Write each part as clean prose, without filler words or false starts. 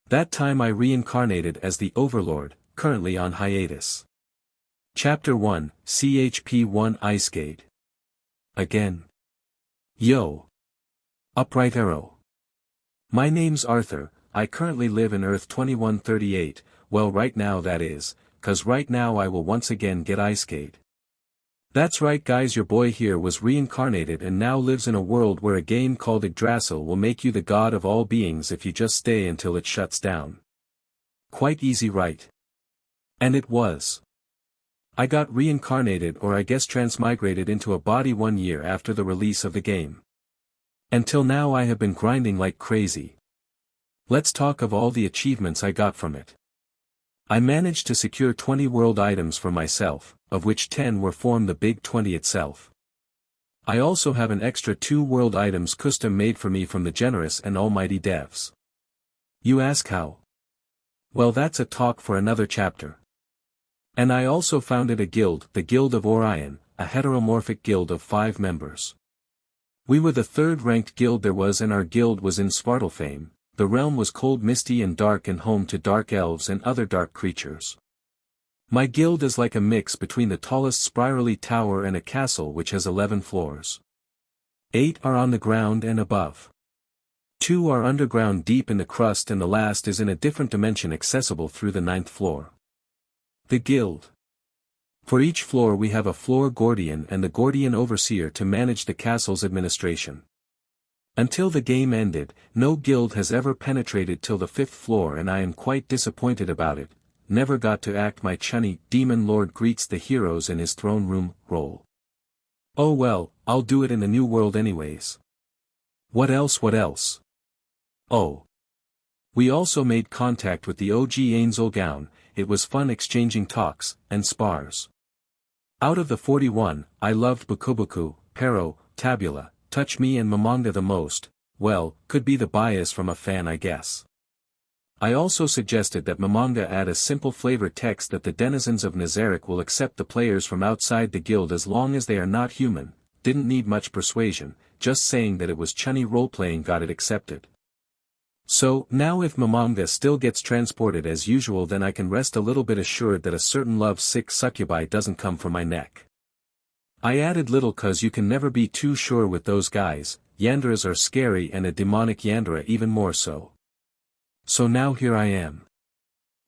That time I reincarnated as the Overlord, currently on hiatus. Chapter 1, CHP1 Icegate. Again. Yo. Upright arrow. My name's Arthur, I currently live in Earth 2138, well right now that is, 'cause right now I will once again get Icegate. That's right guys, your boy here was reincarnated and now lives in a world where a game called TTIGRAAS will make you the god of all beings if you just stay until it shuts down. Quite easy right? And it was. I got reincarnated or I guess transmigrated into a body 1 year after the release of the game. Until now I have been grinding like crazy. Let's talk of all the achievements I got from it. I managed to secure 20 world items for myself, of which 10 were from the big 20 itself. I also have an extra 2 world items custom made for me from the generous and almighty devs. You ask how? Well, that's a talk for another chapter. And I also founded a guild, the Guild of Orion, a heteromorphic guild of 5 members. We were the 3rd ranked guild there was, and our guild was in Svartalfheim. The realm was cold, misty and dark and home to dark elves and other dark creatures. My guild is like a mix between the tallest spirally tower and a castle which has 11 floors. 8 are on the ground and above. 2 are underground deep in the crust and the last is in a different dimension accessible through the 9th floor. The guild. For each floor we have a floor guardian and the guardian overseer to manage the castle's administration. Until the game ended, no guild has ever penetrated till the 5th floor and I am quite disappointed about it, never got to act my chunny demon lord greets the heroes in his throne room role. Oh well, I'll do it in the new world anyways. What else? Oh. We also made contact with the OG Angel Gown, it was fun exchanging talks, and spars. Out of the 41, I loved Bukubuku, Pero, Tabula, Touch Me and Mamanga the most, well, could be the bias from a fan I guess. I also suggested that Mamanga add a simple flavor text that the denizens of Nazarick will accept the players from outside the guild as long as they are not human, didn't need much persuasion, just saying that it was chunny roleplaying got it accepted. So, now if Mamanga still gets transported as usual then I can rest a little bit assured that a certain love-sick succubi doesn't come from my neck. I added little cause you can never be too sure with those guys, Yanderas are scary and a demonic Yandera even more so. So now here I am.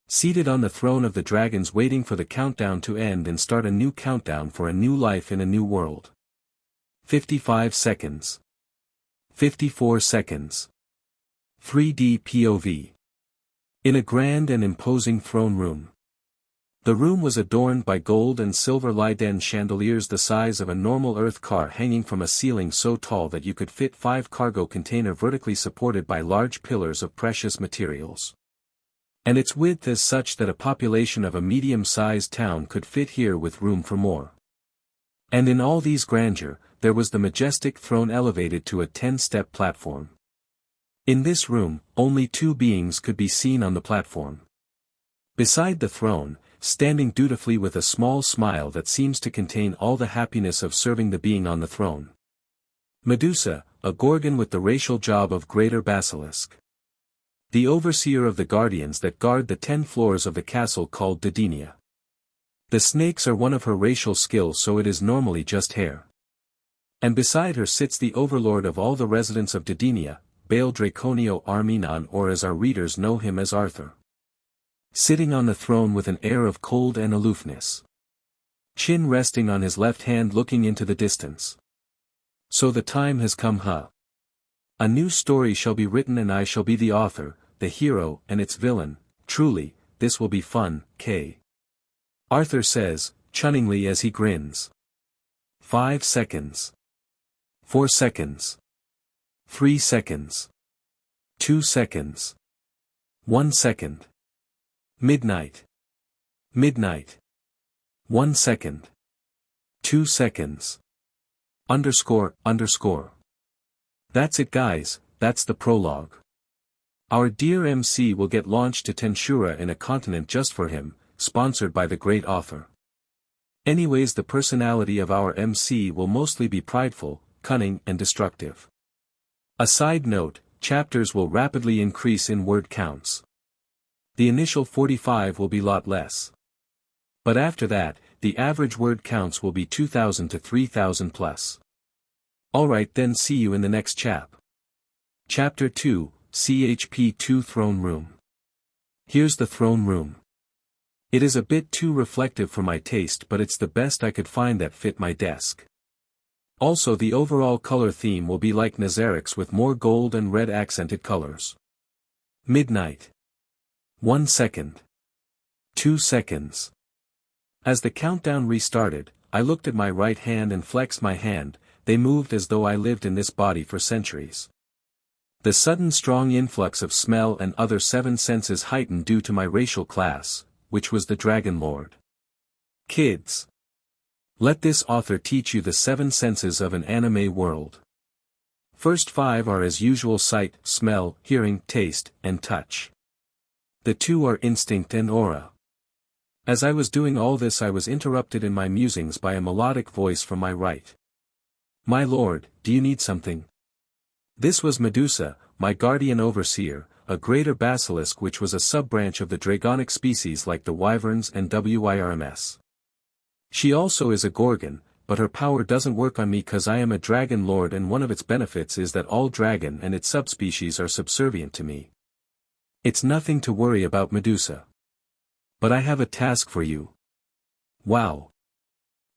Seated on the throne of the dragons waiting for the countdown to end and start a new countdown for a new life in a new world. 55 seconds. 54 seconds. 3D POV. In a grand and imposing throne room. The room was adorned by gold and silver Leyden chandeliers the size of a normal Earth car hanging from a ceiling so tall that you could fit 5 cargo container vertically supported by large pillars of precious materials. And its width is such that a population of a medium-sized town could fit here with room for more. And in all these grandeur, there was the majestic throne elevated to a 10-step platform. In this room, only 2 beings could be seen on the platform. Beside the throne, standing dutifully with a small smile that seems to contain all the happiness of serving the being on the throne. Medusa, a gorgon with the racial job of greater basilisk. The overseer of the guardians that guard the 10 floors of the castle called Didinia. The snakes are one of her racial skills so it is normally just hair. And beside her sits the overlord of all the residents of Didinia, Baal Draconio Arminon or as our readers know him as Arthur. Sitting on the throne with an air of cold and aloofness. Chin resting on his left hand looking into the distance. So the time has come huh? A new story shall be written and I shall be the author, the hero and its villain, truly, this will be fun, K. Arthur says, chunningly as he grins. 5 seconds. 4 seconds. 3 seconds. 2 seconds. 1 second. Midnight. Midnight. 1 second. 2 seconds. Underscore. That's it guys, that's the prologue. Our dear MC will get launched to Tensura in a continent just for him, sponsored by the great author. Anyways, the personality of our MC will mostly be prideful, cunning and destructive. A side note, chapters will rapidly increase in word counts. The initial 45 will be lot less. But after that, the average word counts will be 2,000 to 3,000 plus. Alright then, see you in the next chap. Chapter 2, CHP2 Throne Room. Here's the throne room. It is a bit too reflective for my taste, but it's the best I could find that fit my desk. Also, the overall color theme will be like Nazarik's with more gold and red accented colors. Midnight. 1 second. 2 seconds. As the countdown restarted, I looked at my right hand and flexed my hand. They moved as though I lived in this body for centuries. The sudden strong influx of smell and other 7 senses heightened due to my racial class, which was the Dragon Lord. Kids. Let this author teach you the 7 senses of an anime world. First 5 are as usual sight, smell, hearing, taste, and touch. The 2 are instinct and aura. As I was doing all this, I was interrupted in my musings by a melodic voice from my right. My lord, do you need something? This was Medusa, my guardian overseer, a greater basilisk which was a sub-branch of the dragonic species like the wyverns and wyrms. She also is a gorgon, but her power doesn't work on me cause I am a dragon lord, and one of its benefits is that all dragon and its subspecies are subservient to me. It's nothing to worry about, Medusa. But I have a task for you. Wow.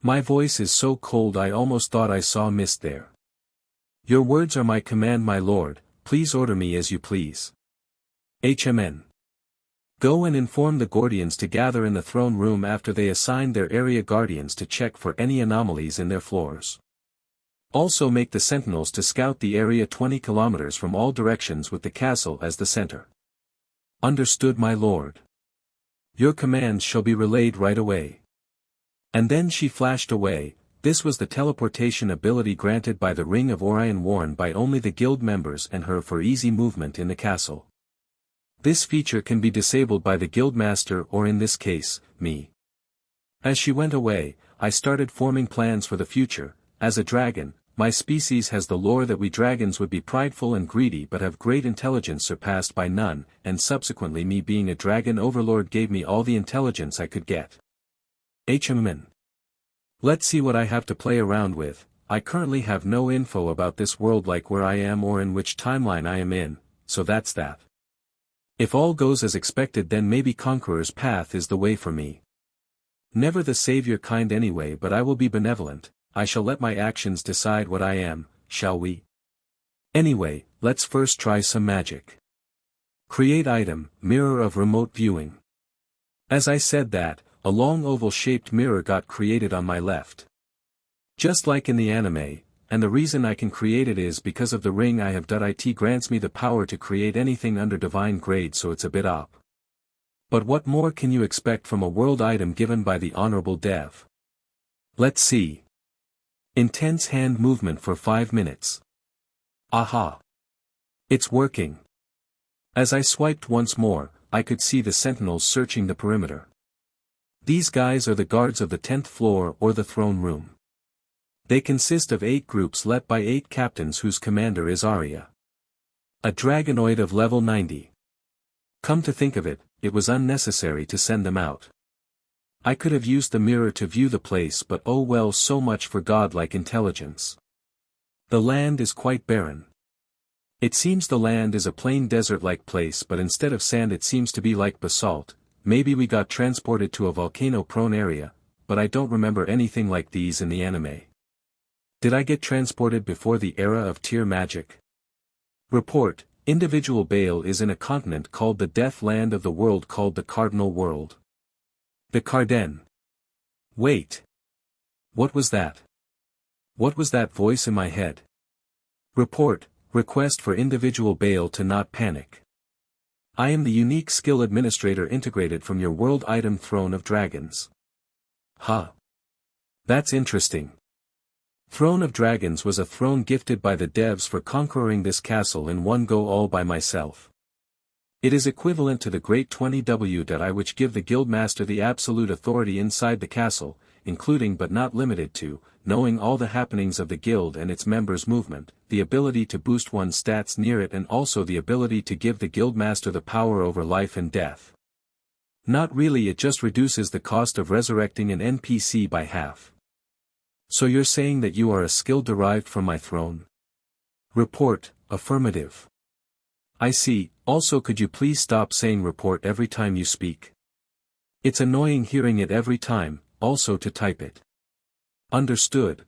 My voice is so cold I almost thought I saw mist there. Your words are my command, my lord, please order me as you please. HMN. Go and inform the Gordians to gather in the throne room after they assign their area guardians to check for any anomalies in their floors. Also make the sentinels to scout the area 20 kilometers from all directions with the castle as the center. Understood, my lord. Your commands shall be relayed right away. And then she flashed away. This was the teleportation ability granted by the Ring of Orion, worn by only the guild members and her for easy movement in the castle. This feature can be disabled by the guildmaster, or in this case, me. As she went away, I started forming plans for the future. As a dragon, my species has the lore that we dragons would be prideful and greedy but have great intelligence surpassed by none, and subsequently me being a dragon overlord gave me all the intelligence I could get. HMN. Let's see what I have to play around with. I currently have no info about this world, like where I am or in which timeline I am in, so that's that. If all goes as expected, then maybe Conqueror's Path is the way for me. Never the savior kind anyway, but I will be benevolent. I shall let my actions decide what I am, shall we? Anyway, let's first try some magic. Create item, mirror of remote viewing. As I said that, a long oval-shaped mirror got created on my left. Just like in the anime, and the reason I can create it is because of the ring I have. It grants me the power to create anything under divine grade, so it's a bit up. But what more can you expect from a world item given by the honorable dev? Let's see. Intense hand movement for 5 minutes. Aha! It's working. As I swiped once more, I could see the sentinels searching the perimeter. These guys are the guards of the 10th floor or the throne room. They consist of 8 groups led by 8 captains whose commander is Arya. A dragonoid of level 90. Come to think of it, it was unnecessary to send them out. I could have used the mirror to view the place, but oh well, so much for godlike intelligence. The land is quite barren. It seems the land is a plain desert-like place, but instead of sand it seems to be like basalt. Maybe we got transported to a volcano-prone area, but I don't remember anything like these in the anime. Did I get transported before the era of tier magic? Report, individual Bale is in a continent called the Death Land of the world called the Cardinal World. The Carden. Wait. What was that? What was that voice in my head? Report, request for individual Bale to not panic. I am the unique skill administrator integrated from your world item Throne of Dragons. Huh. That's interesting. Throne of Dragons was a throne gifted by the devs for conquering this castle in one go all by myself. It is equivalent to the Great 20W.I, which give the guildmaster the absolute authority inside the castle, including but not limited to, knowing all the happenings of the guild and its members' movement, the ability to boost one's stats near it, and also the ability to give the guildmaster the power over life and death. Not really, it just reduces the cost of resurrecting an NPC by half. So you're saying that you are a skill derived from my throne? Report, affirmative. I see. Also, could you please stop saying report every time you speak? It's annoying hearing it every time, also to type it. Understood.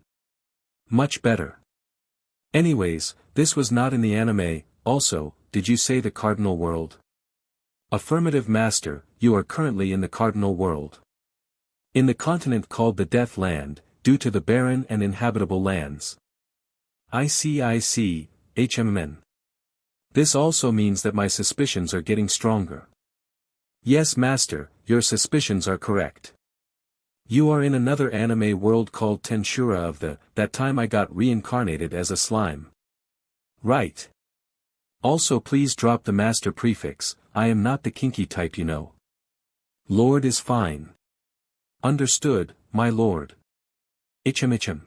Much better. Anyways, this was not in the anime. Also, did you say the Cardinal World? Affirmative, Master, you are currently in the Cardinal World. In the continent called the Deathland, due to the barren and inhabitable lands. I see, HMN. This also means that my suspicions are getting stronger. Yes, Master, your suspicions are correct. You are in another anime world called Tensura of that time I got reincarnated as a slime. Right. Also, please drop the Master prefix. I am not the kinky type, you know. Lord is fine. Understood, my lord. Ichem.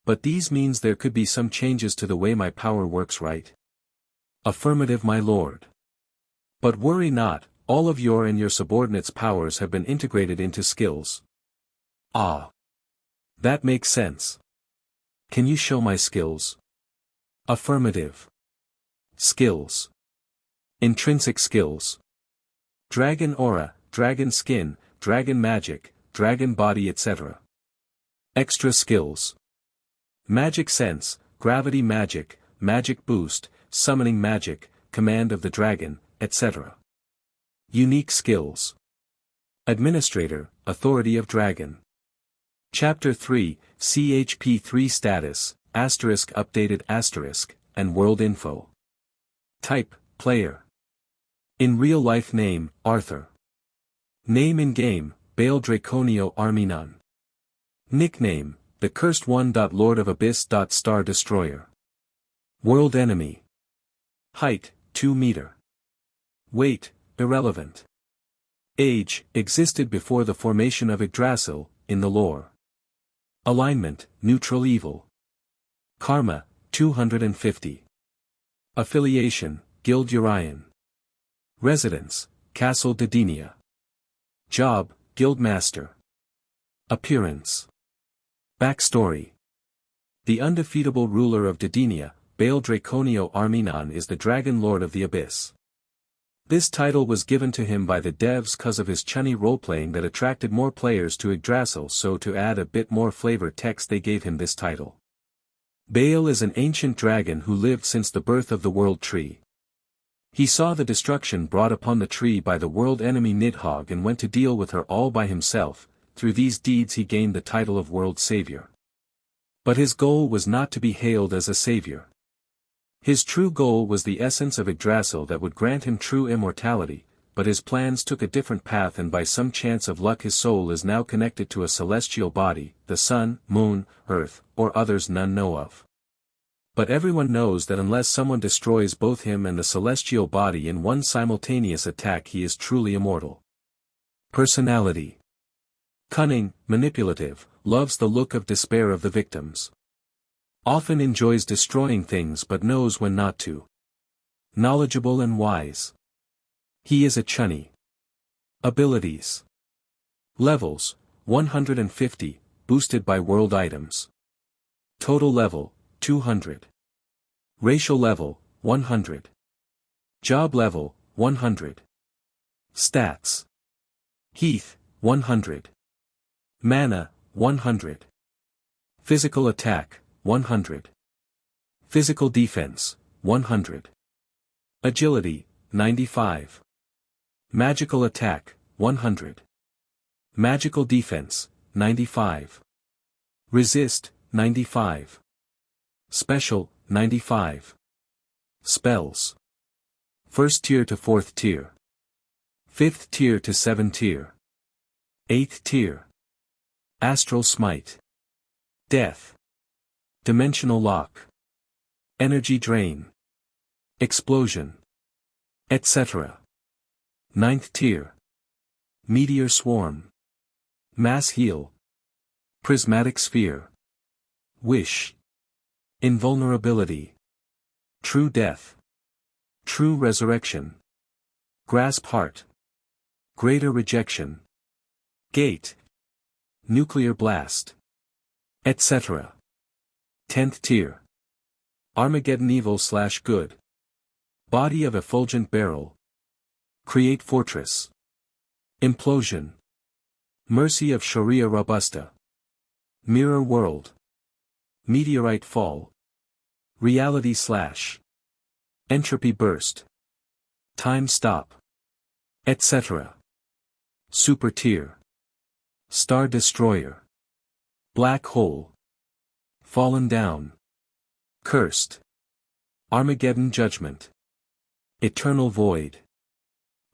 But these means there could be some changes to the way my power works, right? Affirmative, my lord. But worry not, all of your and your subordinates' powers have been integrated into skills. Ah. That makes sense. Can you show my skills? Affirmative. Skills. Intrinsic skills. Dragon aura, dragon skin, dragon magic, dragon body, etc. Extra skills. Magic sense, gravity magic, magic boost, summoning magic, command of the dragon, etc. Unique skills. Administrator, authority of dragon. Chapter 3, CHP 3 status, asterisk updated asterisk, and world info. Type, player. In real life name, Arthur. Name in game, Baal Draconio Arminon. Nickname, the Cursed One. Lord of Abyss. Star Destroyer. World enemy. Height, 2 meter. Weight, irrelevant. Age, existed before the formation of Yggdrasil, in the lore. Alignment, neutral evil. Karma, 250. Affiliation, Guild Urian. Residence, Castle Dedinia. Job, Guildmaster. Appearance. Backstory. The undefeatable ruler of Dedinia, Baal Draconio Arminon, is the Dragon Lord of the Abyss. This title was given to him by the devs cause of his chunny roleplaying that attracted more players to Yggdrasil, so to add a bit more flavor text they gave him this title. Baal is an ancient dragon who lived since the birth of the World Tree. He saw the destruction brought upon the tree by the world enemy Nidhogg and went to deal with her all by himself. Through these deeds he gained the title of World Savior. But his goal was not to be hailed as a savior. His true goal was the essence of Yggdrasil that would grant him true immortality, but his plans took a different path, and by some chance of luck his soul is now connected to a celestial body, the sun, moon, earth, or others none know of. But everyone knows that unless someone destroys both him and the celestial body in one simultaneous attack, he is truly immortal. Personality. Cunning, manipulative, loves the look of despair of the victims. Often enjoys destroying things but knows when not to. Knowledgeable and wise. He is a chunny. Abilities. Levels, 150, boosted by world items. Total level, 200. Racial level, 100. Job level, 100. Stats. Heath, 100. Mana, 100. Physical attack, 100. Physical defense, 100. Agility, 95. Magical attack, 100. Magical defense, 95. Resist, 95. Special, 95. Spells. 1st tier to 4th tier. 5th tier to 7th tier. 8th tier. Astral Smite. Death. Dimensional Lock. Energy Drain. Explosion. Etc. 9th tier. Meteor Swarm. Mass Heal. Prismatic Sphere. Wish. Invulnerability. True Death. True Resurrection. Grasp Heart. Greater rejection. Gate. Nuclear blast. Etc. 10th tier. Armageddon evil/good. Body of effulgent barrel. Create fortress. Implosion. Mercy of Sharia robusta. Mirror world. Meteorite fall. Reality slash. Entropy burst. Time stop. Etc. Super tier. Star destroyer. Black hole. Fallen down. Cursed. Armageddon judgment. Eternal void.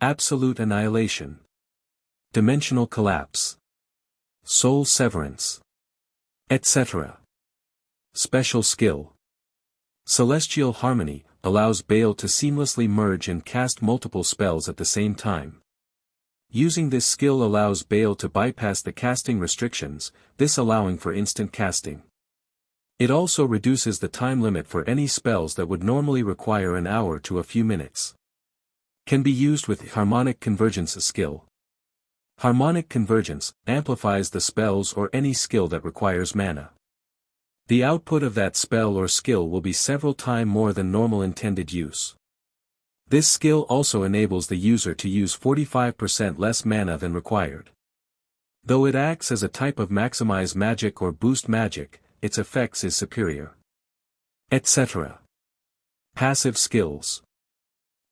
Absolute annihilation. Dimensional collapse. Soul severance. Etc. Special skill. Celestial harmony allows Baal to seamlessly merge and cast multiple spells at the same time. Using this skill allows Baal to bypass the casting restrictions, this allowing for instant casting. It also reduces the time limit for any spells that would normally require an hour to a few minutes. Can be used with Harmonic Convergence skill. Harmonic Convergence amplifies the spells or any skill that requires mana. The output of that spell or skill will be several times more than normal intended use. This skill also enables the user to use 45% less mana than required. Though it acts as a type of maximize magic or boost magic, its effects is superior. Etc. Passive skills.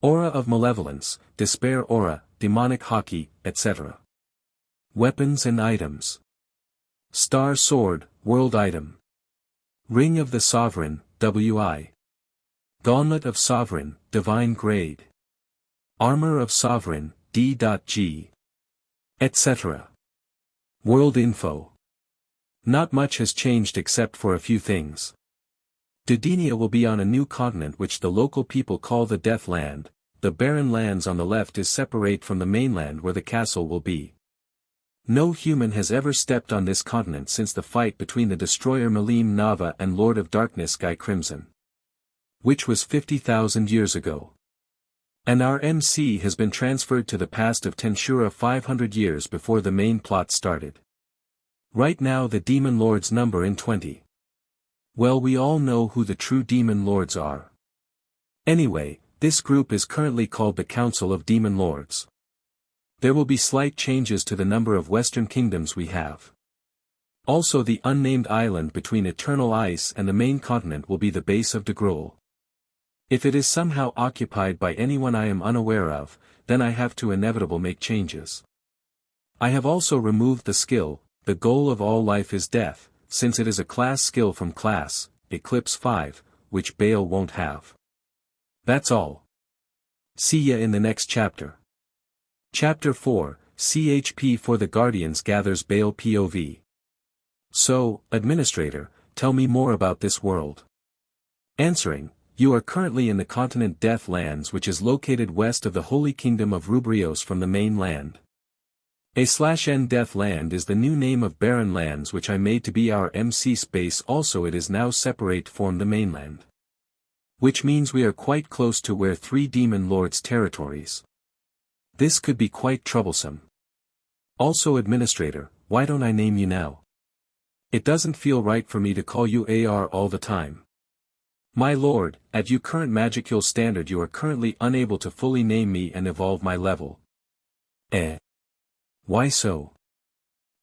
Aura of Malevolence, Despair Aura, Demonic Hockey, etc. Weapons and items. Star Sword, World Item. Ring of the Sovereign, WI. Gauntlet of Sovereign, Divine Grade. Armor of Sovereign, D.G. Etc. World Info. Not much has changed except for a few things. Dudinia will be on a new continent which the local people call the Deathland. The barren lands on the left is separate from the mainland where the castle will be. No human has ever stepped on this continent since the fight between the destroyer Malim Nava and Lord of Darkness Sky Crimson. Which was 50,000 years ago. And our MC has been transferred to the past of Tensura 500 years before the main plot started. Right now the demon lords number in 20. Well, we all know who the true demon lords are. Anyway, this group is currently called the Council of Demon Lords. There will be slight changes to the number of Western kingdoms we have. Also the unnamed island between eternal ice and the main continent will be the base of Degrol. If it is somehow occupied by anyone I am unaware of, then I have to inevitably make changes. I have also removed the skill, the goal of all life is death, since it is a class skill from class, Eclipse 5, which Baal won't have. That's all. See ya in the next chapter. Chapter 4, CHP for the Guardians gathers Baal POV. So, Administrator, tell me more about this world. Answering, you are currently in the continent Deathlands, which is located west of the Holy Kingdom of Rubrios from the mainland. A/N Deathland is the new name of barren lands which I made to be our MC space. Also it is now separate from the mainland. Which means we are quite close to where 3 demon lords' territories. This could be quite troublesome. Also Administrator, why don't I name you now? It doesn't feel right for me to call you AR all the time. My lord, at your current magical standard you are currently unable to fully name me and evolve my level. Why so?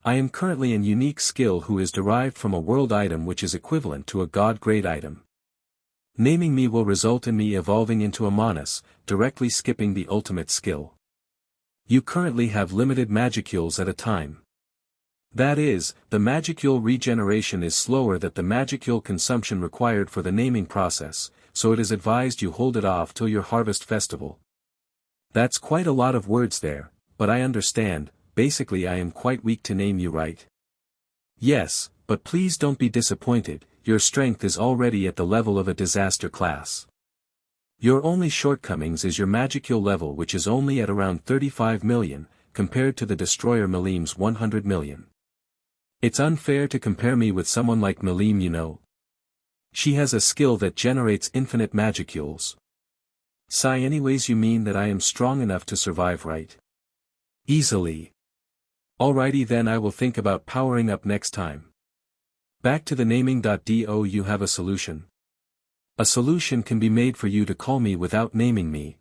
I am currently an unique skill who is derived from a world item which is equivalent to a god grade item. Naming me will result in me evolving into a Manus, directly skipping the ultimate skill. You currently have limited magicules at a time. That is, the magicule regeneration is slower than the magicule consumption required for the naming process, so it is advised you hold it off till your harvest festival. That's quite a lot of words there, but I understand. Basically I am quite weak to name you, right? Yes, but please don't be disappointed, your strength is already at the level of a disaster class. Your only shortcomings is your magicule level, which is only at around 35 million, compared to the destroyer Malim's 100 million. It's unfair to compare me with someone like Malim, you know. She has a skill that generates infinite magicules. Anyways, you mean that I am strong enough to survive, right? Easily. Alrighty then, I will think about powering up next time. Back to the naming.do. You have a solution. A solution can be made for you to call me without naming me.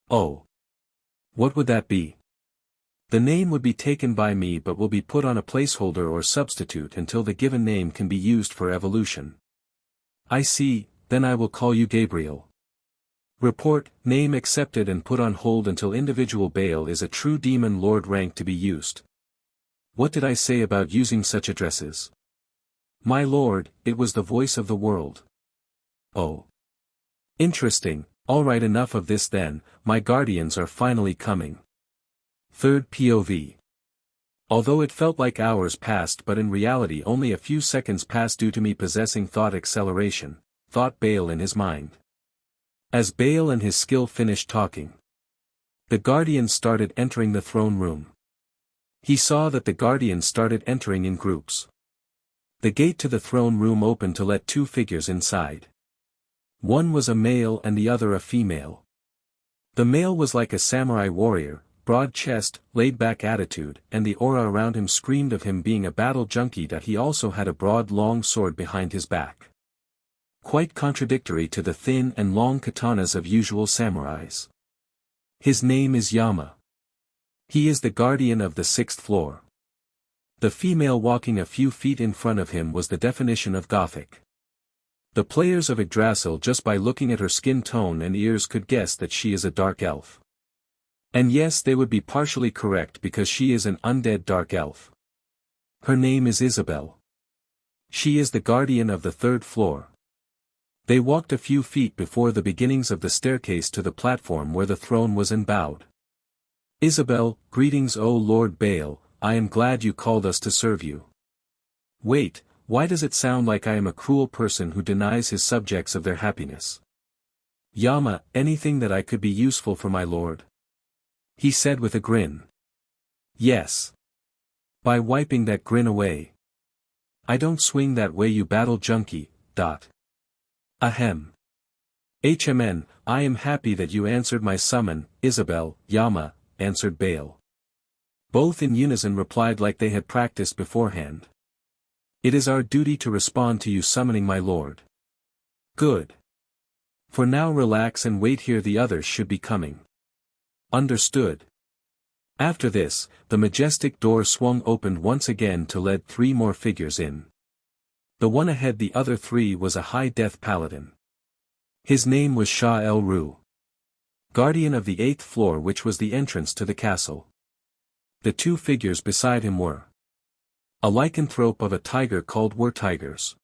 Oh. What would that be? The name would be taken by me but will be put on a placeholder or substitute until the given name can be used for evolution. I see, then I will call you Gabriel. Report, name accepted and put on hold until individual Baal is a true demon lord rank to be used. What did I say about using such addresses? My lord, it was the voice of the world. Oh. Interesting, alright, enough of this then, my guardians are finally coming. Third POV. Although it felt like hours passed but in reality only a few seconds passed due to me possessing thought acceleration, thought Baal in his mind. As Baal and his skill finished talking, the guardians started entering the throne room. He saw that the guardians started entering in groups. The gate to the throne room opened to let two figures inside. One was a male and the other a female. The male was like a samurai warrior, broad chest, laid-back attitude, and the aura around him screamed of him being a battle junkie. That he also had a broad long sword behind his back. Quite contradictory to the thin and long katanas of usual samurais. His name is Yama. He is the guardian of the 6th floor. The female walking a few feet in front of him was the definition of Gothic. The players of Yggdrasil just by looking at her skin tone and ears could guess that she is a dark elf. And yes, they would be partially correct because she is an undead dark elf. Her name is Isabel. She is the guardian of the 3rd floor. They walked a few feet before the beginnings of the staircase to the platform where the throne was and bowed. Isabel, greetings O Lord Baal, I am glad you called us to serve you. Wait, why does it sound like I am a cruel person who denies his subjects of their happiness? Yama, anything that I could be useful for my lord? He said with a grin. Yes. By wiping that grin away. I don't swing that way you battle junkie, dot. Ahem. HMN, I am happy that you answered my summon, Isabel, Yama, answered Baal. Both in unison replied like they had practiced beforehand. It is our duty to respond to you summoning my lord. Good. For now relax and wait here, the others should be coming. Understood. After this, the majestic door swung opened once again to let 3 more figures in. The one ahead the other 3 was a high death paladin. His name was Shah El-Ru. Guardian of the 8th floor, which was the entrance to the castle. The 2 figures beside him were a lycanthrope of a tiger called Were Tigers.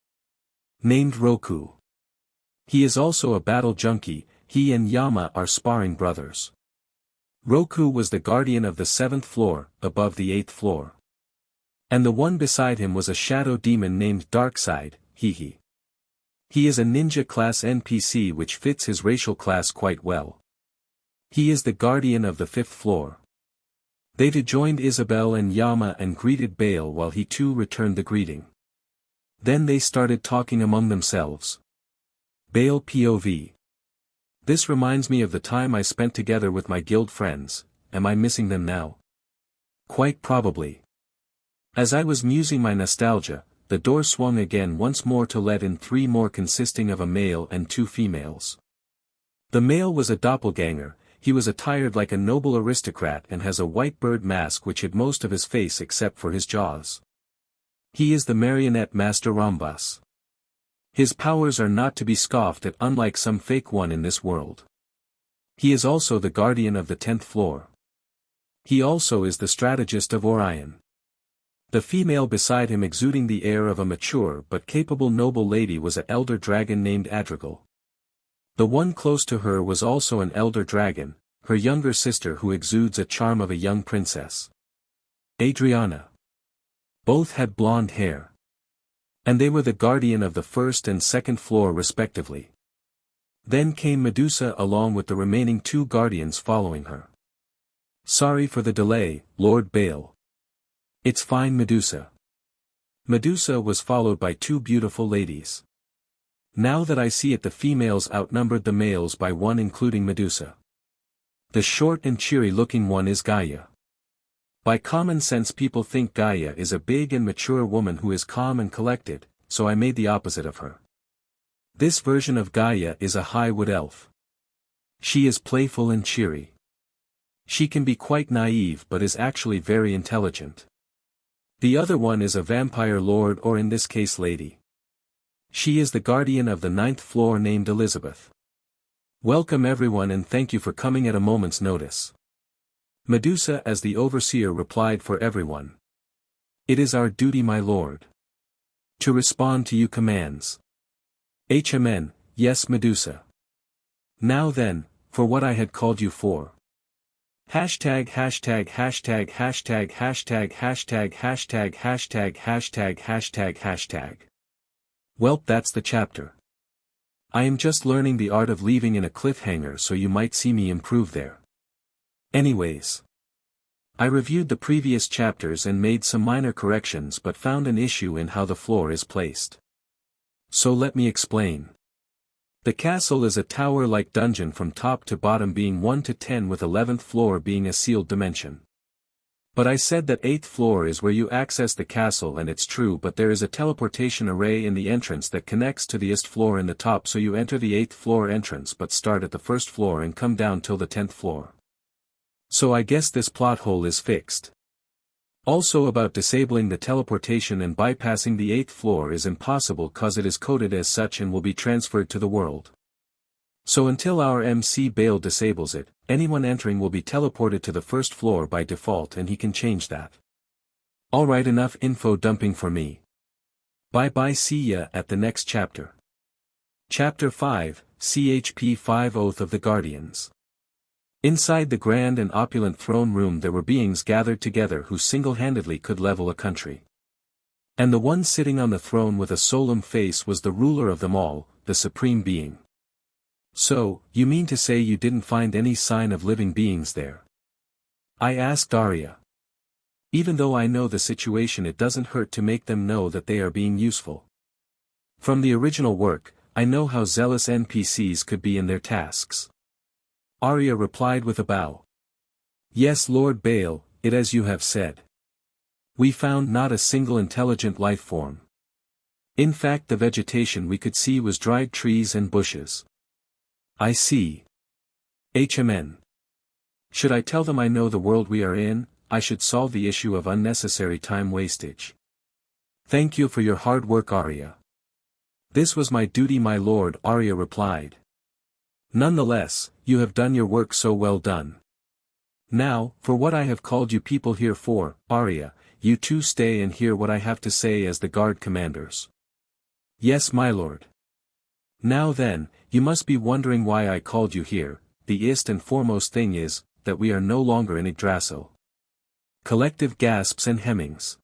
Named Roku. He is also a battle junkie, he and Yama are sparring brothers. Roku was the guardian of the 7th floor, above the 8th floor. And the one beside him was a shadow demon named Darkside, He is a ninja class NPC which fits his racial class quite well. He is the guardian of the 5th floor. They joined Isabel and Yama and greeted Baal while he too returned the greeting. Then they started talking among themselves. Baal POV. This reminds me of the time I spent together with my guild friends. Am I missing them now? Quite probably. As I was musing my nostalgia, the door swung again once more to let in 3 more consisting of a male and 2 females. The male was a doppelganger. He was attired like a noble aristocrat and has a white bird mask which hid most of his face except for his jaws. He is the marionette master Rambas. His powers are not to be scoffed at, unlike some fake one in this world. He is also the guardian of the 10th floor. He also is the strategist of Orion. The female beside him exuding the air of a mature but capable noble lady was an elder dragon named Adrigal. The one close to her was also an elder dragon, her younger sister who exudes a charm of a young princess. Adriana. Both had blonde hair. And they were the guardian of the 1st and 2nd floor respectively. Then came Medusa along with the remaining 2 guardians following her. Sorry for the delay, Lord Baal. It's fine Medusa. Medusa was followed by 2 beautiful ladies. Now that I see it, the females outnumbered the males by 1 including Medusa. The short and cheery looking one is Gaia. By common sense people think Gaia is a big and mature woman who is calm and collected, so I made the opposite of her. This version of Gaia is a high wood elf. She is playful and cheery. She can be quite naive but is actually very intelligent. The other one is a vampire lord, or in this case lady. She is the guardian of the 9th floor named Elizabeth. Welcome everyone and thank you for coming at a moment's notice. Medusa as the overseer replied for everyone. It is our duty, my lord, to respond to you commands. HMN, yes Medusa. Now then, for what I had called you for. Hashtag hashtag hashtag hashtag hashtag hashtag hashtag hashtag hashtag hashtag hashtag. Welp, that's the chapter. I am just learning the art of leaving in a cliffhanger, so you might see me improve there. Anyways, I reviewed the previous chapters and made some minor corrections but found an issue in how the floor is placed. So let me explain. The castle is a tower-like dungeon from top to bottom being 1 to 10 with 11th floor being a sealed dimension. But I said that 8th floor is where you access the castle, and it's true, but there is a teleportation array in the entrance that connects to the 8th floor in the top, so you enter the 8th floor entrance but start at the 1st floor and come down till the 10th floor. So I guess this plot hole is fixed. Also about disabling the teleportation and bypassing the 8th floor is impossible cause it is coded as such and will be transferred to the world. So until our MC Bale disables it, anyone entering will be teleported to the 1st floor by default, and he can change that. Alright, enough info dumping for me. Bye bye, see ya at the next chapter. Chapter 5, CHP 5 Oath of the Guardians. Inside the grand and opulent throne room there were beings gathered together who single-handedly could level a country. And the one sitting on the throne with a solemn face was the ruler of them all, the supreme being. So, you mean to say you didn't find any sign of living beings there? I asked Arya. Even though I know the situation, it doesn't hurt to make them know that they are being useful. From the original work, I know how zealous NPCs could be in their tasks. Arya replied with a bow. Yes, Lord Bale, it as you have said. We found not a single intelligent life form. In fact, the vegetation we could see was dried trees and bushes. I see. HMN. Should I tell them I know the world we are in? I should solve the issue of unnecessary time wastage. Thank you for your hard work, Arya. This was my duty, my lord, Arya replied. Nonetheless, you have done your work, so well done. Now, for what I have called you people here for, Arya, you two stay and hear what I have to say as the guard commanders. Yes, my lord. Now then, you must be wondering why I called you here. The ist and foremost thing is, that we are no longer in Yggdrasil. Collective gasps and hemmings.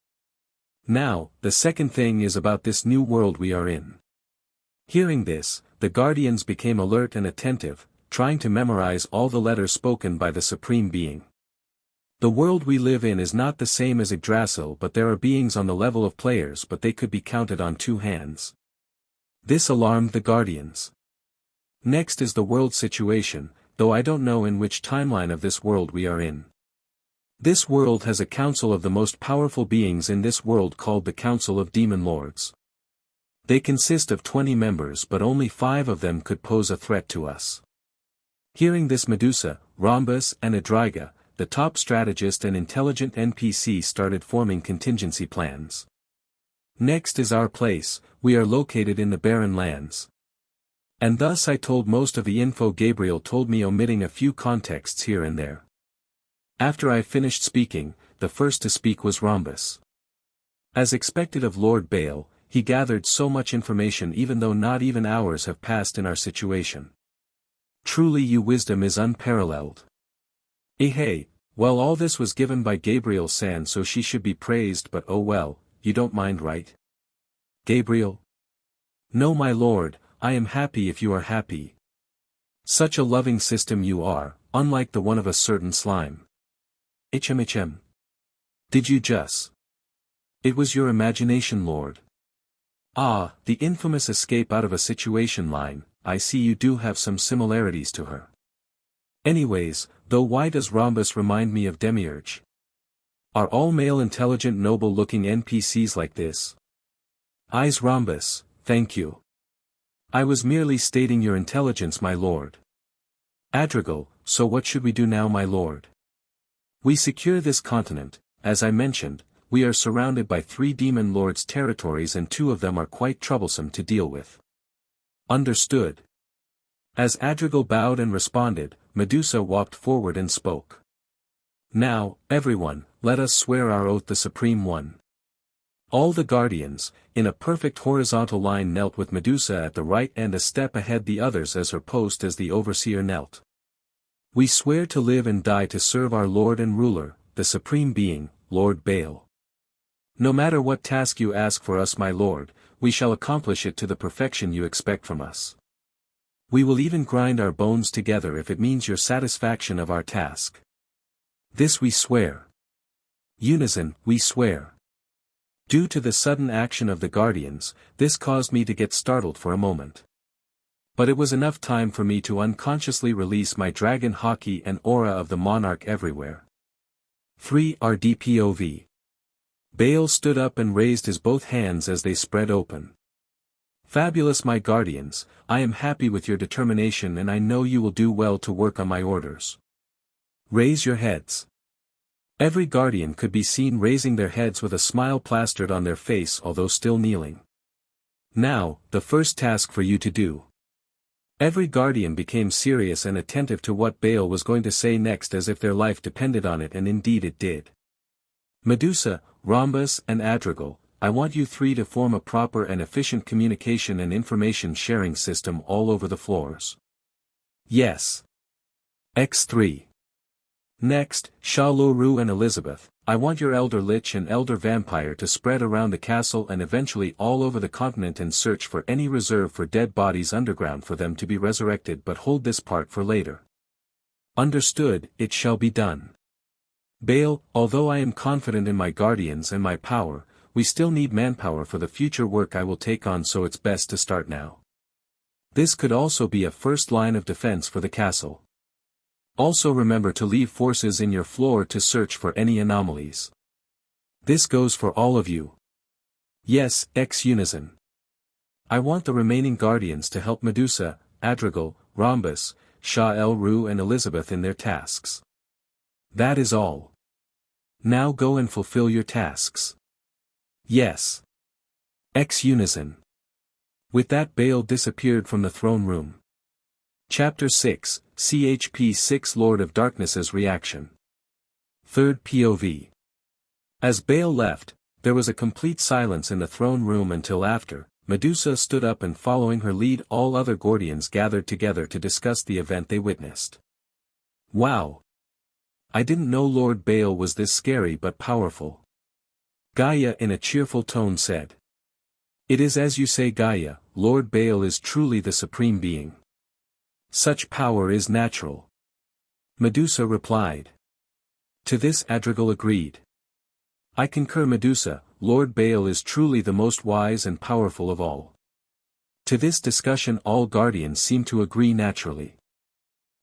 Now, the second thing is about this new world we are in. Hearing this, the guardians became alert and attentive, trying to memorize all the letters spoken by the Supreme Being. The world we live in is not the same as Yggdrasil, but there are beings on the level of players, but they could be counted on 2 hands. This alarmed the guardians. Next is the world situation, though I don't know in which timeline of this world we are in. This world has a council of the most powerful beings in this world called the Council of Demon Lords. They consist of 20 members, but only 5 of them could pose a threat to us. Hearing this, Medusa, Rhombus and Adriga, the top strategist and intelligent NPC, started forming contingency plans. Next is our place. We are located in the Barren Lands. And thus I told most of the info Gabriel told me, omitting a few contexts here and there. After I finished speaking, the first to speak was Rhombus. As expected of Lord Bale, he gathered so much information even though not even hours have passed in our situation. Truly your wisdom is unparalleled. Hey, well, all this was given by Gabriel-san, so she should be praised, but oh well, you don't mind, right? Gabriel? No, my lord, I am happy if you are happy. Such a loving system you are, unlike the one of a certain slime. HMHM. Did you just? It was your imagination, lord. Ah, the infamous escape out of a situation line. I see you do have some similarities to her. Anyways, though, why does Rhombus remind me of Demiurge? Are all male intelligent noble-looking NPCs like this? Eyes Rhombus, thank you. I was merely stating your intelligence, my lord. Adrigal, so what should we do now, my lord? We secure this continent. As I mentioned, we are surrounded by 3 demon lords' territories and 2 of them are quite troublesome to deal with. Understood. As Adrigal bowed and responded, Medusa walked forward and spoke. Now, everyone, let us swear our oath, the Supreme One. All the guardians, in a perfect horizontal line, knelt with Medusa at the right and a step ahead the others as her post as the overseer knelt. We swear to live and die to serve our Lord and Ruler, the Supreme Being, Lord Baal. No matter what task you ask for us, my lord, we shall accomplish it to the perfection you expect from us. We will even grind our bones together if it means your satisfaction of our task. This we swear. Unison, we swear. Due to the sudden action of the guardians, this caused me to get startled for a moment. But it was enough time for me to unconsciously release my dragon haki and aura of the monarch everywhere. 3 RDPOV. Baal stood up and raised his both hands as they spread open. Fabulous, my guardians, I am happy with your determination and I know you will do well to work on my orders. Raise your heads. Every guardian could be seen raising their heads with a smile plastered on their face although still kneeling. Now, the first task for you to do. Every guardian became serious and attentive to what Baal was going to say next as if their life depended on it, and indeed it did. Medusa, Rhombus and Adrigal, I want you 3 to form a proper and efficient communication and information sharing system all over the floors. Yes. X3. Next, Shaloru and Elizabeth, I want your Elder Lich and Elder Vampire to spread around the castle and eventually all over the continent and search for any reserve for dead bodies underground for them to be resurrected, but hold this part for later. Understood, it shall be done. Baal, although I am confident in my guardians and my power, we still need manpower for the future work I will take on, so it's best to start now. This could also be a first line of defense for the castle. Also remember to leave forces in your floor to search for any anomalies. This goes for all of you. Yes, X unison. I want the remaining guardians to help Medusa, Adrigal, Rhombus, Sha'el-Ru and Elizabeth in their tasks. That is all. Now go and fulfill your tasks. Yes. X unison. With that, Baal disappeared from the throne room. Chapter 6, CHP 6 Lord of Darkness's reaction. 3rd POV. As Baal left, there was a complete silence in the throne room until after Medusa stood up and following her lead all other guardians gathered together to discuss the event they witnessed. Wow! I didn't know Lord Baal was this scary but powerful. Gaia in a cheerful tone said. It is as you say, Gaia, Lord Baal is truly the supreme being. Such power is natural. Medusa replied. To this Adrigal agreed. I concur, Medusa, Lord Baal is truly the most wise and powerful of all. To this discussion all guardians seem to agree naturally.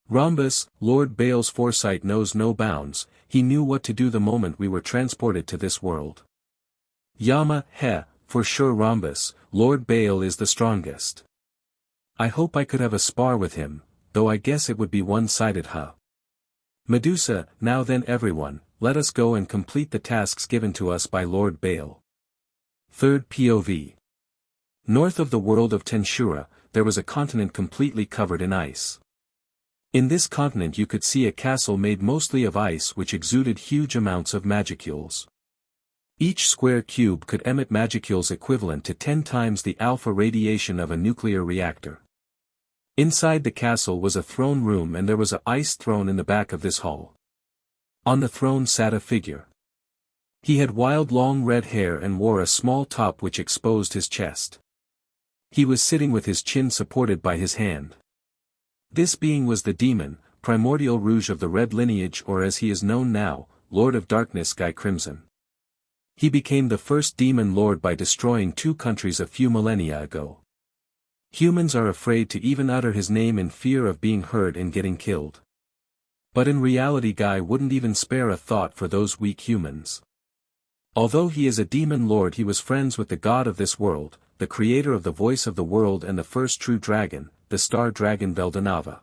Rhombus, Lord Baal's foresight knows no bounds, he knew what to do the moment we were transported to this world. Yama, for sure Rhombus, Lord Baal is the strongest. I hope I could have a spar with him, though I guess it would be one-sided, huh? Medusa, now then everyone, let us go and complete the tasks given to us by Lord Baal. 3rd POV. North of the world of Tensura, there was a continent completely covered in ice. In this continent you could see a castle made mostly of ice which exuded huge amounts of magicules. Each square cube could emit magicules equivalent to 10 times the alpha radiation of a nuclear reactor. Inside the castle was a throne room and there was an ice throne in the back of this hall. On the throne sat a figure. He had wild long red hair and wore a small top which exposed his chest. He was sitting with his chin supported by his hand. This being was the demon, Primordial Rouge of the Red lineage, or as he is known now, Lord of Darkness Guy Crimson. He became the first demon lord by destroying 2 countries a few millennia ago. Humans are afraid to even utter his name in fear of being heard and getting killed. But in reality Guy wouldn't even spare a thought for those weak humans. Although he is a demon lord, he was friends with the god of this world, the creator of the voice of the world and the first true dragon, the star dragon Veldanava.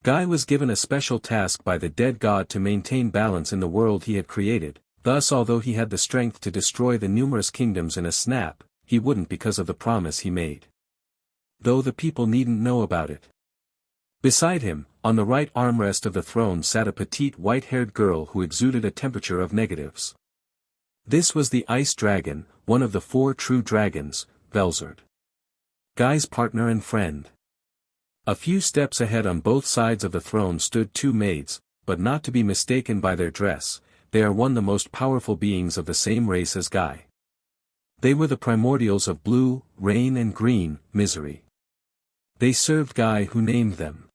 Guy was given a special task by the dead god to maintain balance in the world he had created, thus although he had the strength to destroy the numerous kingdoms in a snap, he wouldn't because of the promise he made. Though the people needn't know about it. Beside him, on the right armrest of the throne sat a petite white-haired girl who exuded a temperature of negatives. This was the ice dragon, one of the 4 true dragons, Velzard. Guy's partner and friend. A few steps ahead on both sides of the throne stood 2 maids, but not to be mistaken by their dress, they are one of the most powerful beings of the same race as Guy. They were the primordials of blue, rain and green, misery. They served Guy who named them.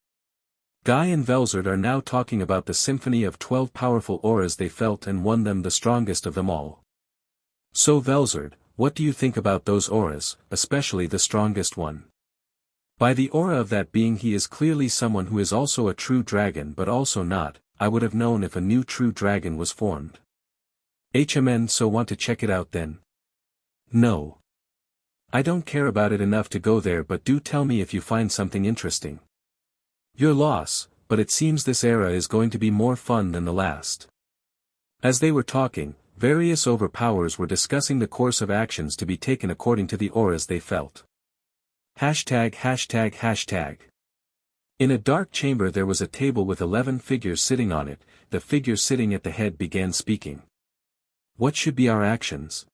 Guy and Velzard are now talking about the symphony of 12 powerful auras they felt and won them the strongest of them all. So Velzard, what do you think about those auras, especially the strongest one? By the aura of that being he is clearly someone who is also a true dragon but also not, I would have known if a new true dragon was formed. HMN, so want to check it out then? No. I don't care about it enough to go there, but do tell me if you find something interesting. Your loss, but it seems this era is going to be more fun than the last. As they were talking, various overpowers were discussing the course of actions to be taken according to the auras they felt. ####. In a dark chamber there was a table with 11 figures sitting on it, the figure sitting at the head began speaking. What should be our actions?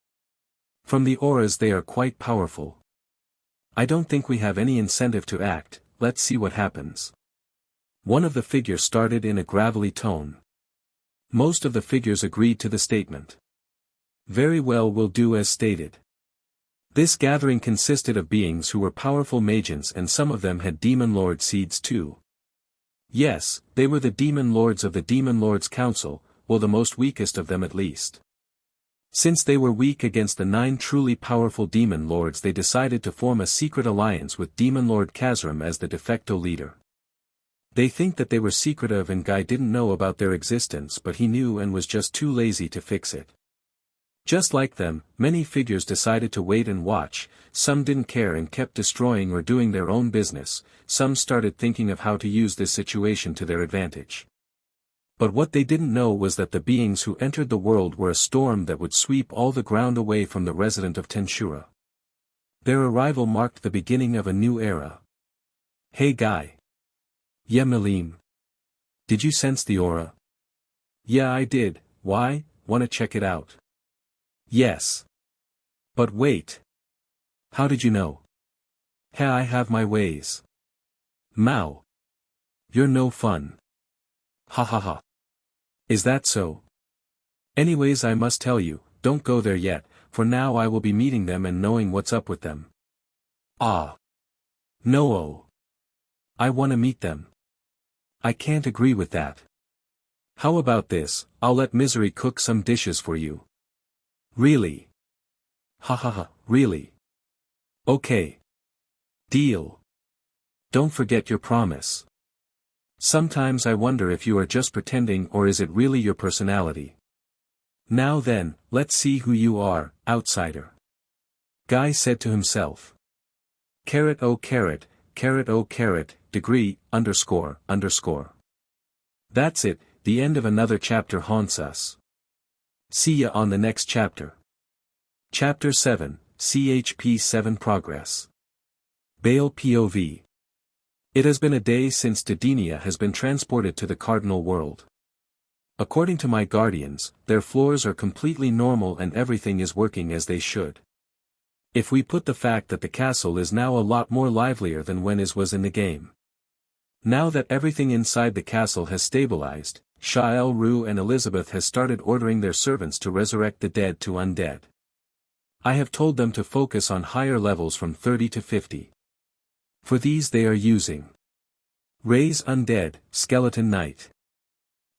From the auras they are quite powerful. I don't think we have any incentive to act, let's see what happens. One of the figures started in a gravelly tone. Most of the figures agreed to the statement. Very well, we'll do as stated. This gathering consisted of beings who were powerful mages and some of them had demon lord seeds too. Yes, they were the demon lords of the Demon Lords Council, well the most weakest of them at least. Since they were weak against the 9 truly powerful demon lords, they decided to form a secret alliance with Demon Lord Kazram as the de facto leader. They think that they were secretive and Guy didn't know about their existence, but he knew and was just too lazy to fix it. Just like them, many figures decided to wait and watch, some didn't care and kept destroying or doing their own business, some started thinking of how to use this situation to their advantage. But what they didn't know was that the beings who entered the world were a storm that would sweep all the ground away from the resident of Tensura. Their arrival marked the beginning of a new era. Hey Guy. Yeah Malim. Did you sense the aura? Yeah I did, why, wanna check it out? Yes. But wait. How did you know? Hey, I have my ways. Mao. You're no fun. Ha ha ha. Is that so? Anyways, I must tell you, don't go there yet, for now I will be meeting them and knowing what's up with them. Ah. No. I wanna meet them. I can't agree with that. How about this, I'll let Misery cook some dishes for you. Really? Ha ha ha, really? Okay. Deal. Don't forget your promise. Sometimes I wonder if you are just pretending or is it really your personality. Now then, let's see who you are, outsider. Guy said to himself. Carrot oh carrot, carrot oh carrot, degree, __. That's it, the end of another chapter haunts us. See ya on the next chapter. Chapter 7, CHP 7 Progress. Bale POV. It has been a day since Didinia has been transported to the Cardinal World. According to my guardians, their floors are completely normal and everything is working as they should. If we put the fact that the castle is now a lot more livelier than when it was in the game. Now that everything inside the castle has stabilized, Shael Rue and Elizabeth has started ordering their servants to resurrect the dead to undead. I have told them to focus on higher levels from 30 to 50. For these they are using Raise Undead, Skeleton Knight.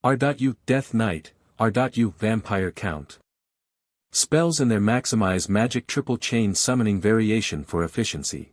R.U. Death Knight, R.U. Vampire Count. Spells and their maximize magic triple chain summoning variation for efficiency.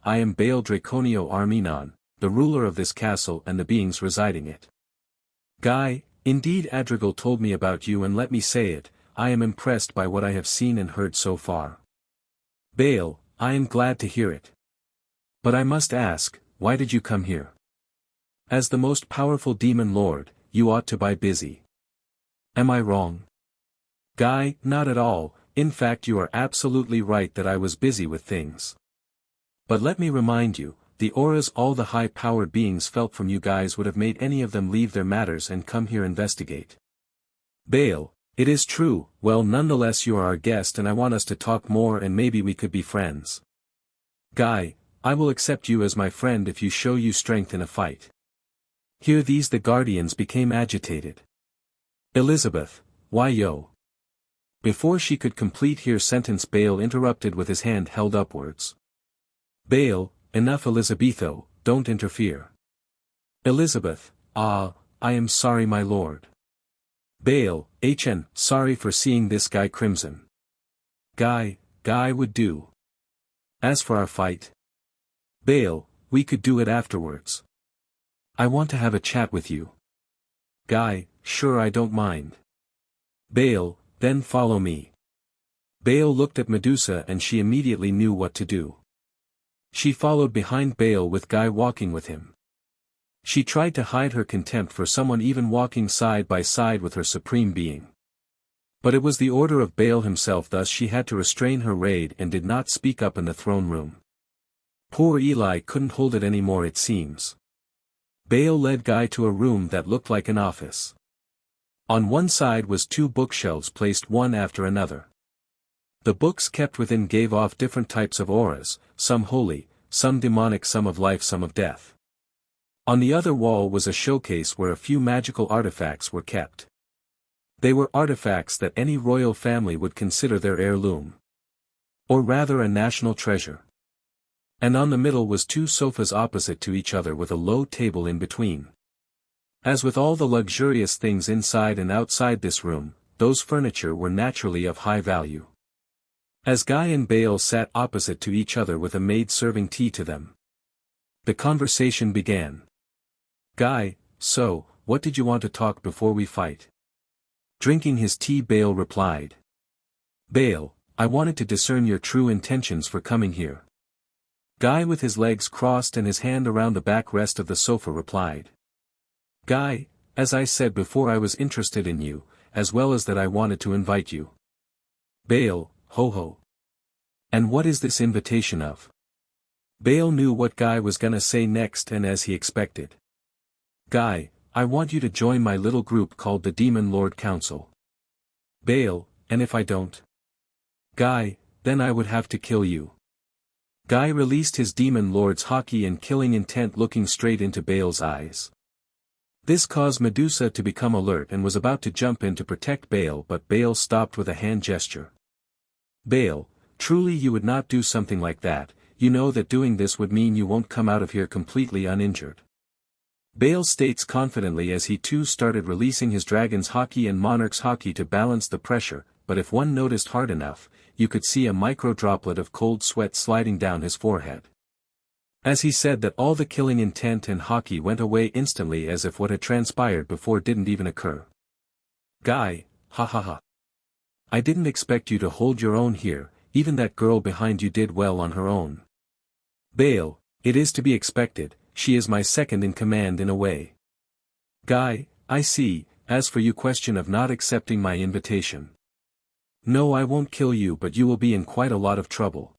I am Baal Draconio Armenon, the ruler of this castle and the beings residing it. Guy, indeed Adrigal told me about you and let me say it, I am impressed by what I have seen and heard so far. Baal, I am glad to hear it. But I must ask, why did you come here? As the most powerful demon lord, you ought to be busy. Am I wrong? Guy, not at all, in fact you are absolutely right that I was busy with things. But let me remind you, the auras all the high-powered beings felt from you guys would have made any of them leave their matters and come here investigate. Baal, it is true, well nonetheless you are our guest and I want us to talk more and maybe we could be friends. Guy, I will accept you as my friend if you show you strength in a fight. Here these the guardians became agitated. Elizabeth, why yo? Before she could complete her sentence Baal interrupted with his hand held upwards. Baal, enough Elizabetho, don't interfere. Elizabeth, I am sorry my lord. Baal, sorry for seeing this guy crimson. Guy would do. As for our fight. Baal, we could do it afterwards. I want to have a chat with you. Guy, sure I don't mind. Baal, then follow me. Baal looked at Medusa and she immediately knew what to do. She followed behind Baal with Guy walking with him. She tried to hide her contempt for someone even walking side by side with her supreme being. But it was the order of Baal himself, thus she had to restrain her rage and did not speak up in the throne room. Poor Eli couldn't hold it anymore it seems. Baal led Guy to a room that looked like an office. On one side was 2 bookshelves placed one after another. The books kept within gave off different types of auras, some holy, some demonic, some of life, some of death. On the other wall was a showcase where a few magical artifacts were kept. They were artifacts that any royal family would consider their heirloom. Or rather a national treasure. And on the middle was 2 sofas opposite to each other with a low table in between. As with all the luxurious things inside and outside this room, those furniture were naturally of high value. As Guy and Baal sat opposite to each other with a maid serving tea to them, the conversation began. Guy, so, what did you want to talk before we fight? Drinking his tea Baal replied. Baal, I wanted to discern your true intentions for coming here. Guy with his legs crossed and his hand around the backrest of the sofa replied. Guy, as I said before I was interested in you, as well as that I wanted to invite you. Baal, ho. And what is this invitation of? Baal knew what Guy was gonna say next and as he expected. Guy, I want you to join my little group called the Demon Lord Council. Baal, and if I don't? Guy, then I would have to kill you. Guy released his Demon Lord's haughty and killing intent looking straight into Baal's eyes. This caused Medusa to become alert and was about to jump in to protect Baal, but Baal stopped with a hand gesture. Baal, truly you would not do something like that, you know that doing this would mean you won't come out of here completely uninjured. Baal states confidently as he too started releasing his dragon's haki and monarch's haki to balance the pressure, but if one noticed hard enough, you could see a micro-droplet of cold sweat sliding down his forehead. As he said that all the killing intent and haki went away instantly as if what had transpired before didn't even occur. Guy, ha. I didn't expect you to hold your own here, even that girl behind you did well on her own. Baal, it is to be expected, she is my second in command in a way. Guy, I see, as for you question of not accepting my invitation. No, I won't kill you, but you will be in quite a lot of trouble.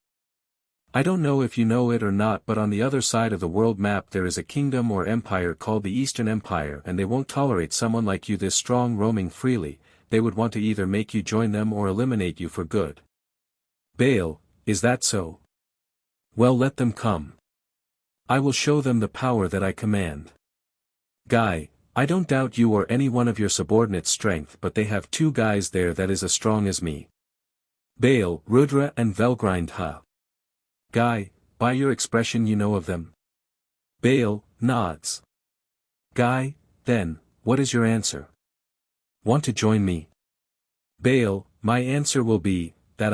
I don't know if you know it or not, but on the other side of the world map there is a kingdom or empire called the Eastern Empire, and they won't tolerate someone like you this strong roaming freely. They would want to either make you join them or eliminate you for good. Baal, is that so? Well, let them come. I will show them the power that I command. Guy, I don't doubt you or any one of your subordinates' strength, but they have 2 guys there that is as strong as me. Baal, Rudra and Velgrind, huh? Guy, by your expression you know of them? Baal, nods. Guy, then, what is your answer? Want to join me? Baal, my answer will be, that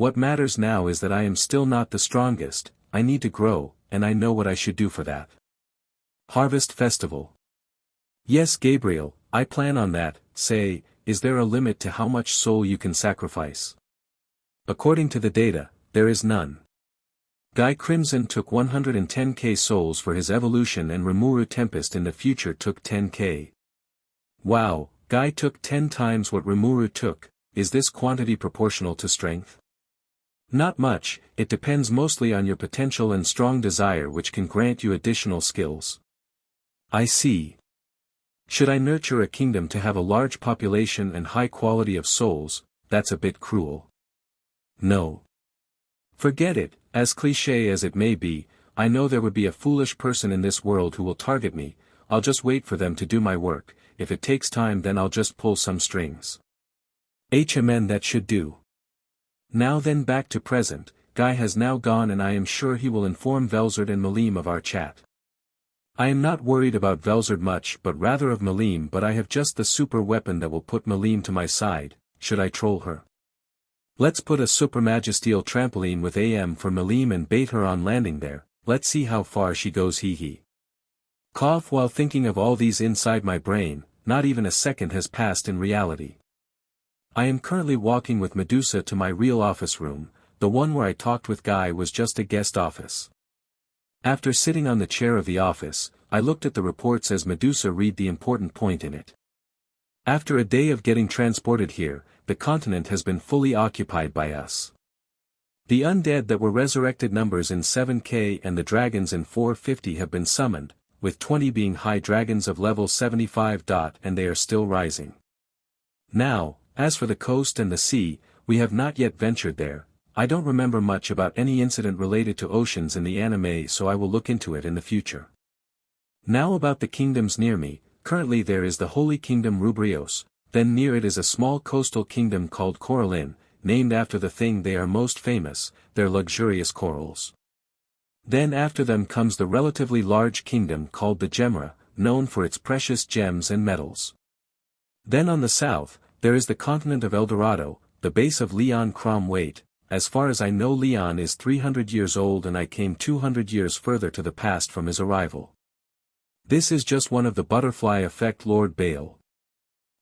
What matters now is that I am still not the strongest, I need to grow, and I know what I should do for that. Harvest Festival. Yes, Gabriel, I plan on that. Say, is there a limit to how much soul you can sacrifice? According to the data, there is none. Guy Crimson took 110k souls for his evolution and Rimuru Tempest in the future took 10k. Wow, Guy took 10 times what Rimuru took. Is this quantity proportional to strength? Not much, it depends mostly on your potential and strong desire which can grant you additional skills. I see. Should I nurture a kingdom to have a large population and high quality of souls? That's a bit cruel. No. Forget it, as cliché as it may be, I know there would be a foolish person in this world who will target me, I'll just wait for them to do my work, if it takes time then I'll just pull some strings. HMN that should do. Now then back to present, Guy has now gone and I am sure he will inform Velzard and Malim of our chat. I am not worried about Velzard much but rather of Malim but I have just the super weapon that will put Malim to my side, should I troll her? Let's put a super magisteel trampoline with AM for Malim and bait her on landing there, let's see how far she goes hee hee. Cough while thinking of all these inside my brain, not even a second has passed in reality. I am currently walking with Medusa to my real office room, the one where I talked with Guy was just a guest office. After sitting on the chair of the office, I looked at the reports as Medusa read the important point in it. After a day of getting transported here, the continent has been fully occupied by us. The undead that were resurrected numbers in 7k and the dragons in 450 have been summoned, with 20 being high dragons of level 75. And they are still rising. Now, as for the coast and the sea, we have not yet ventured there. I don't remember much about any incident related to oceans in the anime so I will look into it in the future. Now about the kingdoms near me, currently there is the Holy Kingdom Rubrios, then near it is a small coastal kingdom called Corallin, named after the thing they are most famous, their luxurious corals. Then after them comes the relatively large kingdom called the Gemra, known for its precious gems and metals. Then on the south, there is the continent of Eldorado, the base of Leon Cromweight. As far as I know Leon is 300 years old and I came 200 years further to the past from his arrival. This is just one of the butterfly effect Lord Bale.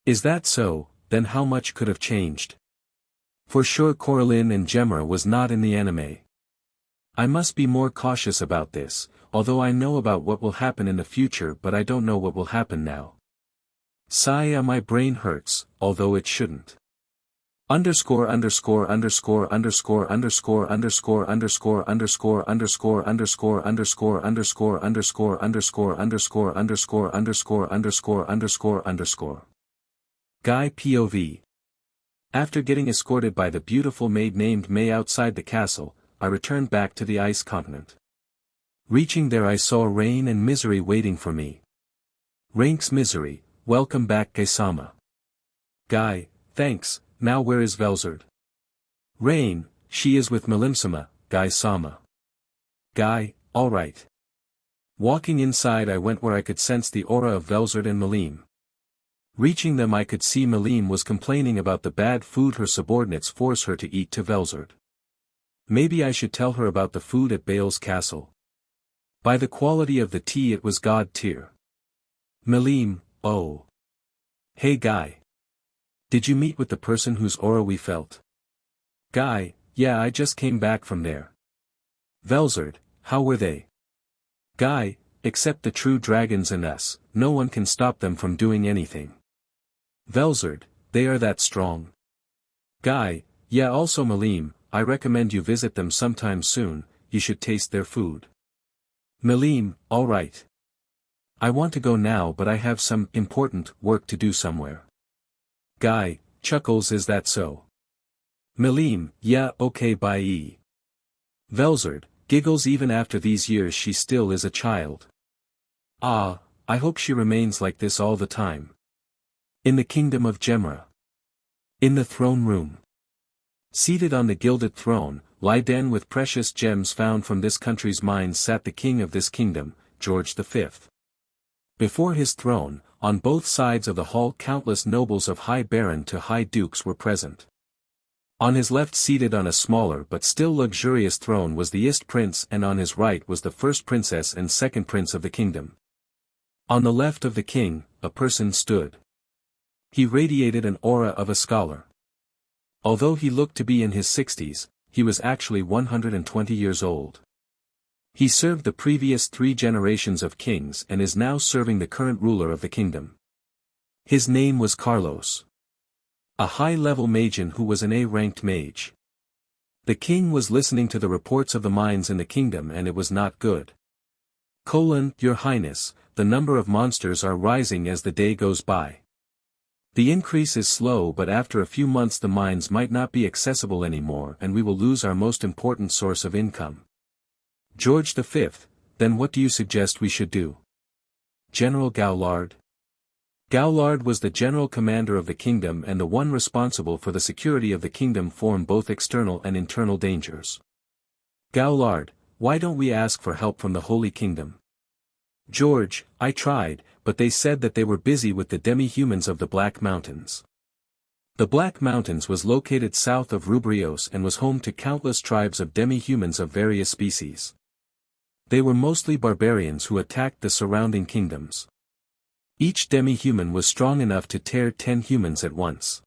Is that so, then how much could have changed? For sure Corallin and Gemra was not in the anime. I must be more cautious about this, although I know about what will happen in the future but I don't know what will happen now. Sigh, my brain hurts, although it shouldn't. Underscore underscore underscore underscore underscore underscore underscore underscore underscore underscore underscore underscore underscore underscore underscore underscore underscore underscore underscore underscore. Guy POV. After getting escorted by the beautiful maid named May outside the castle, I returned back to the ice continent. Reaching there I saw Rain and Misery waiting for me. Rank's Misery, welcome back Gaisama. Guy, thanks, now where is Velzard? Rain, she is with Melimsama, Gaisama. Guy, alright. Walking inside I went where I could sense the aura of Velzard and Malim. Reaching them I could see Malim was complaining about the bad food her subordinates force her to eat to Velzard. Maybe I should tell her about the food at Bale's castle. By the quality of the tea it was god tier. Malim, oh. Hey Guy. Did you meet with the person whose aura we felt? Guy, yeah I just came back from there. Velzard, how were they? Guy, except the true dragons and us, no one can stop them from doing anything. Velzard, they are that strong. Guy, yeah also Malim, I recommend you visit them sometime soon, you should taste their food. Malim, alright. I want to go now but I have some important work to do somewhere. Guy, chuckles is that so? Malim, yeah okay bye. Velzard, giggles even after these years she still is a child. Ah, I hope she remains like this all the time. In the kingdom of Gemra. In the throne room. Seated on the gilded throne, laden with precious gems found from this country's mines sat the king of this kingdom, George V. Before his throne, on both sides of the hall countless nobles of high baron to high dukes were present. On his left, seated on a smaller but still luxurious throne, was the Ist Prince, and on his right was the first princess and second prince of the kingdom. On the left of the king, a person stood. He radiated an aura of a scholar. Although he looked to be in his 60s, he was actually 120 years old. He served the previous 3 generations of kings and is now serving the current ruler of the kingdom. His name was Carlos. A high-level mageon who was an A-ranked mage. The king was listening to the reports of the mines in the kingdom, and it was not good. Your Highness, the number of monsters are rising as the day goes by. The increase is slow, but after a few months the mines might not be accessible anymore and we will lose our most important source of income. George V, then what do you suggest we should do? General Gaulard. Gaulard was the general commander of the kingdom and the one responsible for the security of the kingdom from both external and internal dangers. Gaulard, why don't we ask for help from the Holy Kingdom? George, I tried, but they said that they were busy with the demi-humans of the Black Mountains. The Black Mountains was located south of Rubrios and was home to countless tribes of demi-humans of various species. They were mostly barbarians who attacked the surrounding kingdoms. Each demi-human was strong enough to tear 10 humans at once.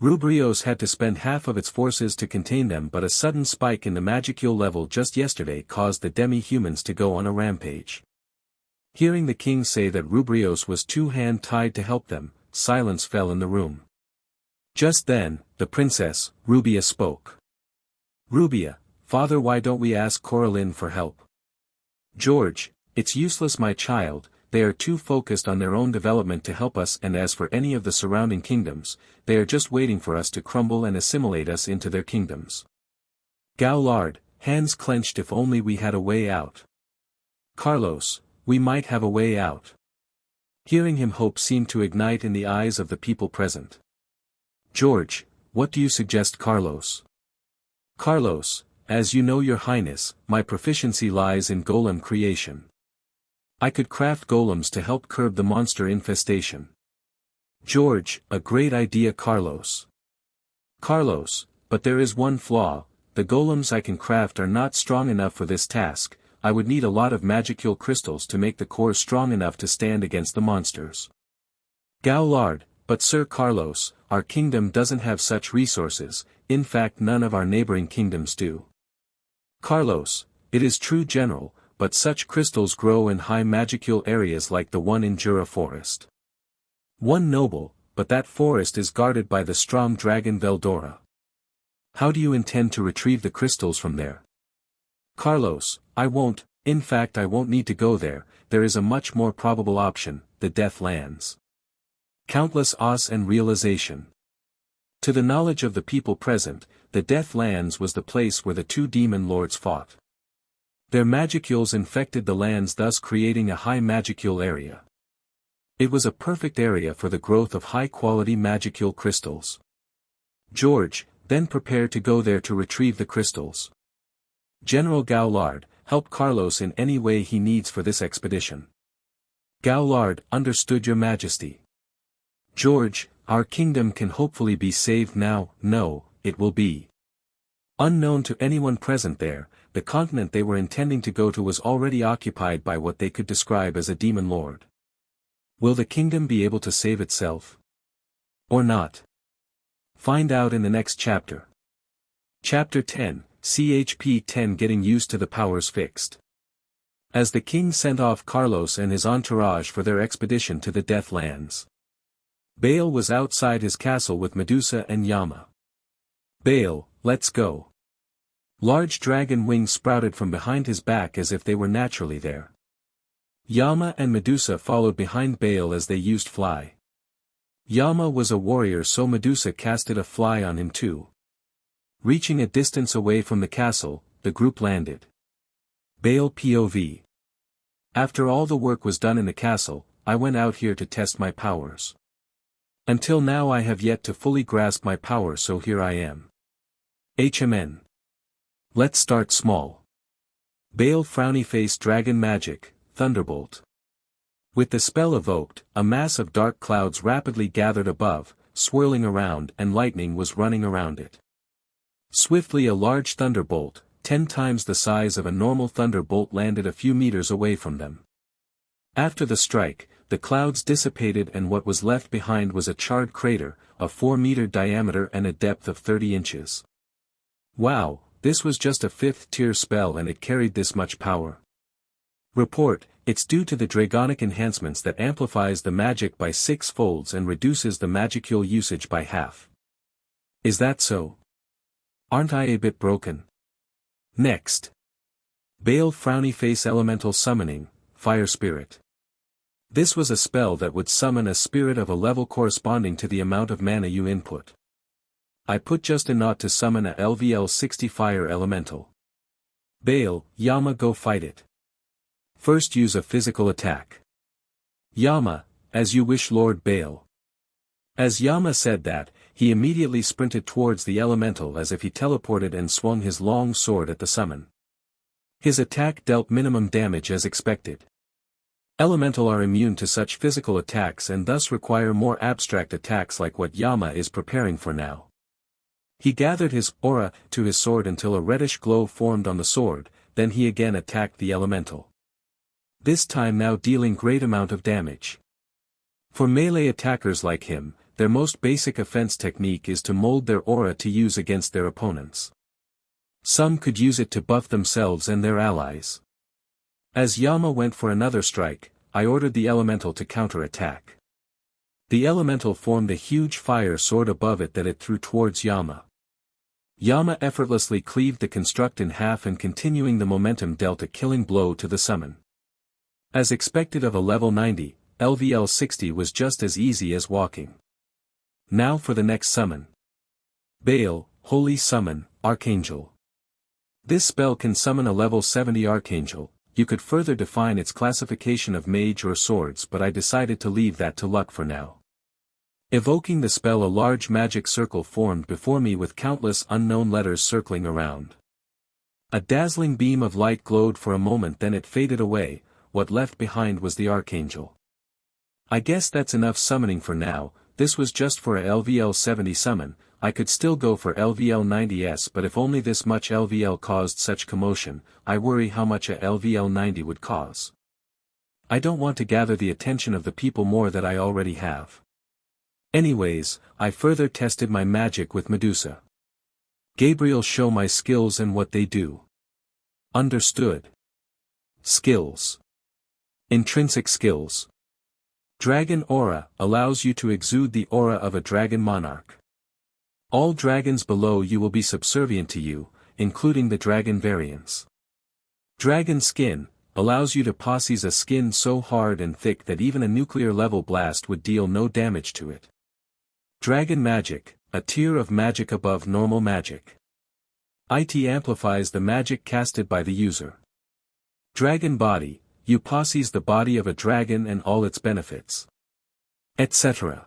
Rubrios had to spend half of its forces to contain them, but a sudden spike in the magicule level just yesterday caused the demi-humans to go on a rampage. Hearing the king say that Rubrios was too hand-tied to help them, silence fell in the room. Just then, the princess, Rubia, spoke. Rubia, father, why don't we ask Coraline for help? George, it's useless, my child. They are too focused on their own development to help us, and as for any of the surrounding kingdoms, they are just waiting for us to crumble and assimilate us into their kingdoms. Gaulard, hands clenched, if only we had a way out. Carlos, we might have a way out. Hearing him, hope seemed to ignite in the eyes of the people present. George, what do you suggest, Carlos? Carlos, as you know, Your Highness, my proficiency lies in golem creation. I could craft golems to help curb the monster infestation. George, a great idea, Carlos. Carlos, but there is one flaw, the golems I can craft are not strong enough for this task. I would need a lot of magicule crystals to make the core strong enough to stand against the monsters. Gaulard, but Sir Carlos, our kingdom doesn't have such resources, in fact none of our neighboring kingdoms do. Carlos, it is true, General, but such crystals grow in high magicule areas like the one in Jura Forest. One noble, but that forest is guarded by the strong dragon Veldora. How do you intend to retrieve the crystals from there? Carlos, I won't, in fact I won't need to go there, there is a much more probable option, the Deathlands. Countless Oz and realization. To the knowledge of the people present, the Deathlands was the place where the 2 demon lords fought. Their magicules infected the lands, thus creating a high magicule area. It was a perfect area for the growth of high-quality magicule crystals. George, then prepare to go there to retrieve the crystals. General Gaulard, help Carlos in any way he needs for this expedition. Gaulard, understood, Your Majesty. George, our kingdom can hopefully be saved now. No, it will be. Unknown to anyone present there, the continent they were intending to go to was already occupied by what they could describe as a demon lord. Will the kingdom be able to save itself? Or not? Find out in the next chapter. Chapter 10, CHP 10, Getting Used to the Powers Fixed. As the king sent off Carlos and his entourage for their expedition to the Deathlands. Bale was outside his castle with Medusa and Yama. Bale, let's go. Large dragon wings sprouted from behind his back as if they were naturally there. Yama and Medusa followed behind Bale as they used fly. Yama was a warrior, so Medusa casted a fly on him too. Reaching a distance away from the castle, the group landed. Bale POV. After all the work was done in the castle, I went out here to test my powers. Until now I have yet to fully grasp my power, so here I am. HMN. Let's start small. Bale frowny face dragon magic, thunderbolt. With the spell evoked, a mass of dark clouds rapidly gathered above, swirling around, and lightning was running around it. Swiftly a large thunderbolt, 10 times the size of a normal thunderbolt, landed a few meters away from them. After the strike, the clouds dissipated and what was left behind was a charred crater, of 4-meter diameter and a depth of 30 inches. Wow, this was just a 5th-tier spell and it carried this much power. Report, it's due to the dragonic enhancements that amplifies the magic by 6 folds and reduces the magicule usage by half. Is that so? Aren't I a bit broken? Next. Bale Frowny Face Elemental Summoning, Fire Spirit. This was a spell that would summon a spirit of a level corresponding to the amount of mana you input. I put just a knot to summon a LVL 60 Fire Elemental. Bale, Yama, go fight it. First use a physical attack. Yama, as you wish, Lord Bale. As Yama said that, he immediately sprinted towards the elemental as if he teleported and swung his long sword at the summon. His attack dealt minimum damage as expected. Elemental are immune to such physical attacks and thus require more abstract attacks like what Yama is preparing for now. He gathered his aura to his sword until a reddish glow formed on the sword, then he again attacked the elemental. This time now dealing great amount of damage. For melee attackers like him, their most basic offense technique is to mold their aura to use against their opponents. Some could use it to buff themselves and their allies. As Yama went for another strike, I ordered the elemental to counter-attack. The elemental formed a huge fire sword above it that it threw towards Yama. Yama effortlessly cleaved the construct in half and continuing the momentum dealt a killing blow to the summon. As expected of a level 90, LVL 60 was just as easy as walking. Now for the next summon. Bale, Holy Summon, Archangel. This spell can summon a level 70 Archangel. You could further define its classification of mage or swords, but I decided to leave that to luck for now. Evoking the spell, a large magic circle formed before me with countless unknown letters circling around. A dazzling beam of light glowed for a moment, then it faded away. What left behind was the Archangel. I guess that's enough summoning for now. This was just for a LVL 70 summon. I could still go for LVL 90s, but if only this much LVL caused such commotion, I worry how much a LVL 90 would cause. I don't want to gather the attention of the people more that I already have. Anyways, I further tested my magic with Medusa. Gabriel, show my skills and what they do. Understood. Skills. Intrinsic skills. Dragon Aura allows you to exude the aura of a dragon monarch. All dragons below you will be subservient to you, including the dragon variants. Dragon Skin allows you to possess a skin so hard and thick that even a nuclear level blast would deal no damage to it. Dragon Magic, a tier of magic above normal magic. It amplifies the magic casted by the user. Dragon Body, you possess the body of a dragon and all its benefits. Etc.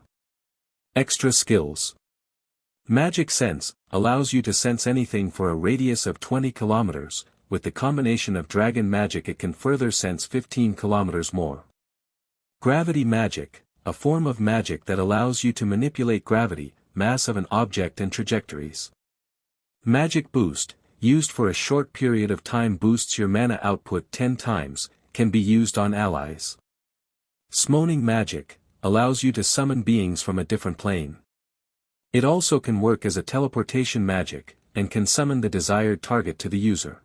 Extra skills. Magic Sense allows you to sense anything for a radius of 20 kilometers. With the combination of dragon magic it can further sense 15 kilometers more. Gravity Magic, a form of magic that allows you to manipulate gravity, mass of an object and trajectories. Magic Boost, used for a short period of time, boosts your mana output 10 times, can be used on allies. Summoning Magic allows you to summon beings from a different plane. It also can work as a teleportation magic, and can summon the desired target to the user.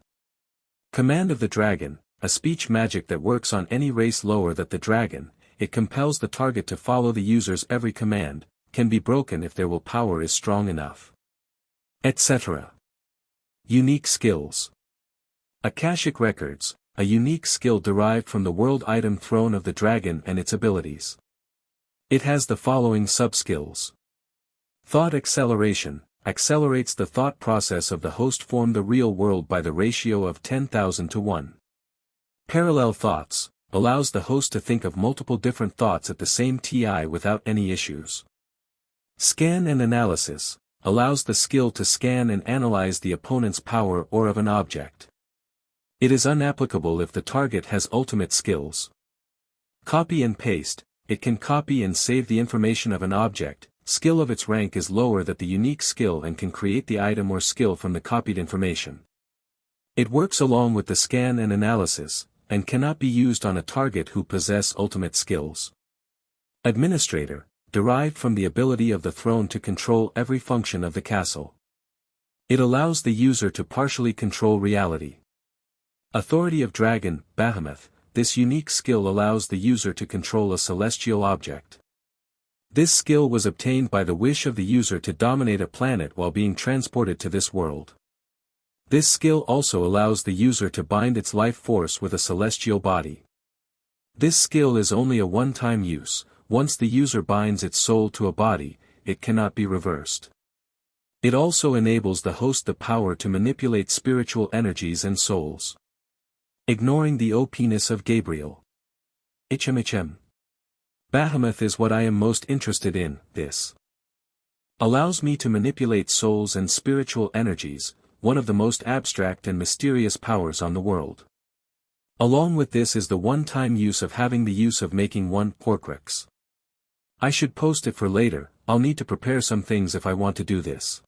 Command of the Dragon, a speech magic that works on any race lower than the dragon. It compels the target to follow the user's every command, can be broken if their willpower is strong enough. Etc. Unique skills. Akashic Records, a unique skill derived from the world item Throne of the Dragon and its abilities. It has the following subskills. Thought Acceleration, accelerates the thought process of the host form the real world by the ratio of 10,000 to 1. Parallel Thoughts, allows the host to think of multiple different thoughts at the same time without any issues. Scan and Analysis, allows the skill to scan and analyze the opponent's power or of an object. It is unapplicable if the target has ultimate skills. Copy and Paste, it can copy and save the information of an object, Skill of its rank is lower than the unique skill and can create the item or skill from the copied information. It works along with the scan and analysis, and cannot be used on a target who possess ultimate skills. Administrator, derived from the ability of the throne to control every function of the castle. It allows the user to partially control reality. Authority of Dragon, Behemoth, this unique skill allows the user to control a celestial object. This skill was obtained by the wish of the user to dominate a planet while being transported to this world. This skill also allows the user to bind its life force with a celestial body. This skill is only a one-time use. Once the user binds its soul to a body, it cannot be reversed. It also enables the host the power to manipulate spiritual energies and souls. Ignoring the OP-ness of Gabriel. HMHM. Behemoth is what I am most interested in. This allows me to manipulate souls and spiritual energies, one of the most abstract and mysterious powers on the world. Along with this is the one-time use of having the use of making one Horcrux. I should post it for later. I'll need to prepare some things if I want to do this.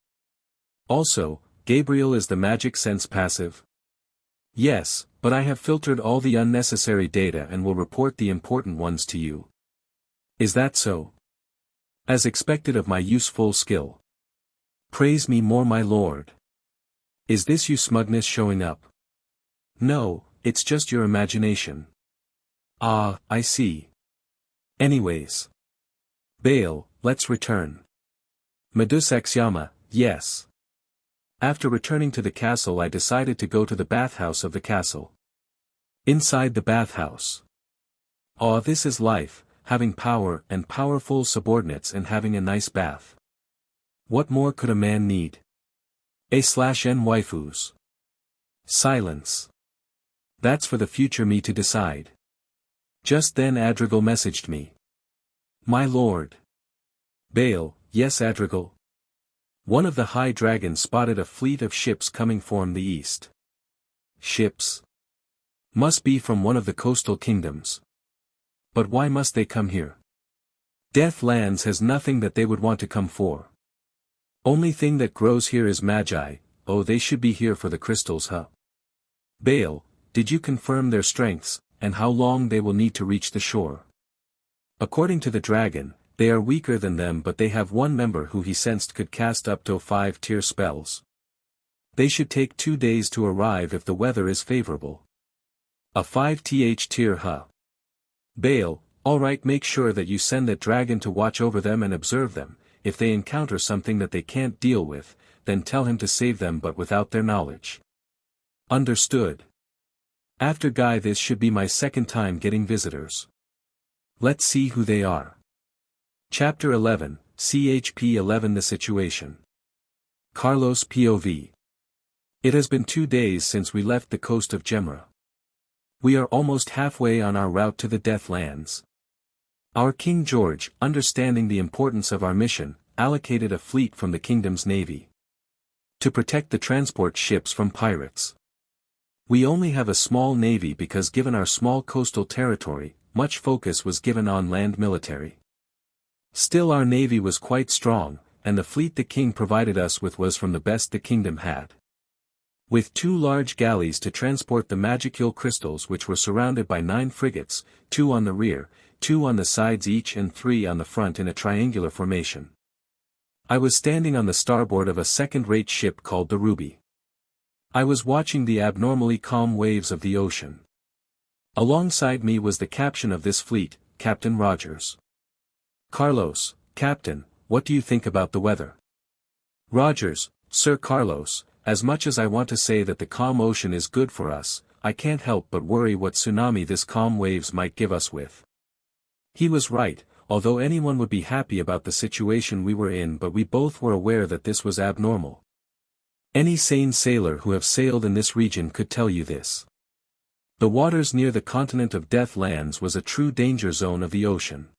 Also, Gabriel is the magic sense passive. Yes, but I have filtered all the unnecessary data and will report the important ones to you. Is that so? As expected of my useful skill. Praise me more, my lord. Is this you smugness showing up? No, it's just your imagination. Ah, I see. Anyways. Bail, let's return. Medusaxiama, yes. After returning to the castle I decided to go to the bathhouse of the castle. Inside the bathhouse. Ah, this is life, having power and powerful subordinates and having a nice bath. What more could a man need? A/N waifus. Silence. That's for the future me to decide. Just then Adrigal messaged me. My lord. Bail, yes Adrigal. One of the high dragons spotted a fleet of ships coming from the east. Ships? Must be from one of the coastal kingdoms. But why must they come here? Deathlands has nothing that they would want to come for. Only thing that grows here is magi. Oh, they should be here for the crystals, huh? Bail, did you confirm their strengths, and how long they will need to reach the shore? According to the dragon, they are weaker than them, but they have one member who he sensed could cast up to 5-tier spells. They should take 2 days to arrive if the weather is favorable. A 5th tier, huh? Bail, alright, make sure that you send that dragon to watch over them and observe them. If they encounter something that they can't deal with, then tell him to save them but without their knowledge. Understood. After Guy, this should be my second time getting visitors. Let's see who they are. Chapter 11, CHP 11. The situation. Carlos POV. It has been 2 days since we left the coast of Gemra. We are almost halfway on our route to the Deathlands. Our King George, understanding the importance of our mission, allocated a fleet from the kingdom's navy to protect the transport ships from pirates. We only have a small navy because given our small coastal territory, much focus was given on land military. Still, our navy was quite strong, and the fleet the king provided us with was from the best the kingdom had. With 2 large galleys to transport the magicule crystals, which were surrounded by 9 frigates, 2 on the rear, 2 on the sides each and 3 on the front in a triangular formation. I was standing on the starboard of a second-rate ship called the Ruby. I was watching the abnormally calm waves of the ocean. Alongside me was the captain of this fleet, Captain Rogers. Carlos, Captain, what do you think about the weather? Rogers, Sir Carlos, as much as I want to say that the calm ocean is good for us, I can't help but worry what tsunami this calm waves might give us with. He was right, although anyone would be happy about the situation we were in, but we both were aware that this was abnormal. Any sane sailor who have sailed in this region could tell you this. The waters near the continent of Deathlands was a true danger zone of the ocean.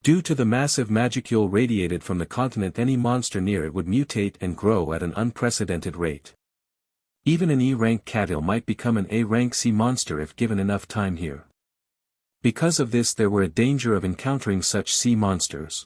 Due to the massive magicule radiated from the continent, any monster near it would mutate and grow at an unprecedented rate. Even an E-rank catil might become an A-rank sea monster if given enough time here. Because of this, there were a danger of encountering such sea monsters.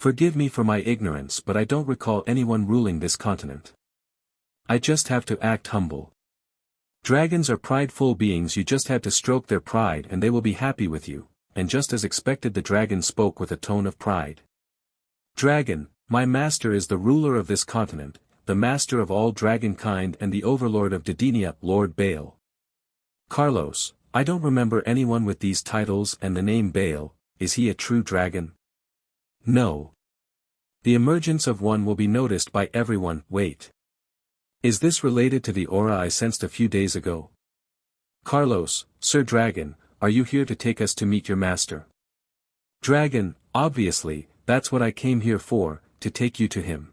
Forgive me for my ignorance, but I don't recall anyone ruling this continent. I just have to act humble. Dragons are prideful beings, you just have to stroke their pride and they will be happy with you, and just as expected the dragon spoke with a tone of pride. Dragon, my master is the ruler of this continent, the master of all dragonkind and the overlord of Dedenia, Lord Baal. Carlos, I don't remember anyone with these titles and the name Baal, is he a true dragon? No. The emergence of one will be noticed by everyone, wait. Is this related to the aura I sensed a few days ago? Carlos, Sir Dragon, are you here to take us to meet your master? Dragon, obviously, that's what I came here for, to take you to him.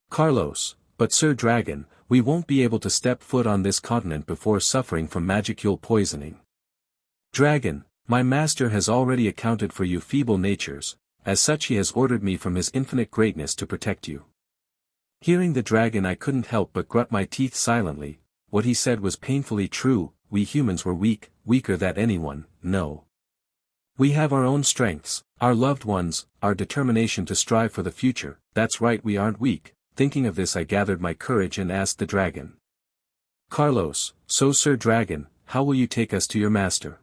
Carlos, but Sir Dragon, we won't be able to step foot on this continent before suffering from magicule poisoning. Dragon, my master has already accounted for you feeble natures, as such he has ordered me from his infinite greatness to protect you. Hearing the dragon I couldn't help but grit my teeth silently, what he said was painfully true, we humans were weak, weaker than anyone, no. We have our own strengths, our loved ones, our determination to strive for the future, that's right we aren't weak. Thinking of this I gathered my courage and asked the dragon. Carlos, so Sir Dragon, how will you take us to your master?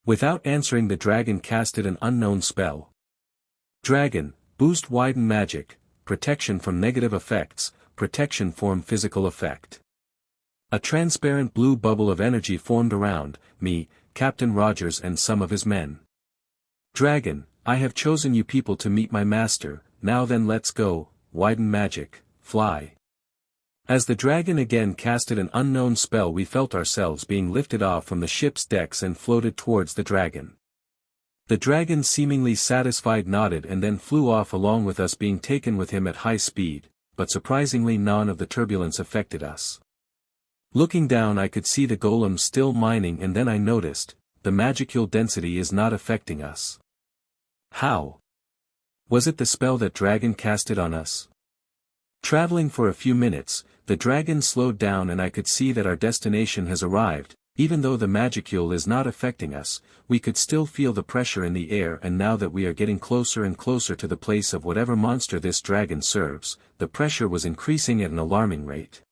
Without answering the dragon casted an unknown spell. Dragon, boost widen magic, protection from negative effects, protection form physical effect. A transparent blue bubble of energy formed around me, Captain Rogers and some of his men. Dragon, I have chosen you people to meet my master, now then let's go. Widen magic, fly. As the dragon again casted an unknown spell we felt ourselves being lifted off from the ship's decks and floated towards the dragon. The dragon seemingly satisfied nodded and then flew off along with us being taken with him at high speed, but surprisingly none of the turbulence affected us. Looking down I could see the golems still mining and then I noticed, the magicule density is not affecting us. How? Was it the spell that dragon casted on us? Traveling for a few minutes, the dragon slowed down and I could see that our destination has arrived, even though the magicule is not affecting us, we could still feel the pressure in the air and now that we are getting closer and closer to the place of whatever monster this dragon serves, the pressure was increasing at an alarming rate.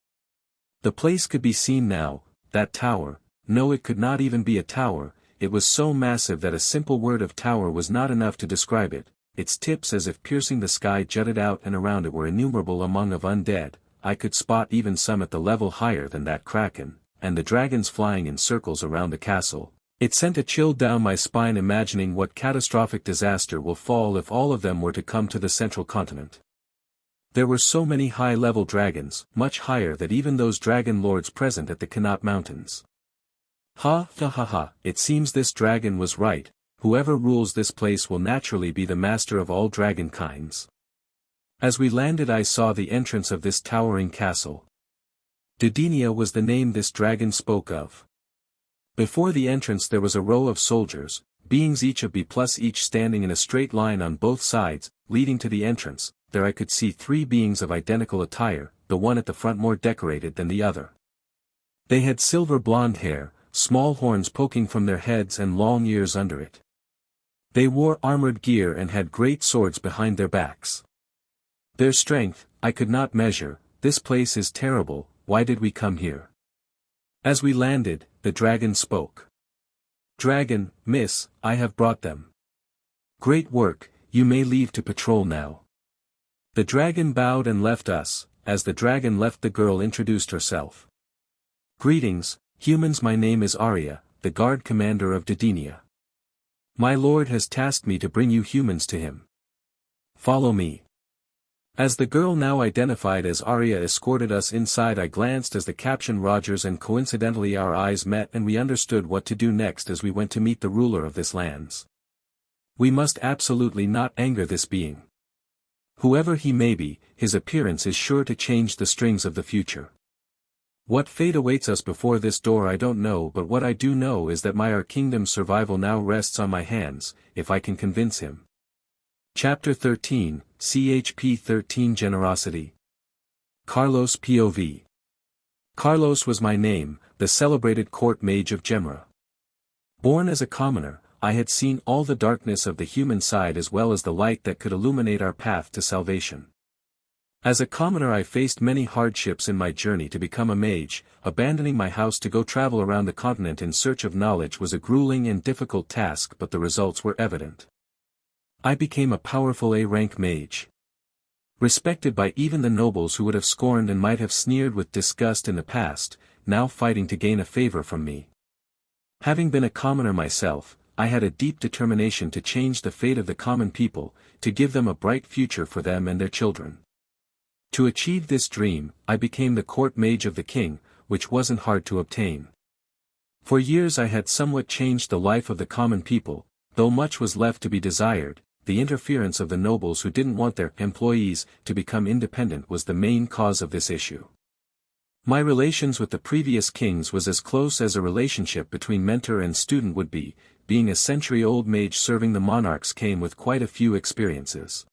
The place could be seen now, that tower, no it could not even be a tower, it was so massive that a simple word of tower was not enough to describe it. Its tips as if piercing the sky jutted out and around it were innumerable among of undead, I could spot even some at the level higher than that kraken, and the dragons flying in circles around the castle. It sent a chill down my spine imagining what catastrophic disaster will fall if all of them were to come to the central continent. There were so many high-level dragons, much higher than even those dragon lords present at the Kanat Mountains. Ha ha ha ha, it seems this dragon was right. Whoever rules this place will naturally be the master of all dragonkinds. As we landed I saw the entrance of this towering castle. Dedenia was the name this dragon spoke of. Before the entrance there was a row of soldiers, beings each of B+ each standing in a straight line on both sides, leading to the entrance. There I could see 3 beings of identical attire, the one at the front more decorated than the other. They had silver blonde hair, small horns poking from their heads and long ears under it. They wore armored gear and had great swords behind their backs. Their strength, I could not measure, this place is terrible, why did we come here? As we landed, the dragon spoke. Dragon, miss, I have brought them. Great work, you may leave to patrol now. The dragon bowed and left us, as the dragon left the girl introduced herself. Greetings, humans my name is Arya, the guard commander of Dedenia. My lord has tasked me to bring you humans to him. Follow me. As the girl now identified as Arya escorted us inside I glanced as the Captain Rogers and coincidentally our eyes met and we understood what to do next as we went to meet the ruler of this lands. We must absolutely not anger this being. Whoever he may be, his appearance is sure to change the strings of the future. What fate awaits us before this door I don't know, but what I do know is that my kingdom's survival now rests on my hands, if I can convince him. Chapter 13, CHP 13 Generosity. Carlos POV. Carlos was my name, the celebrated court mage of Gemra. Born as a commoner, I had seen all the darkness of the human side as well as the light that could illuminate our path to salvation. As a commoner I faced many hardships in my journey to become a mage. Abandoning my house to go travel around the continent in search of knowledge was a grueling and difficult task, but the results were evident. I became a powerful A-rank mage. Respected by even the nobles who would have scorned and might have sneered with disgust in the past, now fighting to gain a favor from me. Having been a commoner myself, I had a deep determination to change the fate of the common people, to give them a bright future for them and their children. To achieve this dream, I became the court mage of the king, which wasn't hard to obtain. For years I had somewhat changed the life of the common people, though much was left to be desired. The interference of the nobles who didn't want their employees to become independent was the main cause of this issue. My relations with the previous kings was as close as a relationship between mentor and student would be. Being a century-old mage serving the monarchs came with quite a few experiences.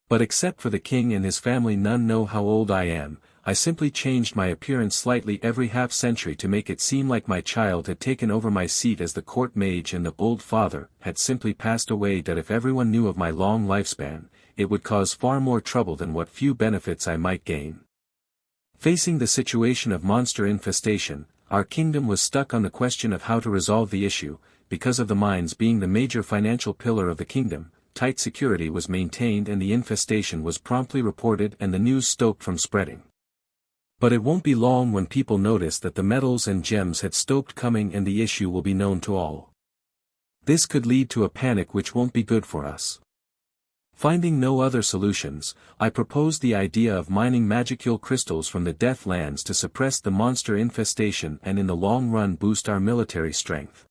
But except for the king and his family, none know how old I am. I simply changed my appearance slightly every half-century to make it seem like my child had taken over my seat as the court mage and the old father had simply passed away. That if everyone knew of my long lifespan, it would cause far more trouble than what few benefits I might gain. Facing the situation of monster infestation, our kingdom was stuck on the question of how to resolve the issue. Because of the mines being the major financial pillar of the kingdom, tight security was maintained and the infestation was promptly reported and the news stopped from spreading. But it won't be long when people notice that the metals and gems had stopped coming and the issue will be known to all. This could lead to a panic which won't be good for us. Finding no other solutions, I proposed the idea of mining magicule crystals from the Deathlands to suppress the monster infestation and in the long run boost our military strength.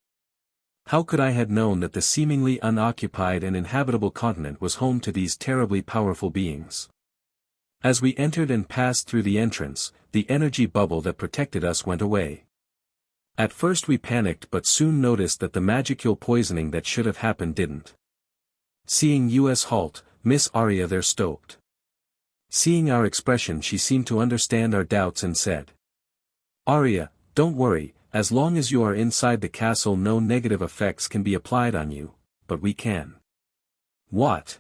How could I have known that the seemingly unoccupied and inhabitable continent was home to these terribly powerful beings? As we entered and passed through the entrance, the energy bubble that protected us went away. At first we panicked but soon noticed that the magicule poisoning that should have happened didn't. Seeing us halt, Miss Arya there stopped. Seeing our expression, she seemed to understand our doubts and said, "Arya, don't worry. As long as you are inside the castle no negative effects can be applied on you, but we can." "What?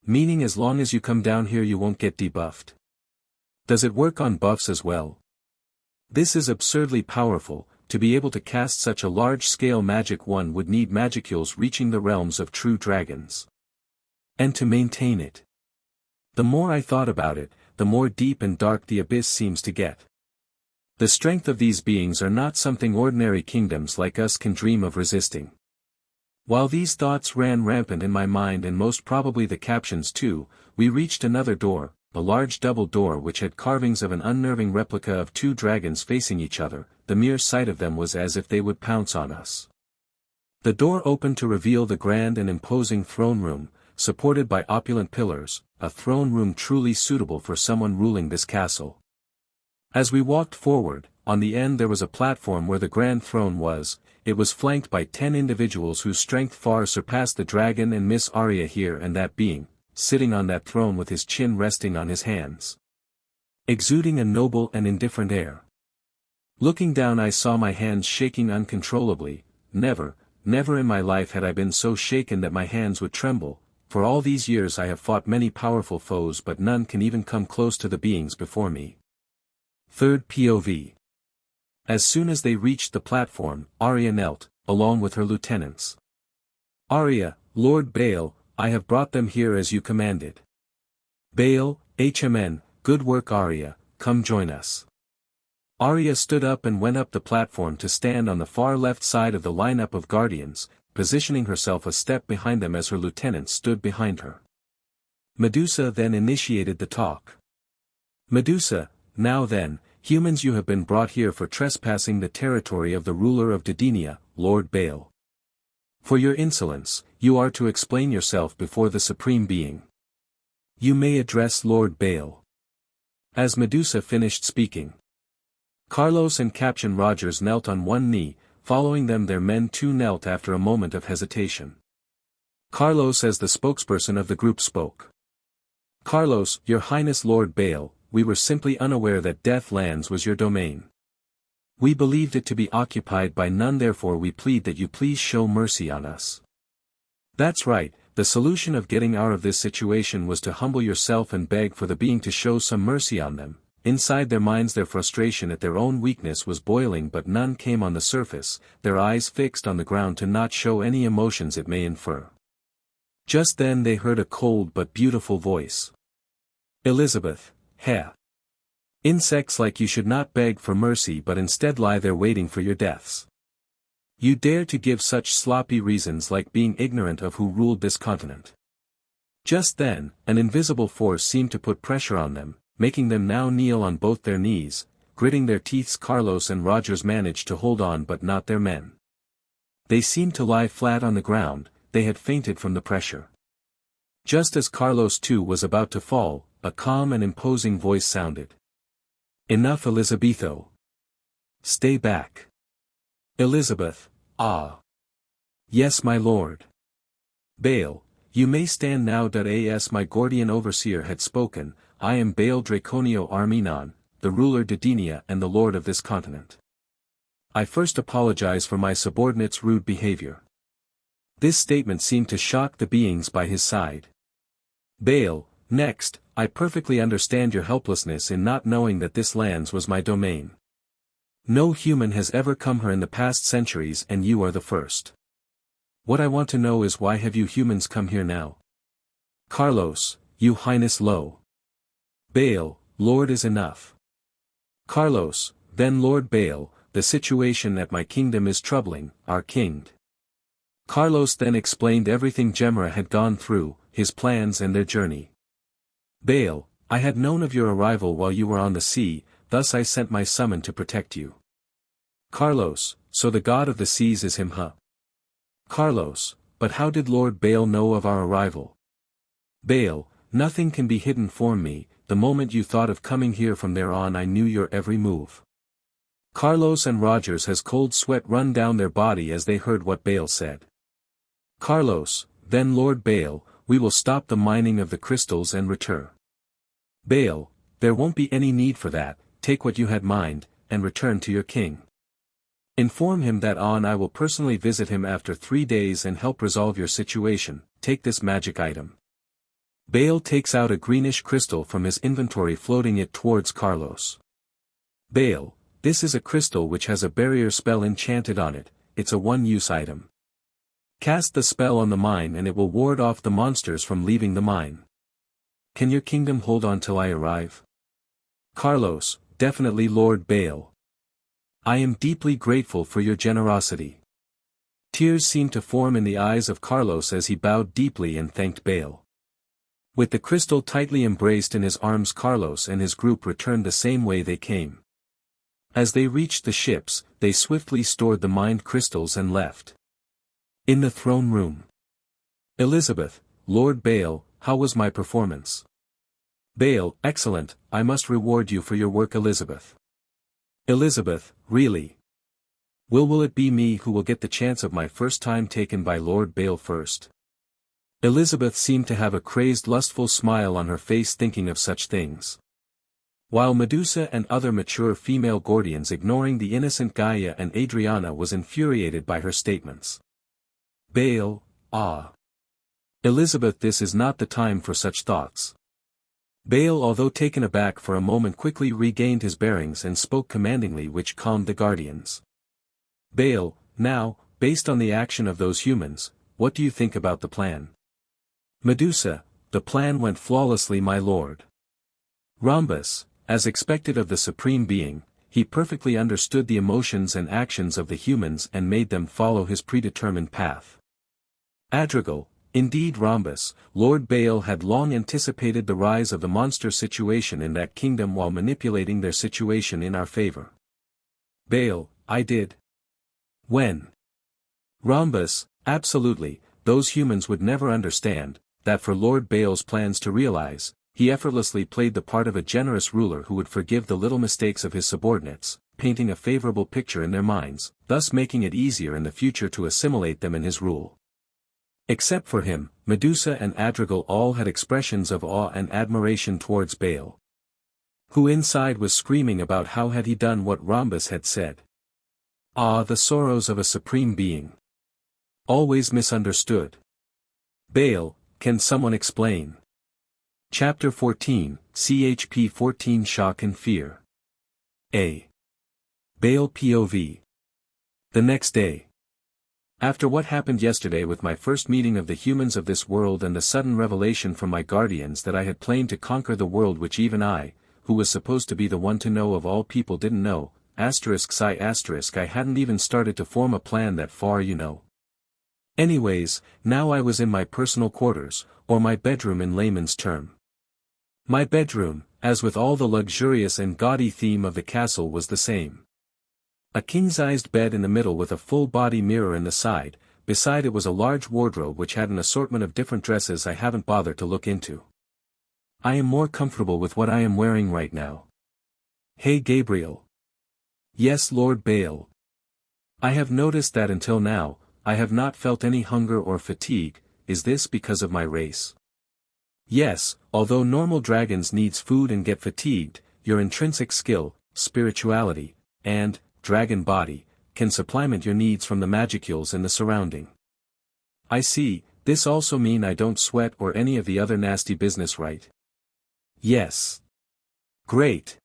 Meaning as long as you come down here you won't get debuffed? Does it work on buffs as well?" This is absurdly powerful. To be able to cast such a large-scale magic one would need magicules reaching the realms of true dragons. And to maintain it. The more I thought about it, the more deep and dark the abyss seems to get. The strength of these beings are not something ordinary kingdoms like us can dream of resisting. While these thoughts ran rampant in my mind and most probably the captions too, we reached another door, a large double door which had carvings of an unnerving replica of two dragons facing each other. The mere sight of them was as if they would pounce on us. The door opened to reveal the grand and imposing throne room, supported by opulent pillars, a throne room truly suitable for someone ruling this castle. As we walked forward, on the end there was a platform where the grand throne was. It was flanked by 10 individuals whose strength far surpassed the dragon and Miss Arya here, and that being, sitting on that throne with his chin resting on his hands. Exuding a noble and indifferent air. Looking down I saw my hands shaking uncontrollably. Never in my life had I been so shaken that my hands would tremble. For all these years I have fought many powerful foes but none can even come close to the beings before me. Third POV. As soon as they reached the platform, Arya knelt, along with her lieutenants. "Arya, Lord Bale, I have brought them here as you commanded." "Bale, HMN, good work Arya, come join us." Arya stood up and went up the platform to stand on the far left side of the lineup of guardians, positioning herself a step behind them as her lieutenants stood behind her. Medusa then initiated the talk. "Medusa, now then, humans, you have been brought here for trespassing the territory of the ruler of Didinia, Lord Bale. For your insolence, you are to explain yourself before the Supreme Being. You may address Lord Bale." As Medusa finished speaking, Carlos and Captain Rogers knelt on one knee, following them their men too knelt after a moment of hesitation. Carlos as the spokesperson of the group spoke. "Carlos, Your Highness Lord Bale, we were simply unaware that Deathlands was your domain. We believed it to be occupied by none, therefore we plead that you please show mercy on us. That's right, the solution of getting out of this situation was to humble yourself and beg for the being to show some mercy on them. Inside their minds their frustration at their own weakness was boiling, but none came on the surface, their eyes fixed on the ground to not show any emotions it may infer. Just then they heard a cold but beautiful voice. Elizabeth, heh. Insects like you should not beg for mercy but instead lie there waiting for your deaths. You dare to give such sloppy reasons like being ignorant of who ruled this continent. Just then, an invisible force seemed to put pressure on them, making them now kneel on both their knees, gritting their teeth. Carlos and Rogers managed to hold on but not their men. They seemed to lie flat on the ground, they had fainted from the pressure. Just as Carlos too was about to fall, a calm and imposing voice sounded. Enough, Elizabetho. Stay back. Elizabeth, ah. Yes, my lord. Baal, you may stand now. As my Gordian overseer had spoken, I am Baal Draconio Armenon, the ruler Didenia and the lord of this continent. I first apologize for my subordinate's rude behavior. This statement seemed to shock the beings by his side. Baal, next, I perfectly understand your helplessness in not knowing that this land was my domain. No human has ever come here in the past centuries and you are the first. What I want to know is why have you humans come here now? Carlos, you highness low. Baal, Lord is enough. Carlos, then Lord Baal, the situation at my kingdom is troubling, our king. Carlos then explained everything Gemra had gone through, his plans and their journey. Baal, I had known of your arrival while you were on the sea, thus I sent my summon to protect you. Carlos, so the god of the seas is him, huh? Carlos, but how did Lord Baal know of our arrival? Baal, nothing can be hidden from me, the moment you thought of coming here from there on I knew your every move. Carlos and Rogers has cold sweat run down their body as they heard what Baal said. Carlos, then Lord Baal, we will stop the mining of the crystals and return. Baal, there won't be any need for that, take what you had mined, and return to your king. Inform him that I will personally visit him after 3 days and help resolve your situation, take this magic item. Baal takes out a greenish crystal from his inventory floating it towards Carlos. Baal, this is a crystal which has a barrier spell enchanted on it, it's a one-use item. Cast the spell on the mine and it will ward off the monsters from leaving the mine. Can your kingdom hold on till I arrive? Carlos, definitely Lord Baal. I am deeply grateful for your generosity. Tears seemed to form in the eyes of Carlos as he bowed deeply and thanked Baal. With the crystal tightly embraced in his arms, Carlos and his group returned the same way they came. As they reached the ships, they swiftly stored the mined crystals and left. In the throne room. Elizabeth, Lord Baal, how was my performance? Baal, excellent, I must reward you for your work. Elizabeth. Elizabeth, really? Will it be me who will get the chance of my first time taken by Lord Baal first? Elizabeth seemed to have a crazed lustful smile on her face thinking of such things. While Medusa and other mature female Gordians ignoring the innocent Gaia and Adriana was infuriated by her statements. Baal, ah. Elizabeth, this is not the time for such thoughts. Baal, although taken aback for a moment, quickly regained his bearings and spoke commandingly, which calmed the guardians. Baal, now, based on the action of those humans, what do you think about the plan? Medusa, the plan went flawlessly, my lord. Rhombus, as expected of the Supreme Being, he perfectly understood the emotions and actions of the humans and made them follow his predetermined path. Adrigal, indeed Rhombus, Lord Baal had long anticipated the rise of the monster situation in that kingdom while manipulating their situation in our favor. Baal, I did. When? Rhombus, absolutely, those humans would never understand, that for Lord Baal's plans to realize, he effortlessly played the part of a generous ruler who would forgive the little mistakes of his subordinates, painting a favorable picture in their minds, thus making it easier in the future to assimilate them in his rule. Except for him, Medusa and Adrigal all had expressions of awe and admiration towards Baal, who inside was screaming about how had he done what Rhombus had said. Ah, the sorrows of a supreme being. Always misunderstood. Baal, can someone explain? Chapter 14, CHP 14 Shock and Fear. A. Baal POV. The next day. After what happened yesterday with my first meeting of the humans of this world and the sudden revelation from my guardians that I had planned to conquer the world which even I, who was supposed to be the one to know of all people didn't know, I hadn't even started to form a plan that far you know. Anyways, now I was in my personal quarters, or my bedroom in layman's term. My bedroom, as with all the luxurious and gaudy theme of the castle was the same. A king-sized bed in the middle with a full-body mirror in the side, beside it was a large wardrobe which had an assortment of different dresses I haven't bothered to look into. I am more comfortable with what I am wearing right now. Hey Gabriel. Yes, Lord Baal. I have noticed that until now, I have not felt any hunger or fatigue. Is this because of my race? Yes, although normal dragons needs food and get fatigued, your intrinsic skill, spirituality, and dragon body, can supplement your needs from the magicules in the surrounding. I see, this also mean I don't sweat or any of the other nasty business, right? Yes. Great.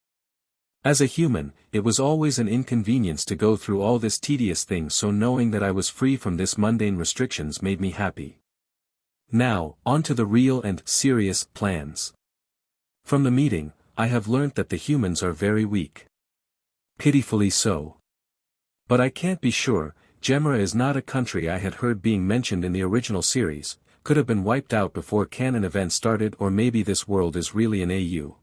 As a human, it was always an inconvenience to go through all this tedious thing, so knowing that I was free from this mundane restrictions made me happy. Now, on to the real and serious plans. From the meeting, I have learnt that the humans are very weak. Pitifully so. But I can't be sure. Gemera is not a country I had heard being mentioned in the original series, could have been wiped out before canon events started, or maybe this world is really an AU.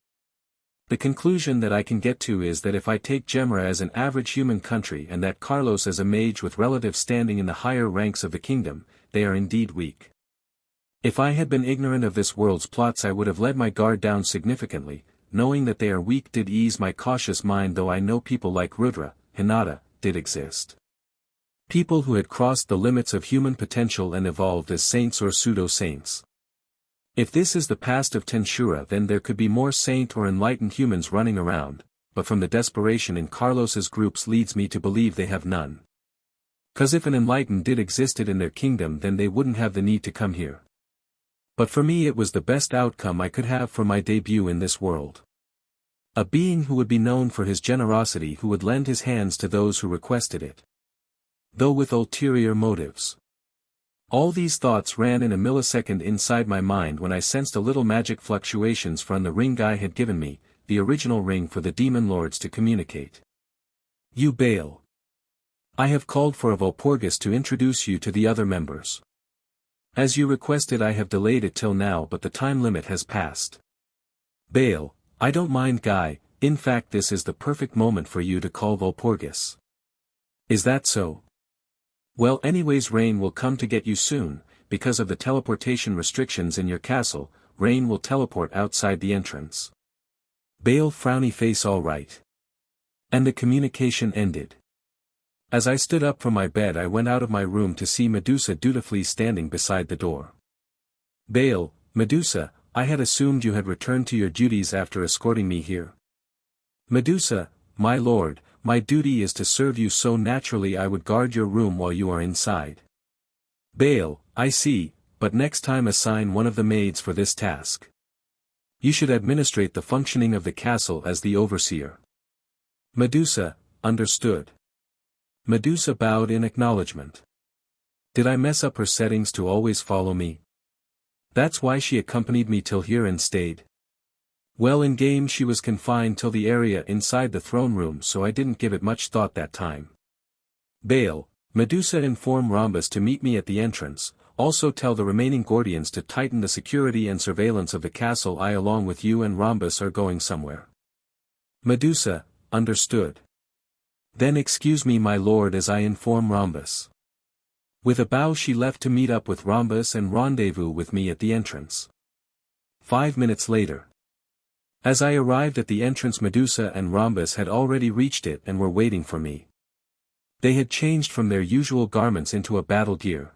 The conclusion that I can get to is that if I take Gemera as an average human country and that Carlos as a mage with relative standing in the higher ranks of the kingdom, they are indeed weak. If I had been ignorant of this world's plots I would have let my guard down significantly. Knowing that they are weak did ease my cautious mind, though I know people like Rudra, Hinata, did exist. People who had crossed the limits of human potential and evolved as saints or pseudo-saints. If this is the past of Tensura, then there could be more saint or enlightened humans running around, but from the desperation in Carlos's groups leads me to believe they have none. 'Cause if an enlightened did existed in their kingdom, then they wouldn't have the need to come here. But for me it was the best outcome I could have for my debut in this world. A being who would be known for his generosity, who would lend his hands to those who requested it. Though with ulterior motives. All these thoughts ran in a millisecond inside my mind when I sensed a little magic fluctuations from the ring Guy had given me, the original ring for the demon lords to communicate. You Baal. I have called for a Vulgus to introduce you to the other members. As you requested, I have delayed it till now, but the time limit has passed. Baal, I don't mind Guy, in fact this is the perfect moment for you to call Vulgus. Is that so? Well, anyways, Rain will come to get you soon. Because of the teleportation restrictions in your castle, Rain will teleport outside the entrance. Baal frowny face, all right. And the communication ended. As I stood up from my bed I went out of my room to see Medusa dutifully standing beside the door. Baal, Medusa, I had assumed you had returned to your duties after escorting me here. Medusa, my lord, my duty is to serve you, so naturally I would guard your room while you are inside. Baal, I see, but next time assign one of the maids for this task. You should administrate the functioning of the castle as the overseer. Medusa, understood. Medusa bowed in acknowledgement. Did I mess up her settings to always follow me? That's why she accompanied me till here and stayed. Well, in game she was confined till the area inside the throne room, so I didn't give it much thought that time. Baal, Medusa, inform Rhombus to meet me at the entrance, also tell the remaining Gordians to tighten the security and surveillance of the castle. I along with you and Rhombus are going somewhere. Medusa, understood. Then excuse me my lord as I inform Rhombus. With a bow she left to meet up with Rhombus and rendezvous with me at the entrance. 5 minutes later. As I arrived at the entrance, Medusa and Rhombus had already reached it and were waiting for me. They had changed from their usual garments into a battle gear.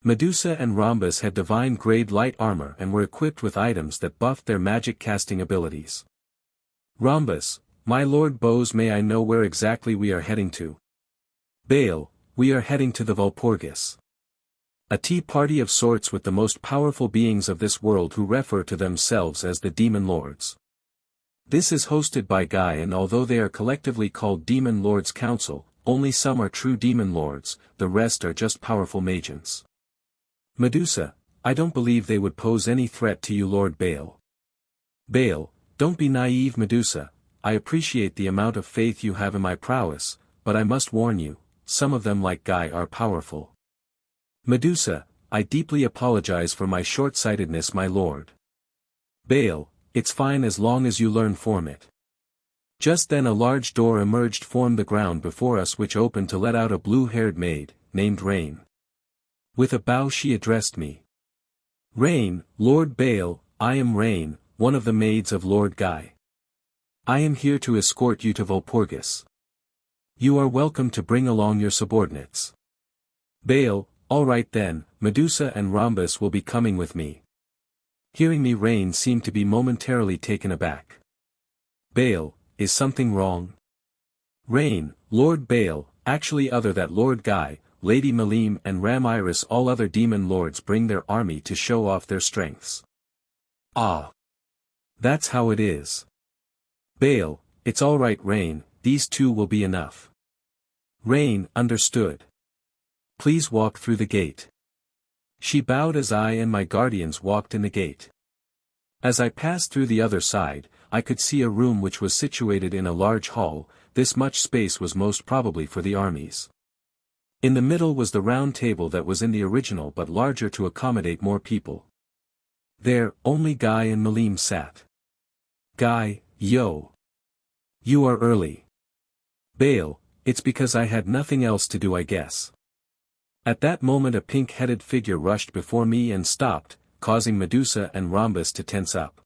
Medusa and Rhombus had divine grade light armor and were equipped with items that buffed their magic casting abilities. Rhombus, my lord Bose, may I know where exactly we are heading to? Bale, we are heading to the Vulgus. A tea party of sorts with the most powerful beings of this world who refer to themselves as the Demon Lords. This is hosted by Guy, and although they are collectively called Demon Lords Council, only some are true Demon Lords, the rest are just powerful magens. Medusa, I don't believe they would pose any threat to you, Lord Bale. Bale, don't be naive, Medusa, I appreciate the amount of faith you have in my prowess, but I must warn you, some of them like Guy are powerful. Medusa, I deeply apologize for my short-sightedness, my lord. Bale, it's fine as long as you learn from it. Just then a large door emerged from the ground before us, which opened to let out a blue-haired maid, named Rain. With a bow she addressed me. Rain, Lord Bale, I am Rain, one of the maids of Lord Guy. I am here to escort you to Vulgus. You are welcome to bring along your subordinates. Bale, all right then, Medusa and Rhombus will be coming with me. Hearing me, Rain seemed to be momentarily taken aback. Bale, is something wrong? Rain, Lord Bale, actually other that Lord Guy, Lady Malim and Ramiris, all other demon lords bring their army to show off their strengths. Ah. That's how it is. Bale, it's all right, Rain, these two will be enough. Rain, understood. Please walk through the gate. She bowed as I and my guardians walked in the gate. As I passed through the other side, I could see a room which was situated in a large hall. This much space was most probably for the armies. In the middle was the round table that was in the original but larger to accommodate more people. There, only Guy and Malim sat. Guy, yo. You are early. Bale, it's because I had nothing else to do, I guess. At that moment a pink-headed figure rushed before me and stopped, causing Medusa and Rhombus to tense up.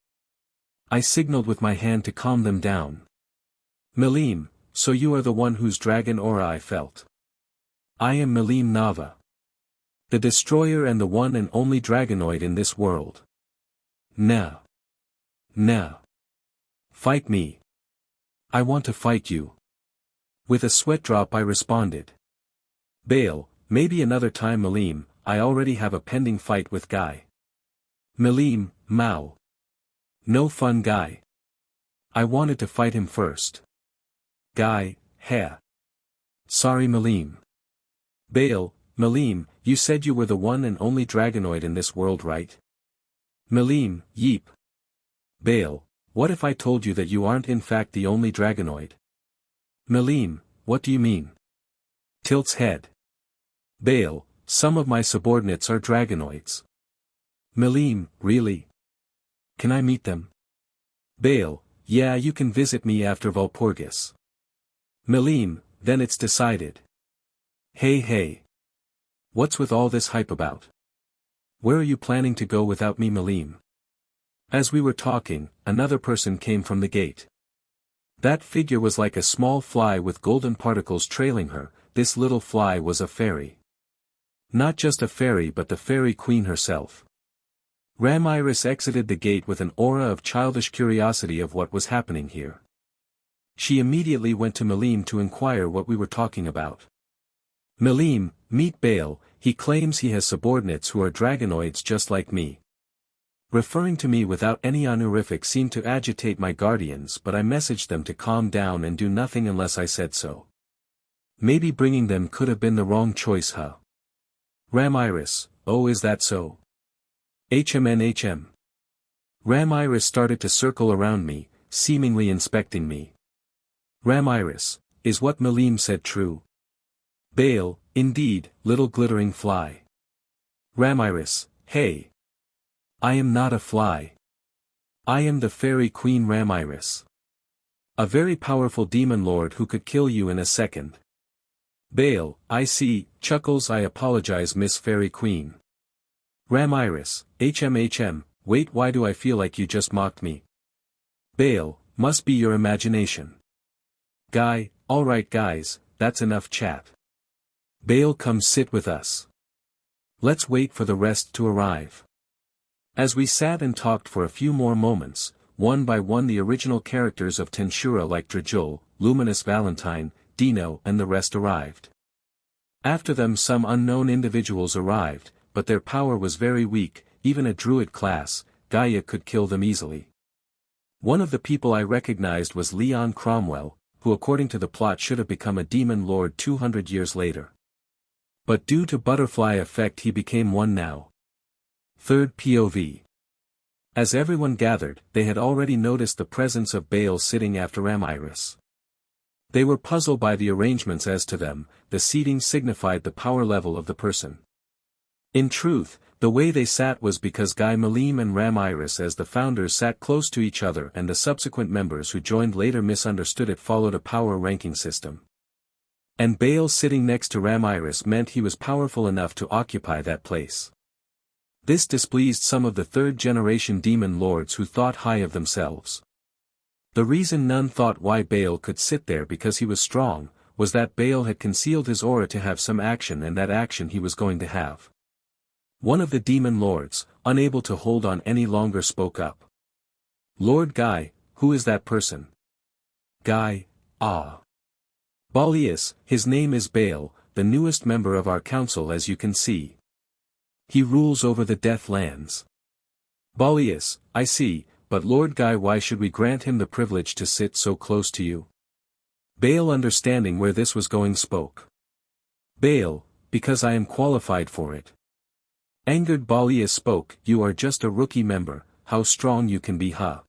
I signaled with my hand to calm them down. Malim, so you are the one whose dragon aura I felt. I am Malim Nava. The destroyer and the one and only dragonoid in this world. Nah. Nah. Fight me. I want to fight you. With a sweat drop I responded. Bale, maybe another time, Malim, I already have a pending fight with Guy. Malim, Mao. No fun, Guy. I wanted to fight him first. Guy, heh. Sorry, Malim. Bale, Malim, you said you were the one and only dragonoid in this world, right? Malim, yeep. Bale, what if I told you that you aren't in fact the only dragonoid? Malim, what do you mean? Tilts head. Bale, some of my subordinates are dragonoids. Malim, really? Can I meet them? Bale, yeah, you can visit me after Vulgus. Malim, then it's decided. Hey. What's with all this hype about? Where are you planning to go without me, Malim? As we were talking, another person came from the gate. That figure was like a small fly with golden particles trailing her. This little fly was a fairy. Not just a fairy but the fairy queen herself. Ramiris exited the gate with an aura of childish curiosity of what was happening here. She immediately went to Malim to inquire what we were talking about. Malim, meet Bale, he claims he has subordinates who are dragonoids just like me. Referring to me without any honorific seemed to agitate my guardians, but I messaged them to calm down and do nothing unless I said so. Maybe bringing them could have been the wrong choice, huh? Ramiris, oh, is that so? HM. Ramiris started to circle around me, seemingly inspecting me. Ramiris, is what Malim said true? Bale, indeed, little glittering fly. Ramiris, hey. I am not a fly. I am the fairy queen Ramiris. A very powerful demon lord who could kill you in a second. Bale, I see, chuckles, I apologize, Miss Fairy Queen. Ramiris, HM, wait, why do I feel like you just mocked me? Bale, must be your imagination. Guy, alright guys, that's enough chat. Bale, come sit with us. Let's wait for the rest to arrive. As we sat and talked for a few more moments, one by one the original characters of Tensura like Drajul, Luminous Valentine, Dino and the rest arrived. After them some unknown individuals arrived, but their power was very weak, even a druid class, Gaia could kill them easily. One of the people I recognized was Leon Cromwell, who according to the plot should have become a demon lord 200 years later. But due to butterfly effect he became one now. Third POV. As everyone gathered, they had already noticed the presence of Baal sitting after Ramiris. They were puzzled by the arrangements as to them, the seating signified the power level of the person. In truth, the way they sat was because Guy Malim and Ramiris as the founders sat close to each other and the subsequent members who joined later misunderstood it followed a power ranking system. And Baal sitting next to Ramiris meant he was powerful enough to occupy that place. This displeased some of the third-generation demon lords who thought high of themselves. The reason none thought why Baal could sit there because he was strong, was that Baal had concealed his aura to have some action and that action he was going to have. One of the demon lords, unable to hold on any longer spoke up. Lord Guy, who is that person? Guy, ah. Balius, his name is Baal, the newest member of our council as you can see. He rules over the Deathlands. Balius, I see, but Lord Guy, why should we grant him the privilege to sit so close to you? Baal, understanding where this was going, spoke. Baal, because I am qualified for it. Angered Balius spoke, you are just a rookie member, how strong you can be, huh?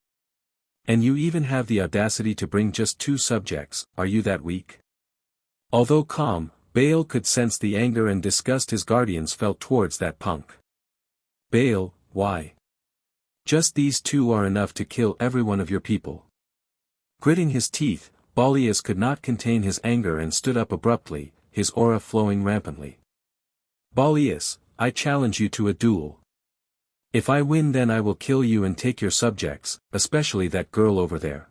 And you even have the audacity to bring just 2 subjects, are you that weak? Although calm, Baal could sense the anger and disgust his guardians felt towards that punk. Baal, why? Just these 2 are enough to kill every one of your people. Gritting his teeth, Balius could not contain his anger and stood up abruptly, his aura flowing rampantly. Balius, I challenge you to a duel. If I win then I will kill you and take your subjects, especially that girl over there.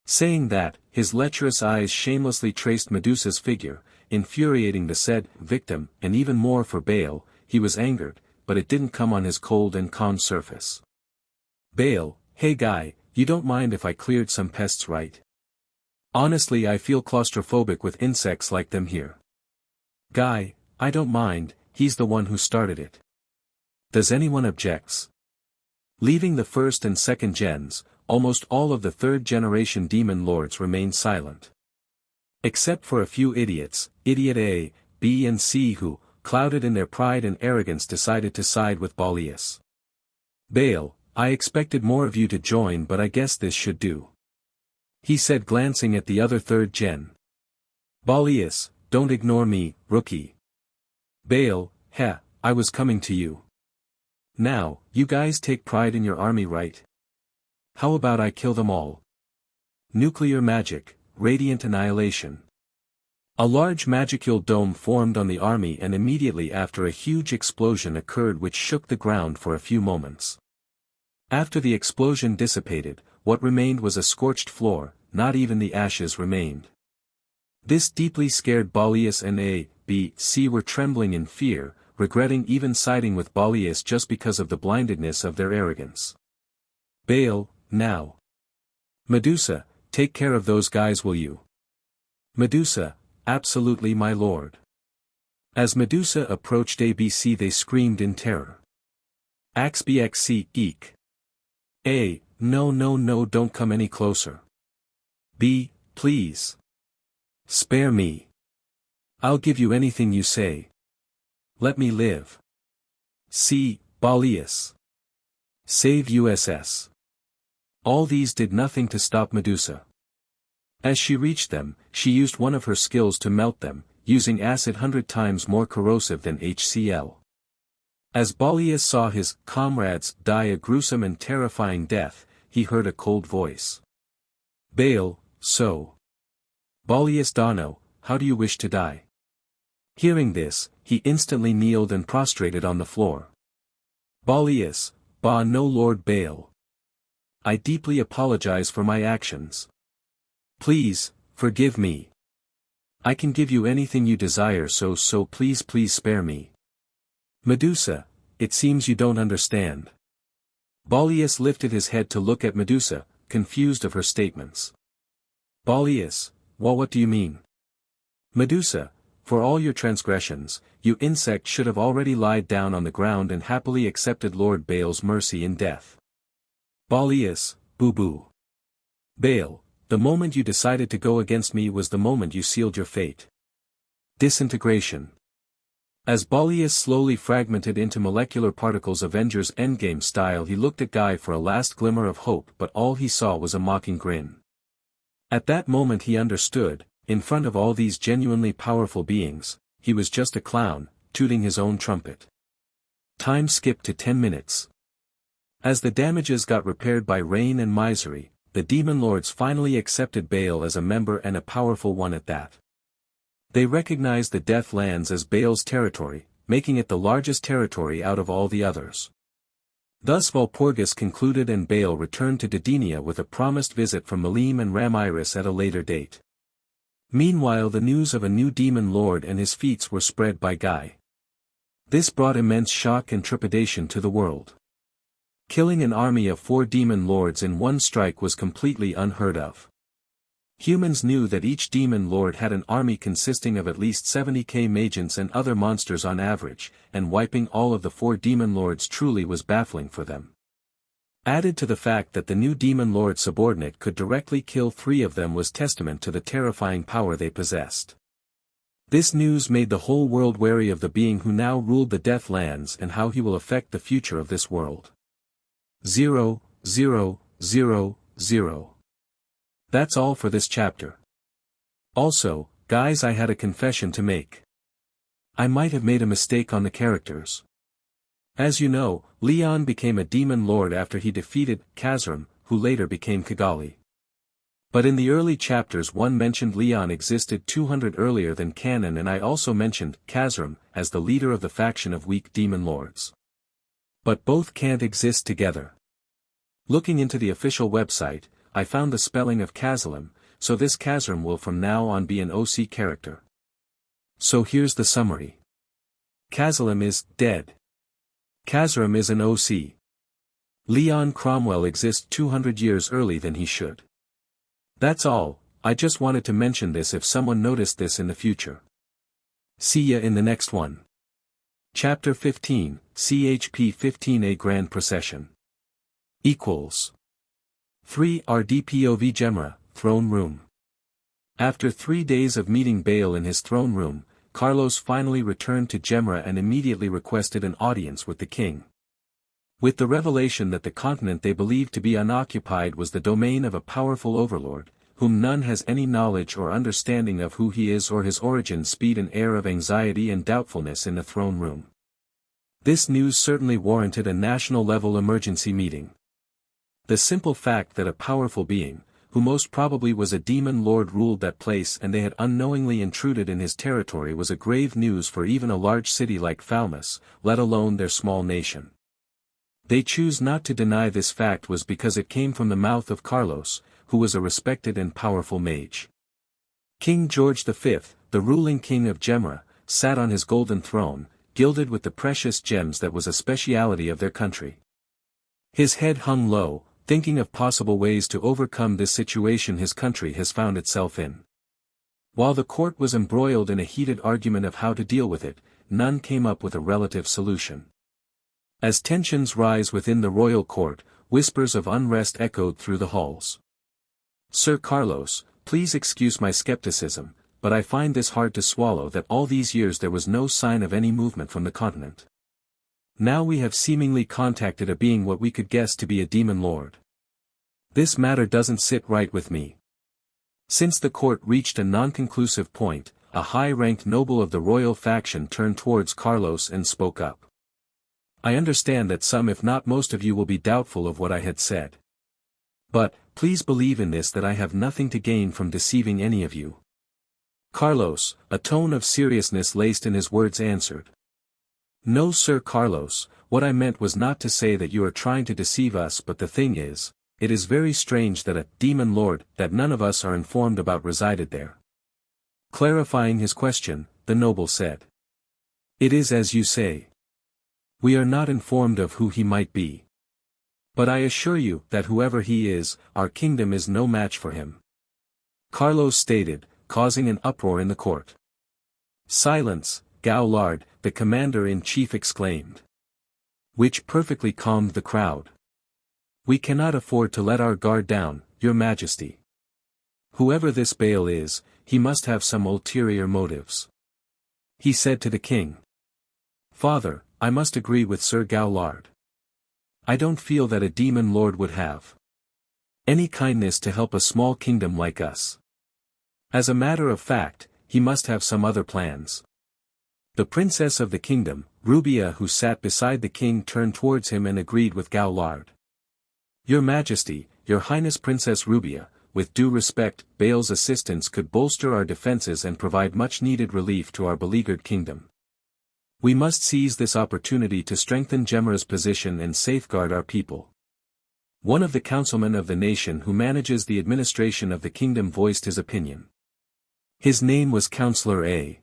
Saying that, his lecherous eyes shamelessly traced Medusa's figure, infuriating the said victim, and even more for Baal, he was angered, but it didn't come on his cold and calm surface. Baal, hey Guy, you don't mind if I cleared some pests, right? Honestly, I feel claustrophobic with insects like them here. Guy, I don't mind, he's the one who started it. Does anyone objects? Leaving the first and second gens, almost all of the third-generation demon lords remained silent. Except for a few idiots, Idiot A, B and C who, clouded in their pride and arrogance decided to side with Balius. Baal, I expected more of you to join but I guess this should do. He said glancing at the other third gen. Balius, don't ignore me, rookie. Baal, heh, I was coming to you. Now, you guys take pride in your army, right? How about I kill them all? Nuclear magic, radiant annihilation. A large magical dome formed on the army and immediately after a huge explosion occurred which shook the ground for a few moments. After the explosion dissipated, what remained was a scorched floor, not even the ashes remained. This deeply scared Balius and A, B, C were trembling in fear, regretting even siding with Balius just because of the blindedness of their arrogance. Baal, now. Medusa, take care of those guys, will you? Medusa, absolutely my lord. As Medusa approached ABC they screamed in terror. AXBXC, eek. A, no no no, don't come any closer. B, please. Spare me. I'll give you anything you say. Let me live. C, Balius. Save USS. All these did nothing to stop Medusa. As she reached them, she used one of her skills to melt them, using acid 100 times more corrosive than HCl. As Balius saw his comrades die a gruesome and terrifying death, he heard a cold voice. Baal, so. Balius Dano, how do you wish to die? Hearing this, he instantly kneeled and prostrated on the floor. Balius, Ba no Lord Baal. I deeply apologize for my actions. Please, forgive me. I can give you anything you desire so please spare me. Medusa, it seems you don't understand. Balius lifted his head to look at Medusa, confused of her statements. Balius, well, what do you mean? Medusa, For all your transgressions, you insect should have already lied down on the ground and happily accepted Lord Baal's mercy in death. Balius, boo-boo. Baal, the moment you decided to go against me was the moment you sealed your fate. Disintegration. As Balius slowly fragmented into molecular particles Avengers Endgame style, he looked at Guy for a last glimmer of hope, but all he saw was a mocking grin. At that moment he understood, in front of all these genuinely powerful beings, he was just a clown, tooting his own trumpet. Time skipped to 10 minutes. As the damages got repaired by Rain and Misery, the Demon Lords finally accepted Baal as a member, and a powerful one at that. They recognized the Deathlands as Baal's territory, making it the largest territory out of all the others. Thus Walpurgis concluded, and Baal returned to Didenia with a promised visit from Malim and Ramiris at a later date. Meanwhile, the news of a new Demon Lord and his feats were spread by Guy. This brought immense shock and trepidation to the world. Killing an army of 4 Demon Lords in one strike was completely unheard of. Humans knew that each Demon Lord had an army consisting of at least 70k Magians and other monsters on average, and wiping all of the 4 Demon Lords truly was baffling for them. Added to the fact that the new Demon Lord subordinate could directly kill 3 of them was testament to the terrifying power they possessed. This news made the whole world wary of the being who now ruled the Deathlands and how he will affect the future of this world. 0, 0, 0, 0. That's all for this chapter. Also, guys, I had a confession to make. I might have made a mistake on the characters. As you know, Leon became a Demon Lord after he defeated Kazram, who later became Kigali. But in the early chapters one mentioned Leon existed 200 earlier than canon, and I also mentioned Kazram as the leader of the faction of weak Demon Lords. But both can't exist together. Looking into the official website, I found the spelling of Kazlam, so this Kazram will from now on be an OC character. So here's the summary. Kazlam is dead. Kazram is an OC. Leon Cromwell exists 200 years early than he should. That's all. I just wanted to mention this if someone noticed this in the future. See ya in the next one. Chapter 15, CHP 15A Grand Procession. Equals 3 RDPOV Gemra, Throne Room. After 3 days of meeting Baal in his throne room, Carlos finally returned to Gemra and immediately requested an audience with the king. With the revelation that the continent they believed to be unoccupied was the domain of a powerful overlord, whom none has any knowledge or understanding of who he is or his origin, sped an air of anxiety and doubtfulness in the throne room. This news certainly warranted a national-level emergency meeting. The simple fact that a powerful being, who most probably was a Demon Lord, ruled that place and they had unknowingly intruded in his territory was a grave news for even a large city like Falmouth, let alone their small nation. They choose not to deny this fact was because it came from the mouth of Carlos, who was a respected and powerful mage. King George V, the ruling king of Gemra, sat on his golden throne, gilded with the precious gems that was a speciality of their country. His head hung low, thinking of possible ways to overcome this situation his country has found itself in. While the court was embroiled in a heated argument of how to deal with it, none came up with a relative solution. As tensions rise within the royal court, whispers of unrest echoed through the halls. Sir Carlos, please excuse my skepticism, but I find this hard to swallow that all these years there was no sign of any movement from the continent. Now we have seemingly contacted a being what we could guess to be a Demon Lord. This matter doesn't sit right with me. Since the court reached a non-conclusive point, a high-ranked noble of the royal faction turned towards Carlos and spoke up. I understand that some if not most of you will be doubtful of what I had said. But, please believe in this, that I have nothing to gain from deceiving any of you. Carlos, a tone of seriousness laced in his words, answered. No, Sir Carlos, what I meant was not to say that you are trying to deceive us, but the thing is, it is very strange that a Demon Lord that none of us are informed about resided there. Clarifying his question, the noble said. It is as you say. We are not informed of who he might be. But I assure you that whoever he is, our kingdom is no match for him. Carlos stated, causing an uproar in the court. Silence, Gowlard, the commander-in-chief exclaimed. Which perfectly calmed the crowd. We cannot afford to let our guard down, Your Majesty. Whoever this Baal is, he must have some ulterior motives. He said to the king. Father, I must agree with Sir Gowlard. I don't feel that a demon lord would have any kindness to help a small kingdom like us. As a matter of fact, he must have some other plans. The princess of the kingdom, Rubia, who sat beside the king, turned towards him and agreed with Gowlard. Your Majesty, Your Highness Princess Rubia, with due respect, Baal's assistance could bolster our defenses and provide much-needed relief to our beleaguered kingdom. We must seize this opportunity to strengthen Gemra's position and safeguard our people. One of the councilmen of the nation who manages the administration of the kingdom voiced his opinion. His name was Counselor A.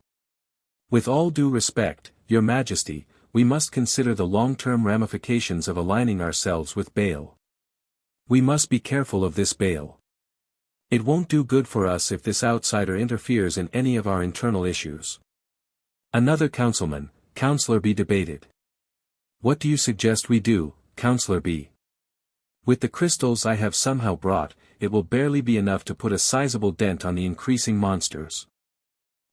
With all due respect, Your Majesty, we must consider the long-term ramifications of aligning ourselves with Baal. We must be careful of this Baal. It won't do good for us if this outsider interferes in any of our internal issues. Another councilman, Counselor B, debated. What do you suggest we do, Counselor B? With the crystals I have somehow brought, it will barely be enough to put a sizable dent on the increasing monsters.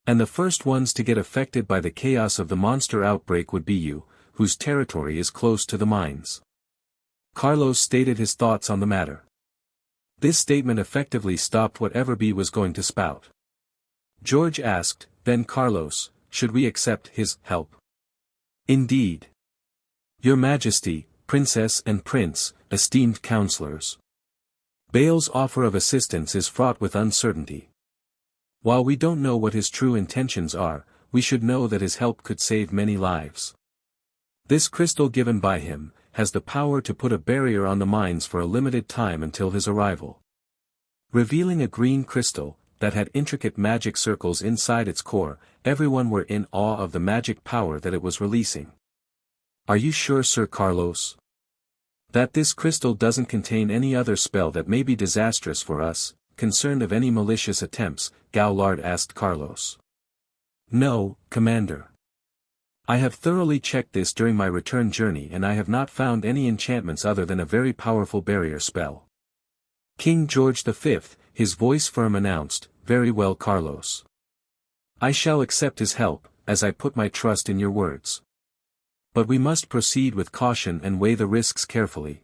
And the first ones to get affected by the chaos of the monster outbreak would be you, whose territory is close to the mines. Carlos stated his thoughts on the matter. This statement effectively stopped whatever B was going to spout. George asked, then Carlos, should we accept his help? Indeed. Your Majesty, Princess and Prince, esteemed counselors. Baal's offer of assistance is fraught with uncertainty. While we don't know what his true intentions are, we should know that his help could save many lives. This crystal given by him has the power to put a barrier on the mines for a limited time until his arrival. Revealing a green crystal that had intricate magic circles inside its core, everyone were in awe of the magic power that it was releasing. Are you sure, Sir Carlos, that this crystal doesn't contain any other spell that may be disastrous for us? Concerned of any malicious attempts, Gowlard asked Carlos. No, Commander. I have thoroughly checked this during my return journey and I have not found any enchantments other than a very powerful barrier spell. King George V, his voice firm, announced, Very well, Carlos. I shall accept his help, as I put my trust in your words. But we must proceed with caution and weigh the risks carefully.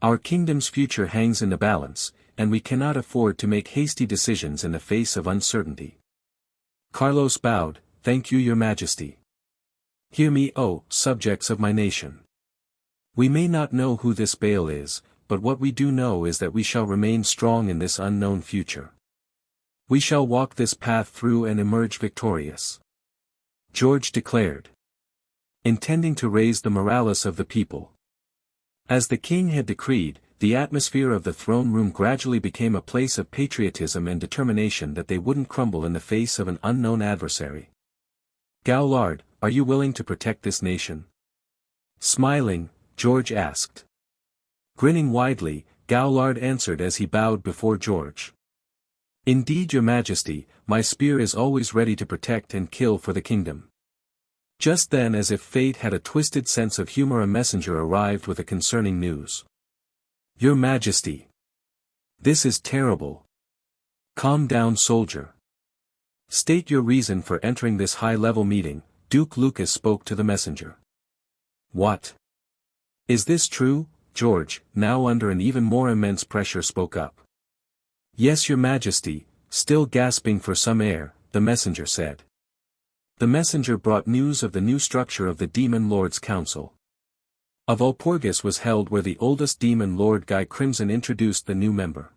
Our kingdom's future hangs in the balance, and we cannot afford to make hasty decisions in the face of uncertainty. Carlos bowed, Thank you, Your Majesty. Hear me, O subjects of my nation. We may not know who this Baal is, but what we do know is that we shall remain strong in this unknown future. We shall walk this path through and emerge victorious. George declared, intending to raise the morale of the people. As the king had decreed, the atmosphere of the throne room gradually became a place of patriotism and determination that they wouldn't crumble in the face of an unknown adversary. Gowlard, are you willing to protect this nation? Smiling, George asked. Grinning widely, Gowlard answered as he bowed before George. Indeed, Your Majesty, my spear is always ready to protect and kill for the kingdom. Just then, as if fate had a twisted sense of humor, a messenger arrived with a concerning news. Your Majesty. This is terrible. Calm down, soldier. State your reason for entering this high-level meeting, Duke Lucas spoke to the messenger. What? Is this true? George, now under an even more immense pressure, spoke up. Yes, Your Majesty, still gasping for some air, the messenger said. The messenger brought news of the new structure of the Demon Lord's Council. A Vulgus was held where the oldest Demon Lord Guy Crimson introduced the new member.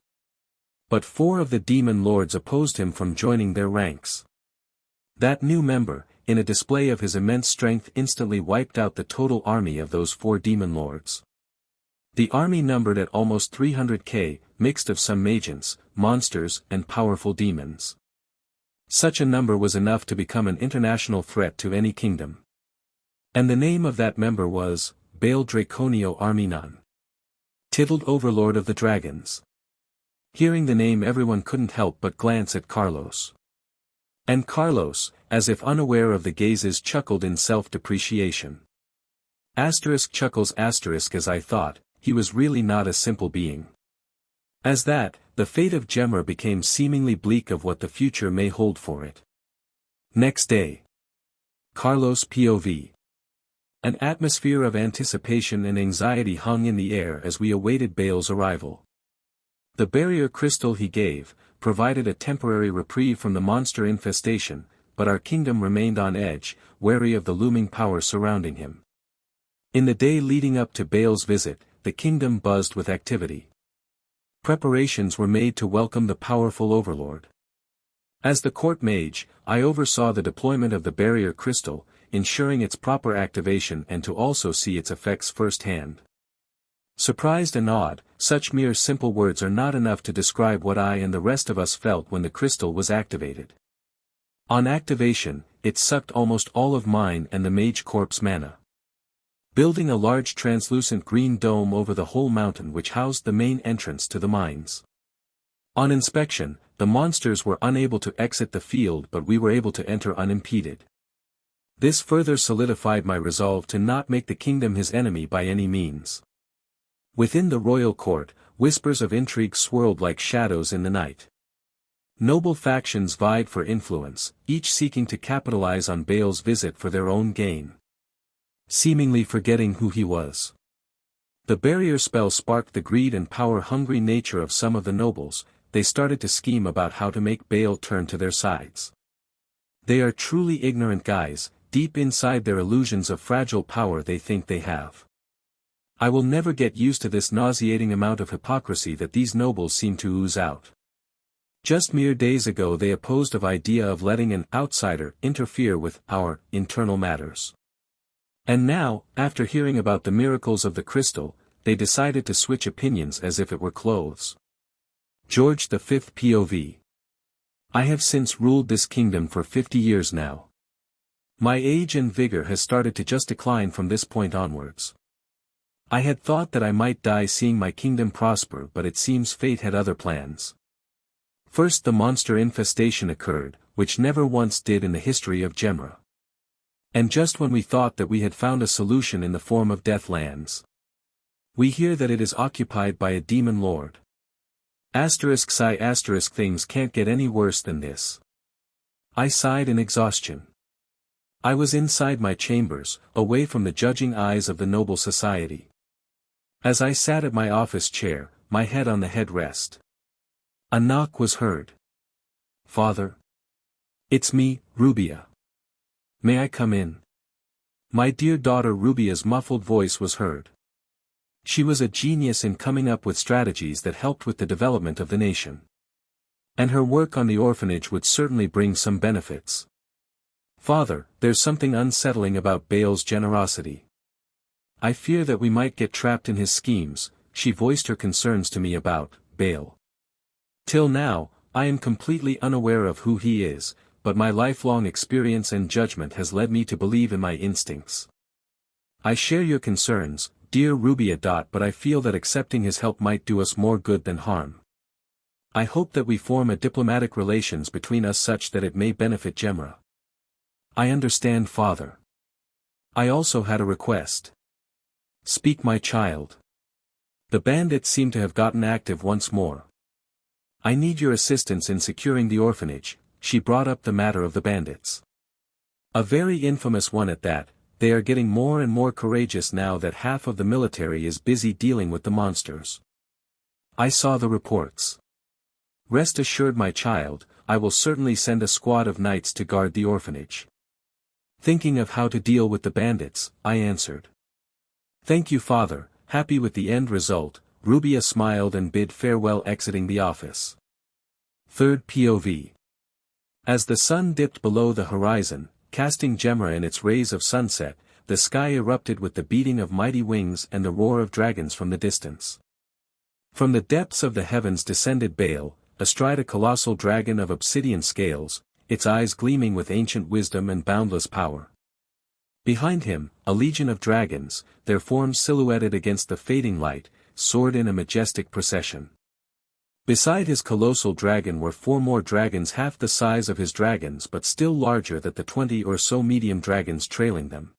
But 4 of the Demon Lords opposed him from joining their ranks. That new member, in a display of his immense strength, instantly wiped out the total army of those 4 Demon Lords. The army numbered at almost 300k, mixed of some magians, monsters, and powerful demons. Such a number was enough to become an international threat to any kingdom. And the name of that member was, Baal Draconio Arminon. Titled Overlord of the Dragons. Hearing the name, everyone couldn't help but glance at Carlos. And Carlos, as if unaware of the gazes, chuckled in self-depreciation. Chuckles as I thought, he was really not a simple being. As that, the fate of Gemma became seemingly bleak of what the future may hold for it. Next day. Carlos POV. An atmosphere of anticipation and anxiety hung in the air as we awaited Bale's arrival. The barrier crystal he gave, provided a temporary reprieve from the monster infestation, but our kingdom remained on edge, wary of the looming power surrounding him. In the day leading up to Bale's visit, the kingdom buzzed with activity. Preparations were made to welcome the powerful Overlord. As the court mage, I oversaw the deployment of the barrier crystal, ensuring its proper activation and to also see its effects firsthand. Surprised and awed, such mere simple words are not enough to describe what I and the rest of us felt when the crystal was activated. On activation, it sucked almost all of mine and the mage corp's mana, building a large translucent green dome over the whole mountain which housed the main entrance to the mines. On inspection, the monsters were unable to exit the field, but we were able to enter unimpeded. This further solidified my resolve to not make the kingdom his enemy by any means. Within the royal court, whispers of intrigue swirled like shadows in the night. Noble factions vied for influence, each seeking to capitalize on Bale's visit for their own gain, seemingly forgetting who he was. The barrier spell sparked the greed and power-hungry nature of some of the nobles. They started to scheme about how to make Bale turn to their sides. They are truly ignorant guys, deep inside their illusions of fragile power they think they have. I will never get used to this nauseating amount of hypocrisy that these nobles seem to ooze out. Just mere days ago they opposed the idea of letting an outsider interfere with our internal matters. And now, after hearing about the miracles of the crystal, they decided to switch opinions as if it were clothes. George V POV. I have since ruled this kingdom for 50 years now. My age and vigor has started to just decline from this point onwards. I had thought that I might die seeing my kingdom prosper, but it seems fate had other plans. First the monster infestation occurred, which never once did in the history of Gemma. And just when we thought that we had found a solution in the form of Deathlands, we hear that it is occupied by a demon lord. Things can't get any worse than this. I sighed in exhaustion. I was inside my chambers, away from the judging eyes of the noble society. As I sat at my office chair, my head on the headrest, a knock was heard. Father? It's me, Rubia. May I come in? My dear daughter Rubia's muffled voice was heard. She was a genius in coming up with strategies that helped with the development of the nation. And her work on the orphanage would certainly bring some benefits. Father, there's something unsettling about Bale's generosity. I fear that we might get trapped in his schemes. She voiced her concerns to me about Bale. Till now, I am completely unaware of who he is, but my lifelong experience and judgment has led me to believe in my instincts. I share your concerns, dear Rubia. But I feel that accepting his help might do us more good than harm. I hope that we form a diplomatic relations between us such that it may benefit Gemma. I understand, Father. I also had a request. Speak, my child. The bandits seem to have gotten active once more. I need your assistance in securing the orphanage. She brought up the matter of the bandits. A very infamous one at that. They are getting more and more courageous now that half of the military is busy dealing with the monsters. I saw the reports. Rest assured, my child, I will certainly send a squad of knights to guard the orphanage. Thinking of how to deal with the bandits, I answered. Thank you, Father. Happy with the end result, Rubia smiled and bid farewell, exiting the office. Third POV. As the sun dipped below the horizon, casting Gemma in its rays of sunset, the sky erupted with the beating of mighty wings and the roar of dragons from the distance. From the depths of the heavens descended Bale, astride a colossal dragon of obsidian scales, its eyes gleaming with ancient wisdom and boundless power. Behind him, a legion of dragons, their forms silhouetted against the fading light, soared in a majestic procession. Beside his colossal dragon were 4 more dragons half the size of his dragons but still larger than the 20 or so medium dragons trailing them.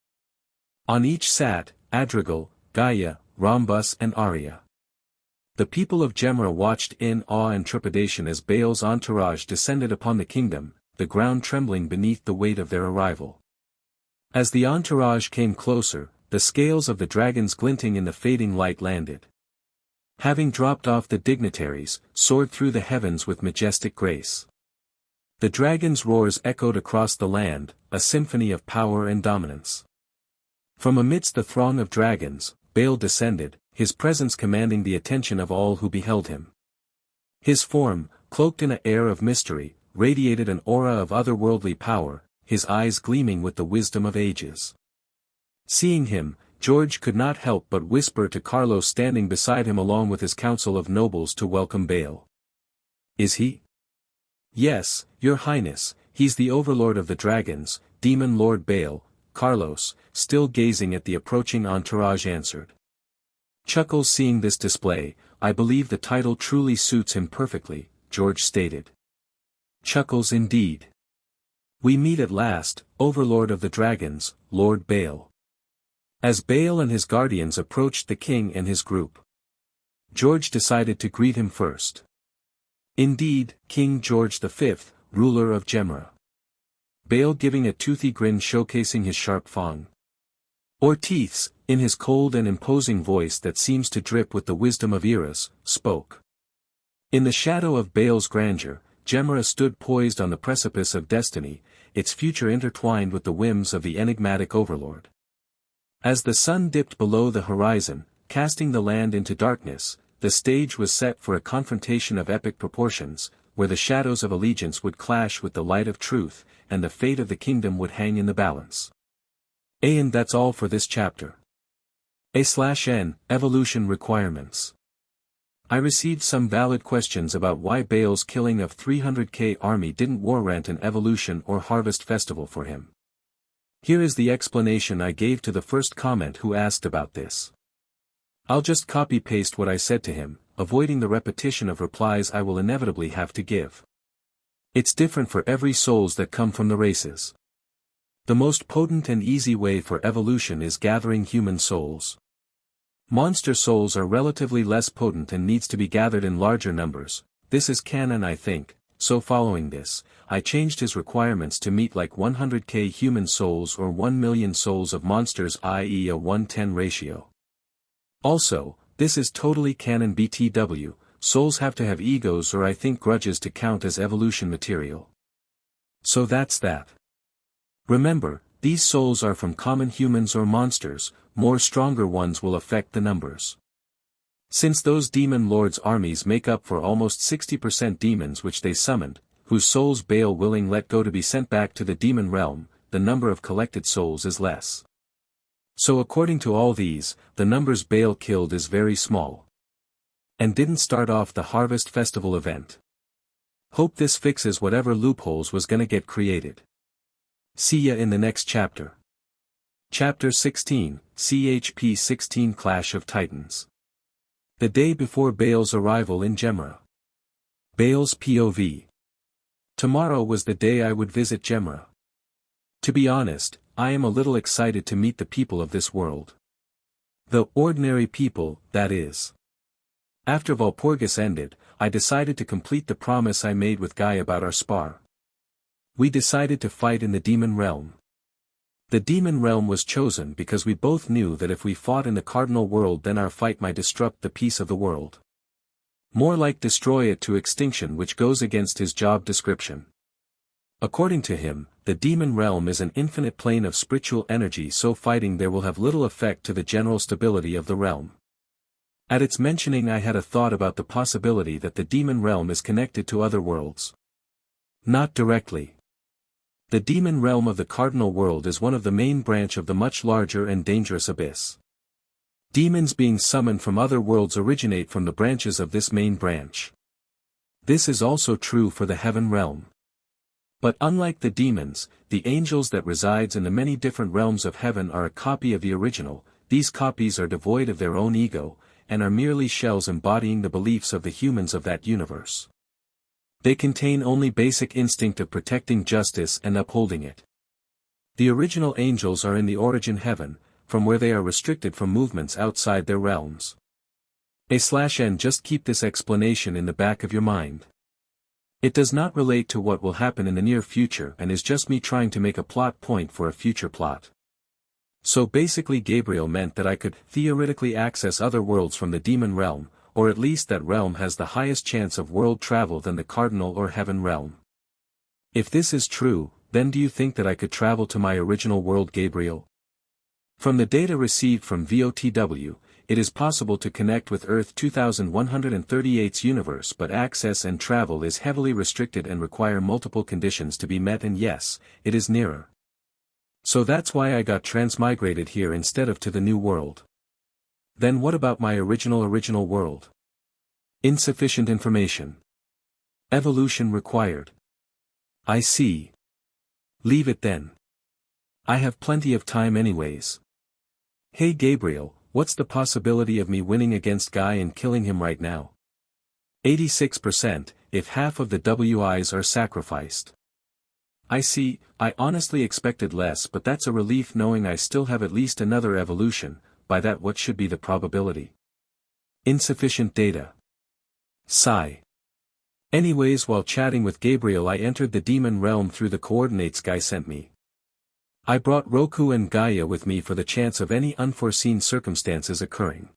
On each sat, Adrigal, Gaia, Rhombus and Arya. The people of Gemra watched in awe and trepidation as Baal's entourage descended upon the kingdom, the ground trembling beneath the weight of their arrival. As the entourage came closer, the scales of the dragons glinting in the fading light landed. Having dropped off the dignitaries, soared through the heavens with majestic grace. The dragons' roars echoed across the land, a symphony of power and dominance. From amidst the throng of dragons, Baal descended, his presence commanding the attention of all who beheld him. His form, cloaked in an air of mystery, radiated an aura of otherworldly power, his eyes gleaming with the wisdom of ages. Seeing him, George could not help but whisper to Carlos standing beside him along with his council of nobles to welcome Baal. "Is he?" "Yes, your highness, he's the overlord of the dragons, demon lord Baal," Carlos, still gazing at the approaching entourage answered. Chuckles seeing this display, "I believe the title truly suits him perfectly," George stated. Chuckles indeed. "We meet at last, overlord of the dragons, Lord Baal." As Baal and his guardians approached the king and his group, George decided to greet him first. "Indeed, King George V, ruler of Gemra." Baal giving a toothy grin showcasing his sharp fang or teeths, in his cold and imposing voice that seems to drip with the wisdom of eras, spoke. In the shadow of Baal's grandeur, Gemra stood poised on the precipice of destiny, its future intertwined with the whims of the enigmatic overlord. As the sun dipped below the horizon, casting the land into darkness, the stage was set for a confrontation of epic proportions, where the shadows of allegiance would clash with the light of truth, and the fate of the kingdom would hang in the balance. And that's all for this chapter. A/N, Evolution Requirements. I received some valid questions about why Baal's killing of 300k army didn't warrant an evolution or harvest festival for him. Here is the explanation I gave to the first comment who asked about this. I'll just copy-paste what I said to him, avoiding the repetition of replies I will inevitably have to give. It's different for every souls that come from the races. The most potent and easy way for evolution is gathering human souls. Monster souls are relatively less potent and needs to be gathered in larger numbers, this is canon I think, so following this, I changed his requirements to meet like 100k human souls or 1 million souls of monsters, i.e. a 1:10 ratio. Also, this is totally canon BTW, souls have to have egos or I think grudges to count as evolution material. So that's that. Remember, these souls are from common humans or monsters, more stronger ones will affect the numbers. Since those demon lords' armies make up for almost 60% demons which they summoned, whose souls Baal willing let go to be sent back to the demon realm, the number of collected souls is less. So according to all these, the numbers Baal killed is very small. And didn't start off the Harvest Festival event. Hope this fixes whatever loopholes was gonna get created. See ya in the next chapter. Chapter 16, CHP 16 Clash of Titans. The day before Baal's arrival in Gemra. Baal's POV. Tomorrow was the day I would visit Gemra. To be honest, I am a little excited to meet the people of this world. The ordinary people, that is. After Walpurgis ended, I decided to complete the promise I made with Guy about our spar. We decided to fight in the demon realm. The demon realm was chosen because we both knew that if we fought in the cardinal world then our fight might disrupt the peace of the world. More like destroy it to extinction, which goes against his job description. According to him, the demon realm is an infinite plane of spiritual energy, so fighting there will have little effect to the general stability of the realm. At its mentioning I had a thought about the possibility that the demon realm is connected to other worlds. Not directly. The demon realm of the cardinal world is one of the main branch of the much larger and dangerous abyss. Demons being summoned from other worlds originate from the branches of this main branch. This is also true for the heaven realm. But unlike the demons, the angels that resides in the many different realms of heaven are a copy of the original, these copies are devoid of their own ego, and are merely shells embodying the beliefs of the humans of that universe. They contain only basic instinct of protecting justice and upholding it. The original angels are in the origin heaven, from where they are restricted from movements outside their realms. A/N Just keep this explanation in the back of your mind. It does not relate to what will happen in the near future and is just me trying to make a plot point for a future plot. So basically Gabriel meant that I could theoretically access other worlds from the demon realm, or at least that realm has the highest chance of world travel than the cardinal or heaven realm. If this is true, then do you think that I could travel to my original world Gabriel? From the data received from VOTW, it is possible to connect with Earth 2138's universe, but access and travel is heavily restricted and require multiple conditions to be met, and yes, it is nearer. So that's why I got transmigrated here instead of to the new world. Then what about my original world? Insufficient information. Evolution required. I see. Leave it then. I have plenty of time anyways. Hey Gabriel, what's the possibility of me winning against Guy and killing him right now? 86%, if half of the WIs are sacrificed. I see, I honestly expected less, but that's a relief knowing I still have at least another evolution. By that, what should be the probability? Insufficient data. Sigh. Anyways, while chatting with Gabriel, I entered the demon realm through the coordinates Guy sent me. I brought Roku and Gaia with me for the chance of any unforeseen circumstances occurring.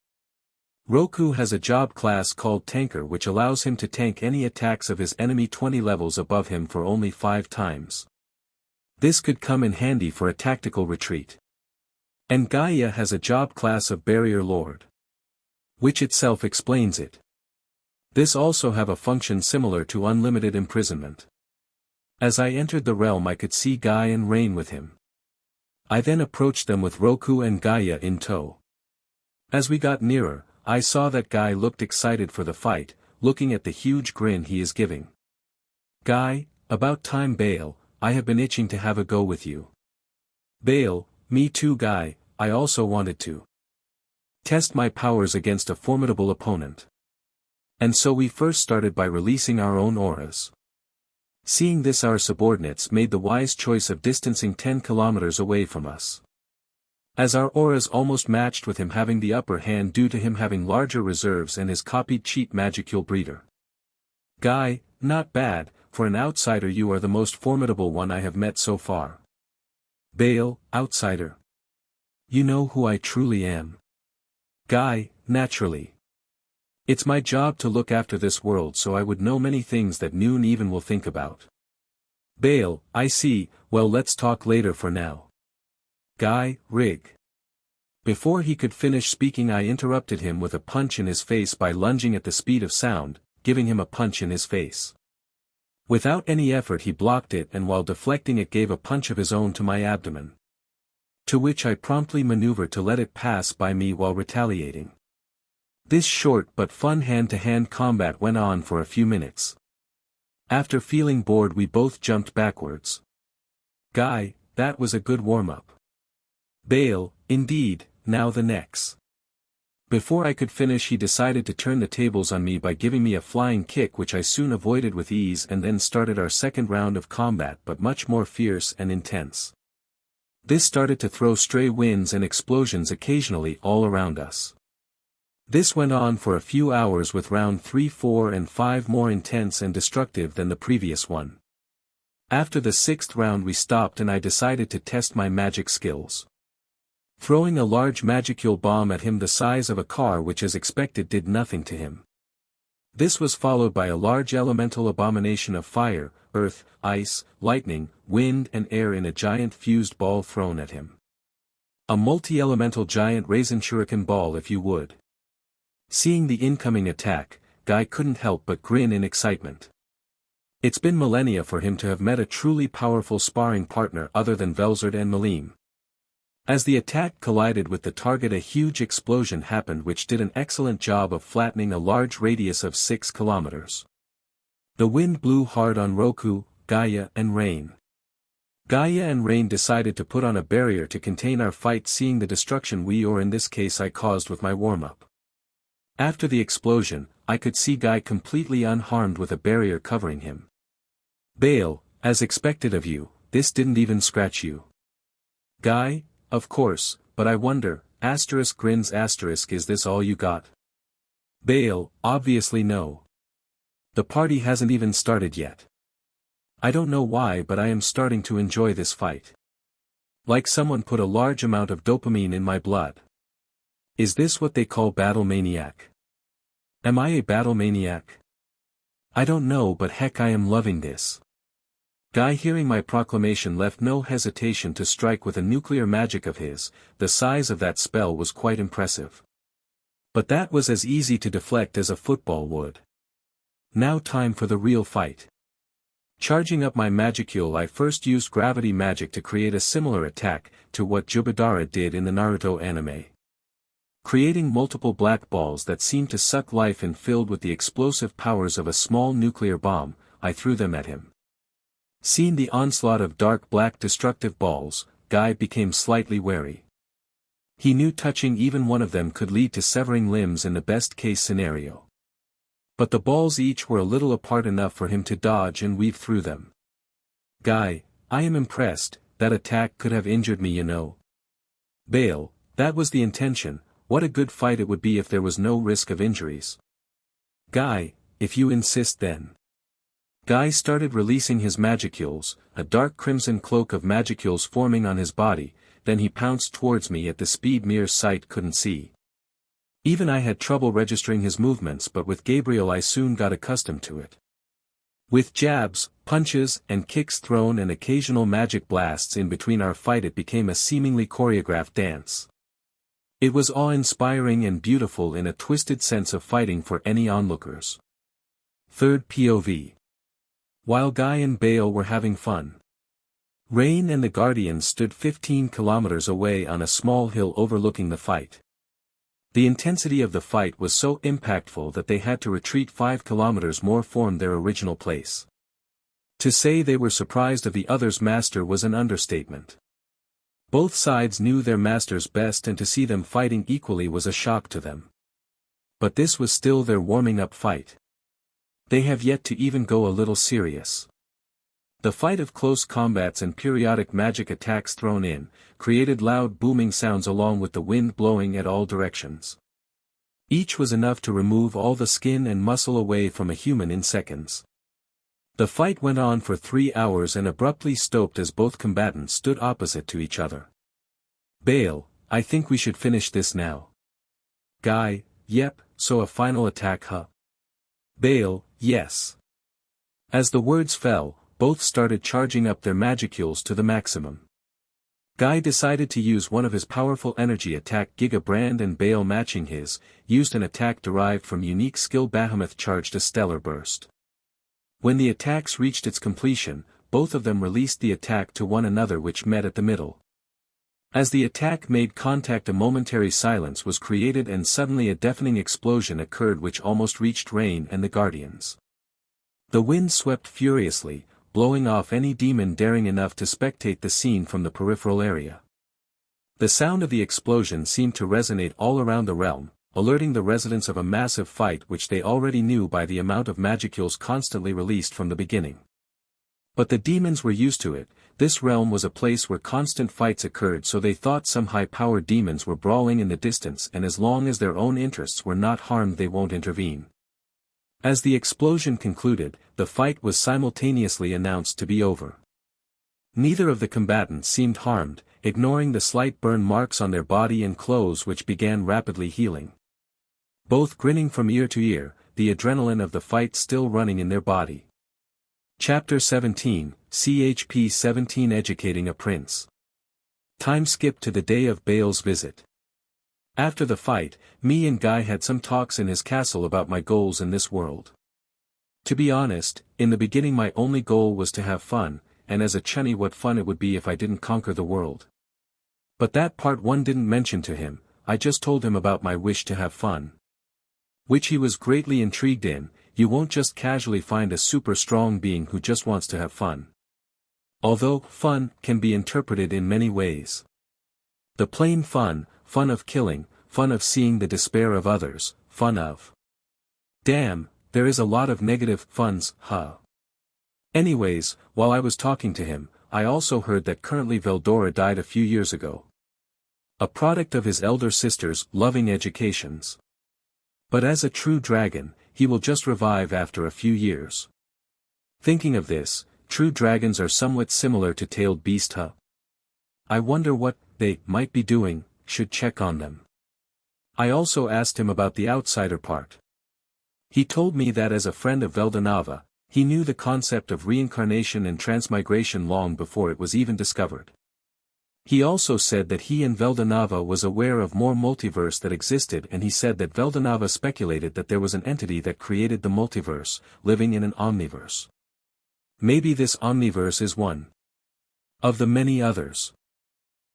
Roku has a job class called Tanker, which allows him to tank any attacks of his enemy 20 levels above him for only 5 times. This could come in handy for a tactical retreat. And Gaia has a job class of Barrier Lord, which itself explains it. This also have a function similar to unlimited imprisonment. As I entered the realm, I could see Guy and Rain with him. I then approached them with Roku and Gaia in tow. As we got nearer, I saw that Guy looked excited for the fight, looking at the huge grin he is giving. Guy, about time Bale, I have been itching to have a go with you. Bale, me too Guy, I also wanted to test my powers against a formidable opponent. And so we first started by releasing our own auras. Seeing this, our subordinates made the wise choice of distancing 10 kilometers away from us. As our auras almost matched with him having the upper hand due to him having larger reserves and his copied cheap magicule breeder. Guy, not bad, for an outsider you are the most formidable one I have met so far. Bale, outsider. You know who I truly am. Guy, naturally. It's my job to look after this world, so I would know many things that Noon even will think about. Bale, I see, well let's talk later for now. Guy, rig. Before he could finish speaking, I interrupted him with a punch in his face by lunging at the speed of sound, giving him a punch in his face. Without any effort he blocked it, and while deflecting it gave a punch of his own to my abdomen. To which I promptly maneuvered to let it pass by me while retaliating. This short but fun hand-to-hand combat went on for a few minutes. After feeling bored we both jumped backwards. Guy, that was a good warm-up. Bale, indeed, now the next. Before I could finish he decided to turn the tables on me by giving me a flying kick, which I soon avoided with ease, and then started our second round of combat, but much more fierce and intense. This started to throw stray winds and explosions occasionally all around us. This went on for a few hours, with round 3, 4 and 5 more intense and destructive than the previous one. After the 6th round we stopped and I decided to test my magic skills. Throwing a large magicule bomb at him the size of a car, which as expected did nothing to him. This was followed by a large elemental abomination of fire, earth, ice, lightning, wind and air in a giant fused ball thrown at him. A multi-elemental giant raisin shuriken ball if you would. Seeing the incoming attack, Guy couldn't help but grin in excitement. It's been millennia for him to have met a truly powerful sparring partner other than Velzard and Malim. As the attack collided with the target, a huge explosion happened which did an excellent job of flattening a large radius of 6 kilometers. The wind blew hard on Roku, Gaia and Rain. Gaia and Rain decided to put on a barrier to contain our fight, seeing the destruction we, or in this case I, caused with my warm-up. After the explosion, I could see Guy completely unharmed with a barrier covering him. Bale, as expected of you, this didn't even scratch you. Guy, of course, but I wonder, asterisk grins asterisk is this all you got? Bale, obviously no. The party hasn't even started yet. I don't know why but I am starting to enjoy this fight. Like someone put a large amount of dopamine in my blood. Is this what they call battle maniac? Am I a battle maniac? I don't know but heck I am loving this. Guy hearing my proclamation left no hesitation to strike with a nuclear magic of his, the size of that spell was quite impressive. But that was as easy to deflect as a football would. Now time for the real fight. Charging up my magicule I first used gravity magic to create a similar attack to what Jubidara did in the Naruto anime. Creating multiple black balls that seemed to suck life in filled with the explosive powers of a small nuclear bomb, I threw them at him. Seeing the onslaught of dark black destructive balls, Guy became slightly wary. He knew touching even one of them could lead to severing limbs in the best-case scenario. But the balls each were a little apart enough for him to dodge and weave through them. Guy, I am impressed, that attack could have injured me, you know. Bale, that was the intention, what a good fight it would be if there was no risk of injuries. Guy, if you insist then. Guy started releasing his magicules, a dark crimson cloak of magicules forming on his body, then he pounced towards me at the speed mere sight couldn't see. Even I had trouble registering his movements but with Gabriel I soon got accustomed to it. With jabs, punches, and kicks thrown and occasional magic blasts in between our fight it became a seemingly choreographed dance. It was awe-inspiring and beautiful in a twisted sense of fighting for any onlookers. Third POV. While Guy and Bale were having fun, Rain and the Guardians stood 15 kilometers away on a small hill overlooking the fight. The intensity of the fight was so impactful that they had to retreat 5 kilometers more from their original place. To say they were surprised of the other's master was an understatement. Both sides knew their masters best and to see them fighting equally was a shock to them. But this was still their warming-up fight. They have yet to even go a little serious. The fight of close combats and periodic magic attacks thrown in, created loud booming sounds along with the wind blowing at all directions. Each was enough to remove all the skin and muscle away from a human in seconds. The fight went on for 3 hours and abruptly stopped as both combatants stood opposite to each other. Bale, I think we should finish this now. Guy, yep, so a final attack huh? Bale, yes. As the words fell, both started charging up their magicules to the maximum. Guy decided to use one of his powerful energy attack Giga Brand and Bale matching his, used an attack derived from unique skill Bahamut charged a stellar burst. When the attacks reached its completion, both of them released the attack to one another which met at the middle. As the attack made contact a momentary silence was created and suddenly a deafening explosion occurred which almost reached Rain and the Guardians. The wind swept furiously, blowing off any demon daring enough to spectate the scene from the peripheral area. The sound of the explosion seemed to resonate all around the realm, alerting the residents of a massive fight which they already knew by the amount of magicules constantly released from the beginning. But the demons were used to it, this realm was a place where constant fights occurred so they thought some high-powered demons were brawling in the distance and as long as their own interests were not harmed they won't intervene. As the explosion concluded, the fight was simultaneously announced to be over. Neither of the combatants seemed harmed, ignoring the slight burn marks on their body and clothes which began rapidly healing. Both grinning from ear to ear, the adrenaline of the fight still running in their body. Chapter 17, CHP 17 Educating a Prince. Time skip to the day of Bale's visit. After the fight, me and Guy had some talks in his castle about my goals in this world. To be honest, in the beginning my only goal was to have fun, and as a chunny what fun it would be if I didn't conquer the world. But that part one didn't mention to him, I just told him about my wish to have fun. Which he was greatly intrigued in, you won't just casually find a super strong being who just wants to have fun. Although, fun can be interpreted in many ways. The plain fun, fun of killing, fun of seeing the despair of others, fun of. Damn, there is a lot of negative funs, huh? Anyways, while I was talking to him, I also heard that currently Veldora died a few years ago. A product of his elder sister's loving educations. But as a true dragon, he will just revive after a few years. Thinking of this, true dragons are somewhat similar to tailed beast, huh? I wonder what they might be doing, should check on them. I also asked him about the outsider part. He told me that as a friend of Veldanava, he knew the concept of reincarnation and transmigration long before it was even discovered. He also said that he and Veldanava was aware of more multiverse that existed, and he said that Veldanava speculated that there was an entity that created the multiverse, living in an omniverse. Maybe this omniverse is one of the many others.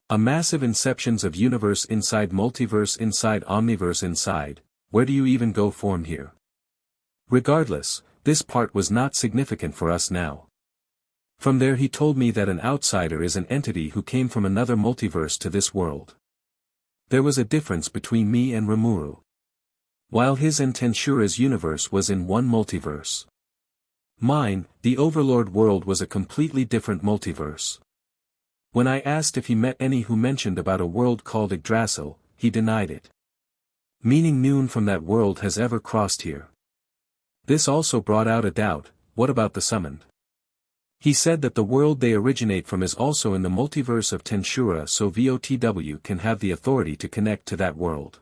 A massive inceptions of universe inside multiverse inside omniverse inside, where do you even go from here? Regardless, this part was not significant for us now. From there he told me that an outsider is an entity who came from another multiverse to this world. There was a difference between me and Rimuru. While his and Tensura's universe was in one multiverse. Mine, the Overlord world, was a completely different multiverse. When I asked if he met any who mentioned about a world called Yggdrasil, he denied it. Meaning none from that world has ever crossed here. This also brought out a doubt, what about the summoned? He said that the world they originate from is also in the multiverse of Tensura, so VOTW can have the authority to connect to that world.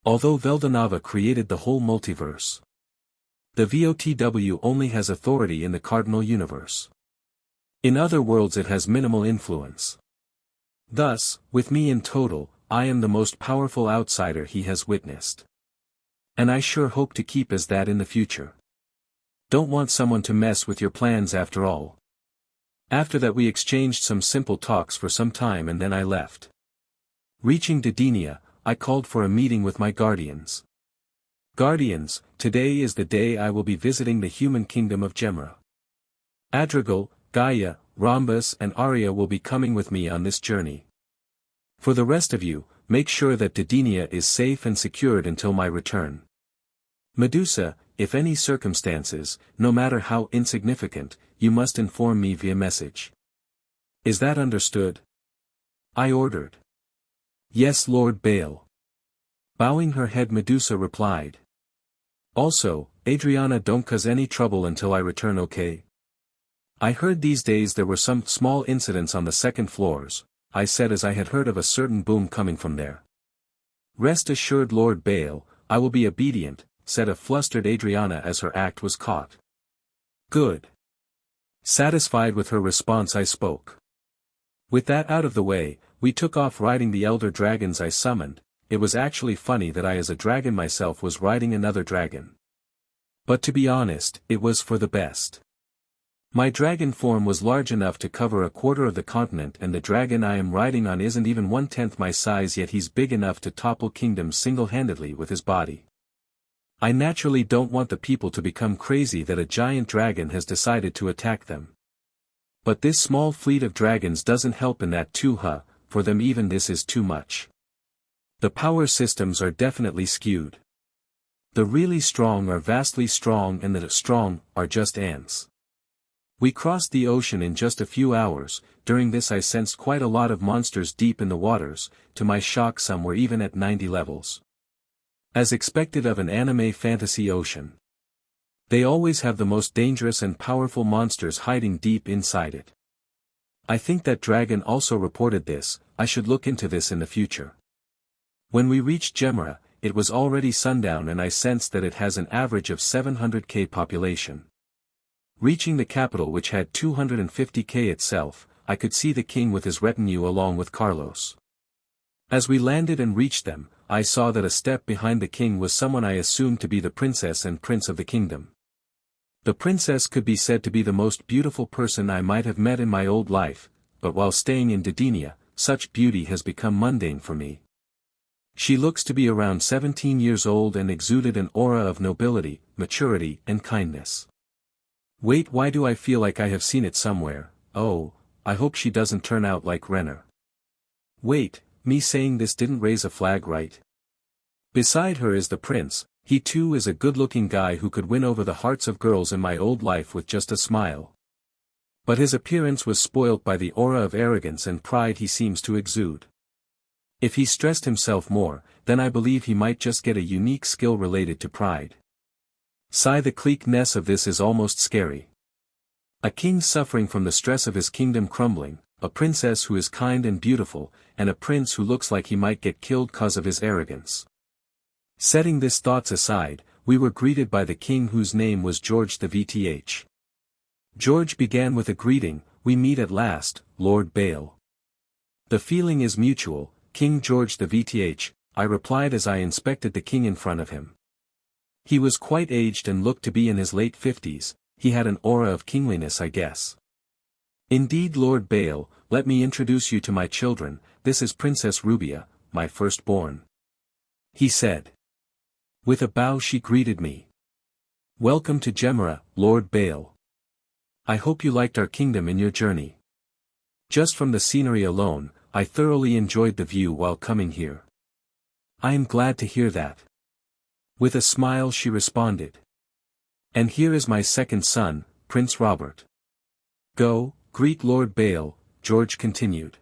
Although Veldanava created the whole multiverse, the VOTW only has authority in the cardinal universe. In other worlds it has minimal influence. Thus, with me in total, I am the most powerful outsider he has witnessed. And I sure hope to keep as that in the future. Don't want someone to mess with your plans after all. After that we exchanged some simple talks for some time and then I left. Reaching Didenia, I called for a meeting with my guardians. Guardians, today is the day I will be visiting the human kingdom of Gemra. Adrigal, Gaia, Rhombus and Arya will be coming with me on this journey. For the rest of you, make sure that Didenia is safe and secured until my return. Medusa, if any circumstances, no matter how insignificant, you must inform me via message. Is that understood? I ordered. Yes, Lord Baal. Bowing her head, Medusa replied. Also, Adriana, don't cause any trouble until I return, okay? I heard these days there were some small incidents on the second floors, I said as I had heard of a certain boom coming from there. Rest assured, Lord Baal, I will be obedient, said a flustered Adriana as her act was caught. Good. Satisfied with her response, I spoke. With that out of the way, we took off riding the elder dragons I summoned. It was actually funny that I as a dragon myself was riding another dragon. But to be honest, it was for the best. My dragon form was large enough to cover a quarter of the continent, and the dragon I am riding on isn't even 1/10 my size, yet he's big enough to topple kingdoms single-handedly with his body. I naturally don't want the people to become crazy that a giant dragon has decided to attack them. But this small fleet of dragons doesn't help in that too, huh? For them even this is too much. The power systems are definitely skewed. The really strong are vastly strong and the strong are just ants. We crossed the ocean in just a few hours. During this I sensed quite a lot of monsters deep in the waters, to my shock some were even at 90 levels. As expected of an anime fantasy ocean. They always have the most dangerous and powerful monsters hiding deep inside it. I think that dragon also reported this. I should look into this in the future. When we reached Gemra, it was already sundown and I sensed that it has an average of 700k population. Reaching the capital, which had 250k itself, I could see the king with his retinue along with Carlos. As we landed and reached them, I saw that a step behind the king was someone I assumed to be the princess and prince of the kingdom. The princess could be said to be the most beautiful person I might have met in my old life, but while staying in Didenia, such beauty has become mundane for me. She looks to be around 17 years old and exuded an aura of nobility, maturity, and kindness. Wait, why do I feel like I have seen it somewhere? Oh, I hope she doesn't turn out like Renner. Wait, me saying this didn't raise a flag, right? Beside her is the prince, he too is a good-looking guy who could win over the hearts of girls in my old life with just a smile. But his appearance was spoilt by the aura of arrogance and pride he seems to exude. If he stressed himself more, then I believe he might just get a unique skill related to pride. Sigh, the cliqueness of this is almost scary. A king suffering from the stress of his kingdom crumbling, a princess who is kind and beautiful, and a prince who looks like he might get killed cause of his arrogance. Setting these thoughts aside, we were greeted by the king whose name was George the VTH. George began with a greeting, "We meet at last, Lord Bale." "The feeling is mutual, King George the VTH," I replied as I inspected the king in front of him. He was quite aged and looked to be in his late 50s, he had an aura of kingliness, I guess. "Indeed, Lord Bale, let me introduce you to my children, this is Princess Rubia, my firstborn," he said. With a bow she greeted me. "Welcome to Gemera, Lord Bale. I hope you liked our kingdom in your journey. Just from the scenery alone, I thoroughly enjoyed the view while coming here." "I am glad to hear that." With a smile she responded. "And here is my second son, Prince Robert. Go, greet Lord Bale," George continued.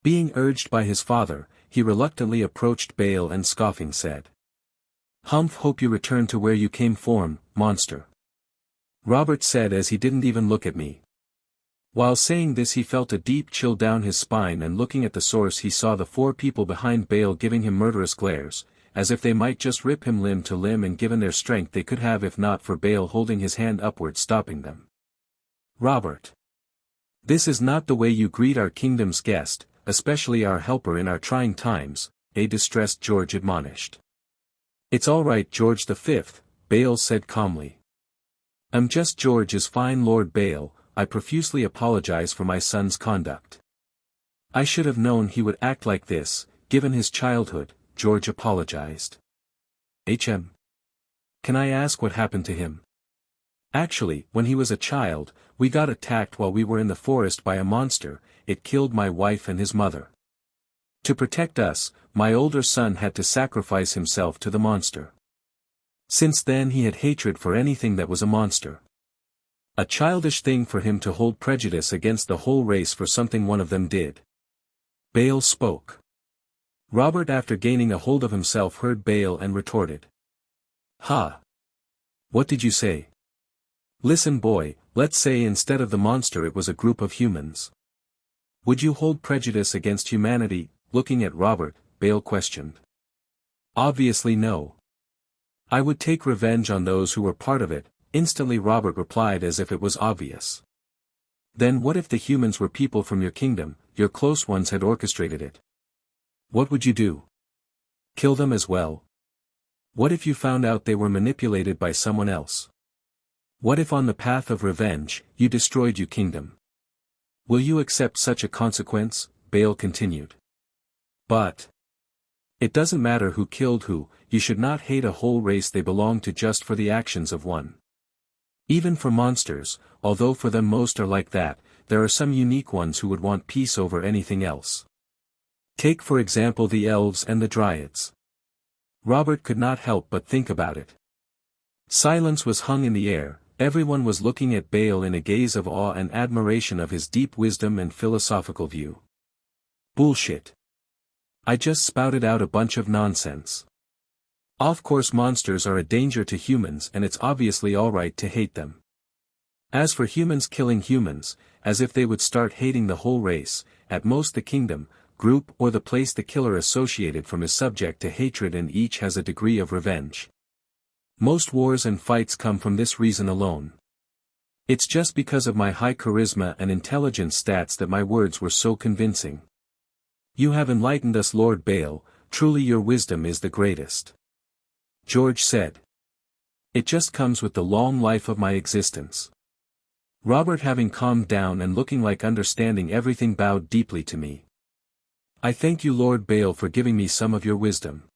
Being urged by his father, he reluctantly approached Bale and scoffing said, "Humph, hope you return to where you came from, monster." Robert said as he didn't even look at me. While saying this he felt a deep chill down his spine, and looking at the source he saw the 4 people behind Bale giving him murderous glares, as if they might just rip him limb to limb, and given their strength they could have if not for Bale holding his hand upward stopping them. "Robert. This is not the way you greet our kingdom's guest, especially our helper in our trying times," a distressed George admonished. "It's all right, George V, Bale said calmly. "I'm just George is fine, Lord Bale, I profusely apologize for my son's conduct. I should have known he would act like this, given his childhood," George apologized. "Can I ask what happened to him?" "Actually, when he was a child, we got attacked while we were in the forest by a monster, it killed my wife and his mother. To protect us, my older son had to sacrifice himself to the monster. Since then he had hatred for anything that was a monster. A childish thing for him to hold prejudice against the whole race for something one of them did." Bale spoke. Robert, after gaining a hold of himself, heard Bale and retorted. "Ha! What did you say?" "Listen, boy, let's say instead of the monster it was a group of humans. Would you hold prejudice against humanity?" Looking at Robert, Bale questioned. "Obviously no. I would take revenge on those who were part of it," instantly Robert replied as if it was obvious. "Then what if the humans were people from your kingdom, your close ones had orchestrated it? What would you do? Kill them as well? What if you found out they were manipulated by someone else? What if on the path of revenge, you destroyed your kingdom? Will you accept such a consequence?" Bale continued. "But it doesn't matter who killed who, you should not hate a whole race they belong to just for the actions of one. Even for monsters, although for them most are like that, there are some unique ones who would want peace over anything else. Take for example the elves and the dryads." Robert could not help but think about it. Silence was hung in the air, everyone was looking at Bale in a gaze of awe and admiration of his deep wisdom and philosophical view. "Bullshit. I just spouted out a bunch of nonsense. Of course monsters are a danger to humans and it's obviously alright to hate them. As for humans killing humans, as if they would start hating the whole race, at most the kingdom, group or the place the killer associated from is subject to hatred and each has a degree of revenge. Most wars and fights come from this reason alone. It's just because of my high charisma and intelligence stats that my words were so convincing. You have enlightened us, Lord Bale, truly your wisdom is the greatest," George said. "It just comes with the long life of my existence." Robert, having calmed down and looking like understanding everything, bowed deeply to me. "I thank you, Lord Bale, for giving me some of your wisdom.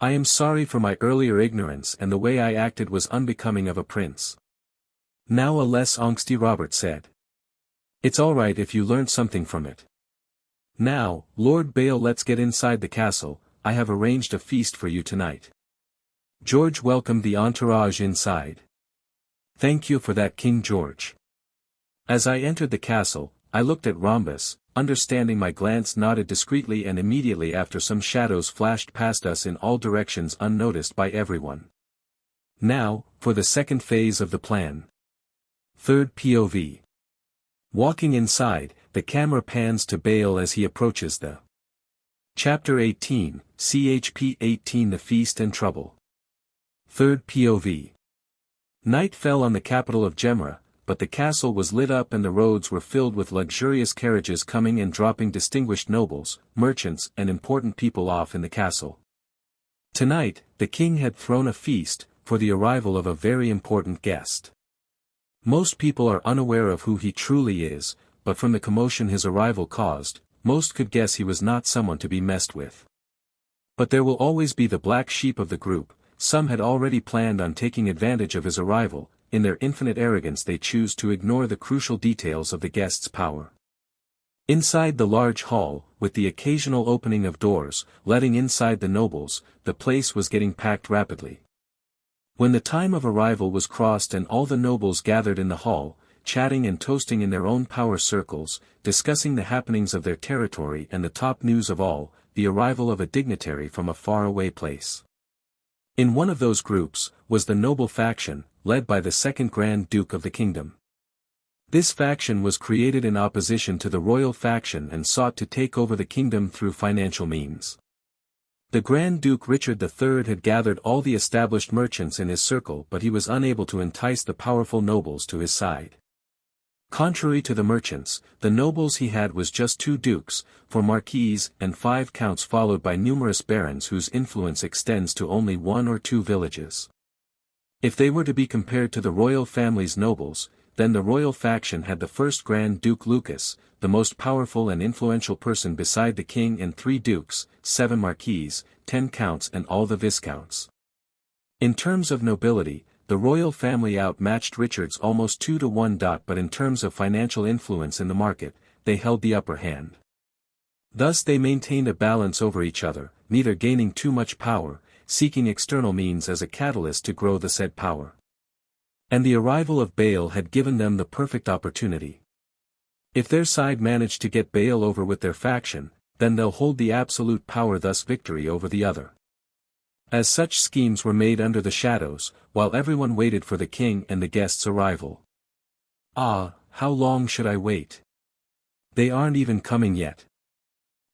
I am sorry for my earlier ignorance and the way I acted was unbecoming of a prince." Now a less angsty Robert said. "It's alright if you learned something from it. Now, Lord Bale, let's get inside the castle, I have arranged a feast for you tonight. George welcomed the entourage inside. Thank you for that, King George. As I entered the castle, I looked at Rhombus, understanding my glance nodded discreetly, and immediately after some shadows flashed past us in all directions unnoticed by everyone. Now, for the second phase of the plan. Third POV. Walking inside, the camera pans to Bale as he approaches the Chapter 18, CHP 18, The Feast and Trouble. Third POV. Night fell on the capital of Gemra, but the castle was lit up and the roads were filled with luxurious carriages coming and dropping distinguished nobles, merchants and important people off in the castle. Tonight, the king had thrown a feast, for the arrival of a very important guest. Most people are unaware of who he truly is, but from the commotion his arrival caused, most could guess he was not someone to be messed with. But there will always be the black sheep of the group. Some had already planned on taking advantage of his arrival. In their infinite arrogance they choose to ignore the crucial details of the guest's power. Inside the large hall, with the occasional opening of doors, letting inside the nobles, the place was getting packed rapidly. When the time of arrival was crossed and all the nobles gathered in the hall, chatting and toasting in their own power circles, discussing the happenings of their territory and the top news of all, the arrival of a dignitary from a faraway place. In one of those groups, was the noble faction, led by the second Grand Duke of the kingdom. This faction was created in opposition to the royal faction and sought to take over the kingdom through financial means. The Grand Duke Richard III had gathered all the established merchants in his circle, but he was unable to entice the powerful nobles to his side. Contrary to the merchants, the nobles he had was just 2 dukes, 4 marquises and 5 counts, followed by numerous barons whose influence extends to only 1 or 2 villages. If they were to be compared to the royal family's nobles, then the royal faction had the first Grand Duke Lucas, the most powerful and influential person beside the king, and 3 dukes, 7 marquises, 10 counts and all the viscounts. In terms of nobility, the royal family outmatched Richard's almost 2 to 1. But in terms of financial influence in the market, they held the upper hand. Thus they maintained a balance over each other, neither gaining too much power, seeking external means as a catalyst to grow the said power. And the arrival of Bale had given them the perfect opportunity. If their side managed to get Bale over with their faction, then they'll hold the absolute power, thus victory over the other. As such schemes were made under the shadows, while everyone waited for the king and the guest's arrival. Ah, how long should I wait? They aren't even coming yet.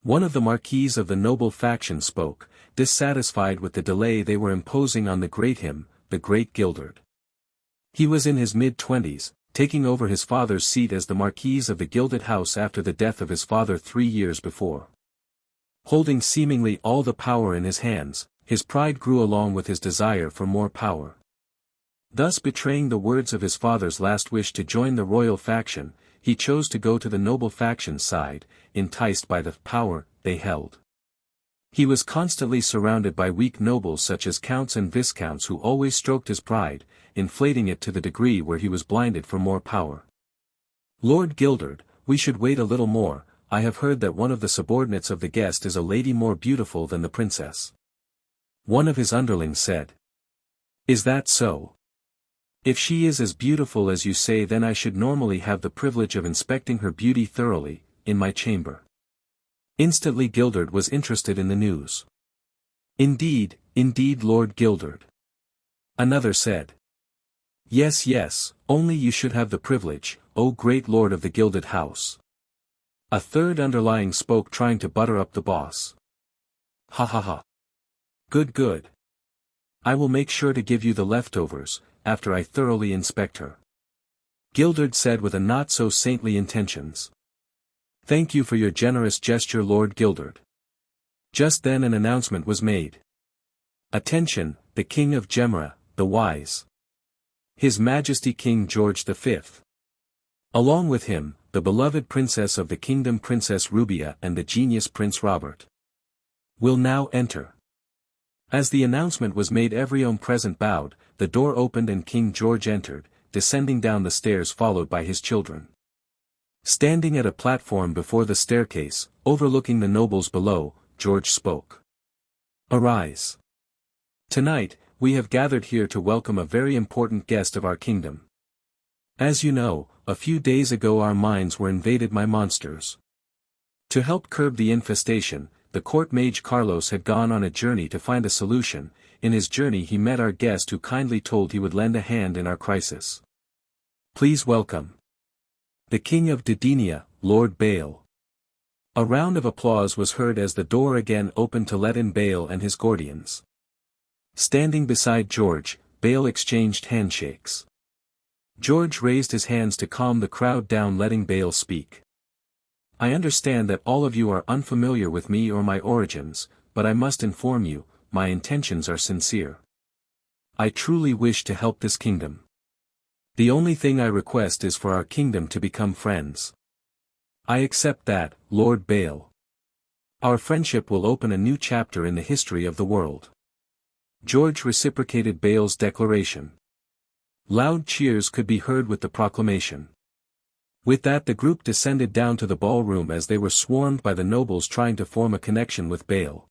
One of the marquises of the noble faction spoke, dissatisfied with the delay they were imposing on the great Gildard. He was in his mid-20s, taking over his father's seat as the marquise of the gilded house after the death of his father 3 years before. Holding seemingly all the power in his hands, his pride grew along with his desire for more power. Thus betraying the words of his father's last wish to join the royal faction, he chose to go to the noble faction's side, enticed by the power they held. He was constantly surrounded by weak nobles such as counts and viscounts who always stroked his pride, inflating it to the degree where he was blinded for more power. Lord Gildard, we should wait a little more. I have heard that one of the subordinates of the guest is a lady more beautiful than the princess. One of his underlings said. Is that so? If she is as beautiful as you say, then I should normally have the privilege of inspecting her beauty thoroughly, in my chamber. Instantly Gildard was interested in the news. Indeed, Lord Gildard. Another said. Yes, only you should have the privilege, O great lord of the gilded house. A third underlying spoke, trying to butter up the boss. Ha ha ha. Good. I will make sure to give you the leftovers, after I thoroughly inspect her. Gildard said with a not-so-saintly intentions. Thank you for your generous gesture, Lord Gildard. Just then an announcement was made. Attention, the King of Gemra, the Wise. His Majesty King George V. Along with him, the beloved Princess of the Kingdom Princess Rubia and the genius Prince Robert. Will now enter. As the announcement was made, everyone present bowed, the door opened and King George entered, descending down the stairs followed by his children. Standing at a platform before the staircase, overlooking the nobles below, George spoke. Arise. Tonight, we have gathered here to welcome a very important guest of our kingdom. As you know, a few days ago our mines were invaded by monsters. To help curb the infestation, the court mage Carlos had gone on a journey to find a solution. In his journey he met our guest who kindly told he would lend a hand in our crisis. Please welcome the King of Didenia, Lord Bale. A round of applause was heard as the door again opened to let in Bale and his guardians. Standing beside George, Bale exchanged handshakes. George raised his hands to calm the crowd down, letting Bale speak. I understand that all of you are unfamiliar with me or my origins, but I must inform you, my intentions are sincere. I truly wish to help this kingdom. The only thing I request is for our kingdom to become friends. I accept that, Lord Bale. Our friendship will open a new chapter in the history of the world. George reciprocated Bale's declaration. Loud cheers could be heard with the proclamation. With that the group descended down to the ballroom as they were swarmed by the nobles trying to form a connection with Bale.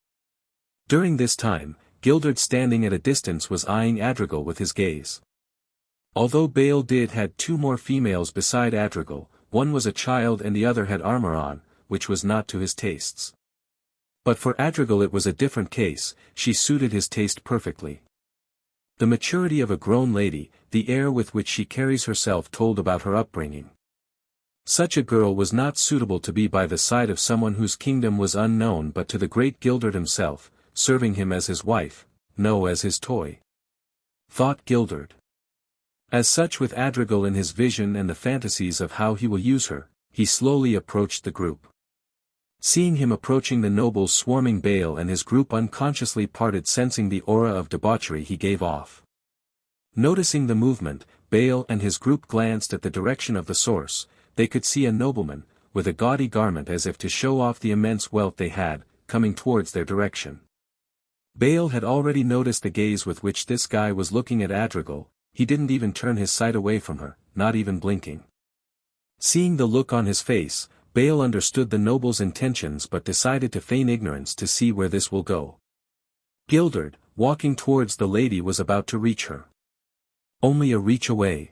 During this time, Gildard standing at a distance was eyeing Adrigal with his gaze. Although Bale had two more females beside Adrigal, one was a child and the other had armor on, which was not to his tastes. But for Adrigal it was a different case, she suited his taste perfectly. The maturity of a grown lady, the air with which she carries herself told about her upbringing. Such a girl was not suitable to be by the side of someone whose kingdom was unknown but to the great Gildard himself, serving him as his wife, no as his toy. Thought Gildard. As such with Adrigal in his vision and the fantasies of how he will use her, he slowly approached the group. Seeing him approaching the nobles swarming Bale and his group unconsciously parted, sensing the aura of debauchery he gave off. Noticing the movement, Bale and his group glanced at the direction of the source. They could see a nobleman, with a gaudy garment as if to show off the immense wealth they had, coming towards their direction. Bale had already noticed the gaze with which this guy was looking at Adrigal. He didn't even turn his sight away from her, not even blinking. Seeing the look on his face, Bale understood the noble's intentions but decided to feign ignorance to see where this will go. Gildard, walking towards the lady, was about to reach her. Only a reach away.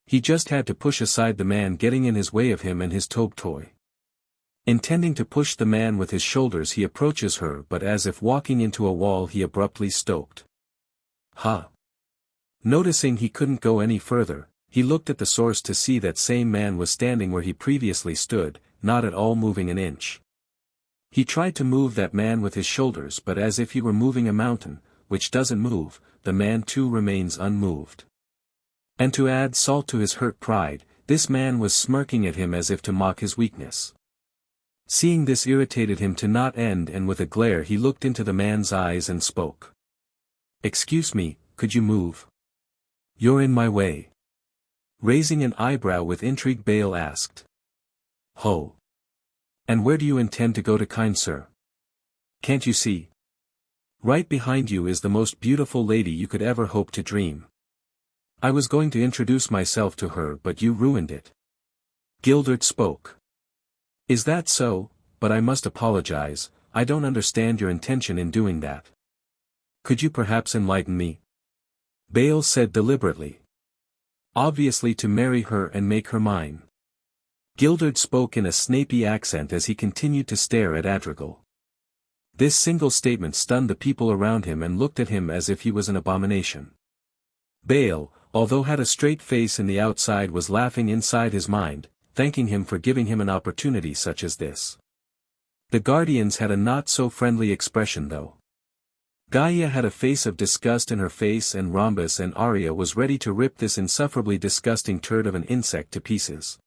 He just had to push aside the man getting in his way of him and his toy. Intending to push the man with his shoulders, he approaches her, but as if walking into a wall he abruptly stopped. Ha! Noticing he couldn't go any further, he looked at the source to see that same man was standing where he previously stood, not at all moving an inch. He tried to move that man with his shoulders, but as if he were moving a mountain, which doesn't move, the man too remains unmoved. And to add salt to his hurt pride, this man was smirking at him as if to mock his weakness. Seeing this irritated him to not end, and with a glare he looked into the man's eyes and spoke. Excuse me, could you move? You're in my way. Raising an eyebrow with intrigue, Bale asked. Ho! And where do you intend to go to, kind sir? Can't you see? Right behind you is the most beautiful lady you could ever hope to dream. I was going to introduce myself to her but you ruined it. Gildard spoke. Is that so? But I must apologize, I don't understand your intention in doing that. Could you perhaps enlighten me? Bale said deliberately. Obviously to marry her and make her mine. Gildard spoke in a snapey accent as he continued to stare at Adrigal. This single statement stunned the people around him and looked at him as if he was an abomination. Bale, although had a straight face in the outside, was laughing inside his mind, thanking him for giving him an opportunity such as this. The guardians had a not-so-friendly expression though. Gaia had a face of disgust in her face, and Rhombus and Arya was ready to rip this insufferably disgusting turd of an insect to pieces.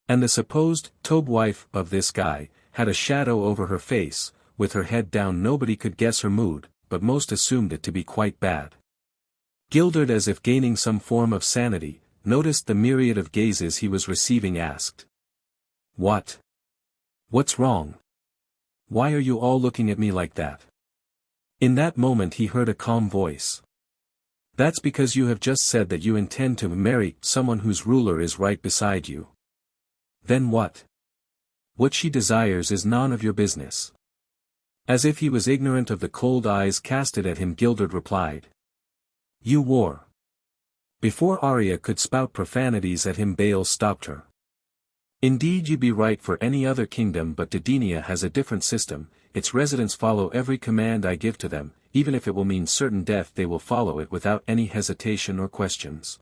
And the supposed Tobe wife of this guy had a shadow over her face. With her head down nobody could guess her mood, but most assumed it to be quite bad. Gildard, as if gaining some form of sanity, noticed the myriad of gazes he was receiving, asked. What? What's wrong? Why are you all looking at me like that? In that moment he heard a calm voice. That's because you have just said that you intend to marry someone whose ruler is right beside you. Then what? What she desires is none of your business. As if he was ignorant of the cold eyes casted at him, Gildred replied. You war. Before Arya could spout profanities at him, Bale stopped her. Indeed, you be right for any other kingdom, but Didenia has a different system. Its residents follow every command I give to them, even if it will mean certain death they will follow it without any hesitation or questions.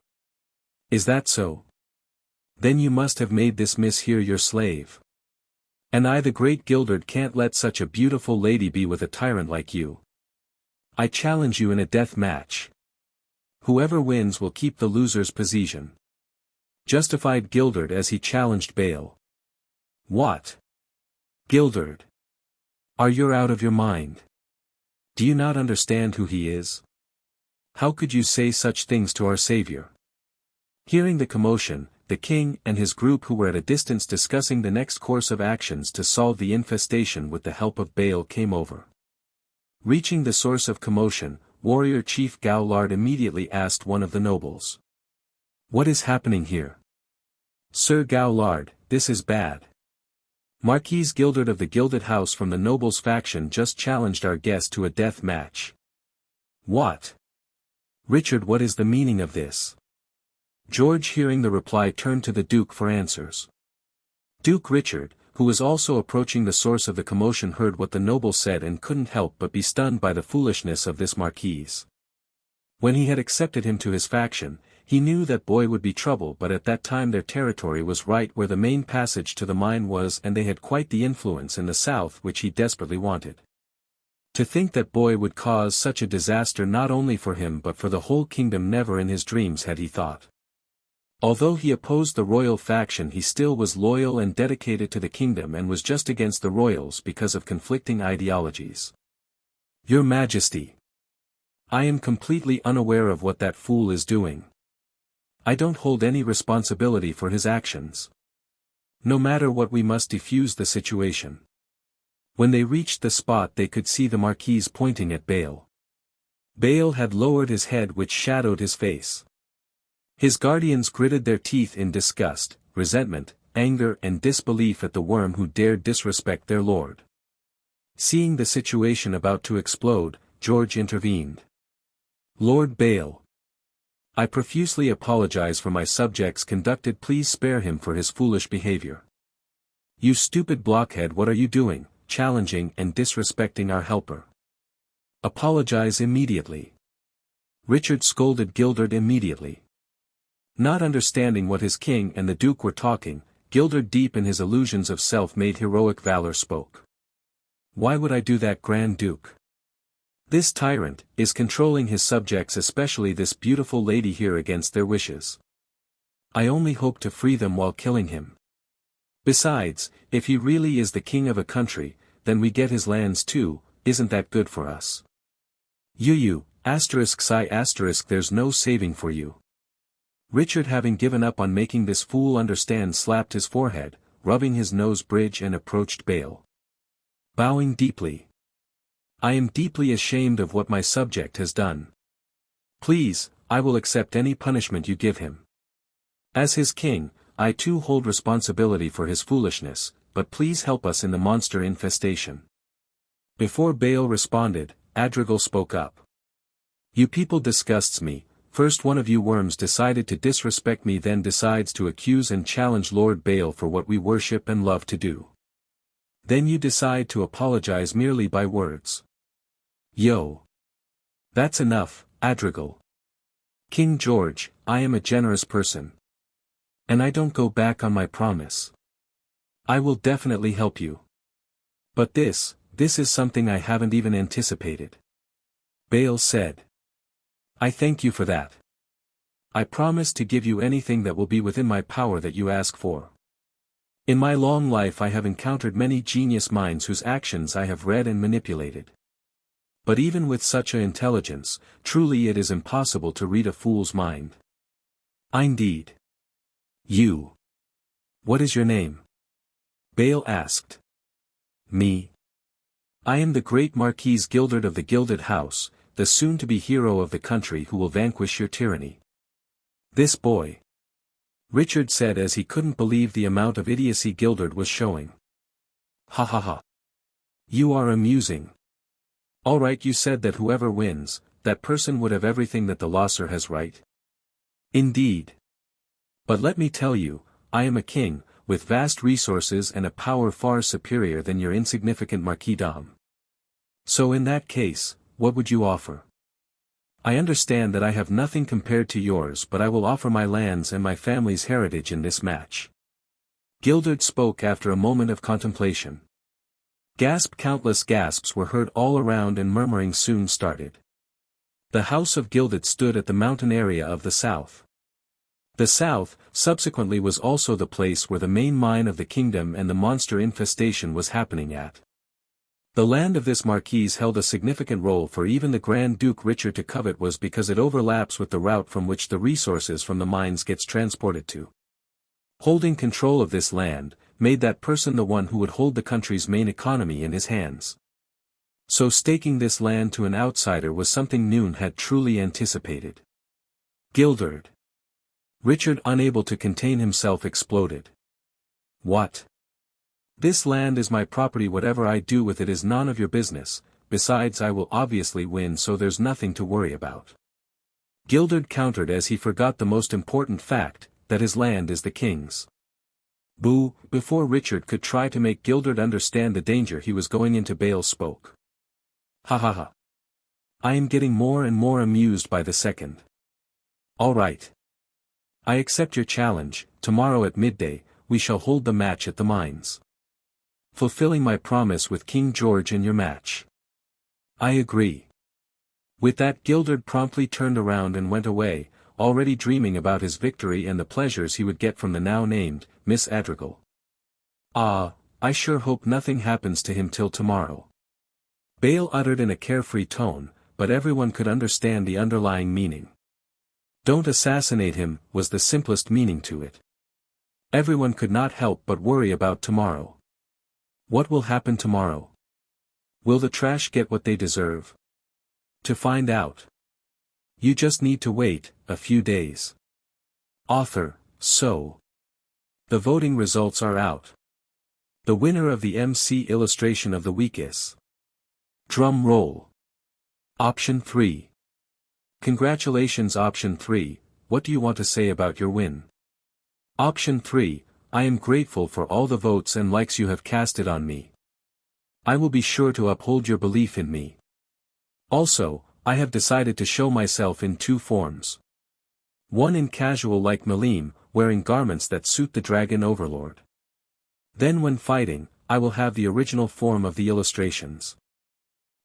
Is that so? Then you must have made this miss here your slave. And I, the great Gildred, can't let such a beautiful lady be with a tyrant like you. I challenge you in a death match. Whoever wins will keep the loser's position. Justified Gildred as he challenged Bale. What? Gildred. Are you out of your mind? Do you not understand who he is? How could you say such things to our savior? Hearing the commotion, the king and his group, who were at a distance discussing the next course of actions to solve the infestation with the help of Bale, came over. Reaching the source of commotion, warrior chief Gowlard immediately asked one of the nobles. What is happening here? Sir Gowlard, this is bad. Marquise Gildred of the Gilded House from the nobles faction just challenged our guest to a death match. What? Richard, what is the meaning of this? George, hearing the reply, turned to the Duke for answers. Duke Richard, who was also approaching the source of the commotion, heard what the noble said and couldn't help but be stunned by the foolishness of this Marquise. When he had accepted him to his faction, he knew that boy would be trouble, but at that time their territory was right where the main passage to the mine was, and they had quite the influence in the south which he desperately wanted. To think that boy would cause such a disaster not only for him but for the whole kingdom, never in his dreams had he thought. Although he opposed the royal faction, he still was loyal and dedicated to the kingdom, and was just against the royals because of conflicting ideologies. Your Majesty, I am completely unaware of what that fool is doing. I don't hold any responsibility for his actions. No matter what, we must defuse the situation. When they reached the spot, they could see the Marquise pointing at Bale. Bale had lowered his head, which shadowed his face. His guardians gritted their teeth in disgust, resentment, anger and disbelief at the worm who dared disrespect their lord. Seeing the situation about to explode, George intervened. Lord Bale, I profusely apologize for my subject's conduct. Please spare him for his foolish behavior. You stupid blockhead, what are you doing, challenging and disrespecting our helper? Apologize immediately. Richard scolded Gildred immediately. Not understanding what his king and the Duke were talking, Gildred, deep in his illusions of self-made heroic valor, spoke. Why would I do that, Grand Duke? This tyrant is controlling his subjects, especially this beautiful lady here, against their wishes. I only hope to free them while killing him. Besides, if he really is the king of a country, then we get his lands too. Isn't that good for us? There's no saving for you. Richard, having given up on making this fool understand, slapped his forehead, rubbing his nose bridge, and approached Bale. Bowing deeply. I am deeply ashamed of what my subject has done. Please, I will accept any punishment you give him. As his king, I too hold responsibility for his foolishness, but please help us in the monster infestation. Before Bale responded, Adrigal spoke up. You people disgusts me. First one of you worms decided to disrespect me, then decides to accuse and challenge Lord Bale for what we worship and love to do. Then you decide to apologize merely by words. Yo. That's enough, Adrigal. King George, I am a generous person. And I don't go back on my promise. I will definitely help you. But this is something I haven't even anticipated. Bale said. I thank you for that. I promise to give you anything that will be within my power that you ask for. In my long life I have encountered many genius minds whose actions I have read and manipulated. But even with such a intelligence, truly it is impossible to read a fool's mind. Indeed. You. What is your name? Bale asked. Me. I am the great Marquise Gildred of the Gilded House, the soon-to-be hero of the country who will vanquish your tyranny. This boy. Richard said as he couldn't believe the amount of idiocy Gildred was showing. Ha ha ha. You are amusing. Alright, you said that whoever wins, that person would have everything that the loser has, right? Indeed. But let me tell you, I am a king, with vast resources and a power far superior than your insignificant marquisdom. So in that case, what would you offer? I understand that I have nothing compared to yours, but I will offer my lands and my family's heritage in this match. Gilded spoke after a moment of contemplation. Countless gasps were heard all around and murmuring soon started. The house of Gilded stood at the mountain area of the south. The south, subsequently, was also the place where the main mine of the kingdom and the monster infestation was happening at. The land of this marquis held a significant role for even the Grand Duke Richard to covet, was because it overlaps with the route from which the resources from the mines gets transported to. Holding control of this land made that person the one who would hold the country's main economy in his hands. So staking this land to an outsider was something Noon had truly anticipated. Gilded. Richard, unable to contain himself, exploded. What? This land is my property. Whatever I do with it is none of your business. Besides, I will obviously win, so there's nothing to worry about. Gilded countered as he forgot the most important fact, that his land is the king's. Boo! Before Richard could try to make Gilded understand the danger he was going into, Bale spoke. Ha ha ha. I am getting more and more amused by the second. All right. I accept your challenge. Tomorrow at midday, we shall hold the match at the mines. Fulfilling my promise with King George in your match. I agree. With that, Gilded promptly turned around and went away, already dreaming about his victory and the pleasures he would get from the now named Miss Adrigal. Ah, I sure hope nothing happens to him till tomorrow. Bale uttered in a carefree tone, but everyone could understand the underlying meaning. Don't assassinate him, was the simplest meaning to it. Everyone could not help but worry about tomorrow. What will happen tomorrow? Will the trash get what they deserve? To find out, you just need to wait a few days. Author, so. The voting results are out. The winner of the MC illustration of the week is. Drum roll. Option 3. Congratulations, Option 3, what do you want to say about your win? Option 3, I am grateful for all the votes and likes you have casted on me. I will be sure to uphold your belief in me. Also, I have decided to show myself in 2 forms. One in casual like Malim, wearing garments that suit the Dragon Overlord. Then when fighting, I will have the original form of the illustrations.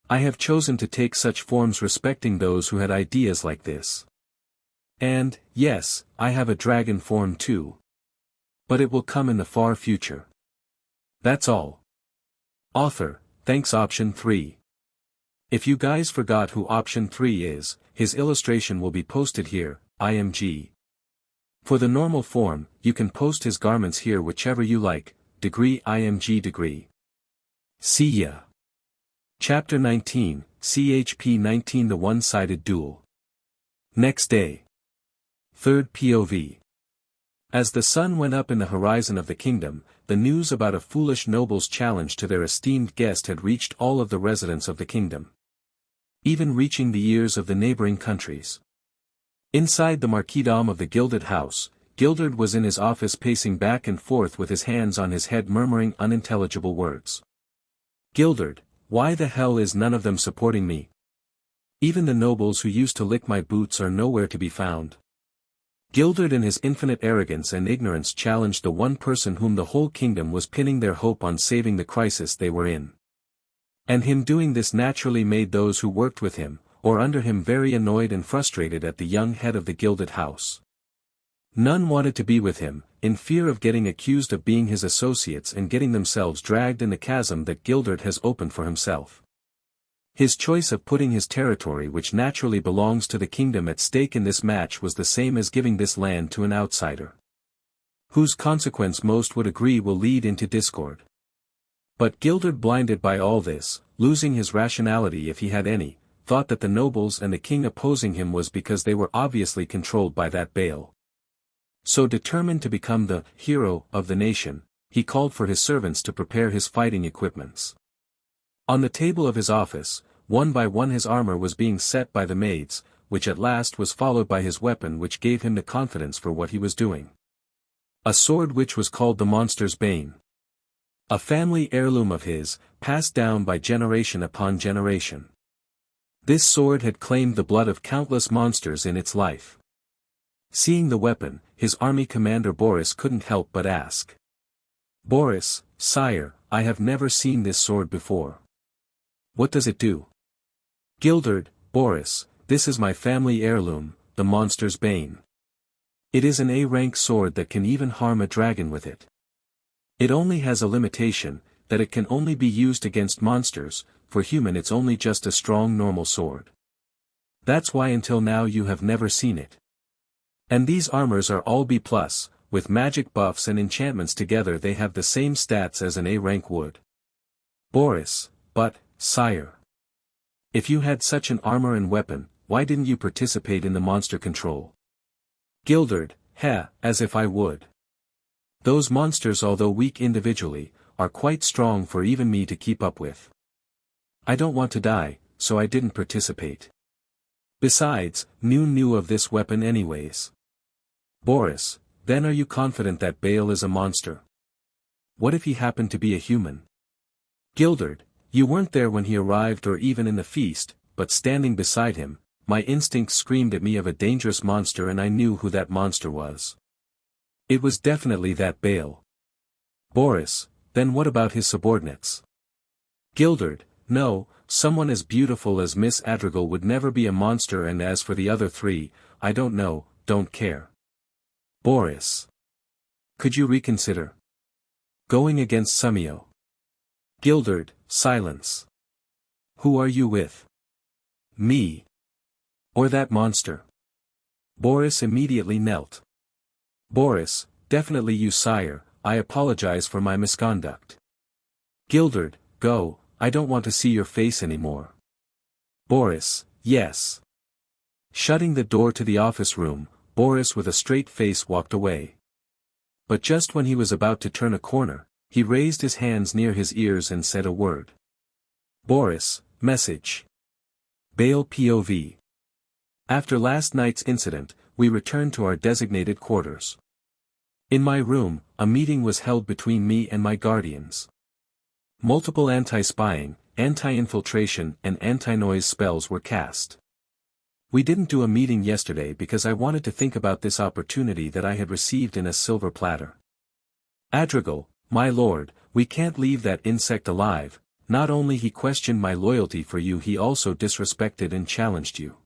I have chosen to take such forms respecting those who had ideas like this. And, yes, I have a dragon form too. But it will come in the far future. That's all. Author, thanks Option 3. If you guys forgot who Option 3 is, his illustration will be posted here, IMG. For the normal form, you can post his garments here whichever you like, degree IMG degree. See ya. Chapter 19, CHP 19 The One-Sided Duel. Next day. Third POV. As the sun went up in the horizon of the kingdom, the news about a foolish noble's challenge to their esteemed guest had reached all of the residents of the kingdom. Even reaching the ears of the neighboring countries. Inside the marquisdom of the Gilded House, Gilded was in his office pacing back and forth with his hands on his head murmuring unintelligible words. Gilded, why the hell is none of them supporting me? Even the nobles who used to lick my boots are nowhere to be found. Gilded in his infinite arrogance and ignorance challenged the one person whom the whole kingdom was pinning their hope on saving the crisis they were in. And him doing this naturally made those who worked with him, or under him, very annoyed and frustrated at the young head of the Gilded House. None wanted to be with him, in fear of getting accused of being his associates and getting themselves dragged in the chasm that Gilded has opened for himself. His choice of putting his territory, which naturally belongs to the kingdom, at stake in this match was the same as giving this land to an outsider. Whose consequence most would agree will lead into discord. But Gilded, blinded by all this, losing his rationality if he had any, thought that the nobles and the king opposing him was because they were obviously controlled by that Baal. So determined to become the hero of the nation, he called for his servants to prepare his fighting equipments. On the table of his office, one by one his armor was being set by the maids, which at last was followed by his weapon which gave him the confidence for what he was doing. A sword which was called the Monster's Bane. A family heirloom of his, passed down by generation upon generation. This sword had claimed the blood of countless monsters in its life. Seeing the weapon, his army commander Boris couldn't help but ask. "Boris, sire, I have never seen this sword before. What does it do?" "Gildard, Boris, this is my family heirloom, the Monster's Bane. It is an A-rank sword that can even harm a dragon with it. It only has a limitation, that it can only be used against monsters, for human it's only just a strong normal sword. That's why until now you have never seen it. And these armors are all B+, with magic buffs and enchantments together they have the same stats as an A-rank would." "Boris, but, sire. If you had such an armor and weapon, why didn't you participate in the monster control?" "Gildard, as if I would. Those monsters although weak individually, are quite strong for even me to keep up with. I don't want to die, so I didn't participate. Besides, knew of this weapon anyways." "Boris, then are you confident that Bale is a monster? What if he happened to be a human?" "Gildard, you weren't there when he arrived or even in the feast, but standing beside him, my instincts screamed at me of a dangerous monster and I knew who that monster was. It was definitely that Bale." "Boris, then what about his subordinates?" "Gildard, no, someone as beautiful as Miss Adrigal would never be a monster and as for the other three, I don't know, don't care." "Boris. Could you reconsider? Going against Sumio." "Gildard, silence. Who are you with? Me? Or that monster?" Boris immediately knelt. "Boris, definitely you sire, I apologize for my misconduct." "Gildard, go, I don't want to see your face anymore." "Boris, yes." Shutting the door to the office room, Boris with a straight face walked away. But just when he was about to turn a corner, he raised his hands near his ears and said a word. "Boris, message. Bale POV. After last night's incident, we returned to our designated quarters. In my room, a meeting was held between me and my guardians. Multiple anti-spying, anti-infiltration and anti-noise spells were cast. We didn't do a meeting yesterday because I wanted to think about this opportunity that I had received in a silver platter. "Adrigal, my lord, we can't leave that insect alive. Not only he questioned my loyalty for you, he also disrespected and challenged you."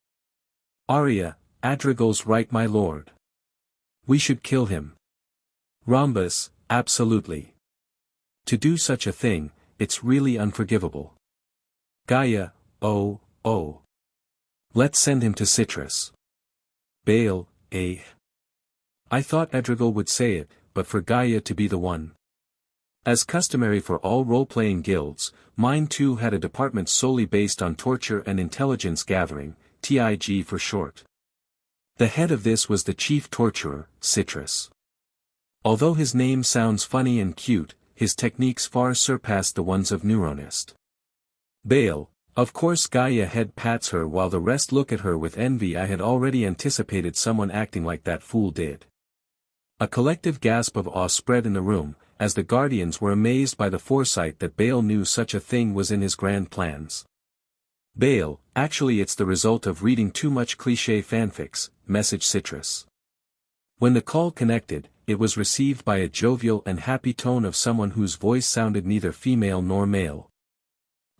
"Arya, Adrigal's right, my lord. We should kill him." "Rhombus, absolutely. To do such a thing, it's really unforgivable." "Gaia, oh. Let's send him to Citrus." "Bale, eh. I thought Adrigal would say it, but for Gaia to be the one. As customary for all role-playing guilds, mine too had a department solely based on torture and intelligence gathering, TIG for short. The head of this was the chief torturer, Citrus. Although his name sounds funny and cute, his techniques far surpassed the ones of Neuronist. Bale, of course Gaia head pats her while the rest look at her with envy. I had already anticipated someone acting like that fool did. A collective gasp of awe spread in the room, as the guardians were amazed by the foresight that Bale knew such a thing was in his grand plans. "Bale, actually it's the result of reading too much cliché fanfics," messaged Citrus. When the call connected, it was received by a jovial and happy tone of someone whose voice sounded neither female nor male.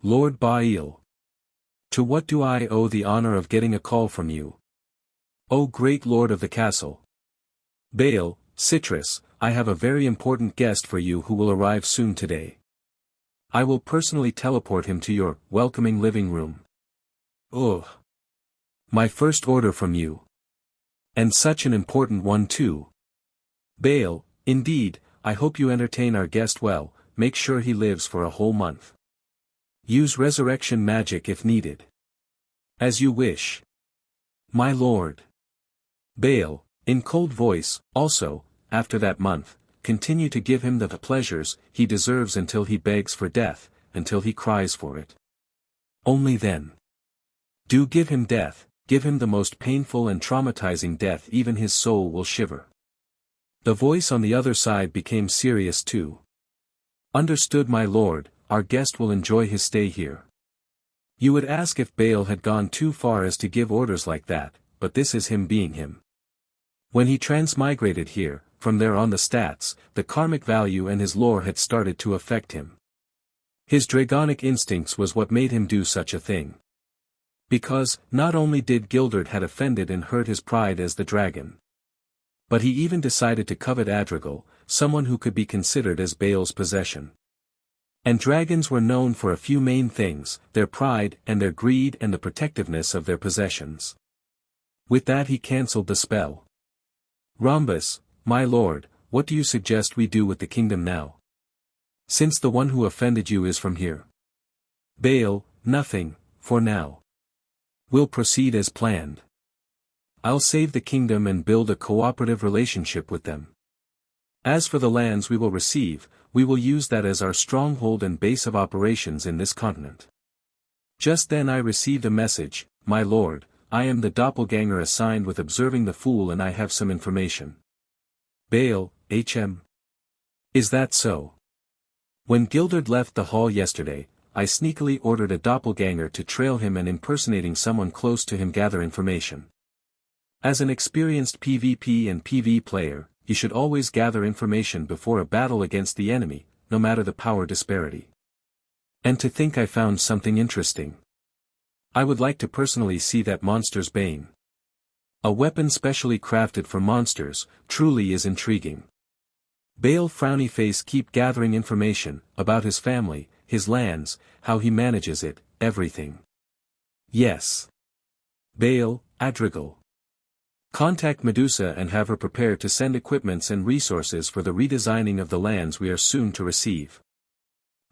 "Lord Bail. To what do I owe the honor of getting a call from you? Oh great lord of the castle. Bale, Citrus, I have a very important guest for you who will arrive soon today. I will personally teleport him to your welcoming living room. Ugh. My first order from you. And such an important one too. Bale, indeed, I hope you entertain our guest well, make sure he lives for a whole month. Use resurrection magic if needed. As you wish. My lord. Bale, in cold voice, also, after that month, continue to give him the pleasures he deserves until he begs for death, until he cries for it. Only then. Do give him death, give him the most painful and traumatizing death, even his soul will shiver. The voice on the other side became serious too. Understood, my lord, our guest will enjoy his stay here. You would ask if Baal had gone too far as to give orders like that, but this is him being him. When he transmigrated here, from there on the stats, the karmic value and his lore had started to affect him. His dragonic instincts was what made him do such a thing. Because, not only did Gilderd had offended and hurt his pride as the dragon, but he even decided to covet Adrigal, someone who could be considered as Baal's possession. And dragons were known for a few main things, their pride and their greed and the protectiveness of their possessions. With that he cancelled the spell. Rhombus, my lord, what do you suggest we do with the kingdom now? Since the one who offended you is from here. Baal, nothing, for now. We'll proceed as planned. I'll save the kingdom and build a cooperative relationship with them. As for the lands we will receive, we will use that as our stronghold and base of operations in this continent. Just then I received a message, my lord, I am the doppelganger assigned with observing the fool and I have some information. Baal, HM. Is that so? When Gilderd left the hall yesterday, I sneakily ordered a doppelganger to trail him and impersonating someone close to him gather information. As an experienced PvP and PvE player, you should always gather information before a battle against the enemy, no matter the power disparity. And to think I found something interesting. I would like to personally see that monster's bane. A weapon specially crafted for monsters, truly is intriguing. Baal frowny face keep gathering information, about his family, his lands, how he manages it, everything. Yes. Baal, Adrigal. Contact Medusa and have her prepared to send equipments and resources for the redesigning of the lands we are soon to receive.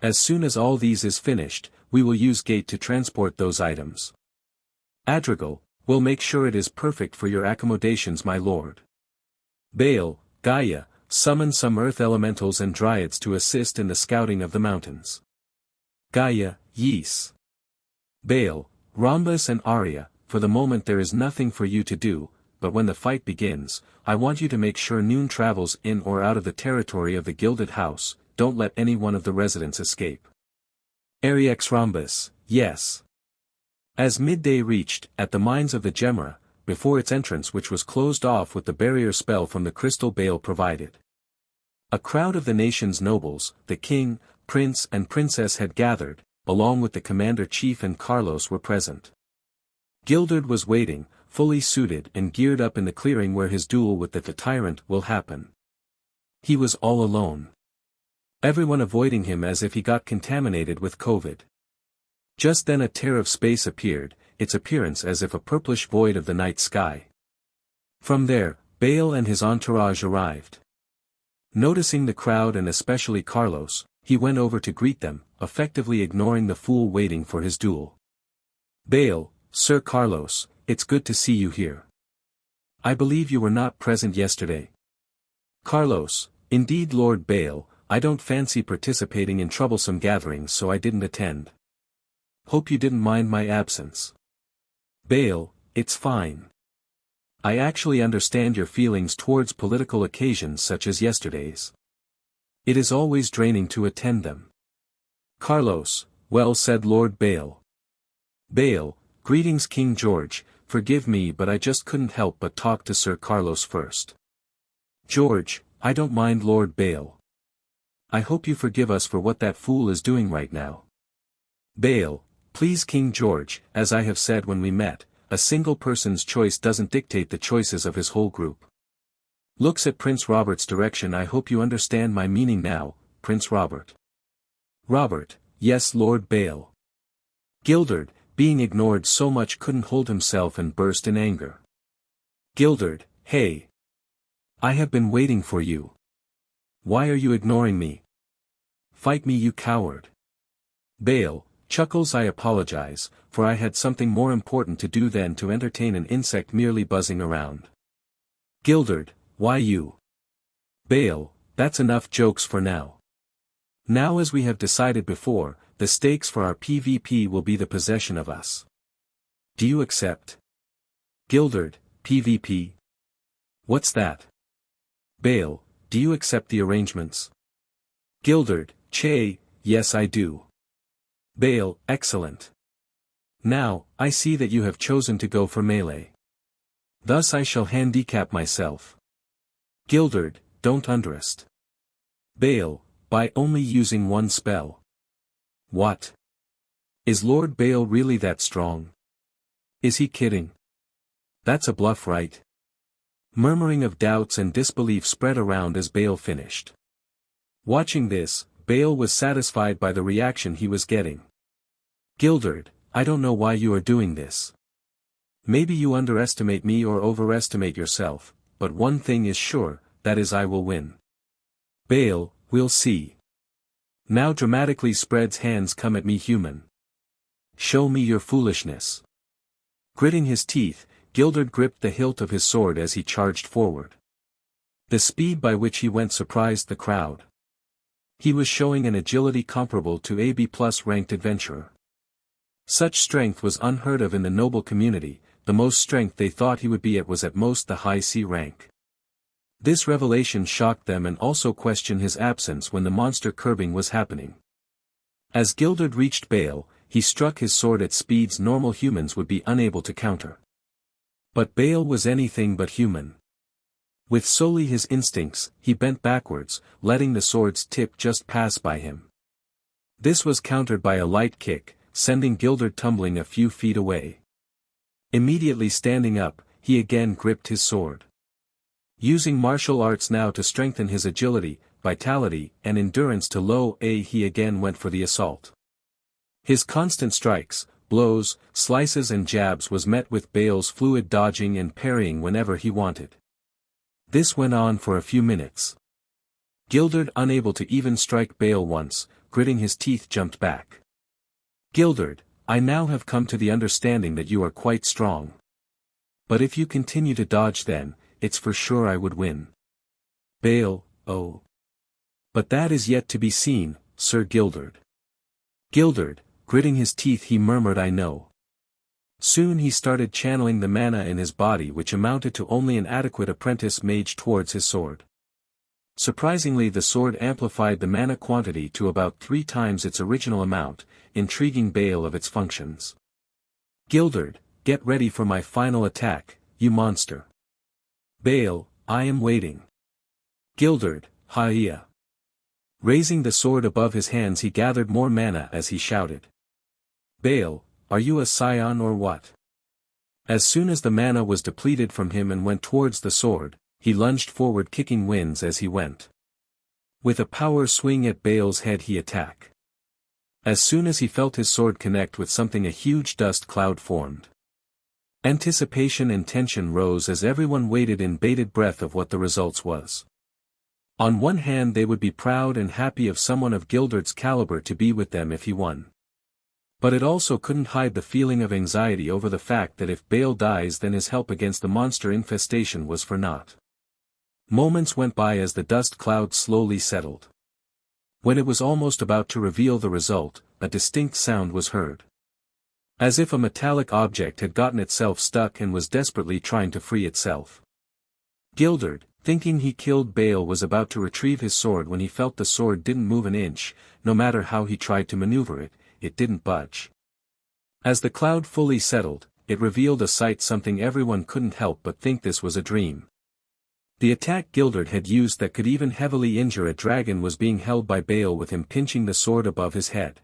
As soon as all these is finished, we will use Gate to transport those items. Adrigal, we'll make sure it is perfect for your accommodations, my lord. Baal, Gaia, summon some earth elementals and dryads to assist in the scouting of the mountains. Gaia, Ys. Baal, Rhombus and Arya, for the moment there is nothing for you to do, but when the fight begins, I want you to make sure Noon travels in or out of the territory of the Gilded House, don't let any one of the residents escape. Ariex Rhombus, yes. As midday reached, at the mines of the Gemra, before its entrance which was closed off with the barrier spell from the crystal Baal provided. A crowd of the nation's nobles, the king, prince and princess had gathered, along with the commander-chief and Carlos were present. Gilderd was waiting, fully suited and geared up in the clearing where his duel with the tyrant will happen. He was all alone. Everyone avoiding him as if he got contaminated with COVID. Just then a tear of space appeared, its appearance as if a purplish void of the night sky. From there, Baal and his entourage arrived. Noticing the crowd and especially Carlos, he went over to greet them, effectively ignoring the fool waiting for his duel. Baal, Sir Carlos, it's good to see you here. I believe you were not present yesterday. Carlos, indeed Lord Baal, I don't fancy participating in troublesome gatherings so I didn't attend. Hope you didn't mind my absence. Baal, it's fine. I actually understand your feelings towards political occasions such as yesterday's. It is always draining to attend them. Carlos, well said Lord Baal. Baal, greetings King George, forgive me but I just couldn't help but talk to Sir Carlos first. George, I don't mind Lord Baal. I hope you forgive us for what that fool is doing right now. Baal, please King George, as I have said when we met, a single person's choice doesn't dictate the choices of his whole group. Looks at Prince Robert's direction. I hope you understand my meaning now, Prince Robert. Robert, yes Lord Baal. Gilderd, being ignored so much couldn't hold himself and burst in anger. Gilderd, hey. I have been waiting for you. Why are you ignoring me? Fight me you coward. Baal, chuckles I apologize, for I had something more important to do than to entertain an insect merely buzzing around. Gilderd, why you? Baal, that's enough jokes for now. Now as we have decided before, the stakes for our PvP will be the possession of us. Do you accept? Gilderd, PvP? What's that? Bale, do you accept the arrangements? Gilderd, Che, yes I do. Bale, excellent. Now, I see that you have chosen to go for melee. Thus I shall handicap myself. Gilderd, don't underest. Bale, by only using one spell. What? Is Lord Bale really that strong? Is he kidding? That's a bluff, right? Murmuring of doubts and disbelief spread around as Bale finished. Watching this, Bale was satisfied by the reaction he was getting. Gilderd, I don't know why you are doing this. Maybe you underestimate me or overestimate yourself, but one thing is sure, that is I will win. Bale, we'll see. Now dramatically spreads hands, come at me human. Show me your foolishness. Gritting his teeth, Gilderd gripped the hilt of his sword as he charged forward. The speed by which he went surprised the crowd. He was showing an agility comparable to a B+ ranked adventurer. Such strength was unheard of in the noble community, the most strength they thought he would be at was at most the high C rank. This revelation shocked them and also questioned his absence when the monster curbing was happening. As Gilderd reached Bale, he struck his sword at speeds normal humans would be unable to counter. But Bale was anything but human. With solely his instincts, he bent backwards, letting the sword's tip just pass by him. This was countered by a light kick, sending Gilderd tumbling a few feet away. Immediately standing up, he again gripped his sword. Using martial arts now to strengthen his agility, vitality, and endurance to low A, he again went for the assault. His constant strikes, blows, slices and jabs was met with Bale's fluid dodging and parrying whenever he wanted. This went on for a few minutes. Gilderd, unable to even strike Bale once, gritting his teeth, jumped back. Gilderd, I now have come to the understanding that you are quite strong. But if you continue to dodge then, it's for sure I would win. Bale, oh. But that is yet to be seen, Sir Gilderd. Gilderd, gritting his teeth, he murmured, I know. Soon he started channeling the mana in his body, which amounted to only an adequate apprentice mage towards his sword. Surprisingly, the sword amplified the mana quantity to about 3 times its original amount, intriguing Bale of its functions. Gilderd, get ready for my final attack, you monster. Bale, I am waiting. Gilderd, Hiatus. Raising the sword above his hands, he gathered more mana as he shouted. Bale, are you a scion or what? As soon as the mana was depleted from him and went towards the sword, he lunged forward, kicking winds as he went. With a power swing at Bale's head he attacked. As soon as he felt his sword connect with something, a huge dust cloud formed. Anticipation and tension rose as everyone waited in bated breath of what the results was. On one hand, they would be proud and happy of someone of Gilderd's caliber to be with them if he won. But it also couldn't hide the feeling of anxiety over the fact that if Bale dies, then his help against the monster infestation was for naught. Moments went by as the dust cloud slowly settled. When it was almost about to reveal the result, a distinct sound was heard. As if a metallic object had gotten itself stuck and was desperately trying to free itself. Gilderd, thinking he killed Bale, was about to retrieve his sword when he felt the sword didn't move an inch. No matter how he tried to maneuver it, it didn't budge. As the cloud fully settled, it revealed a sight something everyone couldn't help but think this was a dream. The attack Gilderd had used that could even heavily injure a dragon was being held by Bale, with him pinching the sword above his head.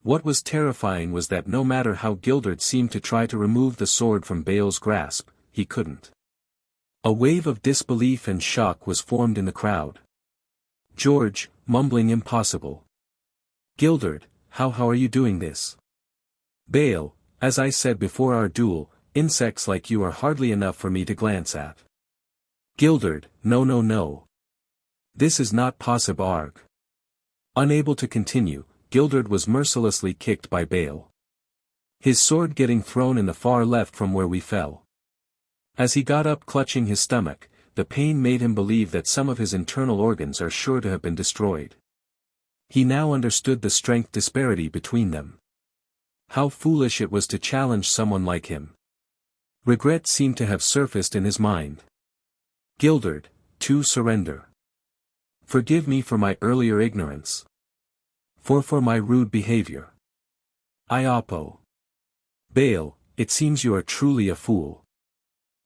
What was terrifying was that no matter how Gilderd seemed to try to remove the sword from Bale's grasp, he couldn't. A wave of disbelief and shock was formed in the crowd. George, mumbling impossible. Gilderd, how are you doing this? Bale, as I said before our duel, insects like you are hardly enough for me to glance at. Gilderd, no. This is not possible. Arg. Unable to continue, Gilderd was mercilessly kicked by Bale. His sword getting thrown in the far left from where we fell. As he got up clutching his stomach, the pain made him believe that some of his internal organs are sure to have been destroyed. He now understood the strength disparity between them. How foolish it was to challenge someone like him. Regret seemed to have surfaced in his mind. Gilded, to surrender. Forgive me for my earlier ignorance. For my rude behavior. I oppo. Bale, it seems you are truly a fool.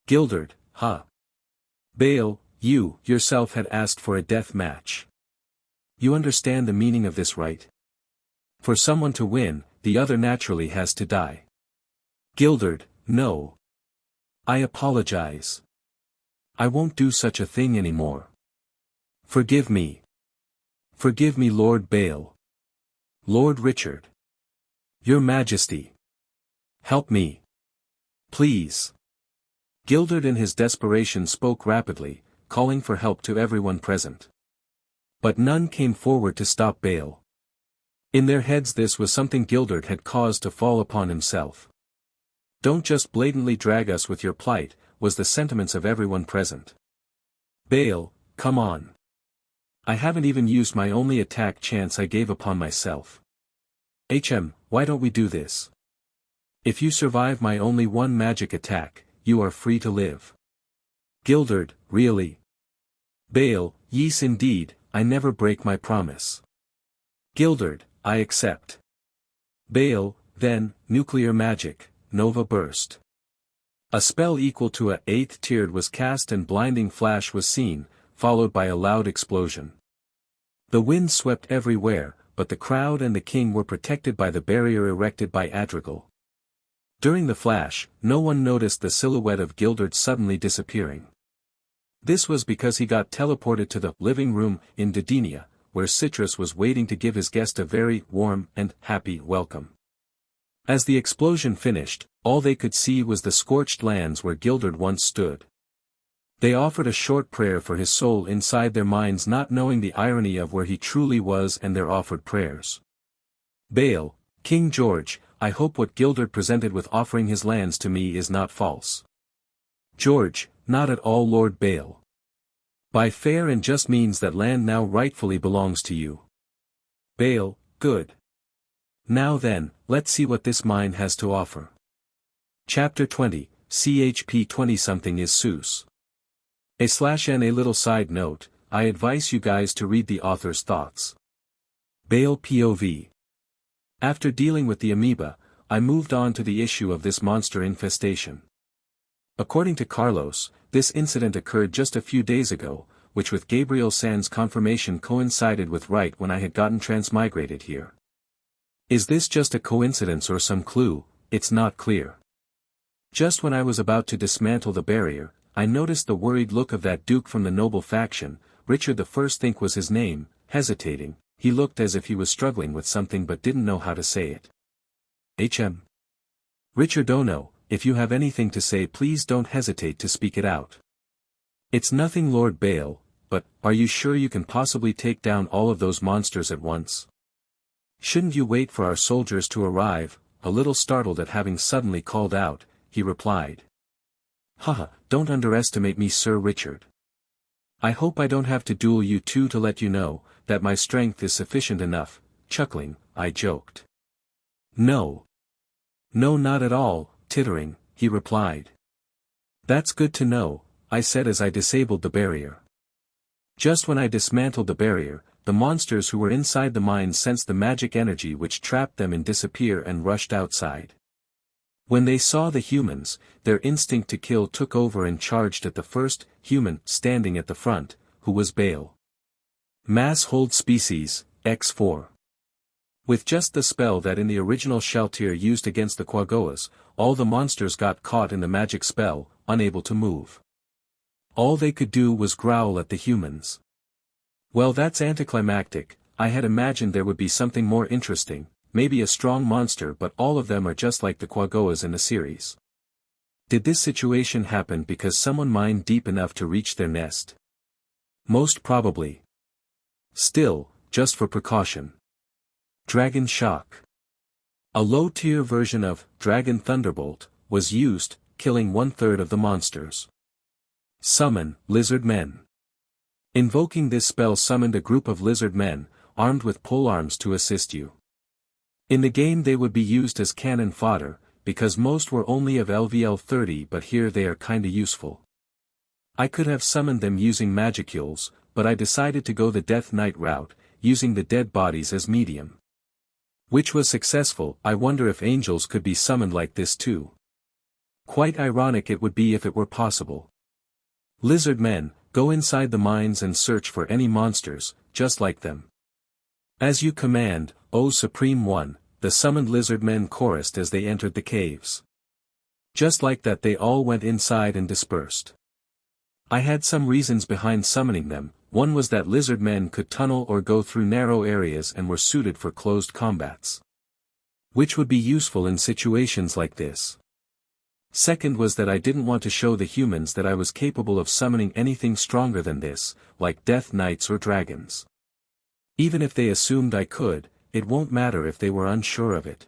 Gilded, huh? Bale, you, yourself had asked for a death match. You understand the meaning of this, right? For someone to win, the other naturally has to die. Gilded, no. I apologize. I won't do such a thing anymore. Forgive me. Forgive me, Lord Bale. Lord Richard. Your Majesty. Help me. Please. Gilded in his desperation spoke rapidly, calling for help to everyone present. But none came forward to stop Bale. In their heads this was something Gilded had caused to fall upon himself. Don't just blatantly drag us with your plight, was the sentiments of everyone present. Bale, come on. I haven't even used my only attack chance I gave upon myself. Why don't we do this? If you survive my only one magic attack, you are free to live. Gilded, really? Bale, yes indeed, I never break my promise. Gilded, I accept. Bale, then, nuclear magic, Nova Burst. A spell equal to a 8th tiered was cast and blinding flash was seen, followed by a loud explosion. The wind swept everywhere, but the crowd and the king were protected by the barrier erected by Adrigal. During the flash, no one noticed the silhouette of Gilded suddenly disappearing. This was because he got teleported to the living room in Dodinia, where Citrus was waiting to give his guest a very warm and happy welcome. As the explosion finished, all they could see was the scorched lands where Gilded once stood. They offered a short prayer for his soul inside their minds, not knowing the irony of where he truly was and their offered prayers. Bale, King George, I hope what Gilded presented with offering his lands to me is not false. George, not at all, Lord Bale. By fair and just means that land now rightfully belongs to you. Bale, good. Now then, let's see what this mine has to offer. Chapter 20, CHP 20-something is Seuss. /N A little side note, I advise you guys to read the author's thoughts. Bale POV. After dealing with the amoeba, I moved on to the issue of this monster infestation. According to Carlos, this incident occurred just a few days ago, which with Gabriel San's confirmation coincided with right when I had gotten transmigrated here. Is this just a coincidence or some clue? It's not clear. Just when I was about to dismantle the barrier, I noticed the worried look of that duke from the noble faction. Richard the First think was his name. Hesitating, he looked as if he was struggling with something but didn't know how to say it. Richard, oh no, if you have anything to say please don't hesitate to speak it out. It's nothing, Lord Bale, but, are you sure you can possibly take down all of those monsters at once? Shouldn't you wait for our soldiers to arrive? A little startled at having suddenly called out, he replied. Haha, don't underestimate me, Sir Richard. I hope I don't have to duel you two to let you know that my strength is sufficient enough. Chuckling, I joked. No. No, not at all, tittering, he replied. That's good to know, I said as I disabled the barrier. Just when I dismantled the barrier, the monsters who were inside the mine sensed the magic energy which trapped them and disappear and rushed outside. When they saw the humans, their instinct to kill took over and charged at the first human standing at the front, who was Bale. Mass hold species, X4. With just the spell that in the original Shaltir used against the Quagoas, all the monsters got caught in the magic spell, unable to move. All they could do was growl at the humans. Well, that's anticlimactic. I had imagined there would be something more interesting, maybe a strong monster, but all of them are just like the Quagoas in the series. Did this situation happen because someone mined deep enough to reach their nest? Most probably. Still, just for precaution. Dragon Shock. A low-tier version of Dragon Thunderbolt was used, killing 1/3 of the monsters. Summon Lizard Men. Invoking this spell summoned a group of lizard men, armed with polearms to assist you. In the game they would be used as cannon fodder, because most were only of LVL 30, but here they are kinda useful. I could have summoned them using magicules, but I decided to go the Death Knight route, using the dead bodies as medium. Which was successful. I wonder if angels could be summoned like this too. Quite ironic it would be if it were possible. Lizard men, go inside the mines and search for any monsters, just like them. As you command, O Supreme One, the summoned lizard men chorused as they entered the caves. Just like that they all went inside and dispersed. I had some reasons behind summoning them. One was that lizard men could tunnel or go through narrow areas and were suited for closed combats. Which would be useful in situations like this. Second was that I didn't want to show the humans that I was capable of summoning anything stronger than this, like Death Knights or dragons. Even if they assumed I could, it won't matter if they were unsure of it.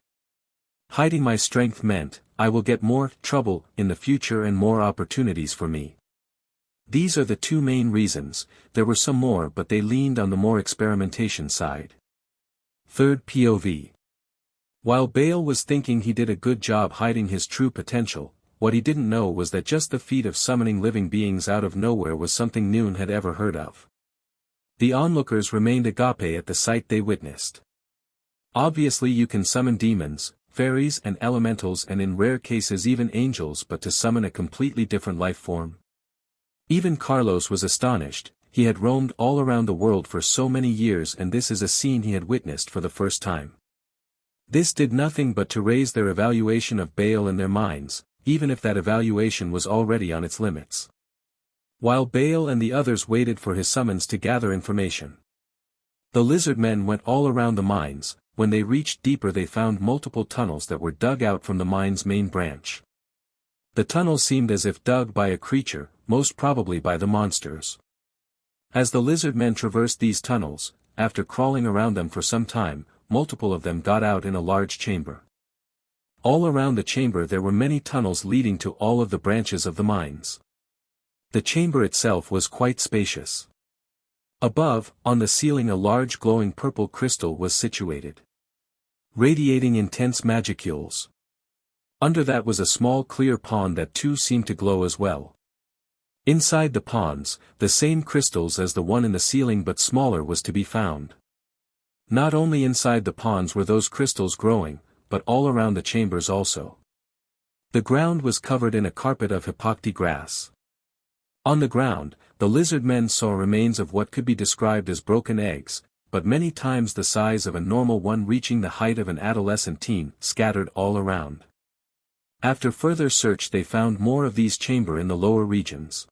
Hiding my strength meant, I will get more trouble in the future and more opportunities for me. These are the two main reasons. There were some more, but they leaned on the more experimentation side. Third POV. While Bale was thinking he did a good job hiding his true potential, what he didn't know was that just the feat of summoning living beings out of nowhere was something Noon had ever heard of. The onlookers remained agape at the sight they witnessed. Obviously you can summon demons, fairies and elementals and in rare cases even angels, but to summon a completely different life form? Even Carlos was astonished. He had roamed all around the world for so many years and this is a scene he had witnessed for the first time. This did nothing but to raise their evaluation of Bale in their minds, even if that evaluation was already on its limits. While Bale and the others waited for his summons to gather information. The lizard men went all around the mines. When they reached deeper they found multiple tunnels that were dug out from the mine's main branch. The tunnels seemed as if dug by a creature, most probably by the monsters. As the lizard men traversed these tunnels, after crawling around them for some time, multiple of them got out in a large chamber. All around the chamber there were many tunnels leading to all of the branches of the mines. The chamber itself was quite spacious. Above, on the ceiling a large glowing purple crystal was situated, radiating intense magicules. Under that was a small clear pond that too seemed to glow as well. Inside the ponds, the same crystals as the one in the ceiling but smaller was to be found. Not only inside the ponds were those crystals growing, but all around the chambers also. The ground was covered in a carpet of TTIGRAAS. On the ground, the lizard men saw remains of what could be described as broken eggs, but many times the size of a normal one reaching the height of an adolescent teen, scattered all around. After further search they found more of these chamber in the lower regions.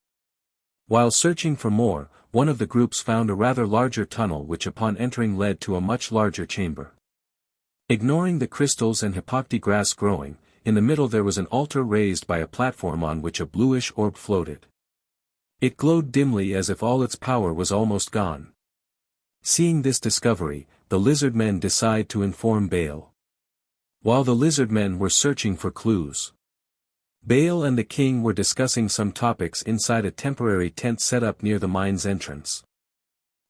While searching for more, one of the groups found a rather larger tunnel which upon entering led to a much larger chamber. Ignoring the crystals and TTIGRAAS growing, in the middle there was an altar raised by a platform on which a bluish orb floated. It glowed dimly as if all its power was almost gone. Seeing this discovery, the lizard men decide to inform Bale. While the lizard men were searching for clues, Bale and the king were discussing some topics inside a temporary tent set up near the mine's entrance.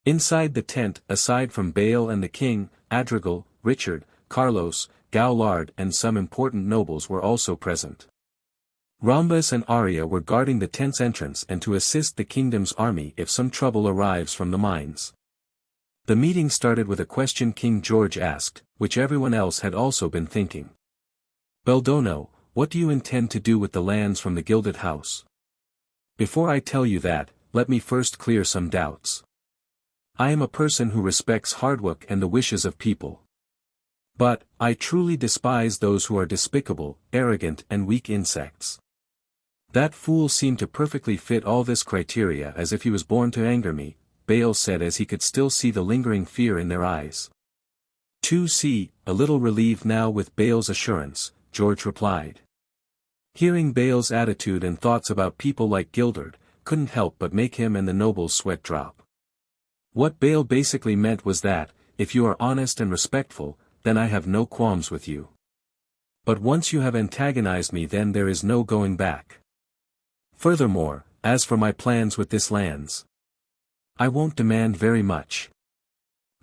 Inside the tent, aside from Bale and the king, Adrigal, Richard, Carlos, Gaulard and some important nobles were also present. Rhombus and Arya were guarding the tent's entrance and to assist the kingdom's army if some trouble arrives from the mines. The meeting started with a question King George asked, which everyone else had also been thinking. Beldono, what do you intend to do with the lands from the Gilded House? Before I tell you that, let me first clear some doubts. I am a person who respects hard work and the wishes of people. But, I truly despise those who are despicable, arrogant and weak insects. That fool seemed to perfectly fit all this criteria as if he was born to anger me, Bale said as he could still see the lingering fear in their eyes. 2C, a little relieved now with Bale's assurance, George replied. Hearing Bale's attitude and thoughts about people like Gildard, couldn't help but make him and the nobles sweat drop. What Bale basically meant was that, if you are honest and respectful, then I have no qualms with you. But once you have antagonized me then there is no going back. Furthermore, as for my plans with this lands, I won't demand very much.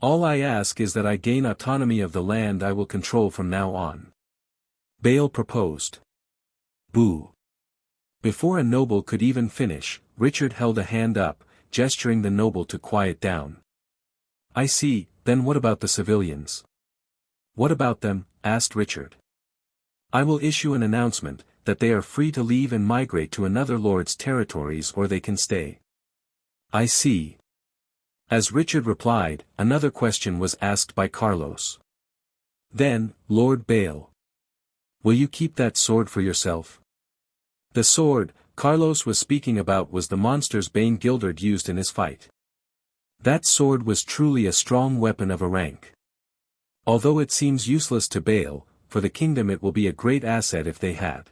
All I ask is that I gain autonomy of the land I will control from now on. Bale proposed. Boo. Before a noble could even finish, Richard held a hand up, gesturing the noble to quiet down. I see, then what about the civilians? What about them? Asked Richard. I will issue an announcement, that they are free to leave and migrate to another lord's territories or they can stay. I see. As Richard replied, another question was asked by Carlos. Then, Lord Bale. Will you keep that sword for yourself? The sword Carlos was speaking about was the monster's bane Gildard used in his fight. That sword was truly a strong weapon of a rank. Although it seems useless to Bale, for the kingdom it will be a great asset if they had.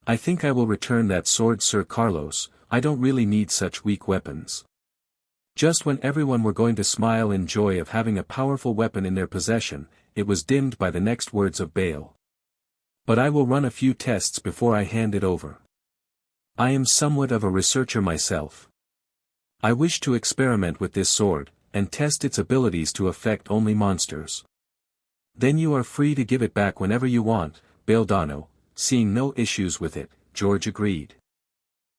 I think I will return that sword, Sir Carlos. I don't really need such weak weapons. Just when everyone were going to smile in joy of having a powerful weapon in their possession, it was dimmed by the next words of Bale. But I will run a few tests before I hand it over. I am somewhat of a researcher myself. I wish to experiment with this sword, and test its abilities to affect only monsters. Then you are free to give it back whenever you want, Bale Dano. Seeing no issues with it, George agreed.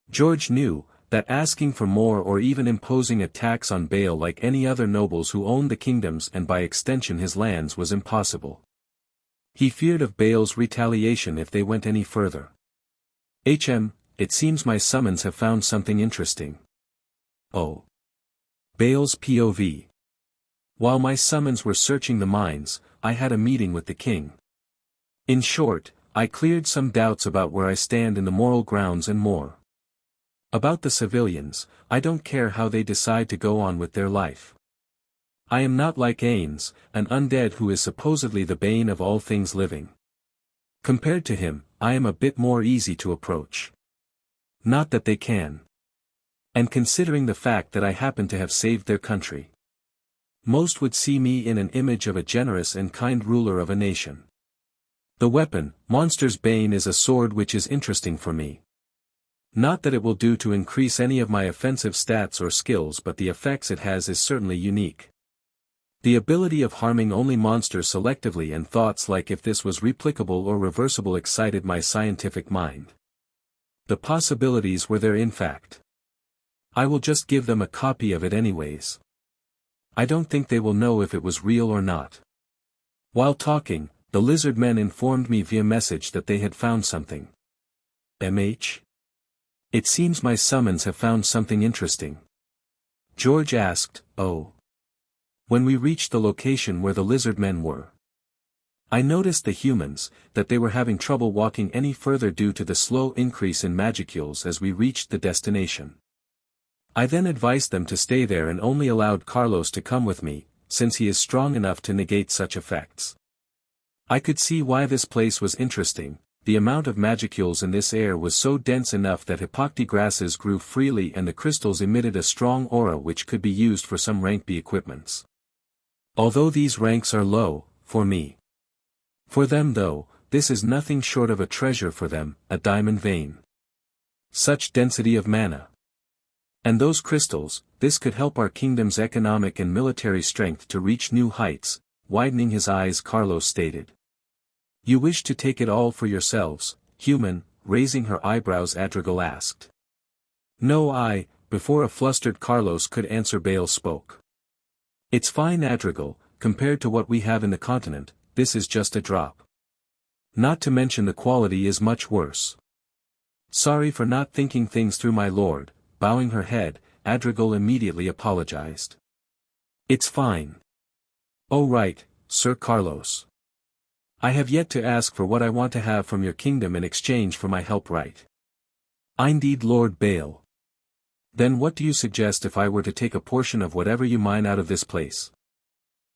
George knew that asking for more or even imposing a tax on Bale like any other nobles who owned the kingdoms and by extension his lands was impossible. He feared of Bale's retaliation if they went any further. It seems my summons have found something interesting. Oh. Bale's POV. While my summons were searching the mines, I had a meeting with the king. In short, I cleared some doubts about where I stand in the moral grounds and more. About the civilians, I don't care how they decide to go on with their life. I am not like Ains, an undead who is supposedly the bane of all things living. Compared to him, I am a bit more easy to approach. Not that they can. And considering the fact that I happen to have saved their country. Most would see me in an image of a generous and kind ruler of a nation. The weapon, Monster's Bane, is a sword which is interesting for me. Not that it will do to increase any of my offensive stats or skills, but the effects it has is certainly unique. The ability of harming only monsters selectively and thoughts like if this was replicable or reversible excited my scientific mind. The possibilities were there in fact. I will just give them a copy of it anyways. I don't think they will know if it was real or not. While talking, the lizard men informed me via message that they had found something. MH? It seems my summons have found something interesting. George asked, oh. When we reached the location where the lizard men were. I noticed the humans, that they were having trouble walking any further due to the slow increase in magicules as we reached the destination. I then advised them to stay there and only allowed Carlos to come with me, since he is strong enough to negate such effects. I could see why this place was interesting. The amount of magicules in this air was so dense enough that TTIGRAAS grew freely and the crystals emitted a strong aura which could be used for some rank B equipments. Although these ranks are low, for me. For them though, this is nothing short of a treasure for them, a diamond vein. Such density of mana. And those crystals, this could help our kingdom's economic and military strength to reach new heights, widening his eyes Carlos stated. You wish to take it all for yourselves, human, raising her eyebrows Adrigal asked. No before a flustered Carlos could answer Bale spoke. It's fine Adrigal, compared to what we have in the continent, this is just a drop. Not to mention the quality is much worse. Sorry for not thinking things through my lord, bowing her head, Adrigal immediately apologized. It's fine. Oh right, Sir Carlos. I have yet to ask for what I want to have from your kingdom in exchange for my help right. Indeed Lord Bale. Then what do you suggest if I were to take a portion of whatever you mine out of this place?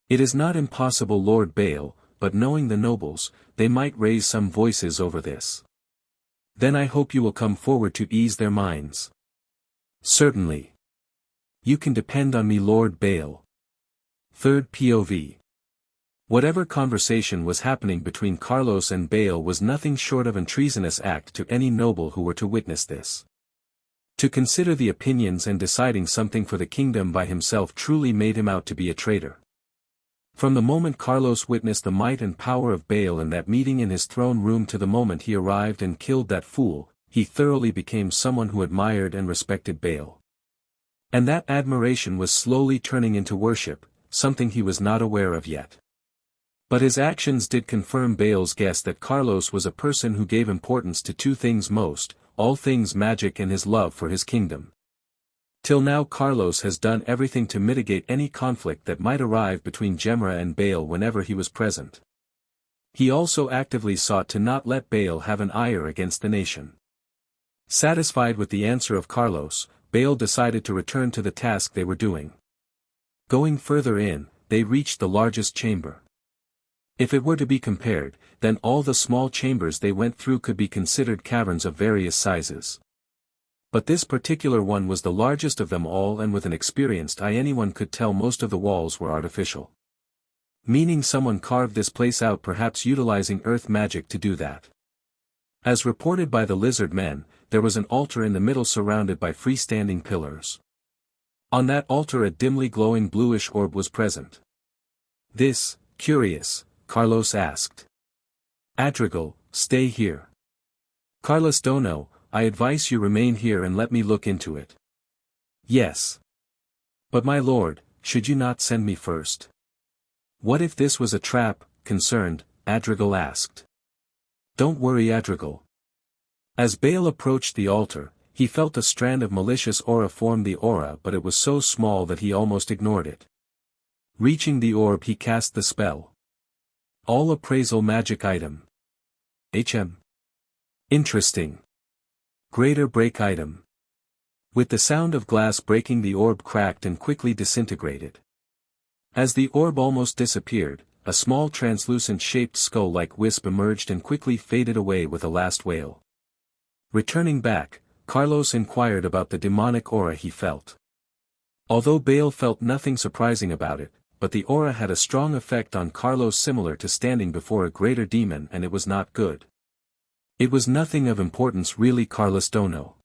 It is not impossible Lord Bale, but knowing the nobles, they might raise some voices over this. Then I hope you will come forward to ease their minds. Certainly. You can depend on me Lord Bale. Third POV. Whatever conversation was happening between Carlos and Bale was nothing short of a treasonous act to any noble who were to witness this. To consider the opinions and deciding something for the kingdom by himself truly made him out to be a traitor. From the moment Carlos witnessed the might and power of Baal in that meeting in his throne room to the moment he arrived and killed that fool, he thoroughly became someone who admired and respected Baal. And that admiration was slowly turning into worship, something he was not aware of yet. But his actions did confirm Baal's guess that Carlos was a person who gave importance to two things most, all things magic and his love for his kingdom. Till now Carlos has done everything to mitigate any conflict that might arrive between Gemra and Baal whenever he was present. He also actively sought to not let Baal have an ire against the nation. Satisfied with the answer of Carlos, Baal decided to return to the task they were doing. Going further in, they reached the largest chamber. If it were to be compared, then all the small chambers they went through could be considered caverns of various sizes. But this particular one was the largest of them all, and with an experienced eye anyone could tell most of the walls were artificial. Meaning someone carved this place out, perhaps utilizing earth magic to do that. As reported by the lizard men, there was an altar in the middle surrounded by freestanding pillars. On that altar a dimly glowing bluish orb was present. This, curious, Carlos asked. Adrigal, stay here. Carlos Dono, I advise you remain here and let me look into it. Yes. But my lord, should you not send me first? What if this was a trap, concerned, Adrigal asked. Don't worry Adrigal. As Baal approached the altar, he felt a strand of malicious aura form the aura, but it was so small that he almost ignored it. Reaching the orb he cast the spell. All appraisal magic item. HM. Interesting. Greater break item. With the sound of glass breaking, the orb cracked and quickly disintegrated. As the orb almost disappeared, a small translucent shaped skull-like wisp emerged and quickly faded away with a last wail. Returning back, Carlos inquired about the demonic aura he felt. Although Baal felt nothing surprising about it, but the aura had a strong effect on Carlos, similar to standing before a greater demon, and it was not good. It was nothing of importance really, Carlos Dono.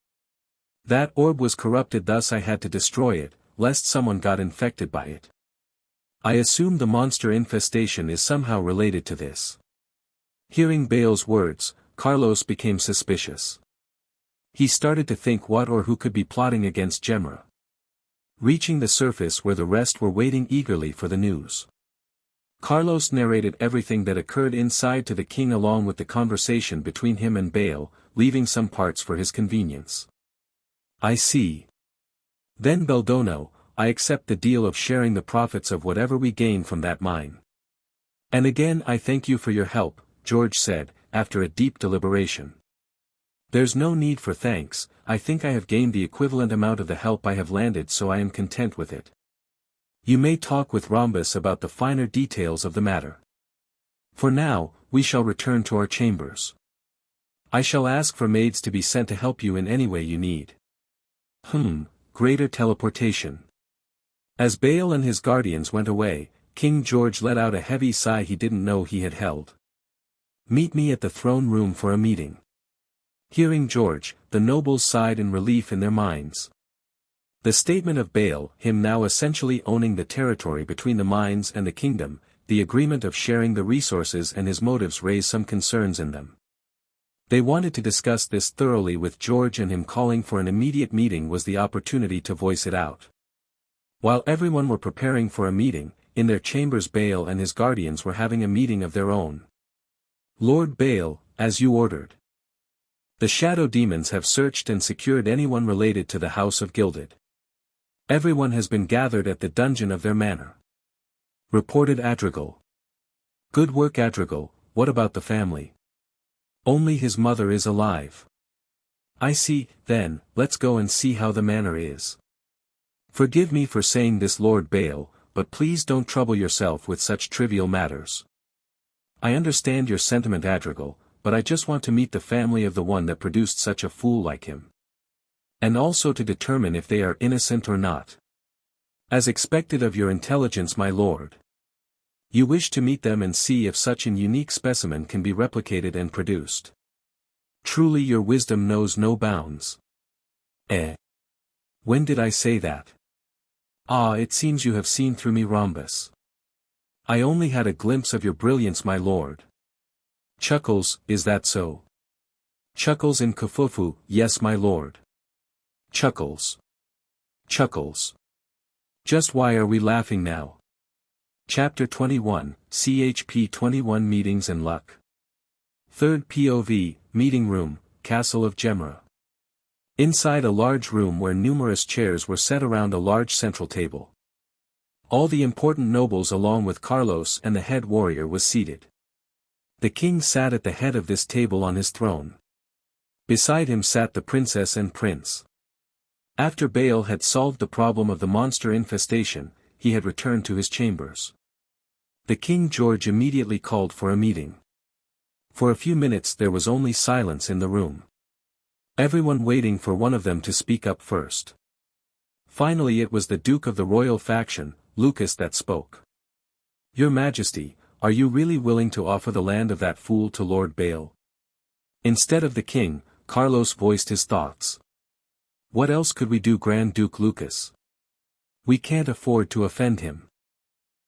That orb was corrupted, thus I had to destroy it, lest someone got infected by it. I assume the monster infestation is somehow related to this. Hearing Baal's words, Carlos became suspicious. He started to think what or who could be plotting against Gemra. Reaching the surface where the rest were waiting eagerly for the news, Carlos narrated everything that occurred inside to the king along with the conversation between him and Baal, leaving some parts for his convenience. I see. Then Beldono, I accept the deal of sharing the profits of whatever we gain from that mine. And again I thank you for your help, George said, after a deep deliberation. There's no need for thanks, I think I have gained the equivalent amount of the help I have landed, so I am content with it. You may talk with Rhombus about the finer details of the matter. For now, we shall return to our chambers. I shall ask for maids to be sent to help you in any way you need. Greater teleportation. As Baal and his guardians went away, King George let out a heavy sigh he didn't know he had held. Meet me at the throne room for a meeting. Hearing George, the nobles sighed in relief in their minds. The statement of Baal, him now essentially owning the territory between the mines and the kingdom, the agreement of sharing the resources and his motives raised some concerns in them. They wanted to discuss this thoroughly with George, and him calling for an immediate meeting was the opportunity to voice it out. While everyone were preparing for a meeting, in their chambers Baal and his guardians were having a meeting of their own. Lord Baal, as you ordered. The shadow demons have searched and secured anyone related to the House of Gilded. Everyone has been gathered at the dungeon of their manor. Reported Adrigal. Good work Adrigal, what about the family? Only his mother is alive. I see, then, let's go and see how the manor is. Forgive me for saying this Lord Baal, but please don't trouble yourself with such trivial matters. I understand your sentiment Adrigal, but I just want to meet the family of the one that produced such a fool like him. And also to determine if they are innocent or not. As expected of your intelligence my lord. You wish to meet them and see if such an unique specimen can be replicated and produced. Truly your wisdom knows no bounds. When did I say that? Ah, it seems you have seen through me Rhombus. I only had a glimpse of your brilliance, my lord. Chuckles, is that so? Chuckles in Kafufu, yes my lord. Chuckles. Chuckles. Just why are we laughing now? Chapter 21, CHP 21 Meetings and Luck. Third POV, Meeting Room, Castle of Gemra. Inside a large room where numerous chairs were set around a large central table. All the important nobles along with Carlos and the head warrior was seated. The king sat at the head of this table on his throne. Beside him sat the princess and prince. After Bale had solved the problem of the monster infestation, he had returned to his chambers. The King George immediately called for a meeting. For a few minutes there was only silence in the room. Everyone waiting for one of them to speak up first. Finally it was the Duke of the royal faction, Lucas, that spoke. Your Majesty, are you really willing to offer the land of that fool to Lord Bale? Instead of the king, Carlos voiced his thoughts. What else could we do, Grand Duke Lucas? We can't afford to offend him.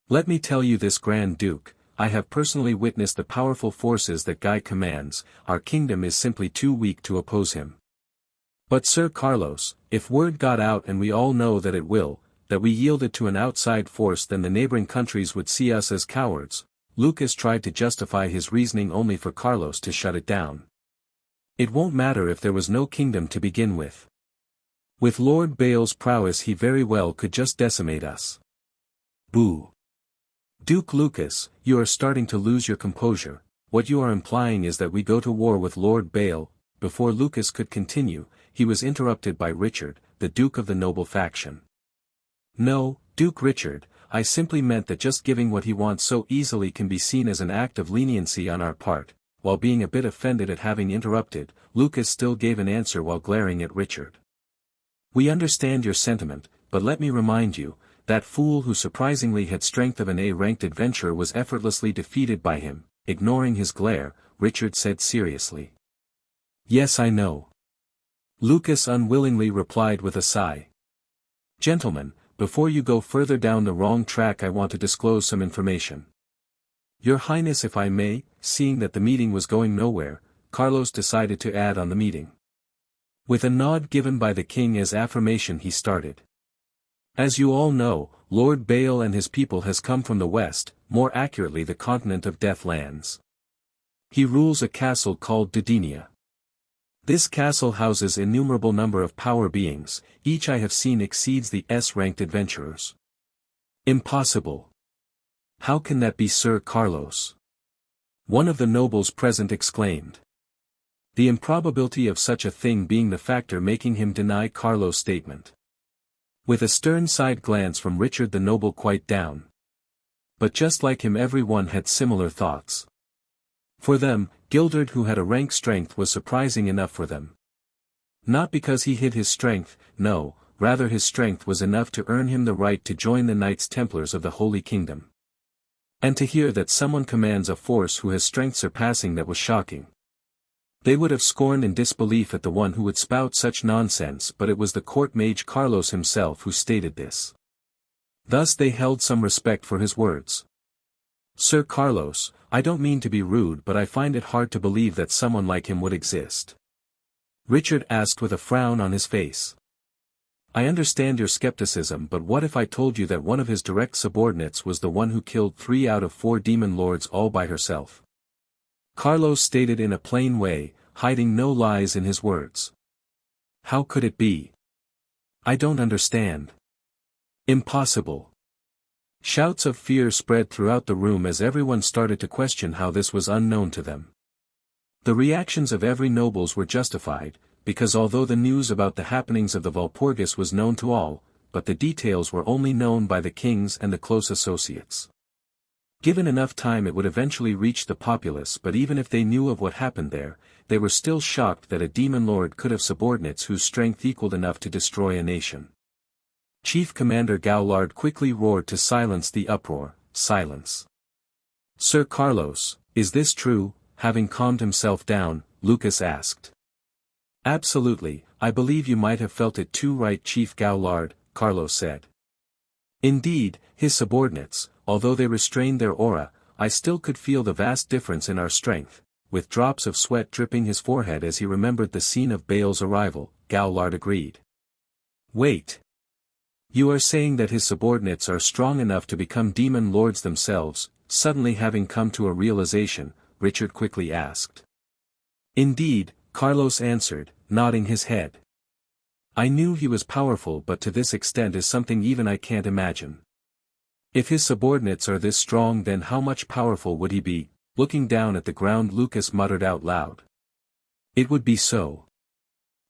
Let me tell you this, Grand Duke, I have personally witnessed the powerful forces that Guy commands, our kingdom is simply too weak to oppose him. But Sir Carlos, if word got out, and we all know that it will, that we yielded to an outside force, then the neighboring countries would see us as cowards. Lucas tried to justify his reasoning only for Carlos to shut it down. It won't matter if there was no kingdom to begin with. With Lord Bale's prowess he very well could just decimate us. Boo. Duke Lucas, you are starting to lose your composure. What you are implying is that we go to war with Lord Bale. Before Lucas could continue, he was interrupted by Richard, the Duke of the noble faction. No, Duke Richard, I simply meant that just giving what he wants so easily can be seen as an act of leniency on our part. While being a bit offended at having interrupted, Lucas still gave an answer while glaring at Richard. We understand your sentiment, but let me remind you, that fool who surprisingly had strength of an A-ranked adventurer was effortlessly defeated by him. Ignoring his glare, Richard said seriously. Yes, I know. Lucas unwillingly replied with a sigh. Gentlemen, before you go further down the wrong track, I want to disclose some information. Your Highness, if I may. Seeing that the meeting was going nowhere, Carlos decided to add on the meeting. With a nod given by the king as affirmation, he started. As you all know, Lord Bale and his people has come from the west, more accurately the continent of Deathlands. He rules a castle called Dudenia. This castle houses innumerable number of power beings, each I have seen exceeds the S-ranked adventurers. Impossible. How can that be, Sir Carlos? One of the nobles present exclaimed. The improbability of such a thing being the factor making him deny Carlos' statement. With a stern side glance from Richard the noble quite down. But just like him, everyone had similar thoughts. For them, Gildard, who had a rank strength, was surprising enough for them. Not because he hid his strength, no, rather his strength was enough to earn him the right to join the Knights Templars of the Holy Kingdom. And to hear that someone commands a force who has strength surpassing that was shocking. They would have scorned in disbelief at the one who would spout such nonsense, but it was the court mage Carlos himself who stated this. Thus they held some respect for his words. Sir Carlos, I don't mean to be rude, but I find it hard to believe that someone like him would exist. Richard asked with a frown on his face. I understand your skepticism, but what if I told you that one of his direct subordinates was the one who killed 3 out of 4 demon lords all by herself? Carlos stated in a plain way, hiding no lies in his words. How could it be? I don't understand. Impossible. Shouts of fear spread throughout the room as everyone started to question how this was unknown to them. The reactions of every nobles were justified, because although the news about the happenings of the Walpurgis was known to all, but the details were only known by the kings and the close associates. Given enough time it would eventually reach the populace, but even if they knew of what happened there, they were still shocked that a demon lord could have subordinates whose strength equaled enough to destroy a nation. Chief Commander Gowlard quickly roared to silence the uproar. Silence. Sir Carlos, is this true? Having calmed himself down, Lucas asked. Absolutely, I believe you might have felt it too, right, Chief Gowlard, Carlos said. Indeed, his subordinates, although they restrained their aura, I still could feel the vast difference in our strength, with drops of sweat dripping his forehead as he remembered the scene of Baal's arrival. Gowlard agreed. Wait. You are saying that his subordinates are strong enough to become demon lords themselves? Suddenly having come to a realization, Richard quickly asked. Indeed, Carlos answered, nodding his head. I knew he was powerful, but to this extent is something even I can't imagine. If his subordinates are this strong, then how much powerful would he be? Looking down at the ground, Lucas muttered out loud. It would be so.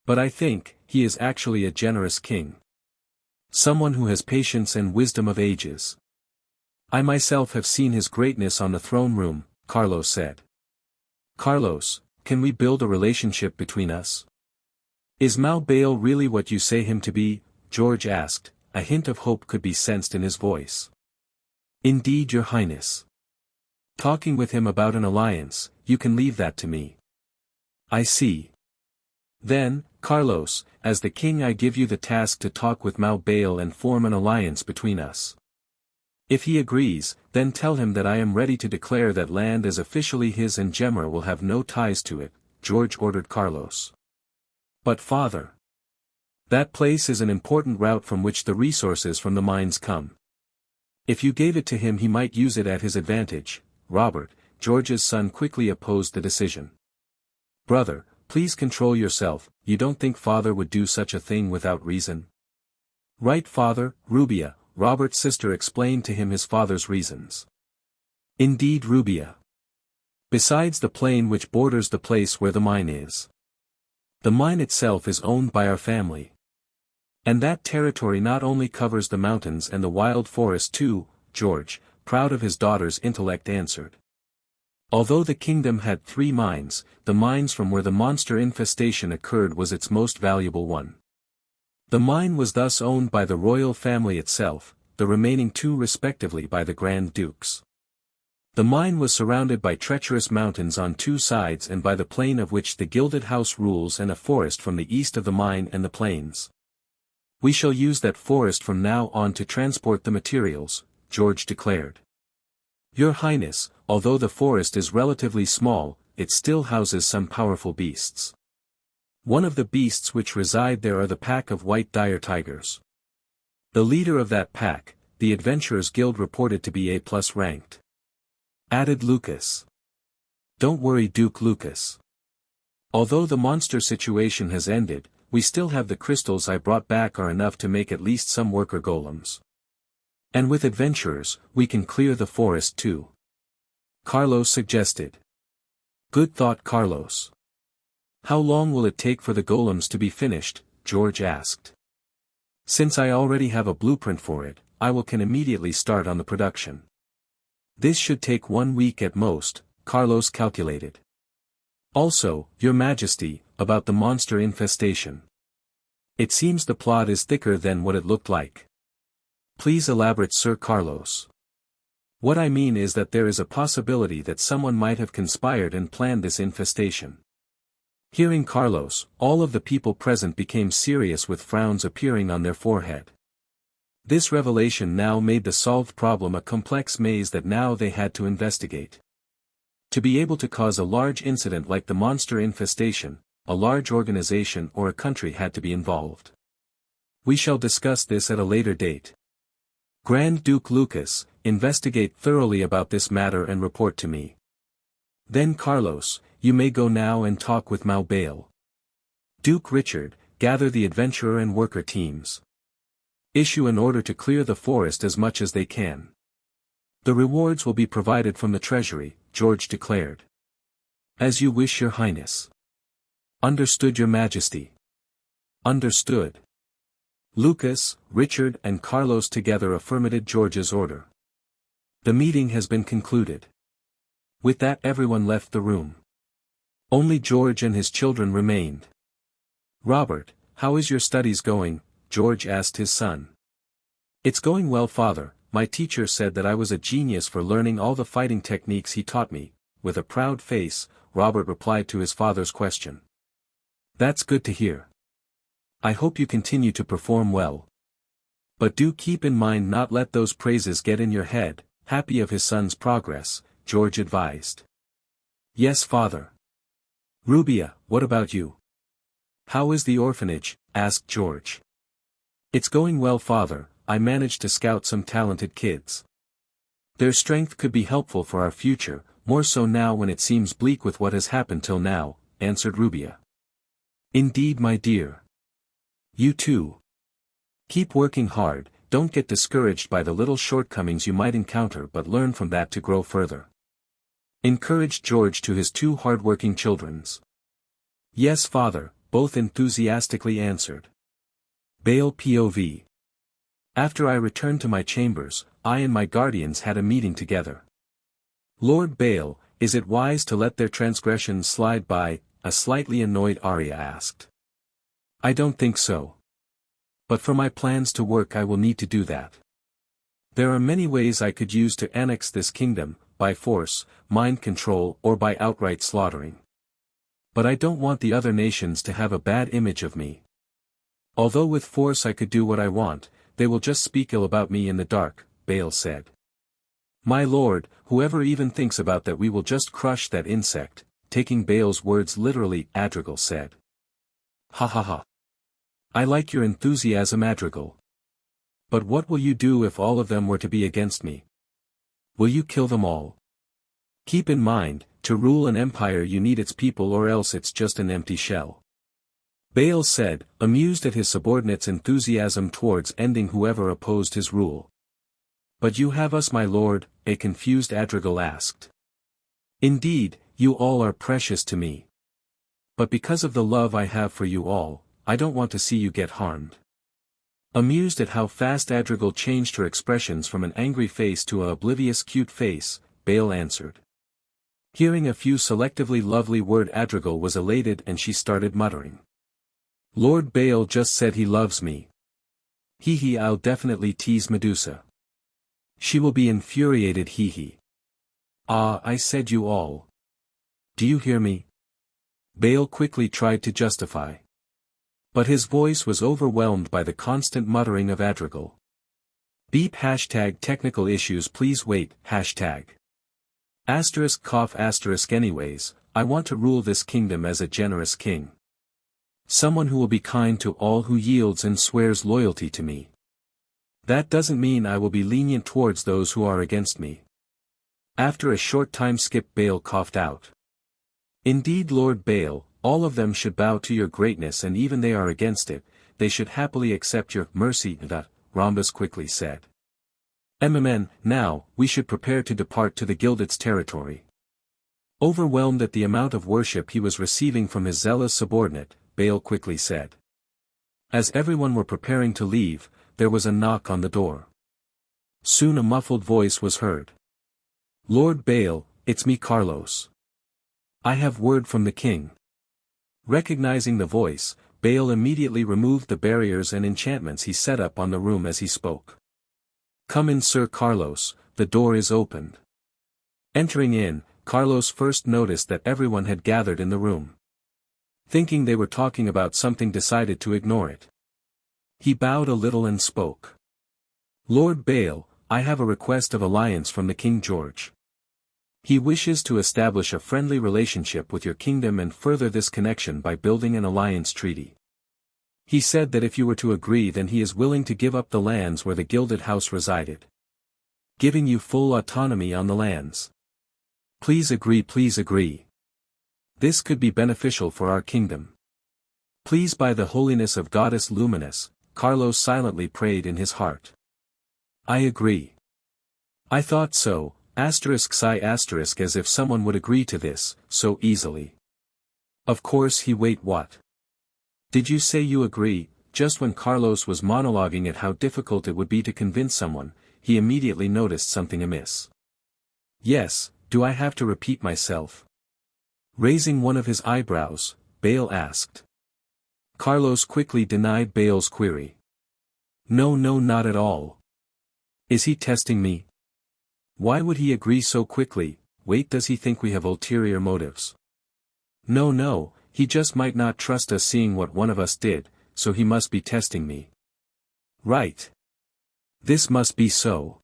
But I think, he is actually a generous king. Someone who has patience and wisdom of ages. I myself have seen his greatness on the throne room, Carlos said. Carlos, can we build a relationship between us? Is Baal really what you say him to be? George asked, a hint of hope could be sensed in his voice. Indeed, your highness. Talking with him about an alliance, you can leave that to me. I see. Then, Carlos, as the king, I give you the task to talk with Baal and form an alliance between us. If he agrees, then tell him that I am ready to declare that land as officially his and Gemma will have no ties to it, George ordered Carlos. But father. That place is an important route from which the resources from the mines come. If you gave it to him, he might use it at his advantage. Robert, George's son, quickly opposed the decision. Brother, please control yourself, you don't think father would do such a thing without reason? Right, father, Rubia, Robert's sister explained to him his father's reasons. Indeed, Rubia. Besides the plain which borders the place where the mine is. The mine itself is owned by our family. And that territory not only covers the mountains and the wild forest too, George, proud of his daughter's intellect, answered. Although the kingdom had 3 mines, the mines from where the monster infestation occurred was its most valuable one. The mine was thus owned by the royal family itself, the remaining 2 respectively by the Grand Dukes. The mine was surrounded by treacherous mountains on 2 sides and by the plain of which the Gilded House rules, and a forest from the east of the mine and the plains. We shall use that forest from now on to transport the materials, George declared. Your Highness, although the forest is relatively small, it still houses some powerful beasts. One of the beasts which reside there are the pack of white dire tigers. The leader of that pack, the Adventurers Guild, reported to be A+ ranked. Added Lucas. Don't worry, Duke Lucas. Although the monster situation has ended, we still have the crystals I brought back are enough to make at least some worker golems. And with adventurers, we can clear the forest too. Carlos suggested. Good thought, Carlos. How long will it take for the golems to be finished? George asked. Since I already have a blueprint for it, I can immediately start on the production. This should take 1 week at most, Carlos calculated. Also, Your Majesty, about the monster infestation. It seems the plot is thicker than what it looked like. Please elaborate, Sir Carlos. What I mean is that there is a possibility that someone might have conspired and planned this infestation. Hearing Carlos, all of the people present became serious with frowns appearing on their forehead. This revelation now made the solved problem a complex maze that now they had to investigate. To be able to cause a large incident like the monster infestation, a large organization or a country had to be involved. We shall discuss this at a later date. Grand Duke Lucas, investigate thoroughly about this matter and report to me. Then Carlos, you may go now and talk with Baal. Duke Richard, gather the adventurer and worker teams. Issue an order to clear the forest as much as they can. The rewards will be provided from the treasury, George declared. As you wish, Your Highness. Understood, Your Majesty. Understood. Lucas, Richard and Carlos together affirmed George's order. The meeting has been concluded. With that, everyone left the room. Only George and his children remained. Robert, how is your studies going? George asked his son. It's going well, father. My teacher said that I was a genius for learning all the fighting techniques he taught me. With a proud face, Robert replied to his father's question. That's good to hear. I hope you continue to perform well. But do keep in mind not let those praises get in your head. Happy of his son's progress, George advised. Yes, father. Rubia, what about you? How is the orphanage? Asked George. It's going well, father. I managed to scout some talented kids. Their strength could be helpful for our future, more so now when it seems bleak with what has happened till now, answered Rubia. Indeed, my dear. You too. Keep working hard, don't get discouraged by the little shortcomings you might encounter but learn from that to grow further. Encouraged George to his two hard-working childrens. Yes, father, both enthusiastically answered. Bale POV. After I returned to my chambers, I and my guardians had a meeting together. Lord Bale, is it wise to let their transgressions slide by? A slightly annoyed Arya asked. I don't think so. But for my plans to work I will need to do that. There are many ways I could use to annex this kingdom, by force, mind control or by outright slaughtering. But I don't want the other nations to have a bad image of me. Although with force I could do what I want, they will just speak ill about me in the dark, Bale said. My lord, whoever even thinks about that we will just crush that insect, taking Bale's words literally, Adrigal said. Ha ha ha. I like your enthusiasm, Adrigal. But what will you do if all of them were to be against me? Will you kill them all? Keep in mind, to rule an empire you need its people or else it's just an empty shell. Bale said, amused at his subordinates' enthusiasm towards ending whoever opposed his rule. But you have us, my lord, a confused Adrigal asked. Indeed, you all are precious to me. But because of the love I have for you all, I don't want to see you get harmed. Amused at how fast Adrigal changed her expressions from an angry face to a oblivious cute face, Bale answered. Hearing a few selectively lovely words, Adrigal was elated and she started muttering. Lord Bale just said he loves me. Hee hee, I'll definitely tease Medusa. She will be infuriated, hee hee. Ah, I said you all. Do you hear me? Bale quickly tried to justify. But his voice was overwhelmed by the constant muttering of Adrigal. Beep hashtag technical issues, please wait, hashtag. Asterisk cough asterisk anyways, I want to rule this kingdom as a generous king. Someone who will be kind to all who yields and swears loyalty to me. That doesn't mean I will be lenient towards those who are against me. After a short time skip, Bale coughed out. Indeed, Lord Bale, all of them should bow to your greatness, and even they are against it, they should happily accept your mercy, that, Rhombus quickly said. MMN, now, we should prepare to depart to the Gilded's territory. Overwhelmed at the amount of worship he was receiving from his zealous subordinate, Bale quickly said. As everyone were preparing to leave, there was a knock on the door. Soon a muffled voice was heard. Lord Bale, it's me, Carlos. I have word from the king. Recognizing the voice, Bale immediately removed the barriers and enchantments he set up on the room as he spoke. Come in, Sir Carlos, the door is opened. Entering in, Carlos first noticed that everyone had gathered in the room. Thinking they were talking about something, decided to ignore it. He bowed a little and spoke. Lord Bale, I have a request of alliance from the King George. He wishes to establish a friendly relationship with your kingdom and further this connection by building an alliance treaty. He said that if you were to agree, then he is willing to give up the lands where the Gilded House resided, giving you full autonomy on the lands. Please agree, please agree. This could be beneficial for our kingdom. Please, by the holiness of Goddess Luminous, Carlos silently prayed in his heart. I agree. I thought so. Sigh as if someone would agree to this, so easily. Of course he wait what? Did you say you agree? Just when Carlos was monologuing at how difficult it would be to convince someone, he immediately noticed something amiss. Yes, do I have to repeat myself? Raising one of his eyebrows, Bale asked. Carlos quickly denied Bale's query. No, not at all. Is he testing me? Why would he agree so quickly? Wait, does he think we have ulterior motives? No, he just might not trust us seeing what one of us did, so he must be testing me. Right. This must be so.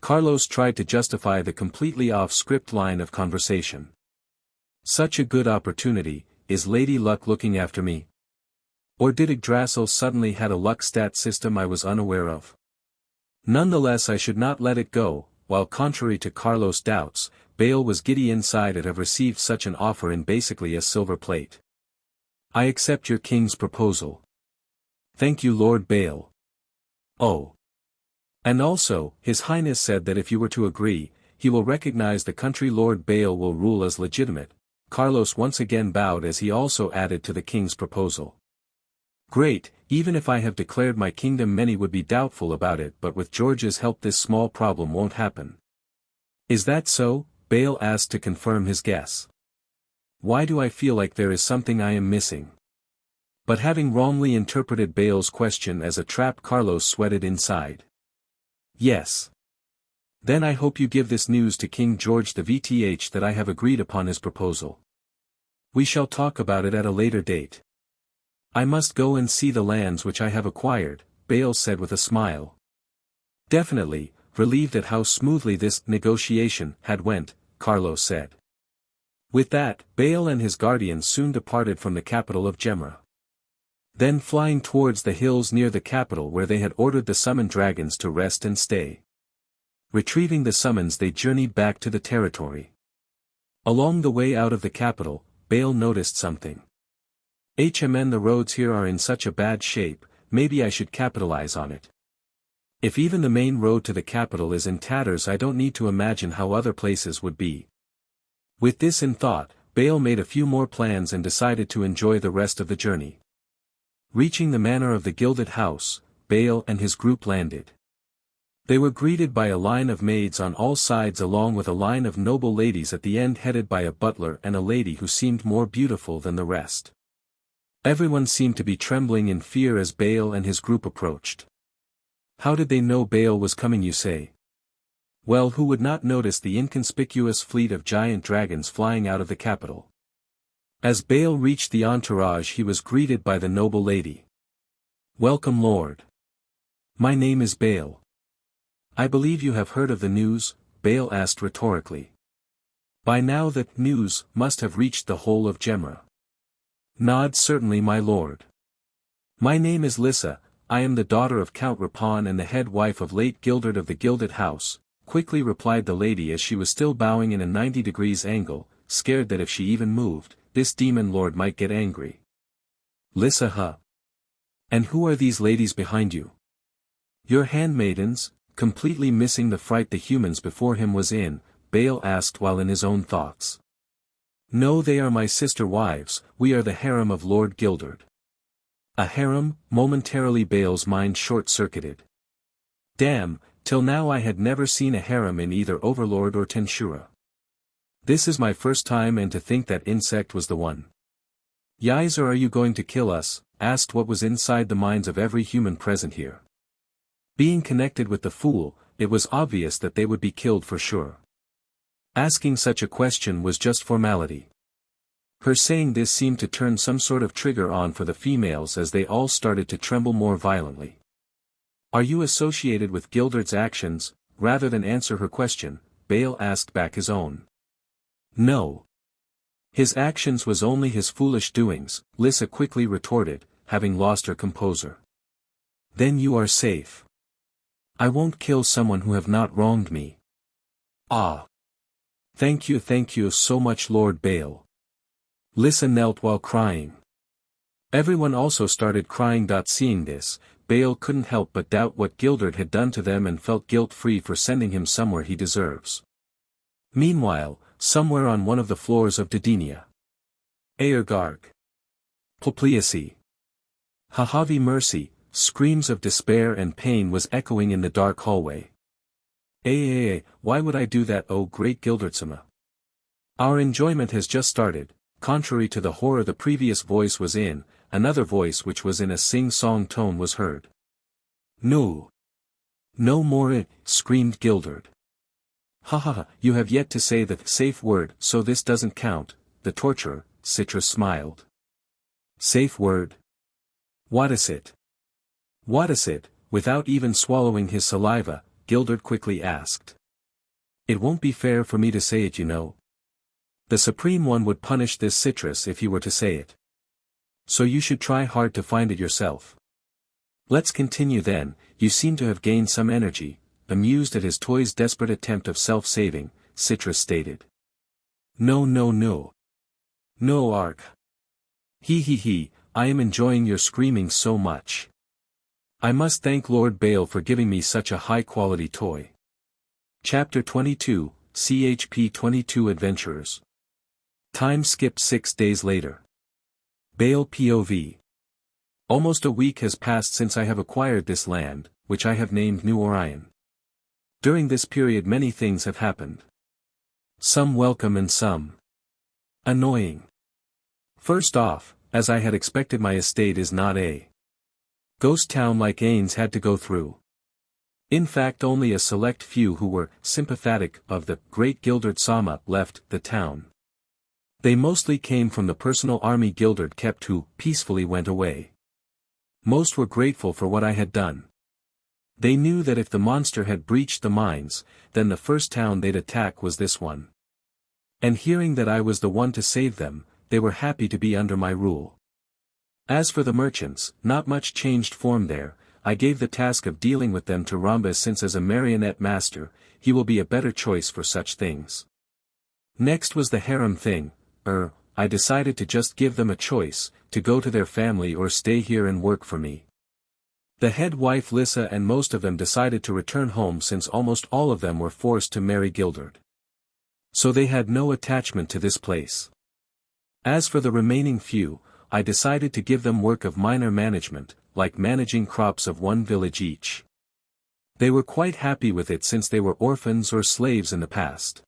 Carlos tried to justify the completely off-script line of conversation. Such a good opportunity, is Lady Luck looking after me? Or did Yggdrasil suddenly had a luck stat system I was unaware of? Nonetheless, I should not let it go, while contrary to Carlos' doubts, Bale was giddy inside at have received such an offer in basically a silver plate. I accept your king's proposal. Thank you, Lord Bale. Oh. And also, His Highness said that if you were to agree, he will recognize the country Lord Bale will rule as legitimate. Carlos once again bowed as he also added to the king's proposal. Great, even if I have declared my kingdom many would be doubtful about it, but with George's help this small problem won't happen. Is that so? Bale asked to confirm his guess. Why do I feel like there is something I am missing? But having wrongly interpreted Bale's question as a trap, Carlos sweated inside. Yes. Then I hope you give this news to King George the VTH that I have agreed upon his proposal. We shall talk about it at a later date. I must go and see the lands which I have acquired, Bale said with a smile. Definitely, relieved at how smoothly this negotiation had went, Carlos said. With that, Bale and his guardians soon departed from the capital of Gemra. Then flying towards the hills near the capital where they had ordered the summoned dragons to rest and stay. Retrieving the summons, they journeyed back to the territory. Along the way out of the capital, Bale noticed something. HMN, the roads here are in such a bad shape, maybe I should capitalize on it. If even the main road to the capital is in tatters, I don't need to imagine how other places would be. With this in thought, Bale made a few more plans and decided to enjoy the rest of the journey. Reaching the manor of the Gilded House, Bale and his group landed. They were greeted by a line of maids on all sides along with a line of noble ladies at the end headed by a butler and a lady who seemed more beautiful than the rest. Everyone seemed to be trembling in fear as Bale and his group approached. How did they know Bale was coming, you say? Well, who would not notice the inconspicuous fleet of giant dragons flying out of the capital? As Bale reached the entourage, he was greeted by the noble lady. Welcome, Lord. My name is Bale. I believe you have heard of the news, Bale asked rhetorically. By now the news must have reached the whole of Gemra. Nod, certainly, my lord. My name is Lissa, I am the daughter of Count Rapon and the head wife of late Gildard of the Gilded House, quickly replied the lady as she was still bowing in a 90-degree angle, scared that if she even moved, this demon lord might get angry. Lissa, huh? And who are these ladies behind you? Your handmaidens, completely missing the fright the humans before him was in, Bale asked while in his own thoughts. No, they are my sister wives, we are the harem of Lord Gildard. A harem? Momentarily Bale's mind short-circuited. Damn, till now I had never seen a harem in either Overlord or Tensura. This is my first time, and to think that insect was the one. Yizer, are you going to kill us? Asked what was inside the minds of every human present here. Being connected with the fool, it was obvious that they would be killed for sure. Asking such a question was just formality. Her saying this seemed to turn some sort of trigger on for the females as they all started to tremble more violently. Are you associated with Gildard's actions? Rather than answer her question, Bale asked back his own. No. His actions was only his foolish doings, Lissa quickly retorted, having lost her composure. Then you are safe. I won't kill someone who have not wronged me. Ah. Thank you so much, Lord Bale. Lissa knelt while crying. Everyone also started crying. Seeing this, Bale couldn't help but doubt what Gildard had done to them and felt guilt-free for sending him somewhere he deserves. Meanwhile, somewhere on one of the floors of Didenia. Aergarg. Popliacy. Hahavi mercy, screams of despair and pain was echoing in the dark hallway. Why would I do that, oh great Gildardsama? Our enjoyment has just started. Contrary to the horror the previous voice was in, another voice which was in a sing-song tone was heard. No. No more, screamed Gildard. Ha, you have yet to say the safe word, so this doesn't count, the torturer, Citra smiled. Safe word? What is it? What is it? Without even swallowing his saliva, Gildard quickly asked. It won't be fair for me to say it, you know. The Supreme One would punish this citrus if you were to say it. So you should try hard to find it yourself. Let's continue then. You seem to have gained some energy. Amused at his toy's desperate attempt of self-saving, Citrus stated. No, no, no. No, Ark. He, I am enjoying your screaming so much. I must thank Lord Bale for giving me such a high-quality toy. Chapter 22, CHP 22 Adventurers. Time skipped 6 days later. Bale POV. Almost a week has passed since I have acquired this land, which I have named New Orion. During this period many things have happened. Some welcome and some annoying. First off, as I had expected, my estate is not a ghost town like Ains had to go through. In fact, only a select few who were sympathetic of the great Gildard Sama left the town. They mostly came from the personal army Gildard kept who peacefully went away. Most were grateful for what I had done. They knew that if the monster had breached the mines, then the first town they'd attack was this one. And hearing that I was the one to save them, they were happy to be under my rule. As for the merchants, not much changed form there. I gave the task of dealing with them to Rhombus, since as a marionette master, he will be a better choice for such things. Next was the harem thing. I decided to just give them a choice, to go to their family or stay here and work for me. The head wife Lissa and most of them decided to return home, since almost all of them were forced to marry Gildard. So they had no attachment to this place. As for the remaining few, I decided to give them work of minor management, like managing crops of one village each. They were quite happy with it since they were orphans or slaves in the past.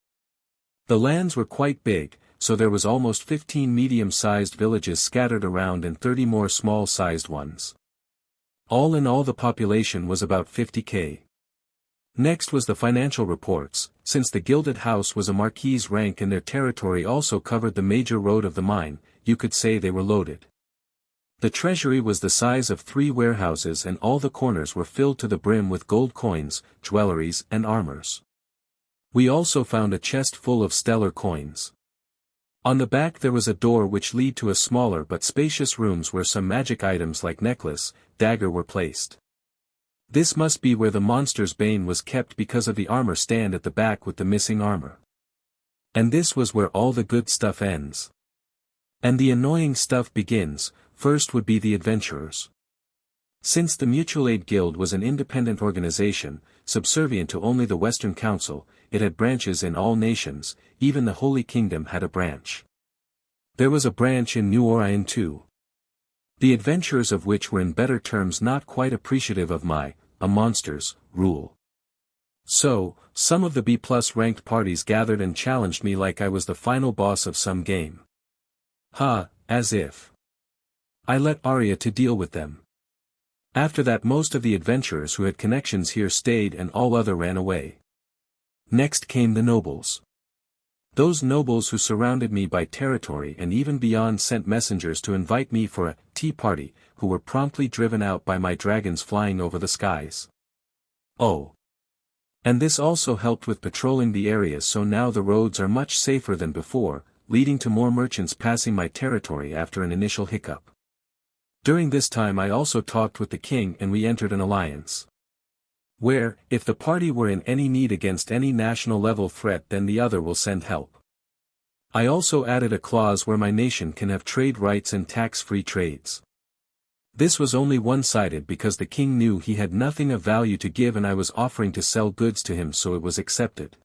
The lands were quite big, so there was almost 15 medium-sized villages scattered around and 30 more small-sized ones. All in all, the population was about 50k. Next was the financial reports. Since the Gilded House was a marquis's rank and their territory also covered the major road of the mine, you could say they were loaded. The treasury was the size of 3 warehouses and all the corners were filled to the brim with gold coins, jewelries and armors. We also found a chest full of stellar coins. On the back there was a door which led to a smaller but spacious rooms where some magic items like necklace, dagger were placed. This must be where the monster's bane was kept because of the armor stand at the back with the missing armor. And this was where all the good stuff ends. And the annoying stuff begins. First would be the adventurers. Since the Mutual Aid Guild was an independent organization, subservient to only the Western Council, it had branches in all nations, even the Holy Kingdom had a branch. There was a branch in New Orion too. The adventurers of which were in better terms not quite appreciative of a monster's, rule. So, some of the B+ ranked parties gathered and challenged me like I was the final boss of some game. As if. I let Arya to deal with them. After that most of the adventurers who had connections here stayed and all other ran away. Next came the nobles. Those nobles who surrounded me by territory and even beyond sent messengers to invite me for a tea party, who were promptly driven out by my dragons flying over the skies. Oh. And this also helped with patrolling the areas, so now the roads are much safer than before, leading to more merchants passing my territory after an initial hiccup. During this time I also talked with the king and we entered an alliance. Where, if the party were in any need against any national level threat, then the other will send help. I also added a clause where my nation can have trade rights and tax-free trades. This was only one-sided because the king knew he had nothing of value to give and I was offering to sell goods to him, so it was accepted.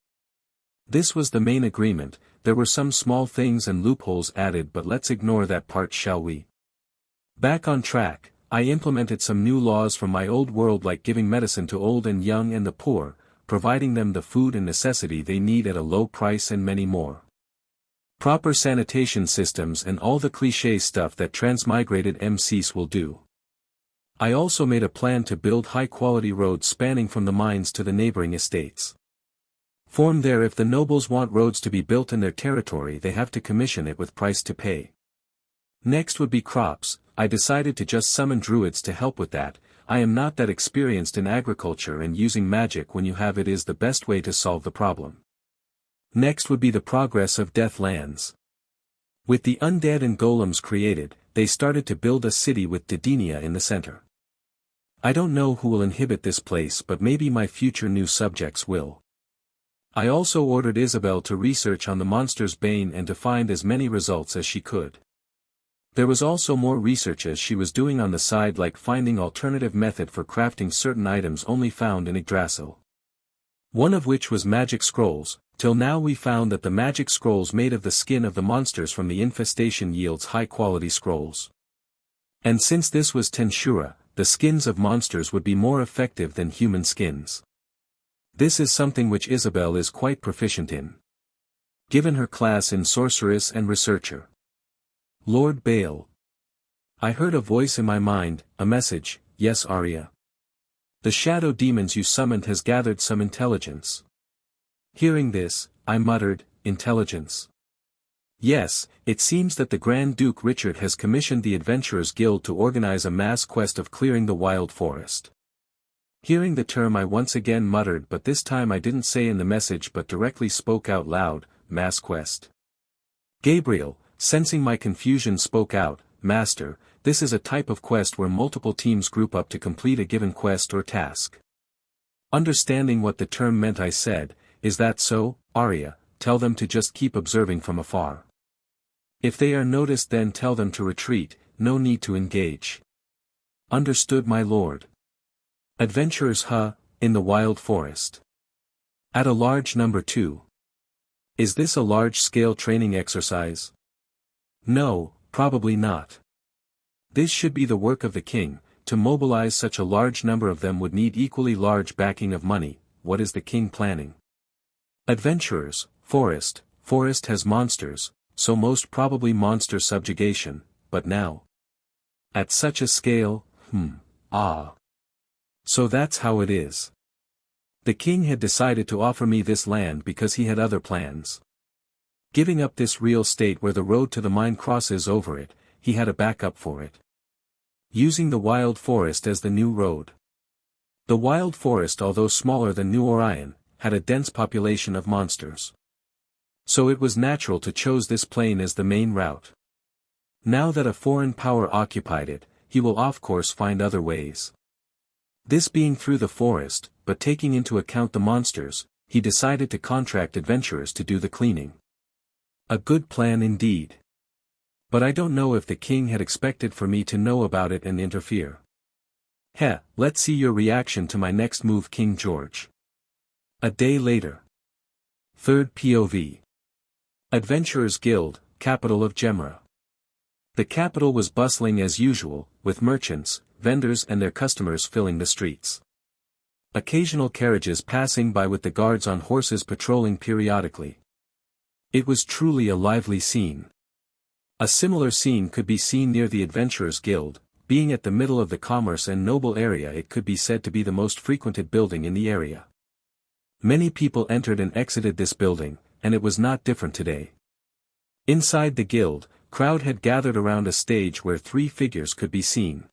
This was the main agreement. There were some small things and loopholes added, but let's ignore that part, shall we? Back on track, I implemented some new laws from my old world, like giving medicine to old and young and the poor, providing them the food and necessity they need at a low price, and many more. Proper sanitation systems and all the cliché stuff that transmigrated MCs will do. I also made a plan to build high-quality roads spanning from the mines to the neighboring estates. Form there, if the nobles want roads to be built in their territory, they have to commission it with price to pay. Next would be crops. I decided to just summon druids to help with that. I am not that experienced in agriculture, and using magic when you have it is the best way to solve the problem. Next would be the progress of Deathlands. With the undead and golems created, they started to build a city with Dedenia in the center. I don't know who will inhabit this place, but maybe my future new subjects will. I also ordered Isabel to research on the monster's bane and to find as many results as she could. There was also more research as she was doing on the side, like finding alternative method for crafting certain items only found in Yggdrasil. One of which was magic scrolls. Till now we found that the magic scrolls made of the skin of the monsters from the infestation yields high-quality scrolls. And since this was Tensura, the skins of monsters would be more effective than human skins. This is something which Isabel is quite proficient in, given her class in sorceress and researcher. Lord Bale. I heard a voice in my mind, a message. Yes, Arya. The shadow demons you summoned has gathered some intelligence. Hearing this, I muttered, intelligence. Yes, it seems that the Grand Duke Richard has commissioned the Adventurers Guild to organize a mass quest of clearing the wild forest. Hearing the term I once again muttered, but this time I didn't say in the message but directly spoke out loud, mass quest. Gabriel, sensing my confusion, spoke out, Master, this is a type of quest where multiple teams group up to complete a given quest or task. Understanding what the term meant, I said, is that so, Arya? Tell them to just keep observing from afar. If they are noticed, then tell them to retreat, no need to engage. Understood, my lord. Adventurers, in the wild forest. At a large number too. Is this a large-scale training exercise? No, probably not. This should be the work of the king. To mobilize such a large number of them would need equally large backing of money. What is the king planning? Adventurers, forest has monsters, so most probably monster subjugation, but now. At such a scale, So that's how it is. The king had decided to offer me this land because he had other plans. Giving up this real estate where the road to the mine crosses over it, he had a backup for it. Using the wild forest as the new road. The wild forest, although smaller than New Orion, had a dense population of monsters. So it was natural to choose this plain as the main route. Now that a foreign power occupied it, he will of course find other ways. This being through the forest, but taking into account the monsters, he decided to contract adventurers to do the cleaning. A good plan indeed. But I don't know if the king had expected for me to know about it and interfere. Let's see your reaction to my next move, King George. A day later. Third POV. Adventurers Guild, capital of Gemra. The capital was bustling as usual, with merchants, vendors and their customers filling the streets. Occasional carriages passing by with the guards on horses patrolling periodically. It was truly a lively scene. A similar scene could be seen near the Adventurers Guild. Being at the middle of the commerce and noble area, it could be said to be the most frequented building in the area. Many people entered and exited this building, and it was not different today. Inside the guild, crowd had gathered around a stage where three figures could be seen.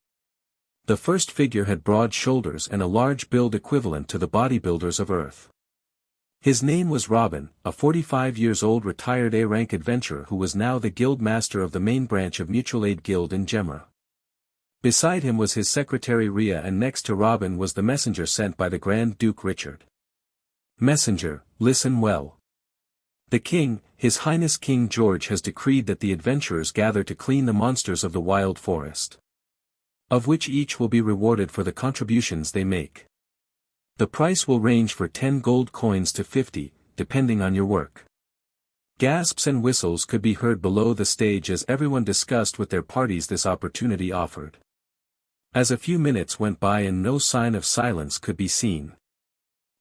The first figure had broad shoulders and a large build equivalent to the bodybuilders of Earth. His name was Robin, a 45-years-old retired A-rank adventurer who was now the guild master of the main branch of Mutual Aid Guild in Gemra. Beside him was his secretary Rhea, and next to Robin was the messenger sent by the Grand Duke Richard. Messenger, listen well. The king, His Highness King George, has decreed that the adventurers gather to clean the monsters of the wild forest, of which each will be rewarded for the contributions they make. The price will range for 10 gold coins to 50, depending on your work. Gasps and whistles could be heard below the stage as everyone discussed with their parties this opportunity offered. As a few minutes went by and no sign of silence could be seen,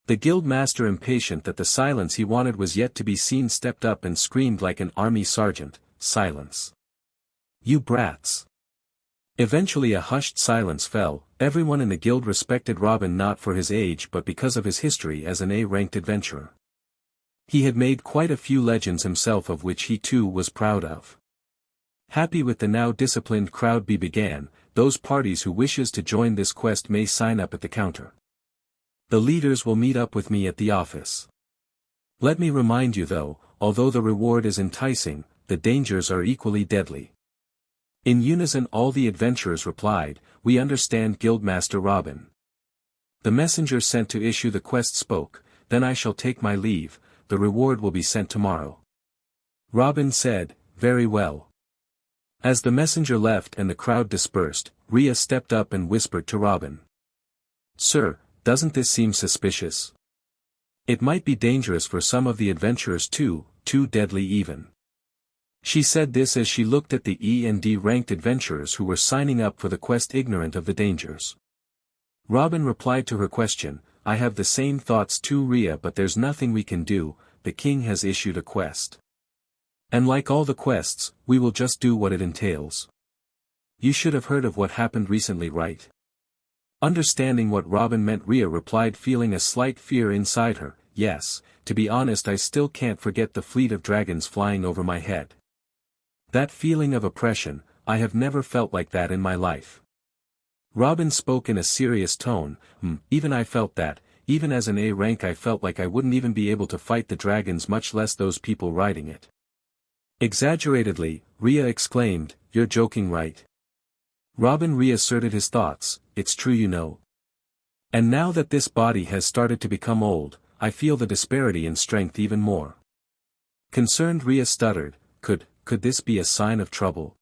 the guild master, impatient that the silence he wanted was yet to be seen, stepped up and screamed like an army sergeant, "Silence! You brats!" Eventually a hushed silence fell. Everyone in the guild respected Robin not for his age but because of his history as an A-ranked adventurer. He had made quite a few legends himself, of which he too was proud of. Happy with the now disciplined crowd began, those parties who wishes to join this quest may sign up at the counter. The leaders will meet up with me at the office. Let me remind you though, although the reward is enticing, the dangers are equally deadly. In unison all the adventurers replied, we understand Guildmaster Robin. The messenger sent to issue the quest spoke, then I shall take my leave, the reward will be sent tomorrow. Robin said, very well. As the messenger left and the crowd dispersed, Rhea stepped up and whispered to Robin. Sir, doesn't this seem suspicious? It might be dangerous for some of the adventurers too deadly even. She said this as she looked at the E and D ranked adventurers who were signing up for the quest ignorant of the dangers. Robin replied to her question, I have the same thoughts too Rhea, but there's nothing we can do, the king has issued a quest. And like all the quests, we will just do what it entails. You should have heard of what happened recently, right? Understanding what Robin meant, Rhea replied, feeling a slight fear inside her, yes, to be honest I still can't forget the fleet of dragons flying over my head. That feeling of oppression, I have never felt like that in my life. Robin spoke in a serious tone, even I felt that, even as an A rank I felt like I wouldn't even be able to fight the dragons, much less those people riding it. Exaggeratedly, Rhea exclaimed, you're joking, right? Robin reasserted his thoughts, it's true, you know. And now that this body has started to become old, I feel the disparity in strength even more. Concerned, Rhea stuttered, could this be a sign of trouble?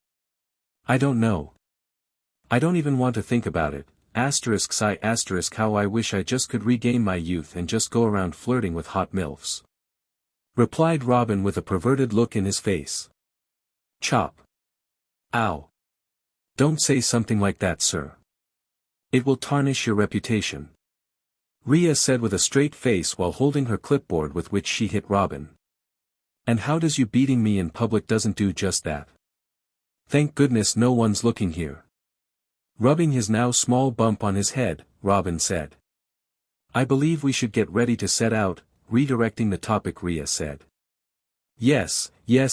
I don't know. I don't even want to think about it, sigh how I wish I just could regain my youth and just go around flirting with hot milfs. Replied Robin with a perverted look in his face. Chop. Ow. Don't say something like that, sir. It will tarnish your reputation. Rhea said with a straight face while holding her clipboard with which she hit Robin. And how does you beating me in public doesn't do just that? Thank goodness no one's looking here. Rubbing his now small bump on his head, Robin said. I believe we should get ready to set out, redirecting the topic, Rhea said. Yes,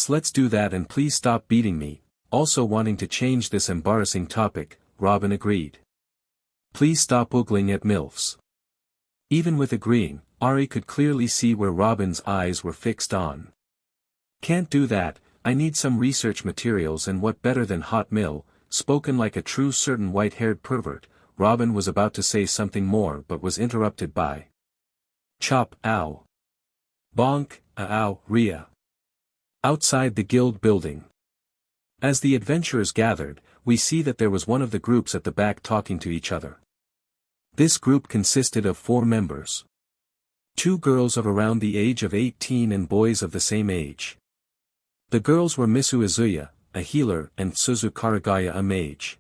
let's do that, and please stop beating me, also wanting to change this embarrassing topic, Robin agreed. Please stop oogling at milfs. Even with agreeing, Ari could clearly see where Robin's eyes were fixed on. Can't do that, I need some research materials, and what better than hot mill, spoken like a true certain white-haired pervert. Robin was about to say something more but was interrupted by Chop, ow. Bonk, ow, Rhea. Outside the guild building. As the adventurers gathered, we see that there was one of the groups at the back talking to each other. This group consisted of 4 members. 2 girls of around the age of 18 and boys of the same age. The girls were Misu Izuya, a healer, and Suzu Karagaya, a mage.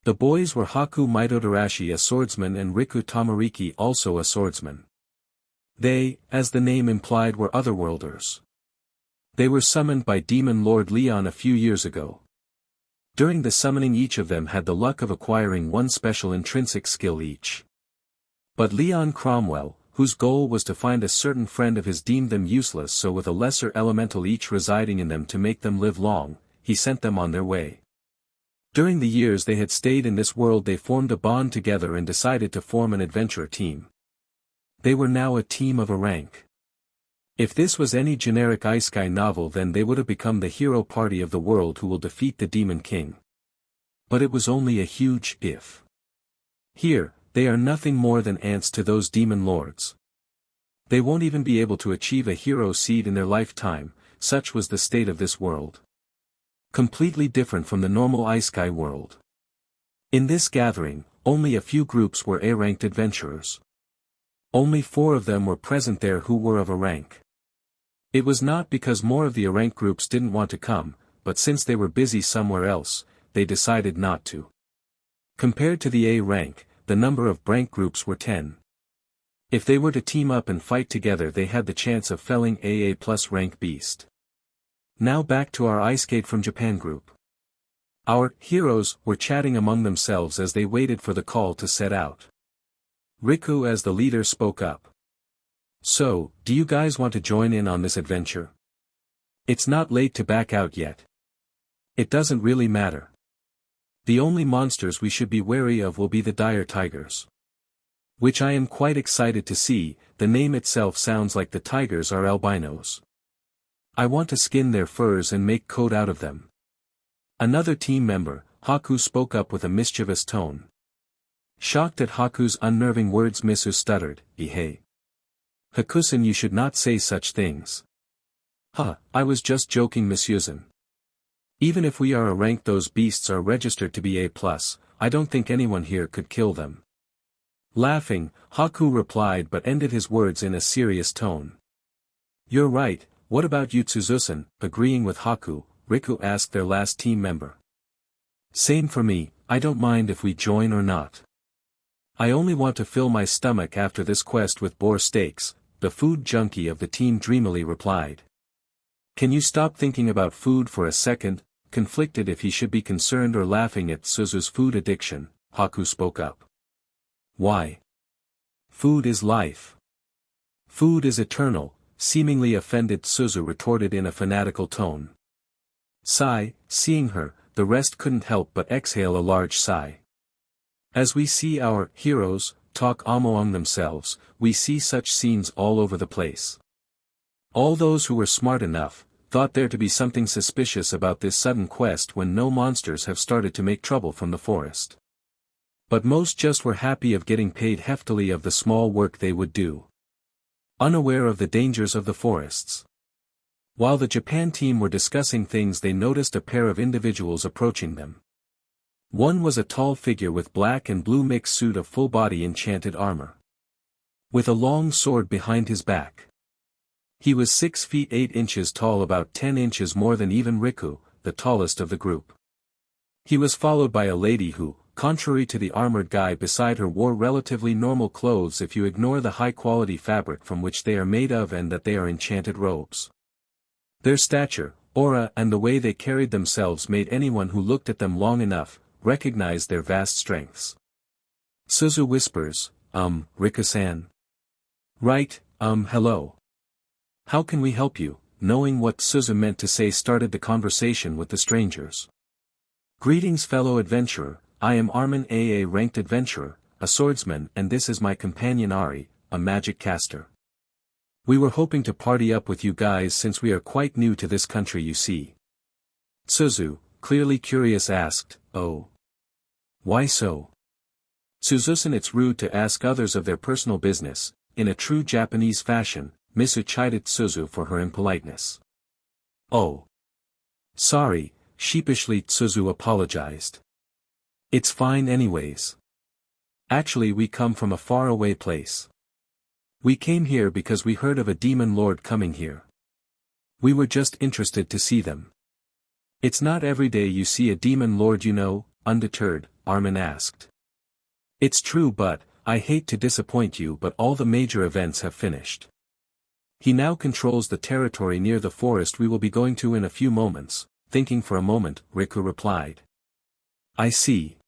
The boys were Haku Mitodarashi, a swordsman, and Riku Tamariki, also a swordsman. They, as the name implied, were otherworlders. They were summoned by Demon Lord Leon a few years ago. During the summoning each of them had the luck of acquiring one special intrinsic skill each. But Leon Cromwell, whose goal was to find a certain friend of his, deemed them useless, so with a lesser elemental each residing in them to make them live long, he sent them on their way. During the years they had stayed in this world they formed a bond together and decided to form an adventurer team. They were now a team of a rank. If this was any generic isekai novel, then they would have become the hero party of the world who will defeat the Demon King. But it was only a huge if. Here, they are nothing more than ants to those demon lords. They won't even be able to achieve a hero seed in their lifetime, such was the state of this world. Completely different from the normal isekai world. In this gathering, only a few groups were A-ranked adventurers. Only 4 of them were present there who were of a rank. It was not because more of the A-rank groups didn't want to come, but since they were busy somewhere else, they decided not to. Compared to the A rank, the number of rank groups were 10. If they were to team up and fight together, they had the chance of felling AA plus rank beast. Now back to our Ice-Skate from Japan group. Our heroes were chatting among themselves as they waited for the call to set out. Riku, as the leader, spoke up. So, do you guys want to join in on this adventure? It's not late to back out yet. It doesn't really matter. The only monsters we should be wary of will be the dire tigers. Which I am quite excited to see. The name itself sounds like the tigers are albinos. I want to skin their furs and make coat out of them. Another team member, Haku, spoke up with a mischievous tone. Shocked at Haku's unnerving words, Misu stuttered, "Ihei. Hakusen, you should not say such things." I was just joking, Missuzen. Even if we are a rank, those beasts are registered to be A+, I don't think anyone here could kill them. Laughing, Haku replied but ended his words in a serious tone. You're right, what about you, Tsuzusen? Agreeing with Haku, Riku asked their last team member. Same for me, I don't mind if we join or not. I only want to fill my stomach after this quest with boar steaks, the food junkie of the team dreamily replied. Can you stop thinking about food for a second? Conflicted if he should be concerned or laughing at Suzu's food addiction, Haku spoke up. Why? Food is life. Food is eternal, seemingly offended, Suzu retorted in a fanatical tone. Sigh, seeing her, the rest couldn't help but exhale a large sigh. As we see our heroes talk among themselves, we see such scenes all over the place. All those who were smart enough thought there to be something suspicious about this sudden quest when no monsters have started to make trouble from the forest. But most just were happy of getting paid heftily of the small work they would do. Unaware of the dangers of the forests. While the Japan team were discussing things, they noticed a pair of individuals approaching them. One was a tall figure with black and blue mixed suit of full-body enchanted armor. With a long sword behind his back. He was 6 feet 8 inches tall, about 10 inches more than even Riku, the tallest of the group. He was followed by a lady who, contrary to the armored guy beside her, wore relatively normal clothes if you ignore the high-quality fabric from which they are made of and that they are enchanted robes. Their stature, aura and the way they carried themselves made anyone who looked at them long enough recognize their vast strengths. Suzu whispers, Riku-san. Right, hello. How can we help you? Knowing what Suzu meant to say, started the conversation with the strangers. Greetings, fellow adventurer, I am Armin, a ranked adventurer, a swordsman, and this is my companion Ari, a magic caster. We were hoping to party up with you guys since we are quite new to this country, you see. Suzu, clearly curious, asked, Oh. Why so? Tsuzusen, it's rude to ask others of their personal business. In a true Japanese fashion, Misu chided Suzu for her impoliteness. Oh. Sorry, sheepishly Suzu apologized. It's fine anyways. Actually, we come from a faraway place. We came here because we heard of a demon lord coming here. We were just interested to see them. It's not every day you see a demon lord, you know, undeterred, Armin asked. It's true, but, I hate to disappoint you, but all the major events have finished. He now controls the territory near the forest we will be going to in a few moments. Thinking for a moment, Riku replied. I see.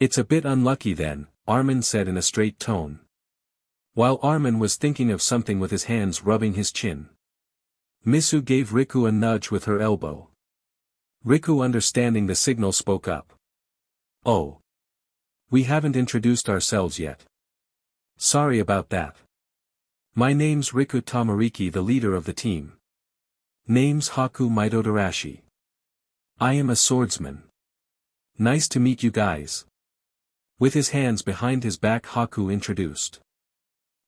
It's a bit unlucky then, Armin said in a straight tone. While Armin was thinking of something with his hands rubbing his chin, Misu gave Riku a nudge with her elbow. Riku, understanding the signal, spoke up. Oh. We haven't introduced ourselves yet. Sorry about that. My name's Riku Tamariki, the leader of the team. Name's Haku Maidodarashi. I am a swordsman. Nice to meet you guys. With his hands behind his back, Haku introduced.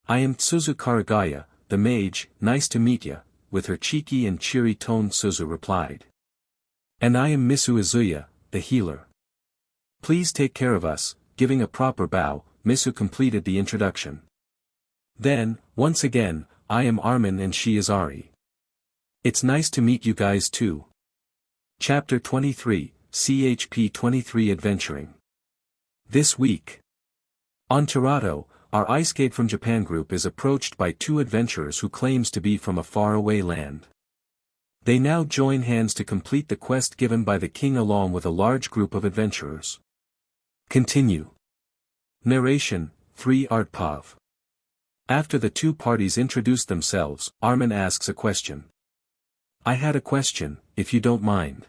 I am Tsuzu Karagaya, the mage. Nice to meet ya, with her cheeky and cheery tone, Suzu replied. And I am Misu Izuya, the healer. Please take care of us. Giving a proper bow, Misu completed the introduction. Then, once again, I am Armin and she is Ari. It's nice to meet you guys too. Chapter 23, CHP 23 Adventuring. This week. On Toronto, our Ice Skate from Japan group is approached by two adventurers who claims to be from a faraway land. They now join hands to complete the quest given by the king along with a large group of adventurers. Continue. Narration, 3 Artpav. After the two parties introduce themselves, Armin asks a question. I had a question, if you don't mind.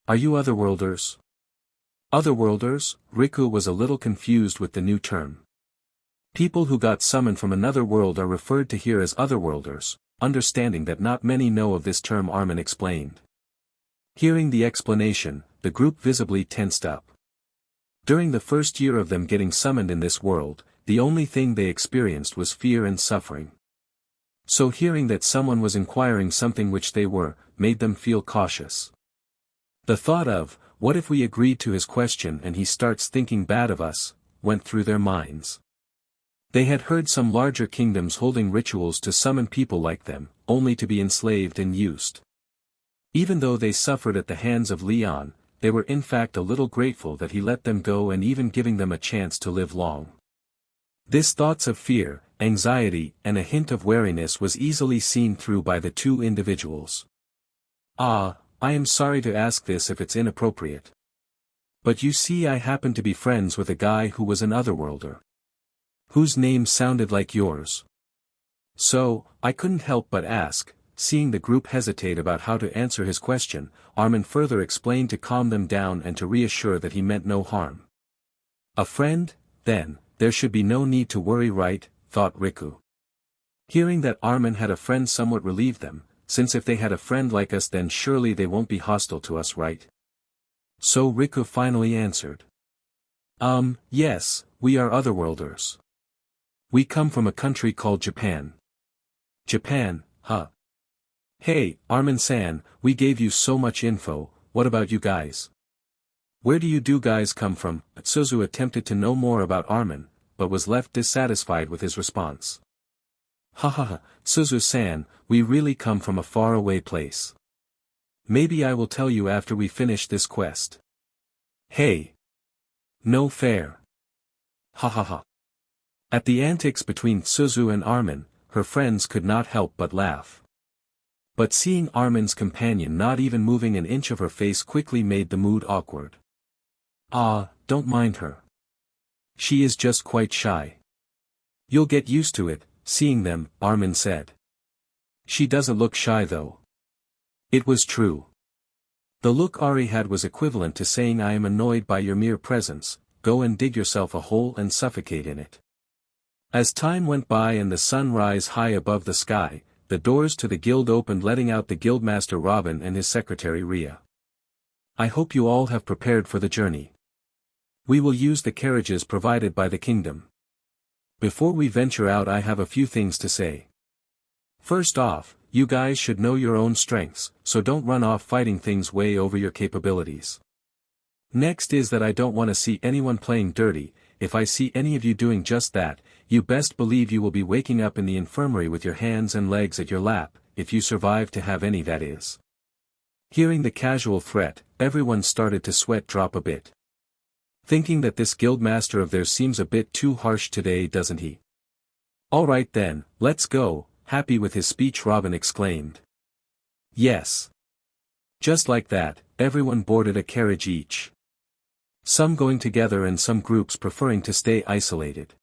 Are you otherworlders? Otherworlders? Riku was a little confused with the new term. People who got summoned from another world are referred to here as otherworlders, understanding that not many know of this term. Armin explained. Hearing the explanation, the group visibly tensed up. During the first year of them getting summoned in this world, the only thing they experienced was fear and suffering. So hearing that someone was inquiring something which they were, made them feel cautious. The thought of, what if we agreed to his question and he starts thinking bad of us, went through their minds. They had heard some larger kingdoms holding rituals to summon people like them, only to be enslaved and used. Even though they suffered at the hands of Leon, they were in fact a little grateful that he let them go and even giving them a chance to live long. This thoughts of fear, anxiety, and a hint of wariness was easily seen through by the two individuals. Ah, I am sorry to ask this if it's inappropriate. But you see, I happen to be friends with a guy who was an otherworlder. Whose name sounded like yours. So, I couldn't help but ask. Seeing the group hesitate about how to answer his question, Armin further explained to calm them down and to reassure that he meant no harm. A friend, then, there should be no need to worry, right? Thought Riku. Hearing that Armin had a friend somewhat relieved them, since if they had a friend like us then surely they won't be hostile to us, right? So Riku finally answered. Yes, we are otherworlders. We come from a country called Japan. Japan, huh? Hey, Armin-san, we gave you so much info, what about you guys? Where do you guys come from? Suzu attempted to know more about Armin, but was left dissatisfied with his response. Hahaha, Suzu-san, we really come from a faraway place. Maybe I will tell you after we finish this quest. Hey. No fair. Hahaha. At the antics between Suzu and Armin, her friends could not help but laugh. But seeing Armin's companion not even moving an inch of her face quickly made the mood awkward. Ah, don't mind her. She is just quite shy. You'll get used to it, seeing them, Armin said. She doesn't look shy though. It was true. The look Ari had was equivalent to saying I am annoyed by your mere presence, go and dig yourself a hole and suffocate in it. As time went by and the sun rose high above the sky, the doors to the guild opened letting out the guildmaster Robin and his secretary Ria. I hope you all have prepared for the journey. We will use the carriages provided by the kingdom. Before we venture out I have a few things to say. First off, you guys should know your own strengths, so don't run off fighting things way over your capabilities. Next is that I don't want to see anyone playing dirty. If I see any of you doing just that, you best believe you will be waking up in the infirmary with your hands and legs at your lap, if you survive to have any, that is. Hearing the casual threat, everyone started to sweat drop a bit. Thinking that this guildmaster of theirs seems a bit too harsh today, doesn't he? Alright then, let's go, happy with his speech Robin exclaimed. Yes. Just like that, everyone boarded a carriage each. Some going together and some groups preferring to stay isolated.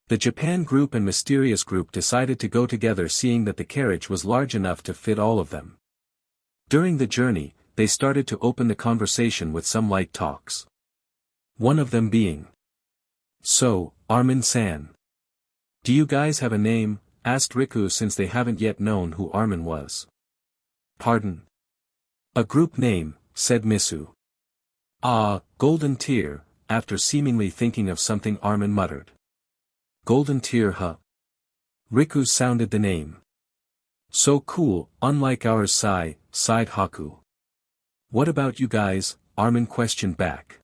The Japan group and Mysterious group decided to go together seeing that the carriage was large enough to fit all of them. During the journey, they started to open the conversation with some light talks. One of them being. So, Armin-san. Do you guys have a name? Asked Riku since they haven't yet known who Armin was. Pardon? A group name, said Misu. Ah, Golden Tear, after seemingly thinking of something Armin muttered. Golden Tear, huh? Riku sounded the name. So cool, unlike ours, sighed Haku. What about you guys? Armin questioned back.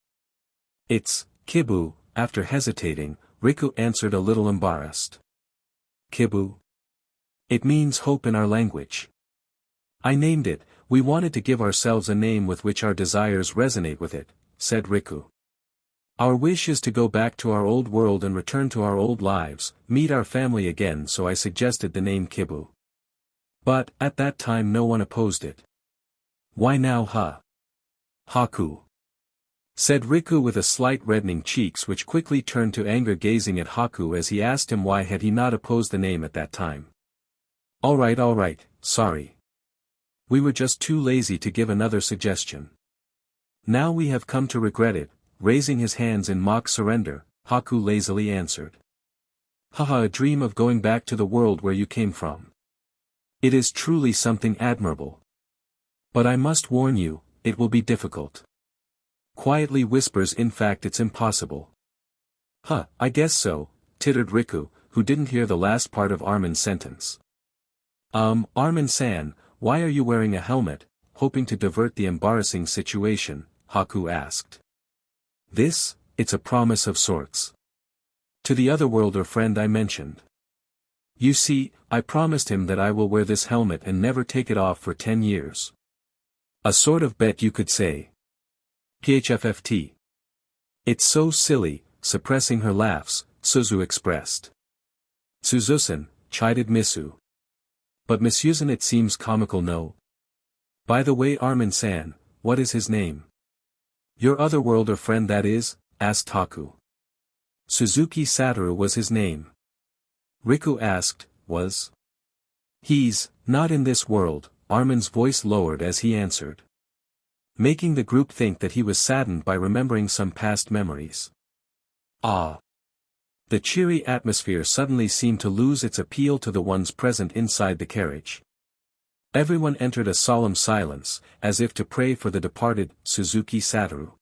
It's Kibu. After hesitating, Riku answered a little embarrassed. Kibu? It means hope in our language. I named it, we wanted to give ourselves a name with which our desires resonate with it, said Riku. Our wish is to go back to our old world and return to our old lives, meet our family again, so I suggested the name Kibu. But, at that time no one opposed it. Why now, huh? Haku. Said Riku with a slight reddening cheeks which quickly turned to anger gazing at Haku as he asked him why had he not opposed the name at that time. Alright, sorry. We were just too lazy to give another suggestion. Now we have come to regret it, raising his hands in mock surrender, Haku lazily answered. Haha, a dream of going back to the world where you came from. It is truly something admirable. But I must warn you, it will be difficult. Quietly whispers, in fact it's impossible. Huh, I guess so, tittered Riku, who didn't hear the last part of Armin's sentence. Armin-san, why are you wearing a helmet? Hoping to divert the embarrassing situation, Haku asked. It's a promise of sorts. To the otherworlder friend I mentioned. You see, I promised him that I will wear this helmet and never take it off for 10 years. A sort of bet you could say. PHFFT. It's so silly, suppressing her laughs, Suzu expressed. Suzusan, chided Misu. But Misusan, it seems comical, no? By the way, Armin-san, what is his name? Your otherworlder friend, that is? Asked Haku. Suzuki Satoru was his name. Riku asked, was? He's not in this world, Armin's voice lowered as he answered. Making the group think that he was saddened by remembering some past memories. Ah! The cheery atmosphere suddenly seemed to lose its appeal to the ones present inside the carriage. Everyone entered a solemn silence, as if to pray for the departed Suzuki Satoru.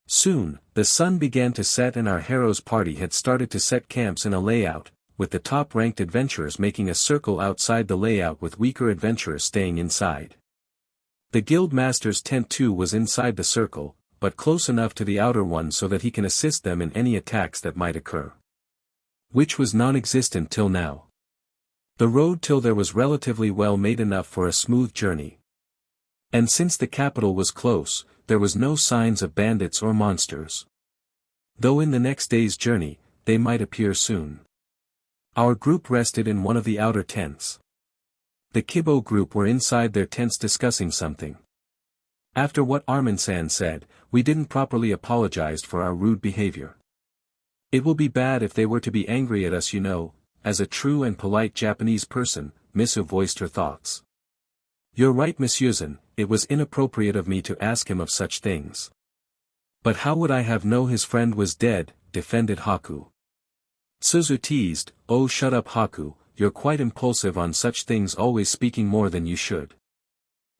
Soon, the sun began to set and our hero's party had started to set camps in a layout, with the top-ranked adventurers making a circle outside the layout with weaker adventurers staying inside. The guild master's tent too was inside the circle, but close enough to the outer one so that he can assist them in any attacks that might occur. Which was non-existent till now. The road till there was relatively well made enough for a smooth journey. And since the capital was close, there was no signs of bandits or monsters. Though in the next day's journey, they might appear soon. Our group rested in one of the outer tents. The Kibo group were inside their tents discussing something. After what Armin-san said, we didn't properly apologize for our rude behavior. It will be bad if they were to be angry at us, you know, as a true and polite Japanese person, Misu voiced her thoughts. You're right, Misusan, it was inappropriate of me to ask him of such things. But how would I have known his friend was dead, defended Haku. Suzu teased, oh shut up Haku, you're quite impulsive on such things, always speaking more than you should.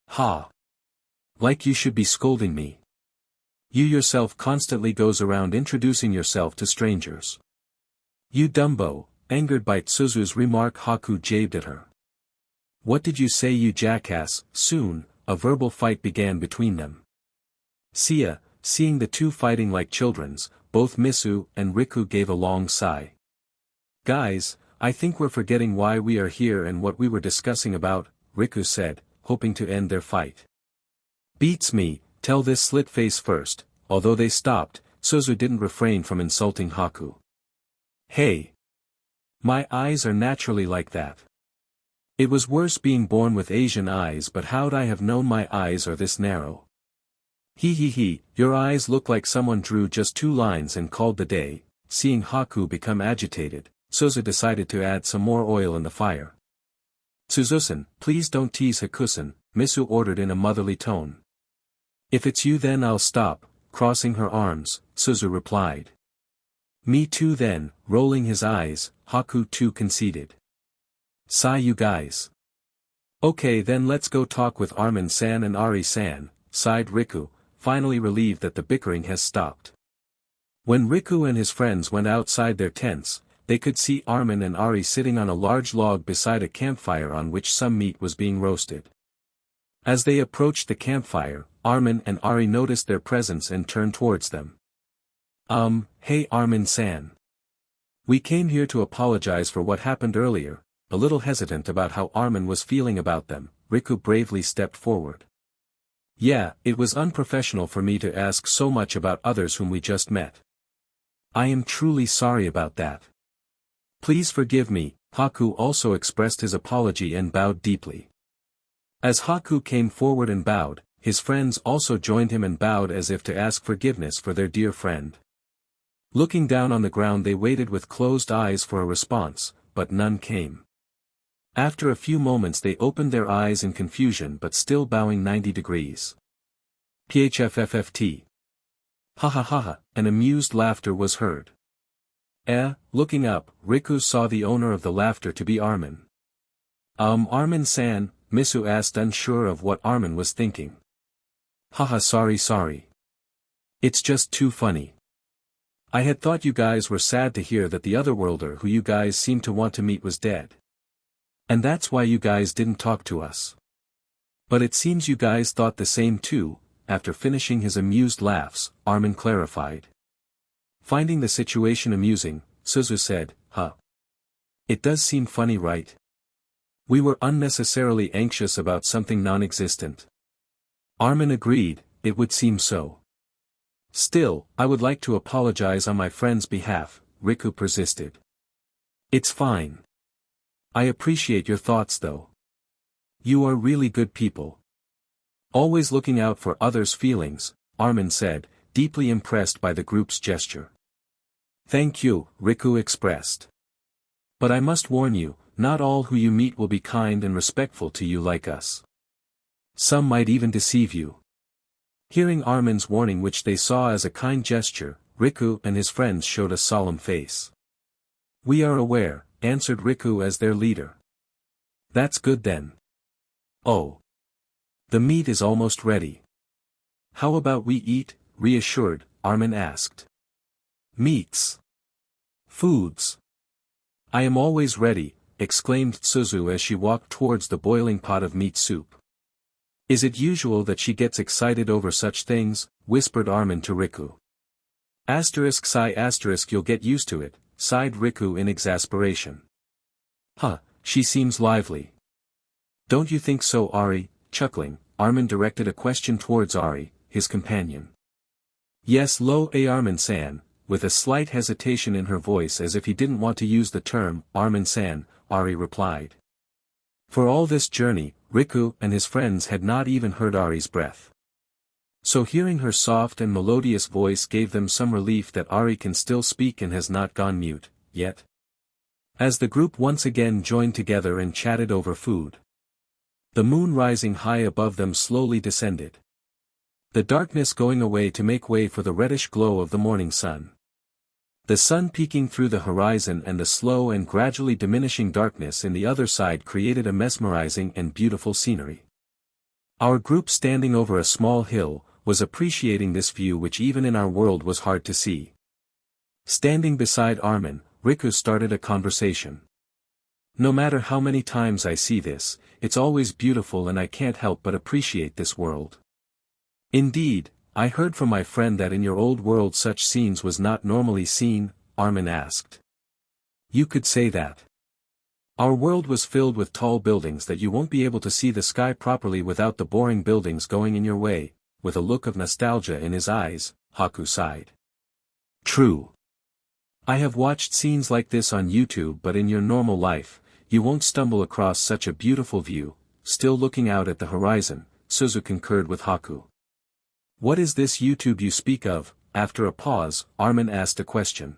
Ha! Like you should be scolding me. You yourself constantly goes around introducing yourself to strangers. You Dumbo, angered by Suzu's remark, Haku jabed at her. What did you say, you jackass? Soon, a verbal fight began between them. Seeing the two fighting like children's, both Misu and Riku gave a long sigh. Guys, I think we're forgetting why we are here and what we were discussing about, Riku said, hoping to end their fight. Beats me, tell this slit face first. Although they stopped, Suzu didn't refrain from insulting Haku. Hey! My eyes are naturally like that. It was worse being born with Asian eyes, but how'd I have known my eyes are this narrow? Your eyes look like someone drew just 2 lines and called the day. Seeing Haku become agitated, Suzu decided to add some more oil in the fire. Suzusan, please don't tease Hakusan, Misu ordered in a motherly tone. If it's you then I'll stop, crossing her arms, Suzu replied. Me too then, rolling his eyes, Haku too conceded. Sigh you guys. Okay then let's go talk with Armin-san and Ari-san, sighed Riku, finally relieved that the bickering has stopped. When Riku and his friends went outside their tents, they could see Armin and Ari sitting on a large log beside a campfire on which some meat was being roasted. As they approached the campfire, Armin and Ari noticed their presence and turned towards them. Hey Armin-san. We came here to apologize for what happened earlier. A little hesitant about how Armin was feeling about them, Riku bravely stepped forward. Yeah, it was unprofessional for me to ask so much about others whom we just met. I am truly sorry about that. Please forgive me, Haku also expressed his apology and bowed deeply. As Haku came forward and bowed, his friends also joined him and bowed as if to ask forgiveness for their dear friend. Looking down on the ground they waited with closed eyes for a response, but none came. After a few moments they opened their eyes in confusion but still bowing 90 degrees. phffft. Ha ha ha ha, an amused laughter was heard. Looking up, Riku saw the owner of the laughter to be Armin. Armin-san, Misu asked, unsure of what Armin was thinking. Haha, sorry. It's just too funny. I had thought you guys were sad to hear that the otherworlder who you guys seem to want to meet was dead. And that's why you guys didn't talk to us. But it seems you guys thought the same too. After finishing his amused laughs, Armin clarified. Finding the situation amusing, Suzu said, Huh. It does seem funny, right? We were unnecessarily anxious about something non-existent. Armin agreed, it would seem so. Still, I would like to apologize on my friend's behalf, Riku persisted. It's fine. I appreciate your thoughts though. You are really good people. Always looking out for others' feelings, Armin said, deeply impressed by the group's gesture. Thank you, Riku expressed. But I must warn you, not all who you meet will be kind and respectful to you like us. Some might even deceive you. Hearing Armin's warning, which they saw as a kind gesture, Riku and his friends showed a solemn face. We are aware, answered Riku as their leader. That's good then. Oh. The meat is almost ready. How about we eat? Reassured, Armin asked. Meats. Foods. I am always ready, exclaimed Suzu as she walked towards the boiling pot of meat soup. Is it usual that she gets excited over such things? Whispered Armin to Riku. Sigh you'll get used to it, sighed Riku in exasperation. Huh, she seems lively. Don't you think so, Ari? Chuckling, Armin directed a question towards Ari, his companion. Yes, Armin-san, with a slight hesitation in her voice as if he didn't want to use the term, Armin-san, Ari replied. For all this journey, Riku and his friends had not even heard Ari's breath. So hearing her soft and melodious voice gave them some relief that Ari can still speak and has not gone mute, yet. As the group once again joined together and chatted over food. The moon rising high above them slowly descended. The darkness going away to make way for the reddish glow of the morning sun. The sun peeking through the horizon and the slow and gradually diminishing darkness in the other side created a mesmerizing and beautiful scenery. Our group, standing over a small hill, was appreciating this view which even in our world was hard to see. Standing beside Armin, Riku started a conversation. No matter how many times I see this, it's always beautiful and I can't help but appreciate this world. Indeed, I heard from my friend that in your old world such scenes was not normally seen, Armin asked. You could say that. Our world was filled with tall buildings that you won't be able to see the sky properly without the boring buildings going in your way, with a look of nostalgia in his eyes, Haku sighed. True. I have watched scenes like this on YouTube, but in your normal life, you won't stumble across such a beautiful view. Still looking out at the horizon, Suzu concurred with Haku. What is this YouTube you speak of? After a pause, Armin asked a question.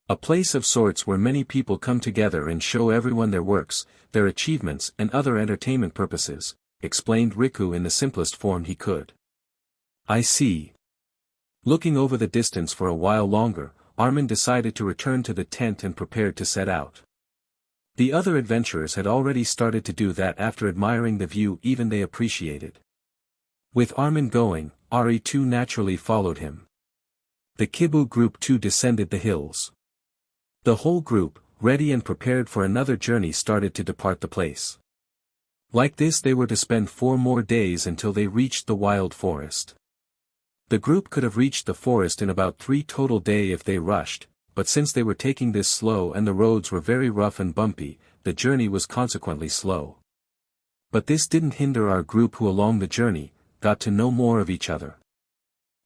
A place of sorts where many people come together and show everyone their works, their achievements and other entertainment purposes, explained Riku in the simplest form he could. I see. Looking over the distance for a while longer, Armin decided to return to the tent and prepared to set out. The other adventurers had already started to do that after admiring the view even they appreciated. With Armin going, Ari too naturally followed him. The Kibu group too descended the hills. The whole group, ready and prepared for another journey, started to depart the place. Like this they were to spend 4 more days until they reached the wild forest. The group could have reached the forest in about 3 total days if they rushed, but since they were taking this slow and the roads were very rough and bumpy, the journey was consequently slow. But this didn't hinder our group, who along the journey, got to know more of each other.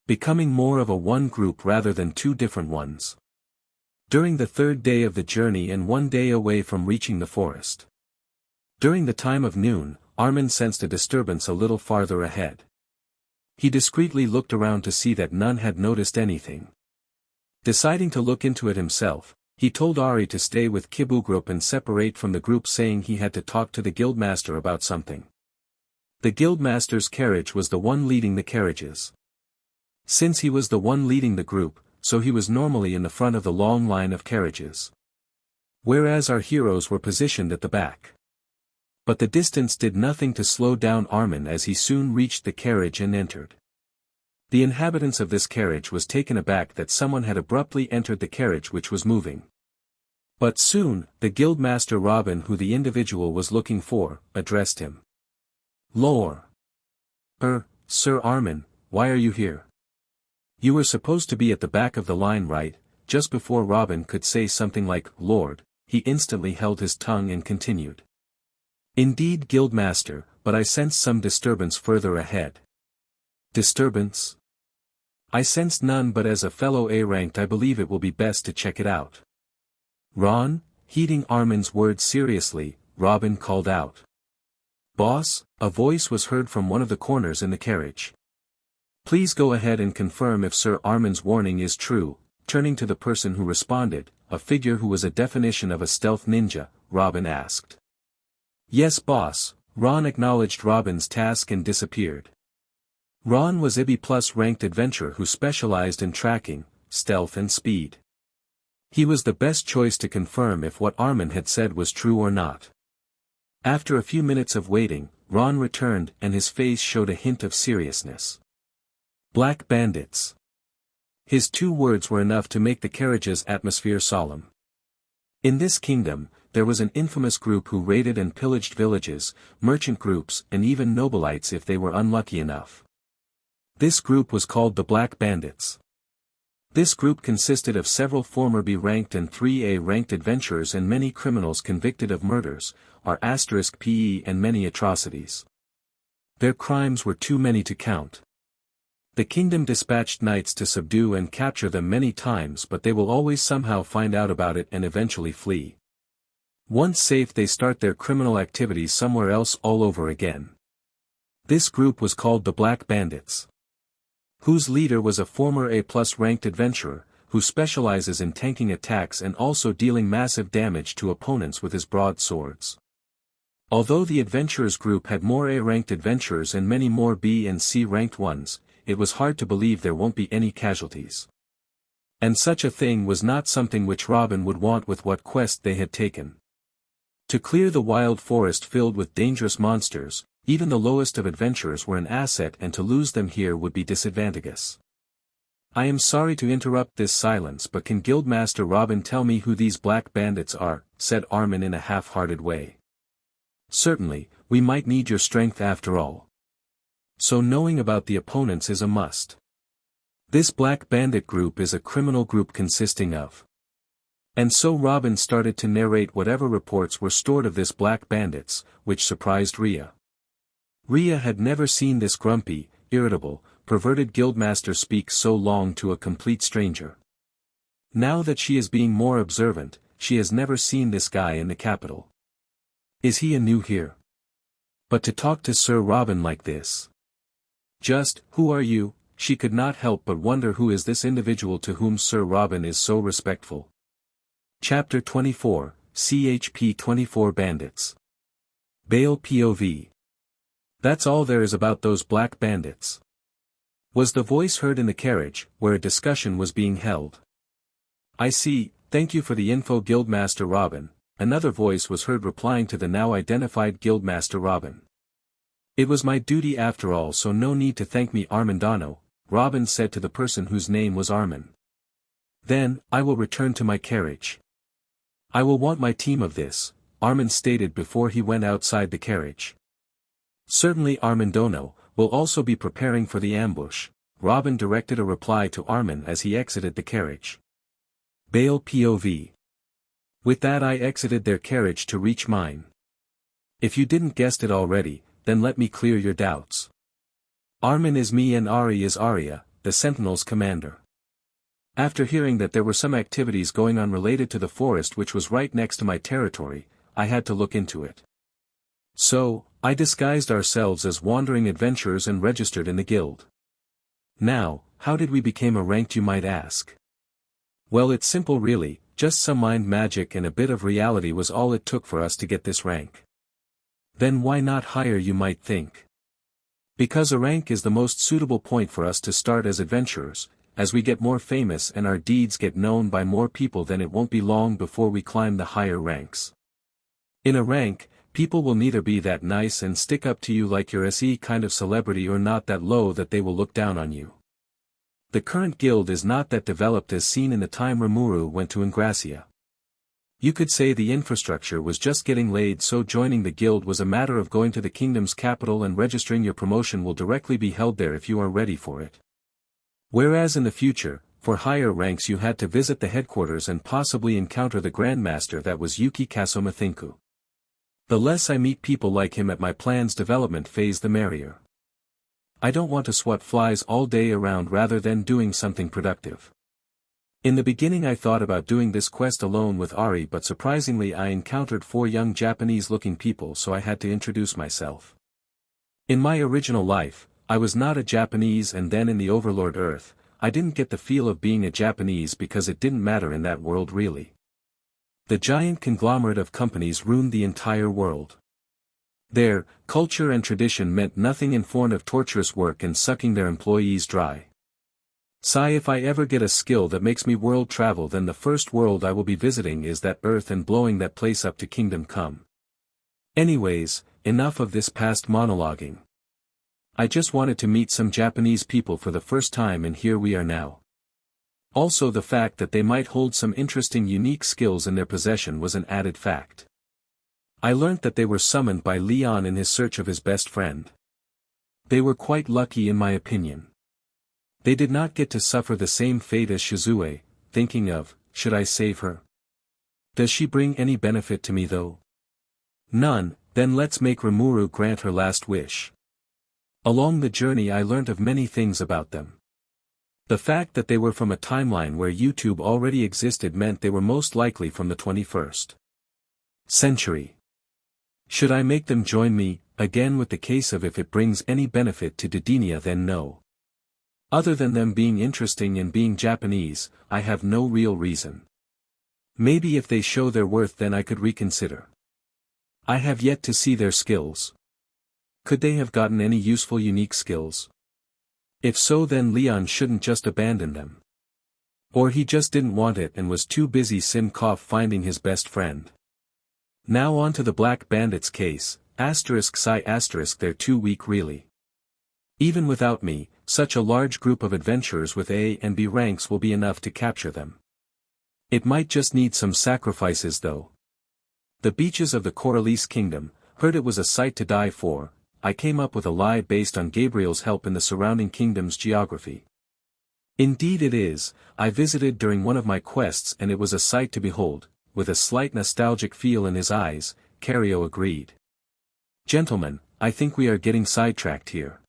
Becoming more of a one group rather than 2 different ones. During the 3rd day of the journey and 1 day away from reaching the forest. During the time of noon, Armin sensed a disturbance a little farther ahead. He discreetly looked around to see that none had noticed anything. Deciding to look into it himself, he told Ari to stay with Kibu group and separate from the group, saying he had to talk to the guildmaster about something. The guildmaster's carriage was the one leading the carriages. Since he was the one leading the group, so he was normally in the front of the long line of carriages. Whereas our heroes were positioned at the back. But the distance did nothing to slow down Armin as he soon reached the carriage and entered. The inhabitants of this carriage was taken aback that someone had abruptly entered the carriage which was moving. But soon, the guildmaster Robin, who the individual was looking for, addressed him. "Lord. Sir Armin, why are you here? You were supposed to be at the back of the line, right?" Just before Robin could say something like, "Lord," he instantly held his tongue and continued. "Indeed, guildmaster, but I sensed some disturbance further ahead." "Disturbance?" "I sensed none, but as a fellow A-ranked I believe it will be best to check it out." "Ron?" Heeding Armin's words seriously, Robin called out. "Boss?" A voice was heard from one of the corners in the carriage. "Please go ahead and confirm if Sir Armin's warning is true." Turning to the person who responded, a figure who was a definition of a stealth ninja, Robin asked. "Yes, boss." Ron acknowledged Robin's task and disappeared. Ron was a B+ ranked adventurer who specialized in tracking, stealth and speed. He was the best choice to confirm if what Armin had said was true or not. After a few minutes of waiting, Ron returned and his face showed a hint of seriousness. "Black bandits." His 2 words were enough to make the carriage's atmosphere solemn. In this kingdom, there was an infamous group who raided and pillaged villages, merchant groups and even nobilites if they were unlucky enough. This group was called the Black Bandits. This group consisted of several former B-ranked and 3A-ranked adventurers and many criminals convicted of murders, *PE and many atrocities. Their crimes were too many to count. The kingdom dispatched knights to subdue and capture them many times, but they will always somehow find out about it and eventually flee. Once safe, they start their criminal activities somewhere else all over again. This group was called the Black Bandits, whose leader was a former A+ ranked adventurer, who specializes in tanking attacks and also dealing massive damage to opponents with his broadswords. Although the adventurers group had more A-ranked adventurers and many more B and C ranked ones, it was hard to believe there won't be any casualties. And such a thing was not something which Robin would want with what quest they had taken. To clear the wild forest filled with dangerous monsters, even the lowest of adventurers were an asset, and to lose them here would be disadvantageous. "I am sorry to interrupt this silence, but can Guildmaster Robin tell me who these Black Bandits are?" said Armin in a half-hearted way. "Certainly, we might need your strength after all. So knowing about the opponents is a must. This Black Bandit group is a criminal group consisting of..." And so Robin started to narrate whatever reports were stored of this Black Bandits, which surprised Rhea. Rhea had never seen this grumpy, irritable, perverted guildmaster speak so long to a complete stranger. Now that she is being more observant, she has never seen this guy in the capital. Is he a new here? But to talk to Sir Robin like this. Just, "Who are you?" She could not help but wonder who is this individual to whom Sir Robin is so respectful. Chapter 24, CHP 24 Bandits. Bale POV. "That's all there is about those Black Bandits," was the voice heard in the carriage, where a discussion was being held. "I see, thank you for the info, Guildmaster Robin," another voice was heard replying to the now identified Guildmaster Robin. "It was my duty after all, so no need to thank me, Armandano," Robin said to the person whose name was Armin. "Then, I will return to my carriage. I will want my team of this," Armin stated before he went outside the carriage. "Certainly, Armandano, will also be preparing for the ambush," Robin directed a reply to Armin as he exited the carriage. Bale POV. "With that I exited their carriage to reach mine. If you didn't guessed it already, then let me clear your doubts. Armin is me and Ari is Arya, the Sentinel's commander. After hearing that there were some activities going on related to the forest which was right next to my territory, I had to look into it. So, I disguised ourselves as wandering adventurers and registered in the guild. Now, how did we become a ranked, you might ask? Well, it's simple really, just some mind magic and a bit of reality was all it took for us to get this rank. Then why not hire, you might think? Because a rank is the most suitable point for us to start as adventurers. As we get more famous and our deeds get known by more people, then it won't be long before we climb the higher ranks. In a rank, people will neither be that nice and stick up to you like you're SE kind of celebrity or not that low that they will look down on you. The current guild is not that developed as seen in the time Rimuru went to Ingrassia. You could say the infrastructure was just getting laid, so joining the guild was a matter of going to the kingdom's capital and registering. Your promotion will directly be held there if you are ready for it. Whereas in the future, for higher ranks you had to visit the headquarters and possibly encounter the Grandmaster that was Yuki Kasomathinku. The less I meet people like him at my plan's development phase the merrier. I don't want to swat flies all day around rather than doing something productive. In the beginning I thought about doing this quest alone with Ari, but surprisingly I encountered 4 young Japanese-looking people, so I had to introduce myself. In my original life, I was not a Japanese, and then in the Overlord Earth, I didn't get the feel of being a Japanese because it didn't matter in that world really. The giant conglomerate of companies ruined the entire world. There, culture and tradition meant nothing in form of torturous work and sucking their employees dry. If I ever get a skill that makes me world travel, then the first world I will be visiting is that Earth and blowing that place up to Kingdom Come. Anyways, enough of this past monologuing. I just wanted to meet some Japanese people for the first time, and here we are now. Also, the fact that they might hold some interesting unique skills in their possession was an added fact. I learnt that they were summoned by Leon in his search of his best friend. They were quite lucky in my opinion. They did not get to suffer the same fate as Shizue, thinking of, should I save her? Does she bring any benefit to me though? None. Then let's make Rimuru grant her last wish. Along the journey I learnt of many things about them. The fact that they were from a timeline where YouTube already existed meant they were most likely from the 21st century. Should I make them join me, again with the case of if it brings any benefit to Didinia, then no. Other than them being interesting and being Japanese, I have no real reason. Maybe if they show their worth then I could reconsider. I have yet to see their skills. Could they have gotten any useful unique skills? If so, then Leon shouldn't just abandon them. Or he just didn't want it and was too busy finding his best friend. Now on to the Black Bandits case, they're too weak really. Even without me, such a large group of adventurers with A and B ranks will be enough to capture them. It might just need some sacrifices though. The beaches of the Corallis Kingdom, heard it was a sight to die for. I came up with a lie based on Gabriel's help in the surrounding kingdom's geography. Indeed it is. I visited during one of my quests and it was a sight to behold. With a slight nostalgic feel in his eyes, Cario agreed. Gentlemen, I think we are getting sidetracked here.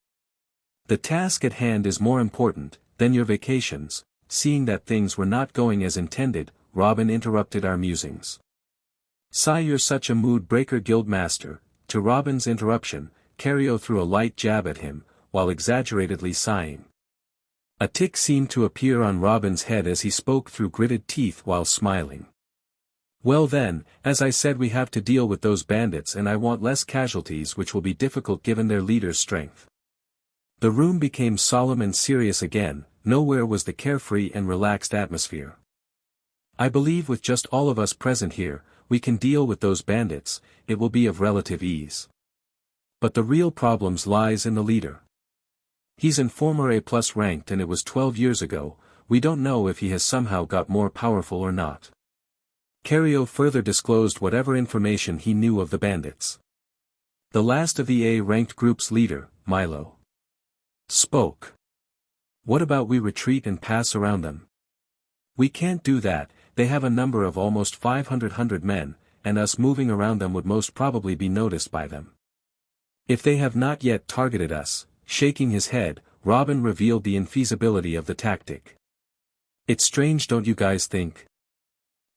The task at hand is more important than your vacations. Seeing that things were not going as intended, Robin interrupted our musings. You're such a mood breaker, Guildmaster. To Robin's interruption, Cario threw a light jab at him, while exaggeratedly sighing. A tick seemed to appear on Robin's head as he spoke through gritted teeth while smiling. Well then, as I said, we have to deal with those bandits and I want less casualties, which will be difficult given their leader's strength. The room became solemn and serious again. Nowhere was the carefree and relaxed atmosphere. I believe with just all of us present here, we can deal with those bandits. It will be of relative ease. But the real problems lies in the leader. He's in former A+ ranked and it was 12 years ago. We don't know if he has somehow got more powerful or not. Cario further disclosed whatever information he knew of the bandits. The last of the A-ranked group's leader, Milo, spoke. What about we retreat and pass around them? We can't do that. They have a number of almost 500 men, and us moving around them would most probably be noticed by them. If they have not yet targeted us, shaking his head, Robin revealed the infeasibility of the tactic. It's strange, don't you guys think?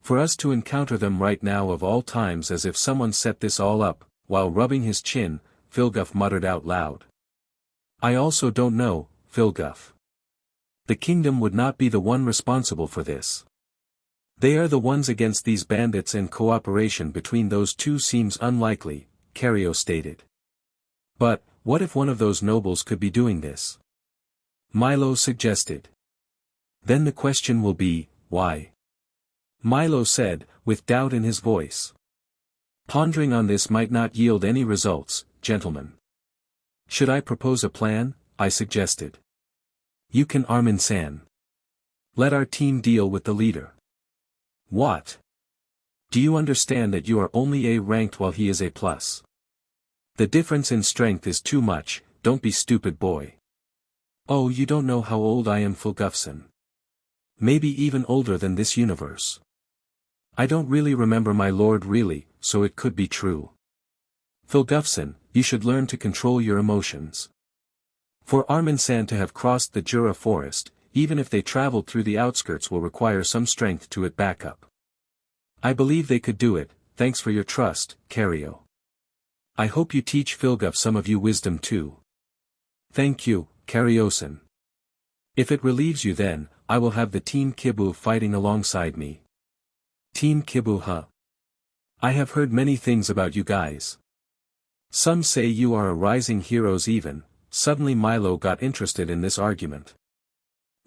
For us to encounter them right now of all times, as if someone set this all up, while rubbing his chin, Philguff muttered out loud. I also don't know, Philguff. The kingdom would not be the one responsible for this. They are the ones against these bandits, and cooperation between those two seems unlikely, Cario stated. But, What if one of those nobles could be doing this? Milo suggested. Then the question will be, why? Milo said, with doubt in his voice. Pondering on this might not yield any results, gentlemen. Should I propose a plan? I suggested. You can, Armin-san. Let our team deal with the leader. What? Do you understand that you are only A ranked while he is A+? The difference in strength is too much, don't be stupid boy. Oh, you don't know how old I am, Fulgufsen. Maybe even older than this universe. I don't really remember, my lord, really, so it could be true. Fulgufsen, you should learn to control your emotions. For Armin-san to have crossed the Jura forest, even if they traveled through the outskirts, will require some strength to it back up. I believe they could do it, thanks for your trust, Cario. I hope you teach Fulguf some of you wisdom too. Thank you, Cariosan. If it relieves you, then, I will have the Team Kibu fighting alongside me. Team Kibu, huh? I have heard many things about you guys. Some say you are a rising heroes even. Suddenly Milo got interested in this argument.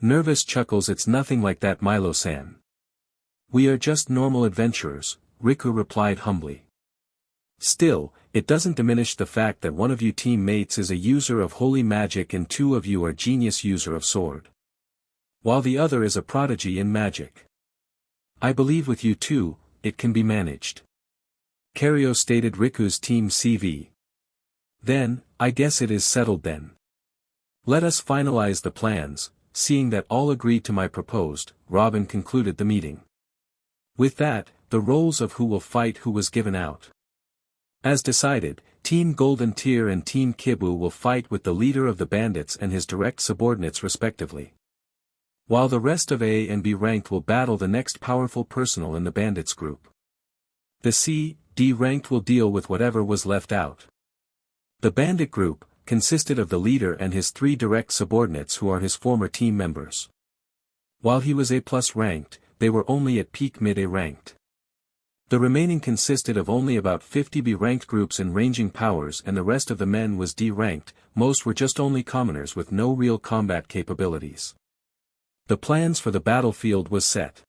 Nervous chuckles, it's nothing like that, Milo-san. We are just normal adventurers, Riku replied humbly. Still, it doesn't diminish the fact that one of you teammates is a user of holy magic and two of you are genius user of sword. While the other is a prodigy in magic. I believe with you too, it can be managed. Cario stated Riku's team CV. Then, I guess it is settled then. Let us finalize the plans, seeing that all agreed to my proposed, Robin concluded the meeting. With that, the roles of who will fight who was given out. As decided, Team Golden Tier and Team Kibu will fight with the leader of the bandits and his direct subordinates respectively. While the rest of A and B ranked will battle the next powerful personnel in the bandits group. The C, D ranked will deal with whatever was left out. The bandit group consisted of the leader and his 3 direct subordinates who are his former team members. While he was A+ ranked, they were only at peak mid A ranked. The remaining consisted of only about 50 B ranked groups in ranging powers, and the rest of the men was D ranked, most were just only commoners with no real combat capabilities. The plans for the battlefield was set.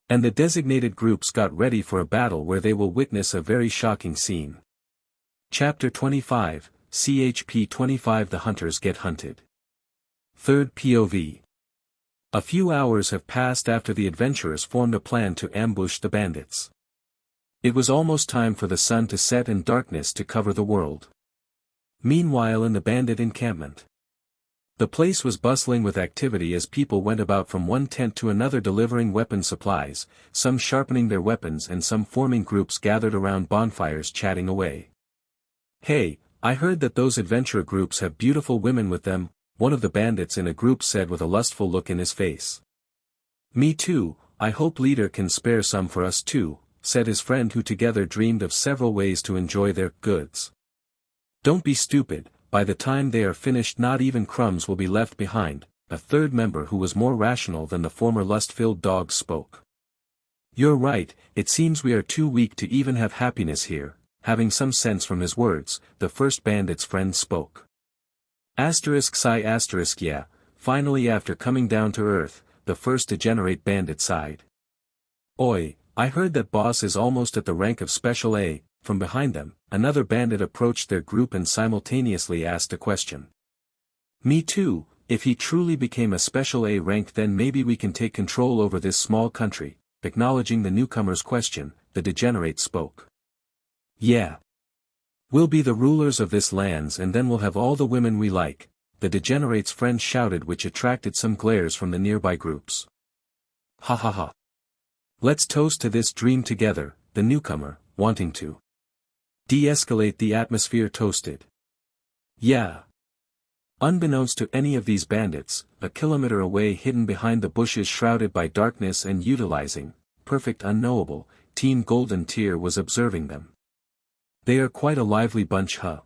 And the designated groups got ready for a battle where they will witness a very shocking scene. Chapter 25, CHP 25, The Hunters Get Hunted. Third POV. A few hours have passed after the adventurers formed a plan to ambush the bandits. It was almost time for the sun to set and darkness to cover the world. Meanwhile, in the bandit encampment, the place was bustling with activity as people went about from one tent to another delivering weapon supplies, some sharpening their weapons and some forming groups gathered around bonfires chatting away. Hey, I heard that those adventurer groups have beautiful women with them, one of the bandits in a group said with a lustful look in his face. Me too, I hope leader can spare some for us too, said his friend who together dreamed of several ways to enjoy their goods. Don't be stupid, by the time they are finished not even crumbs will be left behind, a third member who was more rational than the former lust-filled dog spoke. You're right, it seems we are too weak to even have happiness here. Having some sense from his words, the first bandit's friend spoke. Yeah, finally after coming down to earth, the first degenerate bandit sighed. Oi, I heard that boss is almost at the rank of Special A. From behind them, another bandit approached their group and simultaneously asked a question. Me too, if he truly became a Special A rank then maybe we can take control over this small country. Acknowledging the newcomer's question, the degenerate spoke. Yeah. We'll be the rulers of this lands and then we'll have all the women we like, the degenerate's friend shouted, which attracted some glares from the nearby groups. Ha ha ha. Let's toast to this dream together, the newcomer, wanting to de-escalate the atmosphere toasted. Yeah. Unbeknownst to any of these bandits, a kilometer away hidden behind the bushes shrouded by darkness and utilizing, perfect unknowable, Team Golden Tier was observing them. They are quite a lively bunch, huh?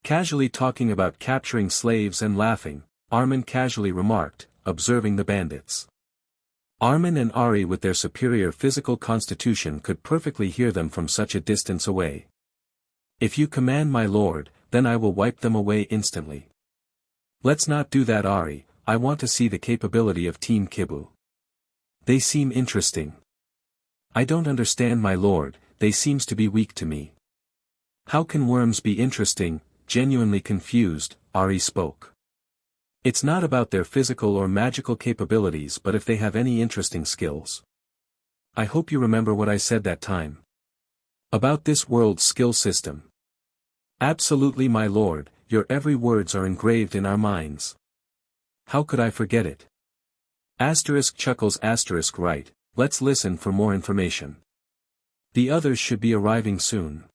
Casually talking about capturing slaves and laughing, Armin casually remarked, observing the bandits. Armin and Ari with their superior physical constitution could perfectly hear them from such a distance away. If you command my lord, then I will wipe them away instantly. Let's not do that, Ari. I want to see the capability of Team Kibu. They seem interesting. I don't understand, my lord, they seems to be weak to me. How can worms be interesting? Genuinely confused, Ari spoke. It's not about their physical or magical capabilities, but if they have any interesting skills. I hope you remember what I said that time. About this world's skill system. Absolutely, my lord, your every words are engraved in our minds. How could I forget it? Asterisk chuckles asterisk right, let's listen for more information. The others should be arriving soon.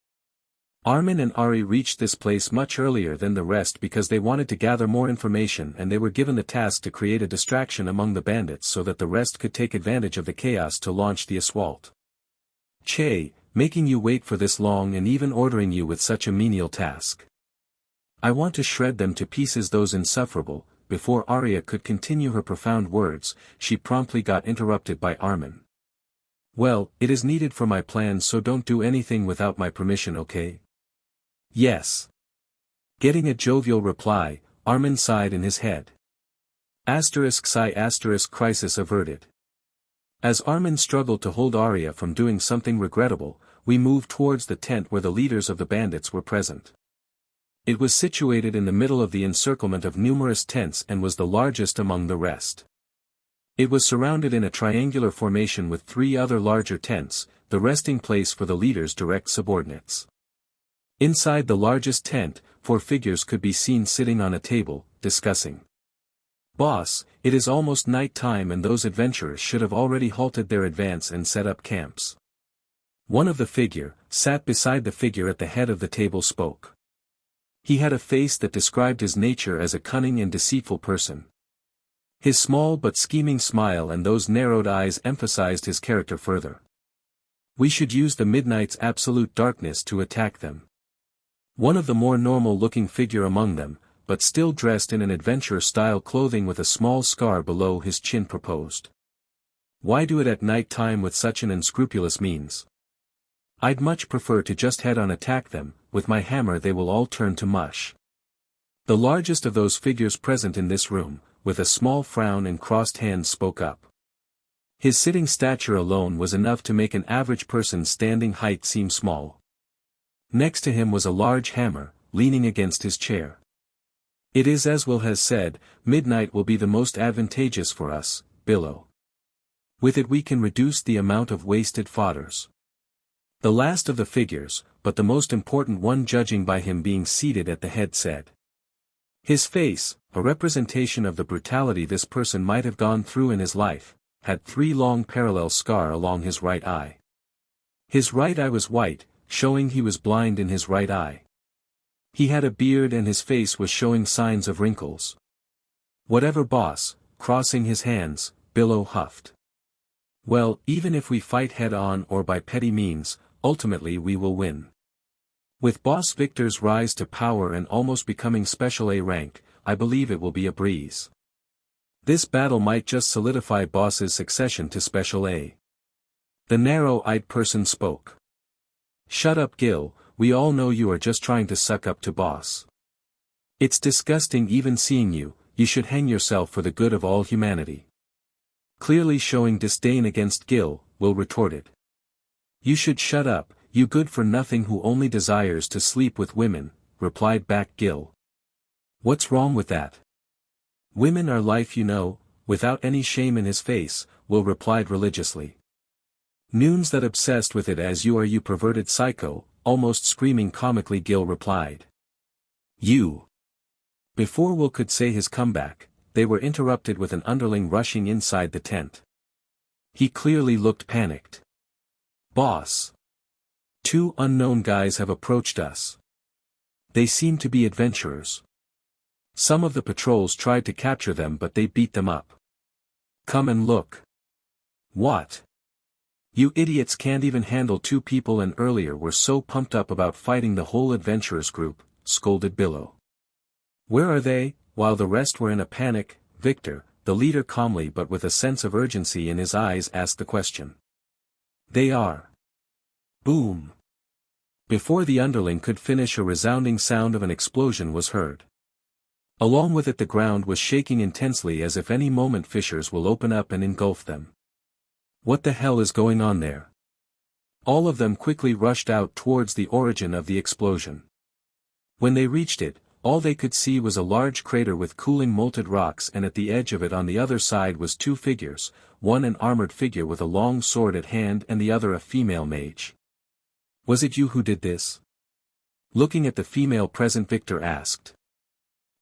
Armin and Ari reached this place much earlier than the rest because they wanted to gather more information, and they were given the task to create a distraction among the bandits so that the rest could take advantage of the chaos to launch the assault. Che, making you wait for this long and even ordering you with such a menial task. I want to shred them to pieces, those insufferable. Before Arya could continue her profound words, she promptly got interrupted by Armin. Well, it is needed for my plans, so don't do anything without my permission, okay? Yes. Getting a jovial reply, Armin sighed in his head. Asterisk sigh asterisk crisis averted. As Armin struggled to hold Arya from doing something regrettable, we moved towards the tent where the leaders of the bandits were present. It was situated in the middle of the encirclement of numerous tents and was the largest among the rest. It was surrounded in a triangular formation with 3 other larger tents, the resting place for the leader's direct subordinates. Inside the largest tent, 4 figures could be seen sitting on a table, discussing. Boss, it is almost night time and those adventurers should have already halted their advance and set up camps. One of the figure, sat beside the figure at the head of the table, spoke. He had a face that described his nature as a cunning and deceitful person. His small but scheming smile and those narrowed eyes emphasized his character further. We should use the midnight's absolute darkness to attack them. One of the more normal-looking figure among them, but still dressed in an adventurer-style clothing with a small scar below his chin, proposed. Why do it at night time with such an unscrupulous means? I'd much prefer to just head-on attack them. With my hammer they will all turn to mush. The largest of those figures present in this room, with a small frown and crossed hands, spoke up. His sitting stature alone was enough to make an average person's standing height seem small. Next to him was a large hammer, leaning against his chair. It is as Will has said, midnight will be the most advantageous for us, Billow. With it we can reduce the amount of wasted fodders. The last of the figures, but the most important one judging by him being seated at the head, said. His face, a representation of the brutality this person might have gone through in his life, had 3 long parallel scars along his right eye. His right eye was white, showing he was blind in his right eye. He had a beard and his face was showing signs of wrinkles. Whatever, boss, crossing his hands, Billow huffed. Well, even if we fight head-on or by petty means, ultimately we will win. With Boss Victor's rise to power and almost becoming Special A rank, I believe it will be a breeze. This battle might just solidify Boss's succession to Special A. The narrow-eyed person spoke. Shut up, Gil, we all know you are just trying to suck up to Boss. It's disgusting even seeing you, you should hang yourself for the good of all humanity. Clearly showing disdain against Gil, Will retorted. You should shut up, you good-for-nothing who only desires to sleep with women, replied back Gil. What's wrong with that? Women are life, you know, without any shame in his face, Will replied religiously. Noons that obsessed with it as you are, you perverted psycho, almost screaming comically, Gil replied. You. Before Will could say his comeback, they were interrupted with an underling rushing inside the tent. He clearly looked panicked. Boss. 2 unknown guys have approached us. They seem to be adventurers. Some of the patrols tried to capture them but they beat them up. Come and look. What? You idiots can't even handle 2 people and earlier were so pumped up about fighting the whole adventurers group, scolded Billow. Where are they? While the rest were in a panic, Victor, the leader, calmly but with a sense of urgency in his eyes, asked the question. They are. Boom. Before the underling could finish, a resounding sound of an explosion was heard. Along with it, the ground was shaking intensely, as if any moment fissures will open up and engulf them. What the hell is going on there? All of them quickly rushed out towards the origin of the explosion. When they reached it, all they could see was a large crater with cooling molten rocks, and at the edge of it on the other side was two figures, one an armored figure with a long sword at hand and the other a female mage. Was it you who did this? Looking at the female present, Victor asked.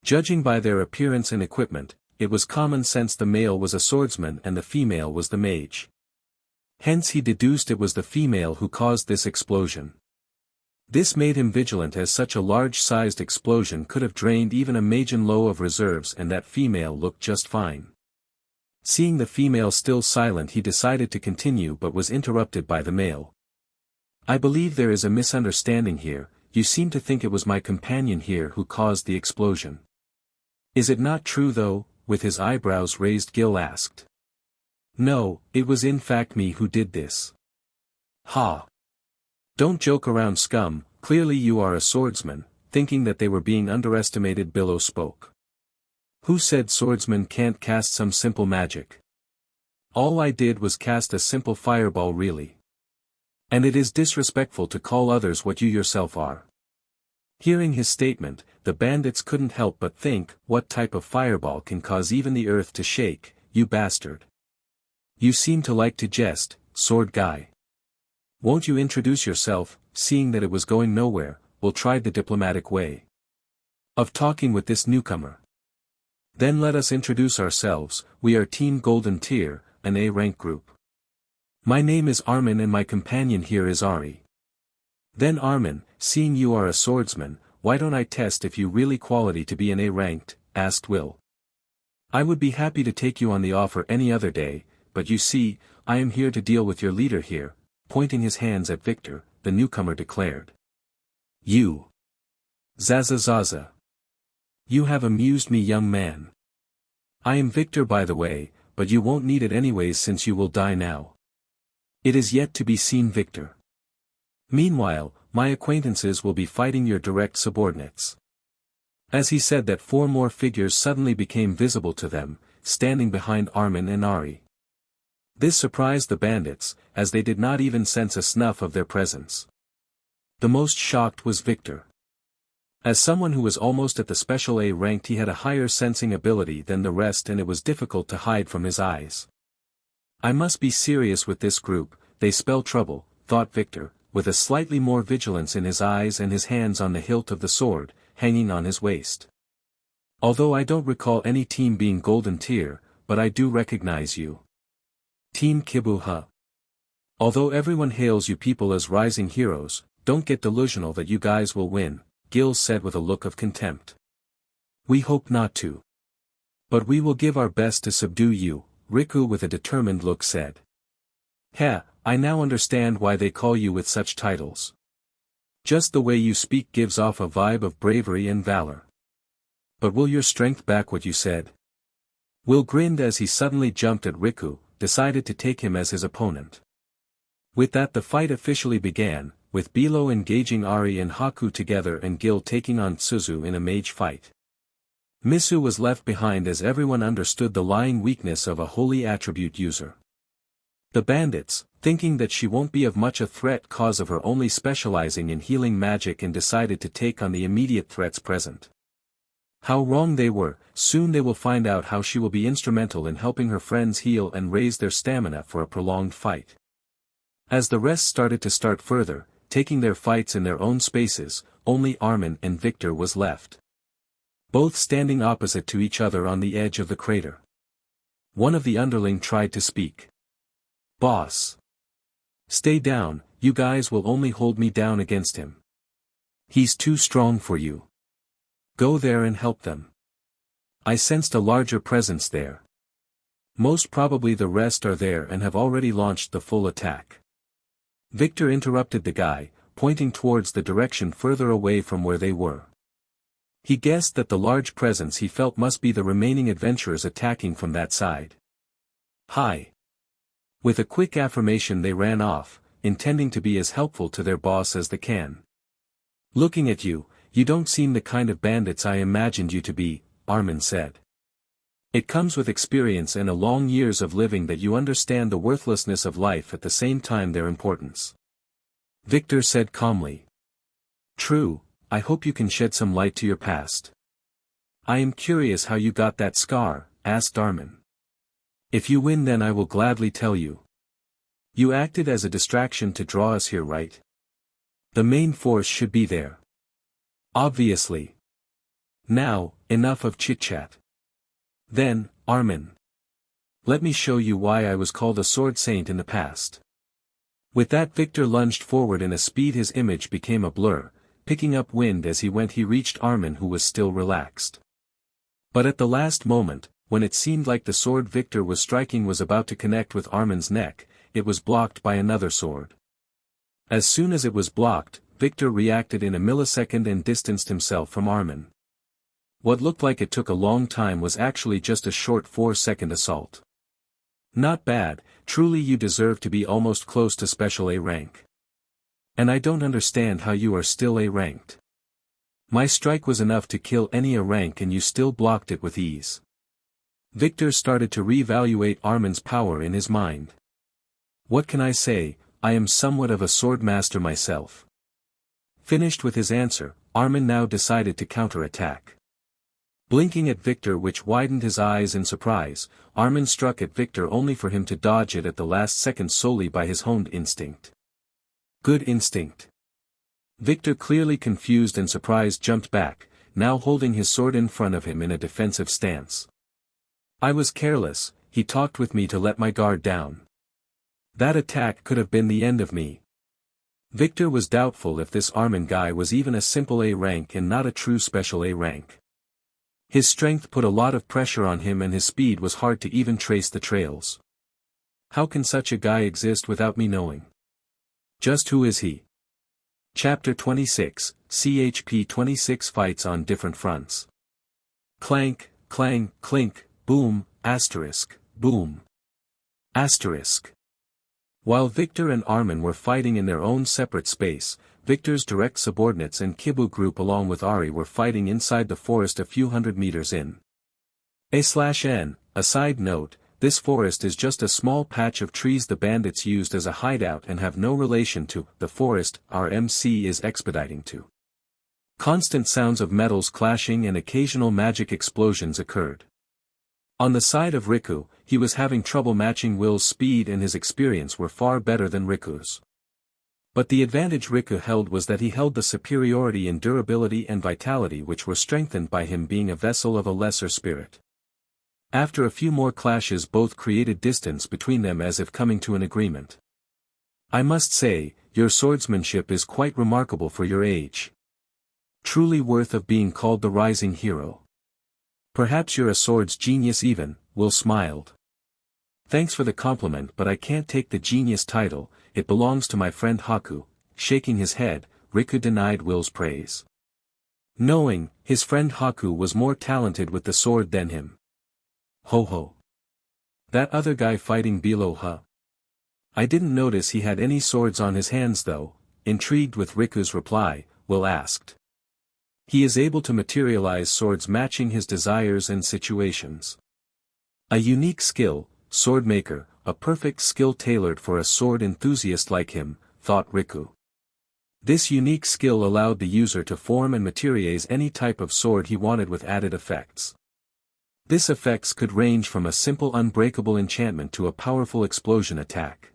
Judging by their appearance and equipment, it was common sense the male was a swordsman and the female was the mage. Hence he deduced it was the female who caused this explosion. This made him vigilant, as such a large-sized explosion could have drained even a Magen low of reserves, and that female looked just fine. Seeing the female still silent, he decided to continue but was interrupted by the male. I believe there is a misunderstanding here. You seem to think it was my companion here who caused the explosion. Is it not true though? With his eyebrows raised, Gil asked. No, it was in fact me who did this. Ha! Don't joke around, scum. Clearly you are a swordsman. Thinking that they were being underestimated, Billow spoke. Who said swordsmen can't cast some simple magic? All I did was cast a simple fireball, really. And it is disrespectful to call others what you yourself are. Hearing his statement, the bandits couldn't help but think, what type of fireball can cause even the earth to shake, you bastard? You seem to like to jest, sword guy. Won't you introduce yourself? Seeing that it was going nowhere, Will tried the diplomatic way of talking with this newcomer. Then let us introduce ourselves. We are Team Golden Tier, an A-rank group. My name is Armin and my companion here is Ari. Then Armin, seeing you are a swordsman, why don't I test if you really quality to be an A-ranked, asked Will. I would be happy to take you on the offer any other day, but you see, I am here to deal with your leader here, pointing his hands at Victor, the newcomer declared. You. Zaza. You have amused me, young man. I am Victor, by the way, but you won't need it anyways since you will die now. It is yet to be seen, Victor. Meanwhile, my acquaintances will be fighting your direct subordinates. As he said that, 4 more figures suddenly became visible to them, standing behind Armin and Ari. This surprised the bandits, as they did not even sense a snuff of their presence. The most shocked was Victor. As someone who was almost at the special A ranked, he had a higher sensing ability than the rest, and it was difficult to hide from his eyes. I must be serious with this group, they spell trouble, thought Victor, with a slightly more vigilance in his eyes and his hands on the hilt of the sword, hanging on his waist. Although I don't recall any team being golden tier, but I do recognize you. Team Kibuha. Although everyone hails you people as rising heroes, don't get delusional that you guys will win, Gil said with a look of contempt. We hope not to. But we will give our best to subdue you, Riku with a determined look said. Heh, I now understand why they call you with such titles. Just the way you speak gives off a vibe of bravery and valor. But will your strength back what you said? Will grinned as he suddenly jumped at Riku, decided to take him as his opponent. With that, the fight officially began, with Bilo engaging Ari and Haku together and Gil taking on Suzu in a mage fight. Misu was left behind as everyone understood the lying weakness of a holy attribute user. The bandits, thinking that she won't be of much a threat cause of her only specializing in healing magic, and decided to take on the immediate threats present. How wrong they were. Soon they will find out how she will be instrumental in helping her friends heal and raise their stamina for a prolonged fight. As the rest started to start further, taking their fights in their own spaces, only Armin and Victor was left. Both standing opposite to each other on the edge of the crater. One of the underling tried to speak. Boss. Stay down, you guys will only hold me down against him. He's too strong for you. Go there and help them. I sensed a larger presence there. Most probably the rest are there and have already launched the full attack. Victor interrupted the guy, pointing towards the direction further away from where they were. He guessed that the large presence he felt must be the remaining adventurers attacking from that side. Hi. With a quick affirmation they ran off, intending to be as helpful to their boss as they can. Looking at you, you don't seem the kind of bandits I imagined you to be, Armin said. It comes with experience and a long years of living that you understand the worthlessness of life at the same time their importance. Victor said calmly. True, I hope you can shed some light to your past. I am curious how you got that scar, asked Armin. If you win then I will gladly tell you. You acted as a distraction to draw us here, right? The main force should be there. Obviously. Now, enough of chit-chat. Then, Armin. Let me show you why I was called a sword saint in the past. With that Victor lunged forward in a speed his image became a blur, picking up wind as he went he reached Armin who was still relaxed. But at the last moment, when it seemed like the sword Victor was striking was about to connect with Armin's neck, it was blocked by another sword. As soon as it was blocked, Victor reacted in a millisecond and distanced himself from Armin. What looked like it took a long time was actually just a short 4-second assault. Not bad, truly you deserve to be almost close to special A rank. And I don't understand how you are still A ranked. My strike was enough to kill any A rank and you still blocked it with ease. Victor started to reevaluate Armin's power in his mind. What can I say, I am somewhat of a sword master myself. Finished with his answer, Armin now decided to counterattack. Blinking at Victor which widened his eyes in surprise, Armin struck at Victor only for him to dodge it at the last second solely by his honed instinct. Good instinct. Victor clearly confused and surprised jumped back, now holding his sword in front of him in a defensive stance. I was careless, he talked with me to let my guard down. That attack could have been the end of me. Victor was doubtful if this Armin guy was even a simple A rank and not a true special A rank. His strength put a lot of pressure on him and his speed was hard to even trace the trails. How can such a guy exist without me knowing? Just who is he? Chapter 26, CHP 26 Fights on Different Fronts. Clank, clang, clink, boom, asterisk, boom. Asterisk. While Victor and Armin were fighting in their own separate space, Victor's direct subordinates and Kibu group along with Ari were fighting inside the forest a few hundred meters in. A/N, a side note, this forest is just a small patch of trees the bandits used as a hideout and have no relation to the forest our MC is expediting to. Constant sounds of metals clashing and occasional magic explosions occurred. On the side of Riku, he was having trouble matching Will's speed and his experience were far better than Riku's. But the advantage Riku held was that he held the superiority in durability and vitality which were strengthened by him being a vessel of a lesser spirit. After a few more clashes both created distance between them as if coming to an agreement. I must say, your swordsmanship is quite remarkable for your age. Truly worth of being called the rising hero. Perhaps you're a swords genius even, Will smiled. Thanks for the compliment but I can't take the genius title, it belongs to my friend Haku. Shaking his head, Riku denied Will's praise. Knowing, his friend Haku was more talented with the sword than him. Ho ho. That other guy fighting below, huh? I didn't notice he had any swords on his hands though, intrigued with Riku's reply, Will asked. He is able to materialize swords matching his desires and situations. A unique skill, swordmaker, a perfect skill tailored for a sword enthusiast like him, thought Riku. This unique skill allowed the user to form and materialize any type of sword he wanted with added effects. This effects could range from a simple unbreakable enchantment to a powerful explosion attack.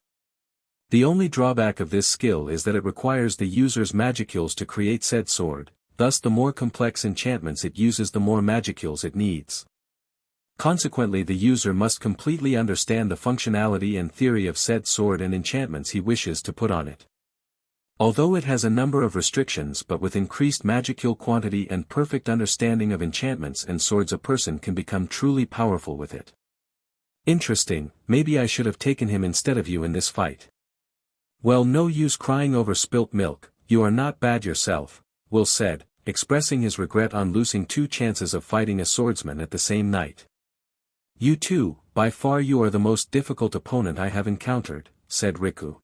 The only drawback of this skill is that it requires the user's magicules to create said sword. Thus the more complex enchantments it uses the more magicules it needs. Consequently the user must completely understand the functionality and theory of said sword and enchantments he wishes to put on it. Although it has a number of restrictions but with increased magicule quantity and perfect understanding of enchantments and swords a person can become truly powerful with it. Interesting, maybe I should have taken him instead of you in this fight. Well, no use crying over spilt milk, you are not bad yourself, Will said, expressing his regret on losing 2 chances of fighting a swordsman at the same night. You too, by far you are the most difficult opponent I have encountered, said Riku.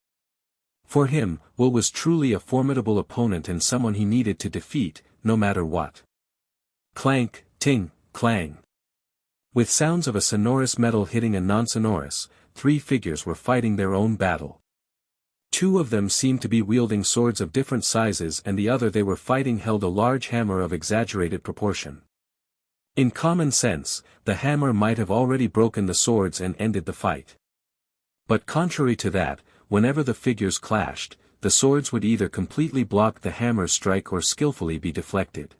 For him, Will was truly a formidable opponent and someone he needed to defeat, no matter what. Clank, ting, clang. With sounds of a sonorous metal hitting a non-sonorous, 3 figures were fighting their own battle. 2 of them seemed to be wielding swords of different sizes and the other they were fighting held a large hammer of exaggerated proportion. In common sense, the hammer might have already broken the swords and ended the fight. But contrary to that, whenever the figures clashed, the swords would either completely block the hammer's strike or skillfully be deflected.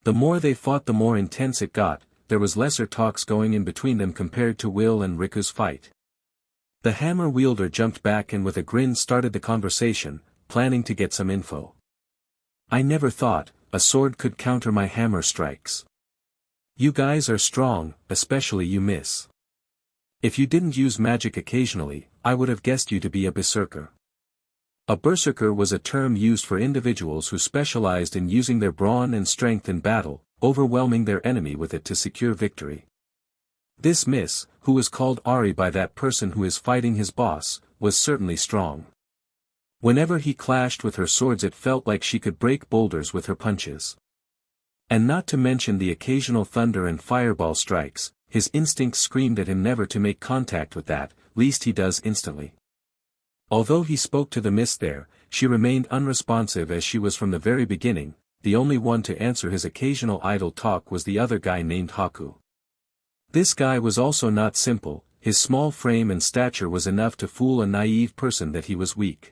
The more they fought the more intense it got, there was lesser talks going in between them compared to Will and Riku's fight. The hammer wielder jumped back and with a grin started the conversation, planning to get some info. I never thought a sword could counter my hammer strikes. You guys are strong, especially you miss. If you didn't use magic occasionally, I would have guessed you to be a berserker. A berserker was a term used for individuals who specialized in using their brawn and strength in battle, overwhelming their enemy with it to secure victory. This miss, who was called Ari by that person who is fighting his boss, was certainly strong. Whenever he clashed with her swords it felt like she could break boulders with her punches. And not to mention the occasional thunder and fireball strikes, his instincts screamed at him never to make contact with that, least he does instantly. Although he spoke to the miss there, she remained unresponsive as she was from the very beginning, the only one to answer his occasional idle talk was the other guy named Haku. This guy was also not simple, his small frame and stature was enough to fool a naive person that he was weak.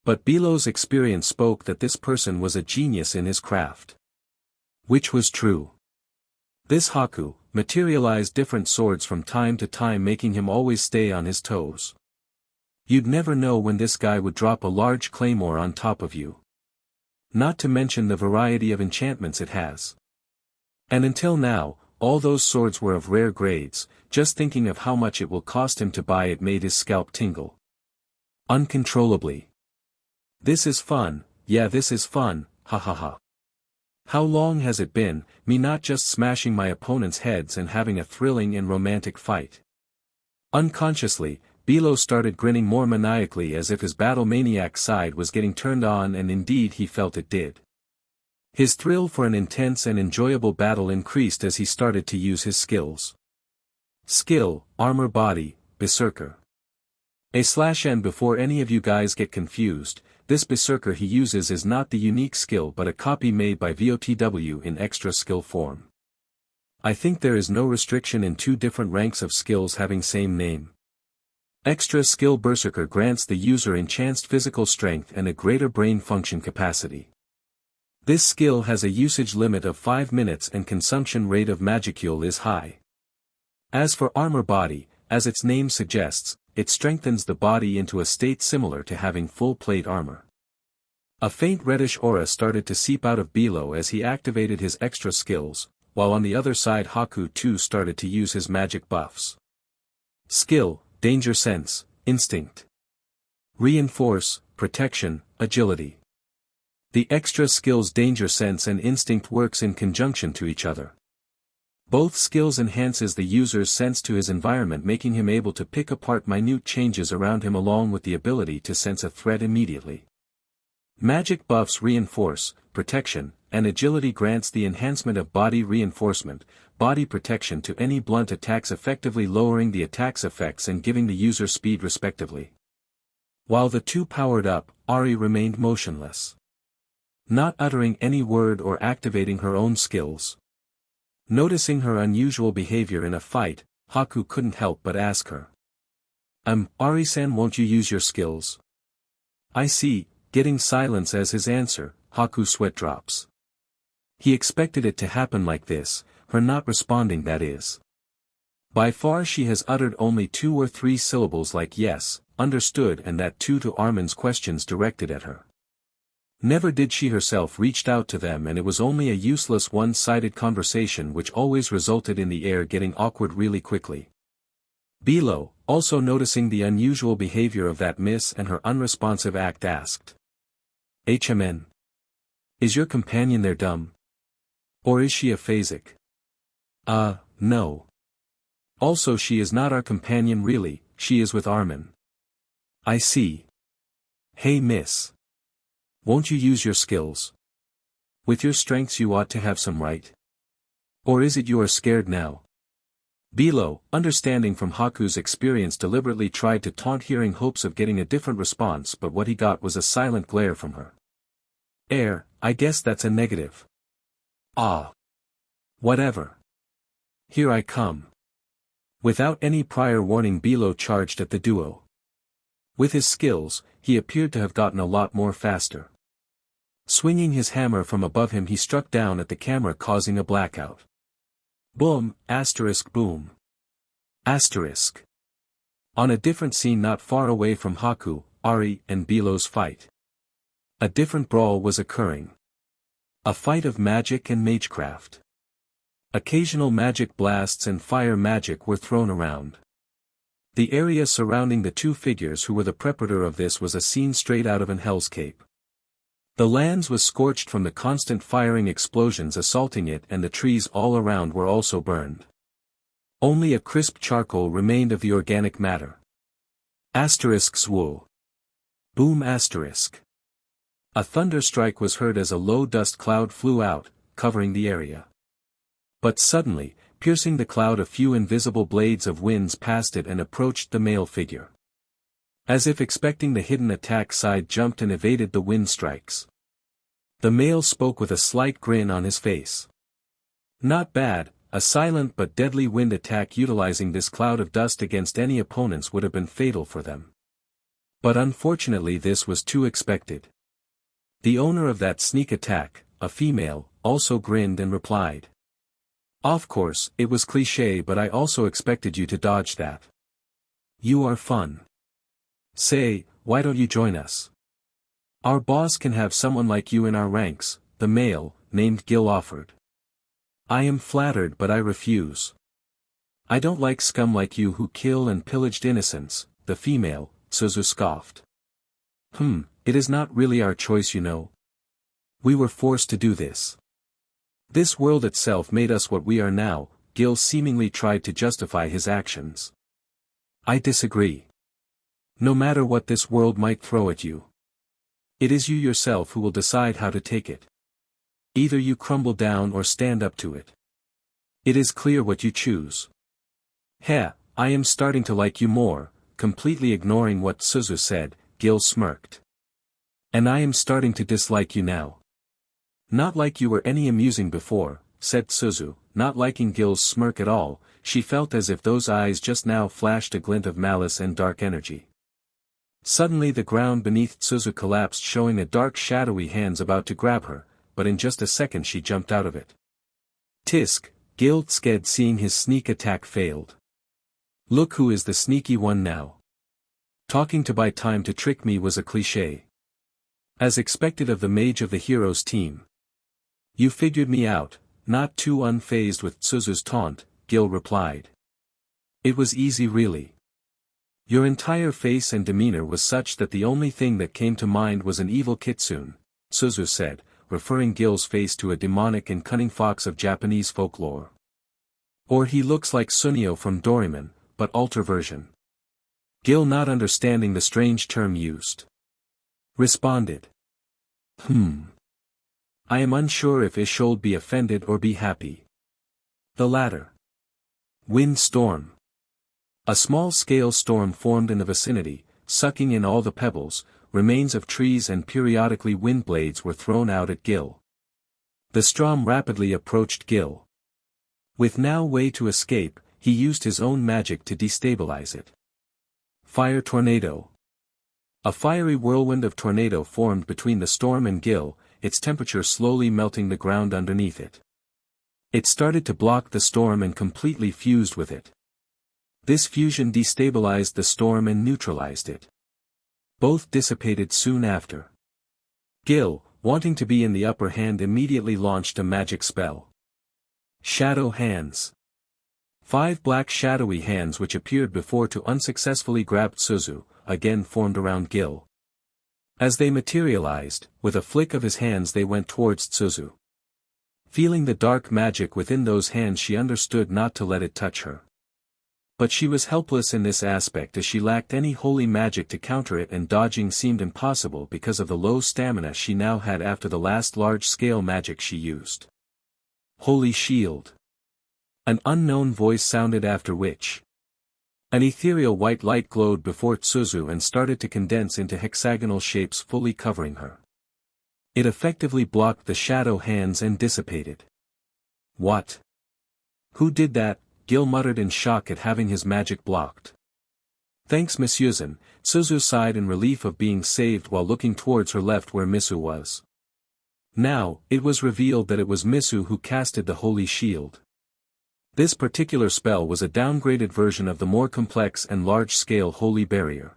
But Belo's experience spoke that this person was a genius in his craft. Which was true. This Haku materialized different swords from time to time making him always stay on his toes. You'd never know when this guy would drop a large claymore on top of you. Not to mention the variety of enchantments it has. And until now, all those swords were of rare grades, just thinking of how much it will cost him to buy it made his scalp tingle. Uncontrollably. This is fun, yeah this is fun, ha ha ha. How long has it been, me not just smashing my opponent's heads and having a thrilling and romantic fight? Unconsciously, Belo started grinning more maniacally as if his battle maniac side was getting turned on and indeed he felt it did. His thrill for an intense and enjoyable battle increased as he started to use his skills. Skill, Armor Body, Berserker. /N before any of you guys get confused, this Berserker he uses is not the unique skill but a copy made by VOTW in extra skill form. I think there is no restriction in 2 different ranks of skills having same name. Extra skill Berserker grants the user enhanced physical strength and a greater brain function capacity. This skill has a usage limit of 5 minutes and consumption rate of magicule is high. As for Armor Body, as its name suggests, it strengthens the body into a state similar to having full plate armor. A faint reddish aura started to seep out of Belo as he activated his extra skills, while on the other side Haku too started to use his magic buffs. Skill, Danger Sense, Instinct. Reinforce, Protection, Agility. The extra skills Danger Sense and Instinct works in conjunction to each other. Both skills enhances the user's sense to his environment making him able to pick apart minute changes around him along with the ability to sense a threat immediately. Magic buffs Reinforce, Protection, and Agility grants the enhancement of body reinforcement, body protection to any blunt attacks effectively lowering the attack's effects and giving the user speed respectively. While the 2 powered up, Ari remained motionless. Not uttering any word or activating her own skills. Noticing her unusual behavior in a fight, Haku couldn't help but ask her. Ari-san, won't you use your skills? I see, getting silence as his answer, Haku sweat drops. He expected it to happen like this, her not responding that is. By far she has uttered only 2 or 3 syllables like yes, understood and that too to Armin's questions directed at her. Never did she herself reached out to them and it was only a useless one-sided conversation which always resulted in the air getting awkward really quickly. Belo, also noticing the unusual behavior of that miss and her unresponsive act asked. HMN. Is your companion there dumb? Or is she aphasic? No. Also she is not our companion really, she is with Armin. I see. Hey miss. Won't you use your skills? With your strengths you ought to have some right. Or is it you are scared now? Bilo, understanding from Haku's experience, deliberately tried to taunt, hearing hopes of getting a different response, but what he got was a silent glare from her. I guess that's a negative. Ah. Whatever. Here I come. Without any prior warning, Bilo charged at the duo. With his skills, he appeared to have gotten a lot more faster. Swinging his hammer from above him, he struck down at the camera, causing a blackout. Boom, boom. On a different scene not far away from Haku, Ari, and Bilo's fight. A different brawl was occurring. A fight of magic and magecraft. Occasional magic blasts and fire magic were thrown around. The area surrounding the two figures who were the preparator of this was a scene straight out of an hellscape. The lands was scorched from the constant firing explosions assaulting it, and the trees all around were also burned. Only a crisp charcoal remained of the organic matter. Swool. Boom. A thunderstrike was heard as a low dust cloud flew out, covering the area. But suddenly, piercing the cloud, a few invisible blades of winds passed it and approached the male figure. As if expecting the hidden attack, side jumped and evaded the wind strikes. The male spoke with a slight grin on his face. Not bad, a silent but deadly wind attack utilizing this cloud of dust against any opponents would have been fatal for them. But unfortunately this was too expected. The owner of that sneak attack, a female, also grinned and replied. Of course, it was cliché, but I also expected you to dodge that. You are fun. Say, why don't you join us? Our boss can have someone like you in our ranks, the male, named Gil, offered. I am flattered, but I refuse. I don't like scum like you who kill and pillaged innocents, the female, Suzu scoffed. It is not really our choice, you know. We were forced to do this. This world itself made us what we are now, Gil seemingly tried to justify his actions. I disagree. No matter what this world might throw at you, it is you yourself who will decide how to take it. Either you crumble down or stand up to it. It is clear what you choose. I am starting to like you more. Completely ignoring what Suzu said, Gil smirked. And I am starting to dislike you now. Not like you were any amusing before, said Suzu, not liking Gil's smirk at all. She felt as if those eyes just now flashed a glint of malice and dark energy. Suddenly the ground beneath Suzu collapsed, showing a dark shadowy hands about to grab her, but in just a second she jumped out of it. Tisk, Gil sked, seeing his sneak attack failed. Look who is the sneaky one now. Talking to buy time to trick me was a cliché. As expected of the mage of the hero's team. You figured me out, not too unfazed with Suzu's taunt, Gil replied. It was easy really. Your entire face and demeanor was such that the only thing that came to mind was an evil kitsune, Suzu said, referring Gil's face to a demonic and cunning fox of Japanese folklore. Or he looks like Sunio from Doraemon, but alter version. Gil, not understanding the strange term used, responded. I am unsure if Ishold be offended or be happy. The latter. Wind storm. A small-scale storm formed in the vicinity, sucking in all the pebbles, remains of trees, and periodically wind blades were thrown out at Gil. The storm rapidly approached Gil. With no way to escape, he used his own magic to destabilize it. Fire tornado. A fiery whirlwind of tornado formed between the storm and Gil, its temperature slowly melting the ground underneath it. It started to block the storm and completely fused with it. This fusion destabilized the storm and neutralized it. Both dissipated soon after. Gil, wanting to be in the upper hand, immediately launched a magic spell. Shadow hands. 5 black shadowy hands which appeared before to unsuccessfully grab Suzu, again formed around Gil. As they materialized, with a flick of his hands they went towards Suzu. Feeling the dark magic within those hands, she understood not to let it touch her. But she was helpless in this aspect as she lacked any holy magic to counter it, and dodging seemed impossible because of the low stamina she now had after the last large-scale magic she used. Holy Shield. An unknown voice sounded, after which an ethereal white light glowed before Tsuzu and started to condense into hexagonal shapes, fully covering her. It effectively blocked the shadow hands and dissipated. What? Who did that? Gil muttered in shock at having his magic blocked. Thanks Misuzen, Tsuzu sighed in relief of being saved while looking towards her left where Misu was. Now, it was revealed that it was Misu who casted the Holy Shield. This particular spell was a downgraded version of the more complex and large-scale Holy Barrier.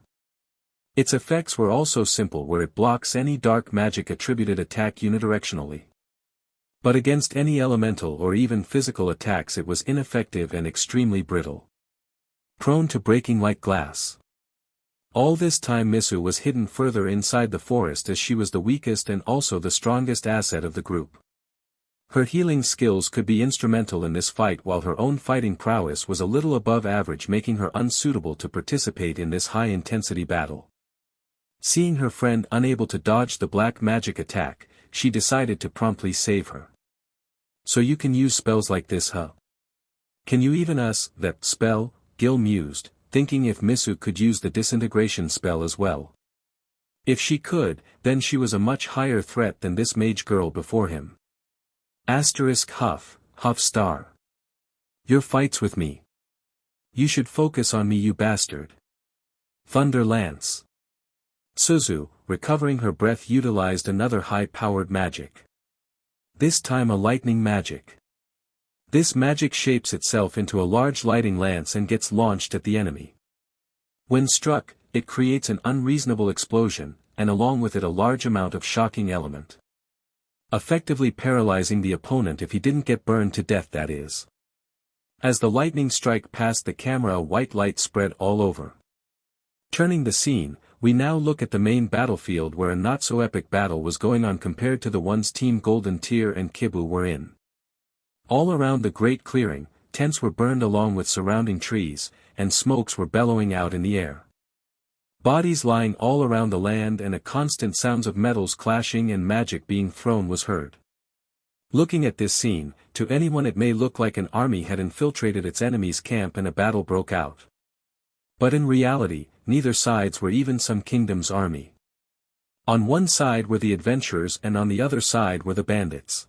Its effects were also simple, where it blocks any dark magic attributed attack unidirectionally. But against any elemental or even physical attacks it was ineffective and extremely brittle. Prone to breaking like glass. All this time Misu was hidden further inside the forest, as she was the weakest and also the strongest asset of the group. Her healing skills could be instrumental in this fight, while her own fighting prowess was a little above average, making her unsuitable to participate in this high-intensity battle. Seeing her friend unable to dodge the black magic attack, she decided to promptly save her. So you can use spells like this, huh? Can you even that spell? Gil mused, thinking if Misu could use the disintegration spell as well. If she could, then she was a much higher threat than this mage girl before him. Huff star. Your fights with me. You should focus on me, you bastard. Thunder Lance. Tsuzu, recovering her breath, utilized another high-powered magic. This time a lightning magic. This magic shapes itself into a large lighting lance and gets launched at the enemy. When struck, it creates an unreasonable explosion, and along with it a large amount of shocking element. Effectively paralyzing the opponent if he didn't get burned to death, that is. As the lightning strike passed the camera, a white light spread all over. Turning the scene, we now look at the main battlefield, where a not-so-epic battle was going on compared to the ones Team Golden Tier and Kibu were in. All around the great clearing, tents were burned along with surrounding trees, and smokes were bellowing out in the air. Bodies lying all around the land, and a constant sounds of metals clashing and magic being thrown was heard. Looking at this scene, to anyone it may look like an army had infiltrated its enemy's camp and a battle broke out. But in reality, neither sides were even some kingdom's army. On one side were the adventurers and on the other side were the bandits.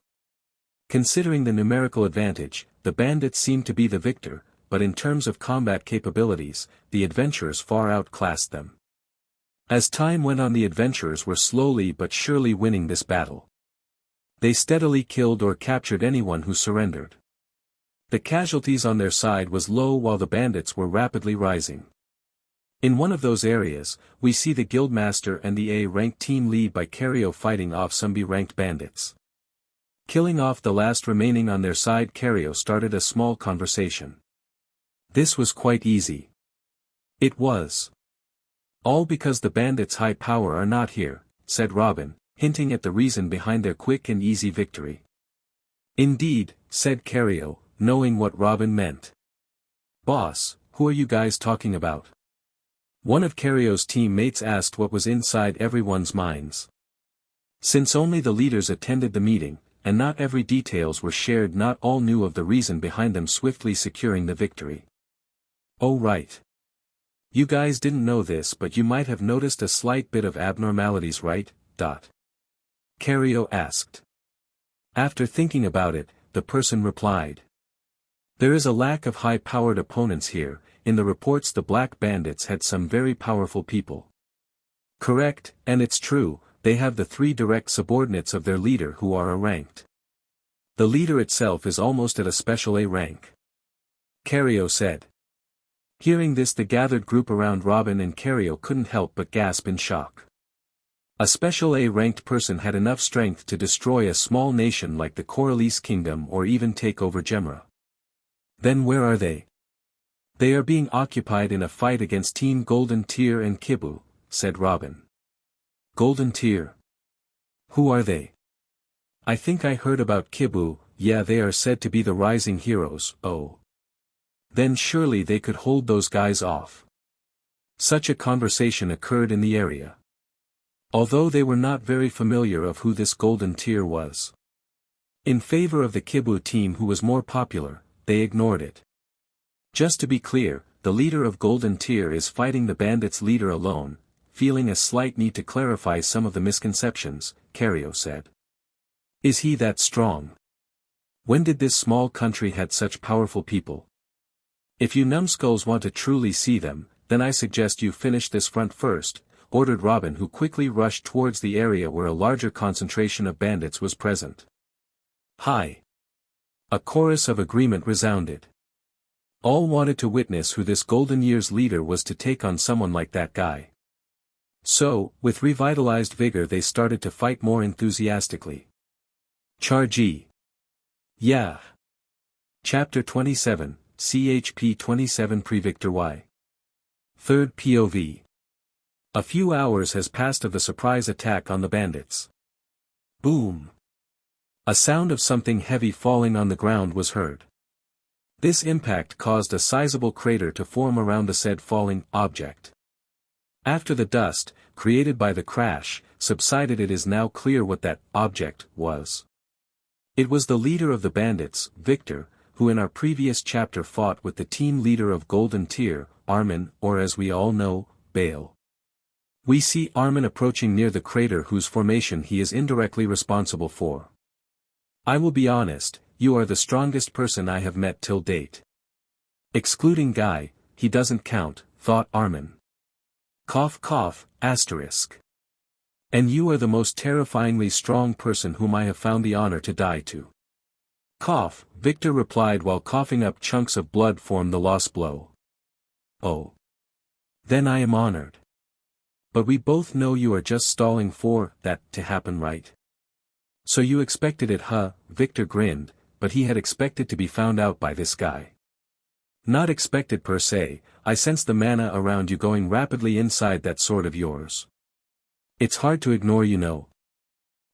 Considering the numerical advantage, the bandits seemed to be the victor, but in terms of combat capabilities, the adventurers far outclassed them. As time went on, the adventurers were slowly but surely winning this battle. They steadily killed or captured anyone who surrendered. The casualties on their side was low, while the bandits were rapidly rising. In one of those areas, we see the guildmaster and the A-ranked team lead by Cario fighting off some B-ranked bandits. Killing off the last remaining on their side, Cario started a small conversation. This was quite easy. It was. All because the bandits' high power are not here, said Robin, hinting at the reason behind their quick and easy victory. Indeed, said Cario, knowing what Robin meant. Boss, who are you guys talking about? One of Cario's teammates asked what was inside everyone's minds. Since only the leaders attended the meeting, and not every details were shared, not all knew of the reason behind them swiftly securing the victory. Oh right. You guys didn't know this, but you might have noticed a slight bit of abnormalities, right? Cario asked. After thinking about it, the person replied. There is a lack of high-powered opponents here. In the reports the Black Bandits had some very powerful people. Correct, and it's true, they have the 3 direct subordinates of their leader who are A-ranked. The leader itself is almost at a special A rank. Cario said. Hearing this, the gathered group around Robin and Cario couldn't help but gasp in shock. A special A-ranked person had enough strength to destroy a small nation like the Corallis Kingdom or even take over Gemra. Then where are they? They are being occupied in a fight against Team Golden Tier and Kibu, said Robin. Golden Tier? Who are they? I think I heard about Kibu. Yeah, they are said to be the rising heroes. Oh. Then surely they could hold those guys off. Such a conversation occurred in the area. Although they were not very familiar of who this golden tier was. In favor of the Kibu team who was more popular, they ignored it. Just to be clear, the leader of Golden Tier is fighting the bandits' leader alone, feeling a slight need to clarify some of the misconceptions, Cario said. Is he that strong? When did this small country had such powerful people? If you numbskulls want to truly see them, then I suggest you finish this front first, ordered Robin, who quickly rushed towards the area where a larger concentration of bandits was present. Hi! A chorus of agreement resounded. All wanted to witness who this Golden Year's leader was to take on someone like that guy. So, with revitalized vigor they started to fight more enthusiastically. Chargee. Yeah. Chapter 27, CHP 27 Pre-Victor Y. Third POV. A few hours has passed of the surprise attack on the bandits. Boom. A sound of something heavy falling on the ground was heard. This impact caused a sizable crater to form around the said falling object. After the dust, created by the crash, subsided, it is now clear what that object was. It was the leader of the bandits, Victor, who in our previous chapter fought with the team leader of Golden Tier, Armin, or as we all know, Bale. We see Armin approaching near the crater whose formation he is indirectly responsible for. I will be honest, you are the strongest person I have met till date. Excluding Guy, he doesn't count, thought Armin. Cough cough, asterisk. And you are the most terrifyingly strong person whom I have found the honor to die to. Cough, Victor replied while coughing up chunks of blood from the lost blow. Oh. Then I am honored. But we both know you are just stalling for that to happen, right? So you expected it, huh? Victor grinned, but he had expected to be found out by this guy. Not expected per se, I sense the mana around you going rapidly inside that sword of yours. It's hard to ignore, you know.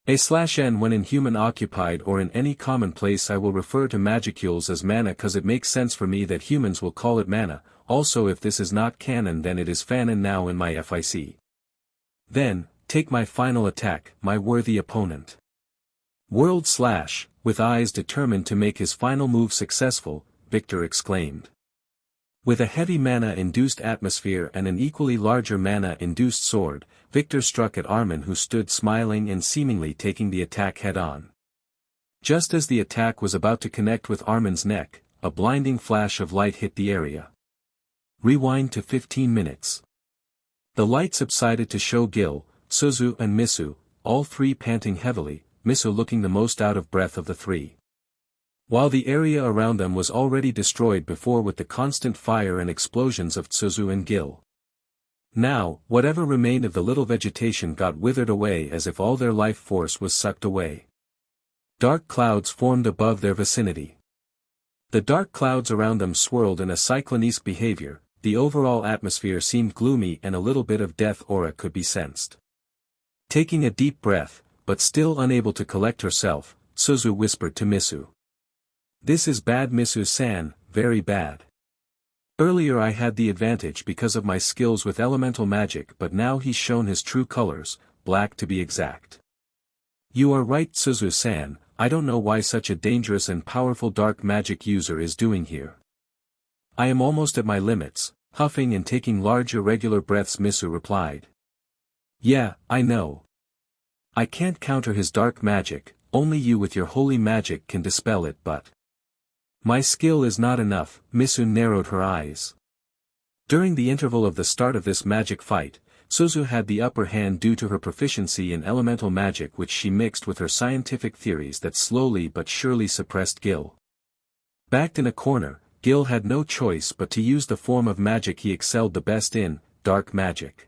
A/N when in human occupied or in any common place I will refer to magicules as mana cause it makes sense for me that humans will call it mana, also if this is not canon then it is fanon now in my FIC. Then, take my final attack, my worthy opponent. World slash, with eyes determined to make his final move successful, Victor exclaimed. With a heavy mana-induced atmosphere and an equally larger mana-induced sword, Victor struck at Armin, who stood smiling and seemingly taking the attack head-on. Just as the attack was about to connect with Armin's neck, a blinding flash of light hit the area. Rewind to 15 minutes. The light subsided to show Gil, Suzu and Misu, all three panting heavily, Misu looking the most out of breath of the three. While the area around them was already destroyed before with the constant fire and explosions of Suzu and Gil. Now, whatever remained of the little vegetation got withered away as if all their life force was sucked away. Dark clouds formed above their vicinity. The dark clouds around them swirled in a cyclonesque behavior, the overall atmosphere seemed gloomy and a little bit of death aura could be sensed. Taking a deep breath, but still unable to collect herself, Suzu whispered to Misu. This is bad, Misu-san, very bad. Earlier I had the advantage because of my skills with elemental magic, but now he's shown his true colors, black to be exact. You are right, Suzu-san, I don't know why such a dangerous and powerful dark magic user is doing here. I am almost at my limits, huffing and taking large irregular breaths, Misu replied. Yeah, I know. I can't counter his dark magic, only you with your holy magic can dispel it, but my skill is not enough, Misu narrowed her eyes. During the interval of the start of this magic fight, Suzu had the upper hand due to her proficiency in elemental magic which she mixed with her scientific theories that slowly but surely suppressed Gil. Backed in a corner, Gil had no choice but to use the form of magic he excelled the best in, dark magic.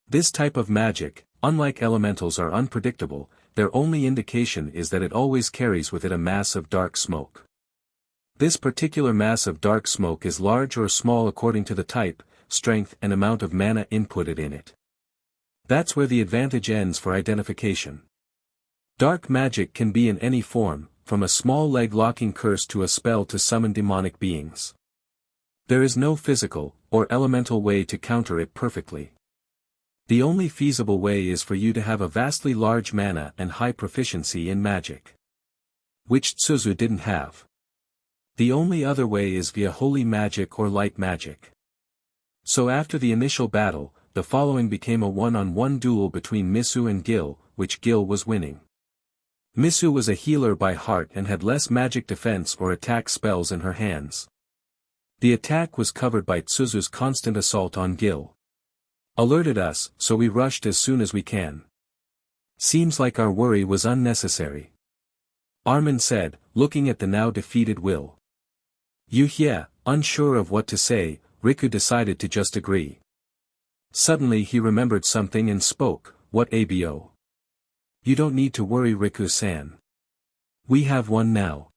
This type of magic, unlike elementals, are unpredictable, their only indication is that it always carries with it a mass of dark smoke. This particular mass of dark smoke is large or small according to the type, strength and amount of mana inputted in it. That's where the advantage ends for identification. Dark magic can be in any form, from a small leg-locking curse to a spell to summon demonic beings. There is no physical, or elemental way to counter it perfectly. The only feasible way is for you to have a vastly large mana and high proficiency in magic. Which Tsuzu didn't have. The only other way is via holy magic or light magic. So after the initial battle, the following became a one-on-one duel between Misu and Gil, which Gil was winning. Misu was a healer by heart and had less magic defense or attack spells in her hands. The attack was covered by Tsuzu's constant assault on Gil. Alerted us, so we rushed as soon as we can. Seems like our worry was unnecessary. Armin said, looking at the now defeated Will. Unsure of what to say, Riku decided to just agree. Suddenly he remembered something and spoke, "What abo? You don't need to worry, Riku-san. We have one now."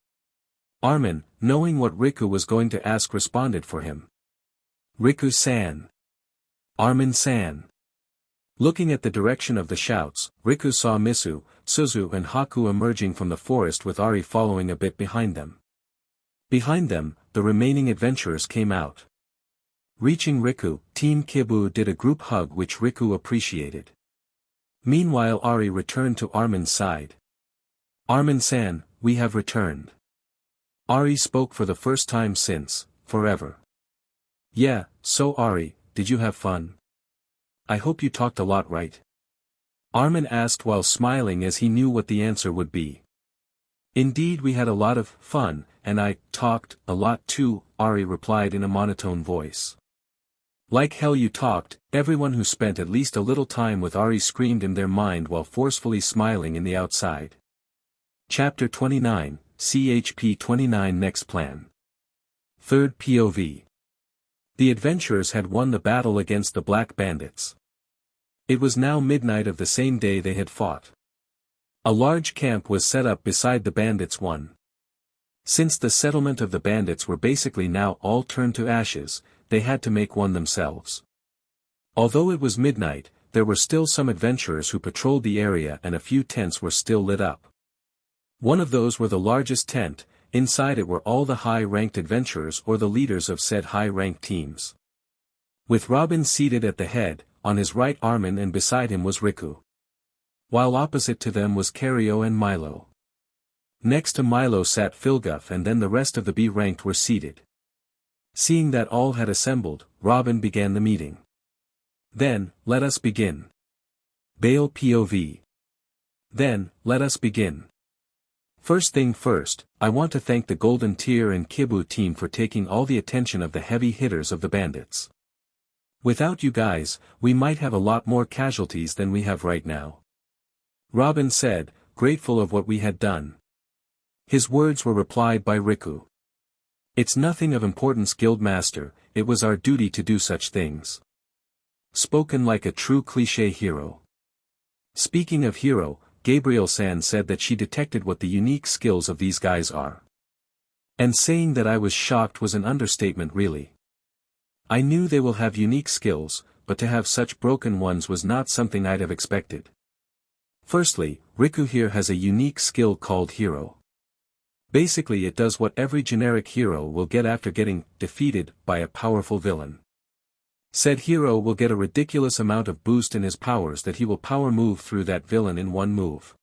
Armin, knowing what Riku was going to ask, responded for him. "Riku-san. Armin-san." Looking at the direction of the shouts, Riku saw Misu, Tsuzu and Haku emerging from the forest with Ari following a bit behind them. Behind them, the remaining adventurers came out. Reaching Riku, Team Kibu did a group hug which Riku appreciated. Meanwhile Ari returned to Armin's side. "Armin-san, we have returned." Ari spoke for the first time since, forever. "Yeah, so Ari, did you have fun? I hope you talked a lot, right?" Armin asked while smiling as he knew what the answer would be. "Indeed, we had a lot of fun, and I talked a lot too," Ari replied in a monotone voice. "Like hell you talked," everyone who spent at least a little time with Ari screamed in their mind while forcefully smiling in the outside. Chapter 29, CHP 29 Next Plan. Third POV. The adventurers had won the battle against the Black Bandits. It was now midnight of the same day they had fought. A large camp was set up beside the bandits' one. Since the settlement of the bandits were basically now all turned to ashes, they had to make one themselves. Although it was midnight, there were still some adventurers who patrolled the area and a few tents were still lit up. One of those were the largest tent. Inside it were all the high-ranked adventurers or the leaders of said high-ranked teams. With Robin seated at the head, on his right Armin and beside him was Riku. While opposite to them was Cario and Milo. Next to Milo sat Philguff and then the rest of the B-ranked were seated. Seeing that all had assembled, Robin began the meeting. "Then, let us begin." Bale POV. "Then, let us begin. First thing first, I want to thank the Golden Tier and Kibu team for taking all the attention of the heavy hitters of the bandits. Without you guys, we might have a lot more casualties than we have right now." Robin said, grateful of what we had done. His words were replied by Riku. "It's nothing of importance, Guildmaster, it was our duty to do such things." Spoken like a true cliché hero. Speaking of hero, Gabriel-san said that she detected what the unique skills of these guys are. And saying that I was shocked was an understatement really. I knew they will have unique skills, but to have such broken ones was not something I'd have expected. Firstly, Riku here has a unique skill called Hero. Basically it does what every generic hero will get after getting defeated by a powerful villain. Said hero will get a ridiculous amount of boost in his powers that he will power move through that villain in one move.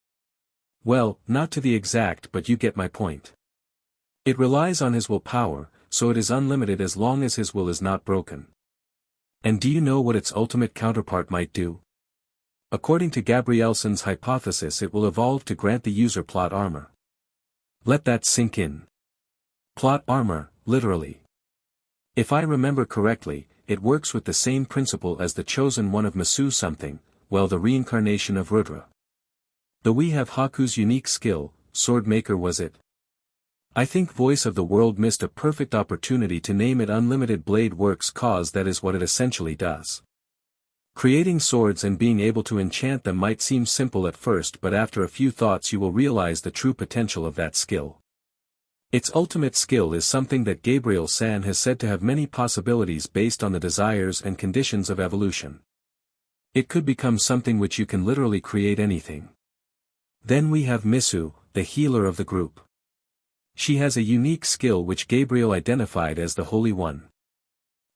Well, not to the exact, but you get my point. It relies on his willpower, so it is unlimited as long as his will is not broken. And do you know what its ultimate counterpart might do? According to Gabrielson's hypothesis, it will evolve to grant the user plot armor. Let that sink in. Plot armor, literally. If I remember correctly, it works with the same principle as the chosen one of Masu something, well, the reincarnation of Rudra. Though we have Haku's unique skill, Swordmaker was it? I think Voice of the World missed a perfect opportunity to name it Unlimited Blade Works, cause that is what it essentially does. Creating swords and being able to enchant them might seem simple at first, but after a few thoughts you will realize the true potential of that skill. Its ultimate skill is something that Gabriel-san has said to have many possibilities based on the desires and conditions of evolution. It could become something which you can literally create anything. Then we have Misu, the healer of the group. She has a unique skill which Gabriel identified as the Holy One.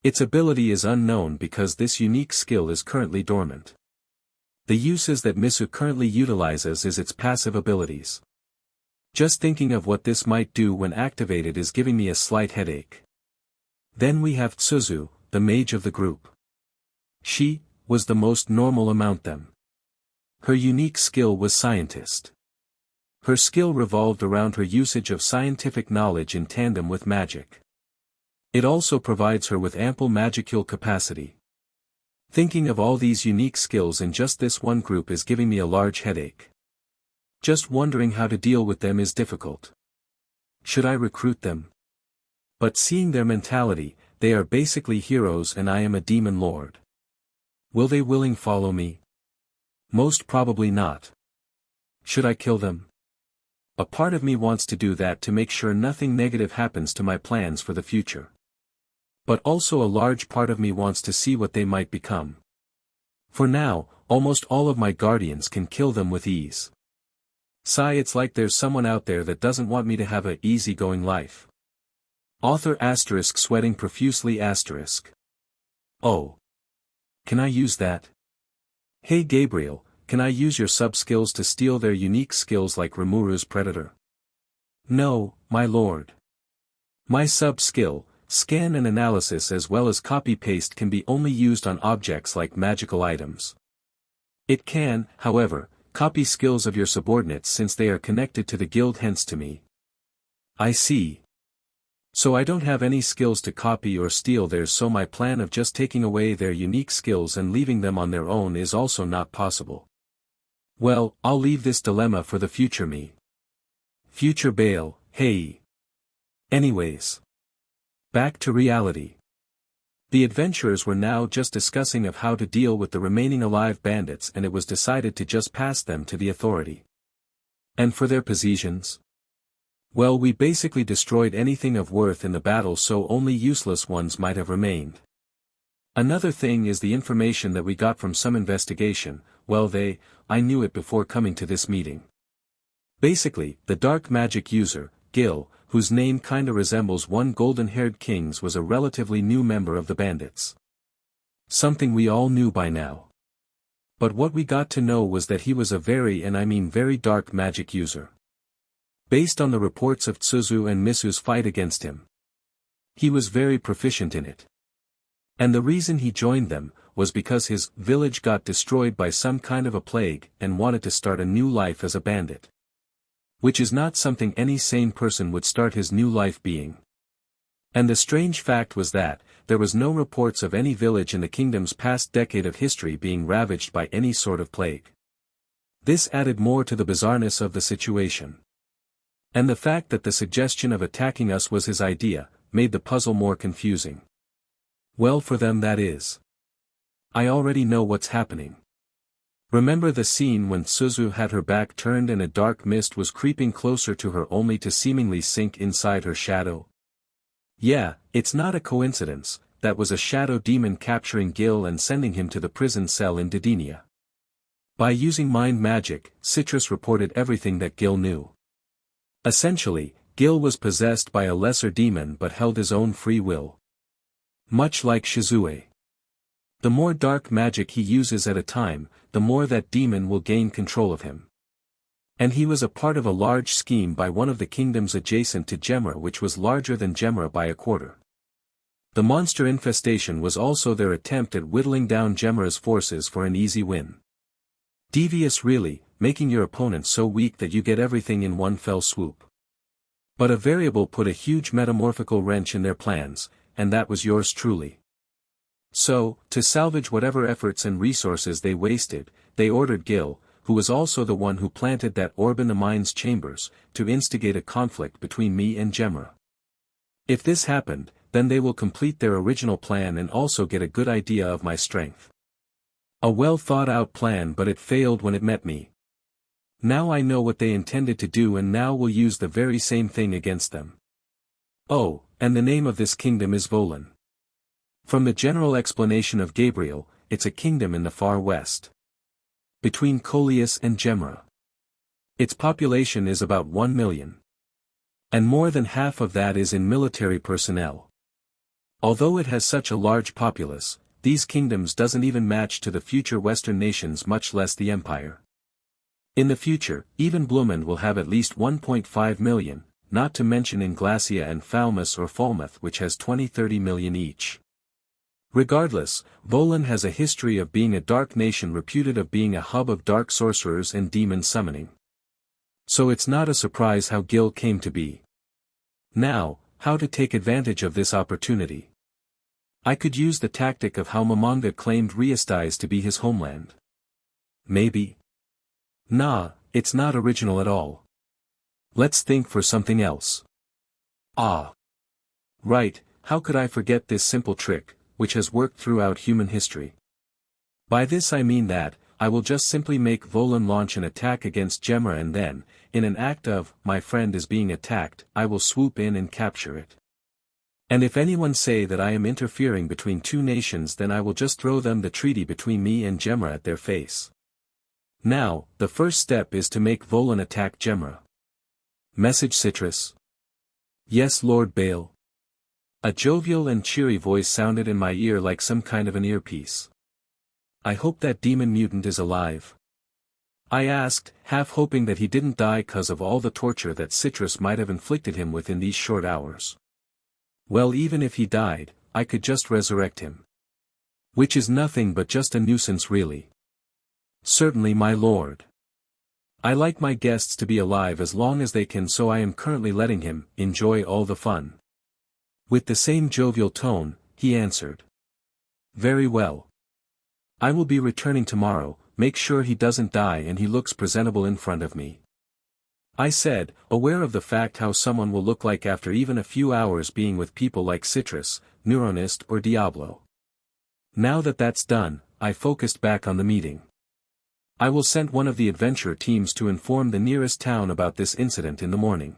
Its ability is unknown because this unique skill is currently dormant. The uses that Misu currently utilizes is its passive abilities. Just thinking of what this might do when activated is giving me a slight headache. Then we have Tsuzu, the mage of the group. She was the most normal among them. Her unique skill was scientist. Her skill revolved around her usage of scientific knowledge in tandem with magic. It also provides her with ample magical capacity. Thinking of all these unique skills in just this one group is giving me a large headache. Just wondering how to deal with them is difficult. Should I recruit them? But seeing their mentality, they are basically heroes and I am a demon lord. Will they willing follow me? Most probably not. Should I kill them? A part of me wants to do that to make sure nothing negative happens to my plans for the future. But also a large part of me wants to see what they might become. For now, almost all of my guardians can kill them with ease. Sigh, it's like there's someone out there that doesn't want me to have a easy-going life. Author * sweating profusely *. Oh. Can I use that? Hey Gabriel, can I use your sub-skills to steal their unique skills like Rimuru's predator? No, my lord. My sub-skill, scan and analysis as well as copy-paste can be only used on objects like magical items. It can, however, copy skills of your subordinates since they are connected to the guild hence to me. I see. So I don't have any skills to copy or steal theirs, so my plan of just taking away their unique skills and leaving them on their own is also not possible. Well, I'll leave this dilemma for the future me. Future Bale, hey. Anyways. Back to reality. The adventurers were now just discussing of how to deal with the remaining alive bandits, and it was decided to just pass them to the authority. And for their positions? Well, we basically destroyed anything of worth in the battle, so only useless ones might have remained. Another thing is the information that we got from some investigation. Well, I knew it before coming to this meeting. Basically, the dark magic user, Gil, whose name kinda resembles one golden-haired king's, was a relatively new member of the bandits. Something we all knew by now. But what we got to know was that he was a very dark magic user. Based on the reports of Tsuzu and Misu's fight against him. He was very proficient in it. And the reason he joined them was because his village got destroyed by some kind of a plague and wanted to start a new life as a bandit. Which is not something any sane person would start his new life being. And the strange fact was that, there was no reports of any village in the kingdom's past decade of history being ravaged by any sort of plague. This added more to the bizarreness of the situation. And the fact that the suggestion of attacking us was his idea, made the puzzle more confusing. Well, for them that is. I already know what's happening. Remember the scene when Tsuzu had her back turned and a dark mist was creeping closer to her only to seemingly sink inside her shadow? Yeah, it's not a coincidence, that was a shadow demon capturing Gil and sending him to the prison cell in Didenia. By using mind magic, Citrus reported everything that Gil knew. Essentially, Gil was possessed by a lesser demon but held his own free will. Much like Shizue. The more dark magic he uses at a time, the more that demon will gain control of him. And he was a part of a large scheme by one of the kingdoms adjacent to Gemra, which was larger than Gemra by a quarter. The monster infestation was also their attempt at whittling down Gemra's forces for an easy win. Devious really, making your opponent so weak that you get everything in one fell swoop. But a variable put a huge metamorphical wrench in their plans, and that was yours truly. So, to salvage whatever efforts and resources they wasted, they ordered Gil, who was also the one who planted that orb in the mind's chambers, to instigate a conflict between me and Gemra. If this happened, then they will complete their original plan and also get a good idea of my strength. A well thought out plan, but it failed when it met me. Now I know what they intended to do and now will use the very same thing against them. Oh, and the name of this kingdom is Volan. From the general explanation of Gabriel, it's a kingdom in the far west. Between Coleus and Gemra. Its population is about 1 million. And more than half of that is in military personnel. Although it has such a large populace, these kingdoms doesn't even match to the future Western nations, much less the Empire. In the future, even Blumend will have at least 1.5 million, not to mention Inglacia and Falmouth or Falmouth, which has 20-30 million each. Regardless, Volan has a history of being a dark nation reputed of being a hub of dark sorcerers and demon summoning. So it's not a surprise how Gil came to be. Now, how to take advantage of this opportunity? I could use the tactic of how Momonga claimed Riestais to be his homeland. Maybe? Nah, it's not original at all. Let's think for something else. Ah. Right, how could I forget this simple trick, which has worked throughout human history? By this I mean that, I will just simply make Volan launch an attack against Gemma, and then, in an act of, my friend is being attacked, I will swoop in and capture it. And if anyone say that I am interfering between two nations, then I will just throw them the treaty between me and Gemma at their face. Now, the first step is to make Volan attack Gemma. Message Citrus. Yes, Lord Bale. A jovial and cheery voice sounded in my ear like some kind of an earpiece. I hope that demon mutant is alive. I asked, half hoping that he didn't die cause of all the torture that Citrus might have inflicted him with in these short hours. Well, even if he died, I could just resurrect him. Which is nothing but just a nuisance really. Certainly, my lord. I like my guests to be alive as long as they can, so I am currently letting him enjoy all the fun. With the same jovial tone, he answered. Very well. I will be returning tomorrow, make sure he doesn't die and he looks presentable in front of me. I said, aware of the fact how someone will look like after even a few hours being with people like Citrus, Neuronist or Diablo. Now that that's done, I focused back on the meeting. I will send one of the adventure teams to inform the nearest town about this incident in the morning.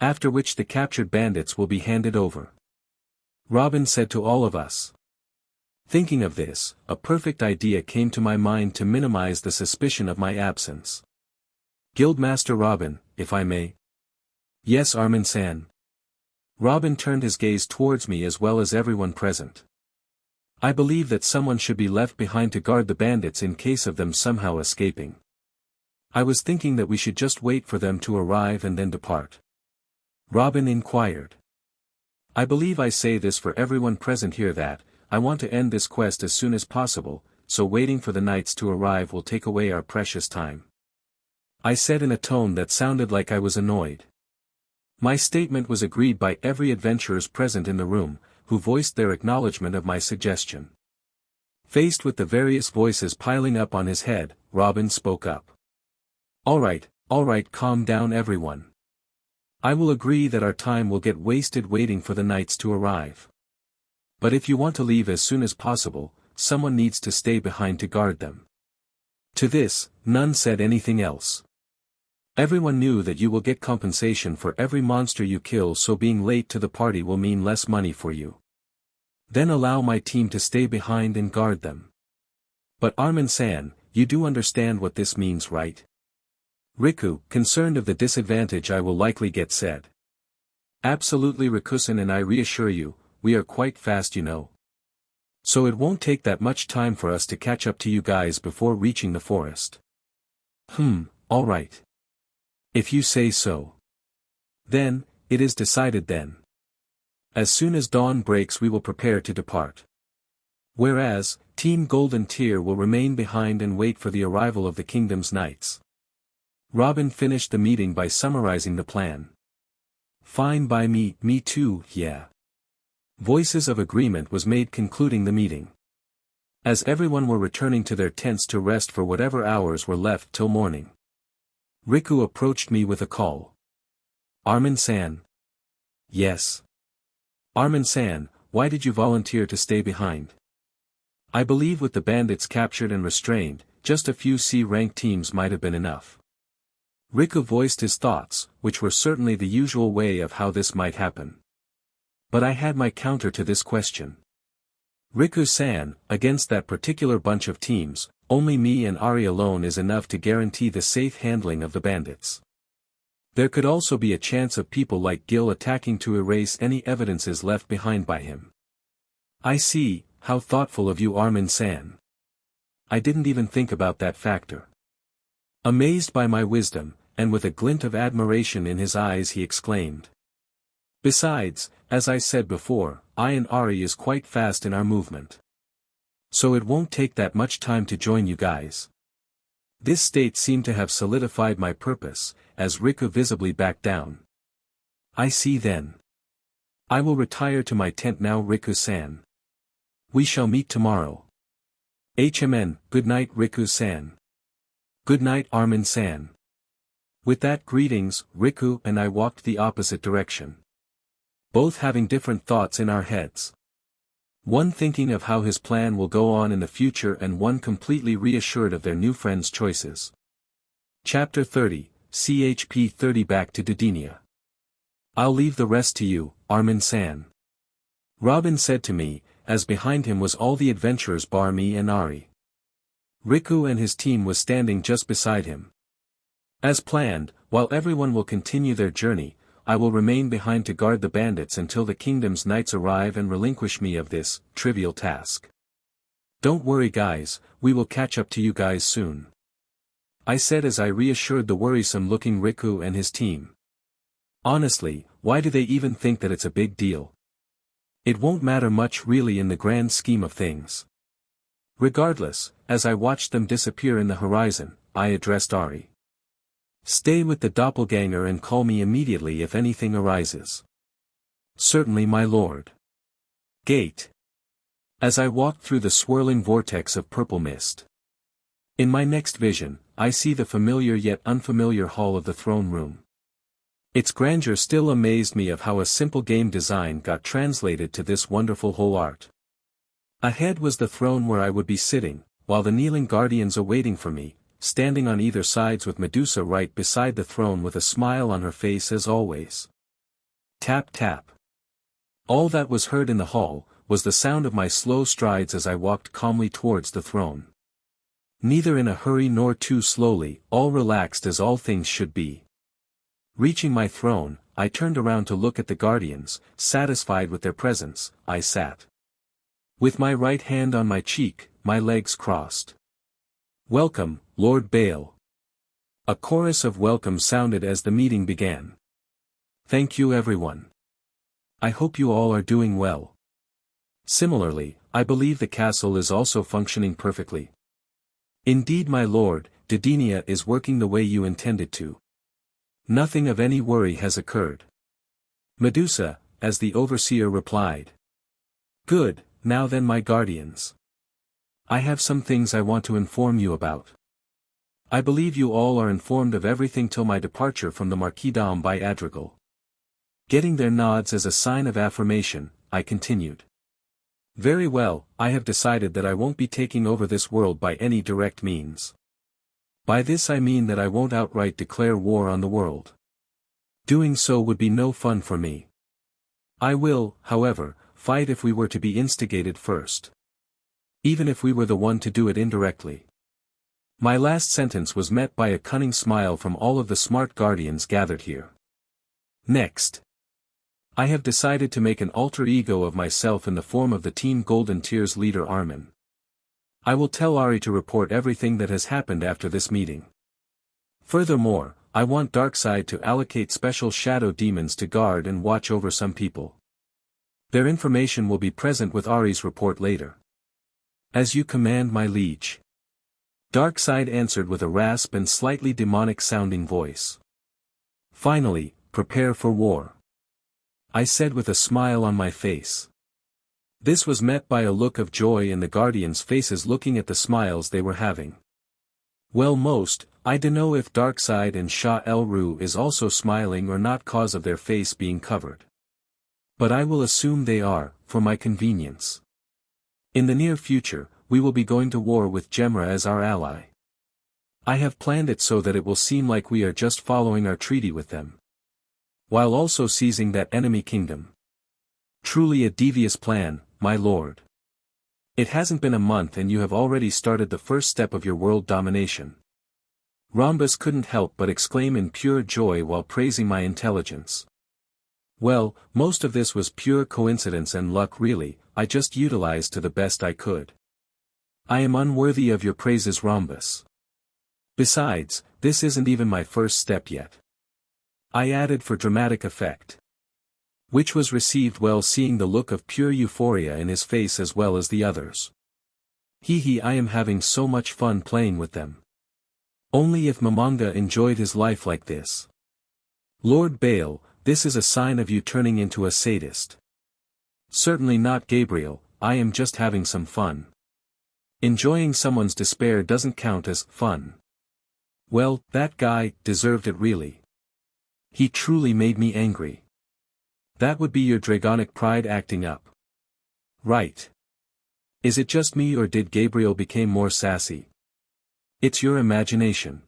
After which the captured bandits will be handed over. Robin said to all of us. Thinking of this, a perfect idea came to my mind to minimize the suspicion of my absence. Guildmaster Robin, if I may. Yes, Armin-san. Robin turned his gaze towards me as well as everyone present. I believe that someone should be left behind to guard the bandits in case of them somehow escaping. I was thinking that we should just wait for them to arrive and then depart. Robin inquired. I believe I say this for everyone present here that, I want to end this quest as soon as possible, so waiting for the knights to arrive will take away our precious time. I said in a tone that sounded like I was annoyed. My statement was agreed by every adventurers present in the room, who voiced their acknowledgement of my suggestion. Faced with the various voices piling up on his head, Robin spoke up. Alright, calm down everyone. I will agree that our time will get wasted waiting for the knights to arrive. But if you want to leave as soon as possible, someone needs to stay behind to guard them. To this, none said anything else. Everyone knew that you will get compensation for every monster you kill, so being late to the party will mean less money for you. Then allow my team to stay behind and guard them. But Armin-san, you do understand what this means, right? Riku, concerned of the disadvantage I will likely get, said. Absolutely, Rikusan, and I reassure you, we are quite fast, you know. So it won't take that much time for us to catch up to you guys before reaching the forest. Alright. If you say so. Then, it is decided then. As soon as dawn breaks we will prepare to depart. Whereas, Team Golden Tier will remain behind and wait for the arrival of the kingdom's knights. Robin finished the meeting by summarizing the plan. Fine by me too, yeah. Voices of agreement was made concluding the meeting. As everyone were returning to their tents to rest for whatever hours were left till morning. Riku approached me with a call. Armin-san. Yes. Armin-san, why did you volunteer to stay behind? I believe with the bandits captured and restrained, just a few C-rank teams might have been enough. Riku voiced his thoughts, which were certainly the usual way of how this might happen. But I had my counter to this question. Riku-san, against that particular bunch of teams, only me and Ari alone is enough to guarantee the safe handling of the bandits. There could also be a chance of people like Gil attacking to erase any evidences left behind by him. I see, how thoughtful of you Armin-san. I didn't even think about that factor. Amazed by my wisdom, and with a glint of admiration in his eyes he exclaimed. Besides, as I said before, I and Ari is quite fast in our movement. So it won't take that much time to join you guys. This state seemed to have solidified my purpose, as Riku visibly backed down. I see then. I will retire to my tent now Riku-san. We shall meet tomorrow. Good night Riku-san. Good night Armin-san. With that greetings, Riku and I walked the opposite direction. Both having different thoughts in our heads. One thinking of how his plan will go on in the future and one completely reassured of their new friend's choices. Chapter 30, CHP 30 Back to Dudinia. I'll leave the rest to you, Armin-san. Robin said to me, as behind him was all the adventurers bar me and Ari. Riku and his team was standing just beside him. As planned, while everyone will continue their journey, I will remain behind to guard the bandits until the kingdom's knights arrive and relinquish me of this trivial task. Don't worry guys, we will catch up to you guys soon. I said as I reassured the worrisome-looking Riku and his team. Honestly, why do they even think that it's a big deal? It won't matter much really in the grand scheme of things. Regardless, as I watched them disappear in the horizon, I addressed Ari. Stay with the doppelganger and call me immediately if anything arises. Certainly my lord. Gate. As I walked through the swirling vortex of purple mist. In my next vision, I see the familiar yet unfamiliar hall of the throne room. Its grandeur still amazed me of how a simple game design got translated to this wonderful whole art. Ahead was the throne where I would be sitting, while the kneeling guardians awaiting for me, standing on either sides with Medusa right beside the throne with a smile on her face as always. Tap tap. All that was heard in the hall, was the sound of my slow strides as I walked calmly towards the throne. Neither in a hurry nor too slowly, all relaxed as all things should be. Reaching my throne, I turned around to look at the guardians, satisfied with their presence, I sat. With my right hand on my cheek, my legs crossed. Welcome, Lord Bale. A chorus of welcome sounded as the meeting began. Thank you everyone. I hope you all are doing well. Similarly, I believe the castle is also functioning perfectly. Indeed my lord, Dudinia is working the way you intended to. Nothing of any worry has occurred. Medusa, as the overseer replied. Good, now then my guardians. I have some things I want to inform you about. I believe you all are informed of everything till my departure from the Marquisdom by Adrigal. Getting their nods as a sign of affirmation, I continued. Very well, I have decided that I won't be taking over this world by any direct means. By this I mean that I won't outright declare war on the world. Doing so would be no fun for me. I will, however, fight if we were to be instigated first. Even if we were the one to do it indirectly. My last sentence was met by a cunning smile from all of the smart guardians gathered here. Next. I have decided to make an alter ego of myself in the form of the Team Golden Tear's leader Armin. I will tell Ari to report everything that has happened after this meeting. Furthermore, I want Darkseid to allocate special shadow demons to guard and watch over some people. Their information will be present with Ari's report later. As you command my liege. Darkseid answered with a rasp and slightly demonic-sounding voice. Finally, prepare for war. I said with a smile on my face. This was met by a look of joy in the guardians' faces looking at the smiles they were having. Well I dunno if Darkseid and Shah El-Ru is also smiling or not cause of their face being covered. But I will assume they are, for my convenience. In the near future, we will be going to war with Gemra as our ally. I have planned it so that it will seem like we are just following our treaty with them. While also seizing that enemy kingdom. Truly a devious plan, my lord. It hasn't been a month and you have already started the first step of your world domination. Rhombus couldn't help but exclaim in pure joy while praising my intelligence. Well, most of this was pure coincidence and luck really, I just utilized to the best I could. I am unworthy of your praises, Rhombus. Besides, this isn't even my first step yet. I added for dramatic effect. Which was received well, seeing the look of pure euphoria in his face as well as the others. I am having so much fun playing with them. Only if Mamanga enjoyed his life like this. Lord Bale, this is a sign of you turning into a sadist. Certainly not, Gabriel, I am just having some fun. Enjoying someone's despair doesn't count as fun. Well, that guy deserved it really. He truly made me angry. That would be your dragonic pride acting up. Right. Is it just me, or did Gabriel become more sassy? It's your imagination.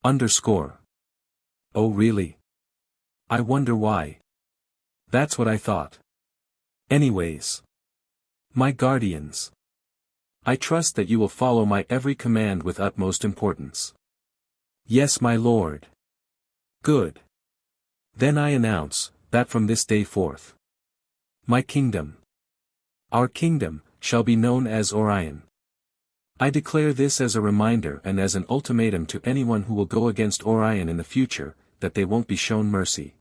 Underscore. Oh really? I wonder why. That's what I thought. Anyways. My guardians. I trust that you will follow my every command with utmost importance. Yes, my lord. Good. Then I announce, that from this day forth, my kingdom, our kingdom, shall be known as Orion. I declare this as a reminder and as an ultimatum to anyone who will go against Orion in the future, that they won't be shown mercy.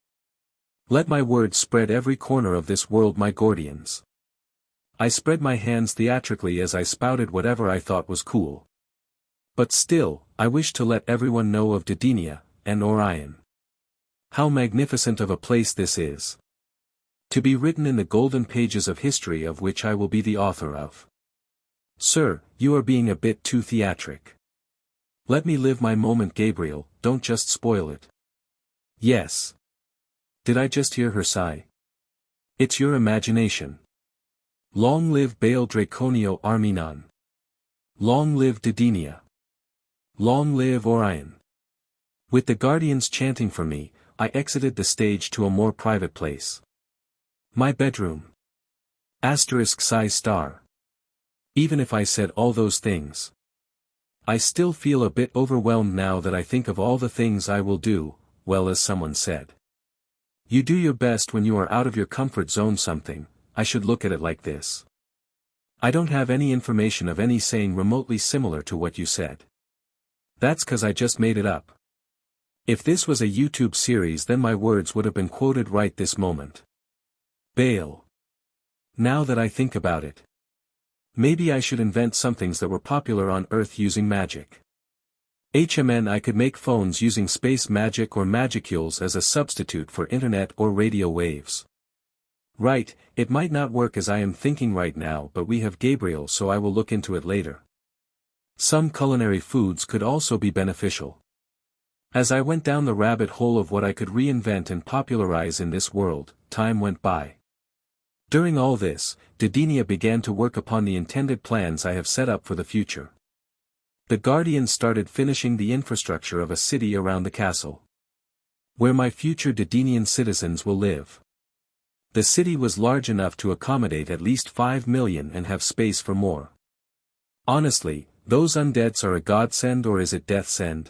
Let my words spread every corner of this world, my guardians. I spread my hands theatrically as I spouted whatever I thought was cool. But still, I wish to let everyone know of Didinia, and Orion. How magnificent of a place this is. To be written in the golden pages of history, of which I will be the author of. Sir, you are being a bit too theatric. Let me live my moment, Gabriel, don't just spoil it. Yes. Did I just hear her sigh? It's your imagination. Long live Baal Draconio Arminon. Long live Didinia. Long live Orion. With the guardians chanting for me, I exited the stage to a more private place. My bedroom. Asterisk size star. Even if I said all those things, I still feel a bit overwhelmed now that I think of all the things I will do. Well, as someone said, you do your best when you are out of your comfort zone. Something, I should look at it like this. I don't have any information of any saying remotely similar to what you said. That's 'cause I just made it up. If this was a YouTube series, then my words would have been quoted right this moment. Baal. Now that I think about it, maybe I should invent some things that were popular on Earth using magic. I could make phones using space magic or magicules as a substitute for internet or radio waves. Right, it might not work as I am thinking right now, but we have Gabriel, so I will look into it later. Some culinary foods could also be beneficial. As I went down the rabbit hole of what I could reinvent and popularize in this world, time went by. During all this, Didinia began to work upon the intended plans I have set up for the future. The Guardians started finishing the infrastructure of a city around the castle, where my future Didinian citizens will live. The city was large enough to accommodate at least 5 million and have space for more. Honestly, those undeads are a godsend, or is it deathsend?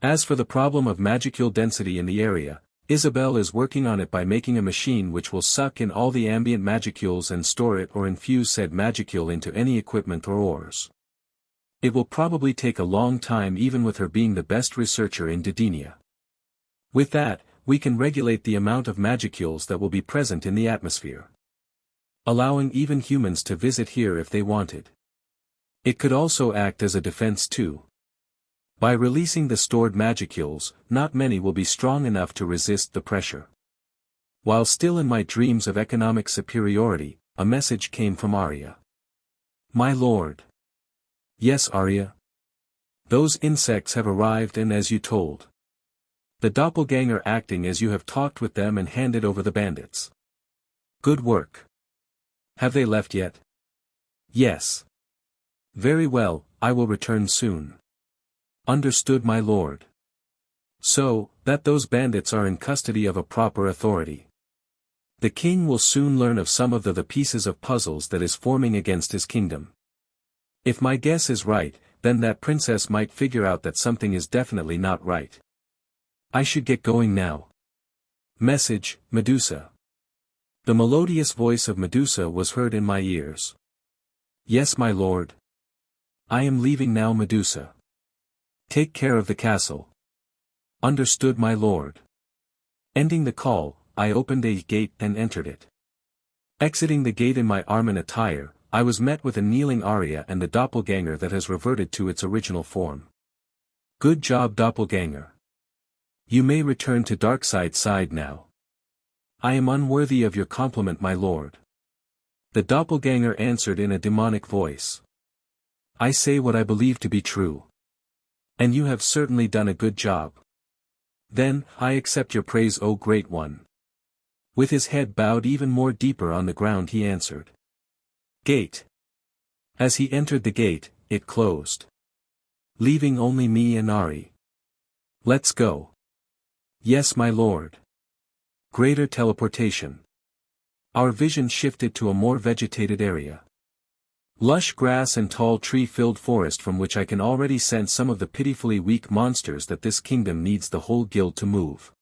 As for the problem of magicule density in the area, Isabel is working on it by making a machine which will suck in all the ambient magicules and store it or infuse said magicule into any equipment or ores. It will probably take a long time, even with her being the best researcher in Didinia. With that, we can regulate the amount of magicules that will be present in the atmosphere, allowing even humans to visit here if they wanted. It could also act as a defense too. By releasing the stored magicules, not many will be strong enough to resist the pressure. While still in my dreams of economic superiority, a message came from Arya. My lord. Yes, Arya. Those insects have arrived, and as you told. The doppelganger acting as you have talked with them and handed over the bandits. Good work. Have they left yet? Yes. Very well, I will return soon. Understood, my lord. So, that those bandits are in custody of a proper authority. The king will soon learn of some of the pieces of puzzles that is forming against his kingdom. If my guess is right, then that princess might figure out that something is definitely not right. I should get going now. Message, Medusa. The melodious voice of Medusa was heard in my ears. Yes, my lord. I am leaving now, Medusa. Take care of the castle. Understood, my lord. Ending the call, I opened a gate and entered it. Exiting the gate in my Armin attire, I was met with a kneeling Arya and the doppelganger that has reverted to its original form. Good job, doppelganger. You may return to Darkseid's side now. I am unworthy of your compliment, my lord. The doppelganger answered in a demonic voice. I say what I believe to be true. And you have certainly done a good job. Then, I accept your praise, O Great One. With his head bowed even more deeper on the ground, he answered. Gate. As he entered the gate, it closed. Leaving only me and Ari. Let's go. Yes, my lord. Greater teleportation. Our vision shifted to a more vegetated area. Lush grass and tall tree-filled forest from which I can already sense some of the pitifully weak monsters that this kingdom needs the whole guild to move.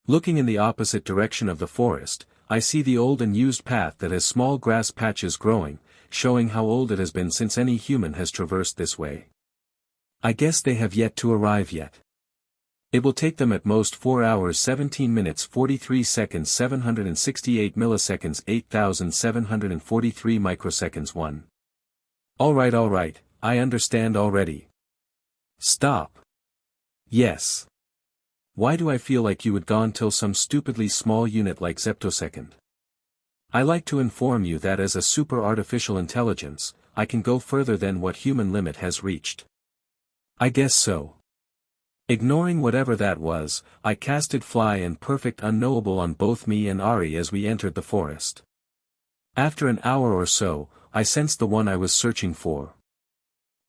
Looking in the opposite direction of the forest, I see the old and used path that has small grass patches growing, showing how old it has been since any human has traversed this way. I guess they have yet to arrive yet. It will take them at most 4 hours 17 minutes 43 seconds 768 milliseconds 8743 microseconds 1. Alright, I understand already. Stop. Yes. Why do I feel like you had gone till some stupidly small unit like zeptosecond? I like to inform you that as a super artificial intelligence, I can go further than what human limit has reached. I guess so. Ignoring whatever that was, I casted Fly and Perfect Unknowable on both me and Ari as we entered the forest. After an hour or so, I sensed the one I was searching for.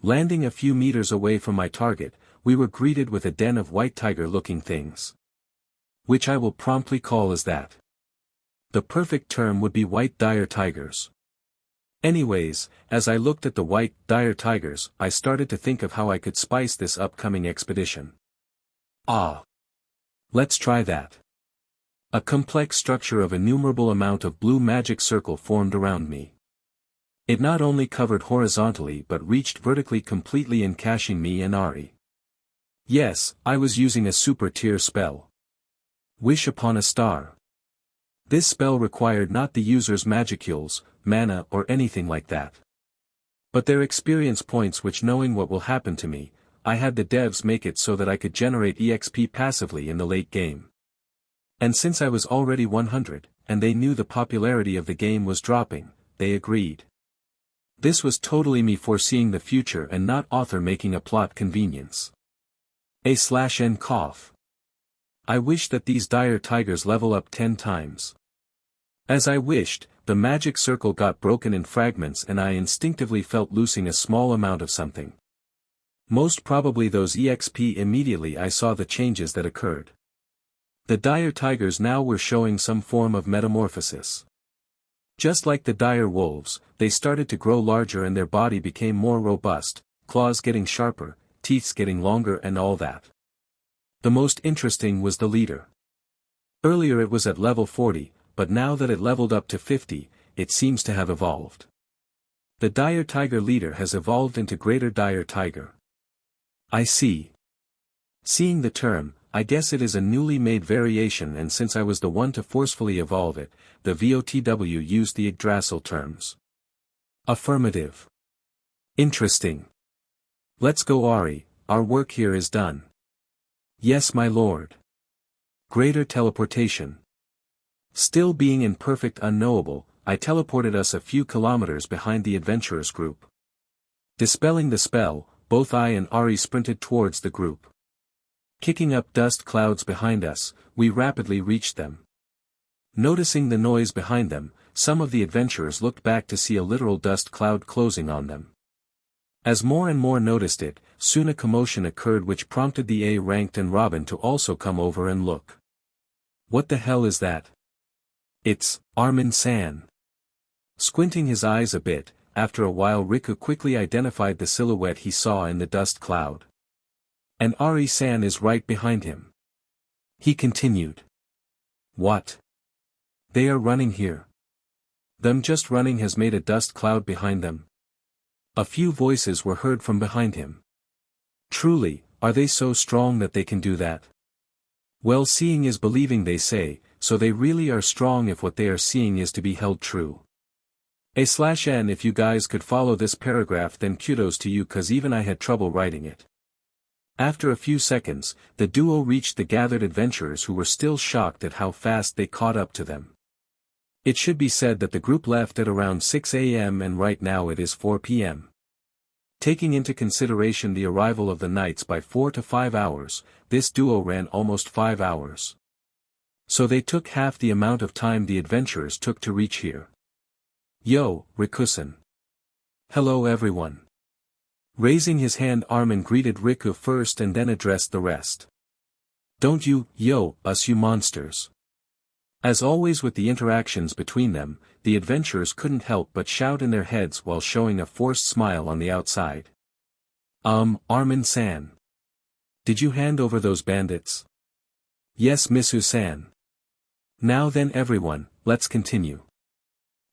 Landing a few meters away from my target, we were greeted with a den of white tiger-looking things. Which I will promptly call as that. The perfect term would be white dire tigers. Anyways, as I looked at the white dire tigers, I started to think of how I could spice this upcoming expedition. Let's try that. A complex structure of innumerable amount of blue magic circle formed around me. It not only covered horizontally but reached vertically, completely encashing me and Ari. Yes, I was using a super tier spell. Wish upon a star. This spell required not the user's magicules, mana or anything like that. But their experience points, which, knowing what will happen to me, I had the devs make it so that I could generate EXP passively in the late game. And since I was already 100, and they knew the popularity of the game was dropping, they agreed. This was totally me foreseeing the future and not author making a plot convenience. /n cough. I wish that these dire tigers level up 10 times. As I wished, the magic circle got broken in fragments and I instinctively felt losing a small amount of something. Most probably those EXP. Immediately I saw the changes that occurred. The dire tigers now were showing some form of metamorphosis. Just like the dire wolves, they started to grow larger and their body became more robust, claws getting sharper, teeth getting longer and all that. The most interesting was the leader. Earlier it was at level 40, but now that it leveled up to 50, it seems to have evolved. The dire tiger leader has evolved into greater dire tiger. I see. Seeing the term, I guess it is a newly made variation, and since I was the one to forcefully evolve it, the VOTW used the Yggdrasil terms. Affirmative. Interesting. Let's go, Ari, our work here is done. Yes, my lord. Greater teleportation. Still being in perfect unknowable, I teleported us a few kilometers behind the adventurers group. Dispelling the spell, both I and Ari sprinted towards the group. Kicking up dust clouds behind us, we rapidly reached them. Noticing the noise behind them, some of the adventurers looked back to see a literal dust cloud closing on them. As more and more noticed it, soon a commotion occurred which prompted the A-ranked and Robin to also come over and look. What the hell is that? It's Armin-san. Squinting his eyes a bit, after a while Riku quickly identified the silhouette he saw in the dust cloud. And Ari-san is right behind him. He continued. What? They are running here. Them just running has made a dust cloud behind them. A few voices were heard from behind him. Truly, are they so strong that they can do that? Well, seeing is believing, they say, so they really are strong if what they are seeing is to be held true. A/N if you guys could follow this paragraph, then kudos to you, cause even I had trouble writing it. After a few seconds, the duo reached the gathered adventurers, who were still shocked at how fast they caught up to them. It should be said that the group left at around 6 a.m. and right now it is 4 p.m. Taking into consideration the arrival of the knights by 4 to 5 hours, this duo ran almost 5 hours. So they took half the amount of time the adventurers took to reach here. Yo, Rikusen. Hello everyone. Raising his hand, Armin greeted Riku first and then addressed the rest. Don't you, yo, us you monsters. As always with the interactions between them, the adventurers couldn't help but shout in their heads while showing a forced smile on the outside. Armin-san. Did you hand over those bandits? Yes, Misu-san. Now then everyone, let's continue.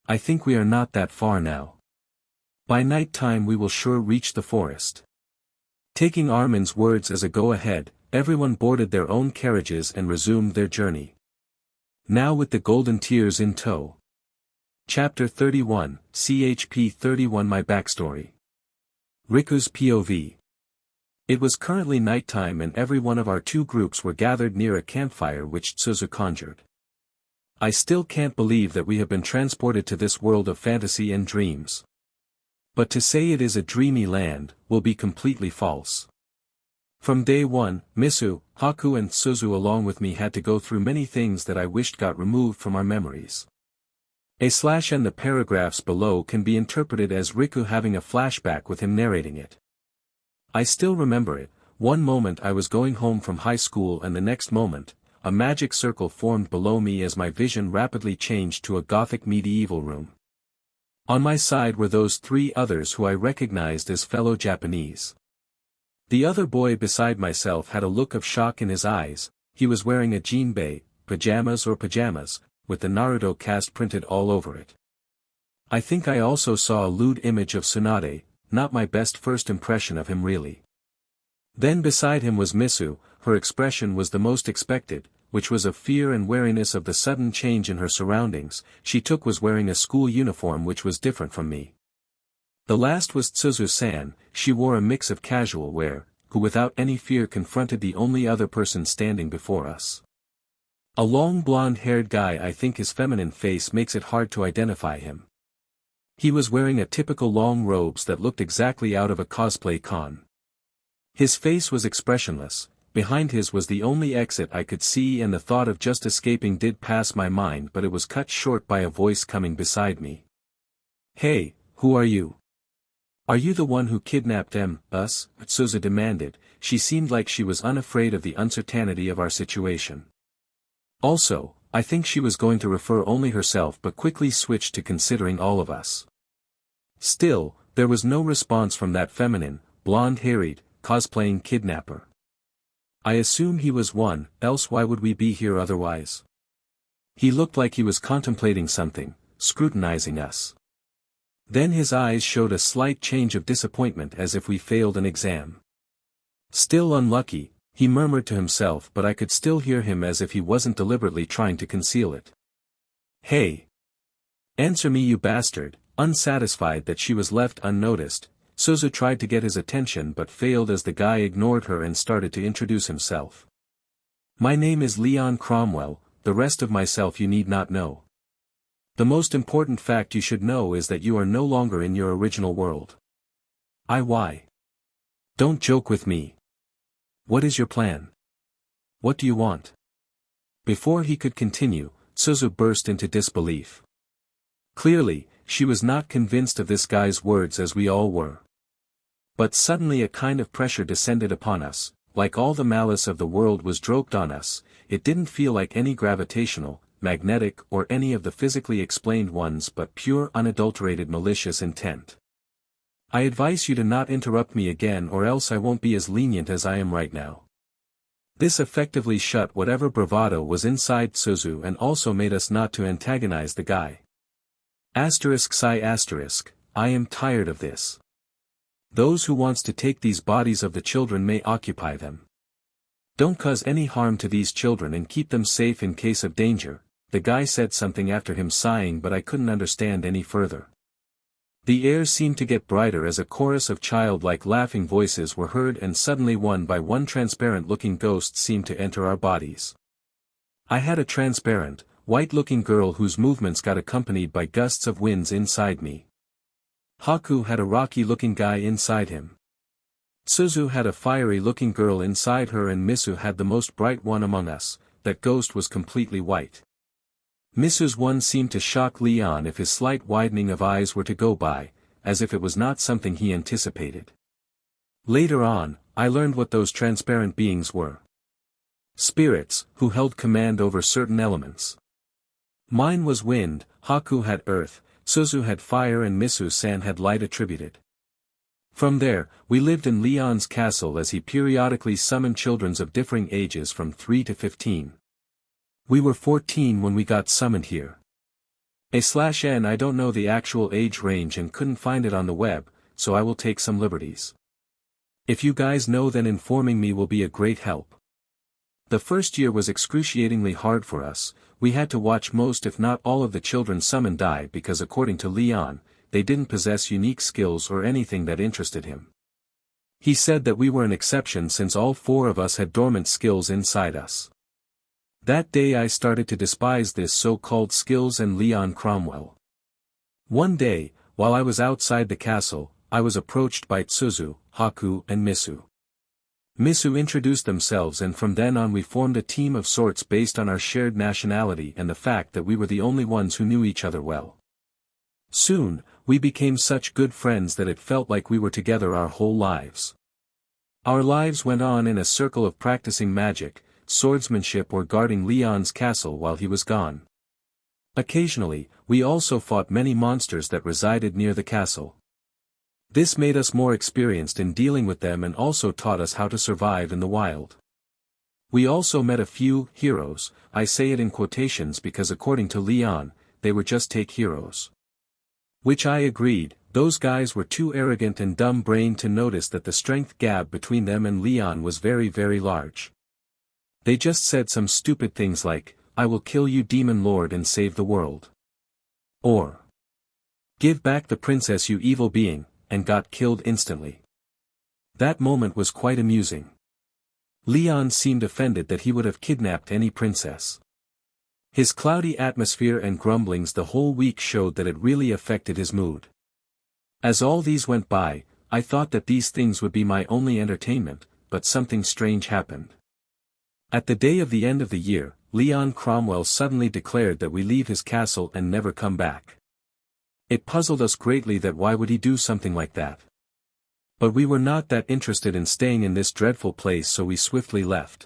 I think we are not that far now. By night time we will sure reach the forest. Taking Armin's words as a go-ahead, everyone boarded their own carriages and resumed their journey. Now with the golden tears in tow. Chapter 31, CHP 31 My Backstory. Riku's POV. It was currently nighttime and every one of our two groups were gathered near a campfire which Tsuzu conjured. I still can't believe that we have been transported to this world of fantasy and dreams. But to say it is a dreamy land, will be completely false. From day one, Misu, Haku and Tsuzu along with me had to go through many things that I wished got removed from our memories. A/N the paragraphs below can be interpreted as Riku having a flashback with him narrating it. I still remember it. One moment I was going home from high school and the next moment, a magic circle formed below me as my vision rapidly changed to a gothic medieval room. On my side were those three others who I recognized as fellow Japanese. The other boy beside myself had a look of shock in his eyes. He was wearing a jinbei, pajamas, with the Naruto cast printed all over it. I think I also saw a lewd image of Tsunade, not my best first impression of him really. Then beside him was Misu. Her expression was the most expected, which was of fear and wariness of the sudden change in her surroundings. She was wearing a school uniform which was different from me. The last was Tsuzu-san. She wore a mix of casual wear, who without any fear confronted the only other person standing before us. A long blonde-haired guy. I think his feminine face makes it hard to identify him. He was wearing a typical long robes that looked exactly out of a cosplay con. His face was expressionless. Behind his was the only exit I could see, and the thought of just escaping did pass my mind, but it was cut short by a voice coming beside me. Hey, who are you? Are you the one who kidnapped us? Tsuzu demanded. She seemed like she was unafraid of the uncertainty of our situation. Also, I think she was going to refer only herself but quickly switched to considering all of us. Still, there was no response from that feminine, blonde-haired, cosplaying kidnapper. I assume he was one, else why would we be here otherwise? He looked like he was contemplating something, scrutinizing us. Then his eyes showed a slight change of disappointment as if we failed an exam. Still unlucky, he murmured to himself, but I could still hear him as if he wasn't deliberately trying to conceal it. Hey! Answer me, you bastard. Unsatisfied that she was left unnoticed, Tsuzu tried to get his attention but failed as the guy ignored her and started to introduce himself. My name is Leon Cromwell, the rest of myself you need not know. The most important fact you should know is that you are no longer in your original world. Why? Don't joke with me. What is your plan? What do you want? Before he could continue, Tsuzu burst into disbelief. Clearly, she was not convinced of this guy's words as we all were. But suddenly a kind of pressure descended upon us, like all the malice of the world was dropped on us. It didn't feel like any gravitational, magnetic or any of the physically explained ones but pure unadulterated malicious intent. I advise you to not interrupt me again or else I won't be as lenient as I am right now. This effectively shut whatever bravado was inside Suzu and also made us not to antagonize the guy. I am tired of this. Those who wants to take these bodies of the children may occupy them. Don't cause any harm to these children and keep them safe in case of danger. The guy said something after him sighing, but I couldn't understand any further. The air seemed to get brighter as a chorus of childlike laughing voices were heard, and suddenly one by one transparent-looking ghosts seemed to enter our bodies. I had a transparent, white-looking girl whose movements got accompanied by gusts of winds inside me. Haku had a rocky-looking guy inside him. Suzu had a fiery-looking girl inside her, and Misu had the most bright one among us. That ghost was completely white. Misu's one seemed to shock Leon if his slight widening of eyes were to go by, as if it was not something he anticipated. Later on, I learned what those transparent beings were. Spirits, who held command over certain elements. Mine was wind, Haku had earth, Suzu had fire, and Misu-san had light attributed. From there, we lived in Leon's castle as he periodically summoned children of differing ages from 3 to 15. We were 14 when we got summoned here. /n I don't know the actual age range and couldn't find it on the web, so I will take some liberties. If you guys know, then informing me will be a great help. The first year was excruciatingly hard for us. We had to watch most if not all of the children summoned die because according to Leon, they didn't possess unique skills or anything that interested him. He said that we were an exception since all 4 of us had dormant skills inside us. That day I started to despise this so-called skills and Leon Cromwell. One day, while I was outside the castle, I was approached by Suzu, Haku and Misu. Misu introduced themselves, and from then on we formed a team of sorts based on our shared nationality and the fact that we were the only ones who knew each other well. Soon, we became such good friends that it felt like we were together our whole lives. Our lives went on in a circle of practicing magic, swordsmanship or guarding Leon's castle while he was gone. Occasionally, we also fought many monsters that resided near the castle. This made us more experienced in dealing with them and also taught us how to survive in the wild. We also met a few heroes. I say it in quotations because according to Leon, they were just take heroes. Which I agreed. Those guys were too arrogant and dumb-brained to notice that the strength gap between them and Leon was very, very large. They just said some stupid things like, "I will kill you, Demon Lord, and save the world." Or, "Give back the princess, you evil being," and got killed instantly. That moment was quite amusing. Leon seemed offended that he would have kidnapped any princess. His cloudy atmosphere and grumblings the whole week showed that it really affected his mood. As all these went by, I thought that these things would be my only entertainment, but something strange happened. At the day of the end of the year, Leon Cromwell suddenly declared that we leave his castle and never come back. It puzzled us greatly that why would he do something like that. But we were not that interested in staying in this dreadful place, so we swiftly left.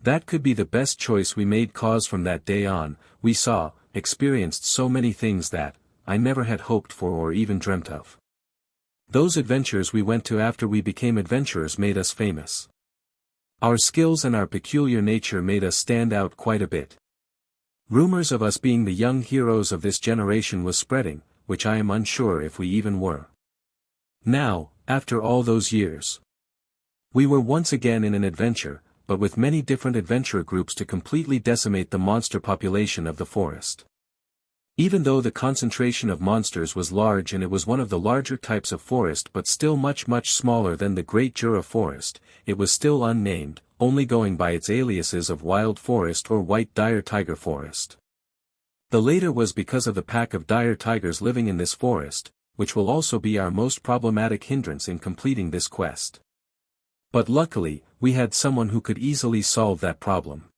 That could be the best choice we made, cause from that day on, we saw, experienced so many things that I never had hoped for or even dreamt of. Those adventures we went to after we became adventurers made us famous. Our skills and our peculiar nature made us stand out quite a bit. Rumors of us being the young heroes of this generation was spreading, which I am unsure if we even were. Now, after all those years, we were once again in an adventure, but with many different adventurer groups to completely decimate the monster population of the forest. Even though the concentration of monsters was large and it was one of the larger types of forest but still much smaller than the Great Jura Forest, it was still unnamed, only going by its aliases of Wild Forest or White Dire Tiger Forest. The later was because of the pack of dire tigers living in this forest, which will also be our most problematic hindrance in completing this quest. But luckily, we had someone who could easily solve that problem.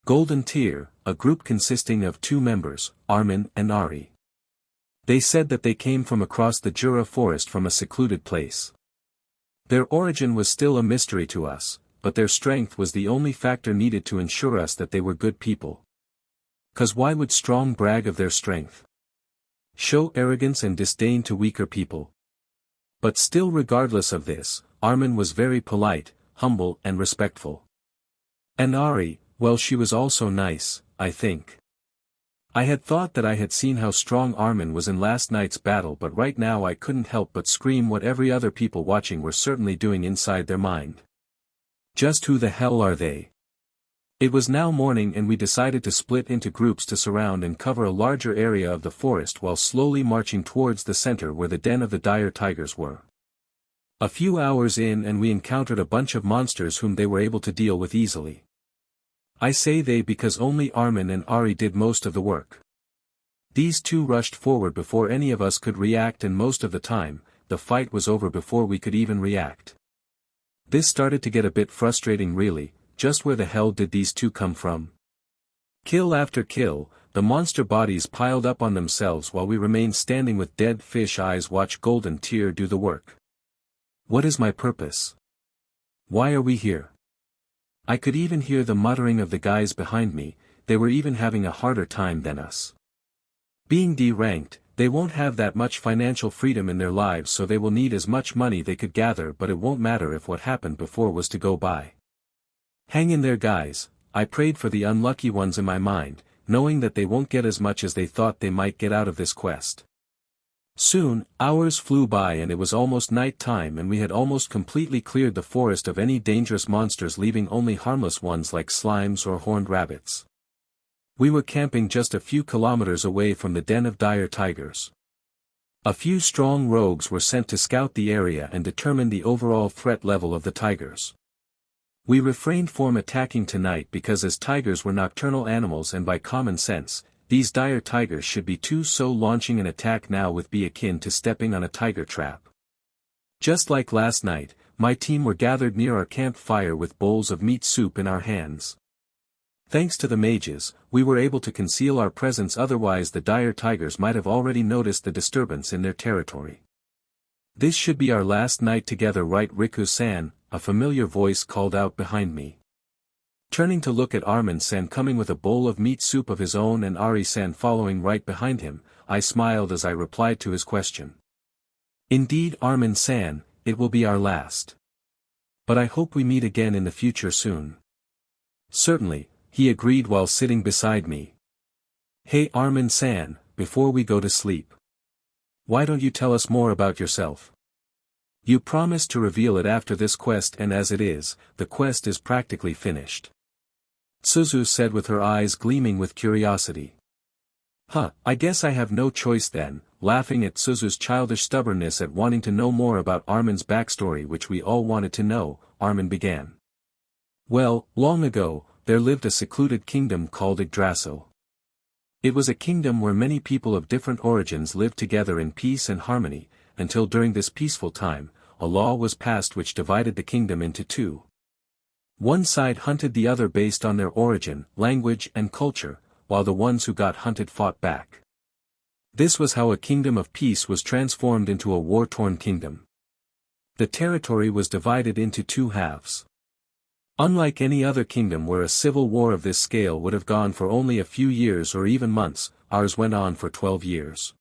Golden Tier, a group consisting of 2 members, Armin and Ari. They said that they came from across the Jura Forest from a secluded place. Their origin was still a mystery to us, but their strength was the only factor needed to ensure us that they were good people. 'Cause why would strong brag of their strength? Show arrogance and disdain to weaker people. But still, regardless of this, Armin was very polite, humble and respectful. And Ari, well, she was also nice, I think. I had thought that I had seen how strong Armin was in last night's battle, but right now I couldn't help but scream what every other people watching were certainly doing inside their mind. Just who the hell are they? It was now morning and we decided to split into groups to surround and cover a larger area of the forest while slowly marching towards the center where the den of the dire tigers were. A few hours in and we encountered a bunch of monsters whom they were able to deal with easily. I say they because only Armin and Ari did most of the work. These two rushed forward before any of us could react, and most of the time, the fight was over before we could even react. This started to get a bit frustrating really. Just where the hell did these two come from? Kill after kill, the monster bodies piled up on themselves while we remained standing with dead fish eyes watch Golden Tear do the work. What is my purpose? Why are we here? I could even hear the muttering of the guys behind me, they were even having a harder time than us. Being D-ranked, they won't have that much financial freedom in their lives, so they will need as much money they could gather, but it won't matter if what happened before was to go by. Hang in there guys, I prayed for the unlucky ones in my mind, knowing that they won't get as much as they thought they might get out of this quest. Soon, hours flew by and it was almost night time and we had almost completely cleared the forest of any dangerous monsters, leaving only harmless ones like slimes or horned rabbits. We were camping just a few kilometers away from the den of dire tigers. A few strong rogues were sent to scout the area and determine the overall threat level of the tigers. We refrained from attacking tonight because as tigers were nocturnal animals and by common sense, these dire tigers should be too, so launching an attack now would be akin to stepping on a tiger trap. Just like last night, my team were gathered near our campfire with bowls of meat soup in our hands. Thanks to the mages, we were able to conceal our presence, otherwise the dire tigers might have already noticed the disturbance in their territory. This should be our last night together, right Riku-san? A familiar voice called out behind me. Turning to look at Armin-san coming with a bowl of meat soup of his own and Ari-san following right behind him, I smiled as I replied to his question. Indeed Armin-san, it will be our last. But I hope we meet again in the future soon. Certainly, he agreed while sitting beside me. Hey Armin-san, before we go to sleep, why don't you tell us more about yourself? You promised to reveal it after this quest, and as it is, the quest is practically finished. Suzu said with her eyes gleaming with curiosity. I guess I have no choice then, laughing at Suzu's childish stubbornness at wanting to know more about Armin's backstory, which we all wanted to know. Armin began. Well, long ago, there lived a secluded kingdom called Yggdrasil. It was a kingdom where many people of different origins lived together in peace and harmony, until during this peaceful time, a law was passed which divided the kingdom into two. One side hunted the other based on their origin, language and culture, while the ones who got hunted fought back. This was how a kingdom of peace was transformed into a war-torn kingdom. The territory was divided into two halves. Unlike any other kingdom where a civil war of this scale would have gone for only a few years or even months, ours went on for 12 years.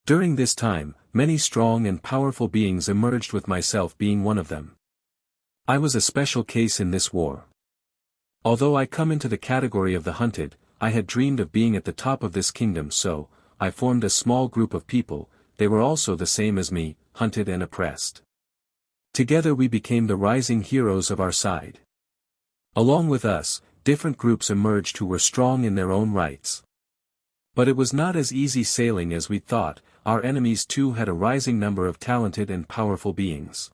During this time, many strong and powerful beings emerged, with myself being one of them. I was a special case in this war. Although I come into the category of the hunted, I had dreamed of being at the top of this kingdom, so I formed a small group of people. They were also the same as me, hunted and oppressed. Together we became the rising heroes of our side. Along with us, different groups emerged who were strong in their own rights. But it was not as easy sailing as we thought. Our enemies too had a rising number of talented and powerful beings.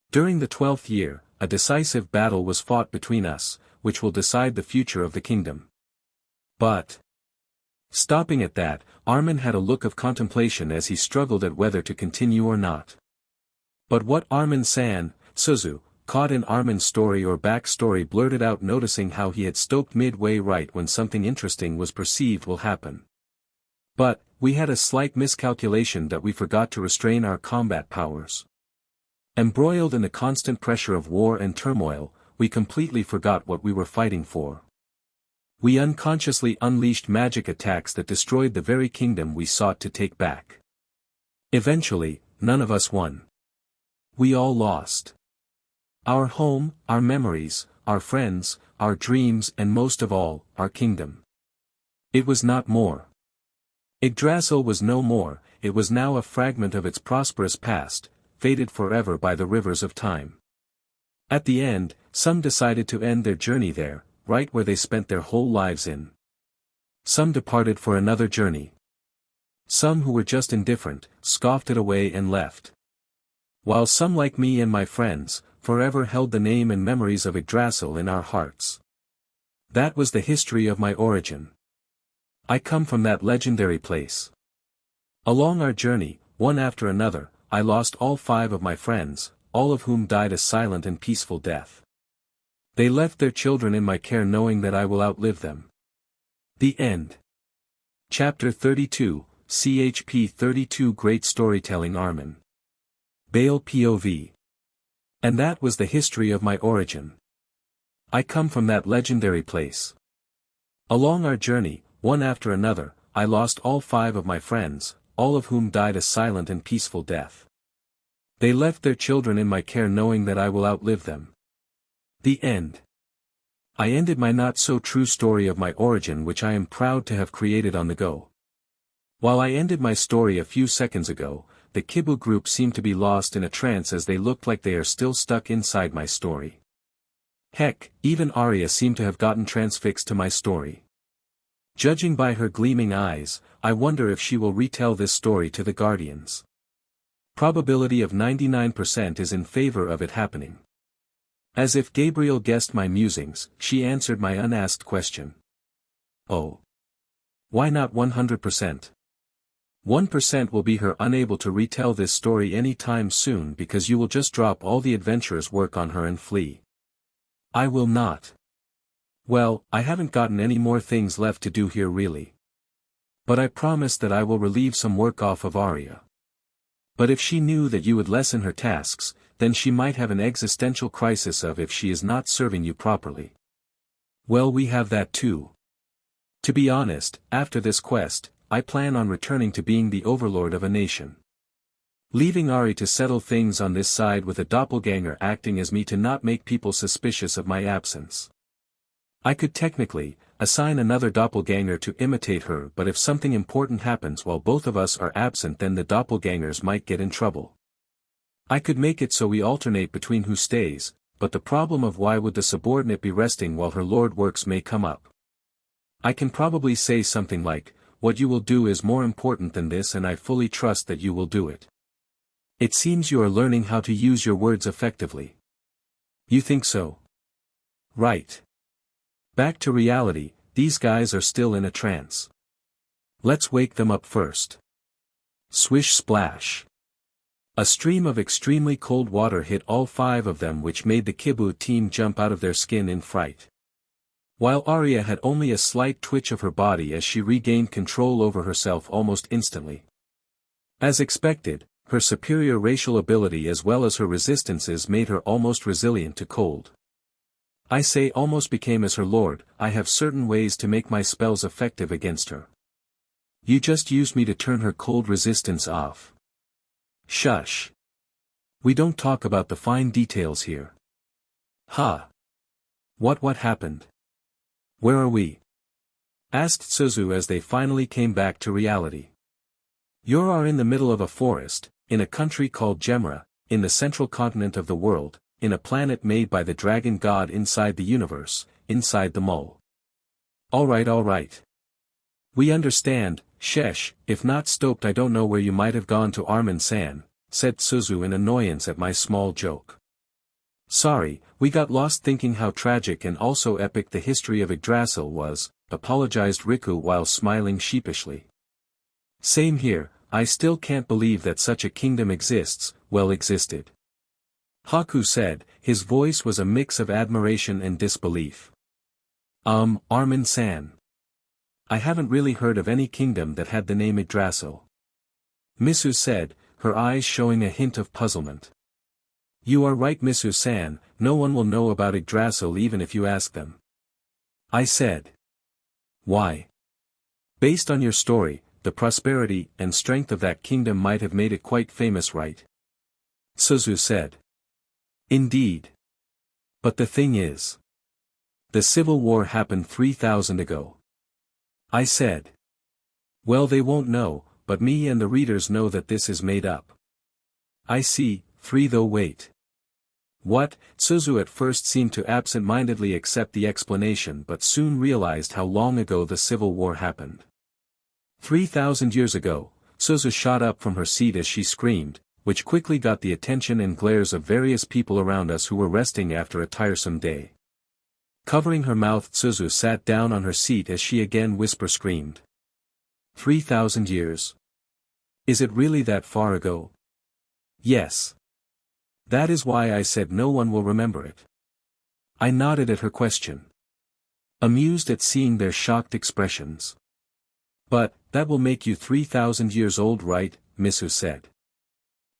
During the 12th year, a decisive battle was fought between us, which will decide the future of the kingdom. But, stopping at that, Armin had a look of contemplation as he struggled at whether to continue or not. But what Armin-san, Suzu, caught in Armin's story or backstory, blurted out, noticing how he had stopped midway right when something interesting was perceived will happen. But, we had a slight miscalculation that we forgot to restrain our combat powers. Embroiled in the constant pressure of war and turmoil, we completely forgot what we were fighting for. We unconsciously unleashed magic attacks that destroyed the very kingdom we sought to take back. Eventually, none of us won. We all lost. Our home, our memories, our friends, our dreams and most of all, our kingdom. It was not more. Yggdrasil was no more, it was now a fragment of its prosperous past, faded forever by the rivers of time. At the end, some decided to end their journey there, right where they spent their whole lives in. Some departed for another journey. Some who were just indifferent, scoffed it away and left. While some like me and my friends, forever held the name and memories of Yggdrasil in our hearts. That was the history of my origin. I come from that legendary place. Along our journey, one after another, I lost all 5 of my friends, all of whom died a silent and peaceful death. They left their children in my care knowing that I will outlive them. The end. Chapter 32, CHP 32 Great Storytelling Armin. Bale POV. And that was the history of my origin. I come from that legendary place. Along our journey, one after another, I lost all 5 of my friends, all of whom died a silent and peaceful death. They left their children in my care knowing that I will outlive them. The end. I ended my not-so-true story of my origin which I am proud to have created on the go. While I ended my story a few seconds ago, the Kibu group seemed to be lost in a trance as they looked like they are still stuck inside my story. Heck, even Arya seemed to have gotten transfixed to my story. Judging by her gleaming eyes, I wonder if she will retell this story to the Guardians. Probability of 99% is in favor of it happening. As if Gabriel guessed my musings, she answered my unasked question. Oh. Why not 100%? 1% will be her unable to retell this story any time soon because you will just drop all the adventurers' work on her and flee. I will not. Well, I haven't gotten any more things left to do here really. But I promise that I will relieve some work off of Arya. But if she knew that you would lessen her tasks, then she might have an existential crisis of if she is not serving you properly. Well, we have that too. To be honest, after this quest, I plan on returning to being the overlord of a nation. Leaving Ari to settle things on this side with a doppelganger acting as me to not make people suspicious of my absence. I could technically assign another doppelganger to imitate her, but if something important happens while both of us are absent then the doppelgangers might get in trouble. I could make it so we alternate between who stays, but the problem of why would the subordinate be resting while her lord works may come up. I can probably say something like, what you will do is more important than this and I fully trust that you will do it. It seems you are learning how to use your words effectively. You think so? Right. Back to reality, these guys are still in a trance. Let's wake them up first. Swish splash. A stream of extremely cold water hit all 5 of them which made the Kibu team jump out of their skin in fright. While Arya had only a slight twitch of her body as she regained control over herself almost instantly. As expected, her superior racial ability as well as her resistances made her almost resilient to cold. I say almost became as her lord, I have certain ways to make my spells effective against her. You just used me to turn her cold resistance off. Shush. We don't talk about the fine details here. Huh. What happened? Where are we? Asked Suzu as they finally came back to reality. You are in the middle of a forest, in a country called Gemra, in the central continent of the world, in a planet made by the dragon god inside the universe, inside the mole. Alright. We understand, Shesh, if not stoked I don't know where you might have gone to Armin-san, said Suzu in annoyance at my small joke. Sorry, we got lost thinking how tragic and also epic the history of Yggdrasil was, apologized Riku while smiling sheepishly. Same here, I still can't believe that such a kingdom exists, well existed. Haku said, his voice was a mix of admiration and disbelief. Armin-san. I haven't really heard of any kingdom that had the name Yggdrasil. Misu said, her eyes showing a hint of puzzlement. You are right Misu-san, no one will know about Yggdrasil even if you ask them. I said. Why? Based on your story, the prosperity and strength of that kingdom might have made it quite famous, right? Suzu said. Indeed. But the thing is. The Civil War happened 3,000 ago. I said. Well, they won't know, but me and the readers know that this is made up. I see, 3 though wait. What? Suzu at first seemed to absent-mindedly accept the explanation but soon realized how long ago the Civil War happened. 3,000 years ago, Suzu shot up from her seat as she screamed, which quickly got the attention and glares of various people around us who were resting after a tiresome day. Covering her mouth, Suzu sat down on her seat as she again whisper-screamed. 3,000 years? Is it really that far ago? Yes. That is why I said no one will remember it. I nodded at her question, amused at seeing their shocked expressions. But, that will make you 3,000 years old, right? Misu said.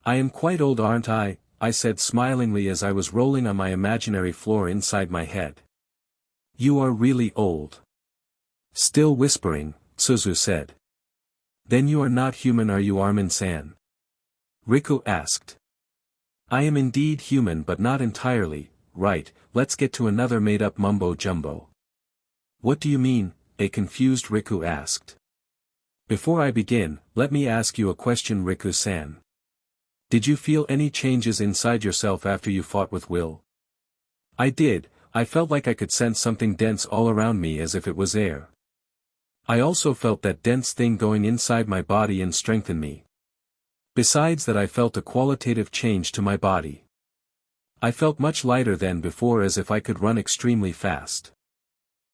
I am quite old, aren't I? I said smilingly as I was rolling on my imaginary floor inside my head. You are really old. Still whispering, Suzu said. Then you are not human, are you, Armin-san? Riku asked. I am indeed human but not entirely, right? Let's get to another made-up mumbo-jumbo. What do you mean? A confused Riku asked. Before I begin, let me ask you a question, Riku-san. Did you feel any changes inside yourself after you fought with Will? I did. I felt like I could sense something dense all around me as if it was air. I also felt that dense thing going inside my body and strengthen me. Besides that, I felt a qualitative change to my body. I felt much lighter than before, as if I could run extremely fast.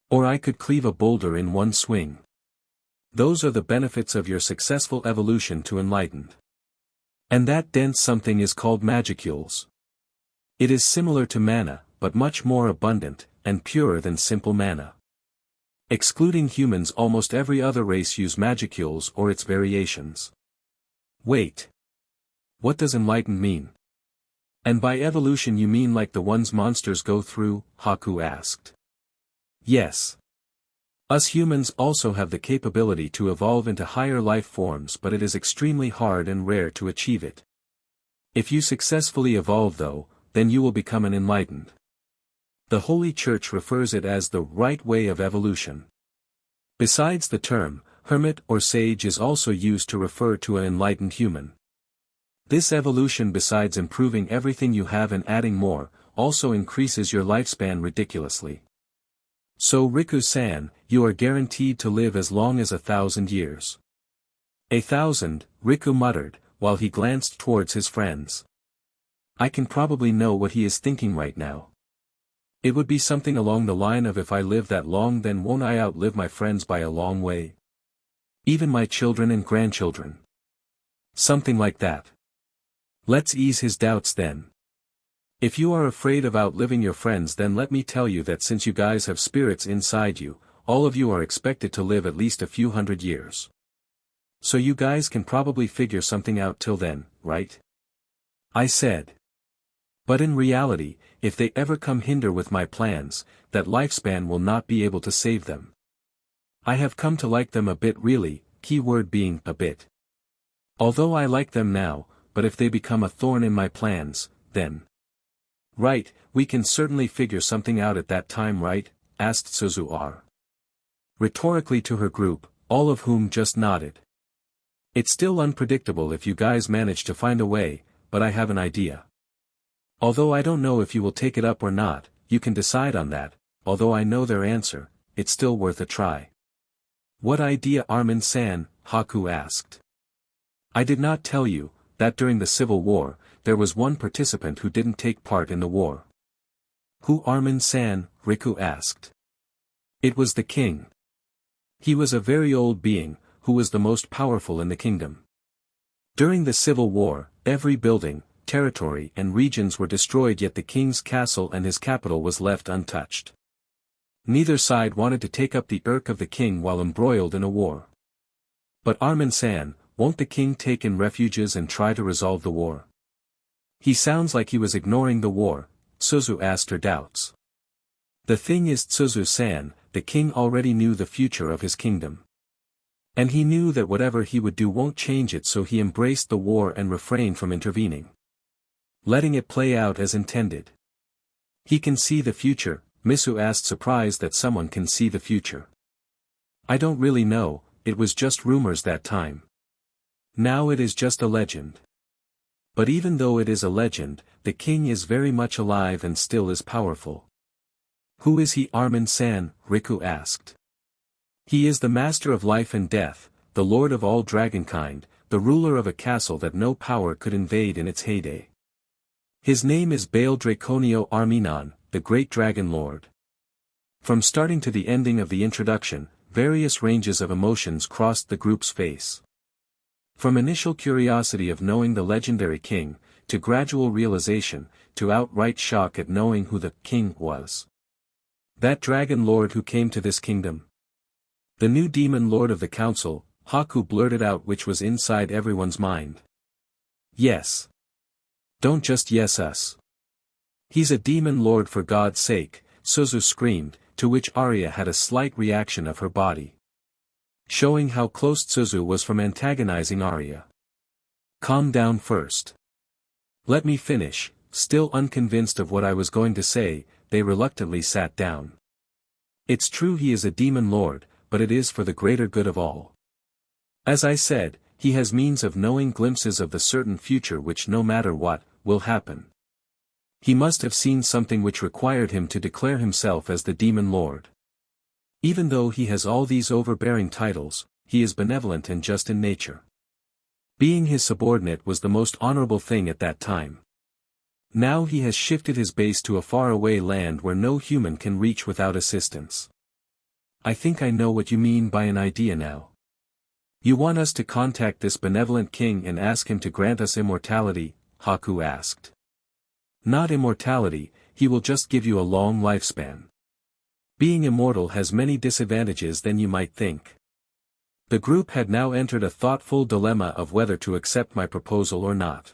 Or I could cleave a boulder in one swing. Those are the benefits of your successful evolution to enlightened. And that dense something is called magicules. It is similar to mana, but much more abundant, and purer than simple mana. Excluding humans, almost every other race use magicules or its variations. Wait. What does enlightened mean? And by evolution you mean like the ones monsters go through? Haku asked. Yes. Us humans also have the capability to evolve into higher life forms, but it is extremely hard and rare to achieve it. If you successfully evolve though, then you will become an enlightened. The Holy Church refers it as the right way of evolution. Besides, the term, hermit or sage is also used to refer to an enlightened human. This evolution, besides improving everything you have and adding more, also increases your lifespan ridiculously. So Riku-san, you are guaranteed to live as long as 1,000 years. 1,000, Riku muttered, while he glanced towards his friends. I can probably know what he is thinking right now. It would be something along the line of, if I live that long then won't I outlive my friends by a long way? Even my children and grandchildren. Something like that. Let's ease his doubts then. If you are afraid of outliving your friends, then let me tell you that since you guys have spirits inside you, all of you are expected to live at least a few hundred years. So you guys can probably figure something out till then, right? I said. But in reality, if they ever come hinder with my plans, that lifespan will not be able to save them. I have come to like them a bit, really, keyword being a bit. Although I like them now, but if they become a thorn in my plans, then. Right, we can certainly figure something out at that time, right? Asked Suzu rhetorically to her group, all of whom just nodded. It's still unpredictable if you guys manage to find a way, but I have an idea. Although I don't know if you will take it up or not, you can decide on that. Although I know their answer, it's still worth a try. What idea, Armin-san? Haku asked. I did not tell you that during the Civil War, there was one participant who didn't take part in the war. Who, Armin-san? Riku asked. It was the king. He was a very old being, who was the most powerful in the kingdom. During the Civil War, every building, territory and regions were destroyed, yet the king's castle and his capital was left untouched. Neither side wanted to take up the irk of the king while embroiled in a war. But Armin-san, won't the king take in refuges and try to resolve the war? He sounds like he was ignoring the war, Suzu asked her doubts. The thing is, Suzu-san, the king already knew the future of his kingdom. And he knew that whatever he would do won't change it, so he embraced the war and refrained from intervening. Letting it play out as intended. He can see the future, Misu asked, surprised that someone can see the future. I don't really know, it was just rumors that time. Now it is just a legend. But even though it is a legend, the king is very much alive and still is powerful. Who is he? Armin-san, Riku asked. He is the master of life and death, the lord of all dragonkind, the ruler of a castle that no power could invade in its heyday. His name is Baal Draconio Arminon, the great dragon lord. From starting to the ending of the introduction, various ranges of emotions crossed the group's face. From initial curiosity of knowing the legendary king, to gradual realization, to outright shock at knowing who the king was. That dragon lord who came to this kingdom. The new demon lord of the council, Haku blurted out, which was inside everyone's mind. Yes. Don't just yes us. He's a demon lord, for God's sake, Suzu screamed, to which Arya had a slight reaction of her body. Showing how close Suzu was from antagonizing Arya. Calm down first. Let me finish. Still unconvinced of what I was going to say, they reluctantly sat down. It's true he is a demon lord, but it is for the greater good of all. As I said, he has means of knowing glimpses of the certain future which, no matter what, will happen. He must have seen something which required him to declare himself as the demon lord. Even though he has all these overbearing titles, he is benevolent and just in nature. Being his subordinate was the most honorable thing at that time. Now he has shifted his base to a faraway land where no human can reach without assistance. I think I know what you mean by an idea now. You want us to contact this benevolent king and ask him to grant us immortality? Haku asked. Not immortality, he will just give you a long lifespan. Being immortal has many disadvantages than you might think. The group had now entered a thoughtful dilemma of whether to accept my proposal or not.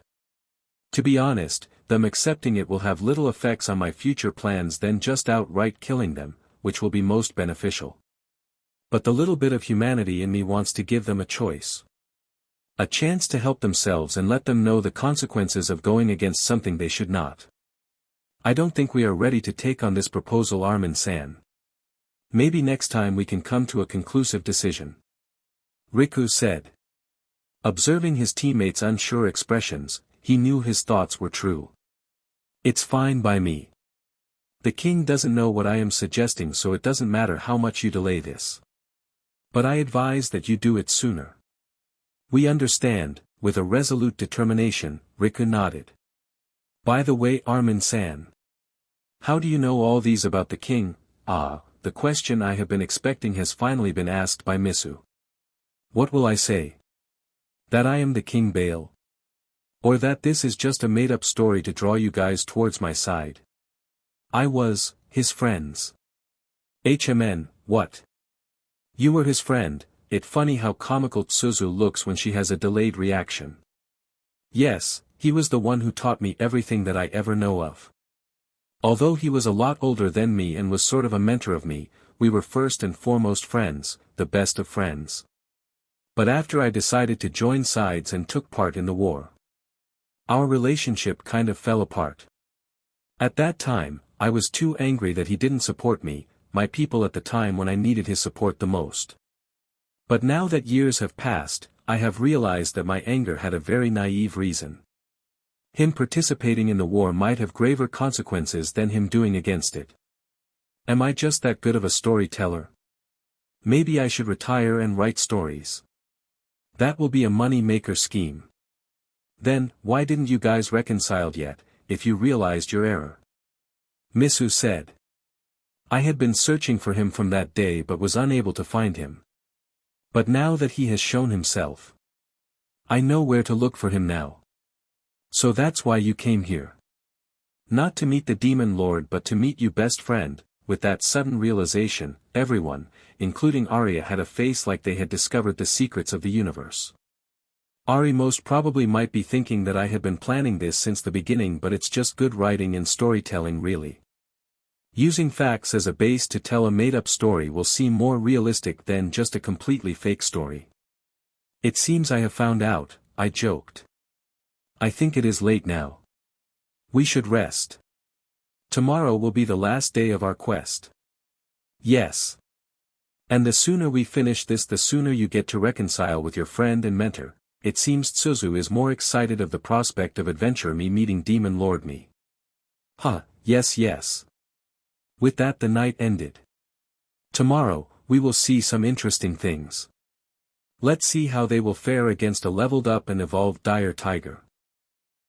To be honest, them accepting it will have little effects on my future plans than just outright killing them, which will be most beneficial. But the little bit of humanity in me wants to give them a choice. A chance to help themselves and let them know the consequences of going against something they should not. I don't think we are ready to take on this proposal, Armin-san. Maybe next time we can come to a conclusive decision. Riku said. Observing his teammates' unsure expressions, he knew his thoughts were true. It's fine by me. The king doesn't know what I am suggesting, so it doesn't matter how much you delay this. But I advise that you do it sooner. We understand, with a resolute determination, Riku nodded. By the way, Armin-san. How do you know all these about the king? The question I have been expecting has finally been asked by Misu. What will I say? That I am the King Baal? Or that this is just a made-up story to draw you guys towards my side? I was, his friends. What? You were his friend? It's funny how comical Suzu looks when she has a delayed reaction. Yes, he was the one who taught me everything that I ever know of. Although he was a lot older than me and was sort of a mentor of me, we were first and foremost friends, the best of friends. But after I decided to join sides and took part in the war, our relationship kind of fell apart. At that time, I was too angry that he didn't support me, my people at the time when I needed his support the most. But now that years have passed, I have realized that my anger had a very naive reason. Him participating in the war might have graver consequences than him doing against it. Am I just that good of a storyteller? Maybe I should retire and write stories. That will be a money-maker scheme. Then, why didn't you guys reconcile yet, if you realized your error? Misu said. I had been searching for him from that day but was unable to find him. But now that he has shown himself, I know where to look for him now. So that's why you came here. Not to meet the demon lord but to meet you, best friend. With that sudden realization, everyone, including Arya, had a face like they had discovered the secrets of the universe. Ari most probably might be thinking that I had been planning this since the beginning, but it's just good writing and storytelling really. Using facts as a base to tell a made-up story will seem more realistic than just a completely fake story. It seems I have found out, I joked. I think it is late now. We should rest. Tomorrow will be the last day of our quest. Yes. And the sooner we finish this, the sooner you get to reconcile with your friend and mentor. It seems Tsuzu is more excited of the prospect of Adventure Me meeting Demon Lord Me. Huh, yes. With that the night ended. Tomorrow, we will see some interesting things. Let's see how they will fare against a leveled up and evolved dire tiger.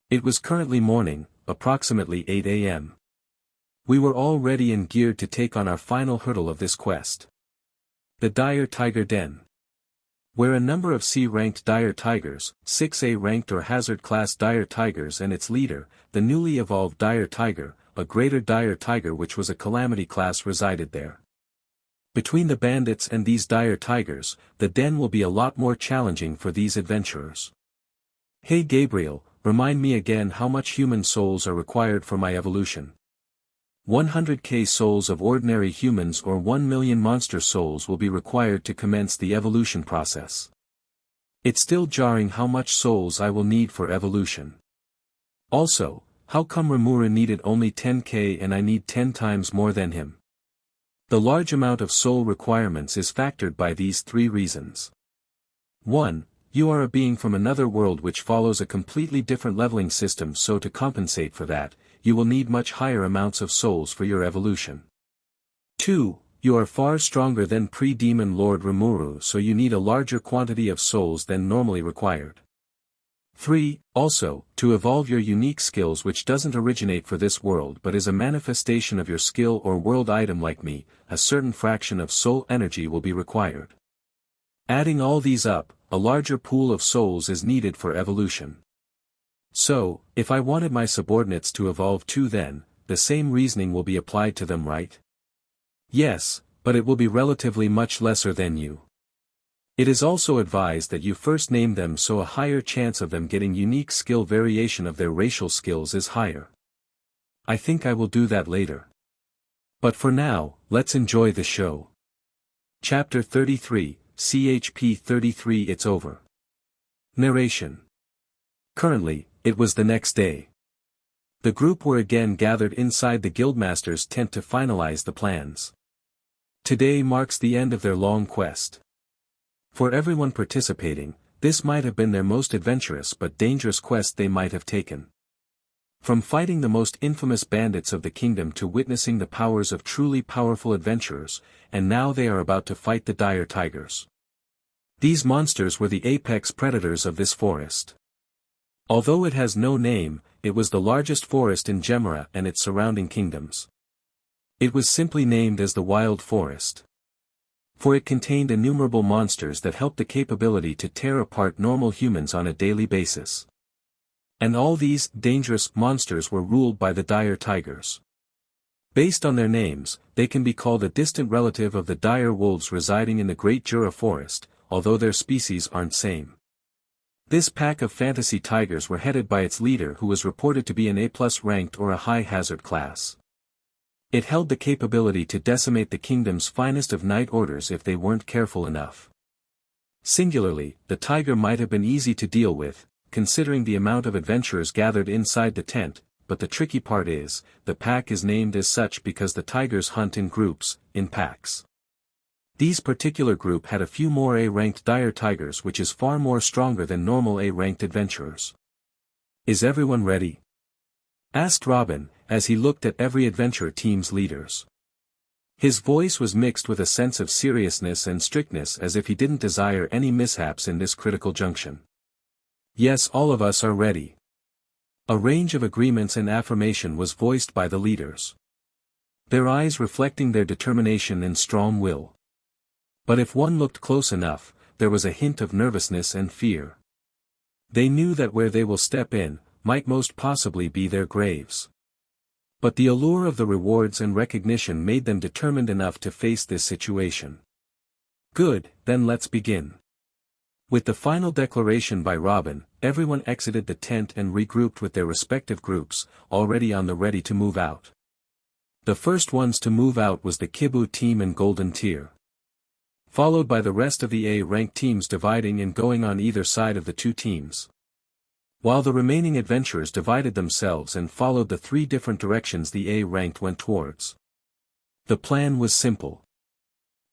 It was currently morning, approximately 8 a.m. We were all ready and geared to take on our final hurdle of this quest. The Dire Tiger Den. Where a number of C-ranked dire tigers, 6A ranked or hazard class dire tigers and its leader, the newly evolved dire tiger, a greater dire tiger which was a calamity class resided there. Between the bandits and these dire tigers, the den will be a lot more challenging for these adventurers. Hey Gabriel, remind me again how much human souls are required for my evolution. 100k souls of ordinary humans or 1 million monster souls will be required to commence the evolution process. It's still jarring how much souls I will need for evolution. Also, how come Rimura needed only 10k and I need 10 times more than him? The large amount of soul requirements is factored by these 3 reasons. 1. You are a being from another world which follows a completely different leveling system, so to compensate for that, you will need much higher amounts of souls for your evolution. 2. You are far stronger than pre-demon Lord Rimuru, so you need a larger quantity of souls than normally required. 3. Also, to evolve your unique skills which doesn't originate for this world but is a manifestation of your skill or world item like me, a certain fraction of soul energy will be required. Adding all these up, a larger pool of souls is needed for evolution. So, if I wanted my subordinates to evolve too, then, the same reasoning will be applied to them, right? Yes, but it will be relatively much lesser than you. It is also advised that you first name them so a higher chance of them getting unique skill variation of their racial skills is higher. I think I will do that later. But for now, let's enjoy the show. Chapter 33, CHP 33 It's Over. Narration. Currently, it was the next day. The group were again gathered inside the guildmaster's tent to finalize the plans. Today marks the end of their long quest. For everyone participating, this might have been their most adventurous but dangerous quest they might have taken. From fighting the most infamous bandits of the kingdom to witnessing the powers of truly powerful adventurers, and now they are about to fight the dire tigers. These monsters were the apex predators of this forest. Although it has no name, it was the largest forest in Gemera and its surrounding kingdoms. It was simply named as the Wild Forest. For it contained innumerable monsters that helped the capability to tear apart normal humans on a daily basis. And all these dangerous monsters were ruled by the dire tigers. Based on their names, they can be called a distant relative of the dire wolves residing in the Great Jura Forest, although their species aren't same. This pack of fantasy tigers were headed by its leader, who was reported to be an A+ ranked or a high hazard class. It held the capability to decimate the kingdom's finest of night orders if they weren't careful enough. Singularly, the tiger might have been easy to deal with, considering the amount of adventurers gathered inside the tent, but the tricky part is, the pack is named as such because the tigers hunt in groups, in packs. These particular group had a few more A-ranked dire tigers, which is far more stronger than normal A-ranked adventurers. Is everyone ready? Asked Robin, as he looked at every adventure team's leaders. His voice was mixed with a sense of seriousness and strictness, as if he didn't desire any mishaps in this critical junction. Yes, all of us are ready. A range of agreements and affirmation was voiced by the leaders. Their eyes reflecting their determination and strong will. But if one looked close enough, there was a hint of nervousness and fear. They knew that where they will step in, might most possibly be their graves. But the allure of the rewards and recognition made them determined enough to face this situation. Good, then let's begin. With the final declaration by Robin, everyone exited the tent and regrouped with their respective groups, already on the ready to move out. The first ones to move out was the Kibu team and Golden Tier. Followed by the rest of the A-ranked teams dividing and going on either side of the two teams. while the remaining adventurers divided themselves and followed the three different directions the A-ranked went towards. The plan was simple.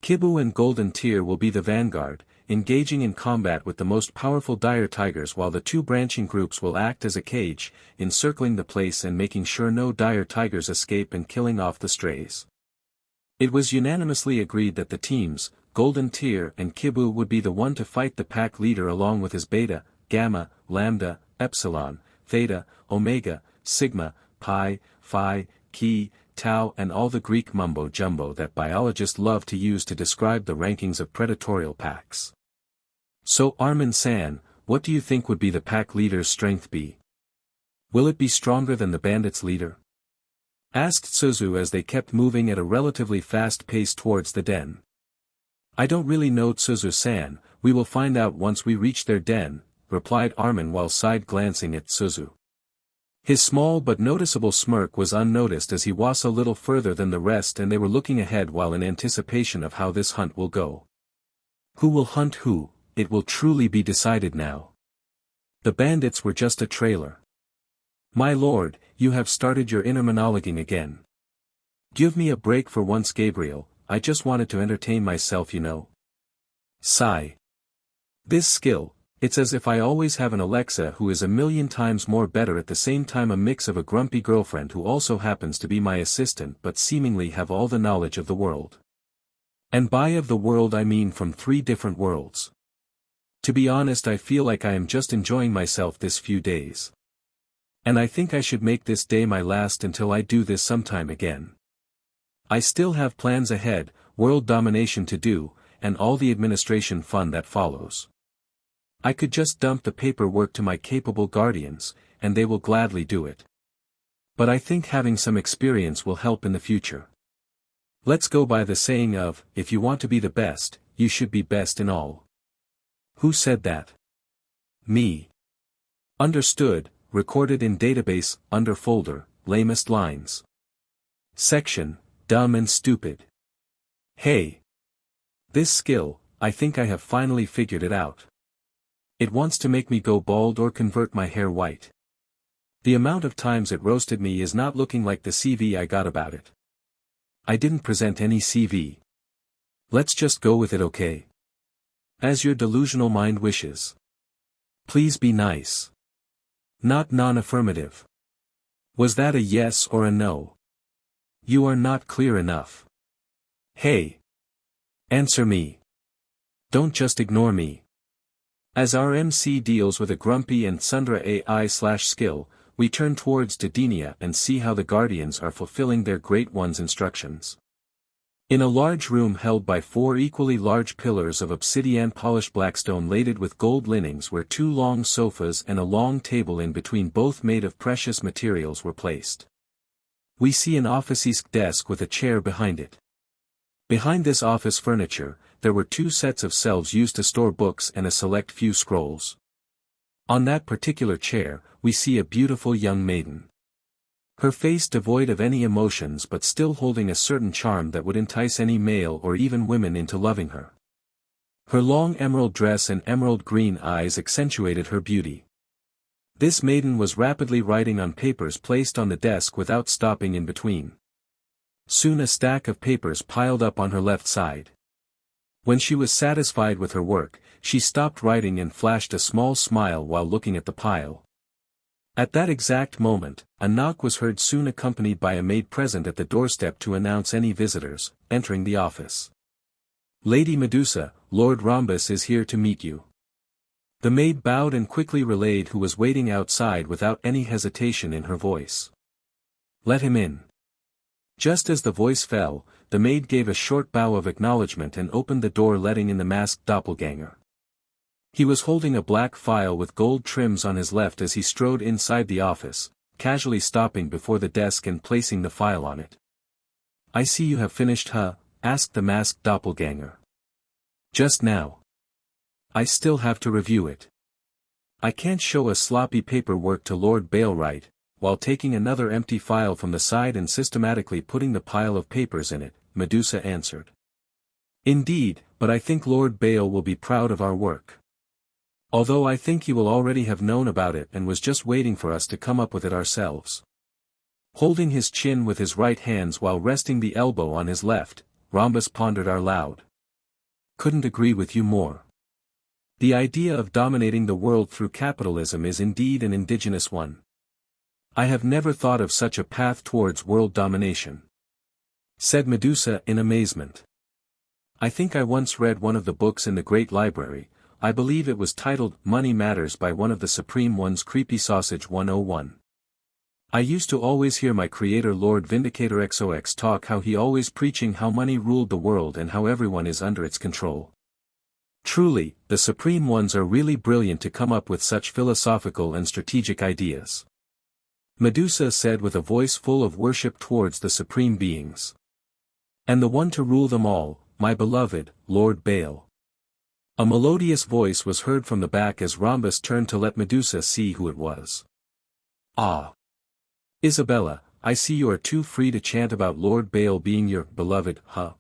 Kibu and Golden Tier will be the vanguard, engaging in combat with the most powerful dire tigers, while the two branching groups will act as a cage, encircling the place and making sure no dire tigers escape and killing off the strays. It was unanimously agreed that the teams, Golden Tier and Kibu, would be the one to fight the pack leader along with his Beta, Gamma, Lambda, Epsilon, Theta, Omega, Sigma, Pi, Phi, Chi, Tau, and all the Greek mumbo-jumbo that biologists love to use to describe the rankings of predatorial packs. So Armin-san, what do you think would be the pack leader's strength be? Will it be stronger than the bandits' leader? Asked Suzu as they kept moving at a relatively fast pace towards the den. I don't really know, Suzu-san, we will find out once we reach their den, replied Armin while side-glancing at Suzu. His small but noticeable smirk was unnoticed as he was a little further than the rest, and they were looking ahead while in anticipation of how this hunt will go. Who will hunt who? It will truly be decided now. The bandits were just a trailer. My lord, you have started your inner monologuing again. Give me a break for once, Gabriel, I just wanted to entertain myself, you know. Sigh. This skill, it's as if I always have an Alexa who is a million times more better, at the same time a mix of a grumpy girlfriend who also happens to be my assistant but seemingly have all the knowledge of the world. And by of the world I mean from 3 different worlds. To be honest, I feel like I am just enjoying myself this few days. And I think I should make this day my last until I do this sometime again. I still have plans ahead, world domination to do, and all the administration fun that follows. I could just dump the paperwork to my capable guardians, and they will gladly do it. But I think having some experience will help in the future. Let's go by the saying of, if you want to be the best, you should be best in all. Who said that? Me. Understood, recorded in database, under folder, lamest lines. Section, dumb and stupid. Hey. This skill, I think I have finally figured it out. It wants to make me go bald or convert my hair white. The amount of times it roasted me is not looking like the CV I got about it. I didn't present any CV. Let's just go with it, okay? As your delusional mind wishes. Please be nice. Not non-affirmative. Was that a yes or a no? You are not clear enough. Hey. Answer me. Don't just ignore me. As our MC deals with a grumpy and Sundra AI/skill, we turn towards Dadinia and see how the Guardians are fulfilling their Great One's instructions. In a large room held by 4 equally large pillars of obsidian-polished blackstone laden with gold linings, where 2 long sofas and a long table in between, both made of precious materials, were placed. We see an office-esque desk with a chair behind it. Behind this office furniture, there were 2 sets of shelves used to store books and a select few scrolls. On that particular chair, we see a beautiful young maiden. Her face devoid of any emotions but still holding a certain charm that would entice any male or even women into loving her. Her long emerald dress and emerald green eyes accentuated her beauty. This maiden was rapidly writing on papers placed on the desk without stopping in between. Soon a stack of papers piled up on her left side. When she was satisfied with her work, she stopped writing and flashed a small smile while looking at the pile. At that exact moment, a knock was heard, soon accompanied by a maid present at the doorstep to announce any visitors entering the office. Lady Medusa, Lord Rhombus is here to meet you. The maid bowed and quickly relayed who was waiting outside without any hesitation in her voice. Let him in. Just as the voice fell, the maid gave a short bow of acknowledgement and opened the door, letting in the masked doppelganger. He was holding a black file with gold trims on his left as he strode inside the office, casually stopping before the desk and placing the file on it. I see you have finished, huh? Asked the masked doppelganger. Just now. I still have to review it. I can't show a sloppy paperwork to Lord Bailwright, while taking another empty file from the side and systematically putting the pile of papers in it, Medusa answered. Indeed, but I think Lord Bale will be proud of our work. Although I think he will already have known about it and was just waiting for us to come up with it ourselves. Holding his chin with his right hands while resting the elbow on his left, Rhombus pondered aloud. Couldn't agree with you more. The idea of dominating the world through capitalism is indeed an indigenous one. I have never thought of such a path towards world domination, said Medusa in amazement. I think I once read one of the books in the Great Library. I believe it was titled Money Matters by one of the Supreme Ones. Creepy Sausage 101. I used to always hear my creator Lord Vindicator XOX talk how he always preaching how money ruled the world and how everyone is under its control. Truly, the Supreme Ones are really brilliant to come up with such philosophical and strategic ideas. Medusa said with a voice full of worship towards the Supreme Beings. And the one to rule them all, my beloved, Lord Baal. A melodious voice was heard from the back as Rhombus turned to let Medusa see who it was. Ah! Isabella, I see you are too free to chant about Lord Baal being your beloved, huh?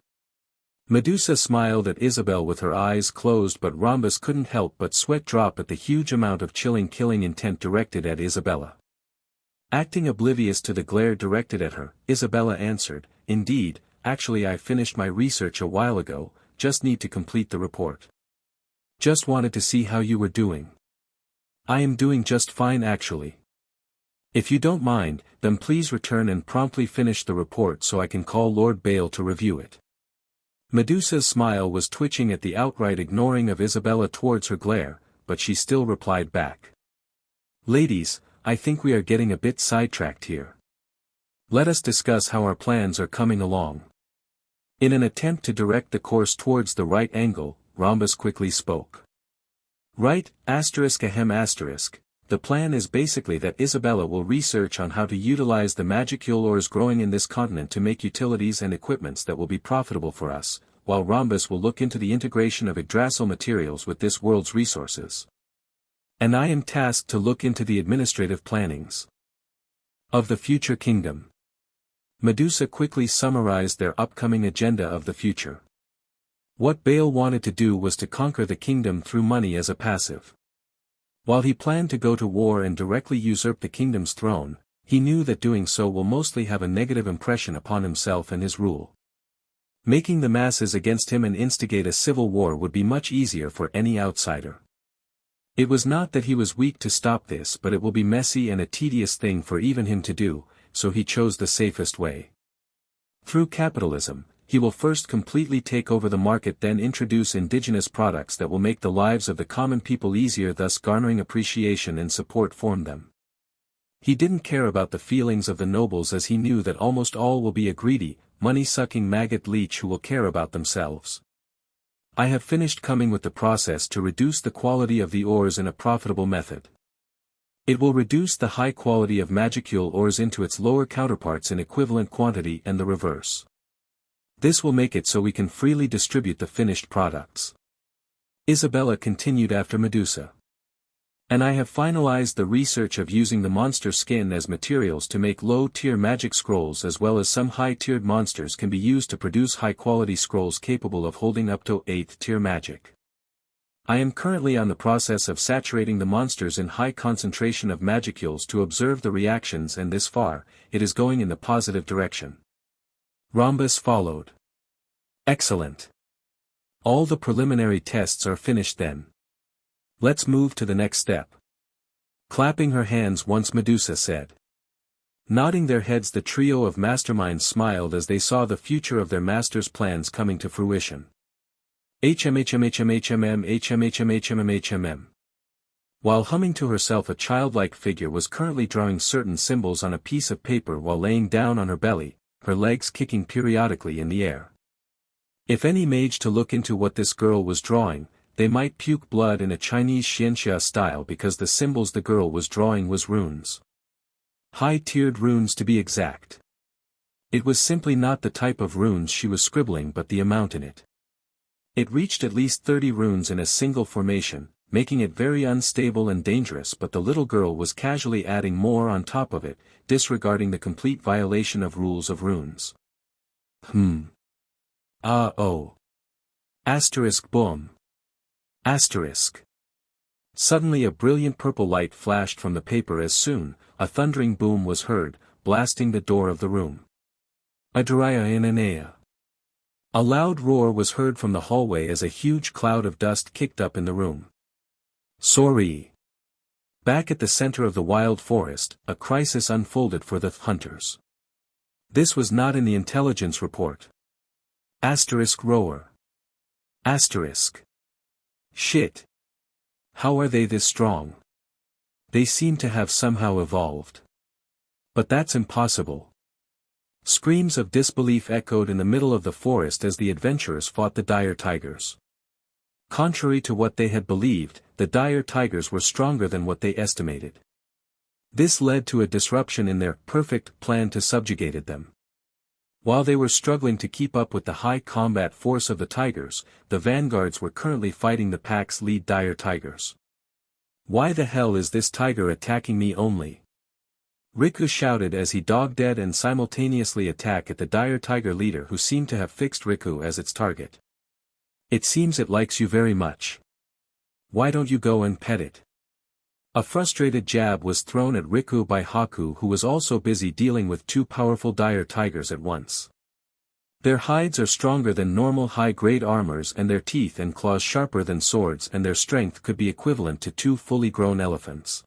Medusa smiled at Isabel with her eyes closed, but Rhombus couldn't help but sweat drop at the huge amount of chilling killing intent directed at Isabella. Acting oblivious to the glare directed at her, Isabella answered, Indeed, actually I finished my research a while ago, just need to complete the report. Just wanted to see how you were doing. I am doing just fine actually. If you don't mind, then please return and promptly finish the report so I can call Lord Baal to review it. Medusa's smile was twitching at the outright ignoring of Isabella towards her glare, but she still replied back. Ladies, I think we are getting a bit sidetracked here. Let us discuss how our plans are coming along. In an attempt to direct the course towards the right angle, Rhombus quickly spoke. Right, ****. The plan is basically that Isabella will research on how to utilize the magicule ores growing in this continent to make utilities and equipments that will be profitable for us, while Rhombus will look into the integration of Yggdrasil materials with this world's resources. And I am tasked to look into the administrative plannings of the future kingdom. Medusa quickly summarized their upcoming agenda of the future. What Baal wanted to do was to conquer the kingdom through money as a passive. While he planned to go to war and directly usurp the kingdom's throne, he knew that doing so will mostly have a negative impression upon himself and his rule. Making the masses against him and instigate a civil war would be much easier for any outsider. It was not that he was weak to stop this, but it will be messy and a tedious thing for even him to do, so he chose the safest way. Through capitalism, he will first completely take over the market, then introduce indigenous products that will make the lives of the common people easier, thus garnering appreciation and support from them. He didn't care about the feelings of the nobles, as he knew that almost all will be a greedy, money-sucking maggot leech who will care about themselves. I have finished coming with the process to reduce the quality of the ores in a profitable method. It will reduce the high quality of magicule ores into its lower counterparts in equivalent quantity and the reverse. This will make it so we can freely distribute the finished products. Isabella continued after Medusa. And I have finalized the research of using the monster skin as materials to make low-tier magic scrolls, as well as some high-tiered monsters can be used to produce high-quality scrolls capable of holding up to 8th-tier magic. I am currently on the process of saturating the monsters in high concentration of magicules to observe the reactions, and this far, it is going in the positive direction. Rhombus followed. Excellent. All the preliminary tests are finished then. Let's move to the next step. Clapping her hands once, Medusa said. Nodding their heads, the trio of masterminds smiled as they saw the future of their master's plans coming to fruition. HMHMHMHMM. While humming to herself, a childlike figure was currently drawing certain symbols on a piece of paper while laying down on her belly, her legs kicking periodically in the air. If any mage to look into what this girl was drawing, they might puke blood in a Chinese xianxia style, because the symbols the girl was drawing was runes. High-tiered runes to be exact. It was simply not the type of runes she was scribbling, but the amount in it. It reached at least 30 runes in a single formation, making it very unstable and dangerous, but the little girl was casually adding more on top of it, disregarding the complete violation of rules of runes. Oh. Asterisk boom. Asterisk. Suddenly a brilliant purple light flashed from the paper as soon, a thundering boom was heard, blasting the door of the room. A loud roar was heard from the hallway as a huge cloud of dust kicked up in the room. Sorry. Back at the center of the wild forest, a crisis unfolded for the hunters. This was not in the intelligence report. Roar. Shit. How are they this strong? They seem to have somehow evolved. But that's impossible. Screams of disbelief echoed in the middle of the forest as the adventurers fought the dire tigers. Contrary to what they had believed, the dire tigers were stronger than what they estimated. This led to a disruption in their perfect plan to subjugate them. While they were struggling to keep up with the high combat force of the tigers, the vanguards were currently fighting the pack's lead dire tigers. Why the hell is this tiger attacking me only? Riku shouted as he dog-dead and simultaneously attacked at the dire tiger leader who seemed to have fixed Riku as its target. It seems it likes you very much. Why don't you go and pet it? A frustrated jab was thrown at Riku by Haku, who was also busy dealing with two powerful dire tigers at once. Their hides are stronger than normal high-grade armors and their teeth and claws sharper than swords, and their strength could be equivalent to two fully grown elephants.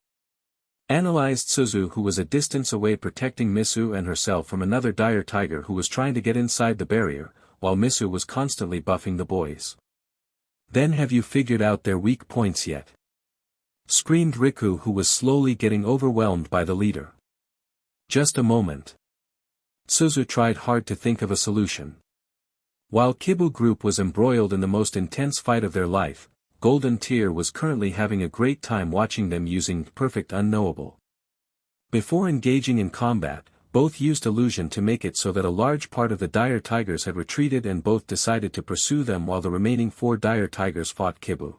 Analyzed Suzu, who was a distance away protecting Misu and herself from another dire tiger who was trying to get inside the barrier, while Misu was constantly buffing the boys. Then have you figured out their weak points yet? Screamed Riku, who was slowly getting overwhelmed by the leader. Just a moment. Suzu tried hard to think of a solution. While Kibu Group was embroiled in the most intense fight of their life, Golden Tier was currently having a great time watching them using Perfect Unknowable. Before engaging in combat, both used illusion to make it so that a large part of the dire tigers had retreated, and both decided to pursue them while the remaining 4 dire tigers fought Kibu.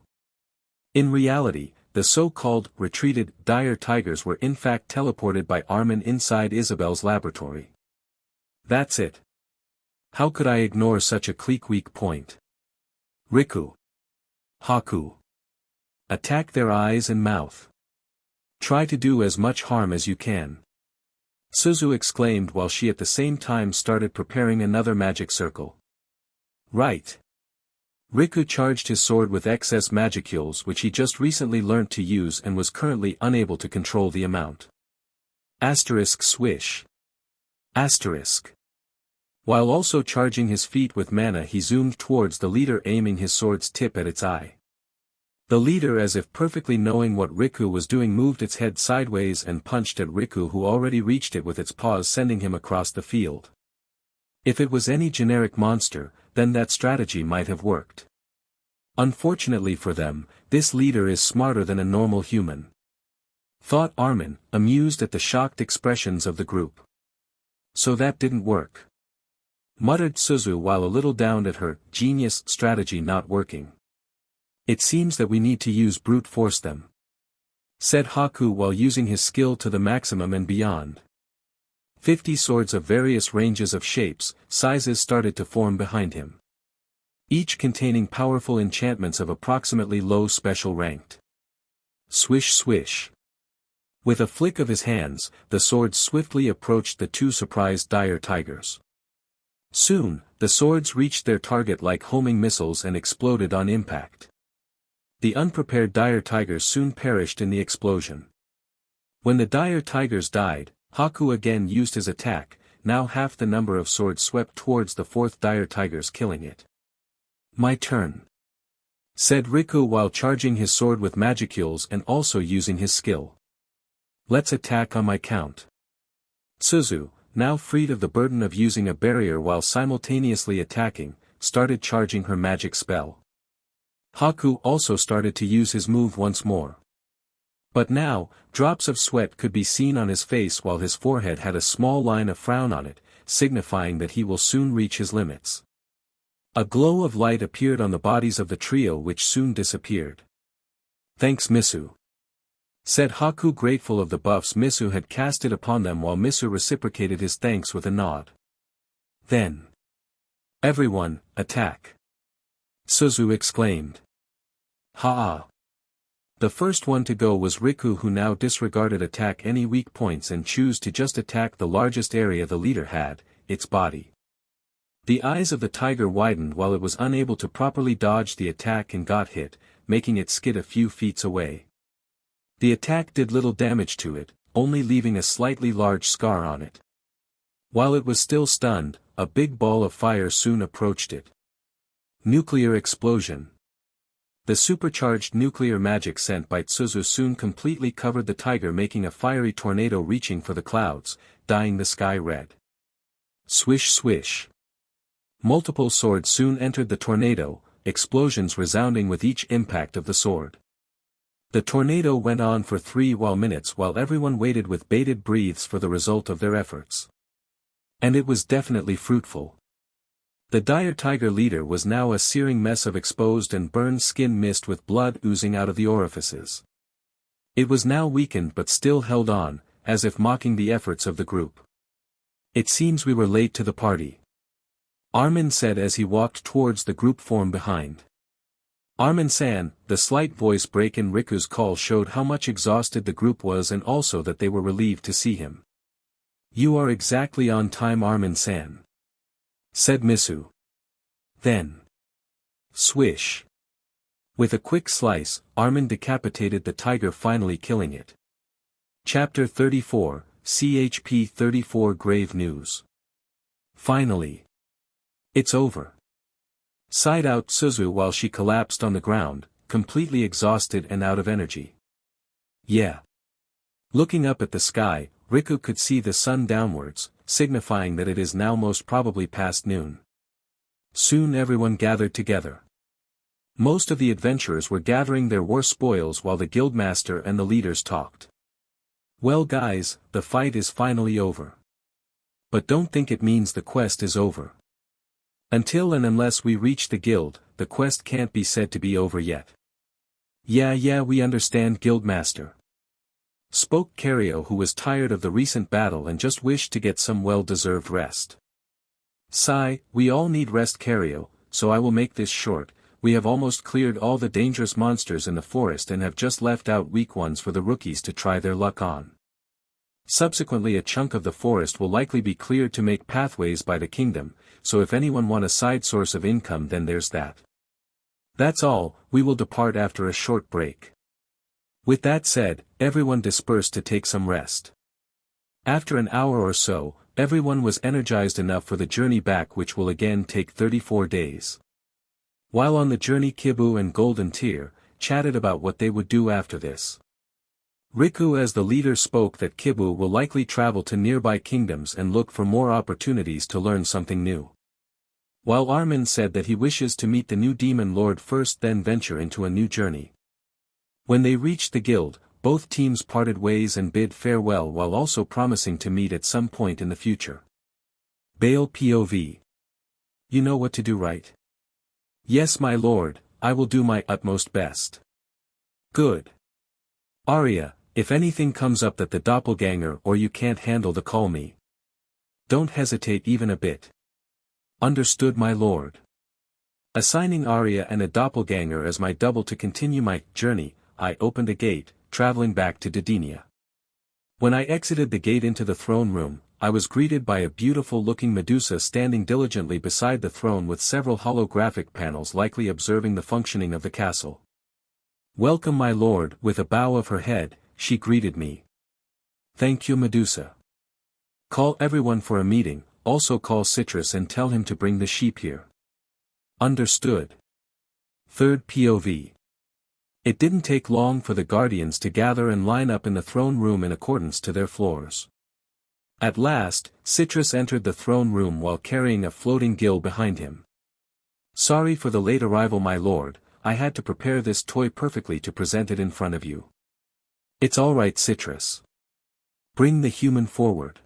In reality, the so-called retreated dire tigers were in fact teleported by Armin inside Isabel's laboratory. That's it. How could I ignore such a weak point? Riku. Haku. Attack their eyes and mouth. Try to do as much harm as you can. Suzu exclaimed while she at the same time started preparing another magic circle. Right. Riku charged his sword with excess magicules which he just recently learnt to use and was currently unable to control the amount. Swish. While also charging his feet with mana, he zoomed towards the leader, aiming his sword's tip at its eye. The leader, as if perfectly knowing what Riku was doing, moved its head sideways and punched at Riku, who already reached it with its paws, sending him across the field. If it was any generic monster, then that strategy might have worked. Unfortunately for them, this leader is smarter than a normal human. Thought Armin, amused at the shocked expressions of the group. So that didn't work. Muttered Suzu while a little downed at her genius strategy not working. It seems that we need to use brute force them. Said Haku while using his skill to the maximum and beyond. 50 swords of various ranges of shapes, sizes started to form behind him. Each containing powerful enchantments of approximately low special ranked. Swish swish. With a flick of his hands, the swords swiftly approached the 2 surprised dire tigers. Soon, the swords reached their target like homing missiles and exploded on impact. The unprepared dire tigers soon perished in the explosion. When the dire tigers died, Haku again used his attack. Now half the number of swords swept towards the 4th dire tigers, killing it. My turn. Said Riku while charging his sword with magicules and also using his skill. Let's attack on my count. Suzu, now freed of the burden of using a barrier while simultaneously attacking, started charging her magic spell. Haku also started to use his move once more. But now, drops of sweat could be seen on his face while his forehead had a small line of frown on it, signifying that he will soon reach his limits. A glow of light appeared on the bodies of the trio, which soon disappeared. Thanks Misu. Said Haku, grateful of the buffs Misu had casted upon them, while Misu reciprocated his thanks with a nod. Then. Everyone, attack. Suzu exclaimed. Ha! The first one to go was Riku, who now disregarded attack any weak points and chose to just attack the largest area the leader had, its body. The eyes of the tiger widened while it was unable to properly dodge the attack and got hit, making it skid a few feet away. The attack did little damage to it, only leaving a slightly large scar on it. While it was still stunned, a big ball of fire soon approached it. Nuclear explosion. The supercharged nuclear magic sent by Tsuzu soon completely covered the tiger, making a fiery tornado reaching for the clouds, dyeing the sky red. Swish swish. Multiple swords soon entered the tornado, explosions resounding with each impact of the sword. The tornado went on for 3 minutes while everyone waited with bated breaths for the result of their efforts. And it was definitely fruitful. The dire tiger leader was now a searing mess of exposed and burned skin mist with blood oozing out of the orifices. It was now weakened but still held on, as if mocking the efforts of the group. It seems we were late to the party, Armin said as he walked towards the group form behind. Armin-san, the slight voice break in Riku's call showed how much exhausted the group was and also that they were relieved to see him. You are exactly on time, Armin-san, said Misu. Then, swish. With a quick slice, Armin decapitated the tiger, finally killing it. Chapter 34, CHP 34 Grave News. Finally. It's over. Sighed out Suzu while she collapsed on the ground, completely exhausted and out of energy. Yeah. Looking up at the sky, Riku could see the sun downwards, signifying that it is now most probably past noon. Soon everyone gathered together. Most of the adventurers were gathering their war spoils while the guildmaster and the leaders talked. Well guys, the fight is finally over. But don't think it means the quest is over. Until and unless we reach the guild, the quest can't be said to be over yet. Yeah, we understand, Guildmaster. Spoke Cario, who was tired of the recent battle and just wished to get some well-deserved rest. Sigh, we all need rest, Cario, so I will make this short. We have almost cleared all the dangerous monsters in the forest and have just left out weak ones for the rookies to try their luck on. Subsequently, a chunk of the forest will likely be cleared to make pathways by the kingdom, so if anyone want a side source of income, then there's that. That's all, we will depart after a short break. With that said, everyone dispersed to take some rest. After an hour or so, everyone was energized enough for the journey back, which will again take 34 days. While on the journey, Kibu and Golden Tear chatted about what they would do after this. Riku as the leader spoke that Kibu will likely travel to nearby kingdoms and look for more opportunities to learn something new. While Armin said that he wishes to meet the new demon lord first, then venture into a new journey. When they reached the guild, both teams parted ways and bid farewell while also promising to meet at some point in the future. Bale POV. You know what to do, right? Yes, my lord, I will do my utmost best. Good. Arya, if anything comes up that the doppelganger or you can't handle, the call me. Don't hesitate even a bit. Understood, my lord. Assigning Arya and a doppelganger as my double to continue my journey, I opened a gate, traveling back to Dodinia. When I exited the gate into the throne room, I was greeted by a beautiful-looking Medusa standing diligently beside the throne with several holographic panels likely observing the functioning of the castle. Welcome, my lord. With a bow of her head, she greeted me. Thank you, Medusa. Call everyone for a meeting, also call Citrus and tell him to bring the sheep here. Understood. Third POV. It didn't take long for the guardians to gather and line up in the throne room in accordance to their floors. At last, Citrus entered the throne room while carrying a floating gill behind him. Sorry for the late arrival, my lord, I had to prepare this toy perfectly to present it in front of you. It's all right, Citrus. Bring the human forward.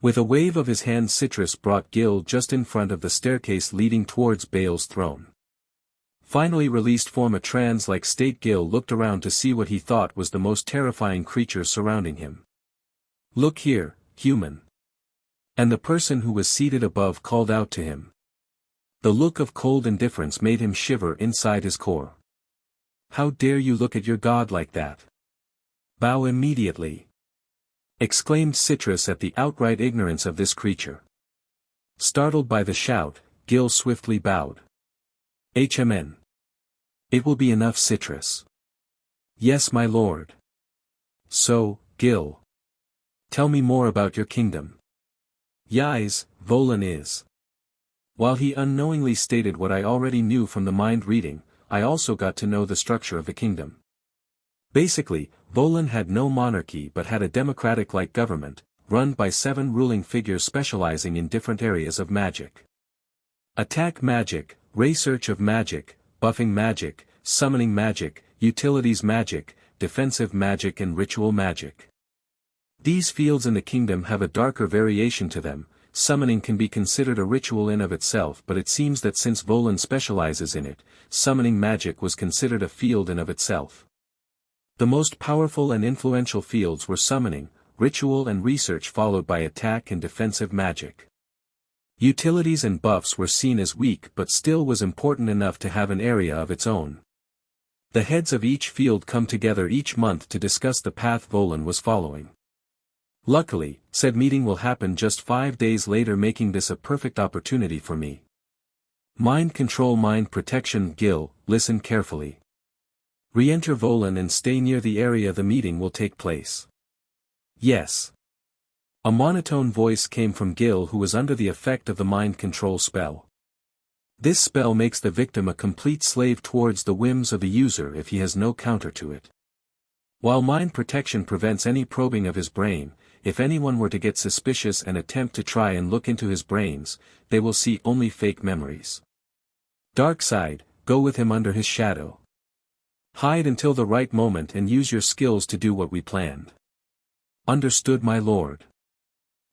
With a wave of his hand, Citrus brought Gil just in front of the staircase leading towards Bale's throne. Finally released from a trance-like state, Gil looked around to see what he thought was the most terrifying creature surrounding him. Look here, human. And the person who was seated above called out to him. The look of cold indifference made him shiver inside his core. How dare you look at your god like that? Bow immediately! Exclaimed Citrus at the outright ignorance of this creature. Startled by the shout, Gil swiftly bowed. HMN. It will be enough, Citrus. Yes, my lord. So, Gil. Tell me more about your kingdom. Yais, Volan is. While he unknowingly stated what I already knew from the mind reading, I also got to know the structure of the kingdom. Basically, Volan had no monarchy but had a democratic-like government, run by 7 ruling figures specializing in different areas of magic. Attack magic, research of magic, buffing magic, summoning magic, utilities magic, defensive magic and ritual magic. These fields in the kingdom have a darker variation to them. Summoning can be considered a ritual in of itself, but it seems that since Volan specializes in it, summoning magic was considered a field in of itself. The most powerful and influential fields were summoning, ritual and research, followed by attack and defensive magic. Utilities and buffs were seen as weak but still was important enough to have an area of its own. The heads of each field come together each month to discuss the path Volan was following. Luckily, said meeting will happen just 5 days later, making this a perfect opportunity for me. Mind control, mind protection. Gil, listen carefully. Re-enter Volan and stay near the area the meeting will take place. Yes. A monotone voice came from Gil, who was under the effect of the mind control spell. This spell makes the victim a complete slave towards the whims of the user if he has no counter to it. While mind protection prevents any probing of his brain, if anyone were to get suspicious and attempt to try and look into his brains, they will see only fake memories. Dark side, go with him under his shadow. Hide until the right moment and use your skills to do what we planned. Understood, my lord.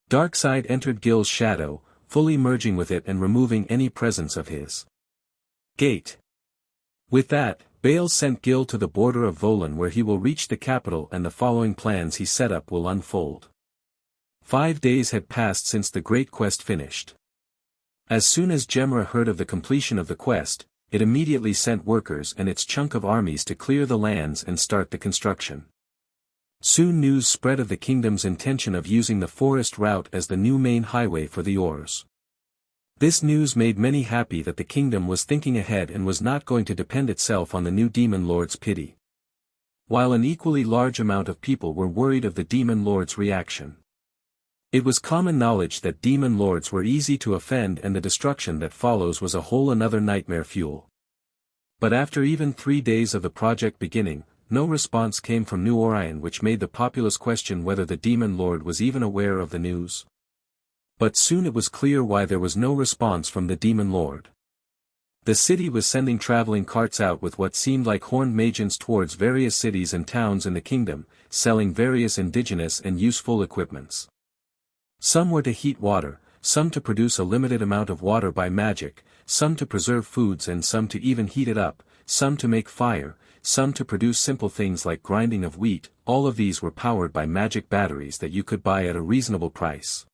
Darkside entered Gil's shadow, fully merging with it and removing any presence of his gate. With that, Bale sent Gil to the border of Volan, where he will reach the capital, and the following plans he set up will unfold. 5 days had passed since the great quest finished. As soon as Gemra heard of the completion of the quest, it immediately sent workers and its chunk of armies to clear the lands and start the construction. Soon news spread of the kingdom's intention of using the forest route as the new main highway for the ores. This news made many happy that the kingdom was thinking ahead and was not going to depend itself on the new demon lord's pity. While an equally large amount of people were worried of the demon lord's reaction. It was common knowledge that demon lords were easy to offend, and the destruction that follows was a whole another nightmare fuel. But after even 3 days of the project beginning, no response came from New Orion, which made the populace question whether the demon lord was even aware of the news. But soon it was clear why there was no response from the demon lord. The city was sending traveling carts out with what seemed like horned magents towards various cities and towns in the kingdom, selling various indigenous and useful equipments. Some were to heat water, some to produce a limited amount of water by magic, some to preserve foods, and some to even heat it up, some to make fire, some to produce simple things like grinding of wheat. All of these were powered by magic batteries that you could buy at a reasonable price.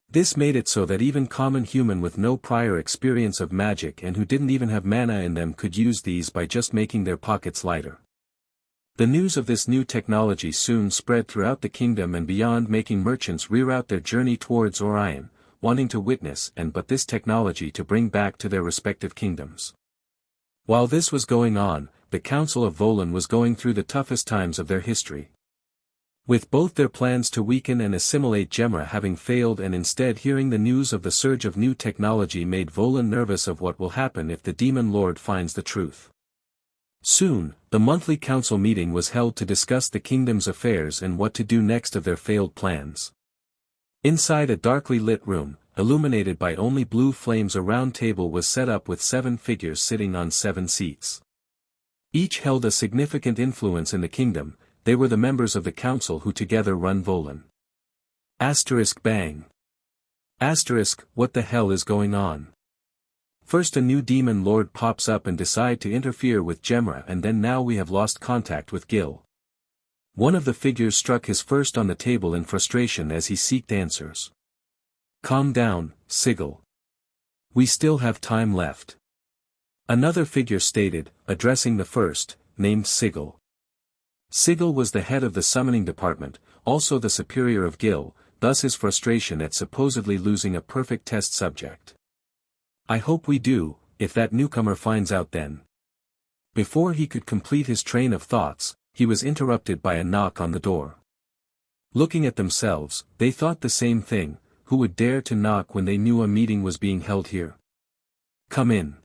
This made it so that even common human with no prior experience of magic and who didn't even have mana in them could use these by just making their pockets lighter. The news of this new technology soon spread throughout the kingdom and beyond, making merchants reroute their journey towards Orion, wanting to witness but this technology to bring back to their respective kingdoms. While this was going on, the Council of Volan was going through the toughest times of their history. With both their plans to weaken and assimilate Gemra having failed, and instead hearing the news of the surge of new technology made Volan nervous of what will happen if the Demon Lord finds the truth. Soon, the monthly council meeting was held to discuss the kingdom's affairs and what to do next of their failed plans. Inside a darkly lit room, illuminated by only blue flames, a round table was set up with 7 figures sitting on 7 seats. Each held a significant influence in the kingdom. They were the members of the council who together run Volan. Bang. What the hell is going on? First a new demon lord pops up and decide to interfere with Gemra, and then now we have lost contact with Gil. One of the figures struck his first on the table in frustration as he seeked answers. Calm down, Sigil. We still have time left. Another figure stated, addressing the first, named Sigil. Sigil was the head of the summoning department, also the superior of Gil, thus his frustration at supposedly losing a perfect test subject. I hope we do, if that newcomer finds out then. Before he could complete his train of thoughts, he was interrupted by a knock on the door. Looking at themselves, they thought the same thing, who would dare to knock when they knew a meeting was being held here? Come in.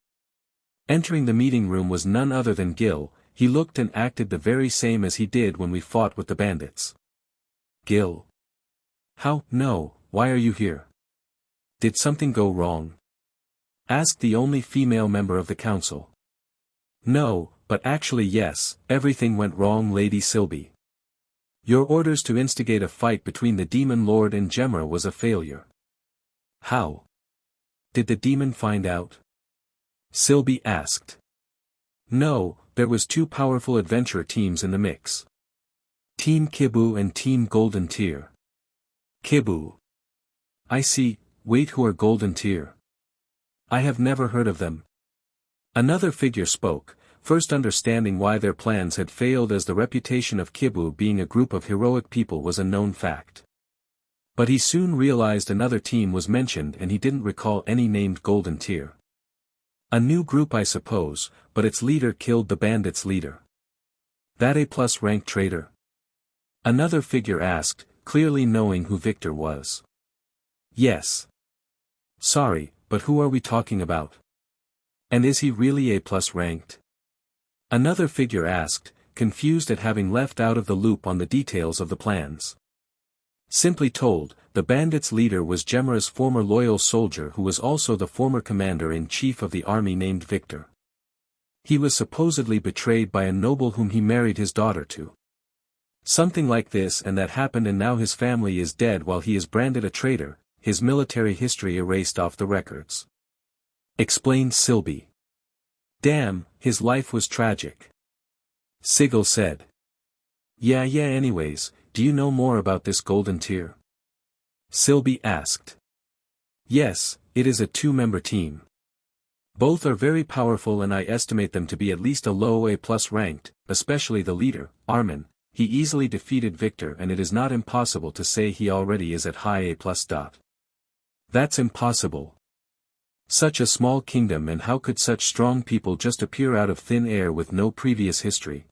Entering the meeting room was none other than Gil. He looked and acted the very same as he did when we fought with the bandits. Gil. How, no, why are you here? Did something go wrong? Asked the only female member of the council. No, but actually yes, everything went wrong, Lady Sylvie. Your orders to instigate a fight between the Demon Lord and Gemma was a failure. How? Did the demon find out? Sylvie asked. No, there was two powerful adventure teams in the mix. Team Kibu and Team Golden Tier. Kibu. I see, wait, who are Golden Tier? I have never heard of them. Another figure spoke, first understanding why their plans had failed, as the reputation of Kibu being a group of heroic people was a known fact. But he soon realized another team was mentioned and he didn't recall any named Golden Tier. A new group, I suppose, but its leader killed the bandits' leader. That A+ rank traitor? Another figure asked, clearly knowing who Victor was. Yes. Sorry, but who are we talking about? And is he really A+ ranked? Another figure asked, confused at having left out of the loop on the details of the plans. Simply told, the bandits' leader was Gemra's former loyal soldier who was also the former commander-in-chief of the army named Victor. He was supposedly betrayed by a noble whom he married his daughter to. Something like this and that happened, and now his family is dead while he is branded a traitor, his military history erased off the records. Explained Sylvie. Damn, his life was tragic. Sigil said. Yeah, anyways, do you know more about this Golden Tier? Sylvie asked. Yes, it is a 2-member team. Both are very powerful and I estimate them to be at least a low A+ ranked, especially the leader, Armin. He easily defeated Victor and it is not impossible to say he already is at high A+. That's impossible. Such a small kingdom, and how could such strong people just appear out of thin air with no previous history?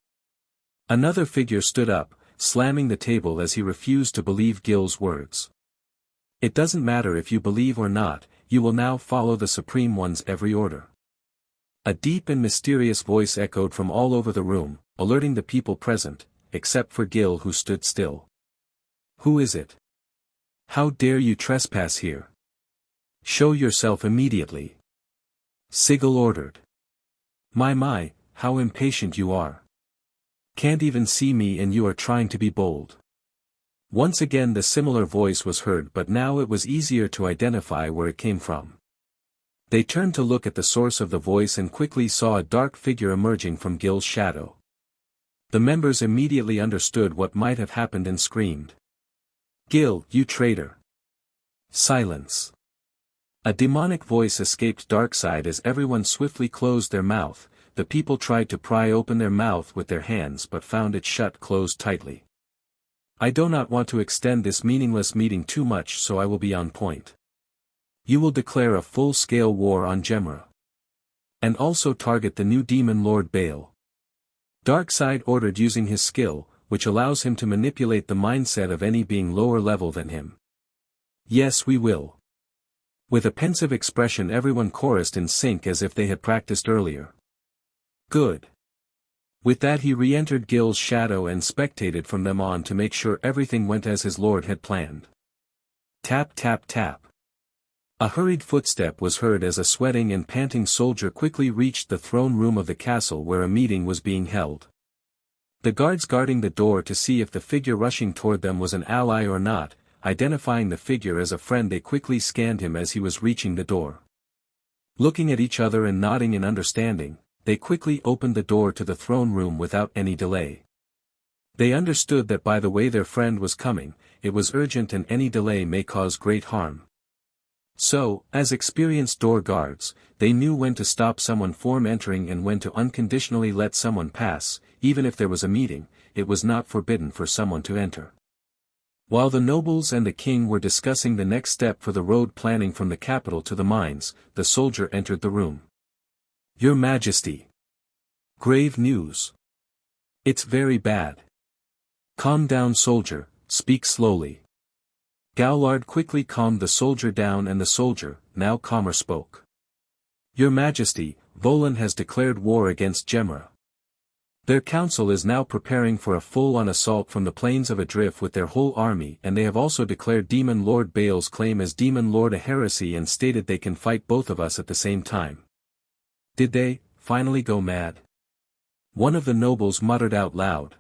Another figure stood up, slamming the table as he refused to believe Gil's words. It doesn't matter if you believe or not, you will now follow the Supreme One's every order. A deep and mysterious voice echoed from all over the room, alerting the people present, except for Gil, who stood still. Who is it? How dare you trespass here? Show yourself immediately. Sigil ordered. My, how impatient you are. Can't even see me and you are trying to be bold. Once again the similar voice was heard, but now it was easier to identify where it came from. They turned to look at the source of the voice and quickly saw a dark figure emerging from Gil's shadow. The members immediately understood what might have happened and screamed. Gil, you traitor! Silence! A demonic voice escaped Darkside as everyone swiftly closed their mouth. The people tried to pry open their mouth with their hands but found it shut closed tightly. I do not want to extend this meaningless meeting too much, so I will be on point. You will declare a full-scale war on Gemma. And also target the new Demon Lord Bale. Darkside ordered, using his skill, which allows him to manipulate the mindset of any being lower level than him. Yes, we will. With a pensive expression everyone chorused in sync as if they had practiced earlier. Good. With that he re-entered Gil's shadow and spectated from them on to make sure everything went as his lord had planned. Tap tap tap. A hurried footstep was heard as a sweating and panting soldier quickly reached the throne room of the castle where a meeting was being held. The guards guarding the door to see if the figure rushing toward them was an ally or not, identifying the figure as a friend, they quickly scanned him as he was reaching the door. Looking at each other and nodding in understanding, they quickly opened the door to the throne room without any delay. They understood that by the way their friend was coming, it was urgent and any delay may cause great harm. So, as experienced door guards, they knew when to stop someone from entering and when to unconditionally let someone pass. Even if there was a meeting, it was not forbidden for someone to enter. While the nobles and the king were discussing the next step for the road planning from the capital to the mines, the soldier entered the room. "Your Majesty. Grave news. It's very bad." "Calm down, soldier, speak slowly." Gowlard quickly calmed the soldier down, and the soldier, now calmer, spoke. "Your Majesty, Volan has declared war against Gemra. Their council is now preparing for a full-on assault from the plains of Adrift with their whole army, and they have also declared Demon Lord Baal's claim as Demon Lord a heresy and stated they can fight both of us at the same time." "Did they, finally go mad?" one of the nobles muttered out loud.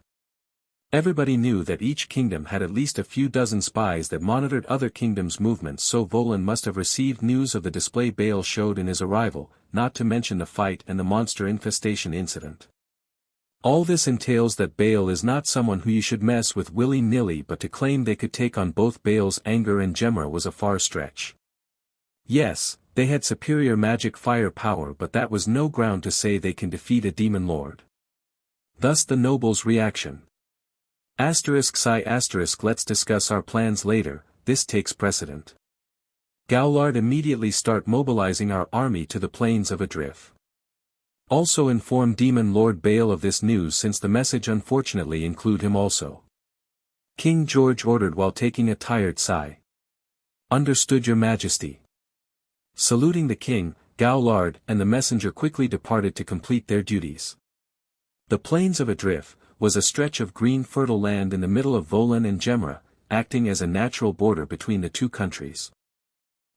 Everybody knew that each kingdom had at least a few dozen spies that monitored other kingdoms' movements, so Volan must have received news of the display Baal showed in his arrival, not to mention the fight and the monster infestation incident. All this entails that Baal is not someone who you should mess with willy-nilly, but to claim they could take on both Baal's anger and Gemra was a far stretch. Yes, they had superior magic firepower, but that was no ground to say they can defeat a demon lord. Thus the nobles' reaction. Let's discuss our plans later, this takes precedent. Gowlard immediately start mobilizing our army to the plains of Adrift. Also inform Demon Lord Baal of this news, since the message unfortunately include him also. King George ordered while taking a tired sigh. "Understood, Your Majesty." Saluting the king, Gowlard and the messenger quickly departed to complete their duties. The plains of Adrift was a stretch of green fertile land in the middle of Volan and Gemra, acting as a natural border between the two countries.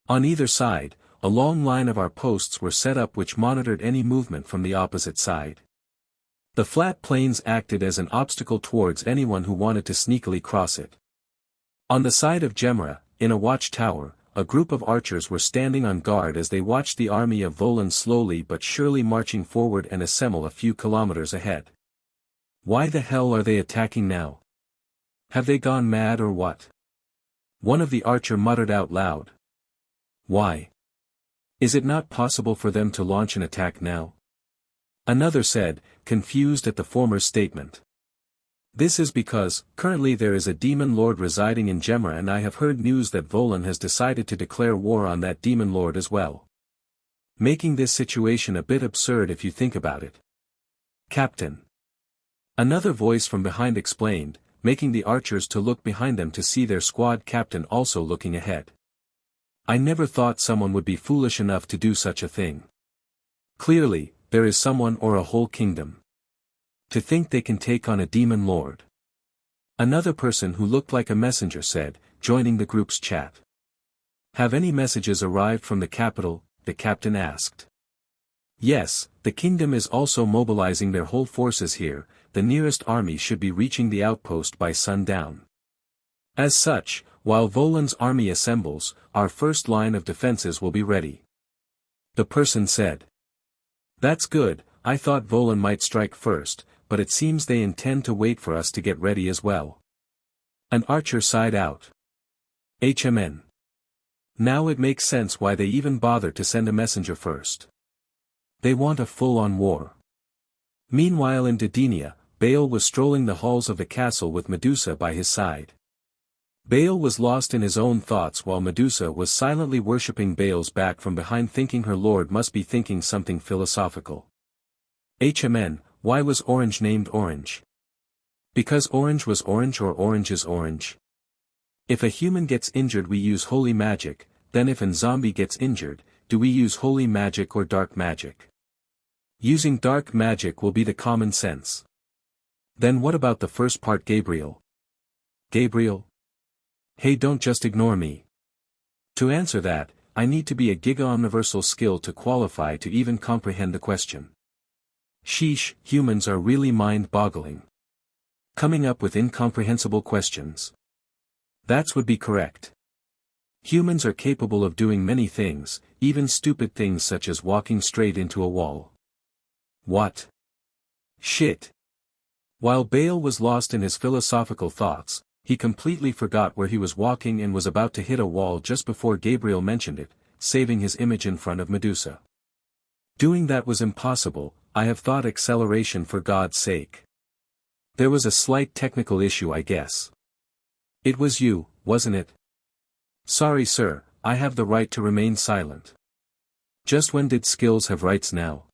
On either side, a long line of our posts were set up which monitored any movement from the opposite side. The flat plains acted as an obstacle towards anyone who wanted to sneakily cross it. On the side of Gemra, in a watchtower, a group of archers were standing on guard as they watched the army of Volan slowly but surely marching forward and assemble a few kilometers ahead. Why the hell are they attacking now? Have they gone mad or what? One of the archer muttered out loud. Why? Is it not possible for them to launch an attack now? Another said, confused at the former's statement. This is because, currently there is a demon lord residing in Gemra, and I have heard news that Volan has decided to declare war on that demon lord as well. Making this situation a bit absurd if you think about it. Captain. Another voice from behind explained, making the archers to look behind them to see their squad captain also looking ahead. I never thought someone would be foolish enough to do such a thing. Clearly, there is someone or a whole kingdom. To think they can take on a demon lord. Another person who looked like a messenger said, joining the group's chat. Have any messages arrived from the capital? The captain asked. Yes, the kingdom is also mobilizing their whole forces here. The nearest army should be reaching the outpost by sundown. As such, while Volan's army assembles, our first line of defenses will be ready. The person said. That's good, I thought Volan might strike first, but it seems they intend to wait for us to get ready as well. An archer sighed out. HMN. Now it makes sense why they even bother to send a messenger first. They want a full-on war. Meanwhile in Didenia, Baal was strolling the halls of the castle with Medusa by his side. Baal was lost in his own thoughts while Medusa was silently worshipping Baal's back from behind, thinking her lord must be thinking something philosophical. HMN, why was Orange named Orange? Because Orange was orange, or Orange is orange? If a human gets injured we use holy magic, then if a zombie gets injured, do we use holy magic or dark magic? Using dark magic will be the common sense. Then what about the first part, Gabriel? Gabriel? Hey, don't just ignore me. To answer that, I need to be a giga-universal skill to qualify to even comprehend the question. Sheesh, humans are really mind-boggling. Coming up with incomprehensible questions. That would be correct. Humans are capable of doing many things, even stupid things such as walking straight into a wall. What? Shit. While Baal was lost in his philosophical thoughts, he completely forgot where he was walking and was about to hit a wall just before Gabriel mentioned it, saving his image in front of Medusa. Doing that was impossible, I have thought acceleration for God's sake. There was a slight technical issue, I guess. It was you, wasn't it? Sorry sir, I have the right to remain silent. Just when did skills have rights now?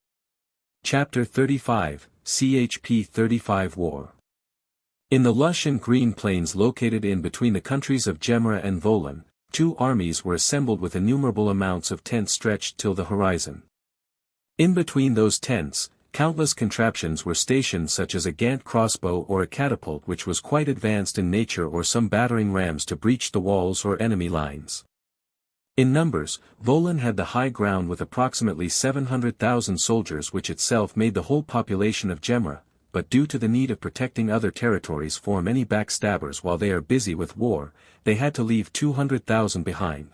Chapter 35, CHP 35 War. In the lush and green plains located in between the countries of Gemra and Volan, two armies were assembled with innumerable amounts of tents stretched till the horizon. In between those tents, countless contraptions were stationed such as a Gant crossbow or a catapult which was quite advanced in nature or some battering rams to breach the walls or enemy lines. In numbers, Volan had the high ground with approximately 700,000 soldiers which itself made the whole population of Gemra, but due to the need of protecting other territories from any backstabbers while they are busy with war, they had to leave 200,000 behind.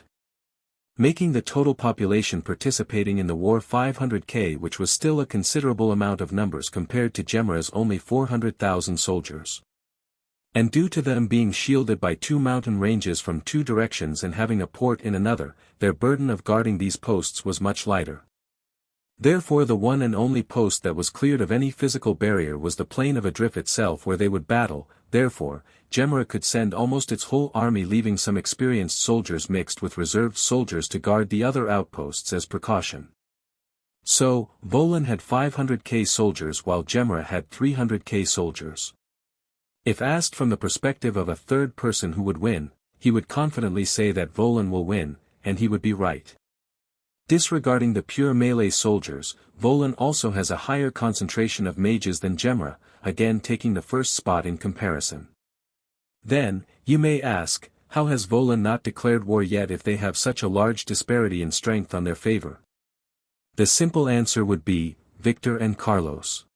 Making the total population participating in the war 500k, which was still a considerable amount of numbers compared to Gemra's only 400,000 soldiers. And due to them being shielded by two mountain ranges from two directions and having a port in another, their burden of guarding these posts was much lighter. Therefore the one and only post that was cleared of any physical barrier was the plain of Adrif itself where they would battle. Therefore, Gemra could send almost its whole army, leaving some experienced soldiers mixed with reserved soldiers to guard the other outposts as precaution. So, Volan had 500k soldiers while Gemra had 300k soldiers. If asked from the perspective of a third person who would win, he would confidently say that Volan will win, and he would be right. Disregarding the pure melee soldiers, Volan also has a higher concentration of mages than Gemra, again taking the first spot in comparison. Then, you may ask, how has Volan not declared war yet if they have such a large disparity in strength on their favor? The simple answer would be, Victor and Carlos.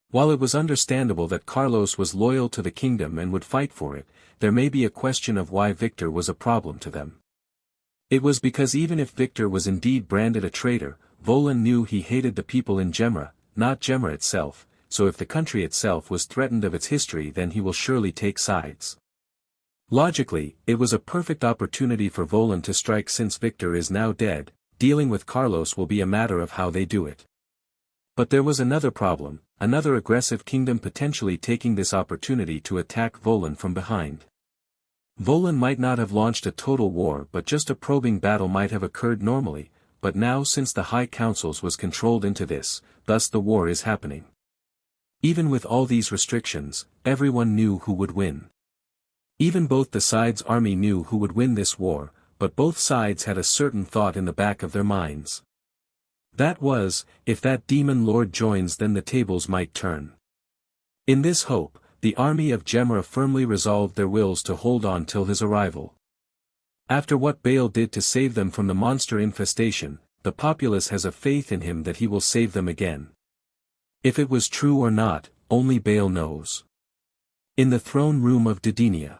While it was understandable that Carlos was loyal to the kingdom and would fight for it, there may be a question of why Victor was a problem to them. It was because even if Victor was indeed branded a traitor, Volan knew he hated the people in Gemra, not Gemra itself, so if the country itself was threatened of its history then he will surely take sides. Logically, it was a perfect opportunity for Volan to strike since Victor is now dead. Dealing with Carlos will be a matter of how they do it. But there was another problem, another aggressive kingdom potentially taking this opportunity to attack Volan from behind. Volan might not have launched a total war, but just a probing battle might have occurred normally, but now since the High Councils was controlled into this, thus the war is happening. Even with all these restrictions, everyone knew who would win. Even both the sides' army knew who would win this war, but both sides had a certain thought in the back of their minds. That was, if that demon lord joins then the tables might turn. In this hope, the army of Gemra firmly resolved their wills to hold on till his arrival. After what Baal did to save them from the monster infestation, the populace has a faith in him that he will save them again. If it was true or not, only Baal knows. In the throne room of Didenia.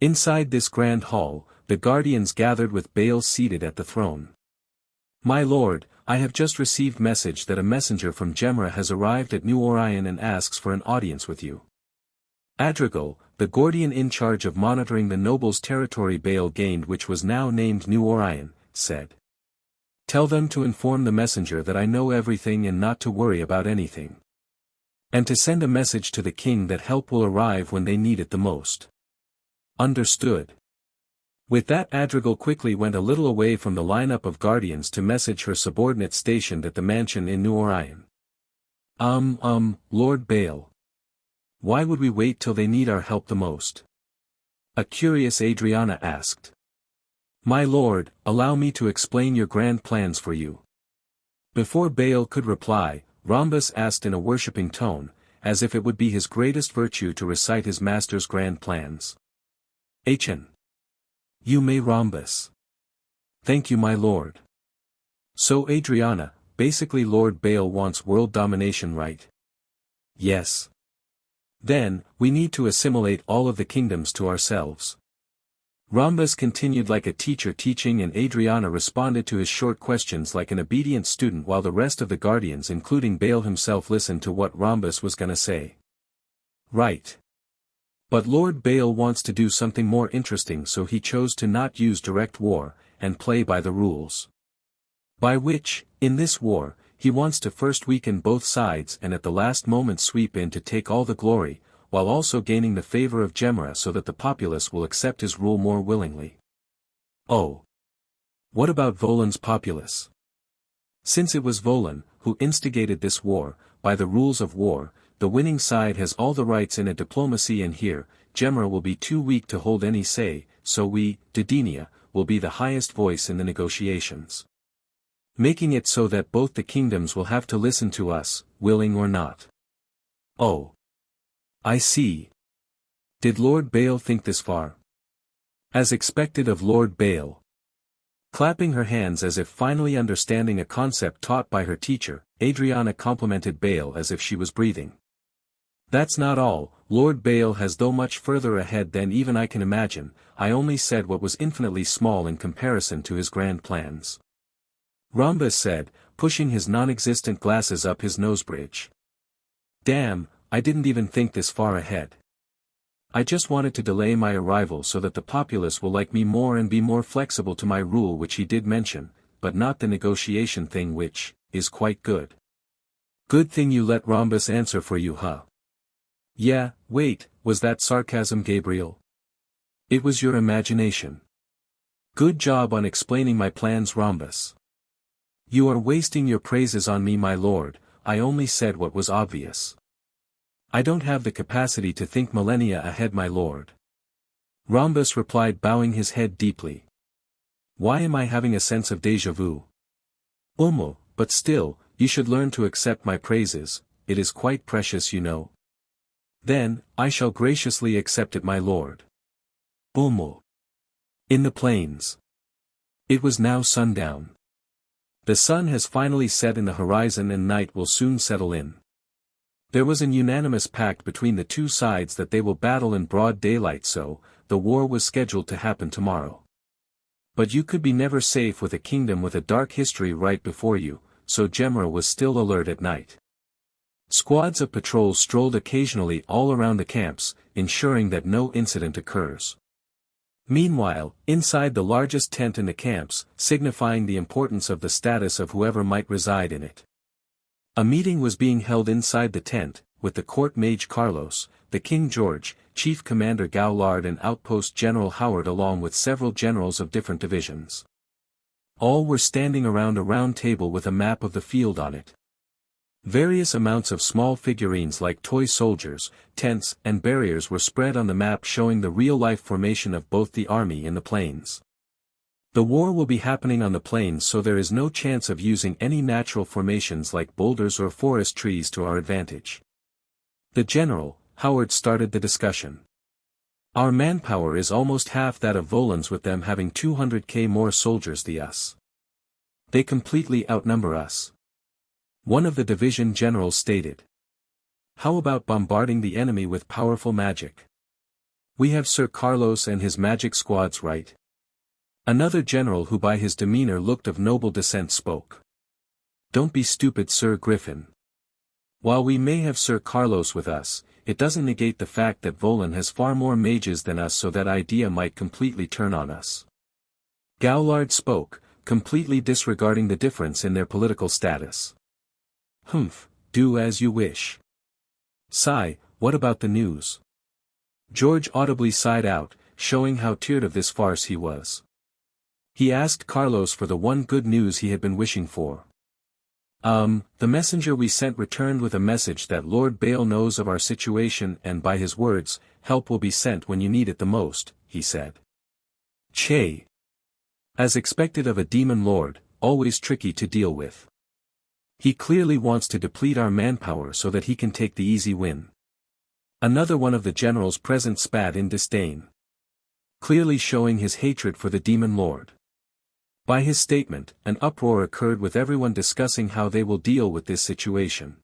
Inside this grand hall, the guardians gathered with Baal seated at the throne. My lord, I have just received message that a messenger from Gemra has arrived at New Orion and asks for an audience with you. Adrigal, the Gordian in charge of monitoring the nobles' territory Baal gained, which was now named New Orion, said. Tell them to inform the messenger that I know everything and not to worry about anything. And to send a message to the king that help will arrive when they need it the most. Understood. With that, Adrigal quickly went a little away from the lineup of guardians to message her subordinate stationed at the mansion in New Orion. Lord Baal. Why would we wait till they need our help the most? A curious Adriana asked. My lord, allow me to explain your grand plans for you. Before Baal could reply, Rhombus asked in a worshipping tone, as if it would be his greatest virtue to recite his master's grand plans. Hn. You may, Rhombus. Thank you, my lord. So Adriana, basically Lord Baal wants world domination, right? Yes. Then, we need to assimilate all of the kingdoms to ourselves. Rhombus continued like a teacher teaching, and Adriana responded to his short questions like an obedient student while the rest of the guardians including Baal himself listened to what Rhombus was gonna say. Right. But Lord Baal wants to do something more interesting, so he chose to not use direct war, and play by the rules. By which, in this war, he wants to first weaken both sides and at the last moment sweep in to take all the glory, while also gaining the favor of Jemra so that the populace will accept his rule more willingly. Oh! What about Volan's populace? Since it was Volan who instigated this war, by the rules of war, the winning side has all the rights in a diplomacy, and here, Jemra will be too weak to hold any say, so we, Dodinia, will be the highest voice in the negotiations. Making it so that both the kingdoms will have to listen to us, willing or not. Oh. I see. Did Lord Bale think this far? As expected of Lord Bale. Clapping her hands as if finally understanding a concept taught by her teacher, Adriana complimented Bale as if she was breathing. That's not all, Lord Bale has though much further ahead than even I can imagine. I only said what was infinitely small in comparison to his grand plans. Rhombus said, pushing his non-existent glasses up his nose bridge. Damn, I didn't even think this far ahead. I just wanted to delay my arrival so that the populace will like me more and be more flexible to my rule, which he did mention, but not the negotiation thing, which is quite good. Good thing you let Rhombus answer for you, huh? Yeah, wait, was that sarcasm, Gabriel? It was your imagination. Good job on explaining my plans, Rhombus. You are wasting your praises on me, my lord. I only said what was obvious. I don't have the capacity to think millennia ahead, my lord. Rhombus replied, bowing his head deeply. Why am I having a sense of déjà vu? But still, you should learn to accept my praises, it is quite precious, you know. Then, I shall graciously accept it, my lord. In the plains. It was now sundown. The sun has finally set in the horizon and night will soon settle in. There was an unanimous pact between the two sides that they will battle in broad daylight, so, the war was scheduled to happen tomorrow. But you could be never safe with a kingdom with a dark history right before you, so Jemra was still alert at night. Squads of patrols strolled occasionally all around the camps, ensuring that no incident occurs. Meanwhile, inside the largest tent in the camps, signifying the importance of the status of whoever might reside in it. A meeting was being held inside the tent, with the court mage Carlos, the King George, Chief Commander Gaulard and Outpost General Howard along with several generals of different divisions. All were standing around a round table with a map of the field on it. Various amounts of small figurines like toy soldiers, tents, and barriers were spread on the map showing the real-life formation of both the army and the plains. The war will be happening on the plains, so there is no chance of using any natural formations like boulders or forest trees to our advantage. The General, Howard, started the discussion. Our manpower is almost half that of Volan's, with them having 200k more soldiers than us. They completely outnumber us. One of the division generals stated. How about bombarding the enemy with powerful magic? We have Sir Carlos and his magic squads, right? Another general who by his demeanor looked of noble descent spoke. Don't be stupid, Sir Griffin. While we may have Sir Carlos with us, it doesn't negate the fact that Volan has far more mages than us, so that idea might completely turn on us. Gaulard spoke, completely disregarding the difference in their political status. Do as you wish. Sigh, what about the news? George audibly sighed out, showing how tired of this farce he was. He asked Carlos for the one good news he had been wishing for. The messenger we sent returned with a message that Lord Bale knows of our situation and by his words, help will be sent when you need it the most, he said. Che. As expected of a demon lord, always tricky to deal with. He clearly wants to deplete our manpower so that he can take the easy win. Another one of the generals present spat in disdain. Clearly showing his hatred for the demon lord. By his statement, an uproar occurred with everyone discussing how they will deal with this situation.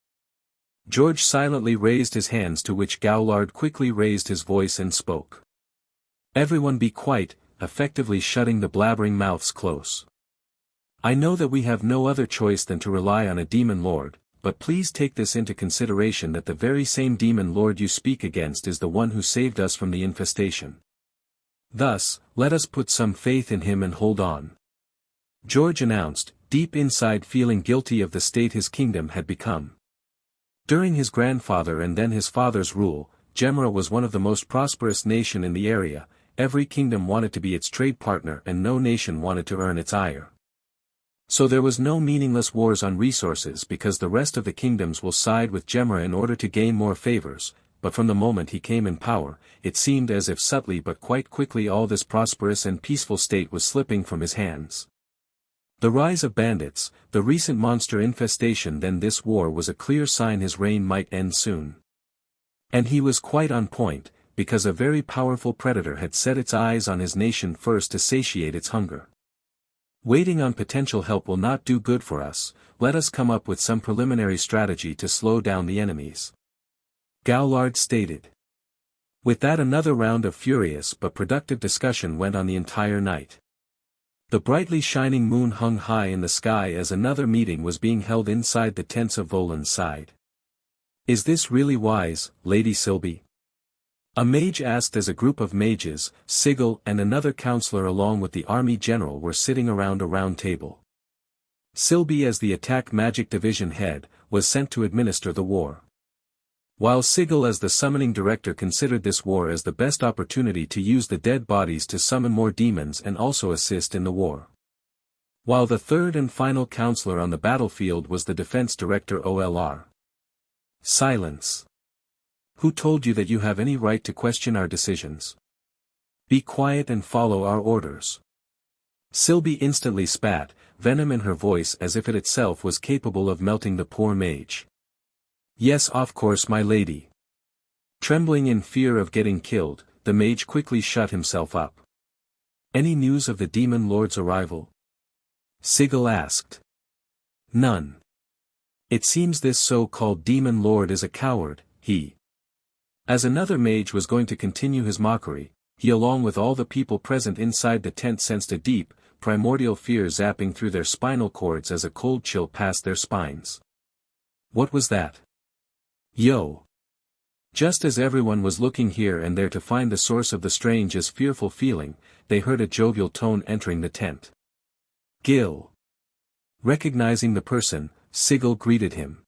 George silently raised his hands, to which Gaulard quickly raised his voice and spoke. Everyone be quiet, effectively shutting the blabbering mouths close. I know that we have no other choice than to rely on a demon lord, but please take this into consideration that the very same demon lord you speak against is the one who saved us from the infestation. Thus, let us put some faith in him and hold on. George announced, deep inside feeling guilty of the state his kingdom had become. During his grandfather and then his father's rule, Gemra was one of the most prosperous nations in the area. Every kingdom wanted to be its trade partner and no nation wanted to earn its ire. So there was no meaningless wars on resources because the rest of the kingdoms will side with Gemra in order to gain more favors, but from the moment he came in power, it seemed as if subtly but quite quickly all this prosperous and peaceful state was slipping from his hands. The rise of bandits, the recent monster infestation, then this war was a clear sign his reign might end soon. And he was quite on point, because a very powerful predator had set its eyes on his nation first to satiate its hunger. Waiting on potential help will not do good for us, let us come up with some preliminary strategy to slow down the enemies. Gowlard stated. With that another round of furious but productive discussion went on the entire night. The brightly shining moon hung high in the sky as another meeting was being held inside the tents of Volan's side. Is this really wise, Lady Sylvie? A mage asked as a group of mages, Sigil and another counselor along with the army general were sitting around a round table. Sylvie as the attack magic division head, was sent to administer the war. While Sigil as the summoning director considered this war as the best opportunity to use the dead bodies to summon more demons and also assist in the war. While the third and final counselor on the battlefield was the defense director OLR. Silence. Who told you that you have any right to question our decisions? Be quiet and follow our orders. Sylvie instantly spat, venom in her voice as if it itself was capable of melting the poor mage. Yes, of course, my lady. Trembling in fear of getting killed, the mage quickly shut himself up. Any news of the demon lord's arrival? Sigil asked. None. It seems this so-called demon lord is a coward, he. As another mage was going to continue his mockery, he along with all the people present inside the tent sensed a deep, primordial fear zapping through their spinal cords as a cold chill passed their spines. What was that? Yo! Just as everyone was looking here and there to find the source of the strange as fearful feeling, they heard a jovial tone entering the tent. Gil. Recognizing the person, Sigil greeted him.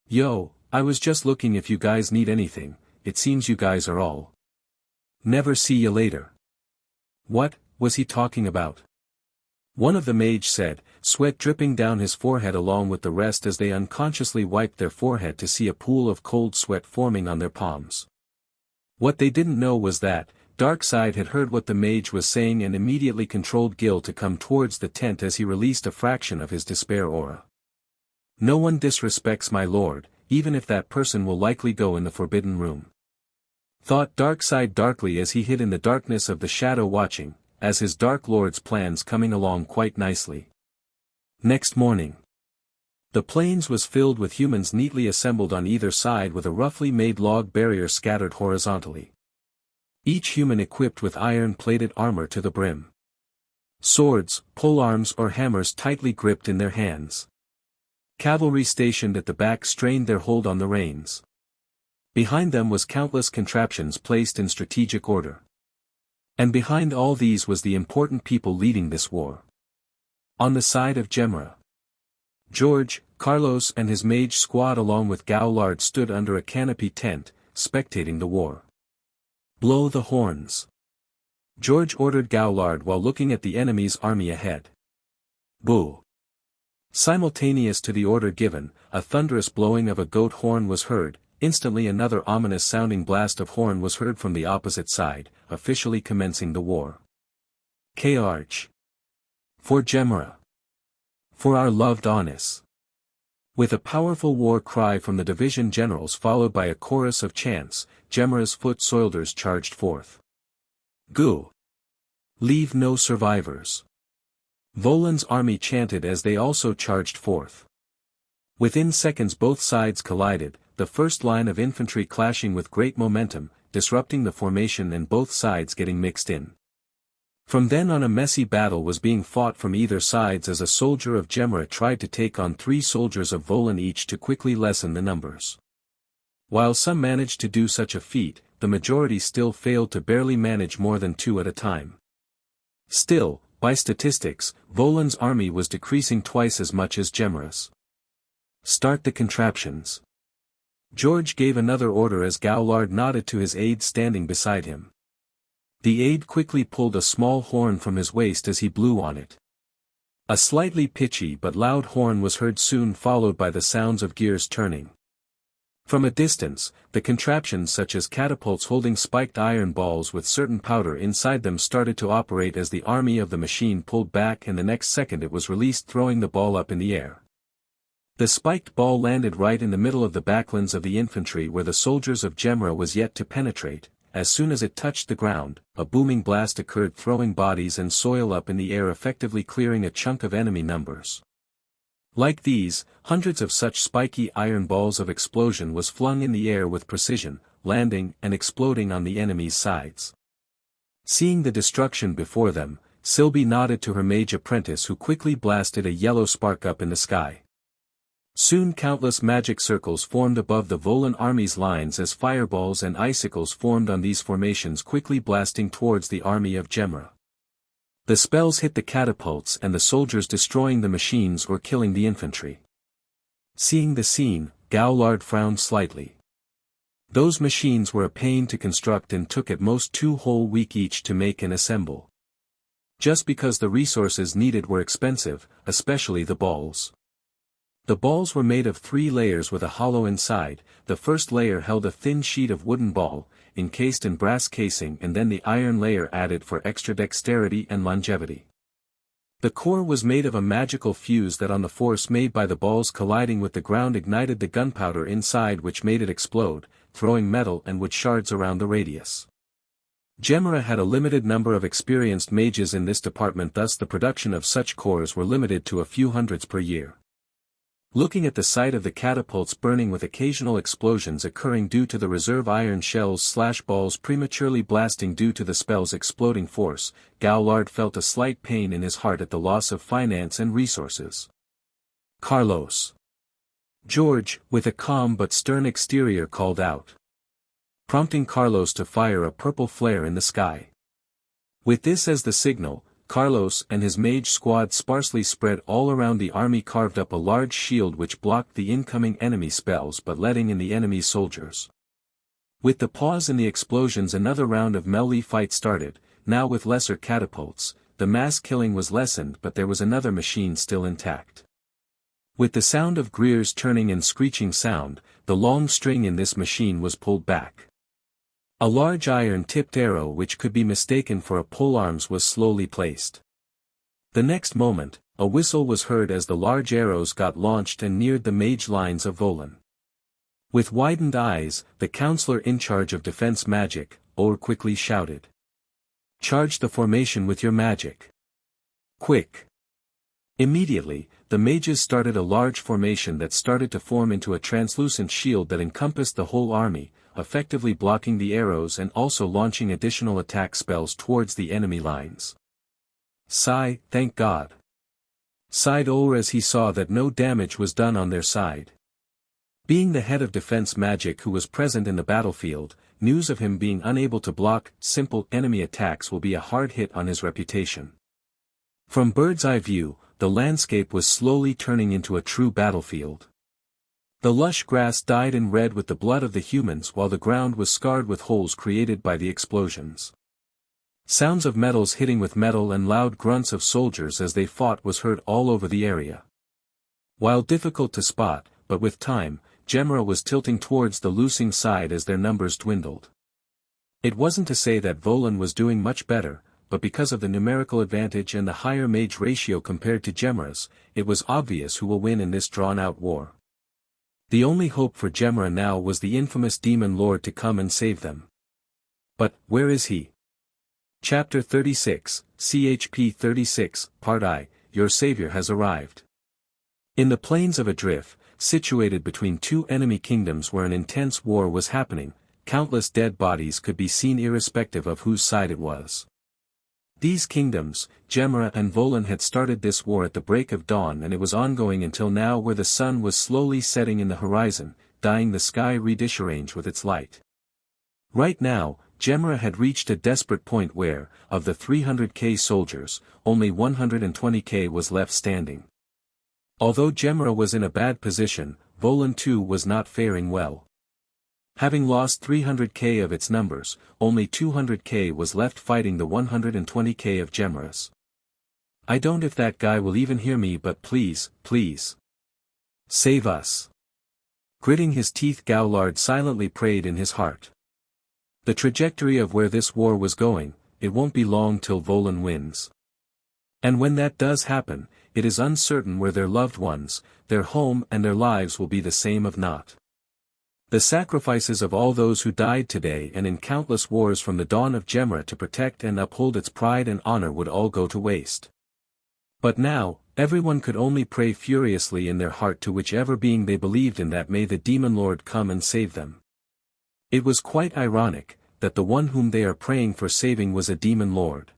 Yo, I was just looking if you guys need anything, it seems you guys are all. Never see you later. What was he talking about? One of the mage said, sweat dripping down his forehead along with the rest as they unconsciously wiped their forehead to see a pool of cold sweat forming on their palms. What they didn't know was that, Darkseid had heard what the mage was saying and immediately controlled Gil to come towards the tent as he released a fraction of his despair aura. No one disrespects my lord, even if that person will likely go in the forbidden room. Thought Darkseid darkly as he hid in the darkness of the shadow watching, as his Dark Lord's plans coming along quite nicely. Next morning. The plains was filled with humans neatly assembled on either side with a roughly made log barrier scattered horizontally. Each human equipped with iron-plated armor to the brim. Swords, polearms or hammers tightly gripped in their hands. Cavalry stationed at the back strained their hold on the reins. Behind them was countless contraptions placed in strategic order. And behind all these was the important people leading this war. On the side of Gemra, George, Carlos and his mage squad along with Gowlard stood under a canopy tent, spectating the war. Blow the horns. George ordered Gowlard while looking at the enemy's army ahead. Boo. Simultaneous to the order given, a thunderous blowing of a goat horn was heard. Instantly another ominous-sounding blast of horn was heard from the opposite side, officially commencing the war. K-Arch. For Gemra. For our loved Anis. With a powerful war cry from the division generals followed by a chorus of chants, Gemra's foot soldiers charged forth. Gu. Leave no survivors. Volan's army chanted as they also charged forth. Within seconds both sides collided, the first line of infantry clashing with great momentum, disrupting the formation and both sides getting mixed in. From then on a messy battle was being fought from either sides as a soldier of Gemra tried to take on 3 soldiers of Volan each to quickly lessen the numbers. While some managed to do such a feat, the majority still failed to barely manage more than 2 at a time. Still, By statistics, Volan's army was decreasing twice as much as Gemra's. Start the contraptions. George gave another order as Gowlard nodded to his aide standing beside him. The aide quickly pulled a small horn from his waist as he blew on it. A slightly pitchy but loud horn was heard soon, followed by the sounds of gears turning. From a distance, the contraptions such as catapults holding spiked iron balls with certain powder inside them started to operate as the army of the machine pulled back, and the next second it was released, throwing the ball up in the air. The spiked ball landed right in the middle of the backlands of the infantry where the soldiers of Gemra was yet to penetrate. As soon as it touched the ground, a booming blast occurred, throwing bodies and soil up in the air, effectively clearing a chunk of enemy numbers. Like these, hundreds of such spiky iron balls of explosion was flung in the air with precision, landing and exploding on the enemy's sides. Seeing the destruction before them, Sylvie nodded to her mage apprentice, who quickly blasted a yellow spark up in the sky. Soon countless magic circles formed above the Volan army's lines as fireballs and icicles formed on these formations, quickly blasting towards the army of Gemra. The spells hit the catapults and the soldiers, destroying the machines or killing the infantry. Seeing the scene, Gowlard frowned slightly. Those machines were a pain to construct and took at most 2 whole weeks each to make and assemble. Just because the resources needed were expensive, especially the balls. The balls were made of 3 layers with a hollow inside. The first layer held a thin sheet of wooden ball, encased in brass casing, and then the iron layer added for extra dexterity and longevity. The core was made of a magical fuse that, on the force made by the balls colliding with the ground, ignited the gunpowder inside, which made it explode, throwing metal and wood shards around the radius. Gemra had a limited number of experienced mages in this department, thus the production of such cores were limited to a few hundreds per year. Looking at the sight of the catapults burning with occasional explosions occurring due to the reserve iron shells/balls prematurely blasting due to the spell's exploding force, Gowlard felt a slight pain in his heart at the loss of finance and resources. Carlos. George, with a calm but stern exterior, called out, prompting Carlos to fire a purple flare in the sky. With this as the signal, Carlos and his mage squad, sparsely spread all around the army, carved up a large shield which blocked the incoming enemy spells but letting in the enemy's soldiers. With the pause in the explosions, another round of melee fight started, now with lesser catapults. The mass killing was lessened, but there was another machine still intact. With the sound of gears turning and screeching sound, the long string in this machine was pulled back. A large iron-tipped arrow which could be mistaken for a polearms was slowly placed. The next moment, a whistle was heard as the large arrows got launched and neared the mage lines of Volan. With widened eyes, the counselor in charge of defense magic, Or, quickly shouted. Charge the formation with your magic. Quick! Immediately, the mages started a large formation that started to form into a translucent shield that encompassed the whole army, effectively blocking the arrows and also launching additional attack spells towards the enemy lines. Sigh, thank God. Sighed Or as he saw that no damage was done on their side. Being the head of defense magic who was present in the battlefield, news of him being unable to block simple enemy attacks will be a hard hit on his reputation. From bird's eye view, the landscape was slowly turning into a true battlefield. The lush grass dyed in red with the blood of the humans, while the ground was scarred with holes created by the explosions. Sounds of metals hitting with metal and loud grunts of soldiers as they fought was heard all over the area. While difficult to spot, but with time, Gemra was tilting towards the losing side as their numbers dwindled. It wasn't to say that Volan was doing much better, but because of the numerical advantage and the higher mage ratio compared to Gemra's, it was obvious who will win in this drawn-out war. The only hope for Gemra now was the infamous demon lord to come and save them. But, where is he? Chapter 36, CHP 36, Part I, Your Savior has arrived. In the plains of Adrif, situated between two enemy kingdoms where an intense war was happening, countless dead bodies could be seen irrespective of whose side it was. These kingdoms, Gemra and Volan, had started this war at the break of dawn, and it was ongoing until now, where the sun was slowly setting in the horizon, dyeing the sky reddish orange with its light. Right now, Jemra had reached a desperate point where, of the 300k soldiers, only 120k was left standing. Although Jemra was in a bad position, Volan too was not faring well. Having lost 300k of its numbers, only 200k was left fighting the 120k of Jemra's. I don't know if that guy will even hear me, but please, please. Save us. Gritting his teeth, Gowlard silently prayed in his heart. The trajectory of where this war was going, it won't be long till Volan wins. And when that does happen, it is uncertain where their loved ones, their home and their lives will be the same of not. The sacrifices of all those who died today and in countless wars from the dawn of Jemra to protect and uphold its pride and honor would all go to waste. But now, everyone could only pray furiously in their heart to whichever being they believed in that may the Demon Lord come and save them. It was quite ironic, that the one whom they are praying for saving was a Demon Lord.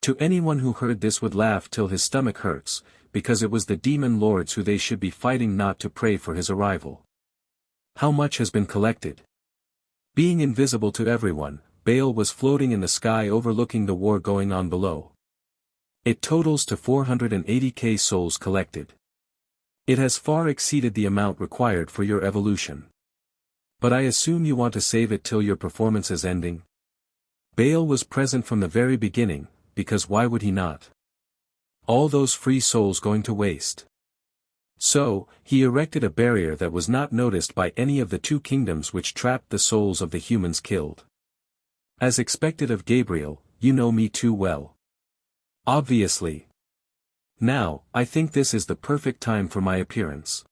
To anyone who heard this would laugh till his stomach hurts, because it was the Demon Lords who they should be fighting, not to pray for his arrival. How much has been collected? Being invisible to everyone, Baal was floating in the sky overlooking the war going on below. It totals to 480k souls collected. It has far exceeded the amount required for your evolution. But I assume you want to save it till your performance is ending? Baal was present from the very beginning, because why would he not? All those free souls going to waste. So, he erected a barrier that was not noticed by any of the two kingdoms which trapped the souls of the humans killed. As expected of Gabriel, you know me too well. Obviously. Now, I think this is the perfect time for my appearance.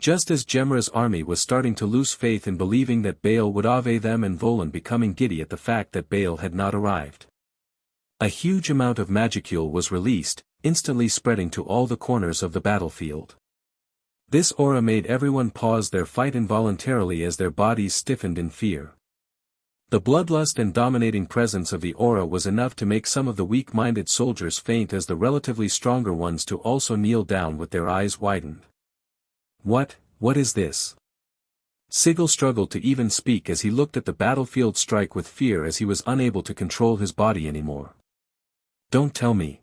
Just as Jemra's army was starting to lose faith in believing that Baal would obey them and Volan becoming giddy at the fact that Baal had not arrived. A huge amount of magicule was released, instantly spreading to all the corners of the battlefield. This aura made everyone pause their fight involuntarily as their bodies stiffened in fear. The bloodlust and dominating presence of the aura was enough to make some of the weak-minded soldiers faint, as the relatively stronger ones to also kneel down with their eyes widened. What is this? Sigil struggled to even speak as he looked at the battlefield strike with fear, as he was unable to control his body anymore. Don't tell me.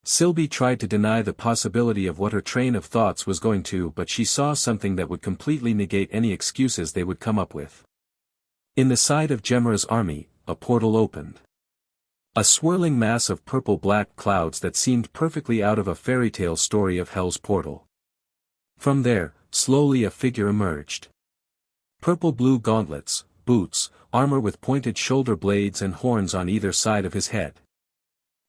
Sylvie tried to deny the possibility of what her train of thoughts was going to, but she saw something that would completely negate any excuses they would come up with. In the side of Jemra's army, a portal opened. A swirling mass of purple-black clouds that seemed perfectly out of a fairy tale story of Hell's portal. From there, slowly a figure emerged. Purple-blue gauntlets, boots, armor with pointed shoulder blades and horns on either side of his head.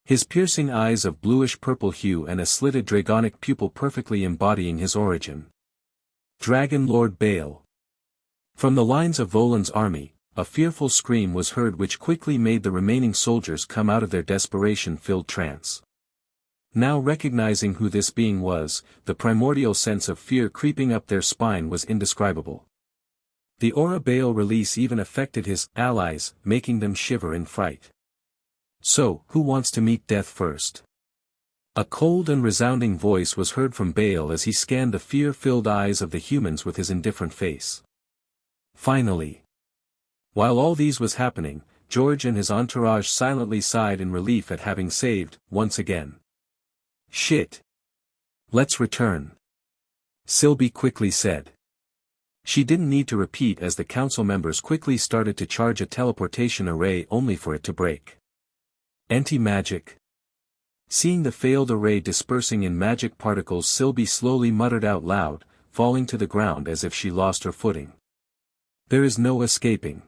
His piercing eyes of bluish-purple hue and a slitted dragonic pupil perfectly embodying his origin. Dragon Lord Baal. From the lines of Volan's army, a fearful scream was heard which quickly made the remaining soldiers come out of their desperation-filled trance. Now recognizing who this being was, the primordial sense of fear creeping up their spine was indescribable. The aura Baal release even affected his allies, making them shiver in fright. So, who wants to meet death first? A cold and resounding voice was heard from Baal as he scanned the fear-filled eyes of the humans with his indifferent face. Finally. While all these was happening, George and his entourage silently sighed in relief at having saved, once again. Shit. Let's return. Sylvie quickly said. She didn't need to repeat as the council members quickly started to charge a teleportation array only for it to break. Anti-magic. Seeing the failed array dispersing in magic particles, Sylvie slowly muttered out loud, falling to the ground as if she lost her footing. There is no escaping.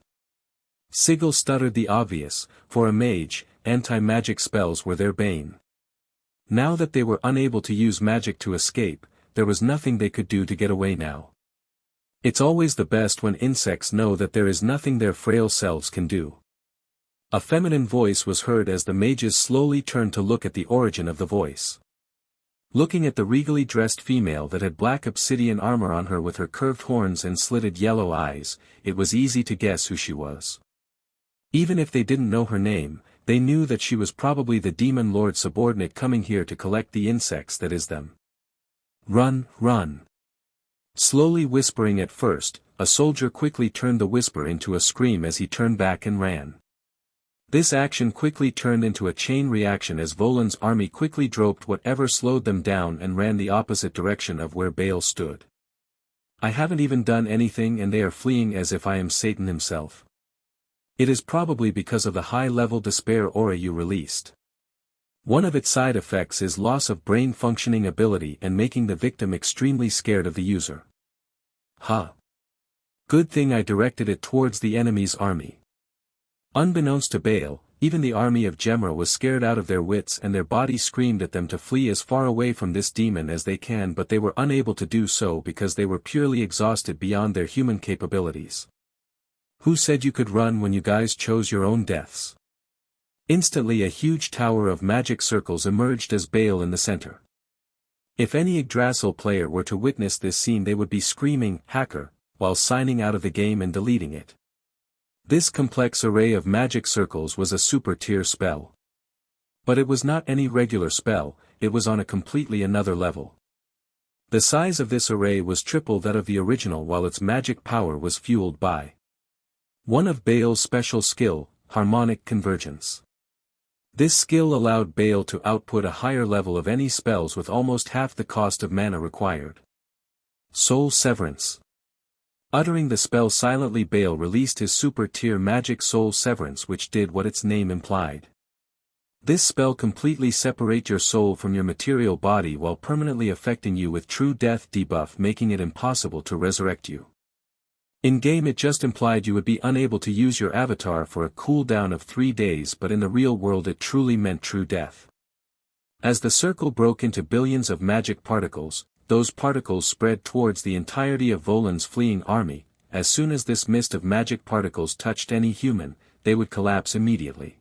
Sigil stuttered the obvious, for a mage, anti-magic spells were their bane. Now that they were unable to use magic to escape, there was nothing they could do to get away now. It's always the best when insects know that there is nothing their frail selves can do. A feminine voice was heard as the mages slowly turned to look at the origin of the voice. Looking at the regally dressed female that had black obsidian armor on her with her curved horns and slitted yellow eyes, it was easy to guess who she was. Even if they didn't know her name, they knew that she was probably the Demon Lord's subordinate coming here to collect the insects that is them. Run, run. Slowly whispering at first, a soldier quickly turned the whisper into a scream as he turned back and ran. This action quickly turned into a chain reaction as Volan's army quickly dropped whatever slowed them down and ran the opposite direction of where Bale stood. I haven't even done anything and they are fleeing as if I am Satan himself. It is probably because of the high-level despair aura you released. One of its side effects is loss of brain functioning ability and making the victim extremely scared of the user. Huh. Good thing I directed it towards the enemy's army. Unbeknownst to Bale, even the army of Gemra was scared out of their wits and their bodies screamed at them to flee as far away from this demon as they can, but they were unable to do so because they were purely exhausted beyond their human capabilities. Who said you could run when you guys chose your own deaths? Instantly a huge tower of magic circles emerged as Bale in the center. If any Yggdrasil player were to witness this scene they would be screaming, "Hacker," while signing out of the game and deleting it. This complex array of magic circles was a super tier spell. But it was not any regular spell, it was on a completely another level. The size of this array was triple that of the original while its magic power was fueled by one of Bale's special skill, harmonic convergence. This skill allowed Bale to output a higher level of any spells with almost half the cost of mana required. Soul Severance. Uttering the spell silently, Bale released his super-tier magic Soul Severance, which did what its name implied. This spell completely separates your soul from your material body while permanently affecting you with true death debuff, making it impossible to resurrect you. In-game it just implied you would be unable to use your avatar for a cooldown of 3 days, but in the real world it truly meant true death. As the circle broke into billions of magic particles, those particles spread towards the entirety of Volan's fleeing army. As soon as this mist of magic particles touched any human, they would collapse immediately.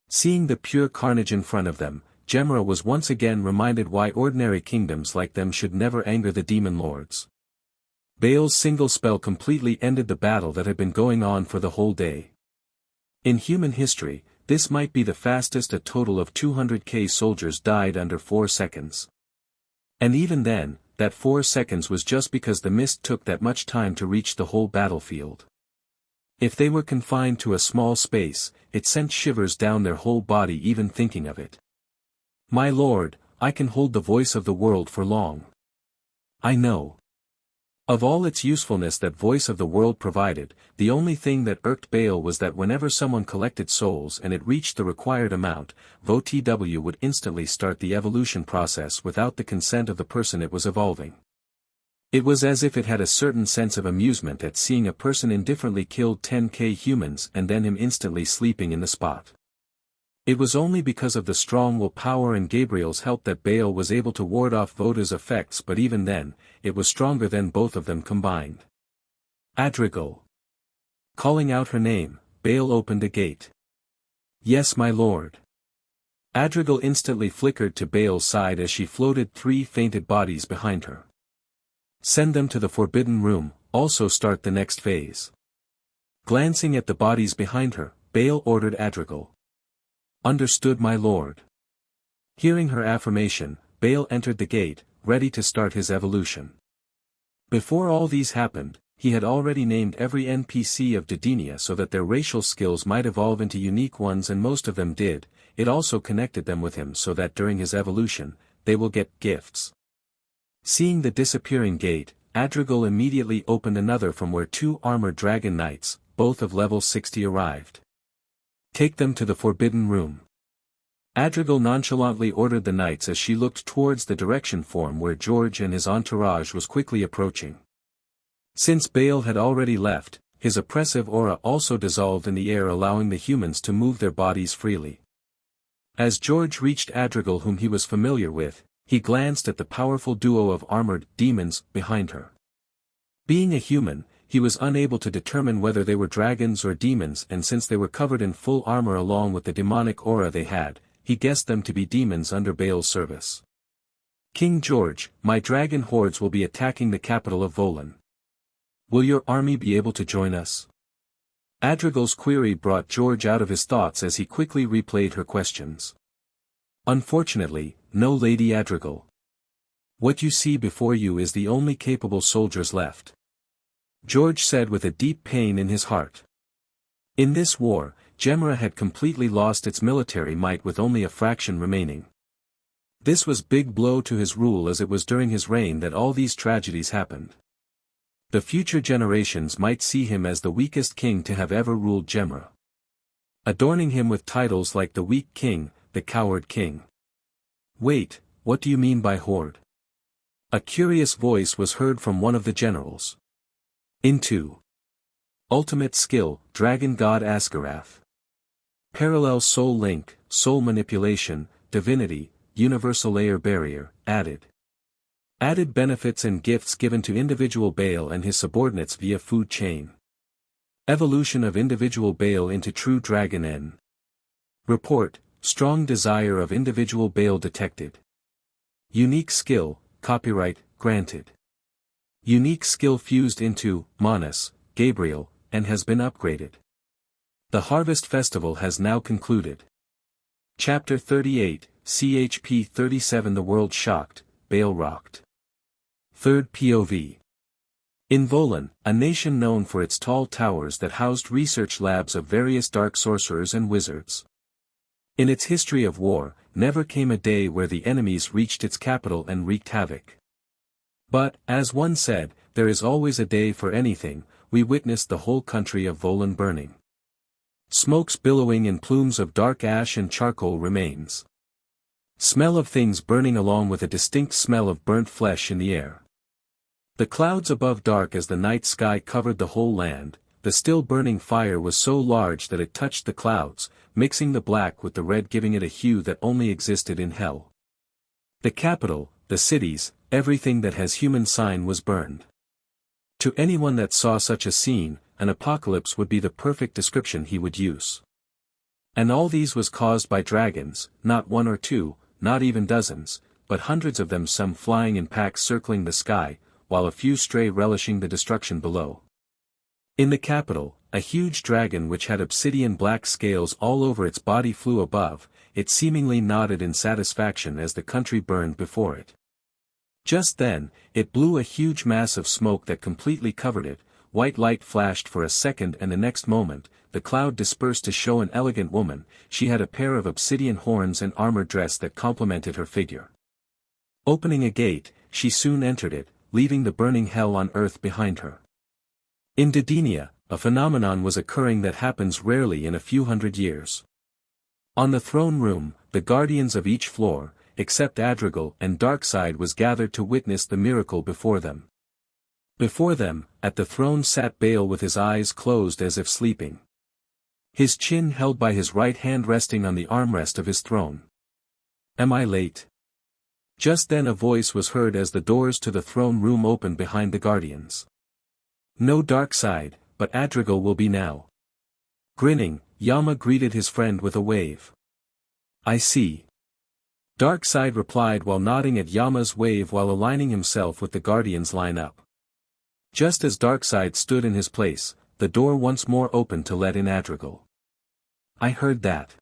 Seeing the pure carnage in front of them, Gemra was once again reminded why ordinary kingdoms like them should never anger the demon lords. Bale's single spell completely ended the battle that had been going on for the whole day. In human history, this might be the fastest a total of 200k soldiers died under 4 seconds. And even then, that 4 seconds was just because the mist took that much time to reach the whole battlefield. If they were confined to a small space, it sent shivers down their whole body even thinking of it. My lord, I can hold the voice of the world for long. I know. Of all its usefulness that Voice of the World provided, the only thing that irked Bale was that whenever someone collected souls and it reached the required amount, VOTW would instantly start the evolution process without the consent of the person it was evolving. It was as if it had a certain sense of amusement at seeing a person indifferently kill 10k humans and then him instantly sleeping in the spot. It was only because of the strong willpower and Gabriel's help that Bale was able to ward off Voda's effects, but even then, it was stronger than both of them combined. Adrigal. Calling out her name, Bale opened a gate. Yes, my lord. Adrigal instantly flickered to Bale's side as she floated 3 fainted bodies behind her. Send them to the Forbidden Room, also start the next phase. Glancing at the bodies behind her, Bale ordered Adrigal. Understood, my lord. Hearing her affirmation, Bale entered the gate, ready to start his evolution. Before all these happened, he had already named every NPC of Dodinia so that their racial skills might evolve into unique ones, and most of them did. It also connected them with him so that during his evolution, they will get gifts. Seeing the disappearing gate, Adrigal immediately opened another from where 2 armored dragon knights, both of level 60, arrived. Take them to the Forbidden Room. Adrigal nonchalantly ordered the knights as she looked towards the direction from where George and his entourage was quickly approaching. Since Bale had already left, his oppressive aura also dissolved in the air, allowing the humans to move their bodies freely. As George reached Adrigal, whom he was familiar with, he glanced at the powerful duo of armored demons behind her. Being a human, he was unable to determine whether they were dragons or demons, and since they were covered in full armor along with the demonic aura they had, he guessed them to be demons under Bale's service. King George, my dragon hordes will be attacking the capital of Volan. Will your army be able to join us? Adrigal's query brought George out of his thoughts as he quickly replayed her questions. Unfortunately, no, Lady Adrigal. What you see before you is the only capable soldiers left. George said with a deep pain in his heart. In this war, Gemera had completely lost its military might with only a fraction remaining. This was big blow to his rule, as it was during his reign that all these tragedies happened. The future generations might see him as the weakest king to have ever ruled Gemera, adorning him with titles like the weak king, the coward king. Wait, what do you mean by horde? A curious voice was heard from one of the generals. Into ultimate skill, dragon god Asgarath. Parallel soul link, soul manipulation, divinity, universal layer barrier, added. Added benefits and gifts given to individual Baal and his subordinates via food chain. Evolution of individual Baal into true dragon N. Report, strong desire of individual Baal detected. Unique skill, copyright, granted. Unique skill fused into, Manus, Gabriel, and has been upgraded. The Harvest Festival has now concluded. Chapter 38, CHP 37. The world shocked, Baal rocked. Third POV. In Volan, a nation known for its tall towers that housed research labs of various dark sorcerers and wizards. In its history of war, never came a day where the enemies reached its capital and wreaked havoc. But, as one said, there is always a day for anything. We witnessed the whole country of Volan burning. Smokes billowing in plumes of dark ash and charcoal remains. Smell of things burning along with a distinct smell of burnt flesh in the air. The clouds above dark as the night sky covered the whole land. The still burning fire was so large that it touched the clouds, mixing the black with the red, giving it a hue that only existed in hell. The capital, the cities, everything that has human sign was burned. To anyone that saw such a scene, an apocalypse would be the perfect description he would use. And all these was caused by dragons, not one or two, not even dozens, but hundreds of them, some flying in packs circling the sky, while a few stray relishing the destruction below. In the capital, a huge dragon which had obsidian black scales all over its body flew above. It seemingly nodded in satisfaction as the country burned before it. Just then, it blew a huge mass of smoke that completely covered it. White light flashed for a second, and the next moment, the cloud dispersed to show an elegant woman. She had a pair of obsidian horns and armor dress that complemented her figure. Opening a gate, she soon entered it, leaving the burning hell on earth behind her. In Didenia, a phenomenon was occurring that happens rarely in a few hundred years. On the throne room, the guardians of each floor, except Adrigal and Darkseid, was gathered to witness the miracle before them. Before them, at the throne sat Baal with his eyes closed as if sleeping. His chin held by his right hand resting on the armrest of his throne. Am I late? Just then a voice was heard as the doors to the throne room opened behind the guardians. No Darkseid, but Adrigal will be now. Grinning, Yama greeted his friend with a wave. I see. Darkseid replied while nodding at Yama's wave while aligning himself with the guardians' line-up. Just as Darkseid stood in his place, the door once more opened to let in Adrigal. I heard that.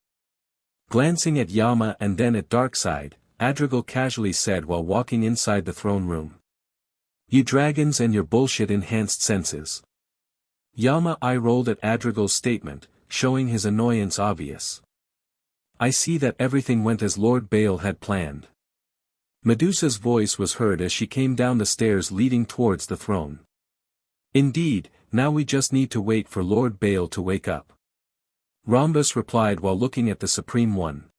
Glancing at Yama and then at Darkseid, Adrigal casually said while walking inside the throne room. You dragons and your bullshit-enhanced senses. Yama eye-rolled at Adrigal's statement, showing his annoyance obvious. I see that everything went as Lord Baal had planned. Medusa's voice was heard as she came down the stairs leading towards the throne. Indeed, now we just need to wait for Lord Baal to wake up. Rhombus replied while looking at the Supreme One.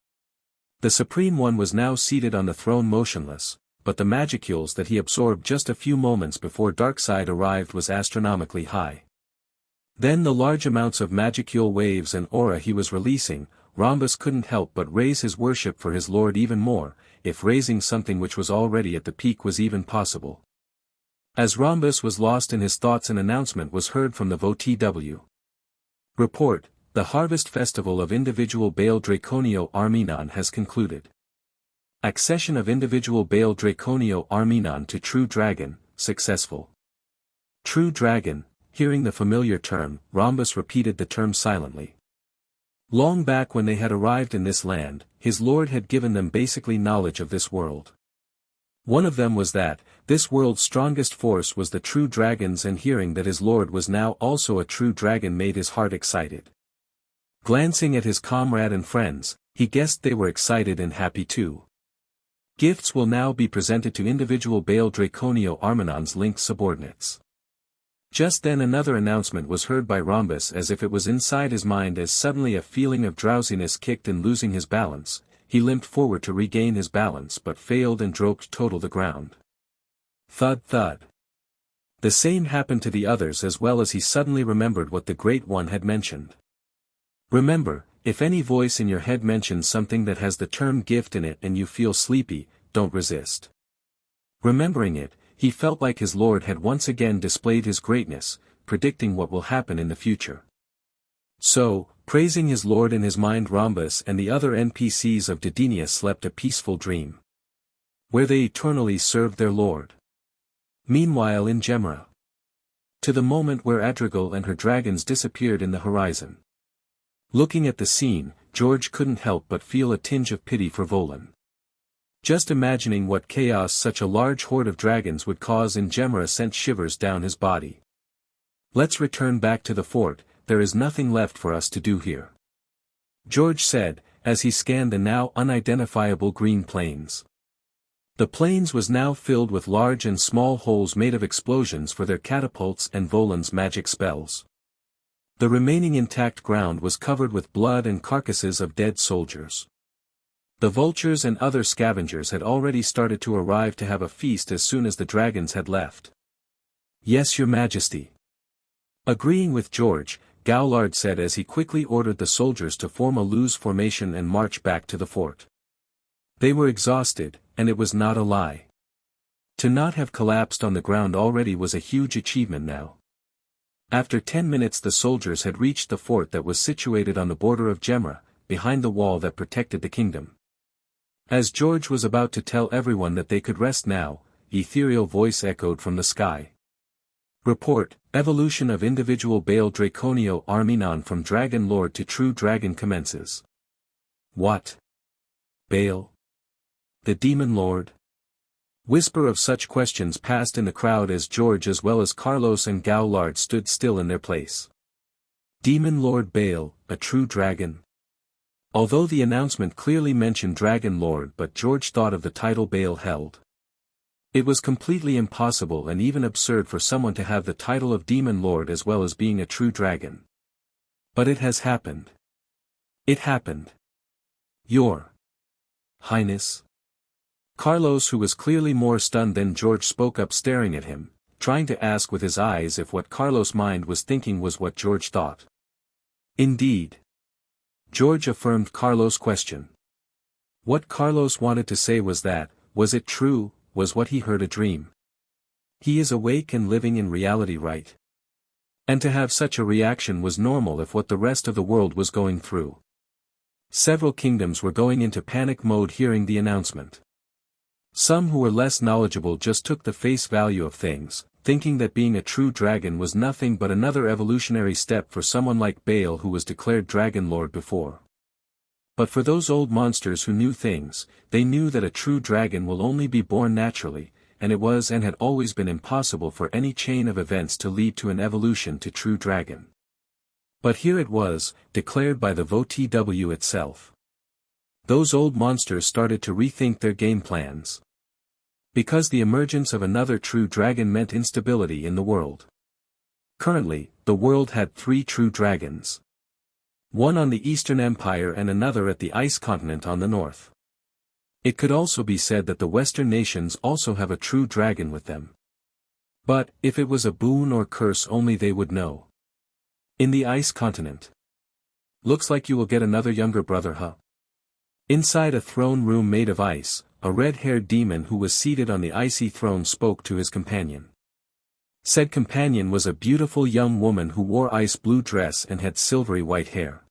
The Supreme One was now seated on the throne motionless, but the magicules that he absorbed just a few moments before Darkseid arrived was astronomically high. Then the large amounts of magicule waves and aura he was releasing, Rhombus couldn't help but raise his worship for his lord even more, if raising something which was already at the peak was even possible. As Rhombus was lost in his thoughts, an announcement was heard from the VOTW. Report, the Harvest Festival of individual Baal Draconio Armenon has concluded. Accession of individual Baal Draconio Armenon to True Dragon, successful. True Dragon, hearing the familiar term, Rhombus repeated the term silently. Long back when they had arrived in this land, his lord had given them basically knowledge of this world. One of them was that, this world's strongest force was the true dragons, and hearing that his lord was now also a true dragon made his heart excited. Glancing at his comrade and friends, he guessed they were excited and happy too. Gifts will now be presented to individual Baal Draconio Armenon's linked subordinates. Just then another announcement was heard by Rhombus, as if it was inside his mind, as suddenly a feeling of drowsiness kicked in. Losing his balance, he limped forward to regain his balance but failed and dropped total the ground. Thud thud. The same happened to the others as well, as he suddenly remembered what the Great One had mentioned. Remember, if any voice in your head mentions something that has the term gift in it and you feel sleepy, don't resist. Remembering it, he felt like his lord had once again displayed his greatness, predicting what will happen in the future. So, praising his lord in his mind, Rhombus and the other NPCs of Didenia slept a peaceful dream, where they eternally served their lord. Meanwhile in Gemra, to the moment where Adrigal and her dragons disappeared in the horizon. Looking at the scene, George couldn't help but feel a tinge of pity for Volan. Just imagining what chaos such a large horde of dragons would cause in Gemra sent shivers down his body. Let's return back to the fort, there is nothing left for us to do here, George said, as he scanned the now unidentifiable green plains. The plains was now filled with large and small holes made of explosions for their catapults and Volan's magic spells. The remaining intact ground was covered with blood and carcasses of dead soldiers. The vultures and other scavengers had already started to arrive to have a feast as soon as the dragons had left. Yes, Your Majesty. Agreeing with George, Gowlard said as he quickly ordered the soldiers to form a loose formation and march back to the fort. They were exhausted, and it was not a lie. To not have collapsed on the ground already was a huge achievement now. After 10 minutes the soldiers had reached the fort that was situated on the border of Gemra, behind the wall that protected the kingdom. As George was about to tell everyone that they could rest now, ethereal voice echoed from the sky. Report, evolution of individual Baal Draconio Armenon from Dragon Lord to True Dragon commences. What? Baal? The Demon Lord? Whisper of such questions passed in the crowd as George as well as Carlos and Gowlard stood still in their place. Demon Lord Baal, a true dragon? Although the announcement clearly mentioned Dragon Lord, but George thought of the title Baal held. It was completely impossible and even absurd for someone to have the title of Demon Lord as well as being a true dragon. But it has happened. It happened. Your Highness? Carlos, who was clearly more stunned than George, spoke up, staring at him, trying to ask with his eyes if what Carlos' mind was thinking was what George thought. Indeed. George affirmed Carlos' question. What Carlos wanted to say was that, was it true, was what he heard a dream? He is awake and living in reality, right? And to have such a reaction was normal if what the rest of the world was going through. Several kingdoms were going into panic mode hearing the announcement. Some who were less knowledgeable just took the face value of things, thinking that being a true dragon was nothing but another evolutionary step for someone like Baal, who was declared Dragon Lord before. But for those old monsters who knew things, they knew that a true dragon will only be born naturally, and it was and had always been impossible for any chain of events to lead to an evolution to true dragon. But here it was, declared by the VOTW itself. Those old monsters started to rethink their game plans. Because the emergence of another true dragon meant instability in the world. Currently, the world had 3 true dragons. One on the Eastern Empire and another at the Ice Continent on the north. It could also be said that the Western nations also have a true dragon with them. But, if it was a boon or curse only they would know. In the Ice Continent. Looks like you will get another younger brother, huh? Inside a throne room made of ice, a red-haired demon who was seated on the icy throne spoke to his companion. Said companion was a beautiful young woman who wore ice-blue dress and had silvery white hair.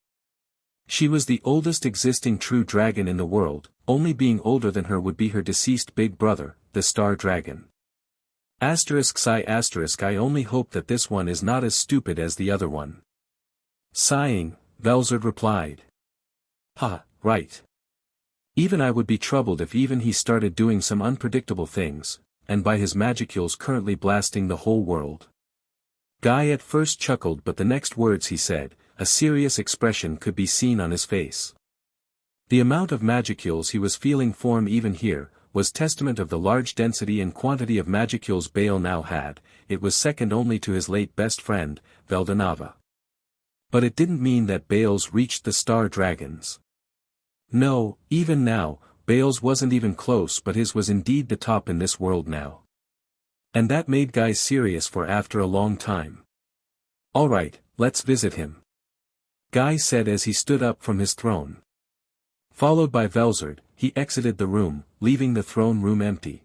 She was the oldest existing true dragon in the world, only being older than her would be her deceased big brother, the Star Dragon. I only hope that this one is not as stupid as the other one. Sighing, Velzard replied. Ha, right. Even I would be troubled if even he started doing some unpredictable things, and by his magicules currently blasting the whole world. Guy at first chuckled, but the next words he said, a serious expression could be seen on his face. The amount of magicules he was feeling form even here, was testament of the large density and quantity of magicules Bale now had. It was second only to his late best friend, Veldanava. But it didn't mean that Bale's reached the star dragons. No, even now, Bale's wasn't even close, but his was indeed the top in this world now. And that made Guy serious for after a long time. Alright, let's visit him. Guy said as he stood up from his throne. Followed by Velzard, he exited the room, leaving the throne room empty.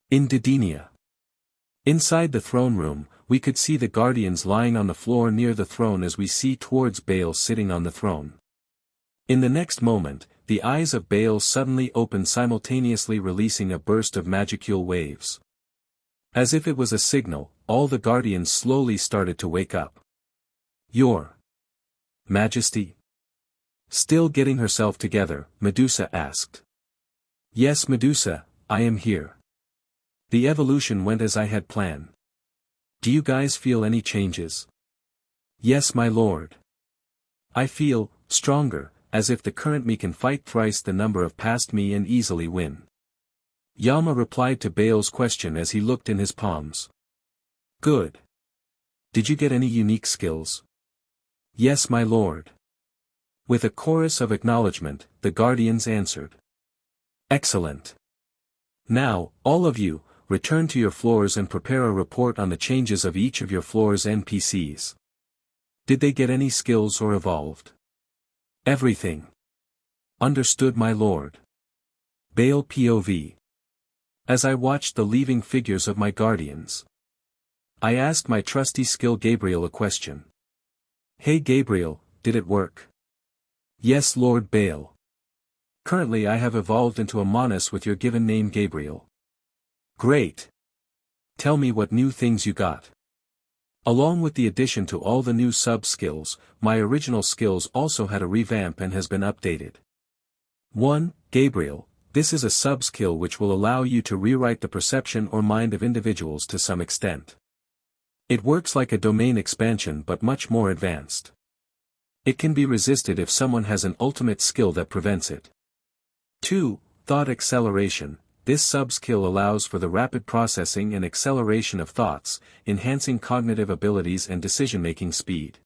In Didenia. Inside the throne room, we could see the guardians lying on the floor near the throne as we see towards Bale sitting on the throne. In the next moment, the eyes of Bale suddenly opened, simultaneously releasing a burst of magicule waves. As if it was a signal, all the guardians slowly started to wake up. Your Majesty? Still getting herself together, Medusa asked. Yes, Medusa, I am here. The evolution went as I had planned. Do you guys feel any changes? Yes, my lord. I feel stronger, as if the current me can fight thrice the number of past me and easily win. Yama replied to Bale's question as he looked in his palms. Good. Did you get any unique skills? Yes, my lord. With a chorus of acknowledgement, the guardians answered. Excellent. Now, all of you, return to your floors and prepare a report on the changes of each of your floor's NPCs. Did they get any skills or evolved? Everything. Understood, my lord. Bale POV. As I watched the leaving figures of my guardians, I asked my trusty skill Gabriel a question. Hey Gabriel, did it work? Yes, Lord Bale. Currently I have evolved into a Monus with your given name Gabriel. Great. Tell me what new things you got. Along with the addition to all the new sub-skills, my original skills also had a revamp and has been updated. 1. Gabriel, this is a sub-skill which will allow you to rewrite the perception or mind of individuals to some extent. It works like a domain expansion but much more advanced. It can be resisted if someone has an ultimate skill that prevents it. 2. Thought acceleration. This sub-skill allows for the rapid processing and acceleration of thoughts, enhancing cognitive abilities and decision-making speed.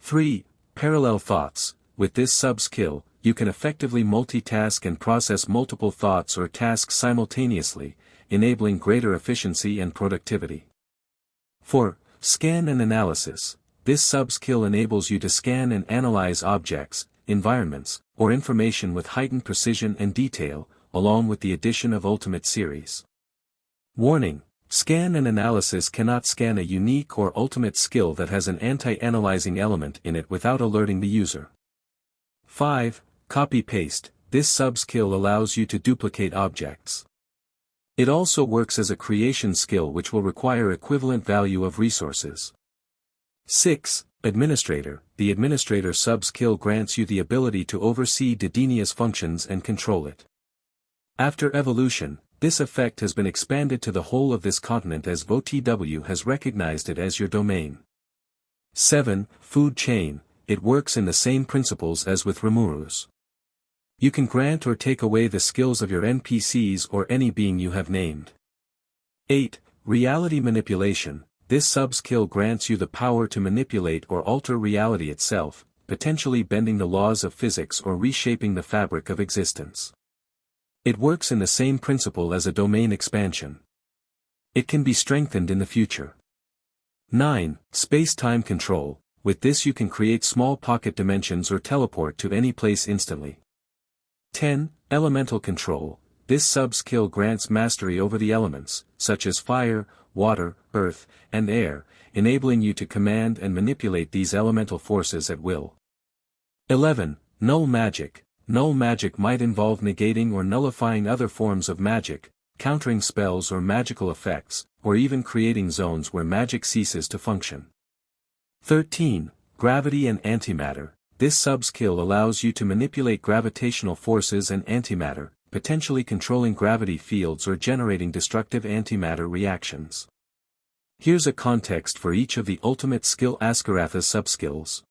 3. Parallel thoughts. With this sub-skill, you can effectively multitask and process multiple thoughts or tasks simultaneously, enabling greater efficiency and productivity. 4. Scan and analysis. This sub-skill enables you to scan and analyze objects, environments, or information with heightened precision and detail, along with the addition of Ultimate Series. Warning: scan and analysis cannot scan a unique or ultimate skill that has an anti-analyzing element in it without alerting the user. 5. Copy-paste. This sub-skill allows you to duplicate objects. It also works as a creation skill which will require equivalent value of resources. 6. Administrator. The Administrator sub-skill grants you the ability to oversee Didenia's functions and control it. After evolution, this effect has been expanded to the whole of this continent as VOTW has recognized it as your domain. 7. Food chain. It works in the same principles as with Rimurus. You can grant or take away the skills of your NPCs or any being you have named. 8. Reality manipulation. This sub-skill grants you the power to manipulate or alter reality itself, potentially bending the laws of physics or reshaping the fabric of existence. It works in the same principle as a domain expansion. It can be strengthened in the future. 9. Space-time control. With this you can create small pocket dimensions or teleport to any place instantly. 10. Elemental control. This sub-skill grants mastery over the elements, such as fire, water, earth, and air, enabling you to command and manipulate these elemental forces at will. 11. Null magic. Null magic might involve negating or nullifying other forms of magic, countering spells or magical effects, or even creating zones where magic ceases to function. 13. Gravity and antimatter. this sub-skill allows you to manipulate gravitational forces and antimatter, potentially controlling gravity fields or generating destructive antimatter reactions. Here's a context for each of the ultimate skill Askaratha's subskills.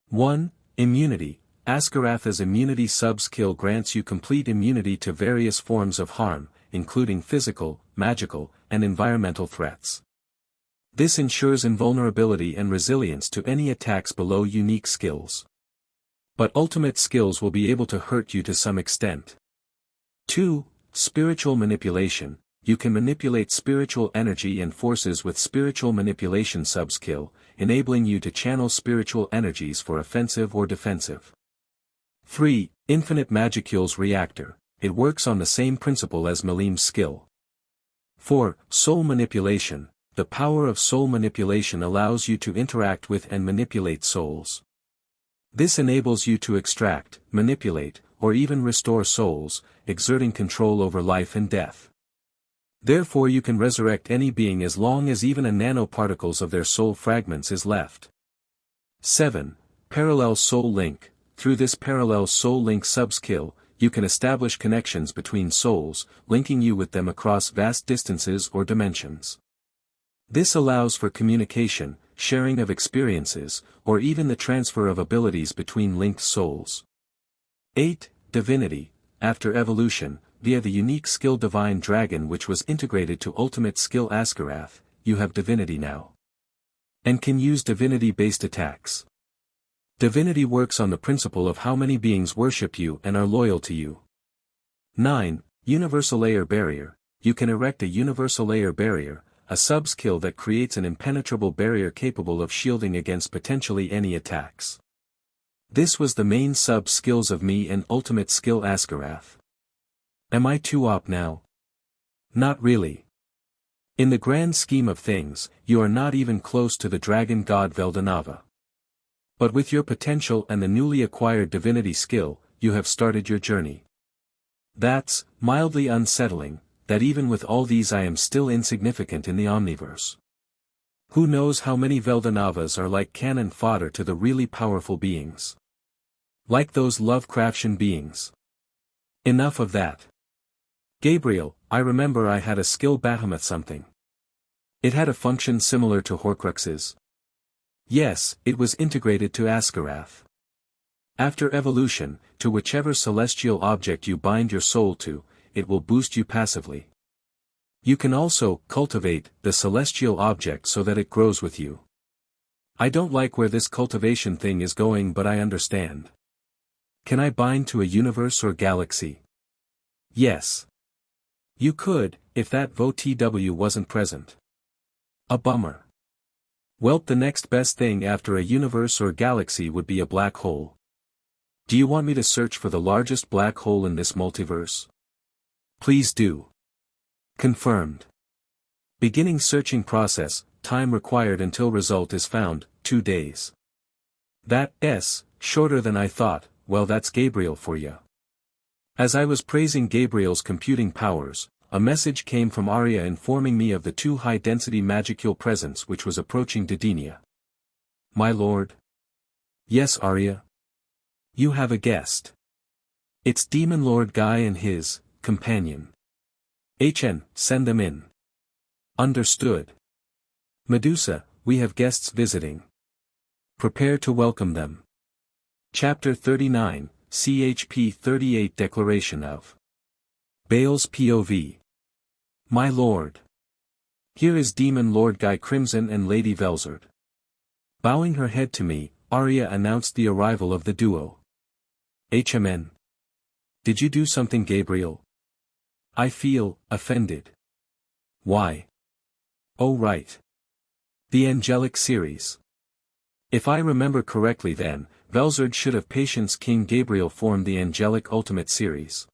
1. Immunity. Askaratha's immunity sub-skill grants you complete immunity to various forms of harm, including physical, magical, and environmental threats. This ensures invulnerability and resilience to any attacks below unique skills. But ultimate skills will be able to hurt you to some extent. 2. Spiritual manipulation. You can manipulate spiritual energy and forces with spiritual manipulation sub-skill, enabling you to channel spiritual energies for offensive or defensive. 3. Infinite Magicule's reactor. It works on the same principle as Malim's skill. 4. Soul manipulation. The power of soul manipulation allows you to interact with and manipulate souls. This enables you to extract, manipulate, or even restore souls, exerting control over life and death. Therefore you can resurrect any being as long as even a nanoparticles of their soul fragments is left. 7. Parallel Soul Link. Through this Parallel Soul Link sub-skill, you can establish connections between souls, linking you with them across vast distances or dimensions. This allows for communication, sharing of experiences, or even the transfer of abilities between linked souls. 8. Divinity. After evolution, via the unique skill Divine Dragon which was integrated to ultimate skill Askarath, you have divinity now. And can use divinity-based attacks. Divinity works on the principle of how many beings worship you and are loyal to you. 9. Universal Layer Barrier. You can erect a Universal Layer Barrier, a sub-skill that creates an impenetrable barrier capable of shielding against potentially any attacks. This was the main sub-skills of me and ultimate skill Askarath. Am I too OP now? Not really. In the grand scheme of things, you are not even close to the dragon god Veldanava. But with your potential and the newly acquired divinity skill, you have started your journey. That's mildly unsettling, that even with all these I am still insignificant in the Omniverse. Who knows how many Veldanavas are like cannon fodder to the really powerful beings. Like those Lovecraftian beings. Enough of that. Gabriel, I remember I had a skill Bahamut something. It had a function similar to Horcrux's. Yes, it was integrated to Askarath. After evolution, to whichever celestial object you bind your soul to, it will boost you passively. You can also cultivate the celestial object so that it grows with you. I don't like where this cultivation thing is going, but I understand. Can I bind to a universe or galaxy? Yes. You could, if that VOTW wasn't present. A bummer. Well, the next best thing after a universe or galaxy would be a black hole. Do you want me to search for the largest black hole in this multiverse? Please do. Confirmed. Beginning searching process, time required until result is found, 2 days. That's shorter than I thought. Well, that's Gabriel for ya. As I was praising Gabriel's computing powers, a message came from Arya informing me of the 2 high-density magicule presence which was approaching Didenia. My lord? Yes, Arya? You have a guest. It's Demon Lord Guy and his companion. Send them in. Understood. Medusa, we have guests visiting. Prepare to welcome them. Chapter 39, CHP 38 Declaration of Baal's POV. My lord. Here is Demon Lord Guy Crimson and Lady Velzard. Bowing her head to me, Arya announced the arrival of the duo. HMN. Did you do something, Gabriel? I feel offended. Why? Oh right. The angelic series. If I remember correctly then, Velzard should have Patience King Gabriel formed the angelic ultimate series.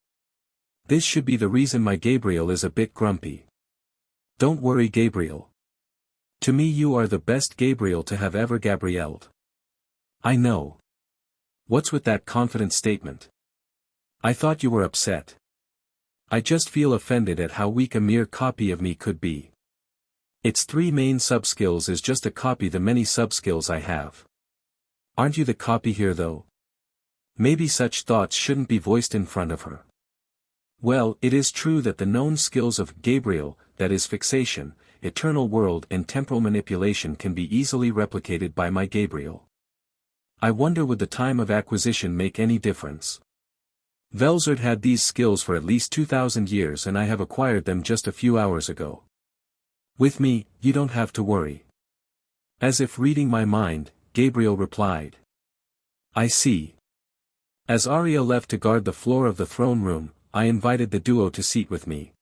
This should be the reason my Gabriel is a bit grumpy. Don't worry, Gabriel. To me you are the best Gabriel to have ever Gabrielled. I know. What's with that confident statement? I thought you were upset. I just feel offended at how weak a mere copy of me could be. Its 3 main subskills is just a copy the many subskills I have. Aren't you the copy here though? Maybe such thoughts shouldn't be voiced in front of her. Well, it is true that the known skills of Gabriel, that is fixation, eternal world and temporal manipulation can be easily replicated by my Gabriel. I wonder would the time of acquisition make any difference? Velzard had these skills for at least 2,000 years and I have acquired them just a few hours ago. With me, you don't have to worry. As if reading my mind, Gabriel replied. I see. As Arya left to guard the floor of the throne room, I invited the duo to seat with me.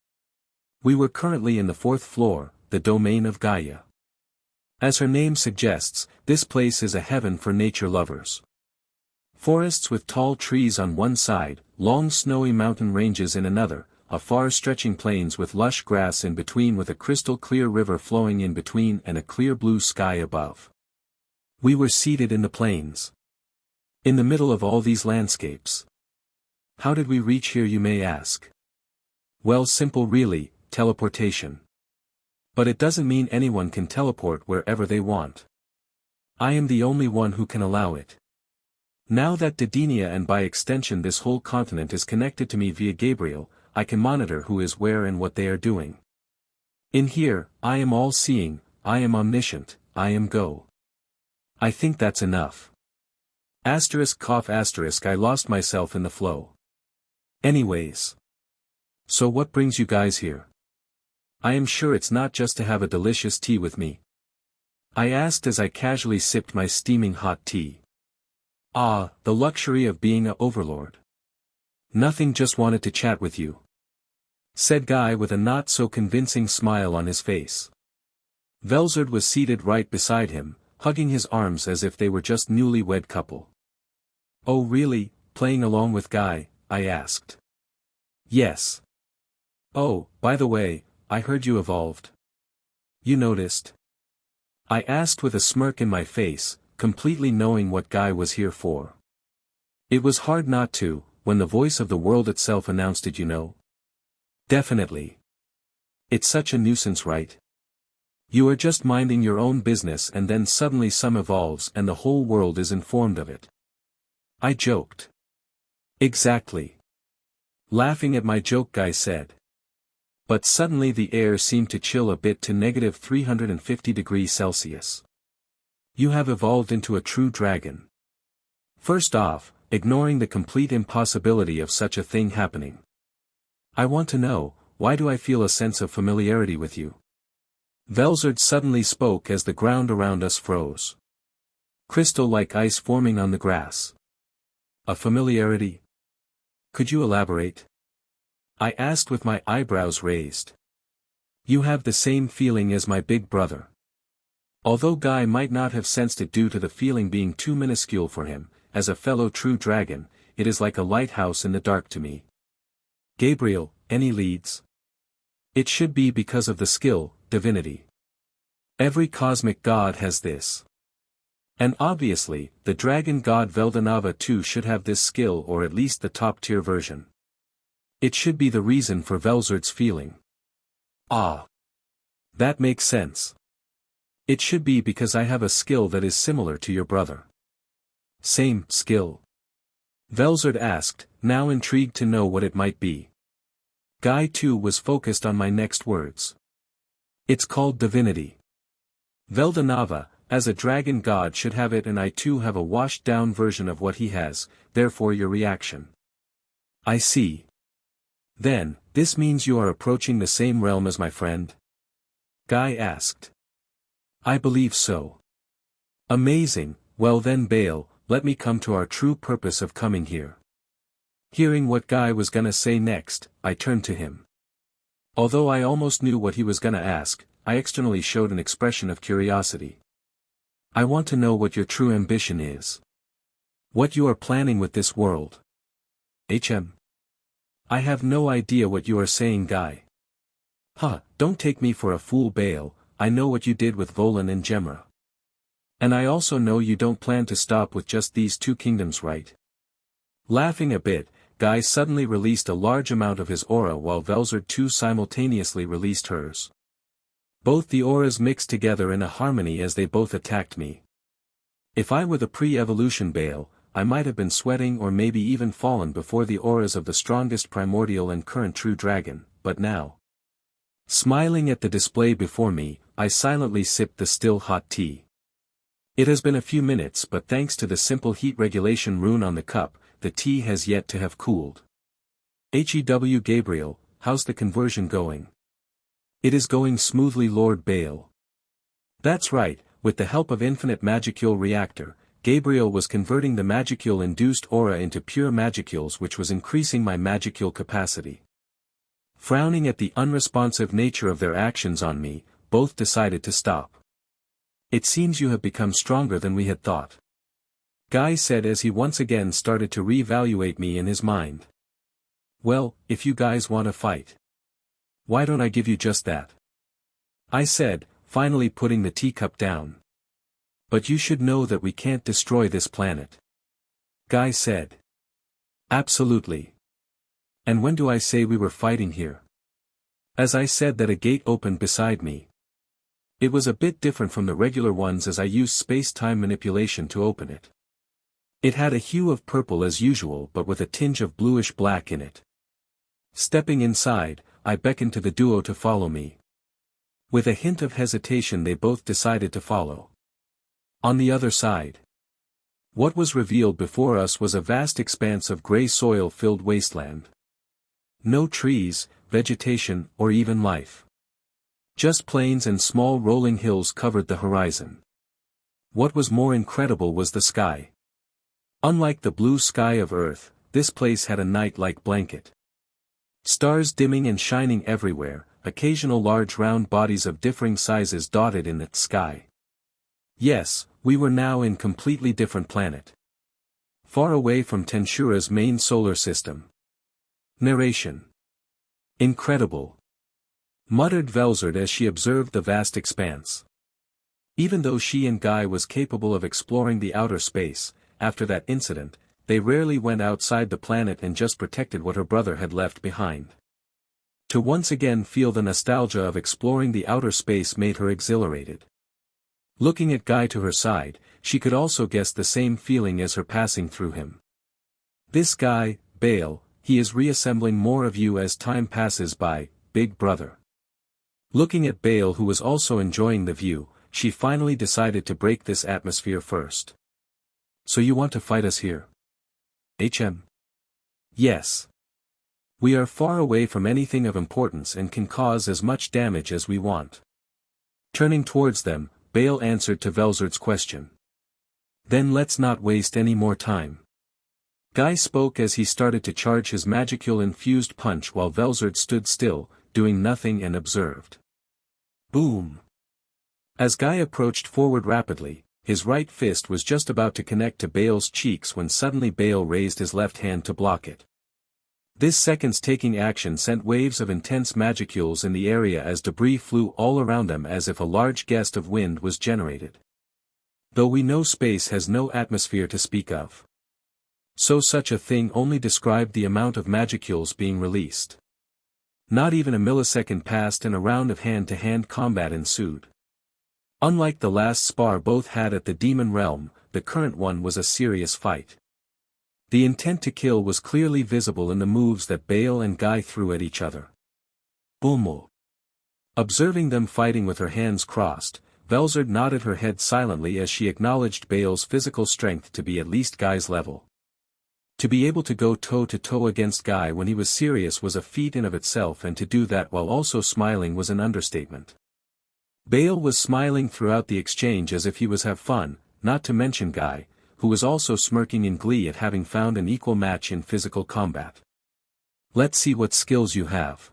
We were currently in the 4th floor, the domain of Gaia. As her name suggests, this place is a heaven for nature lovers. Forests with tall trees on one side, long snowy mountain ranges in another, a far-stretching plains with lush grass in between with a crystal-clear river flowing in between and a clear blue sky above. We were seated in the plains. In the middle of all these landscapes. How did we reach here, you may ask? Well, simple really, teleportation. But it doesn't mean anyone can teleport wherever they want. I am the only one who can allow it. Now that Didenia and by extension this whole continent is connected to me via Gabriel, I can monitor who is where and what they are doing. In here, I am all-seeing, I am omniscient, I am Go. I think that's enough. Asterisk cough asterisk I lost myself in the flow. Anyways. So what brings you guys here? I am sure it's not just to have a delicious tea with me. I asked as I casually sipped my steaming hot tea. Ah, the luxury of being a overlord. Nothing, just wanted to chat with you. Said Guy with a not so convincing smile on his face. Velzard was seated right beside him, hugging his arms as if they were just newlywed couple. Oh really, playing along with Guy? I asked. Yes. Oh, by the way, I heard you evolved. You noticed? I asked with a smirk in my face, completely knowing what Guy was here for. It was hard not to, when the voice of the world itself announced it, you know. Definitely. It's such a nuisance, right? You are just minding your own business and then suddenly some evolves and the whole world is informed of it. I joked. Exactly. Laughing at my joke, Guy said. But suddenly the air seemed to chill a bit to negative 350 degrees Celsius. You have evolved into a true dragon. First off, ignoring the complete impossibility of such a thing happening. I want to know, why do I feel a sense of familiarity with you? Velzard suddenly spoke as the ground around us froze. Crystal like ice forming on the grass. A familiarity? Could you elaborate? I asked with my eyebrows raised. You have the same feeling as my big brother. Although Guy might not have sensed it due to the feeling being too minuscule for him, as a fellow true dragon, it is like a lighthouse in the dark to me. Gabriel, any leads? It should be because of the skill, divinity. Every cosmic god has this. And obviously, the dragon god Veldanava too should have this skill, or at least the top-tier version. It should be the reason for Velzard's feeling. Ah. That makes sense. It should be because I have a skill that is similar to your brother. Same skill? Velzard asked, now intrigued to know what it might be. Guy too was focused on my next words. It's called divinity. Veldanava, as a dragon god, should have it, and I too have a washed-down version of what he has, therefore your reaction. I see. Then, this means you are approaching the same realm as my friend? Guy asked. I believe so. Amazing, well then Bale, let me come to our true purpose of coming here. Hearing what Guy was gonna say next, I turned to him. Although I almost knew what he was gonna ask, I externally showed an expression of curiosity. I want to know what your true ambition is. What you are planning with this world. I have no idea what you are saying, Guy. Huh, don't take me for a fool, Bale, I know what you did with Volan and Gemra. And I also know you don't plan to stop with just these two kingdoms, right? Laughing a bit, Guy suddenly released a large amount of his aura while Velzard too simultaneously released hers. Both the auras mixed together in a harmony as they both attacked me. If I were the pre-evolution Bale, I might have been sweating or maybe even fallen before the auras of the strongest primordial and current true dragon, but now. Smiling at the display before me, I silently sipped the still hot tea. It has been a few minutes but thanks to the simple heat regulation rune on the cup, the tea has yet to have cooled. HEW Gabriel, how's the conversion going? It is going smoothly, Lord Bale. That's right, with the help of Infinite Magicule Reactor, Gabriel was converting the Magicule-induced aura into pure Magicules, which was increasing my Magicule capacity. Frowning at the unresponsive nature of their actions on me, both decided to stop. It seems you have become stronger than we had thought, Guy said as he once again started to re-evaluate me in his mind. Well, if you guys want to fight, why don't I give you just that? I said, finally putting the teacup down. But you should know that we can't destroy this planet, Guy said. Absolutely. And when do I say we were fighting here? As I said that a gate opened beside me. It was a bit different from the regular ones as I used space-time manipulation to open it. It had a hue of purple as usual but with a tinge of bluish-black in it. Stepping inside, I beckoned to the duo to follow me. With a hint of hesitation they both decided to follow. On the other side, what was revealed before us was a vast expanse of grey soil-filled wasteland. No trees, vegetation, or even life. Just plains and small rolling hills covered the horizon. What was more incredible was the sky. Unlike the blue sky of Earth, this place had a night-like blanket. Stars dimming and shining everywhere, occasional large round bodies of differing sizes dotted in the sky. Yes, we were now in completely different planet. Far away from Tensura's main solar system. Narration. Incredible, muttered Velzard as she observed the vast expanse. Even though she and Guy was capable of exploring the outer space, after that incident, they rarely went outside the planet and just protected what her brother had left behind. To once again feel the nostalgia of exploring the outer space made her exhilarated. Looking at Guy to her side, she could also guess the same feeling as her passing through him. This guy, Bale, he is reassembling more of you as time passes by, big brother. Looking at Bale who was also enjoying the view, she finally decided to break this atmosphere first. So you want to fight us here? HM. Yes. We are far away from anything of importance and can cause as much damage as we want. Turning towards them, Bale answered to Velzard's question. Then let's not waste any more time. Guy spoke as he started to charge his Magicule-infused punch while Velzard stood still, doing nothing and observed. Boom! As Guy approached forward rapidly, his right fist was just about to connect to Bale's cheeks when suddenly Bale raised his left hand to block it. This second's taking action sent waves of intense Magicules in the area as debris flew all around them as if a large gust of wind was generated. Though we know space has no atmosphere to speak of. So such a thing only described the amount of Magicules being released. Not even a millisecond passed and a round of hand-to-hand combat ensued. Unlike the last spar both had at the Demon Realm, the current one was a serious fight. The intent to kill was clearly visible in the moves that Bale and Guy threw at each other. Boom! Observing them fighting with her hands crossed, Velzard nodded her head silently as she acknowledged Bale's physical strength to be at least Guy's level. To be able to go toe-to-toe against Guy when he was serious was a feat in of itself, and to do that while also smiling was an understatement. Bale was smiling throughout the exchange as if he was have fun, not to mention Guy, who was also smirking in glee at having found an equal match in physical combat. Let's see what skills you have.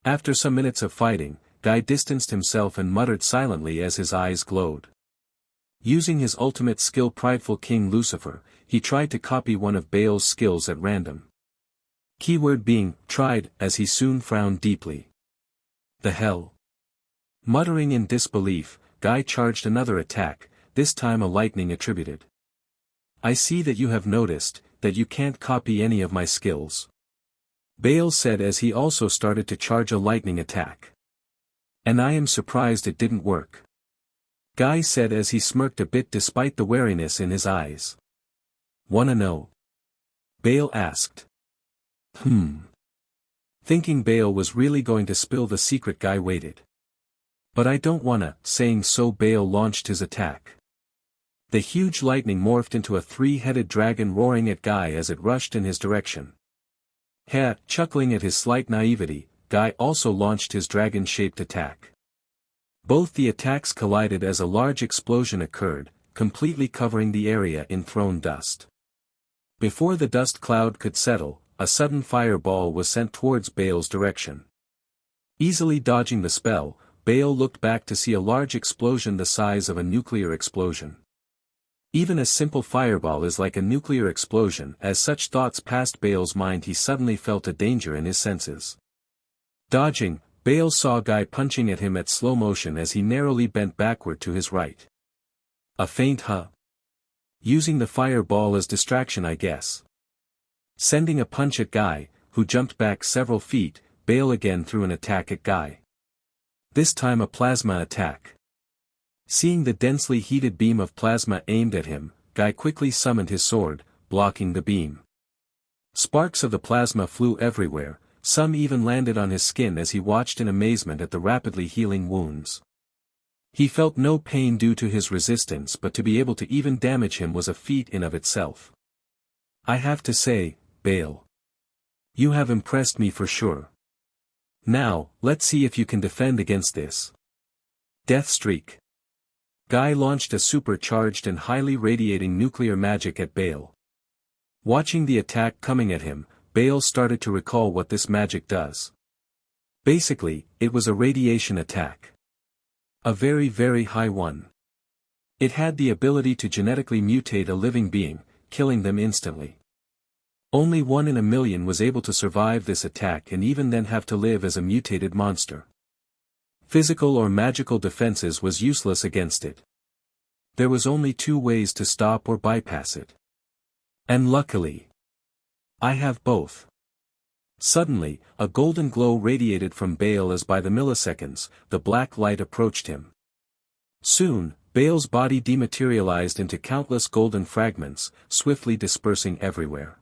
After some minutes of fighting, Guy distanced himself and muttered silently as his eyes glowed. Using his ultimate skill Prideful King Lucifer, he tried to copy one of Bale's skills at random. Keyword being, tried, as he soon frowned deeply. The hell? Muttering in disbelief, Guy charged another attack, this time a lightning attributed. I see that you have noticed, that you can't copy any of my skills. Bale said as he also started to charge a lightning attack. And I am surprised it didn't work. Guy said as he smirked a bit despite the wariness in his eyes. Wanna know? Bale asked. Thinking Bale was really going to spill the secret, Guy waited. But I don't wanna, saying so Bale launched his attack. The huge lightning morphed into a three-headed dragon roaring at Guy as it rushed in his direction. Chuckling at his slight naivety, Guy also launched his dragon-shaped attack. Both the attacks collided as a large explosion occurred, completely covering the area in thrown dust. Before the dust cloud could settle, a sudden fireball was sent towards Bale's direction. Easily dodging the spell, Bale looked back to see a large explosion the size of a nuclear explosion. Even a simple fireball is like a nuclear explosion. As such thoughts passed Bale's mind, he suddenly felt a danger in his senses. Dodging, Bale saw Guy punching at him at slow motion as he narrowly bent backward to his right. A feint, huh? Using the fireball as distraction, I guess. Sending a punch at Guy, who jumped back several feet, Bale again threw an attack at Guy. This time a plasma attack. Seeing the densely heated beam of plasma aimed at him, Guy quickly summoned his sword, blocking the beam. Sparks of the plasma flew everywhere, some even landed on his skin as he watched in amazement at the rapidly healing wounds. He felt no pain due to his resistance, but to be able to even damage him was a feat in of itself. I have to say, Bale, you have impressed me for sure. Now, let's see if you can defend against this. Death Streak. Guy launched a supercharged and highly radiating nuclear magic at Bale. Watching the attack coming at him, Bale started to recall what this magic does. Basically, it was a radiation attack. A very, very high one. It had the ability to genetically mutate a living being, killing them instantly. Only 1 in a million was able to survive this attack, and even then have to live as a mutated monster. Physical or magical defenses was useless against it. There was only 2 ways to stop or bypass it. And luckily, I have both. Suddenly, a golden glow radiated from Bale as by the milliseconds, the black light approached him. Soon, Bale's body dematerialized into countless golden fragments, swiftly dispersing everywhere.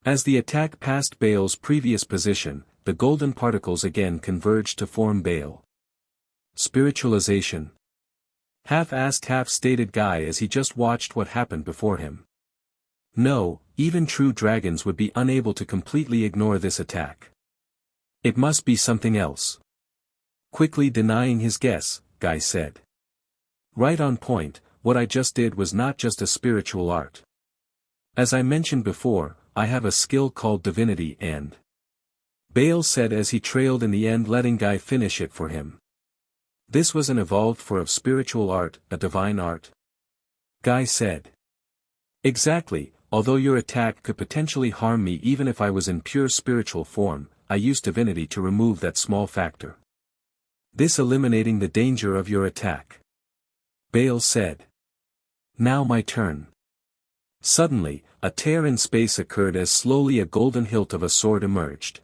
As the attack passed Bale's previous position, the golden particles again converged to form Bale. Spiritualization. Half-assed, half-stated Guy as he just watched what happened before him. No, even true dragons would be unable to completely ignore this attack. It must be something else. Quickly denying his guess, Guy said. Right on point, what I just did was not just a spiritual art. As I mentioned before, I have a skill called divinity and... Bale said as he trailed in the end, letting Guy finish it for him. This was an evolved form of spiritual art, a divine art. Guy said. Exactly, although your attack could potentially harm me even if I was in pure spiritual form, I used divinity to remove that small factor. This eliminating the danger of your attack. Bale said. Now my turn. Suddenly, a tear in space occurred as slowly a golden hilt of a sword emerged.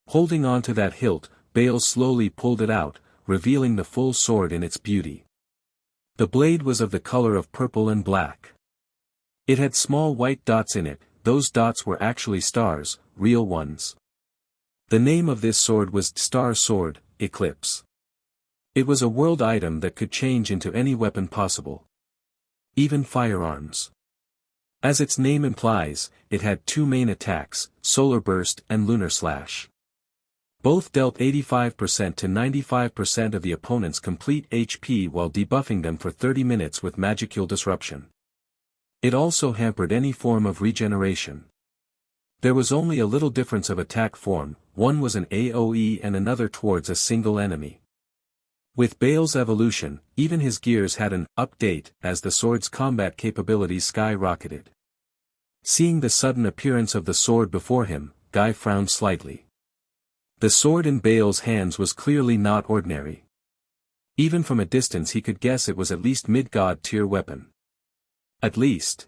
Holding on to that hilt, Bale slowly pulled it out, revealing the full sword in its beauty. The blade was of the color of purple and black. It had small white dots in it, those dots were actually stars, real ones. The name of this sword was Star Sword, Eclipse. It was a world item that could change into any weapon possible. Even firearms. As its name implies, it had 2 main attacks, Solar Burst and Lunar Slash. Both dealt 85% to 95% of the opponent's complete HP while debuffing them for 30 minutes with Magical Disruption. It also hampered any form of regeneration. There was only a little difference of attack form, one was an AoE and another towards a single enemy. With Bale's evolution, even his gears had an update as the sword's combat capabilities skyrocketed. Seeing the sudden appearance of the sword before him, Guy frowned slightly. The sword in Bale's hands was clearly not ordinary. Even from a distance he could guess it was at least mid-god tier weapon. At least.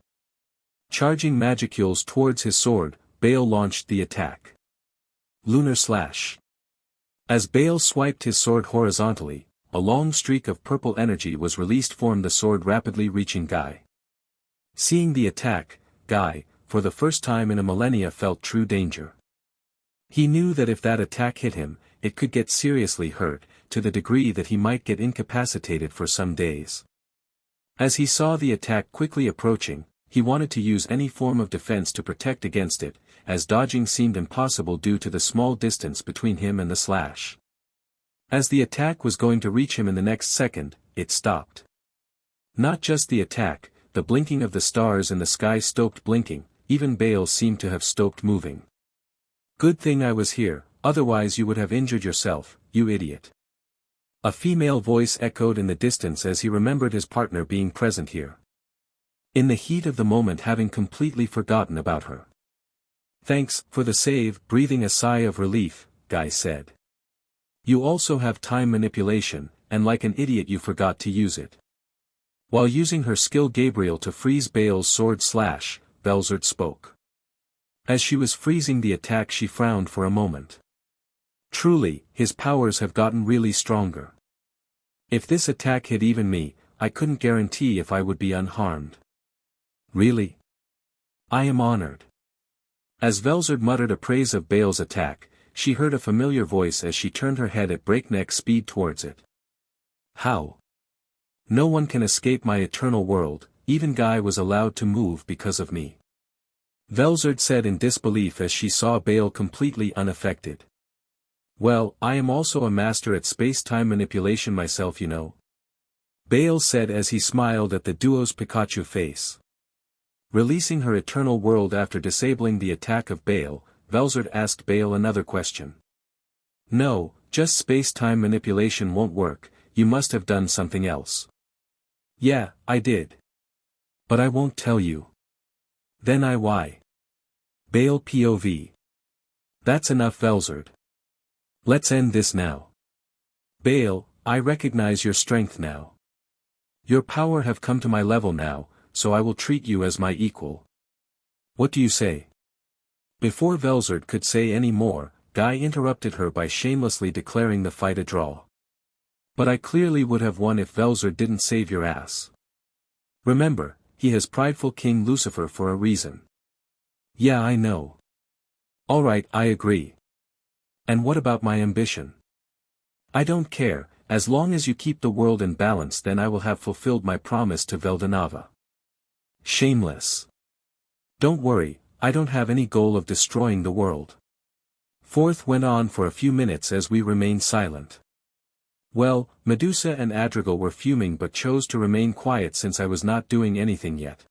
Charging Magicules towards his sword, Bale launched the attack. Lunar Slash. As Bale swiped his sword horizontally, a long streak of purple energy was released from the sword rapidly reaching Guy. Seeing the attack, Guy, for the first time in a millennia felt true danger. He knew that if that attack hit him, it could get seriously hurt, to the degree that he might get incapacitated for some days. As he saw the attack quickly approaching, he wanted to use any form of defense to protect against it, as dodging seemed impossible due to the small distance between him and the slash. As the attack was going to reach him in the next second, it stopped. Not just the attack, the blinking of the stars in the sky stopped blinking, even Bale seemed to have stopped moving. "Good thing I was here, otherwise you would have injured yourself, you idiot." A female voice echoed in the distance as he remembered his partner being present here. In the heat of the moment having completely forgotten about her. "Thanks for the save," breathing a sigh of relief, Guy said. "You also have time manipulation, and like an idiot you forgot to use it." While using her skill Gabriel to freeze Bale's sword slash, Velzard spoke. As she was freezing the attack she frowned for a moment. Truly, his powers have gotten really stronger. If this attack hit even me, I couldn't guarantee if I would be unharmed. Really? I am honored. As Velzard muttered a praise of Bale's attack, she heard a familiar voice as she turned her head at breakneck speed towards it. "How? No one can escape my eternal world, even Guy was allowed to move because of me." Velzard said in disbelief as she saw Bale completely unaffected. "Well, I am also a master at space-time manipulation myself, you know." Bale said as he smiled at the duo's Pikachu face. Releasing her eternal world after disabling the attack of Bale, Velzard asked Bale another question. "No, just space-time manipulation won't work, you must have done something else." "Yeah, I did. But I won't tell you." "Then why?" Bale POV. "That's enough Velzard. Let's end this now." "Bale, I recognize your strength now. Your power have come to my level now, so I will treat you as my equal. What do you say?" Before Velzard could say any more, Guy interrupted her by shamelessly declaring the fight a draw. "But I clearly would have won if Velzard didn't save your ass. Remember, he has prideful King Lucifer for a reason." "Yeah, I know. Alright, I agree. And what about my ambition?" "I don't care, as long as you keep the world in balance then I will have fulfilled my promise to Veldanava." Shameless. "Don't worry, I don't have any goal of destroying the world." Fourth went on for a few minutes as we remained silent. Well, Medusa and Adrigal were fuming but chose to remain quiet since I was not doing anything yet.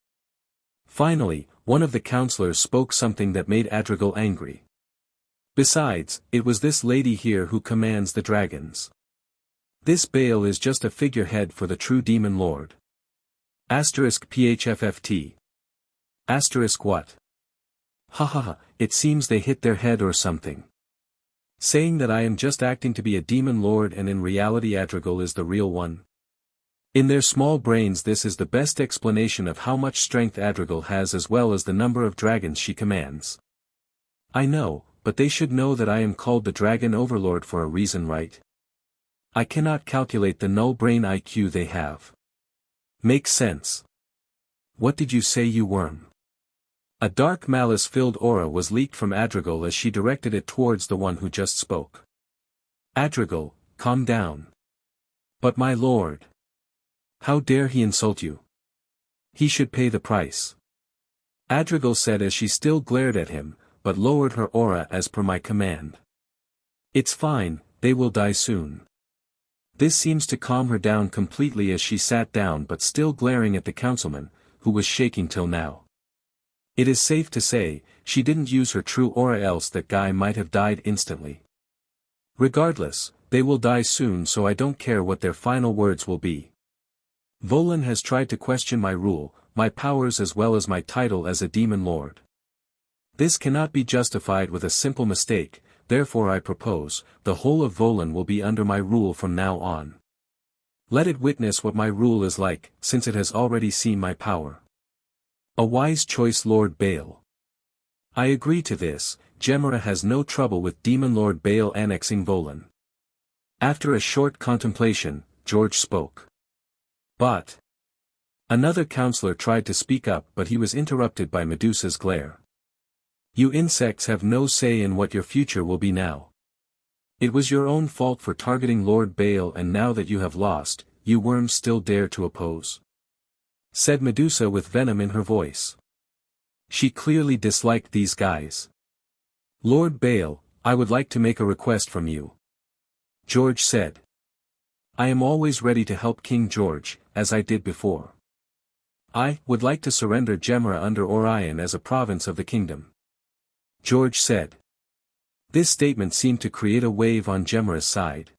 Finally, one of the counselors spoke something that made Adrigal angry. "Besides, it was this lady here who commands the dragons. This Bale is just a figurehead for the true demon lord." *PHFFT. What? Hahaha, it seems they hit their head or something. Saying that I am just acting to be a demon lord and in reality Adrigal is the real one. In their small brains this is the best explanation of how much strength Adrigal has as well as the number of dragons she commands. I know, but they should know that I am called the Dragon Overlord for a reason, right? I cannot calculate the null brain IQ they have. Makes sense. What did you say, you worm? A dark malice-filled aura was leaked from Adrigal as she directed it towards the one who just spoke. Adrigal, calm down. But my lord. How dare he insult you? He should pay the price. Adrigal said as she still glared at him, but lowered her aura as per my command. It's fine, they will die soon. This seems to calm her down completely as she sat down but still glaring at the councilman, who was shaking till now. It is safe to say, she didn't use her true aura else that guy might have died instantly. Regardless, they will die soon so I don't care what their final words will be. Volan has tried to question my rule, my powers as well as my title as a demon lord. This cannot be justified with a simple mistake, therefore I propose, the whole of Volan will be under my rule from now on. Let it witness what my rule is like, since it has already seen my power. A wise choice, Lord Bale. I agree to this. Gemera has no trouble with Demon Lord Bale annexing Volan. After a short contemplation, George spoke. But another counselor tried to speak up, but he was interrupted by Medusa's glare. You insects have no say in what your future will be now. It was your own fault for targeting Lord Baal, and now that you have lost, you worms still dare to oppose," said Medusa with venom in her voice. She clearly disliked these guys. "Lord Baal, I would like to make a request from you," George said. "I am always ready to help King George, as I did before. I would like to surrender Gemra under Orion as a province of the kingdom," George said. This statement seemed to create a wave on Gemra's side.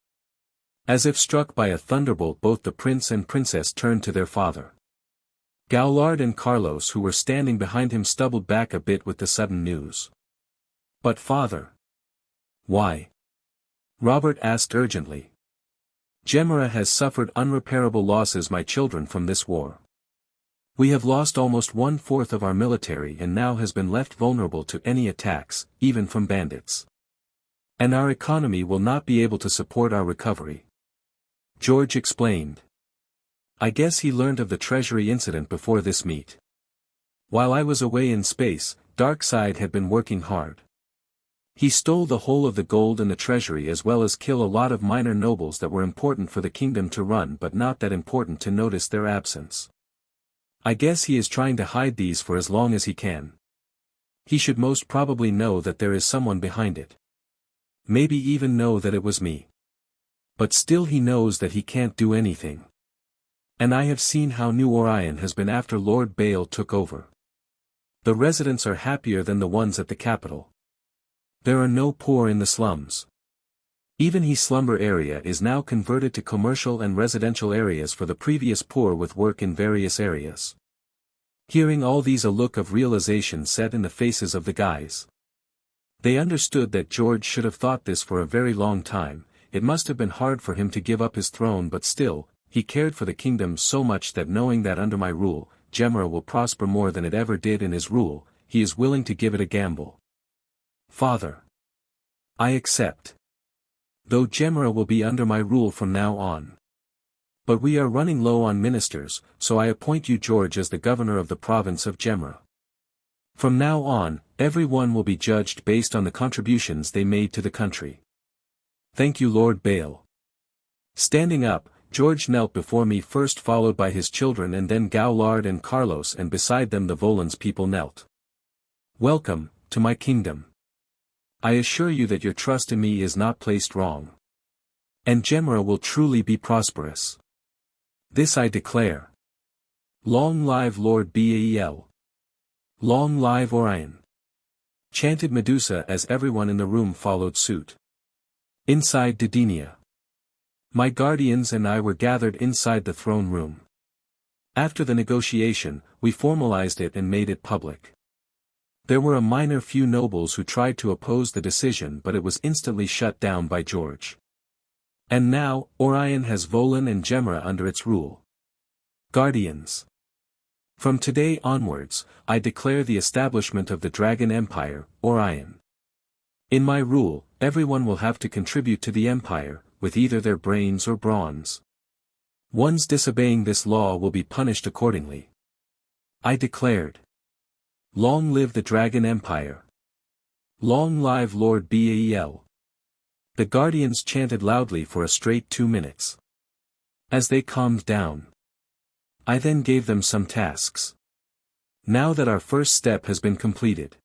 As if struck by a thunderbolt, both the prince and princess turned to their father. Gowlard and Carlos, who were standing behind him, stumbled back a bit with the sudden news. "But father." "Why?" Robert asked urgently. "Gemra has suffered unrepairable losses, my children, from this war. We have lost almost 1/4 of our military and now has been left vulnerable to any attacks, even from bandits. And our economy will not be able to support our recovery," George explained. "I guess he learned of the treasury incident before this meet. While I was away in space, Darkseid had been working hard. He stole the whole of the gold in the treasury, as well as kill a lot of minor nobles that were important for the kingdom to run but not that important to notice their absence. I guess he is trying to hide these for as long as he can. He should most probably know that there is someone behind it. Maybe even know that it was me. But still he knows that he can't do anything. And I have seen how New Orion has been after Lord Baal took over. The residents are happier than the ones at the capital. There are no poor in the slums. Even his slumber area is now converted to commercial and residential areas for the previous poor with work in various areas." Hearing all these, a look of realization set in the faces of the guys. They understood that George should have thought this for a very long time. It must have been hard for him to give up his throne, but still, he cared for the kingdom so much that knowing that under my rule, Gemra will prosper more than it ever did in his rule, he is willing to give it a gamble. "Father, I accept. Though Gemra will be under my rule from now on. But we are running low on ministers, so I appoint you, George, as the governor of the province of Gemra. From now on, everyone will be judged based on the contributions they made to the country. Thank you, Lord Baal." Standing up, George knelt before me first, followed by his children and then Gowlard and Carlos, and beside them the Volan's people knelt. "Welcome, to my kingdom. I assure you that your trust in me is not placed wrong. And Gemra will truly be prosperous. This I declare. Long live Lord Baal. Long live Orion," chanted Medusa as everyone in the room followed suit. Inside Didenia, my guardians and I were gathered inside the throne room. After the negotiation, we formalized it and made it public. There were a minor few nobles who tried to oppose the decision, but it was instantly shut down by George. And now, Orion has Volan and Gemra under its rule. Guardians. From today onwards, I declare the establishment of the Dragon Empire, Orion. In my rule, everyone will have to contribute to the empire, with either their brains or bronze. Ones disobeying this law will be punished accordingly. I declared. Long live the Dragon Empire. Long live Lord Baal. The guardians chanted loudly for a straight 2 minutes. As they calmed down, I then gave them some tasks. Now that our first step has been completed,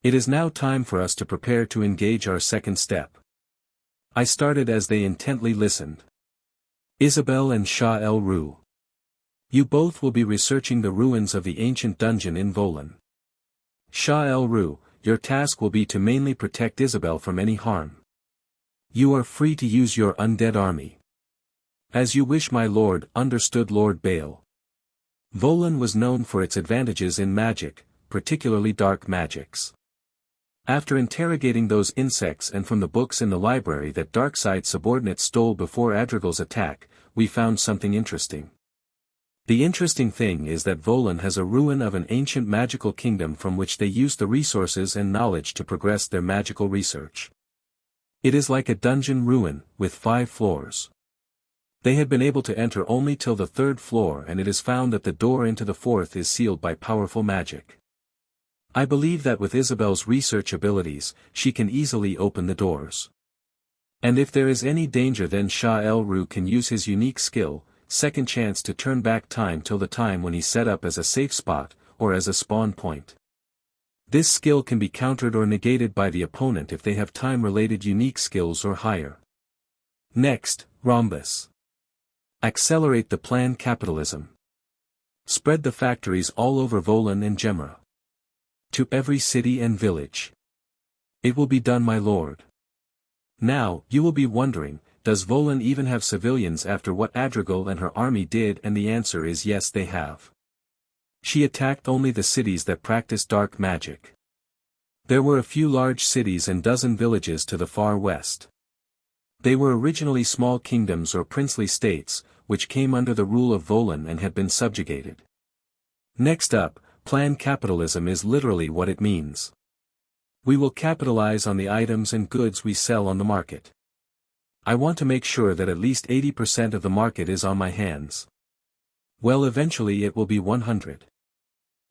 it is now time for us to prepare to engage our second step. I started as they intently listened. Isabel and Shah El Ru. You both will be researching the ruins of the ancient dungeon in Volan. Shah El Ru, your task will be to mainly protect Isabel from any harm. You are free to use your undead army. As you wish, my lord. Understood, Lord Baal. Volan was known for its advantages in magic, particularly dark magics. After interrogating those insects and from the books in the library that Darkseid subordinates stole before Adrigal's attack, we found something interesting. The interesting thing is that Volan has a ruin of an ancient magical kingdom from which they use the resources and knowledge to progress their magical research. It is like a dungeon ruin, with 5 floors. They had been able to enter only till the 3rd floor, and it is found that the door into the 4th is sealed by powerful magic. I believe that with Isabel's research abilities, she can easily open the doors. And if there is any danger, then Shah El-Ru can use his unique skill, Second Chance, to turn back time till the time when he set up as a safe spot, or as a spawn point. This skill can be countered or negated by the opponent if they have time-related unique skills or higher. Next, Rhombus. Accelerate the plan Capitalism. Spread the factories all over Volan and Gemra. To every city and village. It will be done, my lord. Now, you will be wondering, does Volan even have civilians after what Adrigal and her army did? And the answer is yes, they have. She attacked only the cities that practice dark magic. There were a few large cities and dozen villages to the far west. They were originally small kingdoms or princely states, which came under the rule of Volan and had been subjugated. Next up, Plan Capitalism is literally what it means. We will capitalize on the items and goods we sell on the market. I want to make sure that at least 80% of the market is on my hands. Well, eventually it will be 100.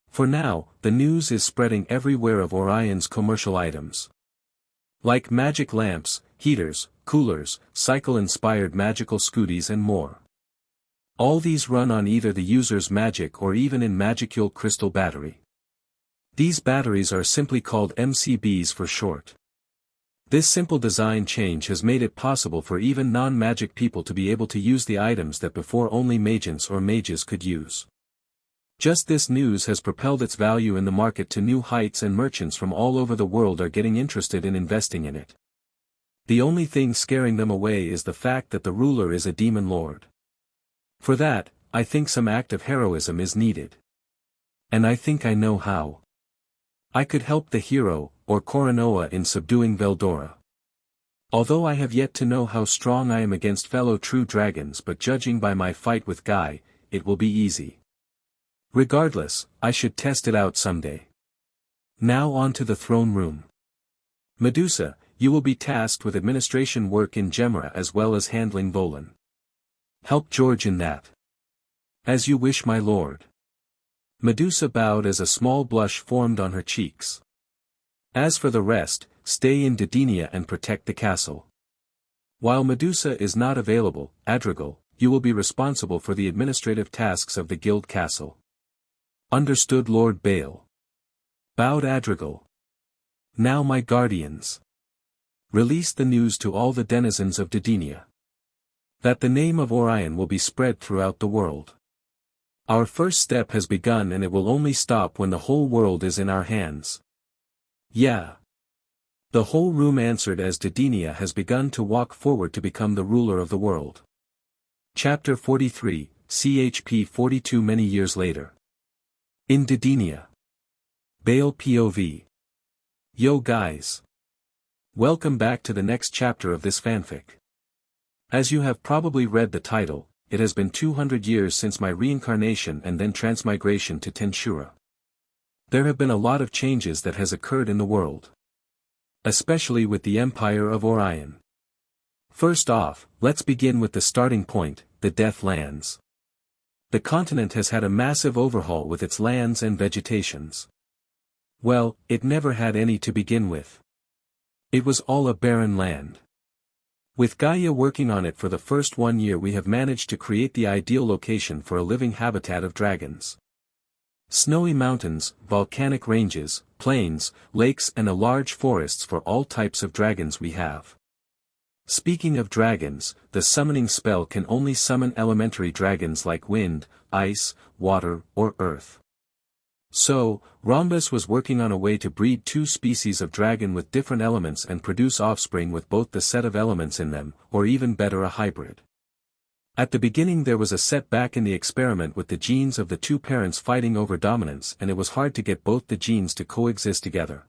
For now, the news is spreading everywhere of Orion's commercial items. Like magic lamps, heaters, coolers, cycle-inspired magical scooties and more. All these run on either the user's magic or even in Magicule crystal battery. These batteries are simply called MCBs for short. This simple design change has made it possible for even non-magic people to be able to use the items that before only magents or mages could use. Just this news has propelled its value in the market to new heights, and merchants from all over the world are getting interested in investing in it. The only thing scaring them away is the fact that the ruler is a demon lord. For that, I think some act of heroism is needed. And I think I know how. I could help the hero, or Coronoa, in subduing Veldora. Although I have yet to know how strong I am against fellow true dragons, but judging by my fight with Guy, it will be easy. Regardless, I should test it out someday. Now on to the throne room. Medusa, you will be tasked with administration work in Gemra as well as handling Volan. Help George in that. As you wish, my lord. Medusa bowed as a small blush formed on her cheeks. As for the rest, stay in Didenia and protect the castle. While Medusa is not available, Adrigal, you will be responsible for the administrative tasks of the guild castle. Understood, Lord Bale. Bowed Adrigal. Now, my guardians. Release the news to all the denizens of Didenia. That the name of Orion will be spread throughout the world. Our first step has begun, and it will only stop when the whole world is in our hands. Yeah. The whole room answered as Didenia has begun to walk forward to become the ruler of the world. Chapter 43, CHP 42. Many years later. In Didenia. Bale POV. Yo guys. Welcome back to the next chapter of this fanfic. As you have probably read the title, it has been 200 years since my reincarnation and then transmigration to Tensura. There have been a lot of changes that has occurred in the world. Especially with the Empire of Orion. First off, let's begin with the starting point, the Deathlands. The continent has had a massive overhaul with its lands and vegetations. Well, it never had any to begin with. It was all a barren land. With Gaia working on it for the first 1 year, we have managed to create the ideal location for a living habitat of dragons. Snowy mountains, volcanic ranges, plains, lakes, and a large forests for all types of dragons we have. Speaking of dragons, the summoning spell can only summon elementary dragons like wind, ice, water, or earth. So, Rhombus was working on a way to breed 2 species of dragon with different elements and produce offspring with both the set of elements in them, or even better, a hybrid. At the beginning there was a setback in the experiment with the genes of the 2 parents fighting over dominance, and it was hard to get both the genes to coexist together.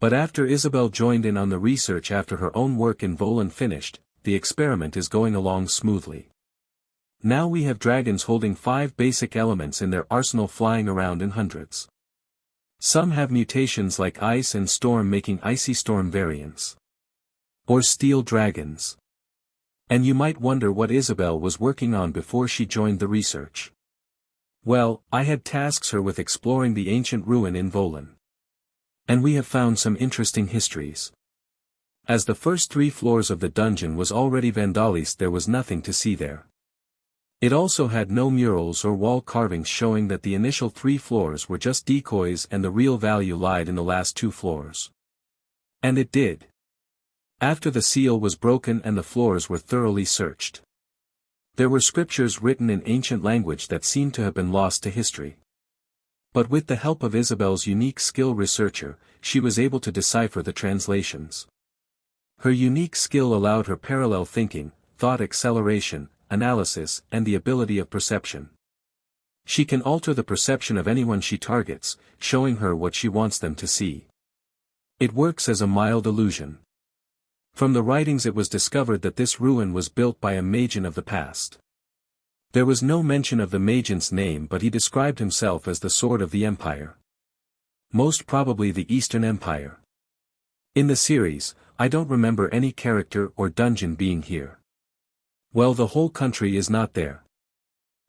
But after Isabel joined in on the research after her own work in Volan finished, the experiment is going along smoothly. Now we have dragons holding 5 basic elements in their arsenal flying around in hundreds. Some have mutations like ice and storm, making icy storm variants. Or steel dragons. And you might wonder what Isabel was working on before she joined the research. Well, I had tasked her with exploring the ancient ruin in Volan. And we have found some interesting histories. As the first 3 floors of the dungeon was already vandalized, there was nothing to see there. It also had no murals or wall carvings showing that the initial 3 floors were just decoys and the real value lied in the last 2 floors. And it did. After the seal was broken and the floors were thoroughly searched. There were scriptures written in ancient language that seemed to have been lost to history. But with the help of Isabel's unique skill researcher, she was able to decipher the translations. Her unique skill allowed her parallel thinking, thought acceleration, analysis, and the ability of perception. She can alter the perception of anyone she targets, showing her what she wants them to see. It works as a mild illusion. From the writings it was discovered that this ruin was built by a Magian of the past. There was no mention of the Magian's name, but he described himself as the Sword of the Empire. Most probably the Eastern Empire. In the series, I don't remember any character or dungeon being here. Well, the whole country is not there.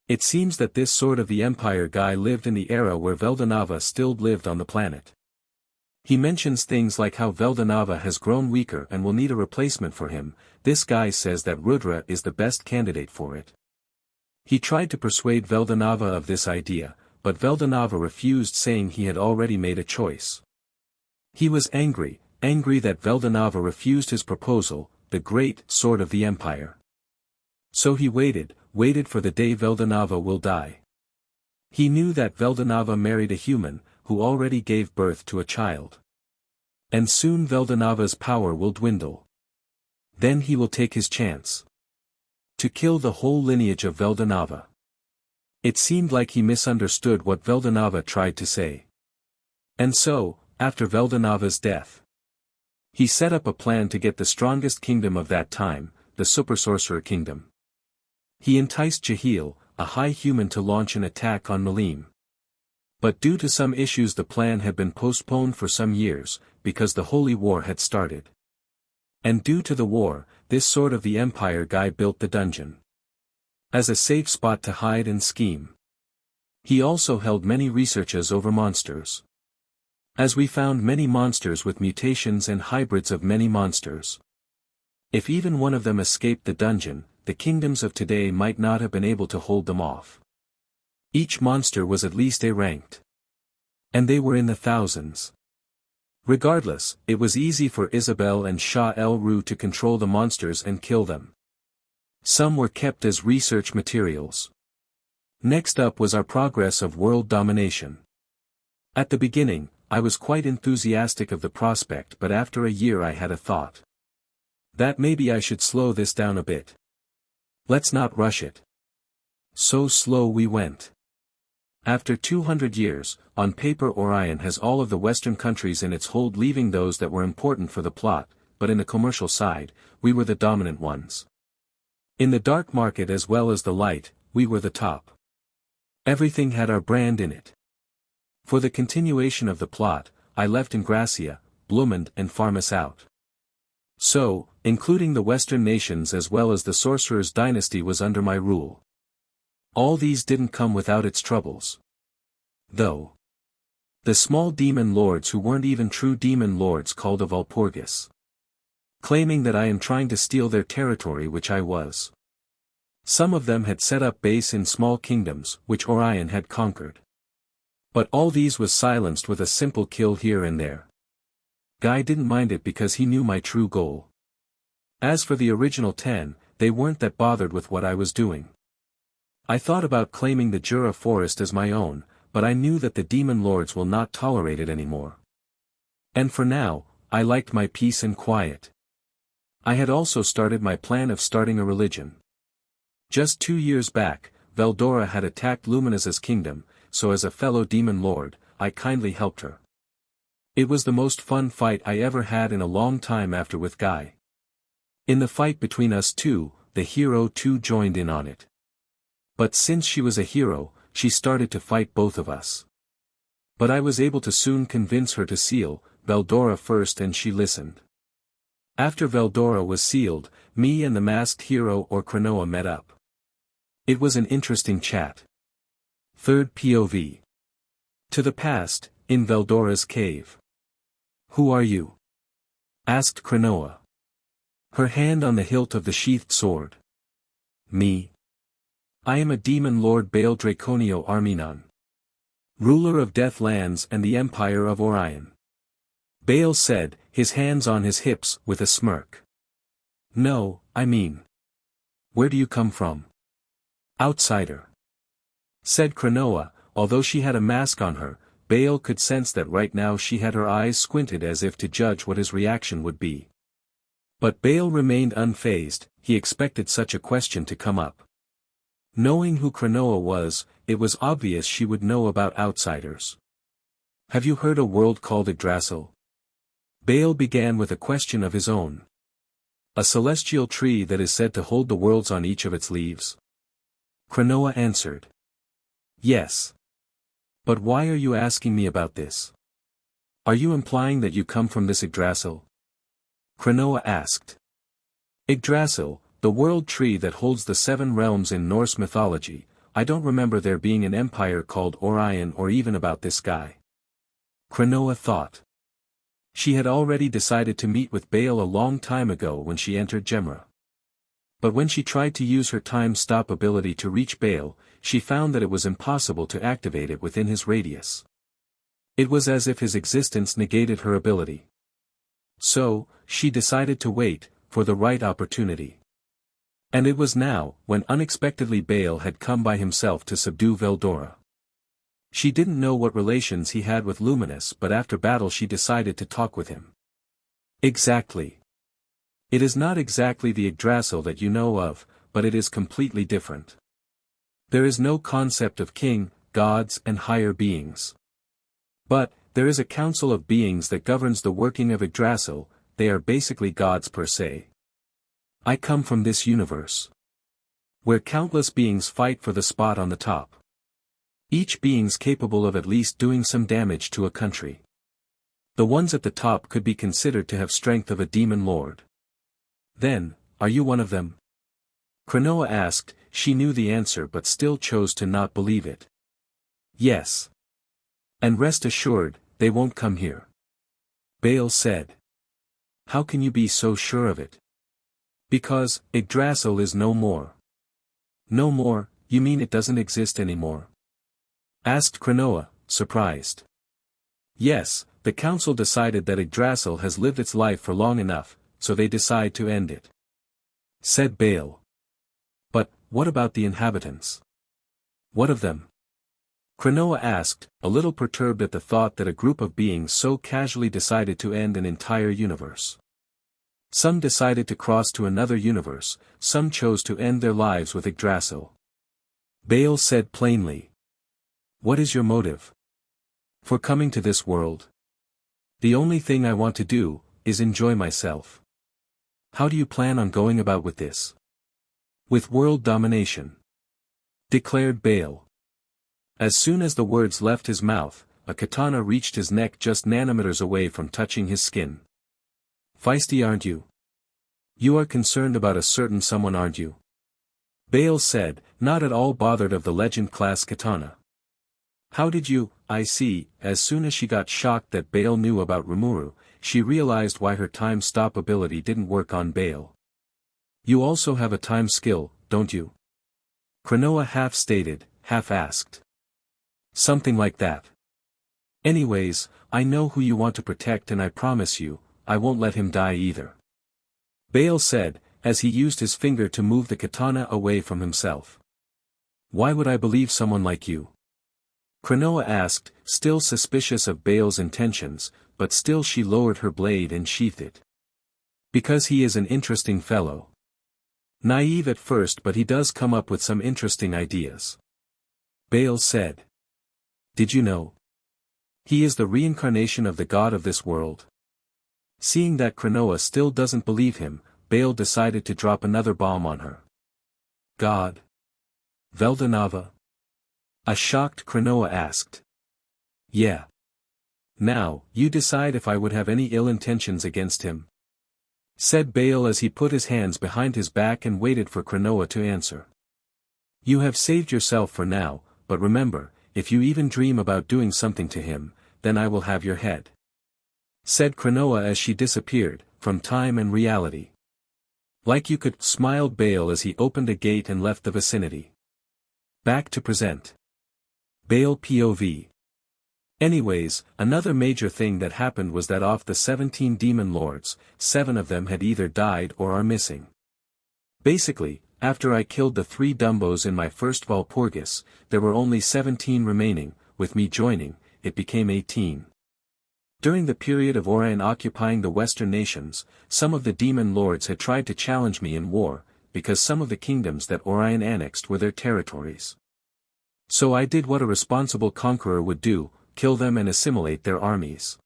It seems that this Sword of the Empire guy lived in the era where Veldanava still lived on the planet. He mentions things like how Veldanava has grown weaker and will need a replacement for him. This guy says that Rudra is the best candidate for it. He tried to persuade Veldanava of this idea, but Veldanava refused, saying he had already made a choice. He was angry that Veldanava refused his proposal, the great Sword of the Empire. So he waited for the day Veldanava will die. He knew that Veldanava married a human, who already gave birth to a child. And soon Veldanava's power will dwindle. Then he will take his chance to kill the whole lineage of Veldanava. It seemed like he misunderstood what Veldanava tried to say. And so, after Veldanava's death, he set up a plan to get the strongest kingdom of that time, the Super Sorcerer Kingdom. He enticed Jahil, a high human, to launch an attack on Malim. But due to some issues the plan had been postponed for some years, because the Holy War had started. And due to the war, this Sword of the Empire guy built the dungeon as a safe spot to hide and scheme. He also held many researches over monsters. As we found many monsters with mutations and hybrids of many monsters. If even one of them escaped the dungeon, the kingdoms of today might not have been able to hold them off. Each monster was at least A-ranked. And they were in the thousands. Regardless, it was easy for Isabel and Shah El-Ru to control the monsters and kill them. Some were kept as research materials. Next up was our progress of world domination. At the beginning, I was quite enthusiastic of the prospect, but after a year I had a thought. That maybe I should slow this down a bit. Let's not rush it. So slow we went. After 200 years, on paper Orion has all of the Western countries in its hold, leaving those that were important for the plot, but in the commercial side, we were the dominant ones. In the dark market as well as the light, we were the top. Everything had our brand in it. For the continuation of the plot, I left Ingracia, Blumund and Farmus out. So, including the Western nations as well as the Sorcerer's dynasty was under my rule. All these didn't come without its troubles. Though. The small demon lords who weren't even true demon lords called of Walpurgis. Claiming that I am trying to steal their territory, which I was. Some of them had set up base in small kingdoms, which Orion had conquered. But all these was silenced with a simple kill here and there. Guy didn't mind it because he knew my true goal. As for the original 10, they weren't that bothered with what I was doing. I thought about claiming the Jura forest as my own, but I knew that the demon lords will not tolerate it anymore. And for now, I liked my peace and quiet. I had also started my plan of starting a religion. Just 2 years back, Veldora had attacked Lumina's kingdom, so as a fellow demon lord, I kindly helped her. It was the most fun fight I ever had in a long time after with Guy. In the fight between us two, the hero too joined in on it. But since she was a hero, she started to fight both of us. But I was able to soon convince her to seal Veldora first and she listened. After Veldora was sealed, me and the masked hero or Cronoa met up. It was an interesting chat. Third POV. To the past, in Veldora's cave. Who are you? Asked Cronoa. Her hand on the hilt of the sheathed sword. Me. I am a demon lord Baal Draconio Arminon. Ruler of Deathlands and the Empire of Orion. Baal said, his hands on his hips, with a smirk. No, I mean. Where do you come from? Outsider. Said Cronoa, although she had a mask on her, Baal could sense that right now she had her eyes squinted as if to judge what his reaction would be. But Baal remained unfazed, he expected such a question to come up. Knowing who Cronoa was, it was obvious she would know about outsiders. Have you heard a world called Yggdrasil? Baal began with a question of his own. A celestial tree that is said to hold the worlds on each of its leaves? Cronoa answered. Yes. But why are you asking me about this? Are you implying that you come from this Yggdrasil? Cronoa asked. Yggdrasil, the world tree that holds the 7 realms in Norse mythology. I don't remember there being an empire called Orion or even about this guy. Cronoa thought. She had already decided to meet with Baal a long time ago when she entered Gemra. But when she tried to use her time stop ability to reach Baal, she found that it was impossible to activate it within his radius. It was as if his existence negated her ability. So, she decided to wait, for the right opportunity. And it was now, when unexpectedly Baal had come by himself to subdue Veldora. She didn't know what relations he had with Luminous, but after battle she decided to talk with him. Exactly. It is not exactly the Yggdrasil that you know of, but it is completely different. There is no concept of king, gods and higher beings. But, there is a council of beings that governs the working of Yggdrasil. They are basically gods per se. I come from this universe, where countless beings fight for the spot on the top. Each being's capable of at least doing some damage to a country. The ones at the top could be considered to have strength of a demon lord. Then, are you one of them? Cronoa asked. She knew the answer but still chose to not believe it. Yes. And rest assured, they won't come here. Baal said. How can you be so sure of it? Because, Yggdrasil is no more. No more, you mean it doesn't exist anymore? Asked Cronoa, surprised. Yes, the council decided that Yggdrasil has lived its life for long enough, so they decide to end it. Said Baal. But, what about the inhabitants? What of them? Cronoa asked, a little perturbed at the thought that a group of beings so casually decided to end an entire universe. Some decided to cross to another universe, some chose to end their lives with Yggdrasil. Baal said plainly. What is your motive? For coming to this world? The only thing I want to do, is enjoy myself. How do you plan on going about with this? With world domination. Declared Baal. As soon as the words left his mouth, a katana reached his neck just nanometers away from touching his skin. Feisty aren't you? You are concerned about a certain someone aren't you? Baal said, not at all bothered of the legend class katana. How did you? I see. As soon as she got shocked that Baal knew about Rimuru, she realized why her time stop ability didn't work on Baal. You also have a time skill, don't you? Cronoa half stated, half asked. Something like that. Anyways, I know who you want to protect and I promise you, I won't let him die either. Baal said, as he used his finger to move the katana away from himself. Why would I believe someone like you? Cronoa asked, still suspicious of Baal's intentions, but still she lowered her blade and sheathed it. Because he is an interesting fellow. Naive at first but he does come up with some interesting ideas. Baal said. Did you know? He is the reincarnation of the god of this world. Seeing that Cronoa still doesn't believe him, Baal decided to drop another bomb on her. God? Veldanava? A shocked Cronoa asked. Yeah. Now, you decide if I would have any ill intentions against him. said Bale as he put his hands behind his back and waited for Cronoa to answer. You have saved yourself for now, but remember, if you even dream about doing something to him, then I will have your head, said Cronoa as she disappeared, from time and reality. Like you could, smiled Bale as he opened a gate and left the vicinity. Back to present. Bale POV. Anyways, another major thing that happened was that of the 17 demon lords, 7 of them had either died or are missing. Basically, after I killed the 3 Dumbos in my first Walpurgis, there were only 17 remaining, with me joining, it became 18. During the period of Orion occupying the western nations, some of the demon lords had tried to challenge me in war, because some of the kingdoms that Orion annexed were their territories. So I did what a responsible conqueror would do, kill them and assimilate their armies.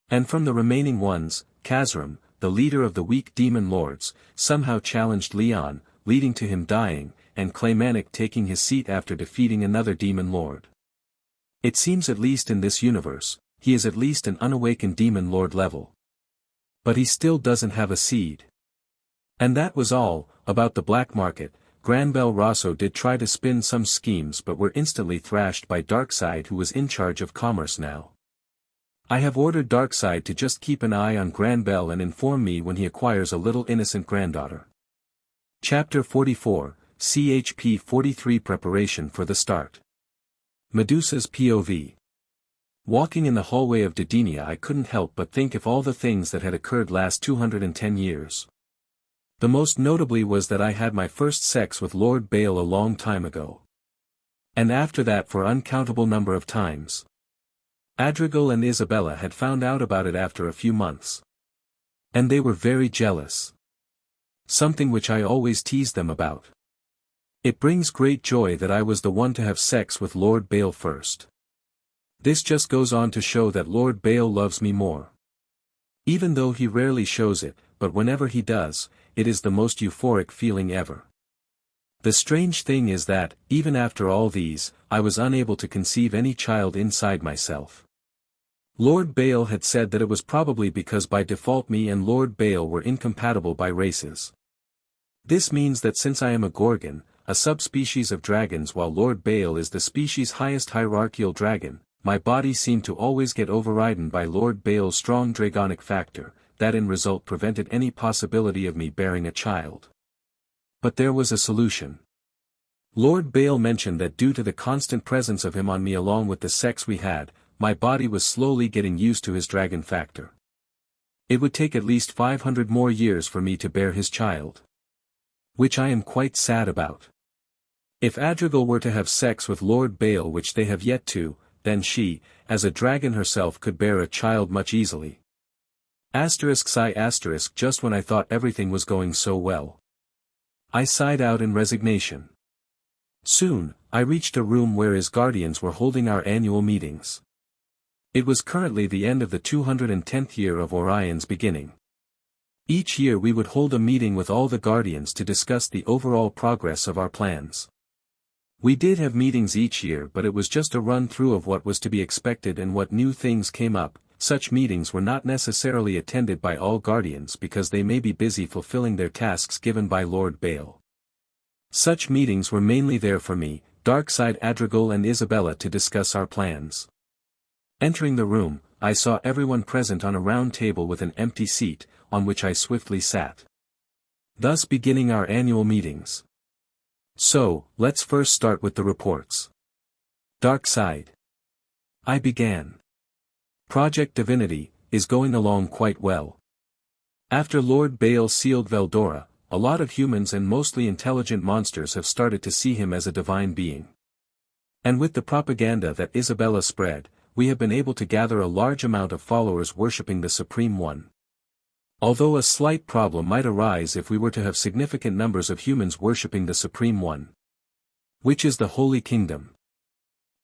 And from the remaining ones, Kazram, the leader of the weak demon lords, somehow challenged Leon, leading to him dying, and Claymanik taking his seat after defeating another demon lord. It seems at least in this universe, he is at least an unawakened demon lord level. But he still doesn't have a seed. And that was all. About the black market, Granbel Rosso did try to spin some schemes but were instantly thrashed by Darkseid, who was in charge of commerce now. I have ordered Darkseid to just keep an eye on Granbel and inform me when he acquires a little innocent granddaughter. Chapter 44, CHP 43 Preparation for the Start. Medusa's POV. Walking in the hallway of Dodinia, I couldn't help but think of all the things that had occurred last 210 years. The most notably was that I had my first sex with Lord Bale a long time ago. And after that for uncountable number of times. Adrigal and Isabella had found out about it after a few months. And they were very jealous. Something which I always teased them about. It brings great joy that I was the one to have sex with Lord Bale first. This just goes on to show that Lord Bale loves me more. Even though he rarely shows it, but whenever he does, it is the most euphoric feeling ever. The strange thing is that, even after all these, I was unable to conceive any child inside myself. Lord Bale had said that it was probably because by default me and Lord Bale were incompatible by races. This means that since I am a Gorgon, a subspecies of dragons, while Lord Bale is the species' highest hierarchical dragon, my body seemed to always get overridden by Lord Bale's strong dragonic factor, that in result prevented any possibility of me bearing a child. But there was a solution. Lord Bale mentioned that due to the constant presence of him on me along with the sex we had, my body was slowly getting used to his dragon factor. It would take at least 500 more years for me to bear his child. Which I am quite sad about. If Adrigal were to have sex with Lord Bale, which they have yet to, then she, as a dragon herself, could bear a child much easily. Just when I thought everything was going so well. I sighed out in resignation. Soon, I reached a room where his guardians were holding our annual meetings. It was currently the end of the 210th year of Orion's beginning. Each year we would hold a meeting with all the guardians to discuss the overall progress of our plans. We did have meetings each year, but it was just a run-through of what was to be expected and what new things came up. Such meetings were not necessarily attended by all guardians because they may be busy fulfilling their tasks given by Lord Bale. Such meetings were mainly there for me, Darkseid, Adrigal and Isabella to discuss our plans. Entering the room, I saw everyone present on a round table with an empty seat, on which I swiftly sat. Thus beginning our annual meetings. So, let's first start with the reports. Darkseid. I began. Project Divinity is going along quite well. After Lord Bale sealed Veldora, a lot of humans and mostly intelligent monsters have started to see him as a divine being. And with the propaganda that Isabella spread, we have been able to gather a large amount of followers worshipping the Supreme One. Although a slight problem might arise if we were to have significant numbers of humans worshipping the Supreme One, which is the Holy Kingdom.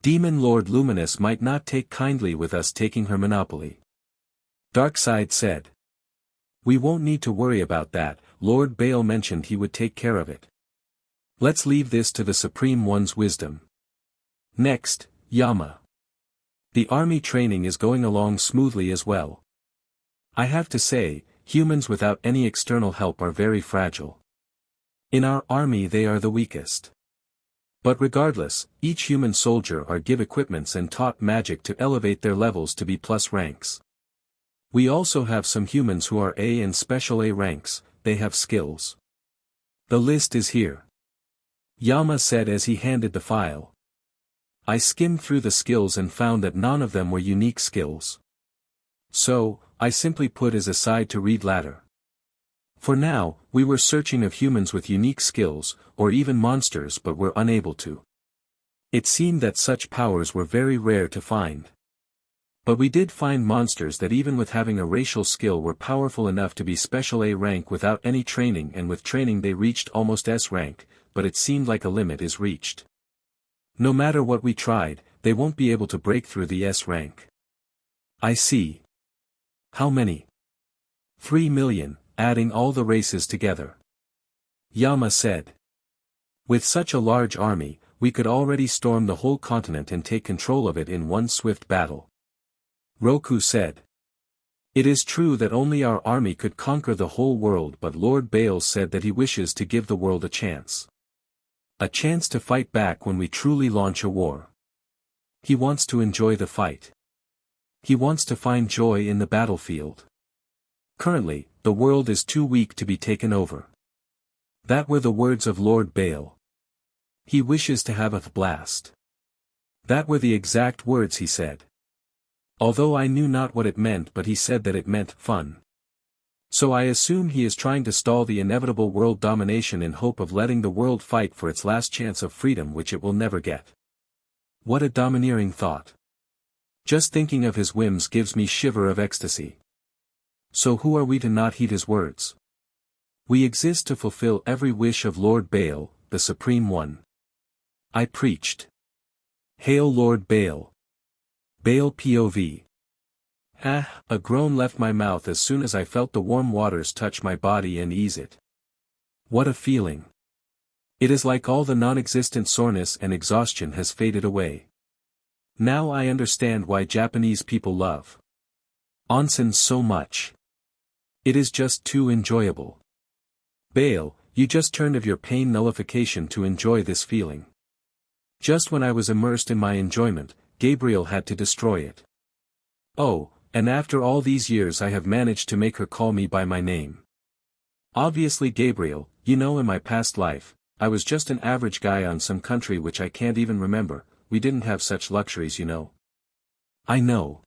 Demon Lord Luminous might not take kindly with us taking her monopoly. Darkseid said. We won't need to worry about that, Lord Bale mentioned he would take care of it. Let's leave this to the Supreme One's wisdom. Next, Yama. The army training is going along smoothly as well. I have to say, Humans without any external help are very fragile. In our army they are the weakest. But regardless, each human soldier are given equipments and taught magic to elevate their levels to B+ ranks. We also have some humans who are A and special A ranks, they have skills. The list is here. Yama said as he handed the file. I skimmed through the skills and found that none of them were unique skills. So, I simply put as aside to read later. For now, we were searching of humans with unique skills, or even monsters, but were unable to. It seemed that such powers were very rare to find. But we did find monsters that even with having a racial skill were powerful enough to be special A rank without any training, and with training they reached almost S rank, but it seemed like a limit is reached. No matter what we tried, they won't be able to break through the S rank. I see. How many? 3 million, adding all the races together. Yama said. With such a large army, we could already storm the whole continent and take control of it in one swift battle. Roku said. It is true that only our army could conquer the whole world, but Lord Bales said that he wishes to give the world a chance. A chance to fight back when we truly launch a war. He wants to enjoy the fight. He wants to find joy in the battlefield. Currently, the world is too weak to be taken over. That were the words of Lord Bale. He wishes to have a blast. That were the exact words he said. Although I knew not what it meant, but he said that it meant fun. So I assume he is trying to stall the inevitable world domination in hope of letting the world fight for its last chance of freedom, which it will never get. What a domineering thought. Just thinking of his whims gives me shiver of ecstasy. So who are we to not heed his words? We exist to fulfill every wish of Lord Bale, the Supreme One. I preached. Hail Lord Bale. Bale POV. A groan left my mouth as soon as I felt the warm waters touch my body and ease it. What a feeling. It is like all the non-existent soreness and exhaustion has faded away. Now I understand why Japanese people love onsen so much. It is just too enjoyable. Bale, you just turned of your pain nullification to enjoy this feeling. Just when I was immersed in my enjoyment, Gabriel had to destroy it. Oh, and after all these years I have managed to make her call me by my name. Obviously Gabriel, you know, in my past life, I was just an average guy on some country which I can't even remember. We didn't have such luxuries, you know. I know.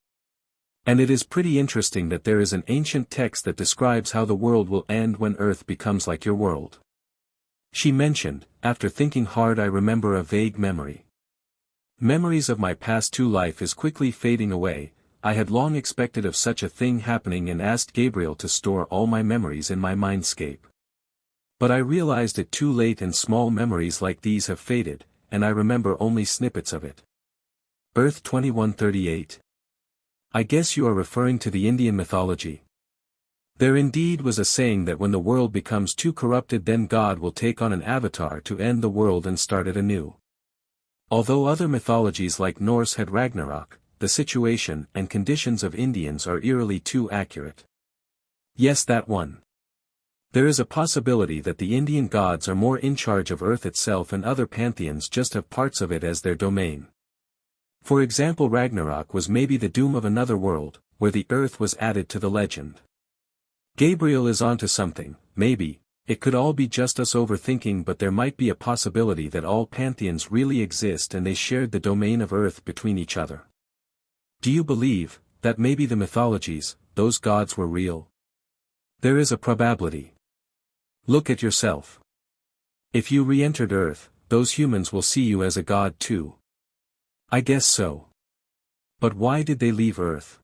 And it is pretty interesting that there is an ancient text that describes how the world will end when Earth becomes like your world. She mentioned, after thinking hard I remember a vague memory. Memories of my past 2 life is quickly fading away. I had long expected of such a thing happening and asked Gabriel to store all my memories in my mindscape. But I realized it too late, and small memories like these have faded, and I remember only snippets of it. Earth 2138. I guess you are referring to the Indian mythology. There indeed was a saying that when the world becomes too corrupted, then God will take on an avatar to end the world and start it anew. Although other mythologies like Norse had Ragnarok, the situation and conditions of Indians are eerily too accurate. Yes, that one. There is a possibility that the Indian gods are more in charge of Earth itself, and other pantheons just have parts of it as their domain. For example, Ragnarok was maybe the doom of another world, where the Earth was added to the legend. Gabriel is onto something. Maybe, it could all be just us overthinking, but there might be a possibility that all pantheons really exist and they shared the domain of Earth between each other. Do you believe that maybe the mythologies, those gods were real? There is a probability. Look at yourself. If you re-entered Earth, those humans will see you as a god too. I guess so. But why did they leave Earth?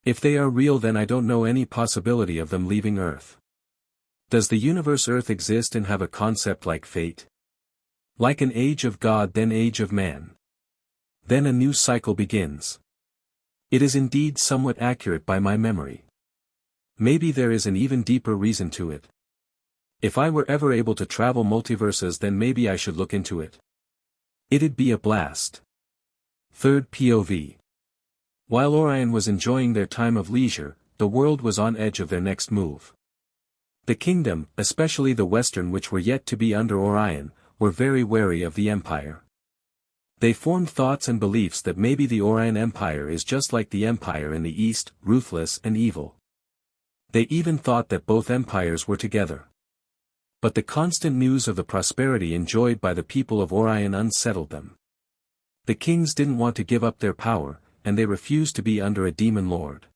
If they are real, then I don't know any possibility of them leaving Earth. Does the universe Earth exist and have a concept like fate? Like an age of God, then age of man. Then a new cycle begins. It is indeed somewhat accurate by my memory. Maybe there is an even deeper reason to it. If I were ever able to travel multiverses, then maybe I should look into it. It'd be a blast. Third POV. While Orion was enjoying their time of leisure, the world was on edge of their next move. The kingdom, especially the western which were yet to be under Orion, were very wary of the empire. They formed thoughts and beliefs that maybe the Orion Empire is just like the empire in the east, ruthless and evil. They even thought that both empires were together. But the constant news of the prosperity enjoyed by the people of Orion unsettled them. The kings didn't want to give up their power, and they refused to be under a demon lord.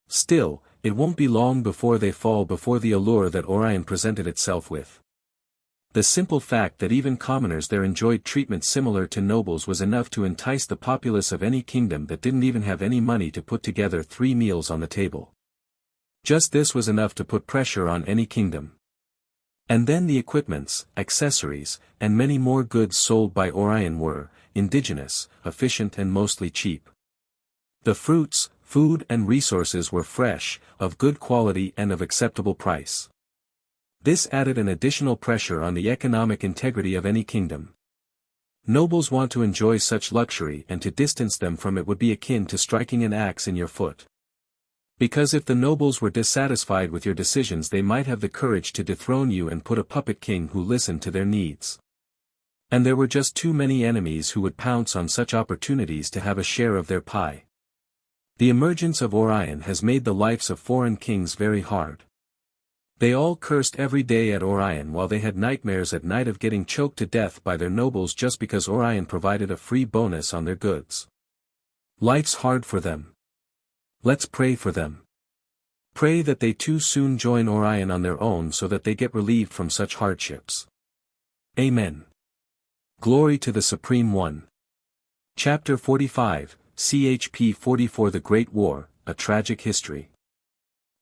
Still, it won't be long before they fall before the allure that Orion presented itself with. The simple fact that even commoners there enjoyed treatment similar to nobles was enough to entice the populace of any kingdom that didn't even have any money to put together 3 meals on the table. Just this was enough to put pressure on any kingdom. And then the equipments, accessories, and many more goods sold by Orion were indigenous, efficient and mostly cheap. The fruits, food and resources were fresh, of good quality and of acceptable price. This added an additional pressure on the economic integrity of any kingdom. Nobles want to enjoy such luxury, and to distance them from it would be akin to striking an axe in your foot. Because if the nobles were dissatisfied with your decisions, they might have the courage to dethrone you and put a puppet king who listened to their needs. And there were just too many enemies who would pounce on such opportunities to have a share of their pie. The emergence of Orion has made the lives of foreign kings very hard. They all cursed every day at Orion, while they had nightmares at night of getting choked to death by their nobles just because Orion provided a free bonus on their goods. Life's hard for them. Let's pray for them. Pray that they too soon join Orion on their own so that they get relieved from such hardships. Amen. Glory to the Supreme One. Chapter 45, CHP 44 The Great War, A Tragic History.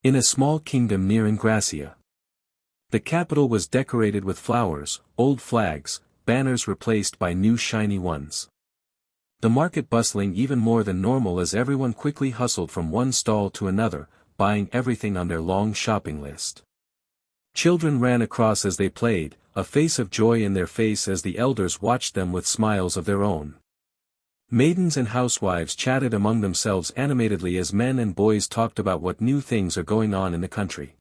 In a small kingdom near Ingracia. The capital was decorated with flowers, old flags, banners replaced by new shiny ones. The market bustling even more than normal as everyone quickly hustled from one stall to another, buying everything on their long shopping list. Children ran across as they played, a face of joy in their face as the elders watched them with smiles of their own. Maidens and housewives chatted among themselves animatedly as men and boys talked about what new things are going on in the country.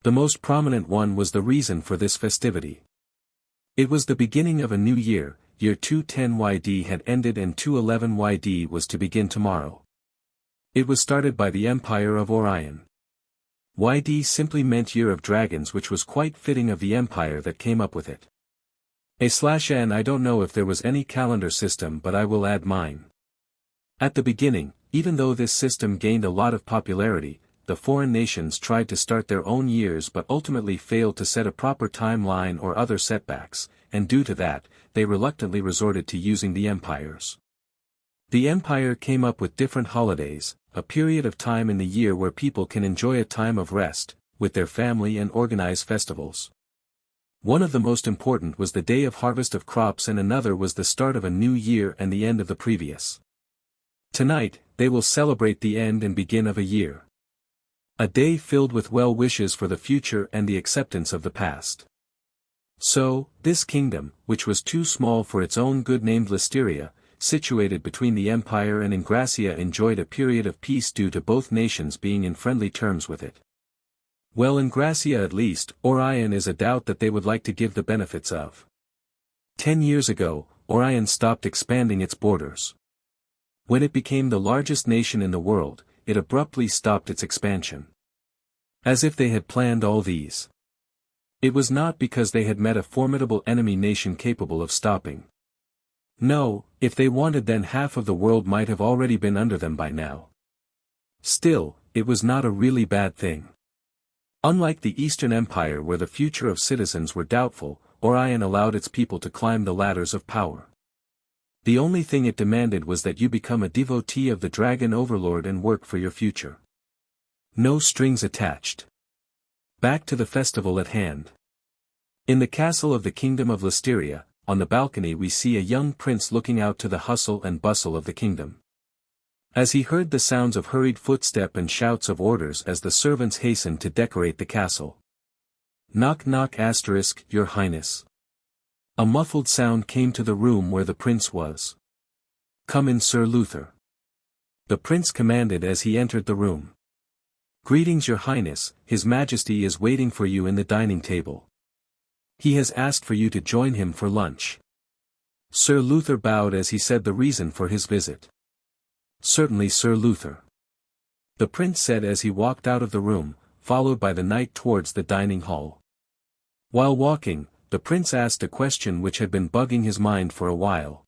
The most prominent one was the reason for this festivity. It was the beginning of a new year, year 210 YD had ended and 211 YD was to begin tomorrow. It was started by the Empire of Orion. YD simply meant Year of Dragons, which was quite fitting of the empire that came up with it. /N I don't know if there was any calendar system, but I will add mine. At the beginning, even though this system gained a lot of popularity, the foreign nations tried to start their own years but ultimately failed to set a proper timeline or other setbacks, and due to that, they reluctantly resorted to using the empires. The empire came up with different holidays, a period of time in the year where people can enjoy a time of rest, with their family and organize festivals. One of the most important was the day of harvest of crops, and another was the start of a new year and the end of the previous. Tonight, they will celebrate the end and begin of a year. A day filled with well wishes for the future and the acceptance of the past. So, this kingdom, which was too small for its own good named Listeria, situated between the Empire and Ingracia, enjoyed a period of peace due to both nations being in friendly terms with it. Well, Ingracia at least, Orion is a doubt that they would like to give the benefits of. 10 years ago, Orion stopped expanding its borders. When it became the largest nation in the world, it abruptly stopped its expansion. As if they had planned all these. It was not because they had met a formidable enemy nation capable of stopping. No, if they wanted, then half of the world might have already been under them by now. Still, it was not a really bad thing. Unlike the Eastern Empire, where the future of citizens were doubtful, Orion allowed its people to climb the ladders of power. The only thing it demanded was that you become a devotee of the Dragon Overlord and work for your future. No strings attached. Back to the festival at hand. In the castle of the Kingdom of Listeria, on the balcony we see a young prince looking out to the hustle and bustle of the kingdom. As he heard the sounds of hurried footstep and shouts of orders as the servants hastened to decorate the castle. Knock knock *, Your Highness. A muffled sound came to the room where the prince was. Come in, Sir Luther. The prince commanded as he entered the room. Greetings your highness, his majesty is waiting for you in the dining table. He has asked for you to join him for lunch. Sir Luther bowed as he said the reason for his visit. Certainly Sir Luther. The prince said as he walked out of the room, followed by the knight towards the dining hall. While walking, the prince asked a question which had been bugging his mind for a while.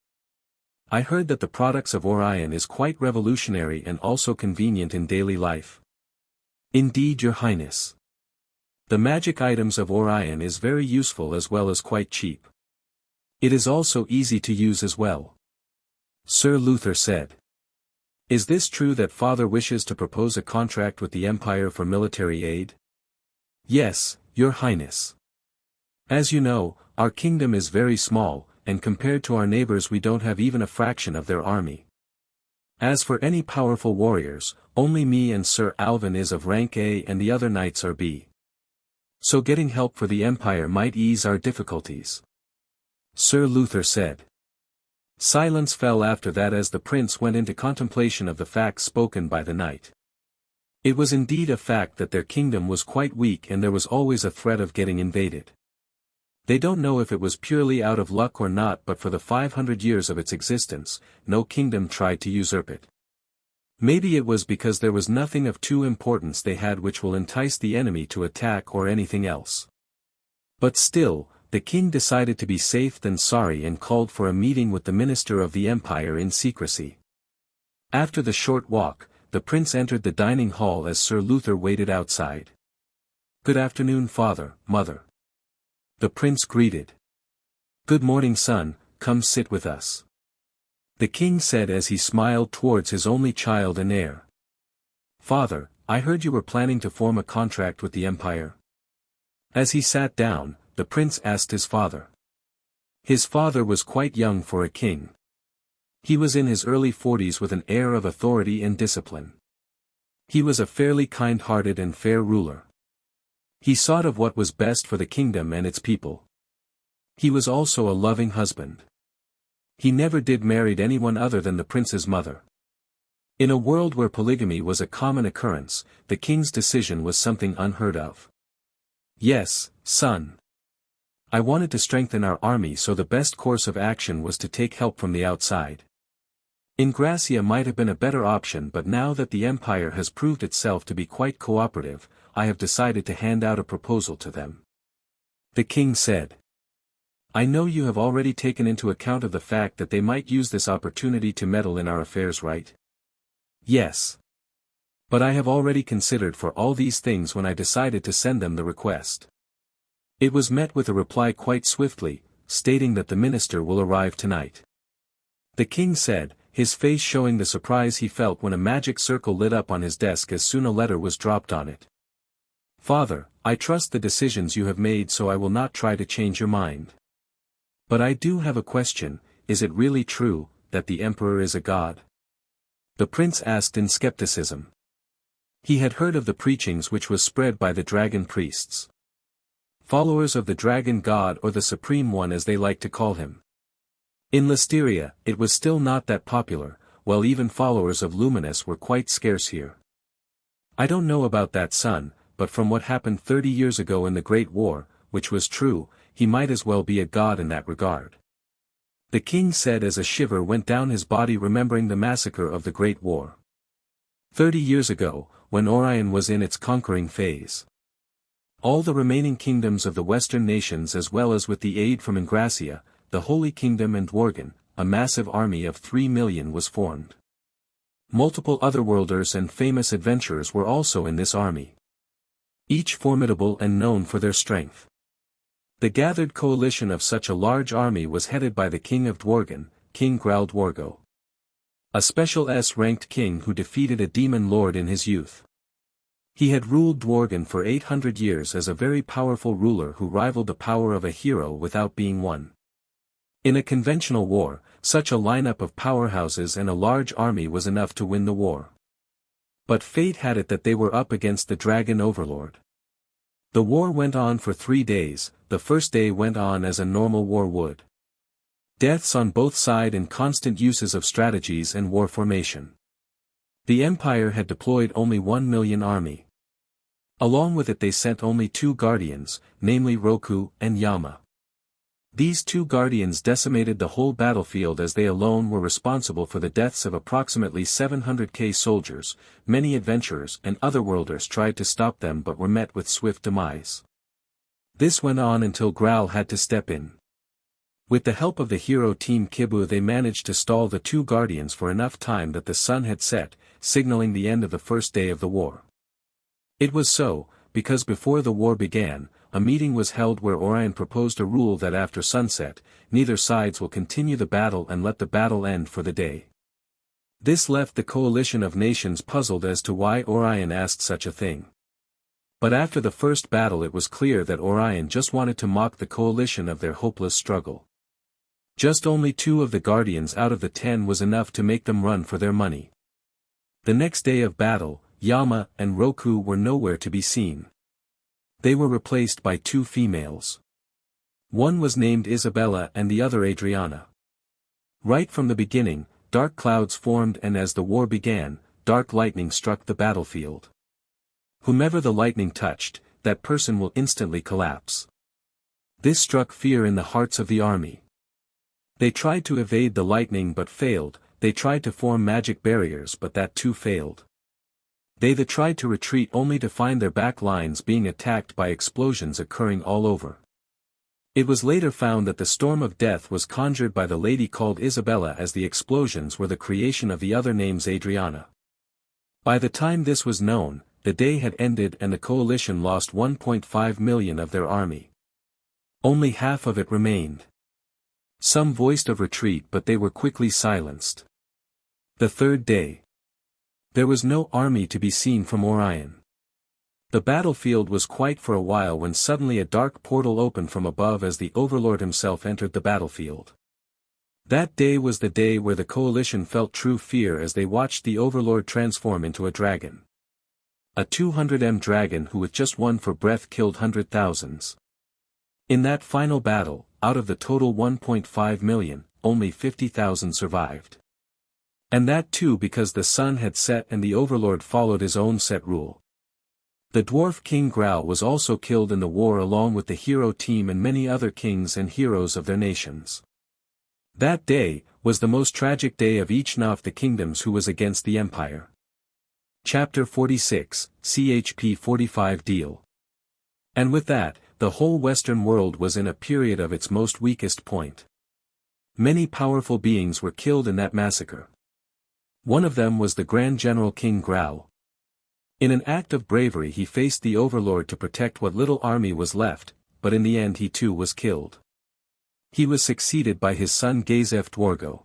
I heard that the products of Orion is quite revolutionary and also convenient in daily life. Indeed your highness. The magic items of Orion is very useful as well as quite cheap. It is also easy to use as well. Sir Luther said. Is this true that father wishes to propose a contract with the Empire for military aid? Yes, your highness. As you know, our kingdom is very small, and compared to our neighbors we don't have even a fraction of their army. As for any powerful warriors, only me and Sir Alvin is of rank A and the other knights are B. So getting help for the Empire might ease our difficulties. Sir Luther said. Silence fell after that as the prince went into contemplation of the facts spoken by the knight. It was indeed a fact that their kingdom was quite weak and there was always a threat of getting invaded. They don't know if it was purely out of luck or not, but for the 500 years of its existence, no kingdom tried to usurp it. Maybe it was because there was nothing of true importance they had which will entice the enemy to attack or anything else. But still, the king decided to be safe than sorry and called for a meeting with the minister of the empire in secrecy. After the short walk, the prince entered the dining hall as Sir Luther waited outside. Good afternoon father, mother. The prince greeted. Good morning son, come sit with us. The king said as he smiled towards his only child and heir. Father, I heard you were planning to form a contract with the empire. As he sat down, the prince asked his father. His father was quite young for a king. He was in his early 40s with an air of authority and discipline. He was a fairly kind-hearted and fair ruler. He sought of what was best for the kingdom and its people. He was also a loving husband. He never did marry anyone other than the prince's mother. In a world where polygamy was a common occurrence, the king's decision was something unheard of. Yes, son. I wanted to strengthen our army, so the best course of action was to take help from the outside. Ingracia might have been a better option, but now that the empire has proved itself to be quite cooperative, I have decided to hand out a proposal to them. The king said. I know you have already taken into account of the fact that they might use this opportunity to meddle in our affairs, right? Yes. But I have already considered for all these things when I decided to send them the request. It was met with a reply quite swiftly, stating that the minister will arrive tonight. The king said, his face showing the surprise he felt when a magic circle lit up on his desk as soon as a letter was dropped on it. Father, I trust the decisions you have made, so I will not try to change your mind. But I do have a question, is it really true, that the emperor is a god? The prince asked in skepticism. He had heard of the preachings which was spread by the dragon priests. Followers of the dragon god, or the supreme one as they like to call him. In Listeria, it was still not that popular, while even followers of Luminous were quite scarce here. I don't know about that son, but from what happened 30 years ago in the Great War, which was true, he might as well be a god in that regard. The king said as a shiver went down his body remembering the massacre of the Great War. 30 years ago, when Orion was in its conquering phase. All the remaining kingdoms of the western nations, as well as with the aid from Ingracia, the Holy Kingdom and Dworgen, a massive army of 3 million was formed. Multiple otherworlders and famous adventurers were also in this army. Each formidable and known for their strength. The gathered coalition of such a large army was headed by the king of Dworgen, King Graldwargo. A special S-ranked king who defeated a demon lord in his youth. He had ruled Dworgen for 800 years as a very powerful ruler who rivaled the power of a hero without being one. In a conventional war, such a lineup of powerhouses and a large army was enough to win the war. But fate had it that they were up against the dragon overlord. The war went on for 3 days. The first day went on as a normal war would. Deaths on both sides and constant uses of strategies and war formation. The empire had deployed only 1 million army. Along with it they sent only 2 guardians, namely Roku and Yama. These 2 guardians decimated the whole battlefield as they alone were responsible for the deaths of approximately 700k soldiers. Many adventurers and otherworlders tried to stop them but were met with swift demise. This went on until Graal had to step in. With the help of the hero Team Kibu they managed to stall the 2 guardians for enough time that the sun had set, signaling the end of the first day of the war. It was so, because before the war began, a meeting was held where Orion proposed a rule that after sunset, neither sides will continue the battle and let the battle end for the day. This left the coalition of nations puzzled as to why Orion asked such a thing. But after the first battle it was clear that Orion just wanted to mock the coalition of their hopeless struggle. Just only 2 of the guardians out of the 10 was enough to make them run for their money. The next day of battle, Yama and Roku were nowhere to be seen. They were replaced by 2 females. One was named Isabella and the other Adriana. Right from the beginning, dark clouds formed and as the war began, dark lightning struck the battlefield. Whomever the lightning touched, that person will instantly collapse. This struck fear in the hearts of the army. They tried to evade the lightning but failed, they tried to form magic barriers but that too failed. They tried to retreat only to find their back lines being attacked by explosions occurring all over. It was later found that the storm of death was conjured by the lady called Isabella as the explosions were the creation of the other names Adriana. By the time this was known, the day had ended and the coalition lost 1.5 million of their army. Only half of it remained. Some voiced of retreat but they were quickly silenced. The third day. There was no army to be seen from Orion. The battlefield was quiet for a while when suddenly a dark portal opened from above as the Overlord himself entered the battlefield. That day was the day where the coalition felt true fear as they watched the Overlord transform into a dragon. A 200m dragon who with just one for breath killed 100,000s. In that final battle, out of the total 1.5 million, only 50,000 survived. And that too because the sun had set and the Overlord followed his own set rule. The dwarf king Graal was also killed in the war along with the hero team and many other kings and heroes of their nations. That day was the most tragic day of each of the kingdoms who was against the Empire. Chapter 46, CHP 45 Deal. And with that, the whole Western world was in a period of its most weakest point. Many powerful beings were killed in that massacre. One of them was the Grand General King Graal. In an act of bravery he faced the Overlord to protect what little army was left, but in the end he too was killed. He was succeeded by his son Gazef Dwargo.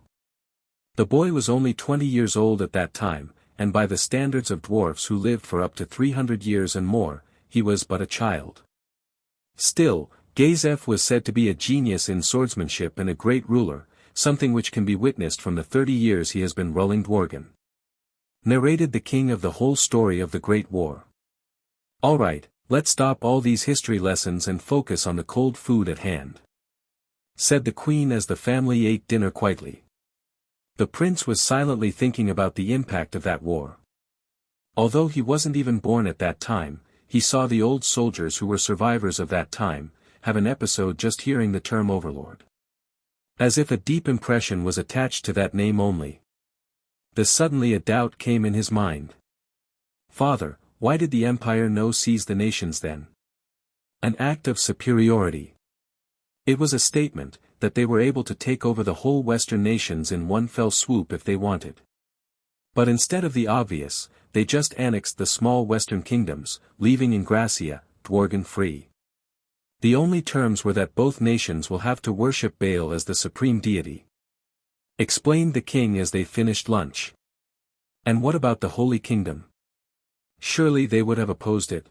The boy was only 20 years old at that time, and by the standards of dwarfs who lived for up to 300 years and more, he was but a child. Still, Gazef was said to be a genius in swordsmanship and a great ruler, something which can be witnessed from the 30 years he has been ruling Dworgen. Narrated the king of the whole story of the Great War. Alright, let's stop all these history lessons and focus on the cold food at hand. Said the queen as the family ate dinner quietly. The prince was silently thinking about the impact of that war. Although he wasn't even born at that time, he saw the old soldiers who were survivors of that time, have an episode just hearing the term Overlord. As if a deep impression was attached to that name only. Suddenly a doubt came in his mind. Father, why did the Empire no seize the nations then? An act of superiority. It was a statement, that they were able to take over the whole Western nations in one fell swoop if they wanted. But instead of the obvious, they just annexed the small Western kingdoms, leaving Ingracia, Dworgen free. The only terms were that both nations will have to worship Baal as the supreme deity. Explained the king as they finished lunch. And what about the Holy Kingdom? Surely they would have opposed it.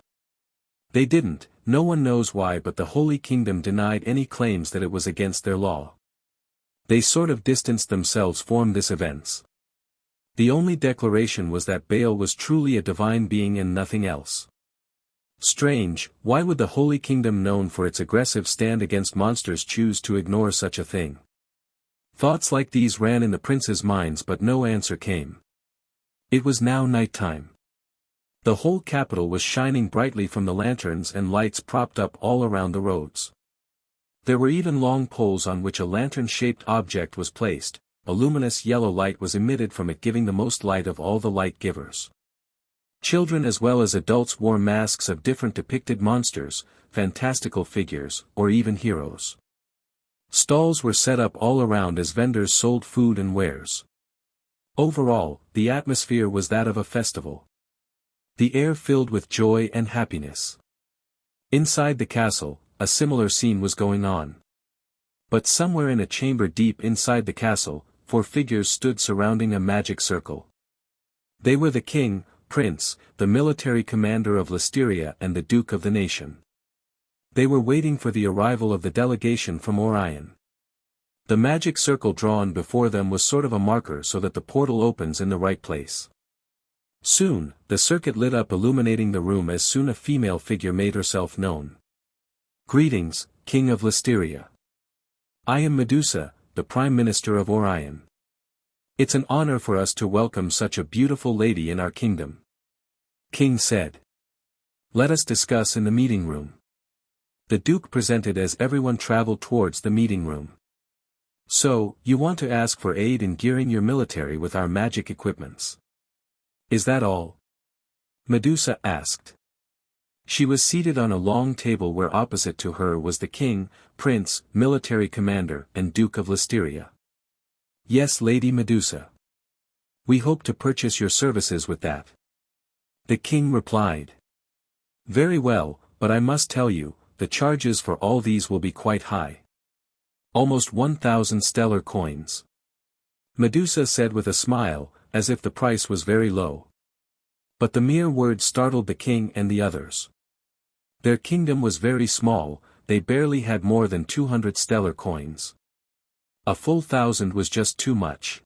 They didn't, no one knows why, but the Holy Kingdom denied any claims that it was against their law. They sort of distanced themselves from this events. The only declaration was that Baal was truly a divine being and nothing else. Strange, why would the Holy Kingdom known for its aggressive stand against monsters choose to ignore such a thing? Thoughts like these ran in the prince's minds but no answer came. It was now night time. The whole capital was shining brightly from the lanterns and lights propped up all around the roads. There were even long poles on which a lantern-shaped object was placed. A luminous yellow light was emitted from it, giving the most light of all the light givers. Children as well as adults wore masks of different depicted monsters, fantastical figures, or even heroes. Stalls were set up all around as vendors sold food and wares. Overall, the atmosphere was that of a festival. The air filled with joy and happiness. Inside the castle, a similar scene was going on. But somewhere in a chamber deep inside the castle, 4 figures stood surrounding a magic circle. They were the king, prince, the military commander of Listeria and the duke of the nation. They were waiting for the arrival of the delegation from Orion. The magic circle drawn before them was sort of a marker so that the portal opens in the right place. Soon, the circuit lit up, illuminating the room as soon a female figure made herself known. "Greetings, King of Listeria. I am Medusa, the Prime Minister of Orion. It's an honor for us to welcome such a beautiful lady in our kingdom," King said. "Let us discuss in the meeting room." The Duke presented as everyone traveled towards the meeting room. "So, you want to ask for aid in gearing your military with our magic equipments? Is that all?" Medusa asked. She was seated on a long table where opposite to her was the king, prince, military commander, and Duke of Listeria. "Yes, Lady Medusa. We hope to purchase your services with that," the king replied. "Very well, but I must tell you, the charges for all these will be quite high. Almost 1,000 stellar coins," Medusa said with a smile, as if the price was very low. But the mere word startled the king and the others. Their kingdom was very small, they barely had more than 200 stellar coins. A full 1,000 was just too much.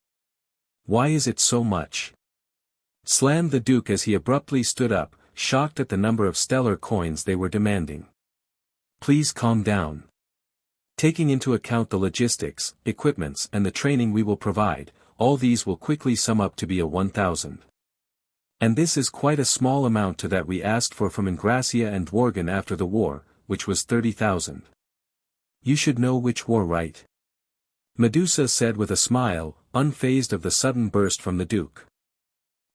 "Why is it so much?" slammed the Duke as he abruptly stood up, shocked at the number of stellar coins they were demanding. "Please calm down. Taking into account the logistics, equipments and the training we will provide, all these will quickly sum up to be a 1,000. And this is quite a small amount to that we asked for from Ingracia and Dworgen after the war, which was 30,000. You should know which war, right?" Medusa said with a smile, unfazed of the sudden burst from the Duke.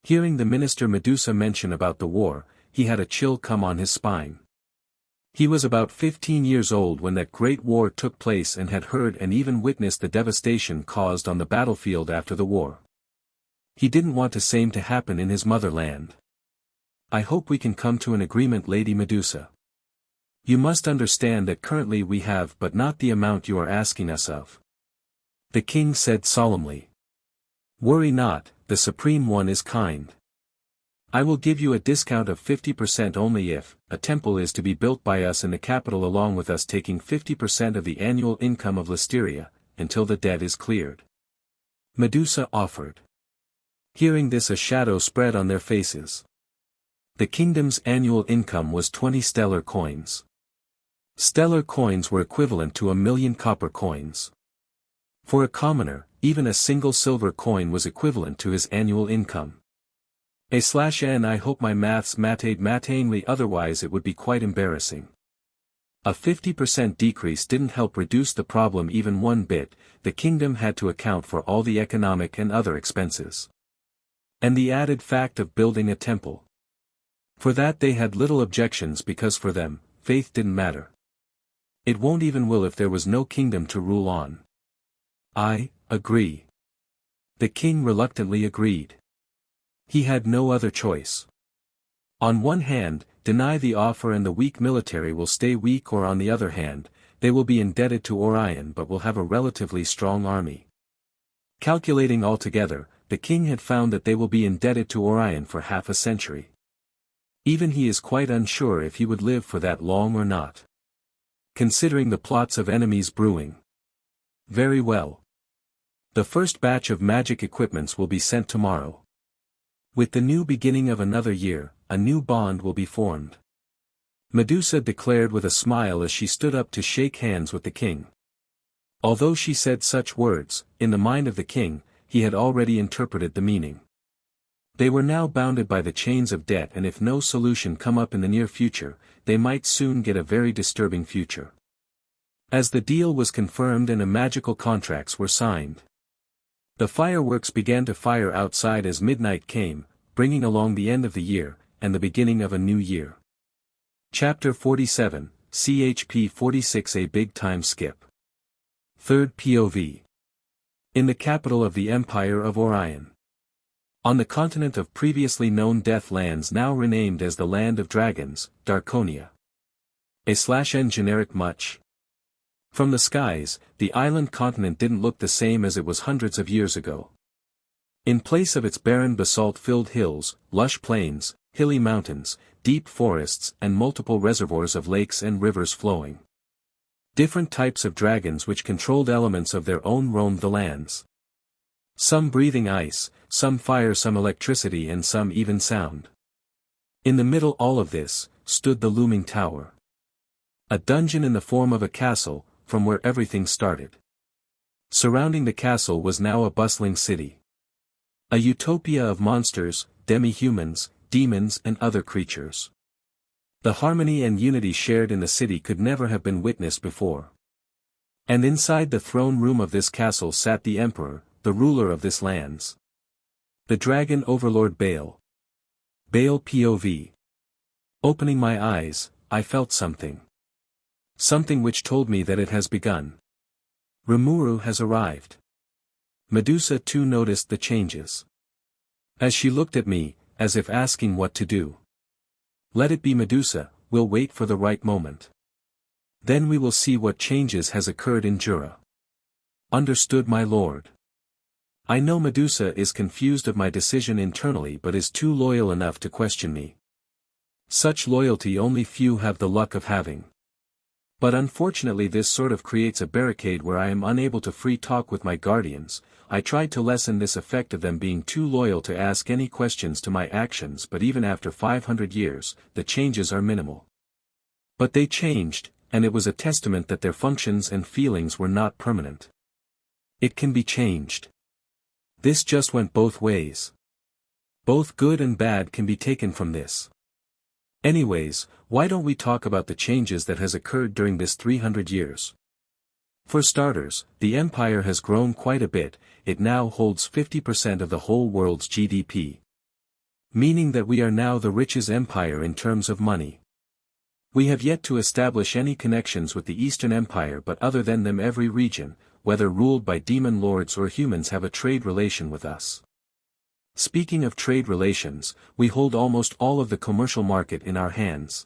Hearing the minister Medusa mention about the war, he had a chill come on his spine. He was about 15 years old when that great war took place and had heard and even witnessed the devastation caused on the battlefield after the war. He didn't want the same to happen in his motherland. "I hope we can come to an agreement, Lady Medusa. You must understand that currently we have but not the amount you are asking us of," the king said solemnly. "Worry not, the Supreme One is kind. I will give you a discount of 50% only if a temple is to be built by us in the capital, along with us taking 50% of the annual income of Listeria, until the debt is cleared," Medusa offered. Hearing this, a shadow spread on their faces. The kingdom's annual income was 20 stellar coins. Stellar coins were equivalent to 1,000,000 copper coins. For a commoner, even a single silver coin was equivalent to his annual income. /n I hope my maths mainly, otherwise it would be quite embarrassing. A 50% decrease didn't help reduce the problem even one bit. The kingdom had to account for all the economic and other expenses. And the added fact of building a temple. For that they had little objections, because for them, faith didn't matter. It won't even will if there was no kingdom to rule on. "I agree." The king reluctantly agreed. He had no other choice. On one hand, deny the offer and the weak military will stay weak, or on the other hand, they will be indebted to Orion but will have a relatively strong army. Calculating all together, the king had found that they will be indebted to Orion for half a century. Even he is quite unsure if he would live for that long or not. Considering the plots of enemies brewing. Very well. The first batch of magic equipments will be sent tomorrow. With the new beginning of another year, a new bond will be formed, Medusa declared with a smile as she stood up to shake hands with the king. Although she said such words, in the mind of the king, he had already interpreted the meaning. They were now bounded by the chains of debt, and if no solution come up in the near future, they might soon get a very disturbing future. As the deal was confirmed and magical contracts were signed, the fireworks began to fire outside as midnight came, bringing along the end of the year, and the beginning of a new year. Chapter 47, CHP 46, a big time skip. Third POV. In the capital of the Empire of Orion. On the continent of previously known Deathlands, now renamed as the Land of Dragons, Darkonia. /n generic much. From the skies, the island continent didn't look the same as it was hundreds of years ago. In place of its barren basalt-filled hills, lush plains, hilly mountains, deep forests and multiple reservoirs of lakes and rivers flowing. Different types of dragons which controlled elements of their own roamed the lands. Some breathing ice, some fire, some electricity, and some even sound. In the middle all of this, stood the looming tower. A dungeon in the form of a castle, from where everything started. Surrounding the castle was now a bustling city. A utopia of monsters, demi-humans, demons and other creatures. The harmony and unity shared in the city could never have been witnessed before. And inside the throne room of this castle sat the emperor, the ruler of this lands. The dragon overlord Baal. Baal POV. Opening my eyes, I felt something. Something which told me that it has begun. Rimuru has arrived. Medusa too noticed the changes. As she looked at me, as if asking what to do. Let it be, Medusa, we'll wait for the right moment. Then we will see what changes has occurred in Jura. Understood, my lord. I know Medusa is confused of my decision internally but is too loyal enough to question me. Such loyalty only few have the luck of having. But unfortunately this sort of creates a barricade where I am unable to free talk with my guardians. I tried to lessen this effect of them being too loyal to ask any questions to my actions, but even after 500 years, the changes are minimal. But they changed, and it was a testament that their functions and feelings were not permanent. It can be changed. This just went both ways. Both good and bad can be taken from this. Anyways, why don't we talk about the changes that has occurred during this 300 years? For starters, the empire has grown quite a bit. It now holds 50% of the whole world's GDP. Meaning that we are now the richest empire in terms of money. We have yet to establish any connections with the Eastern Empire, but other than them every region, whether ruled by demon lords or humans, have a trade relation with us. Speaking of trade relations, we hold almost all of the commercial market in our hands.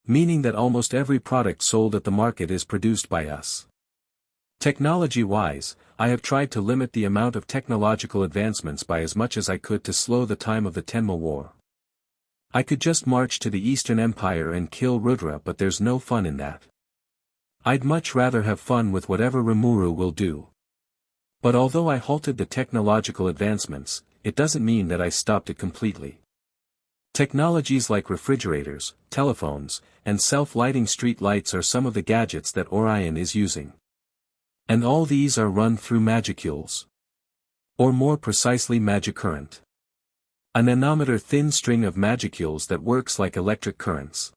Meaning that almost every product sold at the market is produced by us. Technology-wise, I have tried to limit the amount of technological advancements by as much as I could to slow the time of the Tenma War. I could just march to the Eastern Empire and kill Rudra, but there's no fun in that. I'd much rather have fun with whatever Rimuru will do. But although I halted the technological advancements, it doesn't mean that I stopped it completely. Technologies like refrigerators, telephones, and self-lighting street lights are some of the gadgets that Orion is using. And all these are run through magicules. Or more precisely magicurrent. A nanometer thin string of magicules that works like electric currents.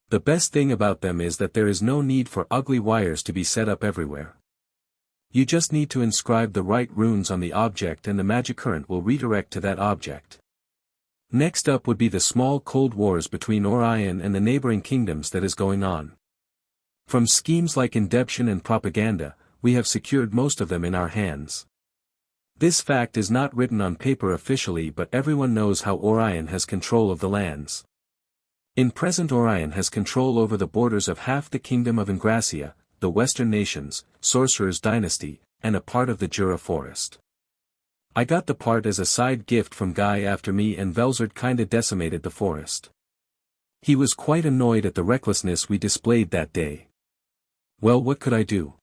The best thing about them is that there is no need for ugly wires to be set up everywhere. You just need to inscribe the right runes on the object and the magic current will redirect to that object. Next up would be the small cold wars between Orion and the neighboring kingdoms that is going on. From schemes like indeption and propaganda, we have secured most of them in our hands. This fact is not written on paper officially, but everyone knows how Orion has control of the lands. In present, Orion has control over the borders of half the kingdom of Ingracia, the western nations, Sorcerer's dynasty, and a part of the Jura forest. I got the part as a side gift from Guy after me and Velzard kinda decimated the forest. He was quite annoyed at the recklessness we displayed that day. Well, what could I do?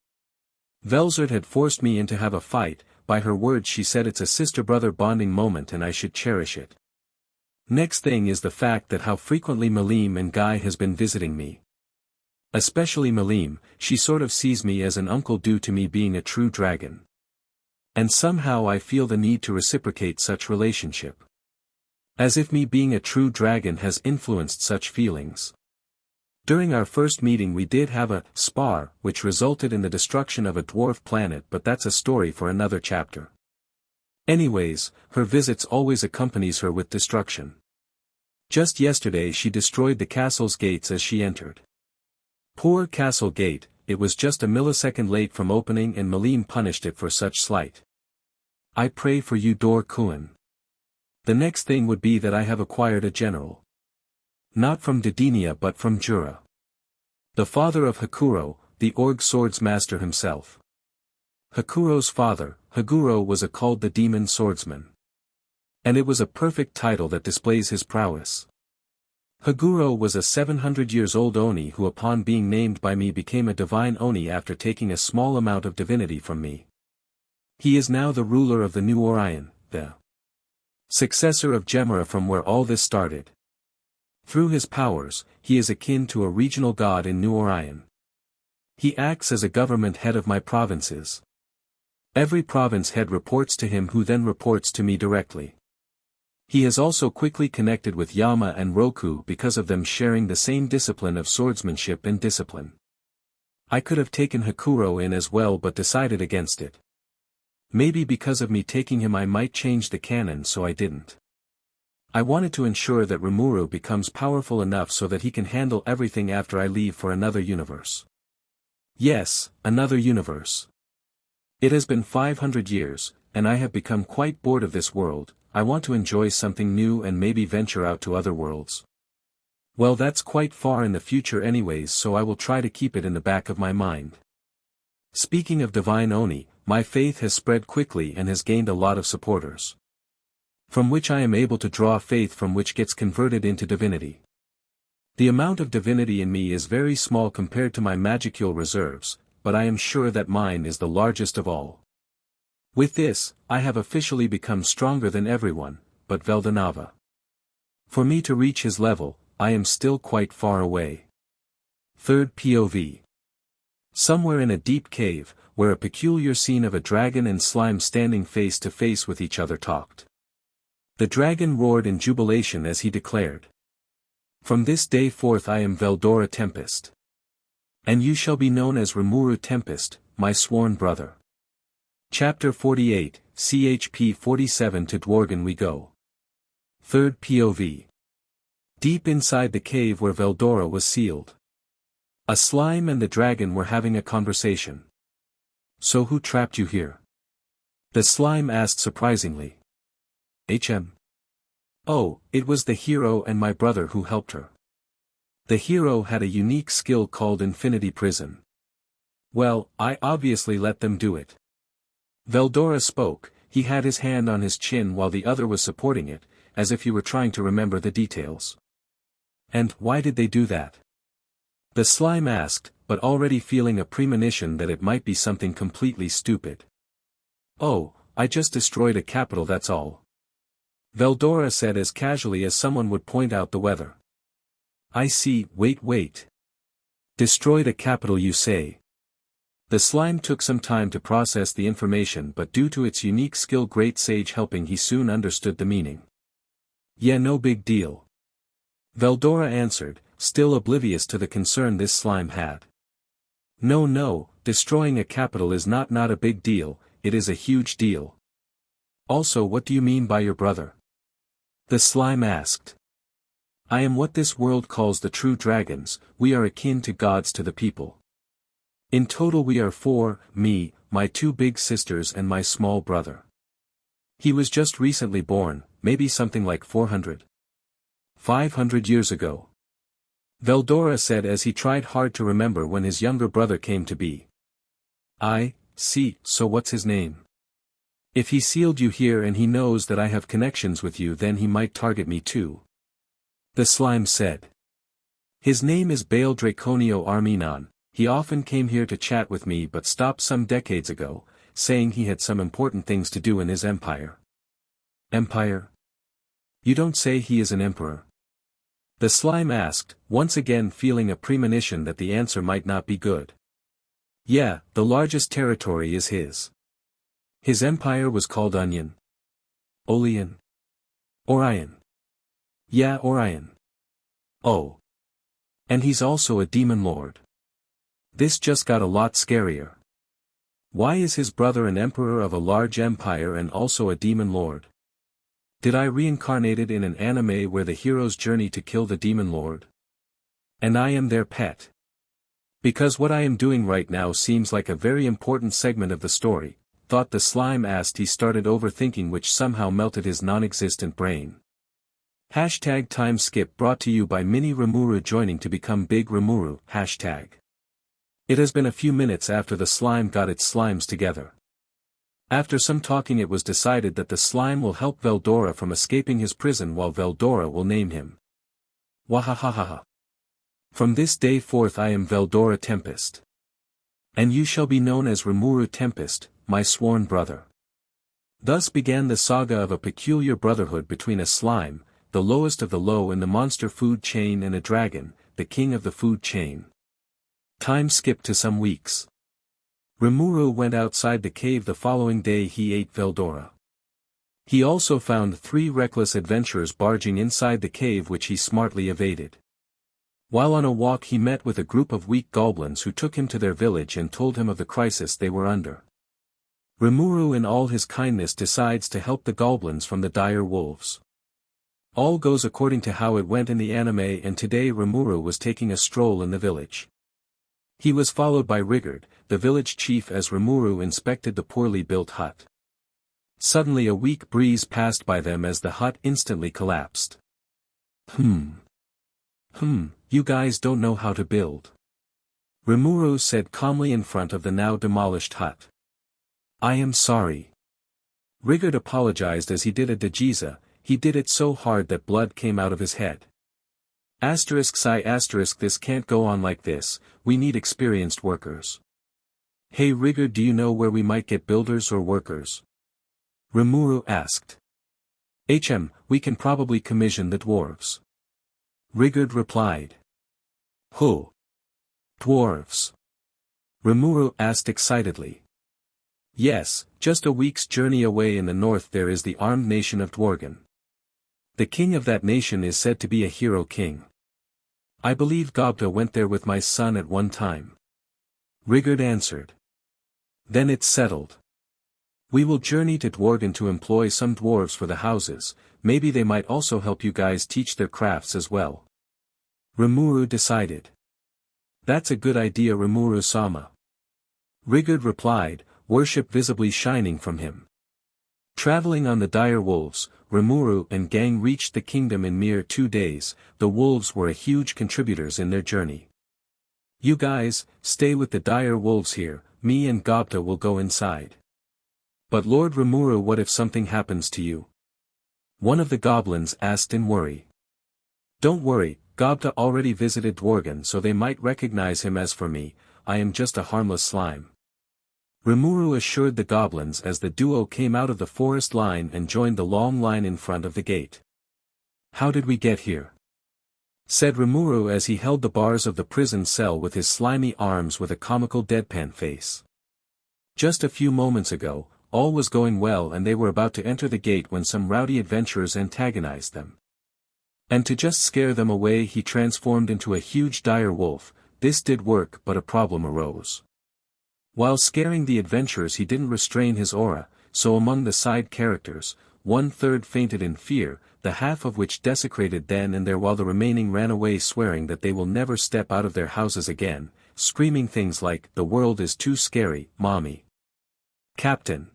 Velzard had forced me in to have a fight. By her words she said it's a sister-brother bonding moment and I should cherish it. Next thing is the fact that how frequently Malim and Guy has been visiting me. Especially Malim, she sort of sees me as an uncle due to me being a true dragon. And somehow I feel the need to reciprocate such relationship. As if me being a true dragon has influenced such feelings. During our first meeting we did have a spar, which resulted in the destruction of a dwarf planet, but that's a story for another chapter. Anyways, her visits always accompanies her with destruction. Just yesterday she destroyed the castle's gates as she entered. Poor castle gate, it was just a millisecond late from opening and Malim punished it for such slight. I pray for you Dor-kun. The next thing would be that I have acquired a general. Not from Didinia but from Jura. The father of Hakuro, the Org swords master himself. Hakuro's father, Haguro, was called the demon swordsman. And it was a perfect title that displays his prowess. Haguro was a 700 years old Oni who upon being named by me became a divine Oni after taking a small amount of divinity from me. He is now the ruler of the New Orion, the successor of Gemera from where all this started. Through his powers, he is akin to a regional god in New Orion. He acts as a government head of my provinces. Every province head reports to him who then reports to me directly. He has also quickly connected with Yama and Roku because of them sharing the same discipline of swordsmanship and discipline. I could have taken Hakuro in as well but decided against it. Maybe because of me taking him I might change the canon, so I didn't. I wanted to ensure that Rimuru becomes powerful enough so that he can handle everything after I leave for another universe. Yes, another universe. It has been 500 years, and I have become quite bored of this world. I want to enjoy something new and maybe venture out to other worlds. Well, that's quite far in the future anyways, so I will try to keep it in the back of my mind. Speaking of divine Oni, my faith has spread quickly and has gained a lot of supporters. From which I am able to draw faith from which gets converted into divinity. The amount of divinity in me is very small compared to my magicule reserves, but I am sure that mine is the largest of all. With this, I have officially become stronger than everyone, but Veldanava. For me to reach his level, I am still quite far away. Third POV. Somewhere in a deep cave, where a peculiar scene of a dragon and slime standing face to face with each other talked. The dragon roared in jubilation as he declared. From this day forth I am Veldora Tempest. And you shall be known as Rimuru Tempest, my sworn brother. Chapter 48, CHP 47 to Dworgen we go. Third POV. Deep inside the cave where Veldora was sealed. A slime and the dragon were having a conversation. So who trapped you here? The slime asked surprisingly. Oh, it was the hero and my brother who helped her. The hero had a unique skill called Infinity Prison. Well, I obviously let them do it. Veldora spoke. He had his hand on his chin while the other was supporting it, as if he were trying to remember the details. And why did they do that? The slime asked, but already feeling a premonition that it might be something completely stupid. Oh, I just destroyed a capital, that's all. Veldora said as casually as someone would point out the weather. I see, wait. Destroyed a capital you say? The slime took some time to process the information, but due to its unique skill Great Sage helping he soon understood the meaning. Yeah, no big deal. Veldora answered, still oblivious to the concern this slime had. No, destroying a capital is not a big deal, it is a huge deal. Also, what do you mean by your brother? The slime asked. I am what this world calls the true dragons, we are akin to gods to the people. In total we are 4, me, my 2 big sisters and my small brother. He was just recently born, maybe something like 500 years ago. Veldora said as he tried hard to remember when his younger brother came to be. I see, so what's his name? If he sealed you here and he knows that I have connections with you, then he might target me too. The slime said. His name is Baal Draconio Arminon. He often came here to chat with me but stopped some decades ago, saying he had some important things to do in his empire. Empire? You don't say he is an emperor? The slime asked, once again feeling a premonition that the answer might not be good. Yeah, the largest territory is his. His empire was called Onion. Olean. Orion. Yeah, Orion. Oh. And he's also a demon lord. This just got a lot scarier. Why is his brother an emperor of a large empire and also a demon lord? Did I reincarnated in an anime where the heroes journey to kill the demon lord? And I am their pet. Because what I am doing right now seems like a very important segment of the story, thought the slime asked. He started overthinking, which somehow melted his non-existent brain. Hashtag time skip brought to you by Mini Rimuru joining to become Big Rimuru. Hashtag. It has been a few minutes after the slime got its slimes together. After some talking, it was decided that the slime will help Veldora from escaping his prison while Veldora will name him. Wahahaha. From this day forth I am Veldora Tempest. And you shall be known as Rimuru Tempest, my sworn brother. Thus began the saga of a peculiar brotherhood between a slime, the lowest of the low in the monster food chain, and a dragon, the king of the food chain. Time skipped to some weeks. Rimuru went outside the cave the following day. He ate Veldora. He also found 3 reckless adventurers barging inside the cave, which he smartly evaded. While on a walk he met with a group of weak goblins who took him to their village and told him of the crisis they were under. Rimuru in all his kindness decides to help the goblins from the dire wolves. All goes according to how it went in the anime, and today Rimuru was taking a stroll in the village. He was followed by Rigard, the village chief, as Rimuru inspected the poorly built hut. Suddenly a weak breeze passed by them as the hut instantly collapsed. You guys don't know how to build. Rimuru said calmly in front of the now demolished hut. I am sorry. Rigard apologized as he did a Dejiza. He did it so hard that blood came out of his head. This can't go on like this, we need experienced workers. Hey Rigard, do you know where we might get builders or workers? Rimuru asked. We can probably commission the dwarves. Rigard replied. Who? Dwarves? Rimuru asked excitedly. Yes, just a week's journey away in the north there is the armed nation of Dworgen. The king of that nation is said to be a hero king. I believe Gobta went there with my son at one time. Rigard answered. Then it's settled. We will journey to Dworgen to employ some dwarves for the houses, maybe they might also help you guys teach their crafts as well. Rimuru decided. That's a good idea, Rimuru-sama. Rigard replied, worship visibly shining from him. Traveling on the dire wolves, Rimuru and gang reached the kingdom in mere 2 days. The wolves were a huge contributors in their journey. You guys, stay with the dire wolves here, me and Gobta will go inside. But Lord Rimuru, what if something happens to you? One of the goblins asked in worry. Don't worry, Gobta already visited Dworgen, so they might recognize him. As for me, I am just a harmless slime. Rimuru assured the goblins as the duo came out of the forest line and joined the long line in front of the gate. How did we get here? Said Rimuru as he held the bars of the prison cell with his slimy arms with a comical deadpan face. Just a few moments ago, all was going well and they were about to enter the gate when some rowdy adventurers antagonized them. And to just scare them away he transformed into a huge dire wolf. This did work, but a problem arose. While scaring the adventurers he didn't restrain his aura, so among the side characters, 1/3 fainted in fear, the half of which desecrated then and there while the remaining ran away swearing that they will never step out of their houses again, screaming things like, "The world is too scary, mommy." Captain.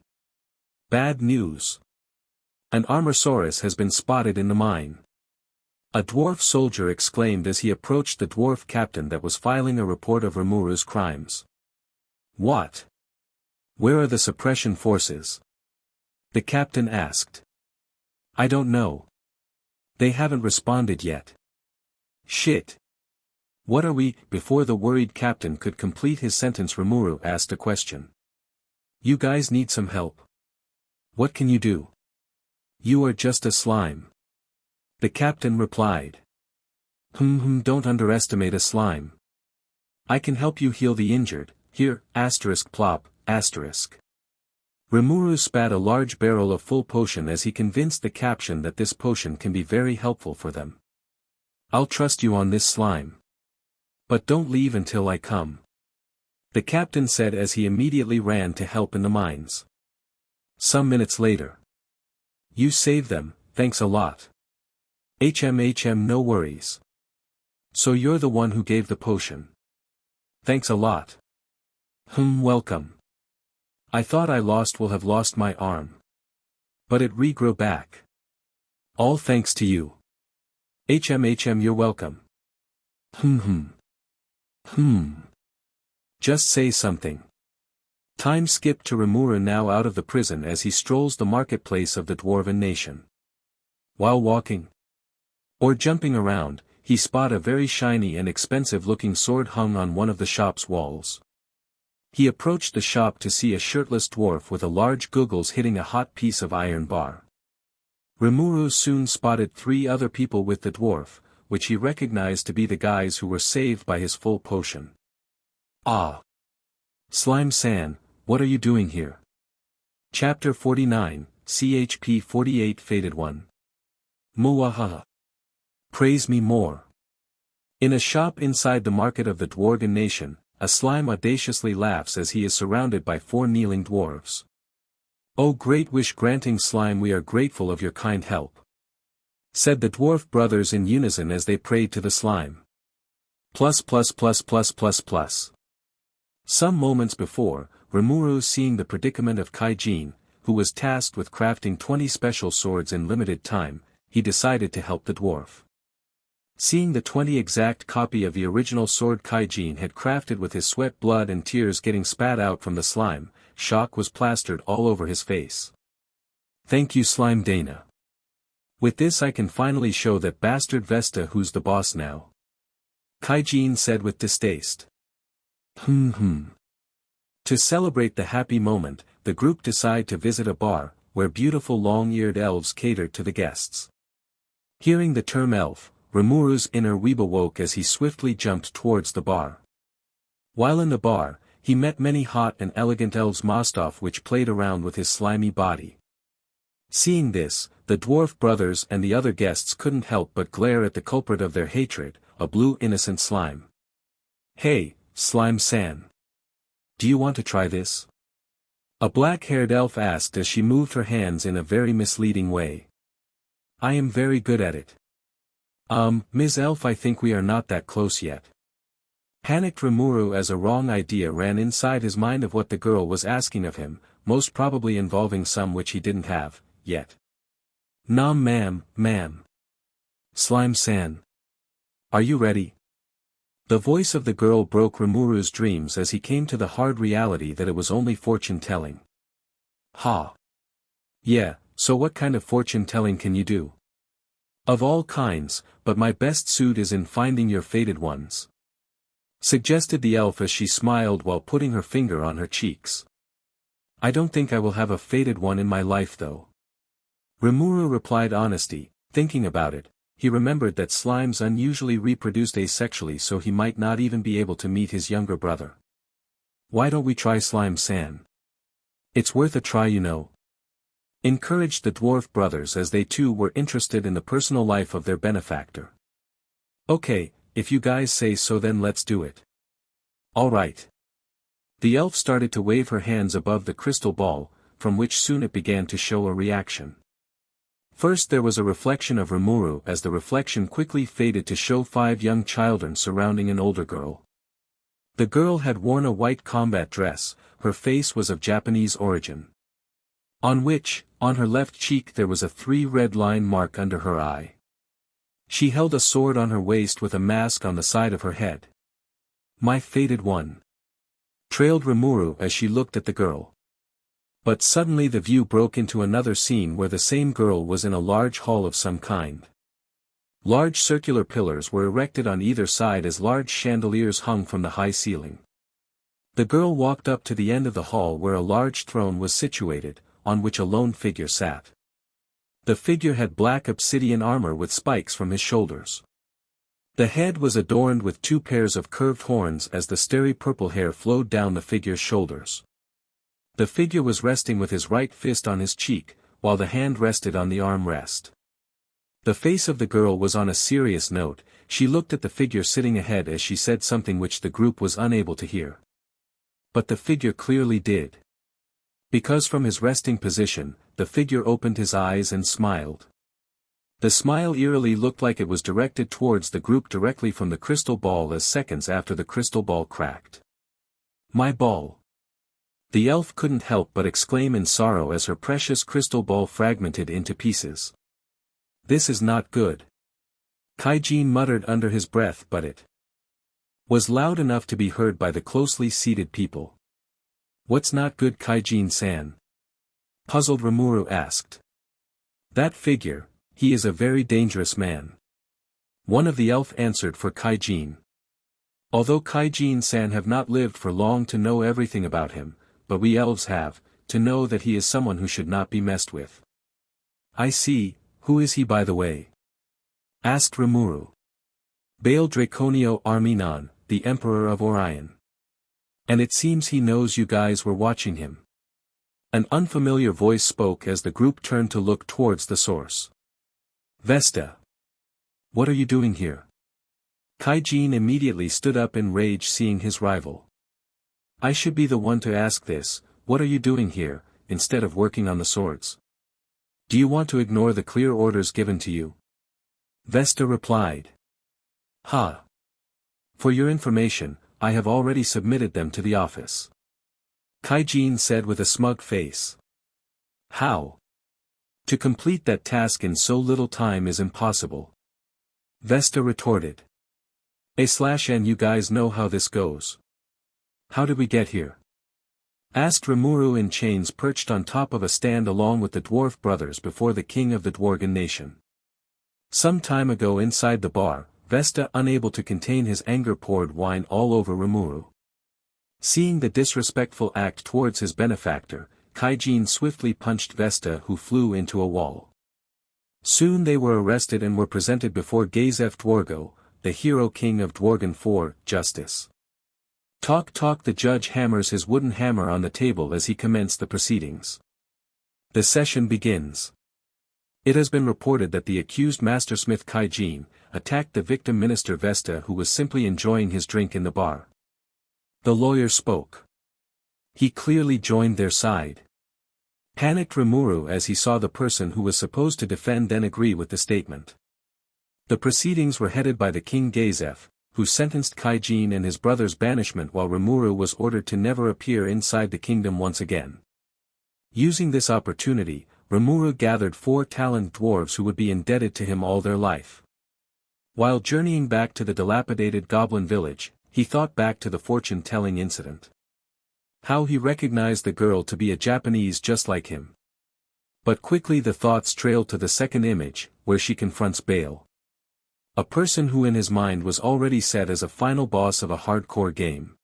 Bad news. An Armosaurus has been spotted in the mine. A dwarf soldier exclaimed as he approached the dwarf captain that was filing a report of Rimuru's crimes. What? Where are the suppression forces? The captain asked. I don't know. They haven't responded yet. Shit. What are we? Before the worried captain could complete his sentence, Rimuru asked a question. You guys need some help. What can you do? You are just a slime. The captain replied. Don't underestimate a slime. I can help you heal the injured. Here, *plop*. Rimuru spat a large barrel of full potion as he convinced the captain that this potion can be very helpful for them. I'll trust you on this slime. But don't leave until I come. The captain said as he immediately ran to help in the mines. Some minutes later. You saved them, thanks a lot. No worries. So you're the one who gave the potion. Thanks a lot. Welcome. I thought I will have lost my arm. But it regrew back. All thanks to you. You're welcome. Just say something. Time skipped to Rimuru now out of the prison as he strolls the marketplace of the Dwarven nation. While walking, or jumping around, he spot a very shiny and expensive-looking sword hung on one of the shop's walls. He approached the shop to see a shirtless dwarf with a large goggles hitting a hot piece of iron bar. Rimuru soon spotted 3 other people with the dwarf, which he recognized to be the guys who were saved by his full potion. Ah! Slime-san, what are you doing here? Chapter 49, CHP 48 Fated One. Muahaha. Praise me more. In a shop inside the market of the Dwarven nation, a slime audaciously laughs as he is surrounded by 4 kneeling dwarves. "Oh great wish-granting slime, we are grateful of your kind help," said the dwarf brothers in unison as they prayed to the slime. Plus. Some moments before, Rimuru seeing the predicament of Kaijin, who was tasked with crafting 20 special swords in limited time, he decided to help the dwarf. Seeing the 20 exact copy of the original sword Kaijin had crafted with his sweat, blood and tears getting spat out from the slime, shock was plastered all over his face. Thank you Slime Dana. With this I can finally show that bastard Vesta who's the boss now. Kaijin said with distaste. To celebrate the happy moment, the group decide to visit a bar, where beautiful long-eared elves catered to the guests. Hearing the term elf, Rimuru's inner weeb awoke as he swiftly jumped towards the bar. While in the bar, he met many hot and elegant elves Mostov which played around with his slimy body. Seeing this, the dwarf brothers and the other guests couldn't help but glare at the culprit of their hatred, a blue innocent slime. Hey, Slime-san. Do you want to try this? A black-haired elf asked as she moved her hands in a very misleading way. I am very good at it. Ms. Elf, I think we are not that close yet. Panicked Rimuru as a wrong idea ran inside his mind of what the girl was asking of him, most probably involving some which he didn't have, yet. Nom ma'am. Slime-san. Are you ready? The voice of the girl broke Rimuru's dreams as he came to the hard reality that it was only fortune-telling. Ha! Yeah, so what kind of fortune-telling can you do? Of all kinds, but my best suit is in finding your fated ones. Suggested the elf as she smiled while putting her finger on her cheeks. I don't think I will have a fated one in my life though. Rimuru replied honesty, thinking about it, he remembered that slimes unusually reproduced asexually so he might not even be able to meet his younger brother. Why don't we try Slime-san? It's worth a try you know. Encouraged the dwarf brothers as they too were interested in the personal life of their benefactor. Okay, if you guys say so then let's do it. Alright. The elf started to wave her hands above the crystal ball, from which soon it began to show a reaction. First there was a reflection of Rimuru as the reflection quickly faded to show 5 young children surrounding an older girl. The girl had worn a white combat dress, her face was of Japanese origin. On which, on her left cheek there was a 3 red line mark under her eye. She held a sword on her waist with a mask on the side of her head. My fated one. Trailed Rimuru as she looked at the girl. But suddenly the view broke into another scene where the same girl was in a large hall of some kind. Large circular pillars were erected on either side as large chandeliers hung from the high ceiling. The girl walked up to the end of the hall where a large throne was situated, on which a lone figure sat. The figure had black obsidian armor with spikes from his shoulders. The head was adorned with 2 pairs of curved horns as the starry purple hair flowed down the figure's shoulders. The figure was resting with his right fist on his cheek, while the hand rested on the arm rest. The face of the girl was on a serious note. She looked at the figure sitting ahead as she said something which the group was unable to hear. But the figure clearly did. Because from his resting position, the figure opened his eyes and smiled. The smile eerily looked like it was directed towards the group directly from the crystal ball as seconds after the crystal ball cracked. My ball! The elf couldn't help but exclaim in sorrow as her precious crystal ball fragmented into pieces. This is not good. Kaijin muttered under his breath, but it was loud enough to be heard by the closely seated people. What's not good, Kaijin-san? Puzzled Rimuru asked. That figure, he is a very dangerous man. One of the elf answered for Kaijin. Although Kaijin-san have not lived for long to know everything about him, but we elves have, to know that he is someone who should not be messed with. I see, who is he by the way? Asked Rimuru. Baal Draconio Arminon, the Emperor of Orion. And it seems he knows you guys were watching him. An unfamiliar voice spoke as the group turned to look towards the source. Vesta. What are you doing here? Kaijin immediately stood up in rage seeing his rival. I should be the one to ask this, what are you doing here, instead of working on the swords? Do you want to ignore the clear orders given to you? Vesta replied. Ha! For your information, I have already submitted them to the office. Kaijin said with a smug face. How? To complete that task in so little time is impossible. Vesta retorted. And you guys know how this goes. How did we get here? Asked Rimuru in chains perched on top of a stand along with the dwarf brothers before the king of the Dwarven nation. Some time ago inside the bar, Vesta unable to contain his anger poured wine all over Rimuru. Seeing the disrespectful act towards his benefactor, Kaijin swiftly punched Vesta who flew into a wall. Soon they were arrested and were presented before Gazef Dwargo, the hero king of Dwargon for justice. Talk the judge hammers his wooden hammer on the table as he commenced the proceedings. The session begins. It has been reported that the accused mastersmith Kaijin attacked the victim minister Vesta who was simply enjoying his drink in the bar. The lawyer spoke. He clearly joined their side. Panicked Rimuru as he saw the person who was supposed to defend then agree with the statement. The proceedings were headed by the king Gazef, who sentenced Kaijin and his brother's banishment while Rimuru was ordered to never appear inside the kingdom once again. Using this opportunity, Rimuru gathered 4 talented dwarves who would be indebted to him all their life. While journeying back to the dilapidated goblin village, he thought back to the fortune-telling incident. How he recognized the girl to be a Japanese just like him. But quickly the thoughts trailed to the second image, where she confronts Baal. A person who in his mind was already set as a final boss of a hardcore game.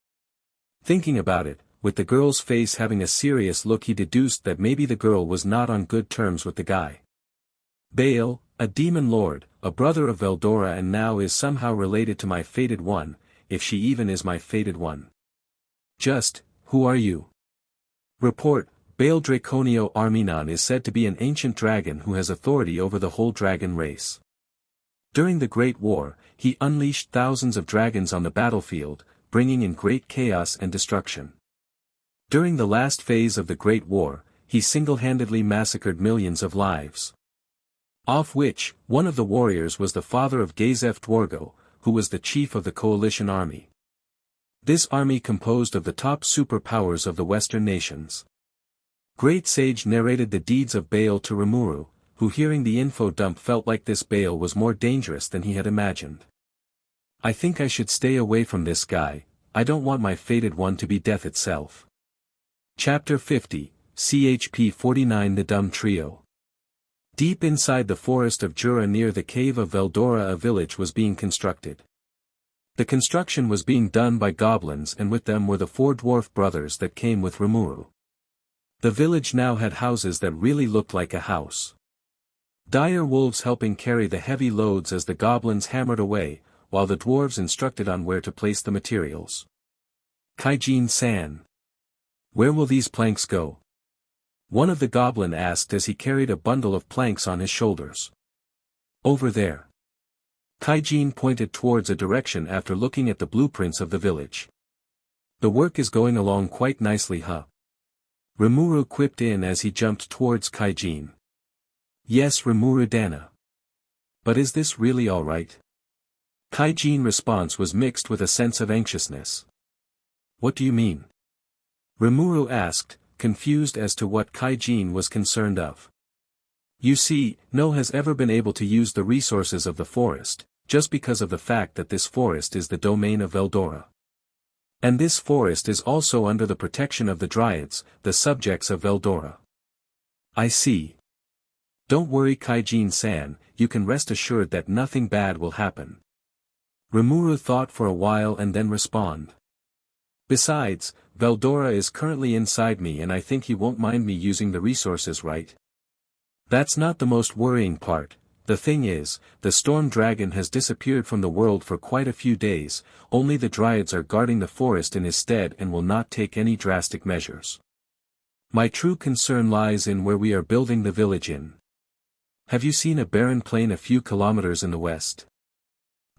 Thinking about it, with the girl's face having a serious look he deduced that maybe the girl was not on good terms with the guy. Baal, a demon lord, a brother of Veldora and now is somehow related to my fated one, if she even is my fated one. Just, who are you? Report, Baal Draconio Arminon is said to be an ancient dragon who has authority over the whole dragon race. During the Great War, he unleashed thousands of dragons on the battlefield, bringing in great chaos and destruction. During the last phase of the Great War, he single-handedly massacred millions of lives. Of which, one of the warriors was the father of Gazef Dwargo, who was the chief of the coalition army. This army composed of the top superpowers of the Western nations. Great Sage narrated the deeds of Baal to Rimuru, who hearing the info dump felt like this Baal was more dangerous than he had imagined. I think I should stay away from this guy, I don't want my fated one to be death itself. Chapter 50, CHP 49 The Dumb Trio. Deep inside the forest of Jura near the cave of Veldora a village was being constructed. The construction was being done by goblins and with them were the 4 dwarf brothers that came with Rimuru. The village now had houses that really looked like a house. Dire wolves helping carry the heavy loads as the goblins hammered away, while the dwarves instructed on where to place the materials. Kaijin-san. Where will these planks go? One of the goblin asked as he carried a bundle of planks on his shoulders. Over there. Kaijin pointed towards a direction after looking at the blueprints of the village. The work is going along quite nicely, huh? Rimuru quipped in as he jumped towards Kaijin. Yes, Rimuru Dana. But is this really alright? Kaijin's response was mixed with a sense of anxiousness. What do you mean? Rimuru asked, confused as to what Kaijin was concerned of. You see, no has ever been able to use the resources of the forest, just because of the fact that this forest is the domain of Veldora. And this forest is also under the protection of the Dryads, the subjects of Veldora. I see. Don't worry, Kaijin-san, you can rest assured that nothing bad will happen. Rimuru thought for a while and then responded. Besides, Veldora is currently inside me and I think he won't mind me using the resources, right? That's not the most worrying part. The thing is, the storm dragon has disappeared from the world for quite a few days, only the Dryads are guarding the forest in his stead and will not take any drastic measures. My true concern lies in where we are building the village in. Have you seen a barren plain a few kilometers in the west?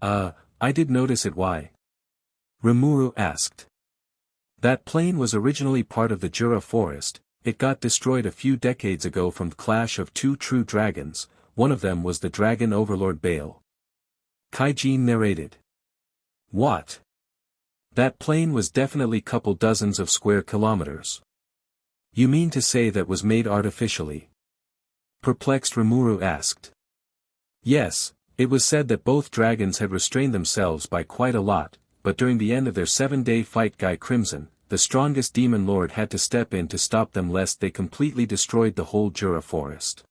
I did notice it. Why? Rimuru asked. That plain was originally part of the Jura forest. It got destroyed a few decades ago from the clash of two true dragons. One of them was the dragon Overlord Baal. Kaijin narrated. What? That plain was definitely couple dozens of square kilometers. You mean to say that was made artificially? Perplexed, Rimuru asked. Yes, it was said that both dragons had restrained themselves by quite a lot, but during the end of their 7-day fight Guy Crimson, the strongest demon lord had to step in to stop them lest they completely destroyed the whole Jura forest.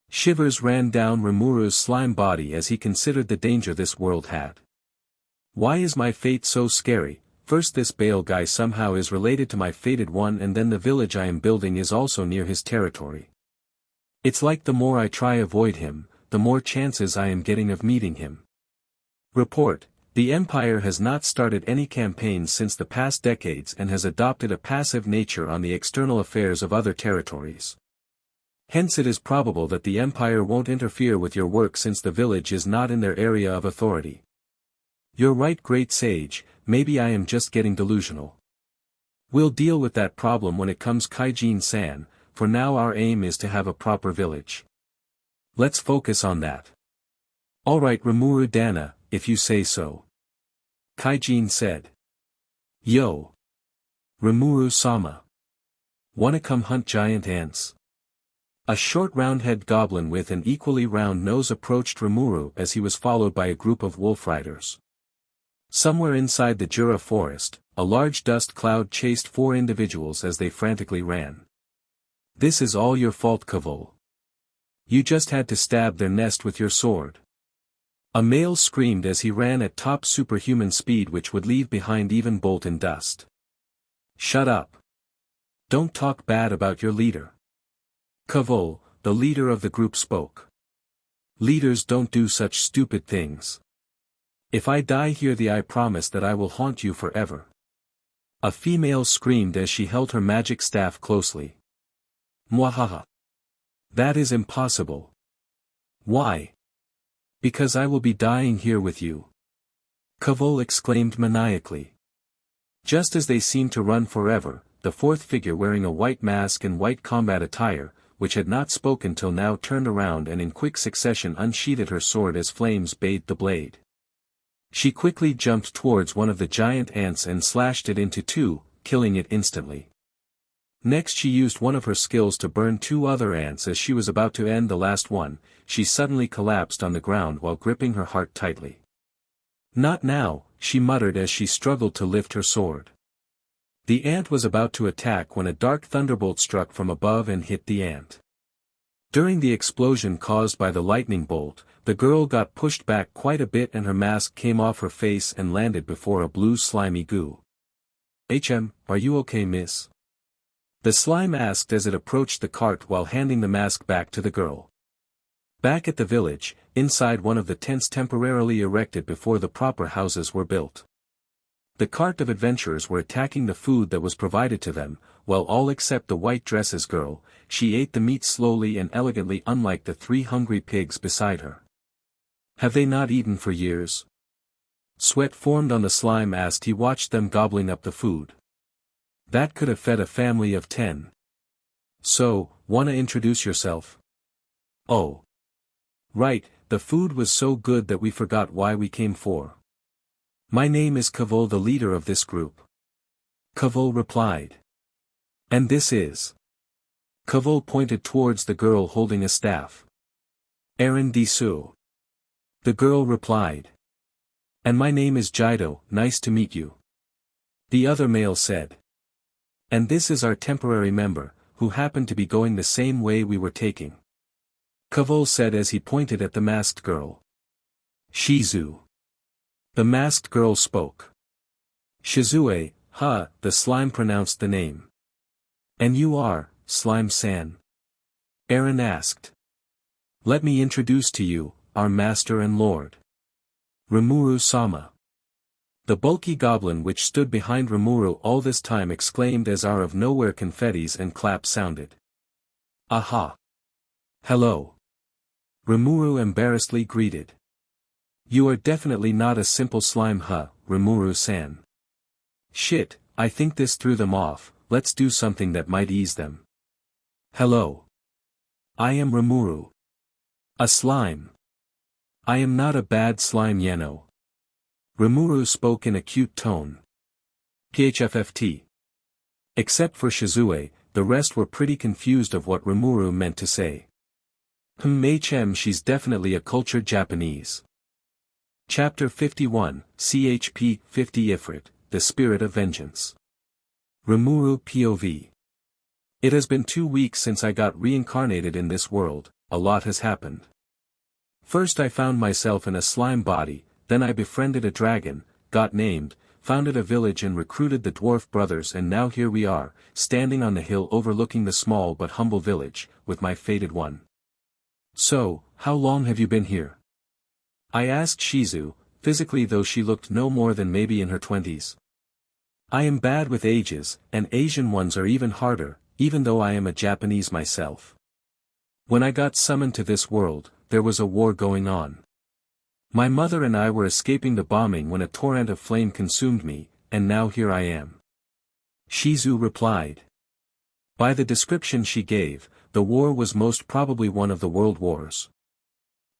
Shivers ran down Rimuru's slime body as he considered the danger this world had. Why is my fate so scary? First this Baal guy somehow is related to my fated one and then the village I am building is also near his territory. It's like the more I try avoid him, the more chances I am getting of meeting him. Report. The Empire has not started any campaigns since the past decades and has adopted a passive nature on the external affairs of other territories. Hence it is probable that the Empire won't interfere with your work since the village is not in their area of authority. You're right, great sage, maybe I am just getting delusional. We'll deal with that problem when it comes, Kaijin-san. For now our aim is to have a proper village. Let's focus on that. Alright, Rimuru Dana, if you say so. Kaijin said. Yo. Rimuru-sama. Wanna come hunt giant ants? A short round-head goblin with an equally round nose approached Rimuru as he was followed by a group of wolf riders. Somewhere inside the Jura forest, a large dust cloud chased 4 individuals as they frantically ran. This is all your fault, Kavol. You just had to stab their nest with your sword. A male screamed as he ran at top superhuman speed which would leave behind even bolt and dust. Shut up. Don't talk bad about your leader. Kavol, the leader of the group, spoke. Leaders don't do such stupid things. If I die here, I promise that I will haunt you forever. A female screamed as she held her magic staff closely. Mwahaha. That is impossible. Why? Because I will be dying here with you. Kavol exclaimed maniacally. Just as they seemed to run forever, the fourth figure wearing a white mask and white combat attire, which had not spoken till now, turned around and in quick succession unsheathed her sword as flames bathed the blade. She quickly jumped towards one of the giant ants and slashed it into 2, killing it instantly. Next she used one of her skills to burn 2 other ants. As she was about to end the last one, she suddenly collapsed on the ground while gripping her heart tightly. Not now, she muttered as she struggled to lift her sword. The ant was about to attack when a dark thunderbolt struck from above and hit the ant. During the explosion caused by the lightning bolt, the girl got pushed back quite a bit and her mask came off her face and landed before a blue slimy goo. Are you okay, miss? The slime asked as it approached the cart while handing the mask back to the girl. Back at the village, inside one of the tents temporarily erected before the proper houses were built. The cart of adventurers were attacking the food that was provided to them, while all except the white dresses girl, she ate the meat slowly and elegantly, unlike the 3 hungry pigs beside her. Have they not eaten for years? Sweat formed on the slime as he watched them gobbling up the food. That could have fed a family of 10. So, wanna introduce yourself? Oh. Right, the food was so good that we forgot why we came for. My name is Kavol, the leader of this group. Kavol replied. And this is? Kavol pointed towards the girl holding a staff. Aaron Disu. The girl replied. And my name is Jido, nice to meet you. The other male said. And this is our temporary member, who happened to be going the same way we were taking. Kavol said as he pointed at the masked girl. Shizu. The masked girl spoke. Shizue, the slime pronounced the name. And you are, Slime-san? Aaron asked. Let me introduce to you, our master and lord. Rimuru-sama. The bulky goblin which stood behind Rimuru all this time exclaimed as out of nowhere confettis and claps sounded. Aha! Hello! Rimuru embarrassedly greeted. You are definitely not a simple slime, Rimuru-san. Shit, I think this threw them off, let's do something that might ease them. Hello. I am Rimuru. A slime. I am not a bad slime, Yeno. Rimuru spoke in a cute tone. PHFFT. Except for Shizue, the rest were pretty confused of what Rimuru meant to say. She's definitely a cultured Japanese. Chapter 51, CHP 50 Ifrit, The Spirit of Vengeance. Rimuru POV. It has been 2 weeks since I got reincarnated in this world, a lot has happened. First I found myself in a slime body, then I befriended a dragon, got named, founded a village and recruited the dwarf brothers, and now here we are, standing on the hill overlooking the small but humble village, with my fated one. So, how long have you been here? I asked Shizu, physically though she looked no more than maybe in her 20s. I am bad with ages, and Asian ones are even harder, even though I am a Japanese myself. When I got summoned to this world, there was a war going on. My mother and I were escaping the bombing when a torrent of flame consumed me, and now here I am. Shizu replied. By the description she gave, the war was most probably one of the world wars.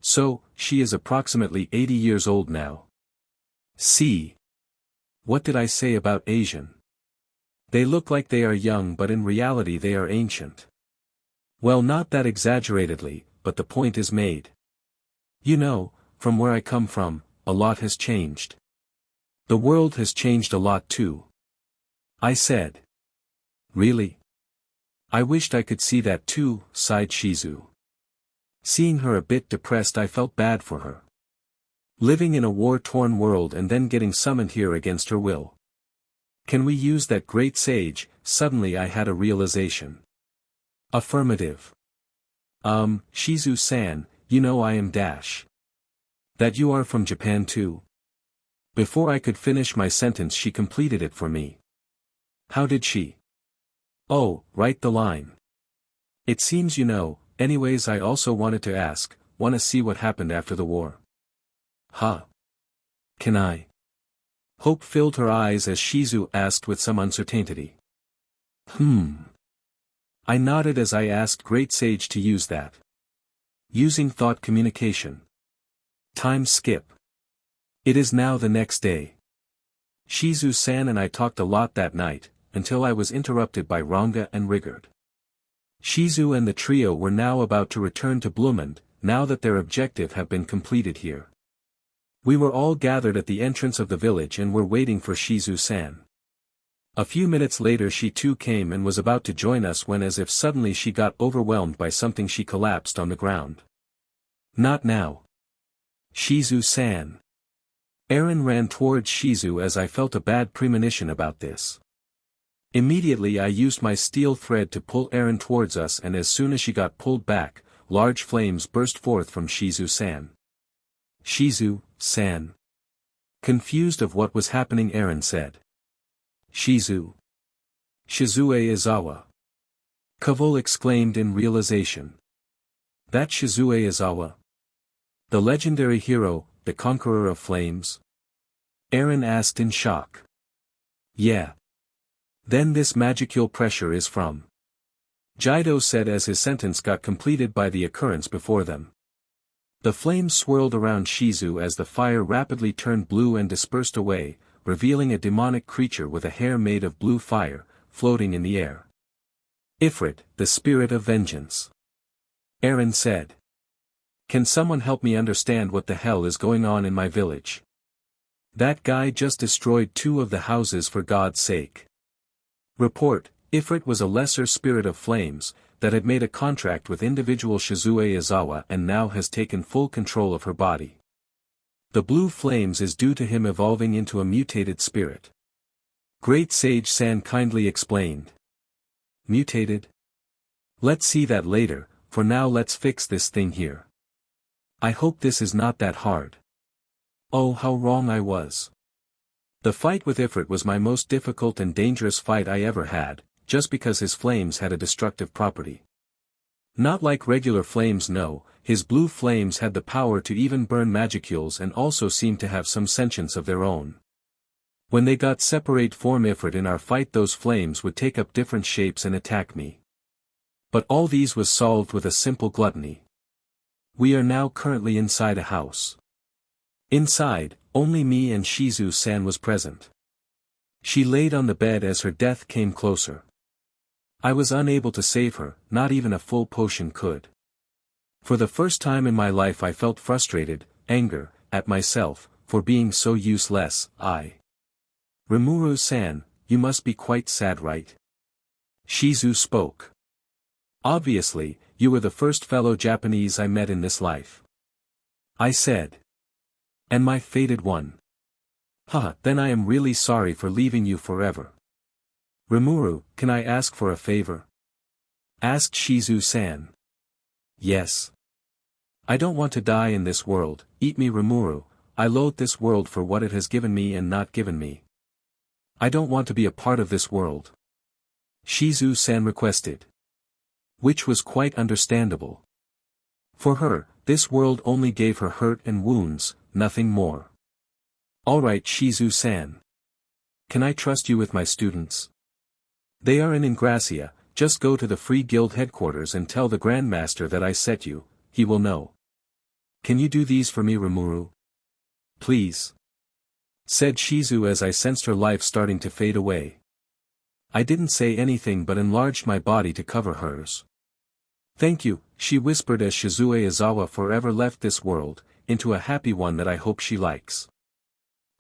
So, she is approximately 80 years old now. See. What did I say about Asian? They look like they are young, but in reality they are ancient. Well, not that exaggeratedly, but the point is made. You know, from where I come from, a lot has changed. The world has changed a lot too. I said. Really? I wished I could see that too, sighed Shizu. Seeing her a bit depressed, I felt bad for her. Living in a war-torn world and then getting summoned here against her will. Can we use that great sage? Suddenly I had a realization. Affirmative. Shizu-san, you know I am Dash. That you are from Japan too? Before I could finish my sentence she completed it for me. How did she? Oh, write the line. It seems you know. Anyways, I also wanted to ask, wanna see what happened after the war? Huh? Can I? Hope filled her eyes as Shizu asked with some uncertainty. I nodded as I asked Great Sage to use that. Using thought communication. Time skip. It is now the next day. Shizu-san and I talked a lot that night, until I was interrupted by Ranga and Rigard. Shizu and the trio were now about to return to Blumund, now that their objective had been completed here. We were all gathered at the entrance of the village and were waiting for Shizu-san. A few minutes later she too came and was about to join us when, as if suddenly, she got overwhelmed by something. She collapsed on the ground. Not now. Shizu-san. Aaron ran towards Shizu as I felt a bad premonition about this. Immediately I used my steel thread to pull Aaron towards us, and as soon as she got pulled back, large flames burst forth from Shizu-san. Shizu-san. Confused of what was happening, Eren said. Shizue Izawa. Kavol exclaimed in realization. That Shizue Izawa? The legendary hero, the conqueror of flames? Eren asked in shock. Yeah. Then this magical pressure is from. Jido said as his sentence got completed by the occurrence before them. The flames swirled around Shizue as the fire rapidly turned blue and dispersed away, revealing a demonic creature with a hair made of blue fire, floating in the air. Ifrit, the spirit of vengeance. Eren said. Can someone help me understand what the hell is going on in my village? That guy just destroyed 2 of the houses for God's sake. Report, Ifrit was a lesser spirit of flames, that had made a contract with individual Shizue Izawa and now has taken full control of her body. The blue flames is due to him evolving into a mutated spirit. Great Sage San kindly explained. Mutated? Let's see that later, for now let's fix this thing here. I hope this is not that hard. Oh, how wrong I was. The fight with Ifrit was my most difficult and dangerous fight I ever had, just because his flames had a destructive property. Not like regular flames, no, his blue flames had the power to even burn magicules and also seemed to have some sentience of their own. When they got separate from Ifrit in our fight, those flames would take up different shapes and attack me. But all these was solved with a simple gluttony. We are now currently inside a house. Inside, only me and Shizue-san was present. She laid on the bed as her death came closer. I was unable to save her, not even a full potion could. For the first time in my life I felt frustrated, anger, at myself, for being so useless. Rimuru-san, you must be quite sad, right? Shizue spoke. Obviously, you were the first fellow Japanese I met in this life. I said. And my fated one. Haha, then I am really sorry for leaving you forever. Rimuru, can I ask for a favor? Asked Shizue-san. Yes. I don't want to die in this world, eat me Rimuru, I loathe this world for what it has given me and not given me. I don't want to be a part of this world. Shizue-san requested. Which was quite understandable. For her, this world only gave her hurt and wounds, nothing more. Alright Shizue-san. Can I trust you with my students? They are in Ingracia, just go to the Free Guild headquarters and tell the Grandmaster that I set you, he will know. Can you do these for me Rimuru? Please. Said Shizue as I sensed her life starting to fade away. I didn't say anything but enlarged my body to cover hers. Thank you, she whispered as Shizue Izawa forever left this world, into a happy one that I hope she likes.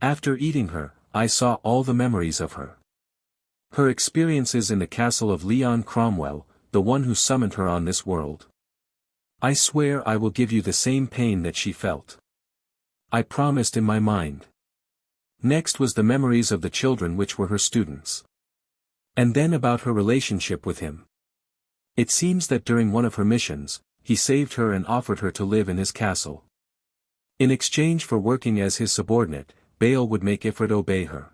After eating her, I saw all the memories of her. Her experiences in the castle of Leon Cromwell, the one who summoned her on this world. I swear I will give you the same pain that she felt. I promised in my mind. Next was the memories of the children which were her students. And then about her relationship with him. It seems that during one of her missions, he saved her and offered her to live in his castle. In exchange for working as his subordinate, Baal would make Ifrit obey her.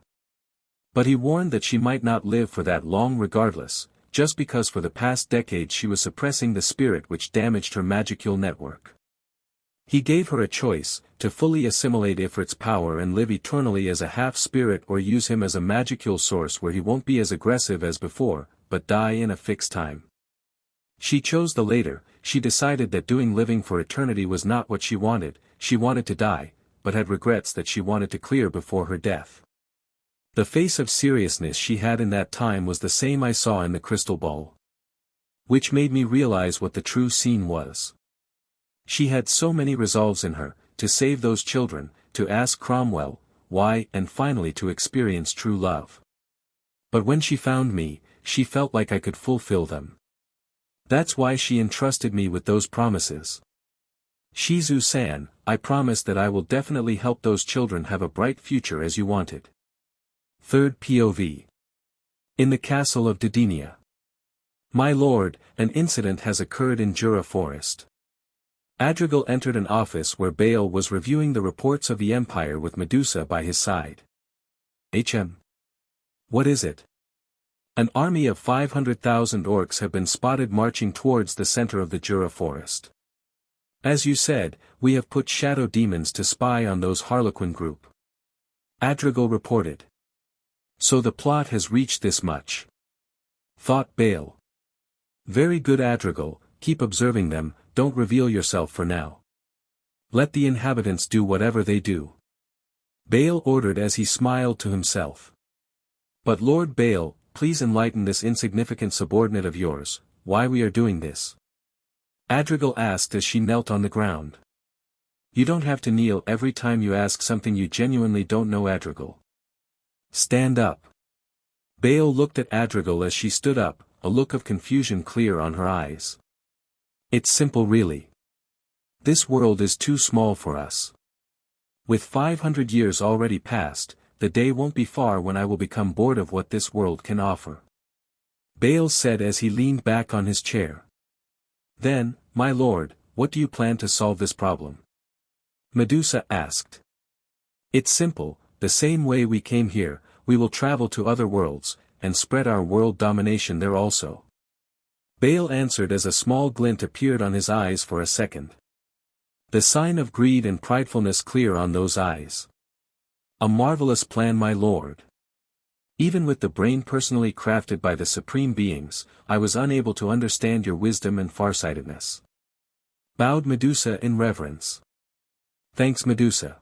But he warned that she might not live for that long regardless, just because for the past decade she was suppressing the spirit which damaged her magical network. He gave her a choice, to fully assimilate Ifrit's power and live eternally as a half-spirit or use him as a magical source where he won't be as aggressive as before, but die in a fixed time. She chose the later. She decided that doing living for eternity was not what she wanted to die, but had regrets that she wanted to clear before her death. The face of seriousness she had in that time was the same I saw in the crystal ball. Which made me realize what the true scene was. She had so many resolves in her, to save those children, to ask Cromwell, why, and finally to experience true love. But when she found me, she felt like I could fulfill them. That's why she entrusted me with those promises. Shizue-san, I promise that I will definitely help those children have a bright future as you wanted. Third POV. In the castle of Dodinia. My lord, an incident has occurred in Jura Forest. Adrigal entered an office where Bale was reviewing the reports of the Empire with Medusa by his side. What is it? An army of 500,000 orcs have been spotted marching towards the center of the Jura forest. As you said, we have put shadow demons to spy on those Harlequin group. Adrigal reported. So the plot has reached this much. Thought Bale. Very good Adrigal, keep observing them, don't reveal yourself for now. Let the inhabitants do whatever they do. Bale ordered as he smiled to himself. But Lord Bale, please enlighten this insignificant subordinate of yours, why we are doing this. Adrigal asked as she knelt on the ground. You don't have to kneel every time you ask something you genuinely don't know, Adrigal. Stand up. Bale looked at Adrigal as she stood up, a look of confusion clear on her eyes. It's simple really. This world is too small for us. With 500 years already passed, the day won't be far when I will become bored of what this world can offer. Bale said as he leaned back on his chair. Then, my lord, what do you plan to solve this problem? Medusa asked. It's simple, the same way we came here, we will travel to other worlds, and spread our world domination there also. Bale answered as a small glint appeared on his eyes for a second. The sign of greed and pridefulness clear on those eyes. A marvelous plan, my lord. Even with the brain personally crafted by the supreme beings, I was unable to understand your wisdom and farsightedness. Bowed Medusa in reverence. Thanks, Medusa.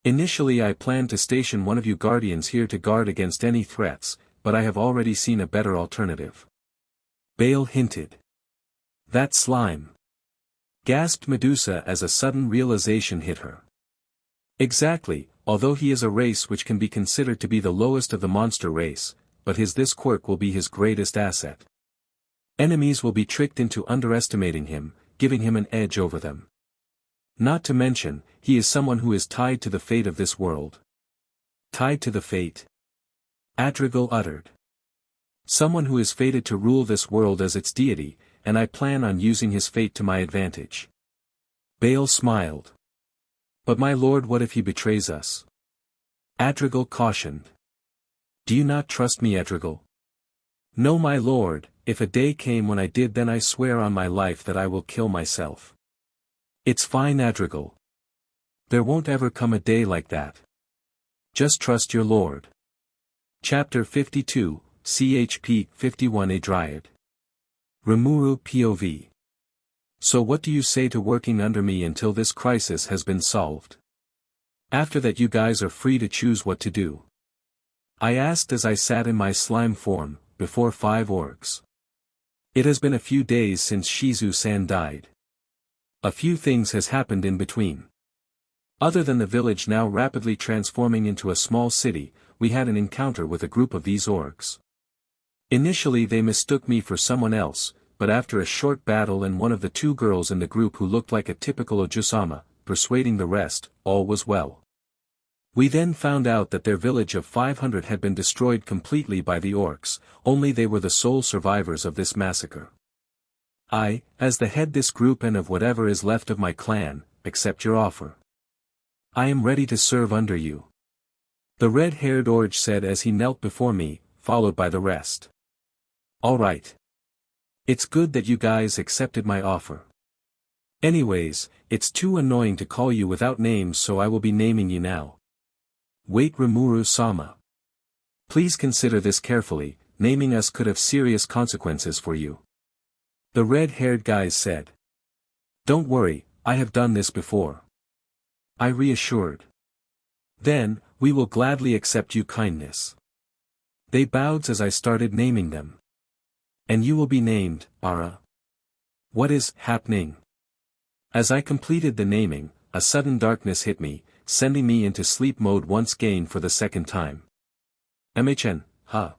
Initially I planned to station one of you guardians here to guard against any threats, but I have already seen a better alternative. Bale hinted. That slime. Gasped Medusa as a sudden realization hit her. Exactly, although he is a race which can be considered to be the lowest of the monster race, but this quirk will be his greatest asset. Enemies will be tricked into underestimating him, giving him an edge over them. Not to mention, he is someone who is tied to the fate of this world. Tied to the fate? Adrigal uttered. Someone who is fated to rule this world as its deity, and I plan on using his fate to my advantage. Bale smiled. But my lord, what if he betrays us? Adrigal cautioned. Do you not trust me, Adrigal? No, my lord, if a day came when I did, then I swear on my life that I will kill myself. It's fine, Adrigal. There won't ever come a day like that. Just trust your lord. Chapter 52, CHP 51, A Dryad. Rimuru POV. So what do you say to working under me until this crisis has been solved? After that you guys are free to choose what to do. I asked as I sat in my slime form, before 5 orcs. It has been a few days since Shizu-san died. A few things has happened in between. Other than the village now rapidly transforming into a small city, we had an encounter with a group of these orcs. Initially they mistook me for someone else, but after a short battle and one of the 2 girls in the group who looked like a typical Ojusama, persuading the rest, all was well. We then found out that their village of 500 had been destroyed completely by the orcs, only they were the sole survivors of this massacre. I, as the head this group and of whatever is left of my clan, accept your offer. I am ready to serve under you. The red-haired orc said as he knelt before me, followed by the rest. All right. It's good that you guys accepted my offer. Anyways, it's too annoying to call you without names, so I will be naming you now. Wait, Rimuru-sama. Please consider this carefully, naming us could have serious consequences for you. The red-haired guy said. Don't worry, I have done this before. I reassured. Then, we will gladly accept you kindness. They bowed as I started naming them. And you will be named, Ara. What is happening? As I completed the naming, a sudden darkness hit me, sending me into sleep mode once again for the second time. MHN, huh?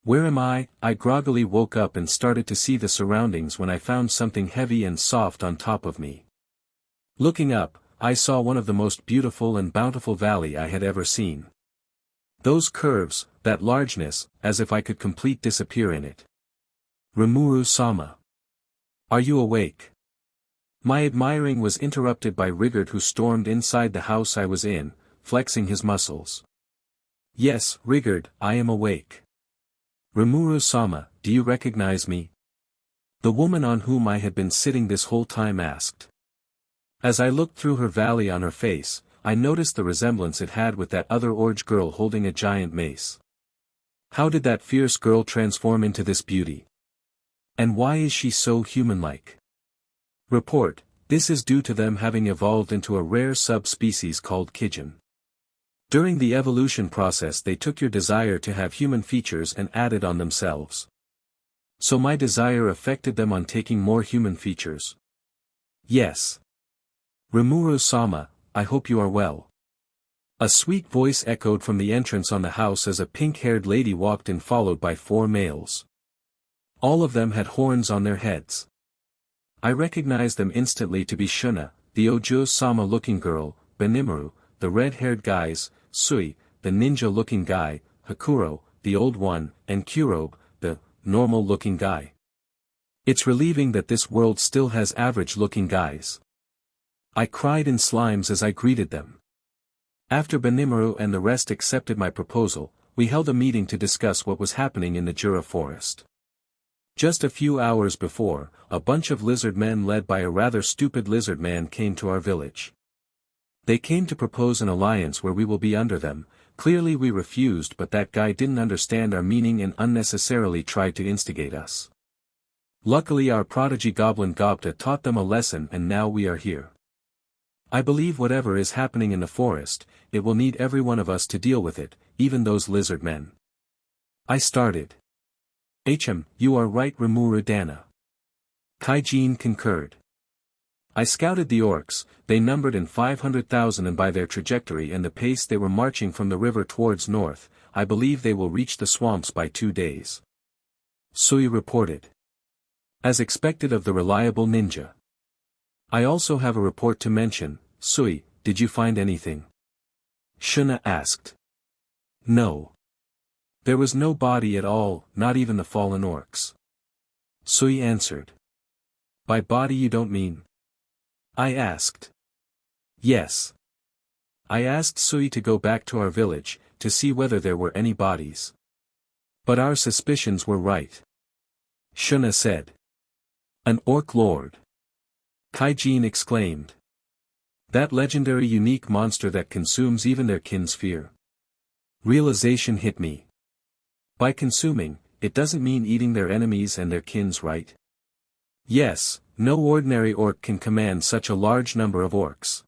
Where am I? I groggily woke up and started to see the surroundings when I found something heavy and soft on top of me. Looking up, I saw one of the most beautiful and bountiful valley I had ever seen. Those curves, that largeness, as if I could complete disappear in it. Rimuru-sama. Are you awake? My admiring was interrupted by Rigard, who stormed inside the house I was in, flexing his muscles. Yes, Rigard, I am awake. Rimuru-sama, do you recognize me? The woman on whom I had been sitting this whole time asked. As I looked through her valley on her face, I noticed the resemblance it had with that other orange girl holding a giant mace. How did that fierce girl transform into this beauty? And why is she so human-like? Report, this is due to them having evolved into a rare subspecies called Kijin. During the evolution process they took your desire to have human features and added on themselves. So my desire affected them on taking more human features. Yes. Rimuru-sama, I hope you are well. A sweet voice echoed from the entrance on the house as a pink-haired lady walked in, followed by 4 males. All of them had horns on their heads. I recognized them instantly to be Shuna, the Ojo-sama looking girl, Benimaru, the red-haired guys, Sui, the ninja-looking guy, Hakuro, the old one, and Kurobe, the normal-looking guy. It's relieving that this world still has average-looking guys. I cried in slimes as I greeted them. After Benimaru and the rest accepted my proposal, we held a meeting to discuss what was happening in the Jura forest. Just a few hours before, a bunch of lizard men led by a rather stupid lizard man came to our village. They came to propose an alliance where we will be under them. Clearly we refused, but that guy didn't understand our meaning and unnecessarily tried to instigate us. Luckily our prodigy goblin Gobta taught them a lesson, and now we are here. I believe whatever is happening in the forest, it will need every one of us to deal with it, even those lizard men. I started. You are right, Rimuru-dana. Kaijin concurred. I scouted the orcs. They numbered in 500,000, and by their trajectory and the pace they were marching from the river towards north, I believe they will reach the swamps by 2 days. Sui reported. As expected of the reliable ninja. I also have a report to mention. Sui, did you find anything? Shuna asked. No. There was no body at all, not even the fallen orcs. Sui answered. By body you don't mean? I asked. Yes. I asked Sui to go back to our village, to see whether there were any bodies. But our suspicions were right. Shuna said. An orc lord. Kaijin exclaimed. That legendary unique monster that consumes even their kin's fear. Realization hit me. By consuming, it doesn't mean eating their enemies and their kins, right? Yes, no ordinary orc can command such a large number of orcs.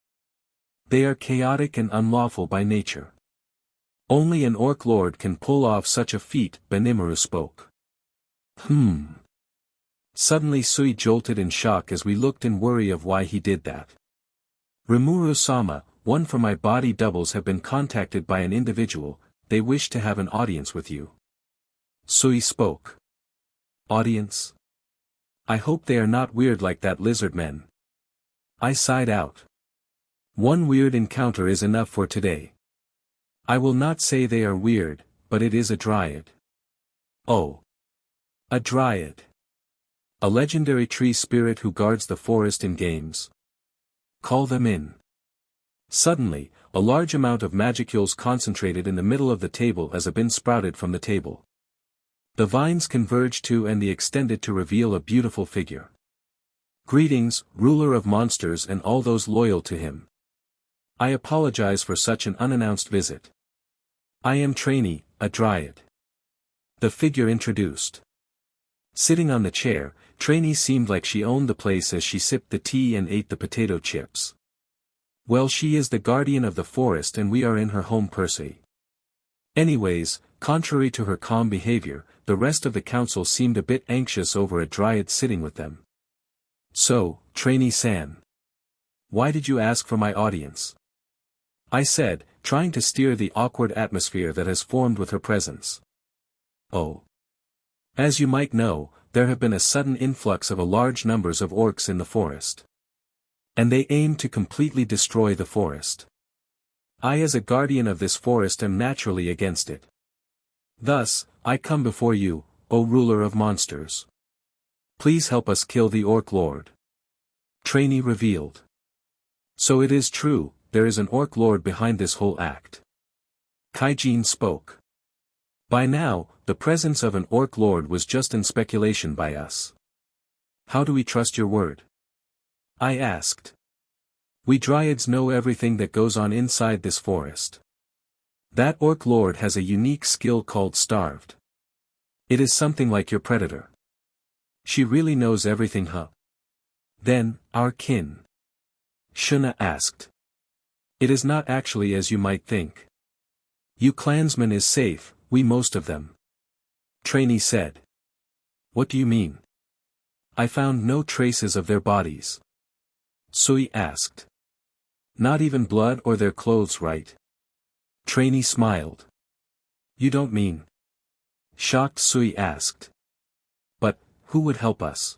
They are chaotic and unlawful by nature. Only an orc lord can pull off such a feat, Benimaru spoke. Suddenly Sui jolted in shock as we looked in worry of why he did that. Rimuru-sama, one from my body doubles have been contacted by an individual. They wish to have an audience with you. Sui spoke. Audience? I hope they are not weird like that lizard men. I sighed out. One weird encounter is enough for today. I will not say they are weird, but it is a dryad. Oh. A dryad. A legendary tree spirit who guards the forest in games. Call them in. Suddenly, a large amount of magicules concentrated in the middle of the table as a bin sprouted from the table. The vines converged to and extended to reveal a beautiful figure. Greetings, ruler of monsters and all those loyal to him. I apologize for such an unannounced visit. I am Trainee, a dryad. The figure introduced. Sitting on the chair, Trainee seemed like she owned the place as she sipped the tea and ate the potato chips. Well, she is the guardian of the forest and we are in her home Percy. Anyways, contrary to her calm behavior, the rest of the council seemed a bit anxious over a dryad sitting with them. So, Trainee-san. Why did you ask for my audience? I said, trying to steer the awkward atmosphere that has formed with her presence. Oh. As you might know, there have been a sudden influx of a large numbers of orcs in the forest. And they aim to completely destroy the forest. I as a guardian of this forest am naturally against it. Thus, I come before you, O ruler of monsters. Please help us kill the orc lord. Trainee revealed. So it is true, there is an orc lord behind this whole act. Kaijin spoke. By now, the presence of an orc lord was just in speculation by us. How do we trust your word? I asked. We dryads know everything that goes on inside this forest. That orc lord has a unique skill called starved. It is something like your predator. She really knows everything, huh? Then, our kin. Shuna asked. It is not actually as you might think. You clansmen is safe, we most of them. Trainee said. What do you mean? I found no traces of their bodies. Sui asked. Not even blood or their clothes, right? Trainee smiled. You don't mean? Shocked Sui asked. But, who would help us?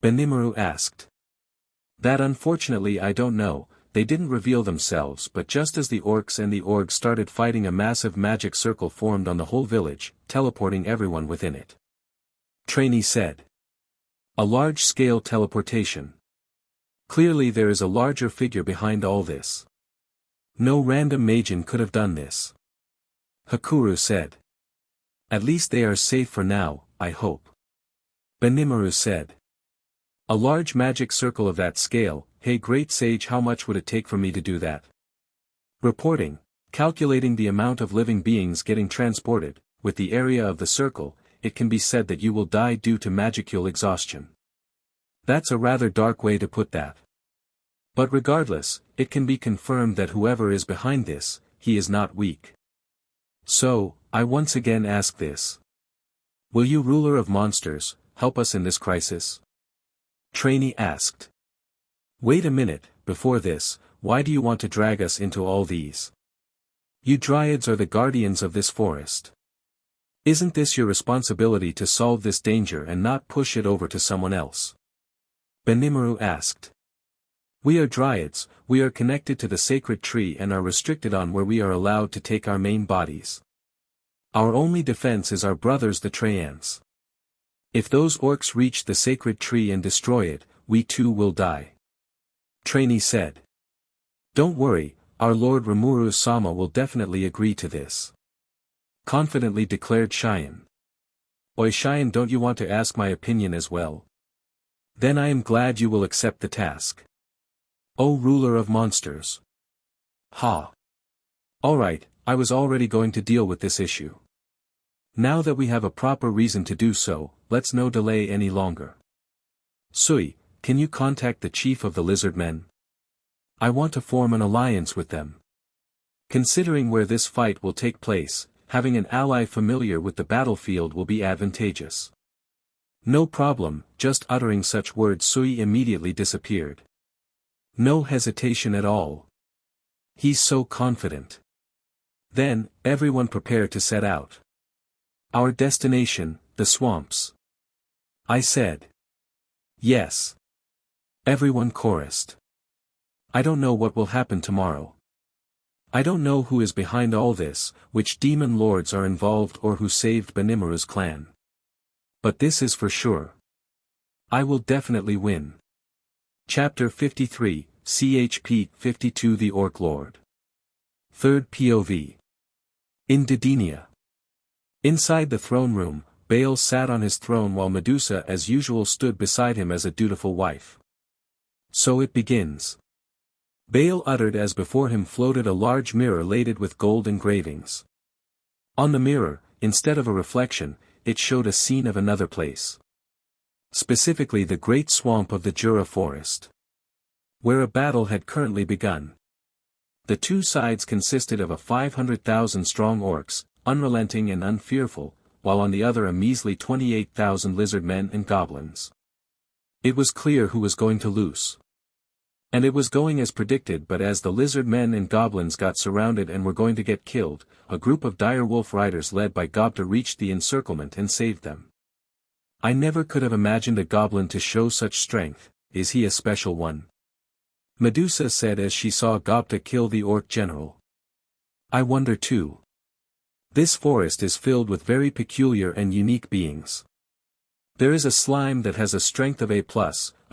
Benimaru asked. That unfortunately I don't know, they didn't reveal themselves, but just as the orcs and the orgs started fighting, a massive magic circle formed on the whole village, teleporting everyone within it. Trainee said. A large-scale teleportation. Clearly there is a larger figure behind all this. No random Majin could have done this. Hakuru said. At least they are safe for now, I hope. Benimaru said. A large magic circle of that scale, hey great sage, how much would it take for me to do that? Reporting, calculating the amount of living beings getting transported, with the area of the circle, it can be said that you will die due to magicule exhaustion. That's a rather dark way to put that. But regardless, it can be confirmed that whoever is behind this, he is not weak. So, I once again ask this. Will you, ruler of monsters, help us in this crisis? Trainee asked. Wait a minute, before this, why do you want to drag us into all these? You dryads are the guardians of this forest. Isn't this your responsibility to solve this danger and not push it over to someone else? Benimaru asked. We are dryads, we are connected to the sacred tree and are restricted on where we are allowed to take our main bodies. Our only defense is our brothers the Traians. If those orcs reach the sacred tree and destroy it, we too will die. Trainee said. Don't worry, our Lord Rimuru-sama will definitely agree to this. Confidently declared Cheyenne. Oi Cheyenne, don't you want to ask my opinion as well? Then I am glad you will accept the task. O ruler of monsters. Ha. Alright, I was already going to deal with this issue. Now that we have a proper reason to do so, let's no delay any longer. Sui, can you contact the chief of the lizard men? I want to form an alliance with them. Considering where this fight will take place, having an ally familiar with the battlefield will be advantageous. No problem, just uttering such words Sui immediately disappeared. No hesitation at all. He's so confident. Then, everyone prepare to set out. Our destination, the swamps. I said. Yes. Everyone chorused. I don't know what will happen tomorrow. I don't know who is behind all this, which demon lords are involved or who saved Benimaru's clan. But this is for sure. I will definitely win. Chapter 53, CHP 52 The Orc Lord. Third POV. In Didenia. Inside the throne room, Baal sat on his throne while Medusa as usual stood beside him as a dutiful wife. So it begins. Baal uttered as before him floated a large mirror laden with gold engravings. On the mirror, instead of a reflection, it showed a scene of another place. Specifically the great swamp of the Jura forest. Where a battle had currently begun. The two sides consisted of a 500,000 strong orcs, unrelenting and unfearful, while on the other a measly 28,000 lizard men and goblins. It was clear who was going to lose. And it was going as predicted, but as the lizard men and goblins got surrounded and were going to get killed, a group of dire wolf riders led by Gobta reached the encirclement and saved them. I never could have imagined a goblin to show such strength. Is he a special one? Medusa said as she saw Gobta kill the orc general. I wonder too. This forest is filled with very peculiar and unique beings. There is a slime that has a strength of A+,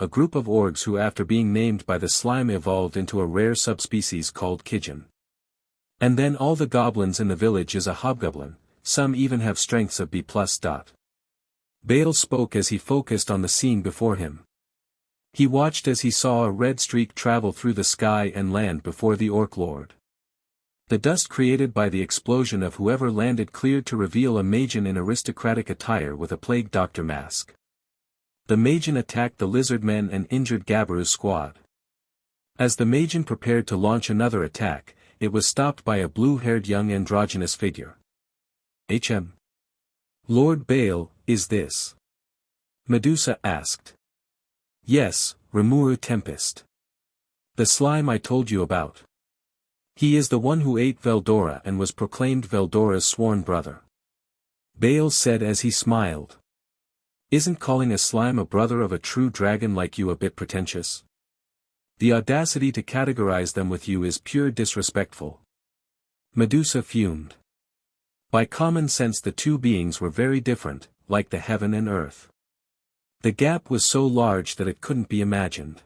a group of orgs who after being named by the slime evolved into a rare subspecies called Kijin. And then all the goblins in the village is a hobgoblin, some even have strengths of B+. Bale spoke as he focused on the scene before him. He watched as he saw a red streak travel through the sky and land before the Orc Lord. The dust created by the explosion of whoever landed cleared to reveal a Magian in aristocratic attire with a plague doctor mask. The Magian attacked the lizard men and injured Gabaru's squad. As the Magian prepared to launch another attack, it was stopped by a blue-haired young androgynous figure. "HM. Lord Bale, is this?" Medusa asked. "Yes, Rimuru Tempest. The slime I told you about. He is the one who ate Veldora and was proclaimed Veldora's sworn brother." Bale said as he smiled. "Isn't calling a slime a brother of a true dragon like you a bit pretentious? The audacity to categorize them with you is pure disrespectful." Medusa fumed. By common sense the two beings were very different, like the heaven and earth. The gap was so large that it couldn't be imagined.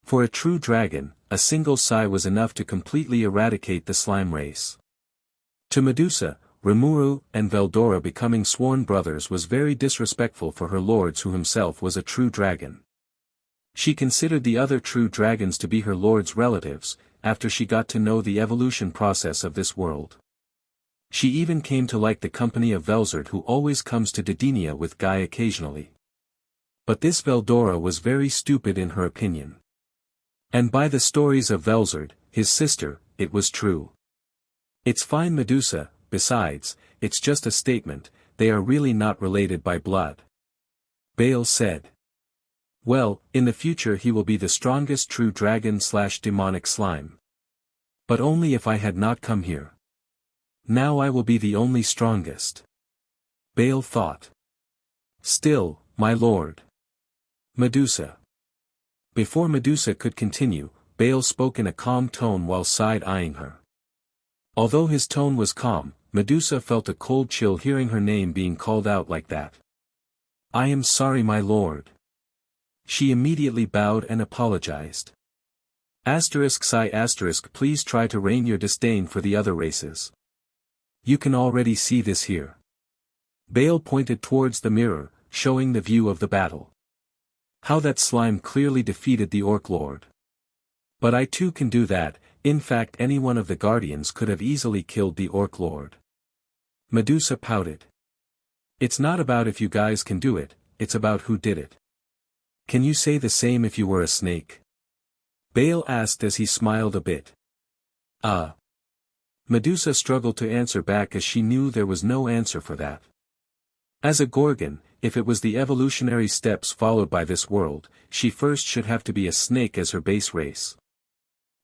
For a true dragon, a single sigh was enough to completely eradicate the slime race. To Medusa, Rimuru and Veldora becoming sworn brothers was very disrespectful for her lords who himself was a true dragon. She considered the other true dragons to be her lord's relatives, after she got to know the evolution process of this world. She even came to like the company of Velzard who always comes to Dedinia with Guy occasionally. But this Veldora was very stupid in her opinion. And by the stories of Velzard, his sister, it was true. "It's fine Medusa, besides, it's just a statement, they are really not related by blood." Bale said. "Well, in the future he will be the strongest true dragon/demonic slime. But only if I had not come here. Now I will be the only strongest." Bale thought. "Still, my lord." Medusa. Before Medusa could continue, Bale spoke in a calm tone while side-eyeing her. Although his tone was calm, Medusa felt a cold chill hearing her name being called out like that. "I am sorry my lord." She immediately bowed and apologized. **** Please try to rein your disdain for the other races. You can already see this here. Bale pointed towards the mirror, showing the view of the battle. How that slime clearly defeated the Orc Lord. But I too can do that, in fact any one of the Guardians could have easily killed the Orc Lord. Medusa pouted. "It's not about if you guys can do it, it's about who did it. Can you say the same if you were a snake?" Bale asked as he smiled a bit. Medusa struggled to answer back as she knew there was no answer for that. As a Gorgon, if it was the evolutionary steps followed by this world, she first should have to be a snake as her base race.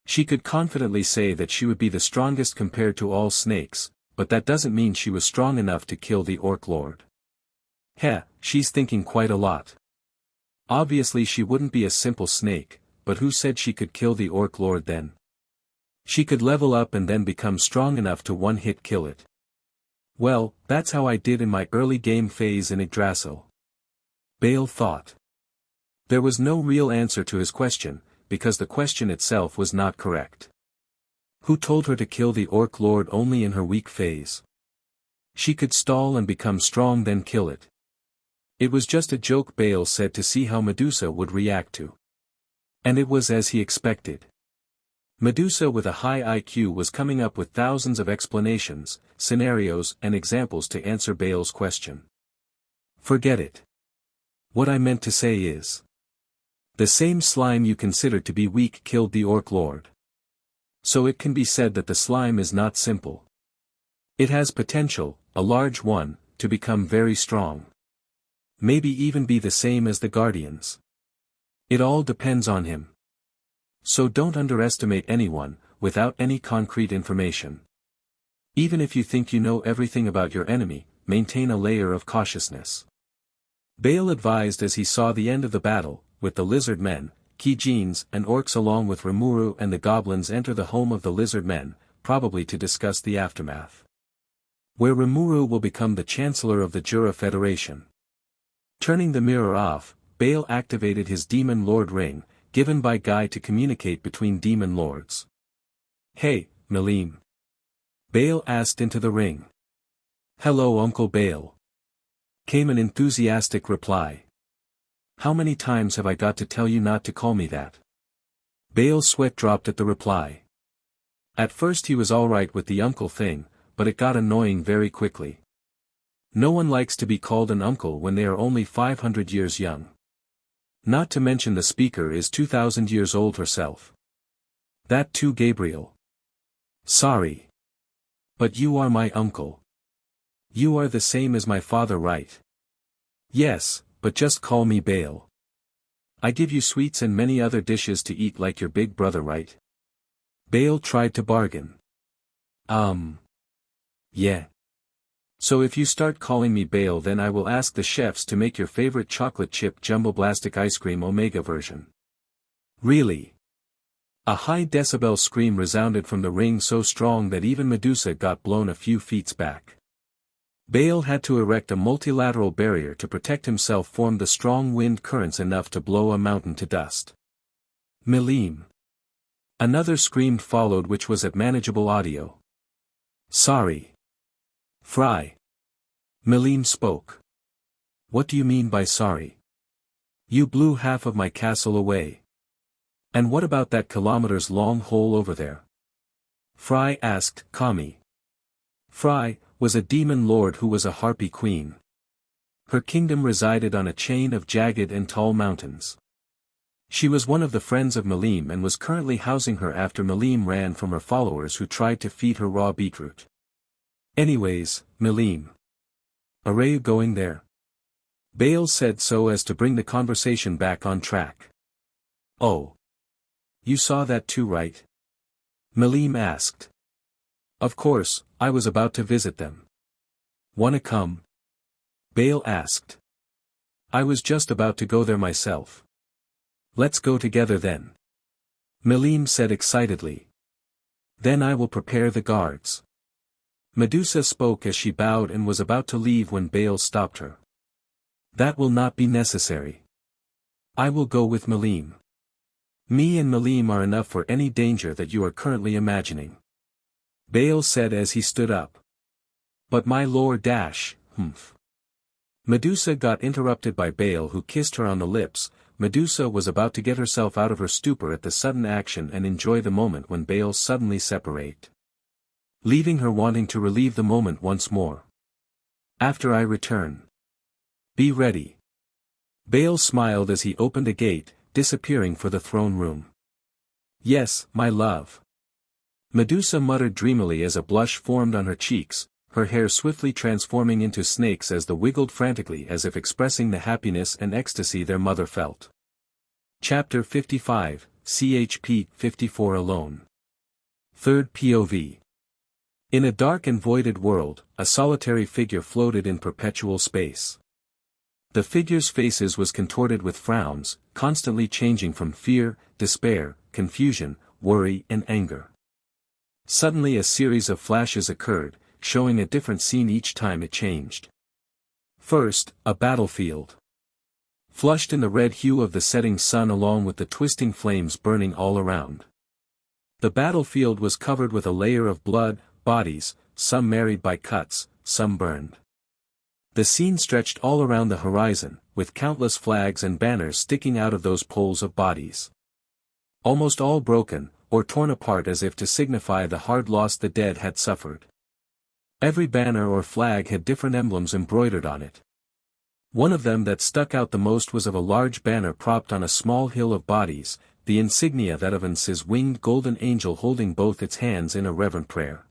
She could confidently say that she would be the strongest compared to all snakes, but that doesn't mean she was strong enough to kill the Orc Lord. She's thinking quite a lot. Obviously she wouldn't be a simple snake, but who said she could kill the Orc Lord then? She could level up and then become strong enough to one-hit kill it. Well, that's how I did in my early game phase in Yggdrasil. Bale thought. There was no real answer to his question, because the question itself was not correct. Who told her to kill the Orc Lord only in her weak phase? She could stall and become strong then kill it. It was just a joke Bale said to see how Medusa would react to. And it was as he expected. Medusa with a high IQ was coming up with thousands of explanations, scenarios and examples to answer Bale's question. Forget it. What I meant to say is. The same slime you considered to be weak killed the Orc Lord. So it can be said that the slime is not simple. It has potential, a large one, to become very strong. Maybe even be the same as the Guardians. It all depends on him. So don't underestimate anyone, without any concrete information. Even if you think you know everything about your enemy, maintain a layer of cautiousness. Bale advised as he saw the end of the battle, with the lizard men, Kijins and orcs along with Rimuru and the goblins enter the home of the lizard men, probably to discuss the aftermath. Where Rimuru will become the chancellor of the Jura Federation. Turning the mirror off, Bale activated his Demon Lord ring, given by Guy to communicate between Demon Lords. "Hey, Milim." Bale asked into the ring. "Hello Uncle Bale," came an enthusiastic reply. "How many times have I got to tell you not to call me that?" Bale's sweat dropped at the reply. At first he was alright with the uncle thing, but it got annoying very quickly. No one likes to be called an uncle when they are only 500 years young. Not to mention the speaker is 2000 years old herself. "That too, Gabriel." "Sorry. But you are my uncle. You are the same as my father, right?" "Yes, but just call me Bale. I give you sweets and many other dishes to eat like your big brother, right?" Bale tried to bargain. Yeah. So if you start calling me Bale, then I will ask the chefs to make your favorite chocolate chip jumbo blastic ice cream Omega version." "Really?" A high decibel scream resounded from the ring, so strong that even Medusa got blown a few feet back. Bale had to erect a multilateral barrier to protect himself, formed the strong wind currents enough to blow a mountain to dust. "Milim." Another scream followed, which was at manageable audio. "Sorry. Fry." Milim spoke. "What do you mean by sorry? You blew half of my castle away. And what about that kilometers-long hole over there?" Fry asked, Kami. Fry was a demon lord who was a harpy queen. Her kingdom resided on a chain of jagged and tall mountains. She was one of the friends of Milim and was currently housing her after Milim ran from her followers who tried to feed her raw beetroot. "Anyways, Milim. Are you going there?" Bale said so as to bring the conversation back on track. "Oh. You saw that too, right?" Milim asked. "Of course, I was about to visit them." "Wanna come?" Bale asked. "I was just about to go there myself." "Let's go together then," Milim said excitedly. "Then I will prepare the guards." Medusa spoke as she bowed and was about to leave when Bale stopped her. "That will not be necessary. I will go with Milim. Me and Milim are enough for any danger that you are currently imagining," Bale said as he stood up. "But my lord dash, humph." Medusa got interrupted by Bale, who kissed her on the lips. Medusa was about to get herself out of her stupor at the sudden action and enjoy the moment when Bale suddenly separated, leaving her wanting to relive the moment once more. "After I return. Be ready." Bale smiled as he opened a gate, disappearing for the throne room. "Yes, my love." Medusa muttered dreamily as a blush formed on her cheeks, her hair swiftly transforming into snakes as they wiggled frantically as if expressing the happiness and ecstasy their mother felt. Chapter 55, CHP 54 Alone. Third POV. In a dark and voided world, a solitary figure floated in perpetual space. The figure's faces was contorted with frowns, constantly changing from fear, despair, confusion, worry and anger. Suddenly a series of flashes occurred, showing a different scene each time it changed. First, a battlefield. Flushed in the red hue of the setting sun along with the twisting flames burning all around. The battlefield was covered with a layer of blood, bodies, some marred by cuts, some burned. The scene stretched all around the horizon, with countless flags and banners sticking out of those poles of bodies. Almost all broken, or torn apart as if to signify the hard loss the dead had suffered. Every banner or flag had different emblems embroidered on it. One of them that stuck out the most was of a large banner propped on a small hill of bodies, the insignia that of an winged golden angel holding both its hands in a reverent prayer.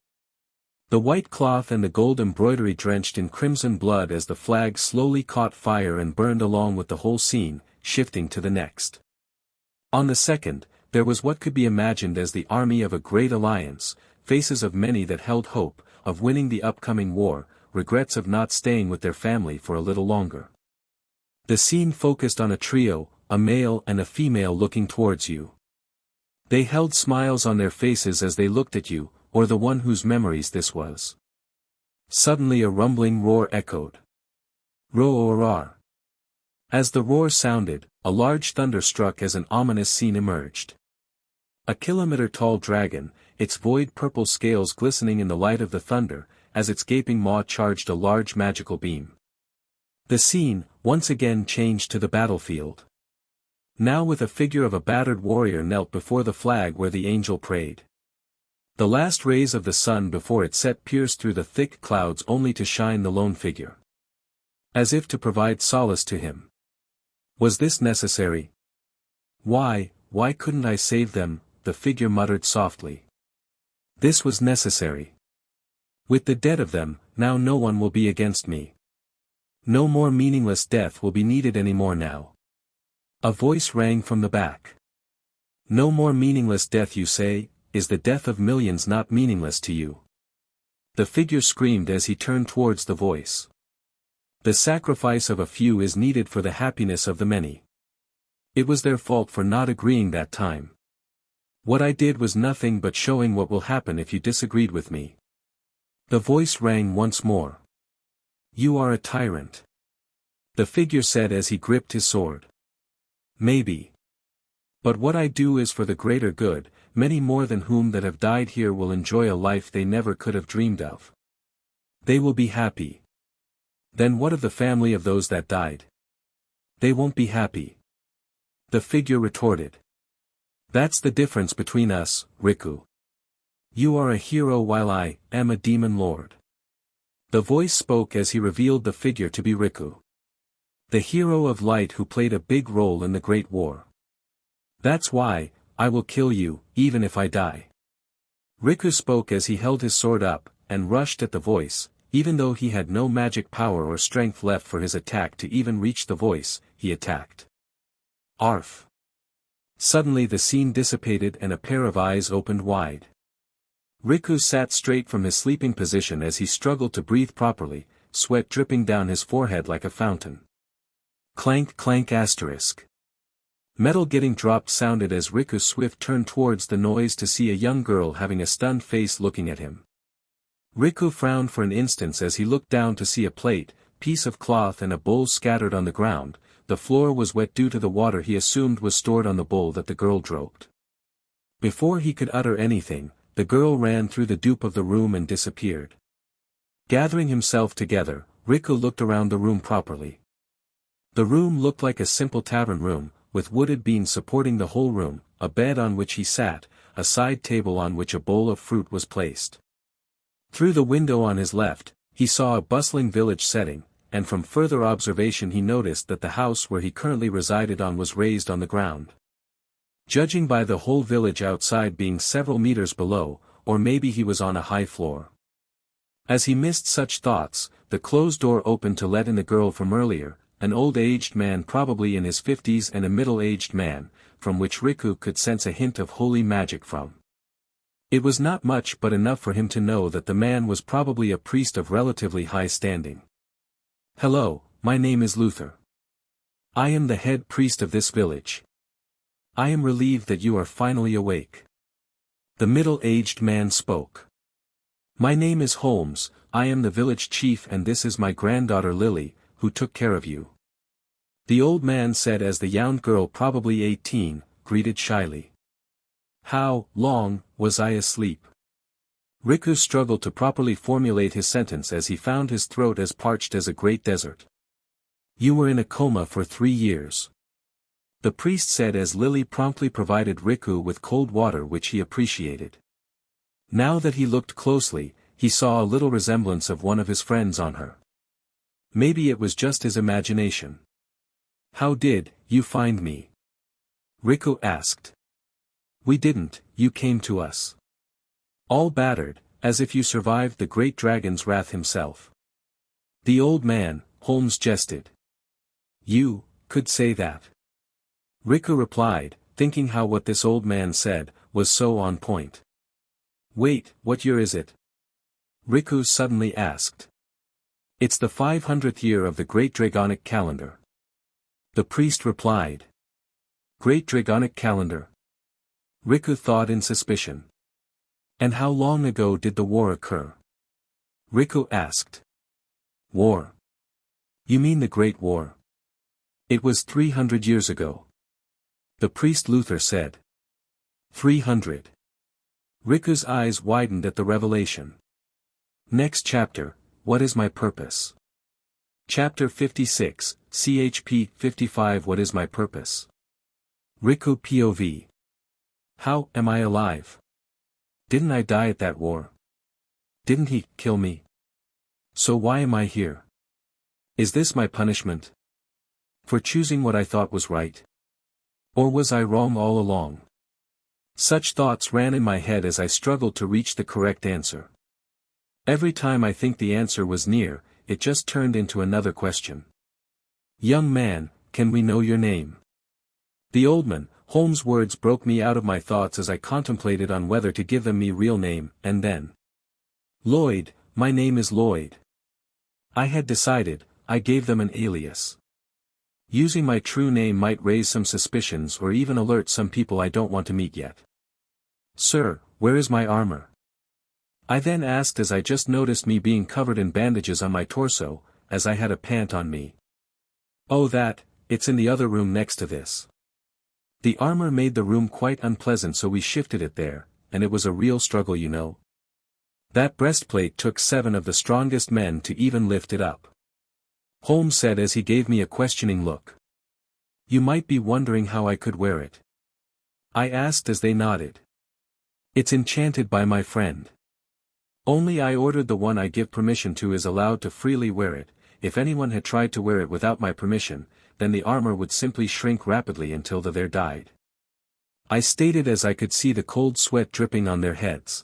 The white cloth and the gold embroidery drenched in crimson blood as the flag slowly caught fire and burned along with the whole scene, shifting to the next. On the second, there was what could be imagined as the army of a great alliance, faces of many that held hope of winning the upcoming war, regrets of not staying with their family for a little longer. The scene focused on a trio, a male and a female looking towards you. They held smiles on their faces as they looked at you, or the one whose memories this was. Suddenly a rumbling roar echoed. Roar! As the roar sounded, a large thunder struck as an ominous scene emerged. A kilometer-tall dragon, its void purple scales glistening in the light of the thunder, as its gaping maw charged a large magical beam. The scene, once again changed to the battlefield. Now with a figure of a battered warrior knelt before the flag where the angel prayed. The last rays of the sun before it set pierced through the thick clouds only to shine the lone figure. As if to provide solace to him. Was this necessary? Why couldn't I save them? The figure muttered softly. This was necessary. With the dead of them, now no one will be against me. No more meaningless death will be needed anymore now. A voice rang from the back. No more meaningless death, you say? Is the death of millions not meaningless to you? The figure screamed as he turned towards the voice. The sacrifice of a few is needed for the happiness of the many. It was their fault for not agreeing that time. What I did was nothing but showing what will happen if you disagreed with me. The voice rang once more. You are a tyrant. The figure said as he gripped his sword. Maybe. But what I do is for the greater good, many more than whom that have died here will enjoy a life they never could have dreamed of. They will be happy. Then what of the family of those that died? They won't be happy. The figure retorted. That's the difference between us, Riku. You are a hero while I am a demon lord. The voice spoke as he revealed the figure to be Riku. The hero of light who played a big role in the Great War. That's why, I will kill you, even if I die. Riku spoke as he held his sword up, and rushed at the voice, even though he had no magic power or strength left for his attack to even reach the voice, he attacked. Arf! Suddenly the scene dissipated and a pair of eyes opened wide. Riku sat straight from his sleeping position as he struggled to breathe properly, sweat dripping down his forehead like a fountain. Clank clank asterisk. Metal getting dropped sounded as Riku Swift turned towards the noise to see a young girl having a stunned face looking at him. Riku frowned for an instant as he looked down to see a plate, piece of cloth and a bowl scattered on the ground. The floor was wet due to the water he assumed was stored on the bowl that the girl dropped. Before he could utter anything, the girl ran through the dupe of the room and disappeared. Gathering himself together, Riku looked around the room properly. The room looked like a simple tavern room, with wooded beams supporting the whole room, a bed on which he sat, a side table on which a bowl of fruit was placed. Through the window on his left, he saw a bustling village setting, and from further observation he noticed that the house where he currently resided on was raised on the ground. Judging by the whole village outside being several meters below, or maybe he was on a high floor. As he missed such thoughts, the closed door opened to let in the girl from earlier, an old-aged man probably in his 50s and a middle-aged man, from which Riku could sense a hint of holy magic from. It was not much but enough for him to know that the man was probably a priest of relatively high standing. Hello, my name is Luther. I am the head priest of this village. I am relieved that you are finally awake. The middle-aged man spoke. My name is Holmes, I am the village chief and this is my granddaughter Lily, who took care of you. The old man said as the young girl probably 18, greeted shyly. How long was I asleep? Riku struggled to properly formulate his sentence as he found his throat as parched as a great desert. You were in a coma for 3 years. The priest said as Lily promptly provided Riku with cold water which he appreciated. Now that he looked closely, he saw a little resemblance of one of his friends on her. Maybe it was just his imagination. How did you find me? Riku asked. We didn't, you came to us. All battered, as if you survived the great dragon's wrath himself. The old man, Holmes jested. You could say that. Riku replied, thinking how what this old man said was so on point. Wait, what year is it? Riku suddenly asked. It's the 500th year of the Great Dragonic Calendar. The priest replied. Great Dragonic Calendar? Riku thought in suspicion. And how long ago did the war occur? Riku asked. War? You mean the Great War? It was 300 years ago. The priest Luther said. 300. Riku's eyes widened at the revelation. Next chapter, what is my purpose? Chapter 56, CHP 55 What is my purpose? Riku POV. How am I alive? Didn't I die at that war? Didn't he kill me? So why am I here? Is this my punishment? For choosing what I thought was right? Or was I wrong all along? Such thoughts ran in my head as I struggled to reach the correct answer. Every time I think the answer was near, it just turned into another question. Young man, can we know your name? The old man, Holmes' words broke me out of my thoughts as I contemplated on whether to give them me real name, and then. Lloyd, my name is Lloyd. I had decided, I gave them an alias. Using my true name might raise some suspicions or even alert some people I don't want to meet yet. Sir, where is my armor? I then asked as I just noticed me being covered in bandages on my torso, as I had a pant on me. Oh it's in the other room next to this. The armor made the room quite unpleasant so we shifted it there, and it was a real struggle you know. That breastplate took 7 of the strongest men to even lift it up. Holmes said as he gave me a questioning look. You might be wondering how I could wear it. I asked as they nodded. It's enchanted by my friend. Only I ordered the one I give permission to is allowed to freely wear it. If anyone had tried to wear it without my permission, then the armor would simply shrink rapidly until they died. I stated as I could see the cold sweat dripping on their heads.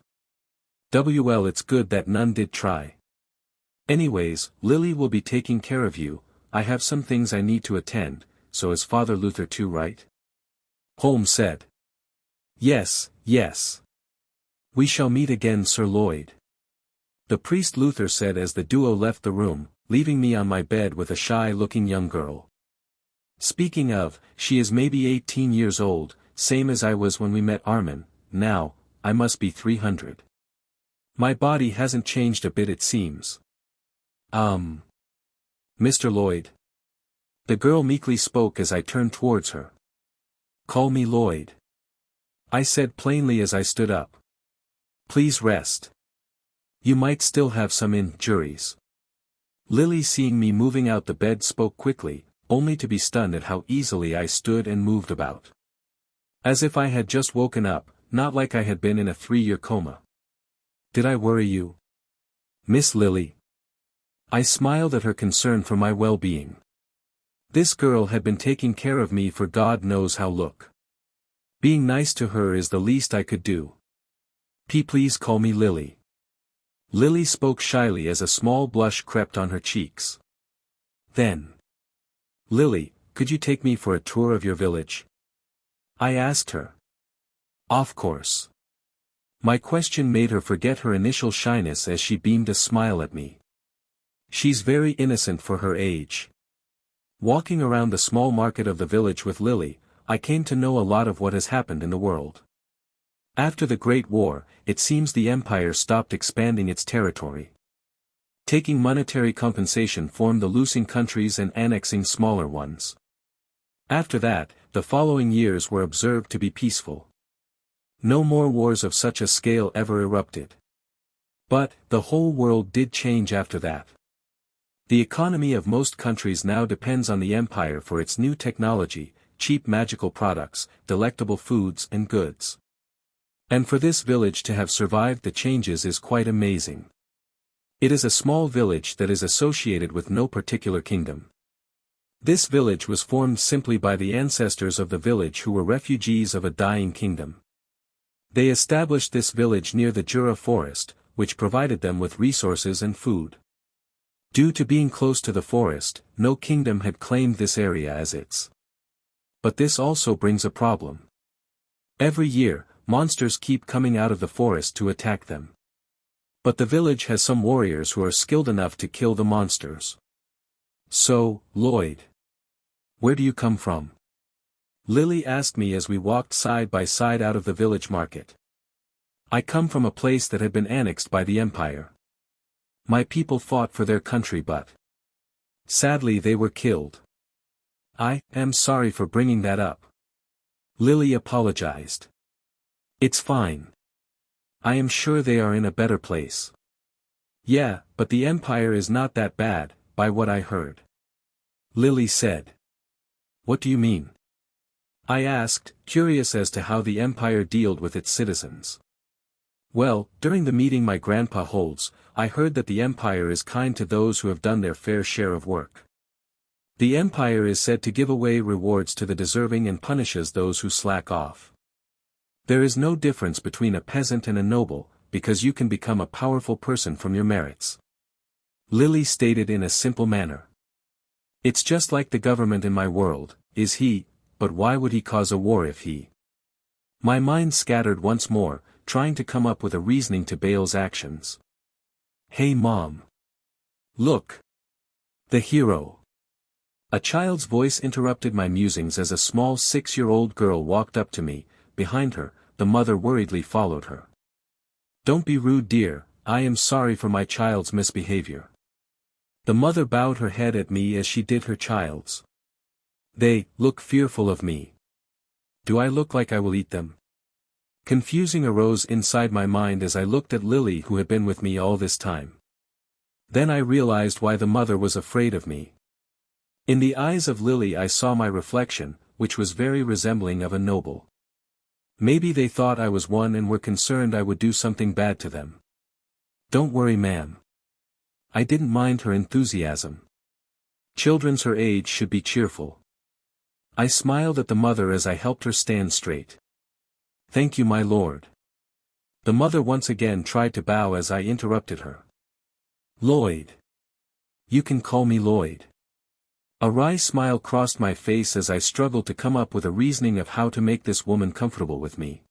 Well, it's good that none did try. Anyways, Lily will be taking care of you. I have some things I need to attend, so is Father Luther too, right? Holmes said. Yes. We shall meet again, Sir Lloyd. The priest Luther said as the duo left the room, leaving me on my bed with a shy-looking young girl. Speaking of, she is maybe 18 years old, same as I was when we met Armin. Now, I must be 300. My body hasn't changed a bit it seems. Mr. Lloyd. The girl meekly spoke as I turned towards her. Call me Lloyd. I said plainly as I stood up. Please rest. You might still have some injuries. Lily, seeing me moving out the bed, spoke quickly, only to be stunned at how easily I stood and moved about. As if I had just woken up, not like I had been in a 3-year coma. Did I worry you? Miss Lily. I smiled at her concern for my well-being. This girl had been taking care of me for God knows how long. Being nice to her is the least I could do. Please call me Lily. Lily spoke shyly as a small blush crept on her cheeks. Then. Lily, could you take me for a tour of your village? I asked her. Of course. My question made her forget her initial shyness as she beamed a smile at me. She's very innocent for her age. Walking around the small market of the village with Lily, I came to know a lot of what has happened in the world. After the Great War, it seems the Empire stopped expanding its territory. Taking monetary compensation formed the losing countries and annexing smaller ones. After that, the following years were observed to be peaceful. No more wars of such a scale ever erupted. But, the whole world did change after that. The economy of most countries now depends on the Empire for its new technology, cheap magical products, delectable foods and goods. And for this village to have survived the changes is quite amazing. It is a small village that is associated with no particular kingdom. This village was formed simply by the ancestors of the village who were refugees of a dying kingdom. They established this village near the Jura forest, which provided them with resources and food. Due to being close to the forest, no kingdom had claimed this area as its. But this also brings a problem. Every year, monsters keep coming out of the forest to attack them. But the village has some warriors who are skilled enough to kill the monsters. So, Lloyd. Where do you come from? Lily asked me as we walked side by side out of the village market. I come from a place that had been annexed by the Empire. My people fought for their country but sadly they were killed. I am sorry for bringing that up. Lily apologized. It's fine. I am sure they are in a better place. Yeah, but the Empire is not that bad, by what I heard. Lily said. What do you mean? I asked, curious as to how the Empire dealt with its citizens. Well, during the meeting my grandpa holds, I heard that the Empire is kind to those who have done their fair share of work. The Empire is said to give away rewards to the deserving and punishes those who slack off. There is no difference between a peasant and a noble, because you can become a powerful person from your merits. Lily stated in a simple manner. It's just like the government in my world, is he, but why would he cause a war if he? My mind scattered once more, trying to come up with a reasoning to Bale's actions. Hey Mom. Look. The hero. A child's voice interrupted my musings as a small 6-year-old girl walked up to me. Behind her, the mother worriedly followed her. Don't be rude, dear, I am sorry for my child's misbehavior. The mother bowed her head at me as she did her child's. They look fearful of me. Do I look like I will eat them? Confusing arose inside my mind as I looked at Lily, who had been with me all this time. Then I realized why the mother was afraid of me. In the eyes of Lily I saw my reflection, which was very resembling of a noble. Maybe they thought I was one and were concerned I would do something bad to them. Don't worry, ma'am. I didn't mind her enthusiasm. Children her age should be cheerful. I smiled at the mother as I helped her stand straight. Thank you, my lord. The mother once again tried to bow as I interrupted her. Lloyd. You can call me Lloyd. A wry smile crossed my face as I struggled to come up with a reasoning of how to make this woman comfortable with me.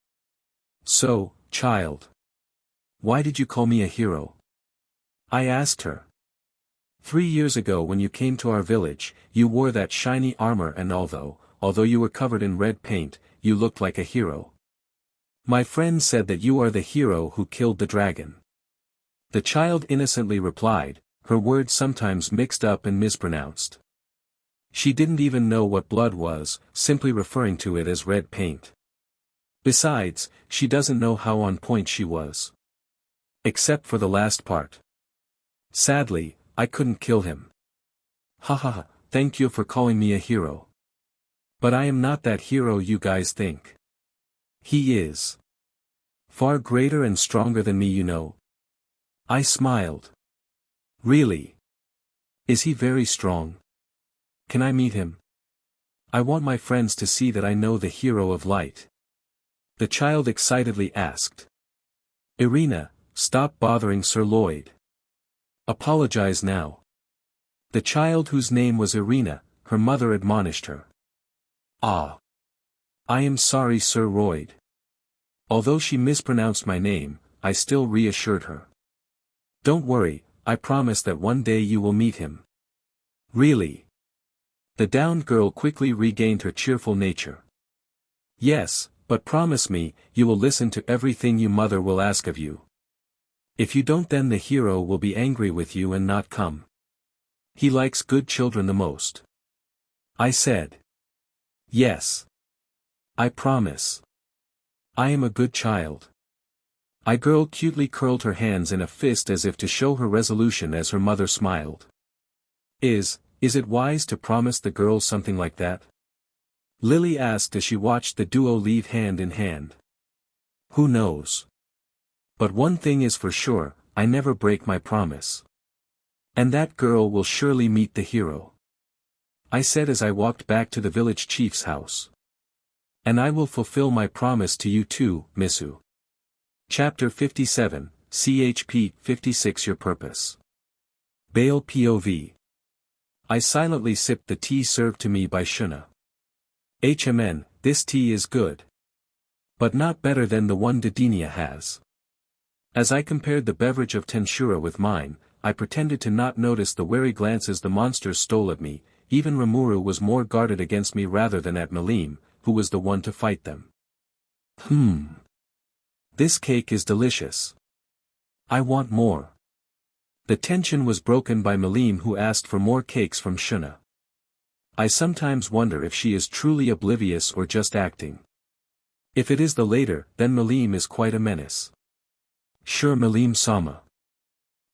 So, child. Why did you call me a hero? I asked her. 3 years ago when you came to our village, you wore that shiny armor and although you were covered in red paint, you looked like a hero. My friend said that you are the hero who killed the dragon. The child innocently replied, her words sometimes mixed up and mispronounced. She didn't even know what blood was, simply referring to it as red paint. Besides, she doesn't know how on point she was. Except for the last part. Sadly, I couldn't kill him. Haha, thank you for calling me a hero. But I am not that hero you guys think. He is far greater and stronger than me, you know. I smiled. Really? Is he very strong? Can I meet him? I want my friends to see that I know the hero of light. The child excitedly asked. Irina, stop bothering Sir Lloyd. Apologize now. The child, whose name was Irina, her mother admonished her. Ah. I am sorry, Sir Lloyd. Although she mispronounced my name, I still reassured her. Don't worry, I promise that one day you will meet him. Really? The downed girl quickly regained her cheerful nature. Yes, but promise me, you will listen to everything your mother will ask of you. If you don't, then the hero will be angry with you and not come. He likes good children the most. I said. Yes. I promise. I am a good child. A girl cutely curled her hands in a fist as if to show her resolution as her mother smiled. Is it wise to promise the girl something like that? Lily asked as she watched the duo leave hand in hand. Who knows? But one thing is for sure, I never break my promise. And that girl will surely meet the hero. I said as I walked back to the village chief's house. And I will fulfill my promise to you too, Missu. Chapter 57, CHP 56 Your Purpose. Bale POV. I silently sipped the tea served to me by Shuna. HMN, this tea is good. But not better than the one Didinia has. As I compared the beverage of Tensura with mine, I pretended to not notice the wary glances the monsters stole at me. Even Rimuru was more guarded against me rather than at Malim, who was the one to fight them. This cake is delicious. I want more. The tension was broken by Malim, who asked for more cakes from Shuna. I sometimes wonder if she is truly oblivious or just acting. If it is the later, then Malim is quite a menace. Sure, Malim-sama.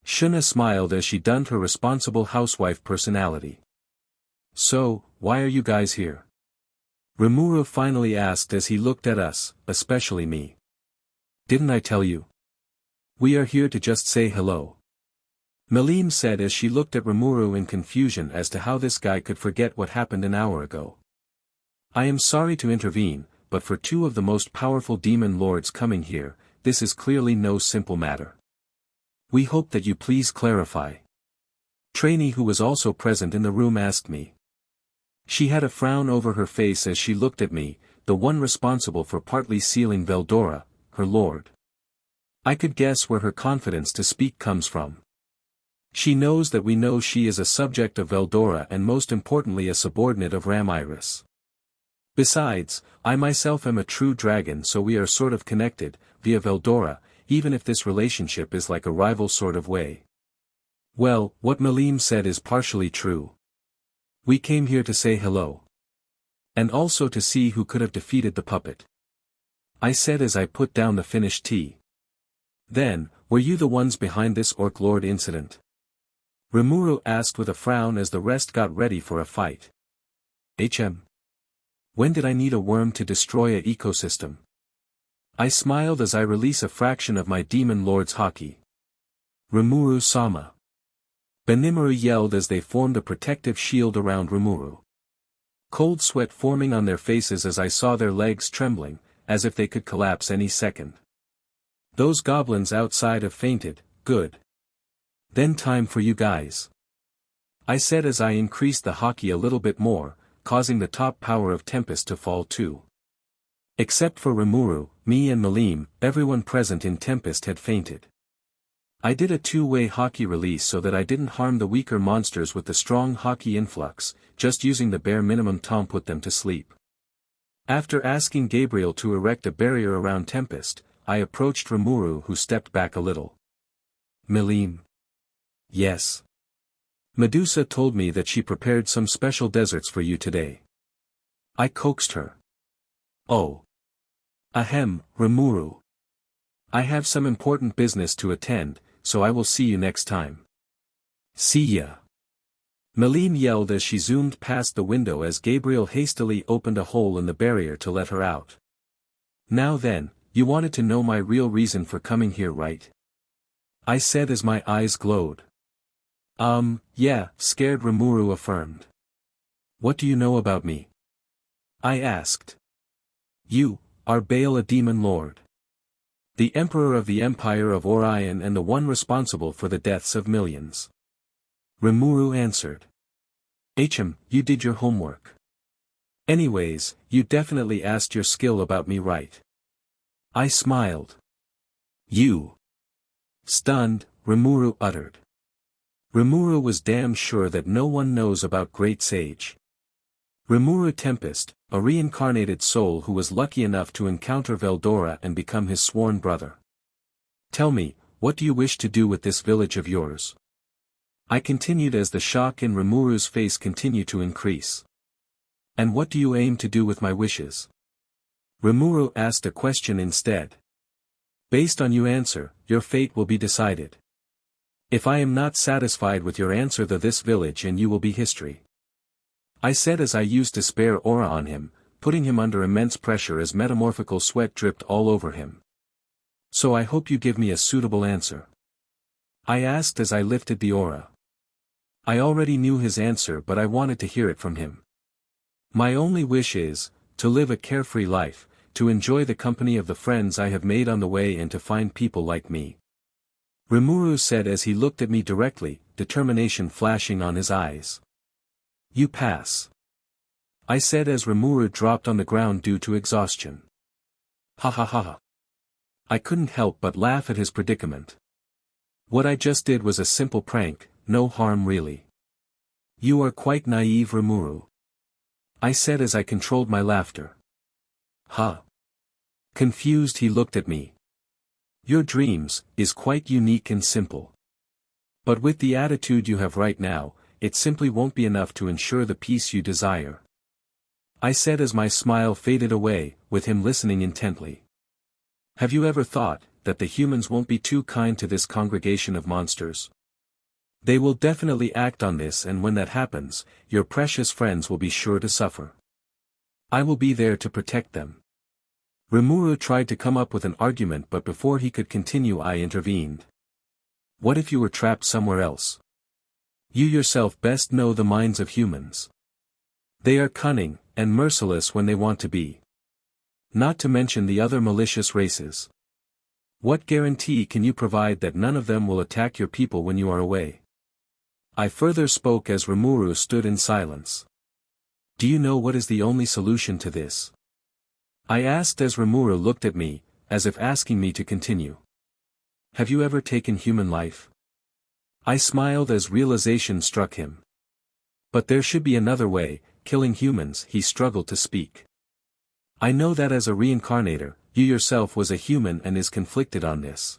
Shuna smiled as she donned her responsible housewife personality. So, why are you guys here? Rimuru finally asked as he looked at us, especially me. Didn't I tell you? We are here to just say hello. Malim said as she looked at Rimuru in confusion as to how this guy could forget what happened an hour ago. I am sorry to intervene, but for two of the most powerful demon lords coming here, this is clearly no simple matter. We hope that you please clarify. Trainee who was also present in the room asked me. She had a frown over her face as she looked at me, the one responsible for partly sealing Veldora, her lord. I could guess where her confidence to speak comes from. She knows that we know she is a subject of Veldora and most importantly a subordinate of Ramiris. Besides, I myself am a true dragon, so we are sort of connected, via Veldora, even if this relationship is like a rival sort of way. Well, what Malim said is partially true. We came here to say hello. And also to see who could have defeated the puppet. I said as I put down the finished tea. Then, were you the ones behind this Orc Lord incident? Rimuru asked with a frown as the rest got ready for a fight. When did I need a worm to destroy an ecosystem? I smiled as I release a fraction of my demon lord's haki. Rimuru-sama. Benimaru yelled as they formed a protective shield around Rimuru. Cold sweat forming on their faces as I saw their legs trembling, as if they could collapse any second. Those goblins outside have fainted, good. Then time for you guys. I said as I increased the haki a little bit more, causing the top power of Tempest to fall too. Except for Rimuru, me and Malim, everyone present in Tempest had fainted. I did a two-way haki release so that I didn't harm the weaker monsters with the strong haki influx, just using the bare minimum to put them to sleep. After asking Gabriel to erect a barrier around Tempest, I approached Rimuru who stepped back a little. Malim. Yes. Medusa told me that she prepared some special desserts for you today. I coaxed her. Oh. Ahem, Rimuru. I have some important business to attend, so I will see you next time. See ya. Malim yelled as she zoomed past the window as Gabriel hastily opened a hole in the barrier to let her out. Now then, you wanted to know my real reason for coming here, right? I said as my eyes glowed. Yeah, scared, Rimuru affirmed. What do you know about me? I asked. You are Baal, a demon lord. The emperor of the Empire of Orion and the one responsible for the deaths of millions. Rimuru answered. You did your homework. Anyways, you definitely asked your skill about me, right? I smiled. You. Stunned, Rimuru uttered. Rimuru was damn sure that no one knows about Great Sage. Rimuru Tempest, a reincarnated soul who was lucky enough to encounter Veldora and become his sworn brother. Tell me, what do you wish to do with this village of yours? I continued as the shock in Rimuru's face continued to increase. And what do you aim to do with my wishes? Rimuru asked a question instead. Based on your answer, your fate will be decided. If I am not satisfied with your answer, this village and you will be history. I said as I used despair aura on him, putting him under immense pressure as metamorphical sweat dripped all over him. So I hope you give me a suitable answer. I asked as I lifted the aura. I already knew his answer, but I wanted to hear it from him. My only wish is, to live a carefree life, to enjoy the company of the friends I have made on the way and to find people like me. Rimuru said as he looked at me directly, determination flashing on his eyes. You pass. I said as Rimuru dropped on the ground due to exhaustion. Ha ha ha ha. I couldn't help but laugh at his predicament. What I just did was a simple prank, no harm really. You are quite naive, Rimuru. I said as I controlled my laughter. Huh. Confused, he looked at me. Your dreams is quite unique and simple. But with the attitude you have right now, it simply won't be enough to ensure the peace you desire. I said as my smile faded away, with him listening intently. Have you ever thought that the humans won't be too kind to this congregation of monsters? They will definitely act on this, and when that happens, your precious friends will be sure to suffer. I will be there to protect them. Rimuru tried to come up with an argument, but before he could continue I intervened. What if you were trapped somewhere else? You yourself best know the minds of humans. They are cunning, and merciless when they want to be. Not to mention the other malicious races. What guarantee can you provide that none of them will attack your people when you are away? I further spoke as Rimuru stood in silence. Do you know what is the only solution to this? I asked as Rimuru looked at me, as if asking me to continue. Have you ever taken human life? I smiled as realization struck him. But there should be another way, killing humans. He struggled to speak. I know that as a reincarnator, you yourself was a human and is conflicted on this.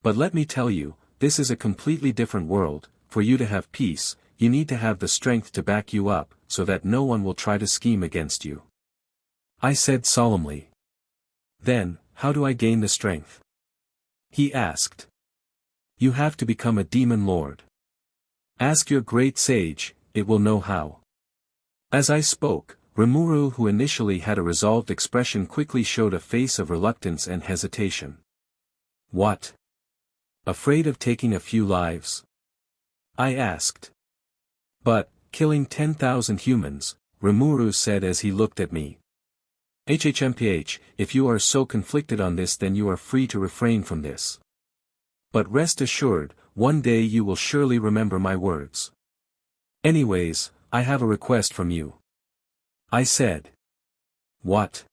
But let me tell you, this is a completely different world. For you to have peace, you need to have the strength to back you up, so that no one will try to scheme against you. I said solemnly. Then, how do I gain the strength? He asked. You have to become a demon lord. Ask your great sage, it will know how. As I spoke, Rimuru, who initially had a resolved expression, quickly showed a face of reluctance and hesitation. What? Afraid of taking a few lives? I asked. But, killing 10,000 humans, Rimuru said as he looked at me. HHMPH, if you are so conflicted on this, then you are free to refrain from this. But rest assured, one day you will surely remember my words. Anyways, I have a request from you. I said. What?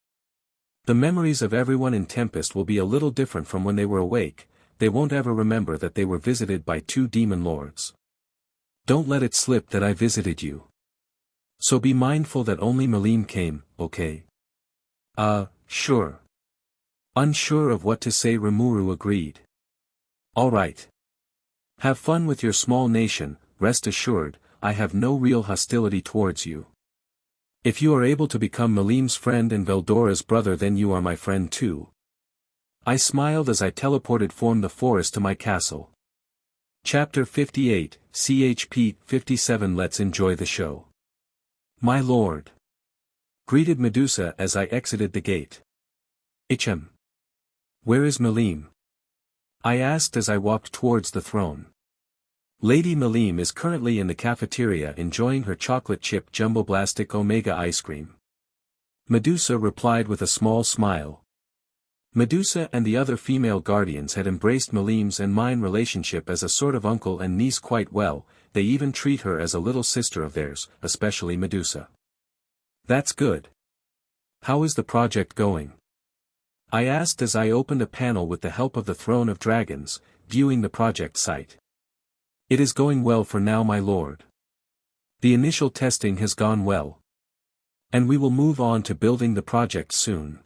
The memories of everyone in Tempest will be a little different from when they were awake. They won't ever remember that they were visited by 2 demon lords. Don't let it slip that I visited you. So be mindful that only Malim came, okay? Sure. Unsure of what to say, Rimuru agreed. Alright. Have fun with your small nation. Rest assured, I have no real hostility towards you. If you are able to become Malim's friend and Veldora's brother, then you are my friend too. I smiled as I teleported from the forest to my castle. Chapter 58, CHP 57. Let's enjoy the show. My lord. Greeted Medusa as I exited the gate. Where is Malim? I asked as I walked towards the throne. Lady Malim is currently in the cafeteria enjoying her chocolate chip Jumbo Blastic Omega ice cream. Medusa replied with a small smile. Medusa and the other female guardians had embraced Malim's and mine relationship as a sort of uncle and niece quite well. They even treat her as a little sister of theirs, especially Medusa. That's good. How is the project going? I asked as I opened a panel with the help of the Throne of Dragons, viewing the project site. It is going well for now, my lord. The initial testing has gone well. And we will move on to building the project soon.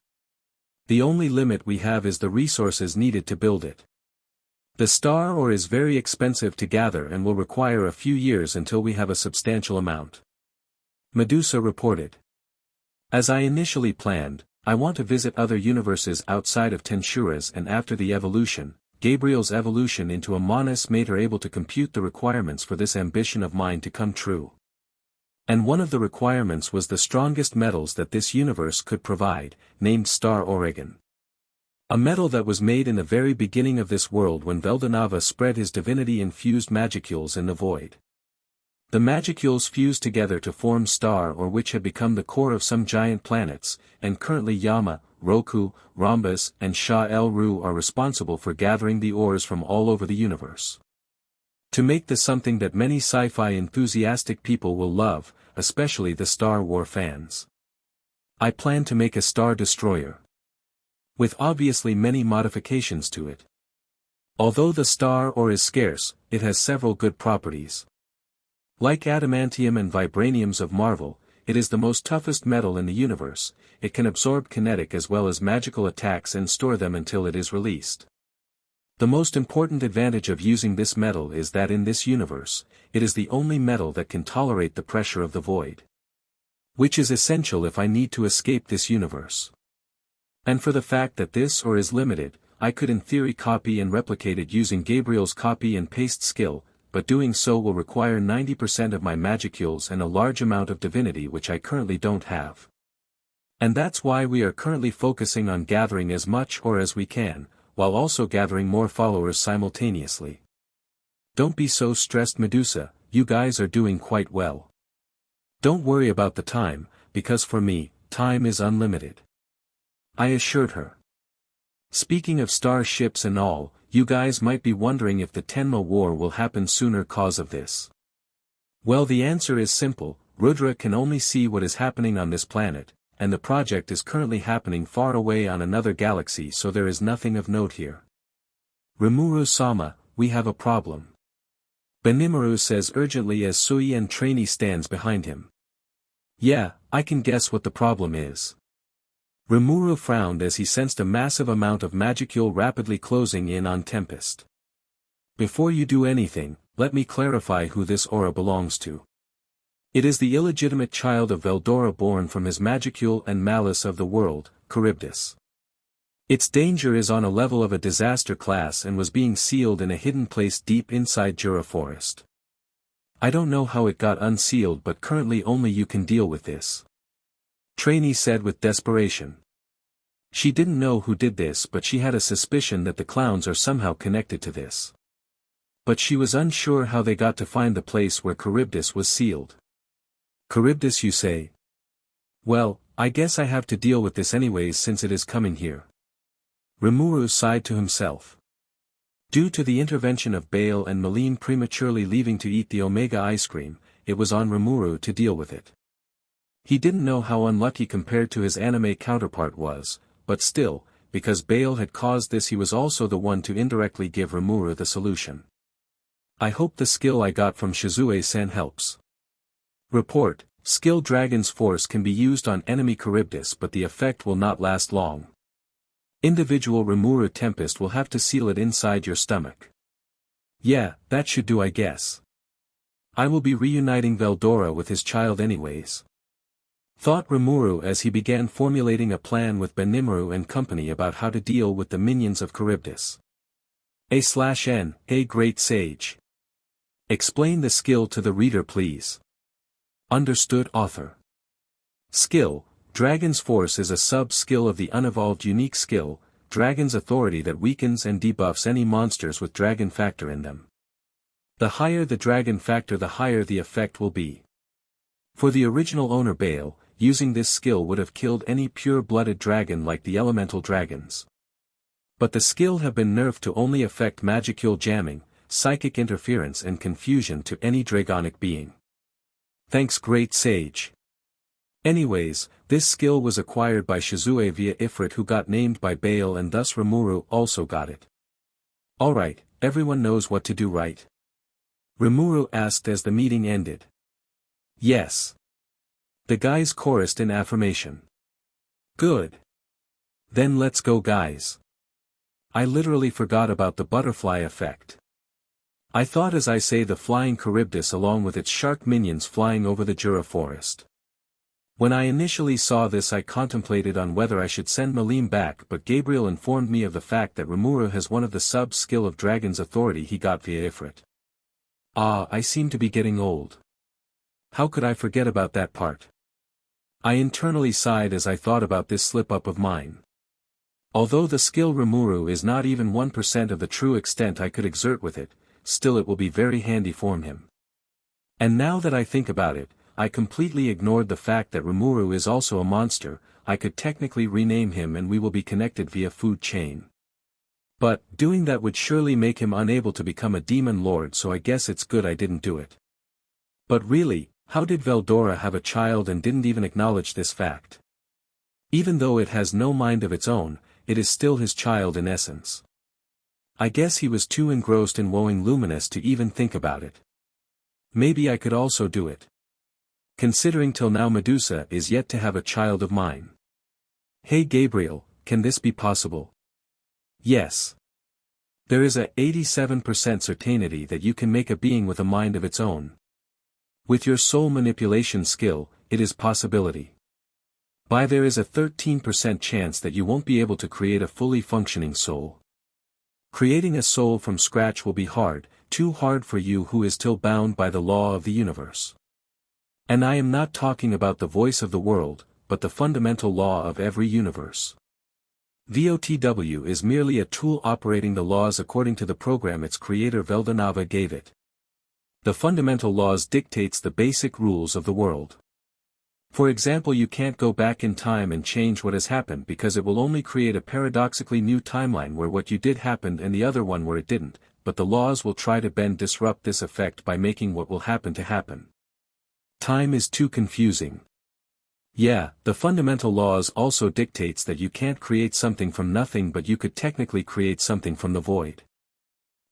The only limit we have is the resources needed to build it. The star ore is very expensive to gather and will require a few years until we have a substantial amount. Medusa reported. As I initially planned, I want to visit other universes outside of Tensura's, and after the evolution, Gabriel's evolution into a Monas made her able to compute the requirements for this ambition of mine to come true. And one of the requirements was the strongest metals that this universe could provide, named Star Oregon. A metal that was made in the very beginning of this world when Veldanava spread his divinity-infused magicules in the void. The magicules fused together to form Star Ore, which had become the core of some giant planets, and currently Yama, Roku, Rhombus and Shah El Ru are responsible for gathering the ores from all over the universe. To make this something that many sci-fi enthusiastic people will love, especially the Star Wars fans. I plan to make a Star Destroyer. With obviously many modifications to it. Although the Star Ore is scarce, it has several good properties. Like adamantium and vibraniums of Marvel, it is the most toughest metal in the universe. It can absorb kinetic as well as magical attacks and store them until it is released. The most important advantage of using this metal is that in this universe, it is the only metal that can tolerate the pressure of the void. Which is essential if I need to escape this universe. And for the fact that this or is limited, I could in theory copy and replicate it using Gabriel's copy and paste skill, but doing so will require 90% of my magicules and a large amount of divinity which I currently don't have. And that's why we are currently focusing on gathering as much or as we can, while also gathering more followers simultaneously. Don't be so stressed, Medusa, you guys are doing quite well. Don't worry about the time, because for me, time is unlimited. I assured her. Speaking of starships and all, you guys might be wondering if the Tenma war will happen sooner cause of this. Well, the answer is simple. Rudra can only see what is happening on this planet, and the project is currently happening far away on another galaxy, so there is nothing of note here. Rimuru-sama, we have a problem. Benimaru says urgently as Sui and Trainee stands behind him. Yeah, I can guess what the problem is. Rimuru frowned as he sensed a massive amount of magicule rapidly closing in on Tempest. Before you do anything, let me clarify who this aura belongs to. It is the illegitimate child of Veldora born from his magicule and malice of the world, Charybdis. Its danger is on a level of a disaster class and was being sealed in a hidden place deep inside Jura Forest. I don't know how it got unsealed, but currently only you can deal with this. Trainee said with desperation. She didn't know who did this, but she had a suspicion that the clowns are somehow connected to this. But she was unsure how they got to find the place where Charybdis was sealed. Charybdis, you say? Well, I guess I have to deal with this anyways since it is coming here. Rimuru sighed to himself. Due to the intervention of Bale and Maline prematurely leaving to eat the Omega ice cream, it was on Rimuru to deal with it. He didn't know how unlucky compared to his anime counterpart was, but still, because Bale had caused this, he was also the one to indirectly give Rimuru the solution. I hope the skill I got from Shizue-san helps. Report, skill Dragon's Force can be used on enemy Charybdis, but the effect will not last long. Individual Rimuru Tempest will have to seal it inside your stomach. Yeah, that should do, I guess. I will be reuniting Veldora with his child anyways. Thought Rimuru as he began formulating a plan with Benimaru and company about how to deal with the minions of Charybdis. A/N, a great sage. Explain the skill to the reader, please. Understood, author. Skill, Dragon's Force is a sub-skill of the unevolved unique skill, Dragon's Authority, that weakens and debuffs any monsters with dragon factor in them. The higher the dragon factor, the higher the effect will be. For the original owner Bale, using this skill would have killed any pure-blooded dragon like the elemental dragons. But the skill have been nerfed to only affect magicule jamming, psychic interference and confusion to any dragonic being. Thanks, great sage. Anyways, this skill was acquired by Shizue via Ifrit, who got named by Bale, and thus Rimuru also got it. Alright, everyone knows what to do, right? Rimuru asked as the meeting ended. Yes. The guys chorused in affirmation. Good. Then let's go, guys. I literally forgot about the butterfly effect. I thought as I say the flying Charybdis along with its shark minions flying over the Jura Forest. When I initially saw this, I contemplated on whether I should send Malim back, but Gabriel informed me of the fact that Rimuru has one of the sub-skill of Dragon's Authority he got via Ifrit. Ah, I seem to be getting old. How could I forget about that part? I internally sighed as I thought about this slip-up of mine. Although the skill Rimuru is not even 1% of the true extent I could exert with it, still it will be very handy for him. And now that I think about it, I completely ignored the fact that Rimuru is also a monster. I could technically rename him and we will be connected via food chain. But, doing that would surely make him unable to become a demon lord, so I guess it's good I didn't do it. But really, how did Veldora have a child and didn't even acknowledge this fact? Even though it has no mind of its own, it is still his child in essence. I guess he was too engrossed in woeing Luminous to even think about it. Maybe I could also do it. Considering till now Medusa is yet to have a child of mine. Hey Gabriel, can this be possible? Yes. There is a 87% certainty that you can make a being with a mind of its own. With your soul manipulation skill, it is possibility. But there is a 13% chance that you won't be able to create a fully functioning soul. Creating a soul from scratch will be hard, too hard for you who is still bound by the law of the universe. And I am not talking about the voice of the world, but the fundamental law of every universe. VOTW is merely a tool operating the laws according to the program its creator Veldanava gave it. The fundamental laws dictates the basic rules of the world. For example, you can't go back in time and change what has happened because it will only create a paradoxically new timeline where what you did happened and the other one where it didn't, but the laws will try to disrupt this effect by making what will happen to happen. Time is too confusing. Yeah, the fundamental laws also dictates that you can't create something from nothing, but you could technically create something from the void.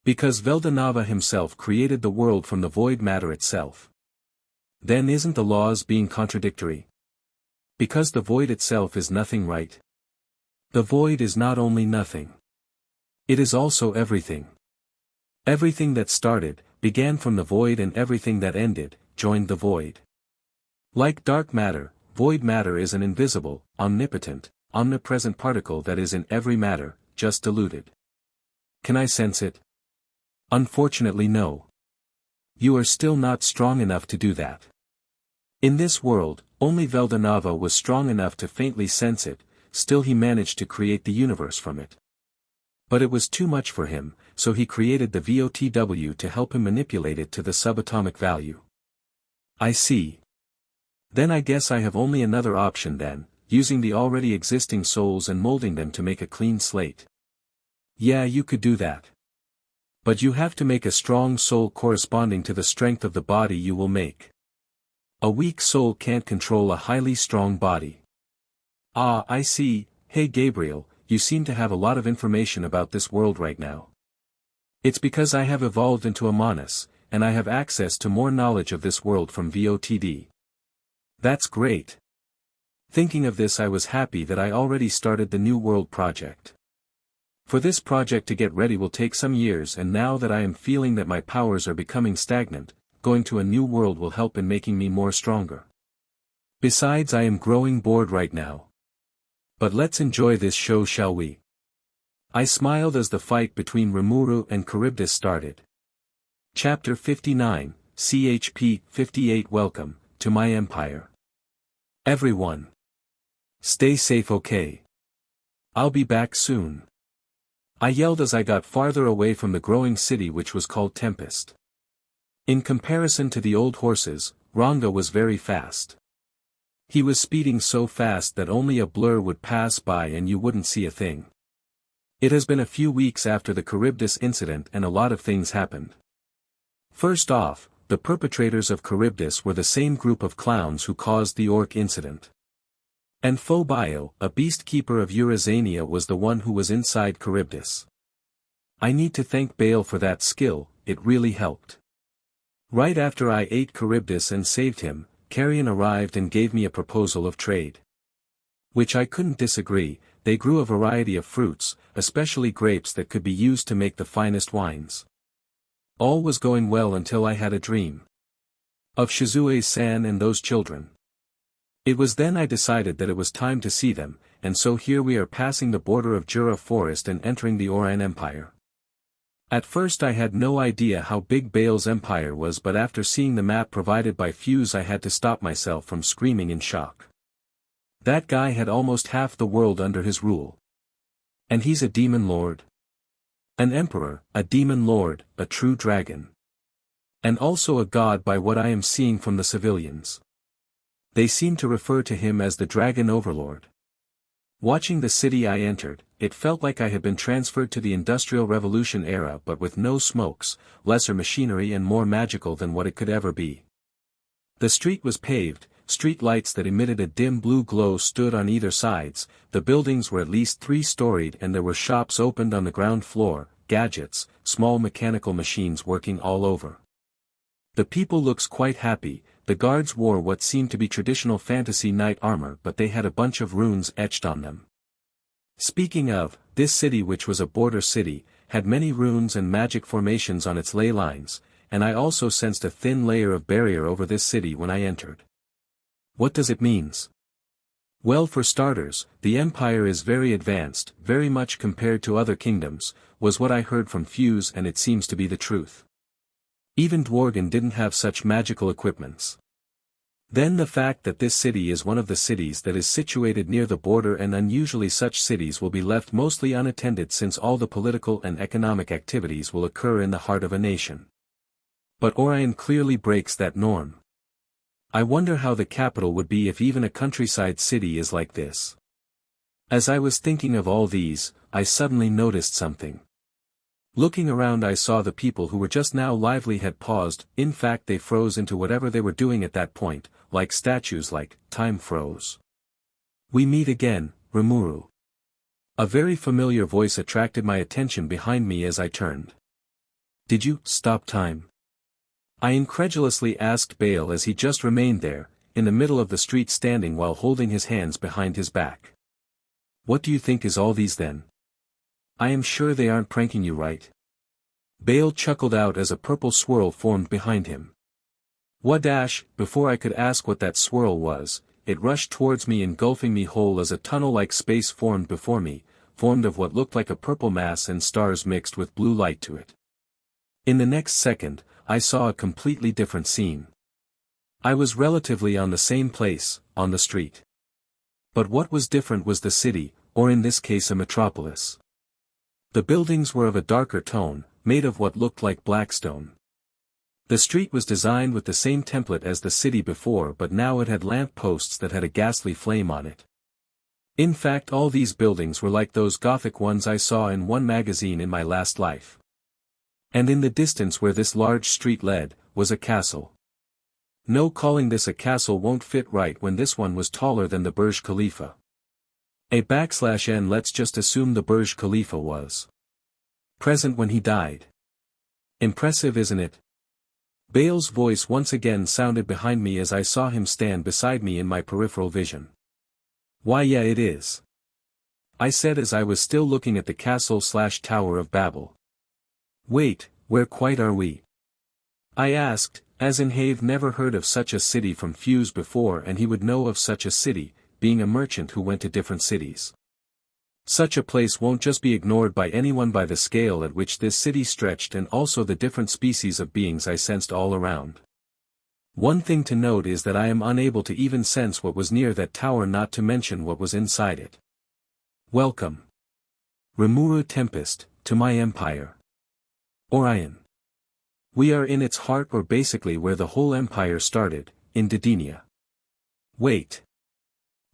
Because Veldanava himself created the world from the void matter itself. Then isn't the laws being contradictory? Because the void itself is nothing, right? The void is not only nothing. It is also everything. Everything that started, began from the void, and everything that ended, joined the void. Like dark matter, void matter is an invisible, omnipotent, omnipresent particle that is in every matter, just diluted. Can I sense it? Unfortunately no. You are still not strong enough to do that. In this world, only Veldanava was strong enough to faintly sense it, still he managed to create the universe from it. But it was too much for him, so he created the VOTW to help him manipulate it to the subatomic value. I see. Then I guess I have only another option then, using the already existing souls and molding them to make a clean slate. Yeah, you could do that. But you have to make a strong soul corresponding to the strength of the body you will make. A weak soul can't control a highly strong body. Ah, I see. Hey Gabriel, you seem to have a lot of information about this world right now. It's because I have evolved into a Manus, and I have access to more knowledge of this world from VOTD. That's great. Thinking of this, I was happy that I already started the New World project. For this project to get ready will take some years, and now that I am feeling that my powers are becoming stagnant, going to a new world will help in making me more stronger. Besides, I am growing bored right now. But let's enjoy this show, shall we? I smiled as the fight between Rimuru and Charybdis started. Chapter 59, CHP 58. Welcome to my empire. Everyone. Stay safe, okay? I'll be back soon. I yelled as I got farther away from the growing city, which was called Tempest. In comparison to the old horses, Ranga was very fast. He was speeding so fast that only a blur would pass by and you wouldn't see a thing. It has been a few weeks after the Charybdis incident and a lot of things happened. First off, the perpetrators of Charybdis were the same group of clowns who caused the orc incident. And Phobio, a beast keeper of Eurasania, was the one who was inside Charybdis. I need to thank Bale for that skill, it really helped. Right after I ate Charybdis and saved him, Carrion arrived and gave me a proposal of trade. Which I couldn't disagree. They grew a variety of fruits, especially grapes that could be used to make the finest wines. All was going well until I had a dream. Of Shizue-san and those children. It was then I decided that it was time to see them, and so here we are passing the border of Jura Forest and entering the Oran Empire. At first I had no idea how big Bale's empire was, but after seeing the map provided by Fuse I had to stop myself from screaming in shock. That guy had almost half the world under his rule. And he's a demon lord. An emperor, a demon lord, a true dragon. And also a god by what I am seeing from the civilians. They seem to refer to him as the Dragon Overlord. Watching the city I entered, it felt like I had been transferred to the Industrial Revolution era, but with no smokes, lesser machinery and more magical than what it could ever be. The street was paved, street lights that emitted a dim blue glow stood on either sides, the buildings were at least 3-storied and there were shops opened on the ground floor, gadgets, small mechanical machines working all over. The people looks quite happy. The guards wore what seemed to be traditional fantasy knight armor, but they had a bunch of runes etched on them. Speaking of, this city, which was a border city, had many runes and magic formations on its ley lines, and I also sensed a thin layer of barrier over this city when I entered. What does it means? Well, for starters, the empire is very advanced, very much compared to other kingdoms, was what I heard from Fuse, and it seems to be the truth. Even Dworgen didn't have such magical equipments. Then the fact that this city is one of the cities that is situated near the border, and unusually such cities will be left mostly unattended since all the political and economic activities will occur in the heart of a nation. But Orion clearly breaks that norm. I wonder how the capital would be if even a countryside city is like this. As I was thinking of all these, I suddenly noticed something. Looking around, I saw the people who were just now lively had paused. In fact, they froze into whatever they were doing at that point, like statues, like time froze. "We meet again, Rimuru." A very familiar voice attracted my attention behind me as I turned. "Did you stop time?" I incredulously asked Bale as he just remained there, in the middle of the street, standing while holding his hands behind his back. "What do you think is all these then? I am sure they aren't pranking you, right?" Bale chuckled out as a purple swirl formed behind him. Before I could ask what that swirl was, it rushed towards me, engulfing me whole as a tunnel-like space formed before me, formed of what looked like a purple mass and stars mixed with blue light to it. In the next second, I saw a completely different scene. I was relatively on the same place, on the street. But what was different was the city, or in this case a metropolis. The buildings were of a darker tone, made of what looked like blackstone. The street was designed with the same template as the city before, but now it had lamp posts that had a ghastly flame on it. In fact, all these buildings were like those Gothic ones I saw in one magazine in my last life. And in the distance where this large street led, was a castle. No, calling this a castle won't fit right when this one was taller than the Burj Khalifa. /n Let's just assume the Burj Khalifa was present when he died. Impressive, isn't it? Bale's voice once again sounded behind me as I saw him stand beside me in my peripheral vision. "Why, yeah, it is," I said as I was still looking at the castle/Tower of Babel. "Wait, where quite are we?" I asked, as in have never heard of such a city from Fuse before, and he would know of such a city, being a merchant who went to different cities. Such a place won't just be ignored by anyone by the scale at which this city stretched, and also the different species of beings I sensed all around. One thing to note is that I am unable to even sense what was near that tower, not to mention what was inside it. "Welcome, Rimuru Tempest, to my empire. Orion. We are in its heart, or basically where the whole empire started, in Didenia." "Wait.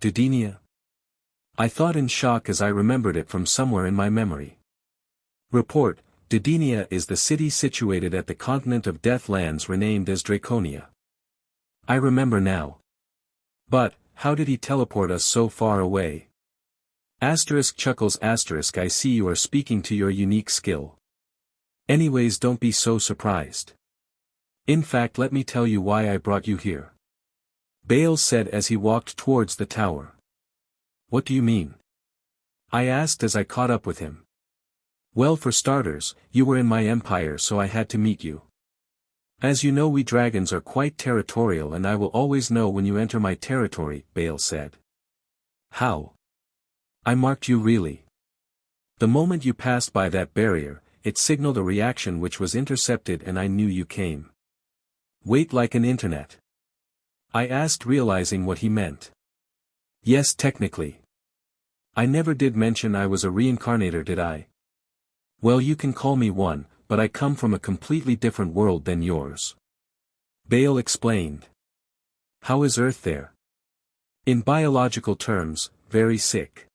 Didenia?" I thought in shock as I remembered it from somewhere in my memory. Report: Didenia is the city situated at the continent of Deathlands renamed as Draconia. I remember now. But, how did he teleport us so far away? Chuckles *, I see you are speaking to your unique skill. Anyways, don't be so surprised. In fact, let me tell you why I brought you here. Bale said as he walked towards the tower. "What do you mean?" I asked as I caught up with him. "Well, for starters, you were in my empire, so I had to meet you. As you know, we dragons are quite territorial, and I will always know when you enter my territory," Bale said. "How? I marked you, really? The moment you passed by that barrier, it signaled a reaction which was intercepted, and I knew you came." "Wait, like an internet?" I asked, realizing what he meant. "Yes, technically. I never did mention I was a reincarnator, did I? Well, you can call me one, but I come from a completely different world than yours." Bale explained. "How is Earth there?" "In biological terms, very sick.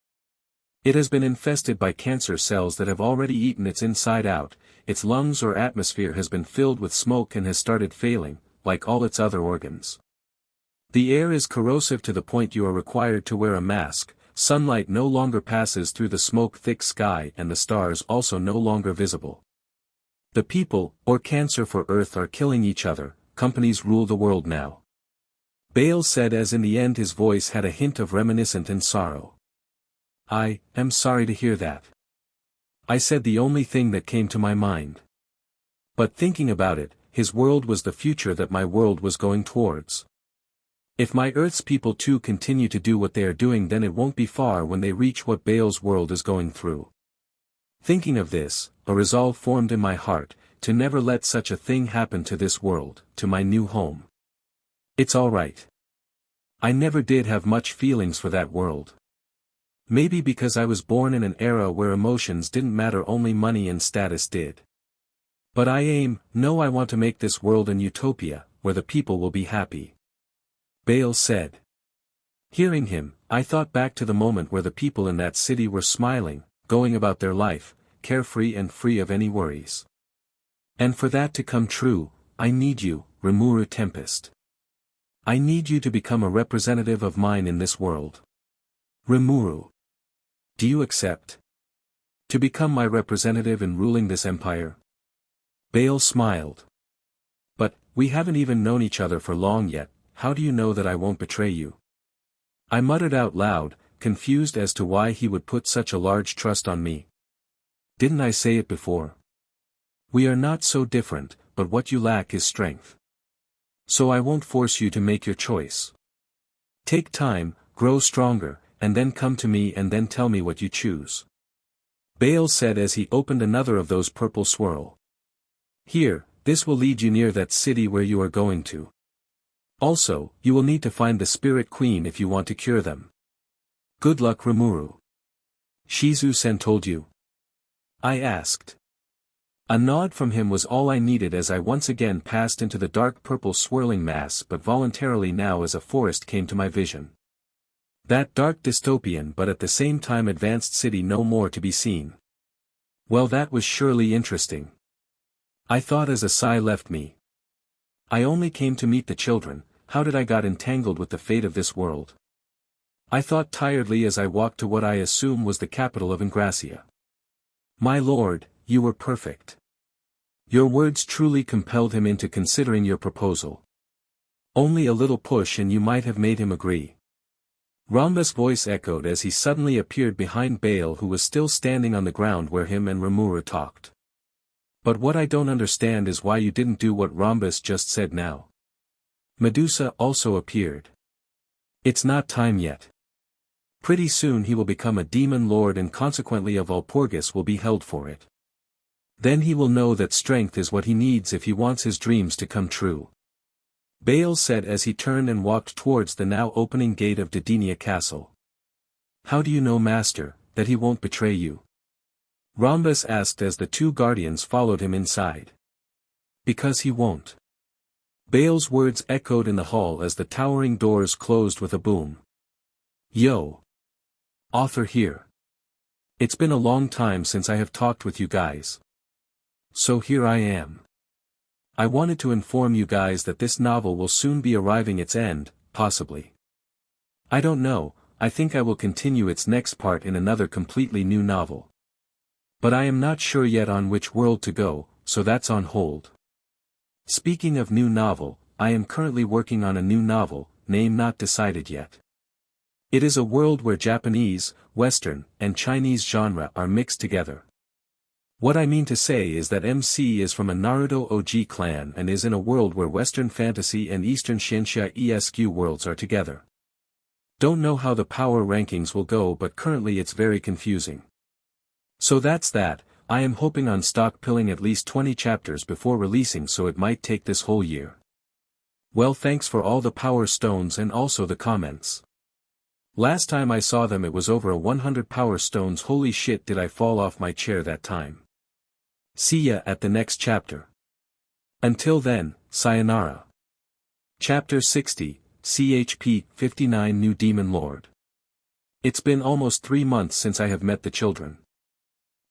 It has been infested by cancer cells that have already eaten its inside out, its lungs or atmosphere has been filled with smoke and has started failing, like all its other organs. The air is corrosive to the point you are required to wear a mask, sunlight no longer passes through the smoke-thick sky, and the stars also no longer visible. The people, or cancer for Earth, are killing each other. Companies rule the world now." Bale said as in the end his voice had a hint of reminiscent and sorrow. "I am sorry to hear that. I said the only thing that came to my mind. But thinking about it, his world was the future that my world was going towards. If my Earth's people too continue to do what they are doing, then it won't be far when they reach what Baal's world is going through. Thinking of this, a resolve formed in my heart, to never let such a thing happen to this world, to my new home. It's alright. I never did have much feelings for that world. Maybe because I was born in an era where emotions didn't matter, only money and status did. But I want to make this world an utopia, where the people will be happy. Baal said. Hearing him, I thought back to the moment where the people in that city were smiling, going about their life, carefree and free of any worries. And for that to come true, I need you, Rimuru Tempest. I need you to become a representative of mine in this world. Rimuru. Do you accept? To become my representative in ruling this empire? Baal smiled. But, we haven't even known each other for long yet, how do you know that I won't betray you? I muttered out loud, confused as to why he would put such a large trust on me. Didn't I say it before? We are not so different, but what you lack is strength. So I won't force you to make your choice. Take time, grow stronger, and then come to me and then tell me what you choose. Baal said as he opened another of those purple swirl. Here, this will lead you near that city where you are going to. Also, you will need to find the Spirit Queen if you want to cure them. Good luck, Rimuru. Shizu-sen told you? I asked. A nod from him was all I needed as I once again passed into the dark purple swirling mass, but voluntarily now, as a forest came to my vision. That dark dystopian but at the same time advanced city no more to be seen. Well, that was surely interesting. I thought as a sigh left me. I only came to meet the children, how did I got entangled with the fate of this world? I thought tiredly as I walked to what I assume was the capital of Ingracia. My lord, you were perfect. Your words truly compelled him into considering your proposal. Only a little push and you might have made him agree. Rhombus' voice echoed as he suddenly appeared behind Baal, who was still standing on the ground where him and Rimuru talked. But what I don't understand is why you didn't do what Rhombus just said now. Medusa also appeared. It's not time yet. Pretty soon he will become a demon lord and consequently a Walpurgis will be held for it. Then he will know that strength is what he needs if he wants his dreams to come true. Baal said as he turned and walked towards the now opening gate of Dedinia Castle. How do you know, master, that he won't betray you? Rhombus asked as the two guardians followed him inside. Because he won't. Baal's words echoed in the hall as the towering doors closed with a boom. Yo! Author here. It's been a long time since I have talked with you guys. So here I am. I wanted to inform you guys that this novel will soon be arriving its end, possibly. I don't know, I think I will continue its next part in another completely new novel. But I am not sure yet on which world to go, so that's on hold. Speaking of new novel, I am currently working on a new novel, name not decided yet. It is a world where Japanese, Western, and Chinese genre are mixed together. What I mean to say is that MC is from a Naruto OG clan and is in a world where Western fantasy and Eastern Shinsha ESQ worlds are together. Don't know how the power rankings will go, but currently it's very confusing. So that's that. I am hoping on stockpiling at least 20 chapters before releasing, so it might take this whole year. Well, thanks for all the power stones and also the comments. Last time I saw them it was over 100 power stones. Holy shit, did I fall off my chair that time. See ya at the next chapter. Until then, sayonara. Chapter 60, CHP 59 New Demon Lord. It's been almost 3 months since I have met the children.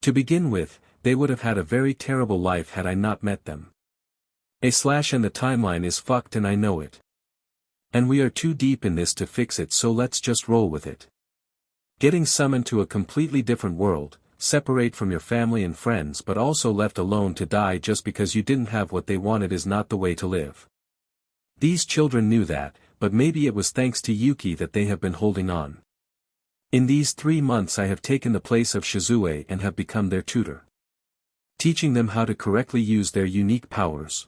To begin with, they would have had a very terrible life had I not met them. And the timeline is fucked and I know it. And we are too deep in this to fix it, so let's just roll with it. Getting summoned to a completely different world, separate from your family and friends but also left alone to die just because you didn't have what they wanted is not the way to live. These children knew that, but maybe it was thanks to Yuki that they have been holding on. In these 3 months I have taken the place of Shizue and have become their tutor, teaching them how to correctly use their unique powers.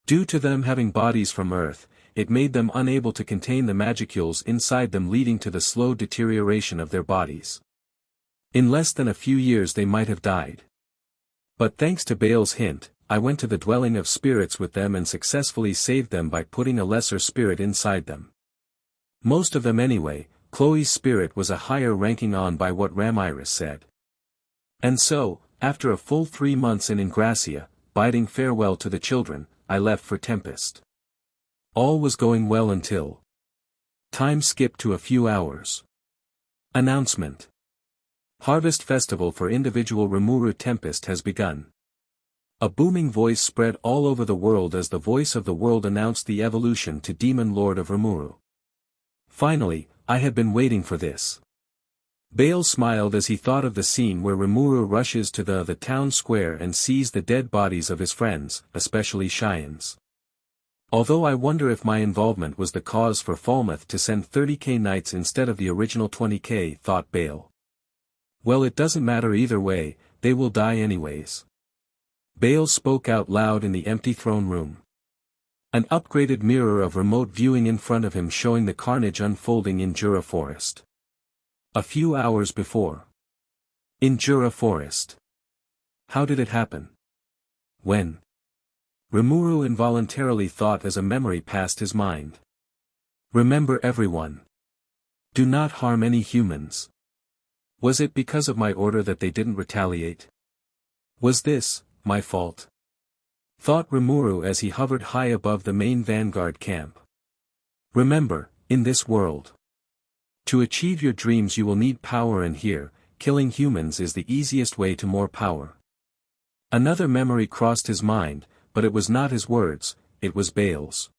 Due to them having bodies from Earth, it made them unable to contain the magicules inside them, leading to the slow deterioration of their bodies. In less than a few years they might have died. But thanks to Baal's hint, I went to the dwelling of spirits with them and successfully saved them by putting a lesser spirit inside them. Most of them anyway. Chloe's spirit was a higher ranking on by what Ramiris said. And so, after a full 3 months in Ingracia, bidding farewell to the children, I left for Tempest. All was going well until... Time skipped to a few hours. Announcement. Harvest Festival for individual Rimuru Tempest has begun. A booming voice spread all over the world as the voice of the world announced the evolution to Demon Lord of Rimuru. Finally, I had been waiting for this. Baal smiled as he thought of the scene where Rimuru rushes to the town square and sees the dead bodies of his friends, especially Cheyenne's. Although I wonder if my involvement was the cause for Falmouth to send 30k knights instead of the original 20k, thought Baal. Well, it doesn't matter either way, they will die anyways. Baal spoke out loud in the empty throne room. An upgraded mirror of remote viewing in front of him showing the carnage unfolding in Jura Forest. A few hours before. In Jura Forest. How did it happen? When? Rimuru involuntarily thought as a memory passed his mind. Remember everyone. Do not harm any humans. Was it because of my order that they didn't retaliate? Was this my fault? Thought Rimuru as he hovered high above the main vanguard camp. Remember, in this world, to achieve your dreams you will need power, and here, killing humans is the easiest way to more power. Another memory crossed his mind, but it was not his words, it was Baal's.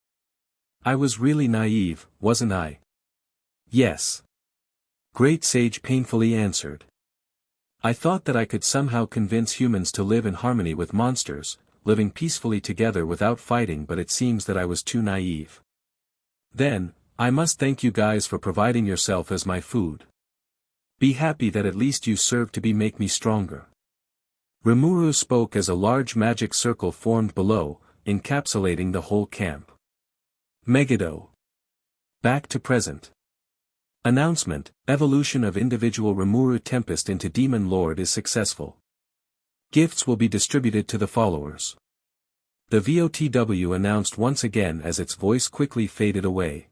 I was really naive, wasn't I? Yes. Great Sage painfully answered. I thought that I could somehow convince humans to live in harmony with monsters, living peacefully together without fighting, but it seems that I was too naive. Then, I must thank you guys for providing yourself as my food. Be happy that at least you served to make me stronger. Rimuru spoke as a large magic circle formed below, encapsulating the whole camp. Megiddo. Back to present. Announcement, evolution of individual Rimuru Tempest into Demon Lord is successful. Gifts will be distributed to the followers. The VOTW announced once again as its voice quickly faded away.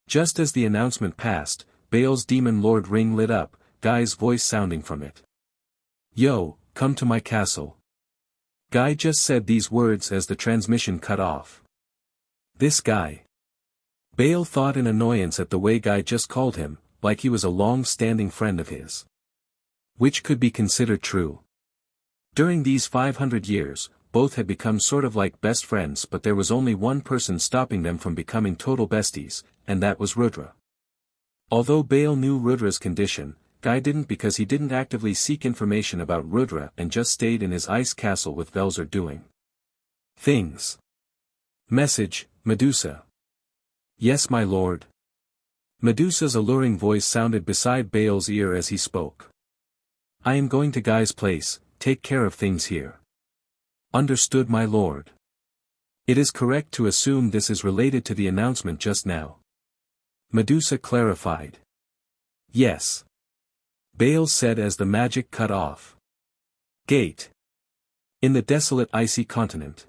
Just as the announcement passed, Baal's Demon Lord ring lit up, Guy's voice sounding from it. Yo, come to my castle. Guy just said these words as the transmission cut off. This guy. Baal thought in annoyance at the way Guy just called him, like he was a long-standing friend of his. Which could be considered true. During these 500 years, both had become sort of like best friends, but there was only one person stopping them from becoming total besties, and that was Rudra. Although Baal knew Rudra's condition, Guy didn't, because he didn't actively seek information about Rudra and just stayed in his ice castle with Velzer doing things. Message, Medusa. Yes, my lord. Medusa's alluring voice sounded beside Baal's ear as he spoke. I am going to Guy's place, take care of things here. Understood, my lord. It is correct to assume this is related to the announcement just now. Medusa clarified. Yes. Baal said as the magic cut off. Gate. In the desolate icy continent.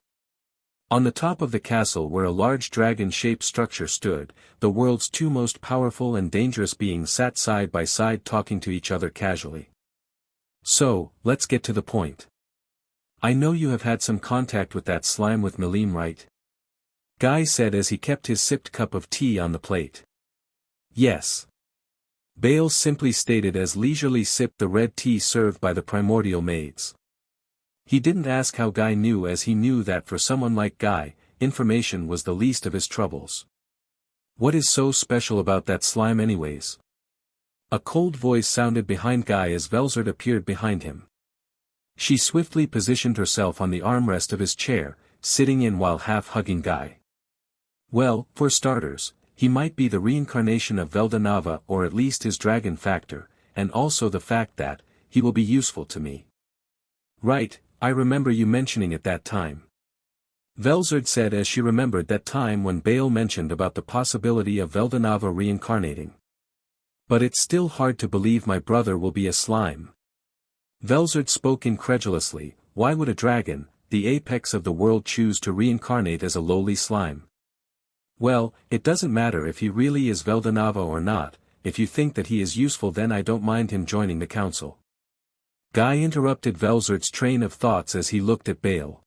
On the top of the castle where a large dragon-shaped structure stood, the world's two most powerful and dangerous beings sat side by side talking to each other casually. So, let's get to the point. I know you have had some contact with that slime with Melim, right? Guy said as he kept his sipped cup of tea on the plate. Yes. Baal simply stated as leisurely sipped the red tea served by the primordial maids. He didn't ask how Guy knew, as he knew that for someone like Guy, information was the least of his troubles. What is so special about that slime anyways? A cold voice sounded behind Guy as Velzard appeared behind him. She swiftly positioned herself on the armrest of his chair, sitting in while half-hugging Guy. Well, for starters, he might be the reincarnation of Veldanava or at least his dragon factor, and also the fact that, he will be useful to me. Right, I remember you mentioning it that time. Velzard said as she remembered that time when Bale mentioned about the possibility of Veldanava reincarnating. But it's still hard to believe my brother will be a slime. Velzard spoke incredulously, why would a dragon, the apex of the world, choose to reincarnate as a lowly slime? Well, it doesn't matter if he really is Veldanava or not, if you think that he is useful then I don't mind him joining the council. Guy interrupted Velzard's train of thoughts as he looked at Bale.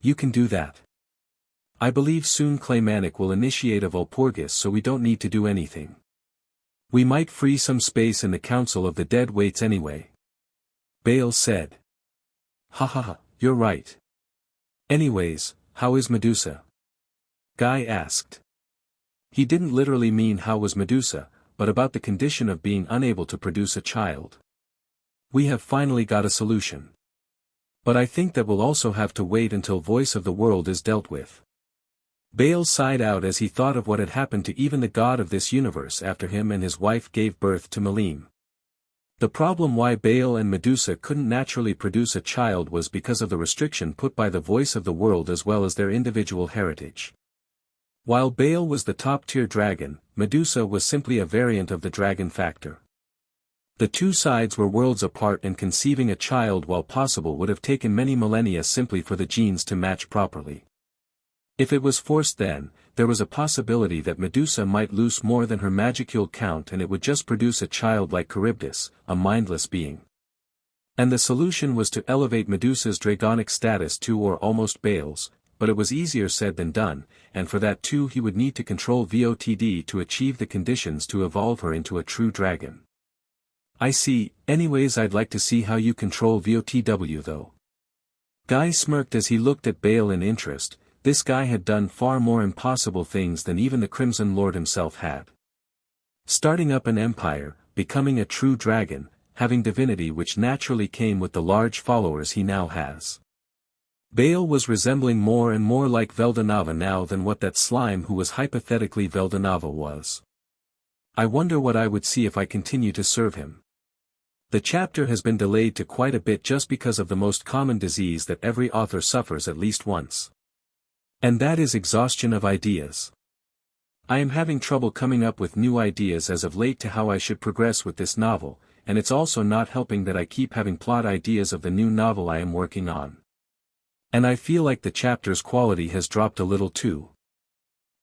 You can do that. I believe soon Claymanik will initiate a Walpurgis so we don't need to do anything. We might free some space in the Council of the Dead Weights anyway. Bale said. Ha, you're right. Anyways, how is Medusa? Guy asked. He didn't literally mean how was Medusa, but about the condition of being unable to produce a child. We have finally got a solution. But I think that we'll also have to wait until Voice of the World is dealt with. Bale sighed out as he thought of what had happened to even the god of this universe after him and his wife gave birth to Malim. The problem why Bale and Medusa couldn't naturally produce a child was because of the restriction put by the Voice of the World as well as their individual heritage. While Bale was the top-tier dragon, Medusa was simply a variant of the dragon factor. The two sides were worlds apart and conceiving a child while possible would have taken many millennia simply for the genes to match properly. If it was forced then, there was a possibility that Medusa might lose more than her magicule count and it would just produce a child like Charybdis, a mindless being. And the solution was to elevate Medusa's dragonic status to or almost Bale's, but it was easier said than done, and for that too he would need to control VOTD to achieve the conditions to evolve her into a true dragon. I see, anyways I'd like to see how you control VOTW though. Guy smirked as he looked at Bale in interest. This guy had done far more impossible things than even the Crimson Lord himself had. Starting up an empire, becoming a true dragon, having divinity which naturally came with the large followers he now has. Bale was resembling more and more like Veldanava now than what that slime who was hypothetically Veldanava was. I wonder what I would see if I continue to serve him. The chapter has been delayed to quite a bit just because of the most common disease that every author suffers at least once. And that is exhaustion of ideas. I am having trouble coming up with new ideas as of late to how I should progress with this novel, and it's also not helping that I keep having plot ideas of the new novel I am working on. And I feel like the chapter's quality has dropped a little too.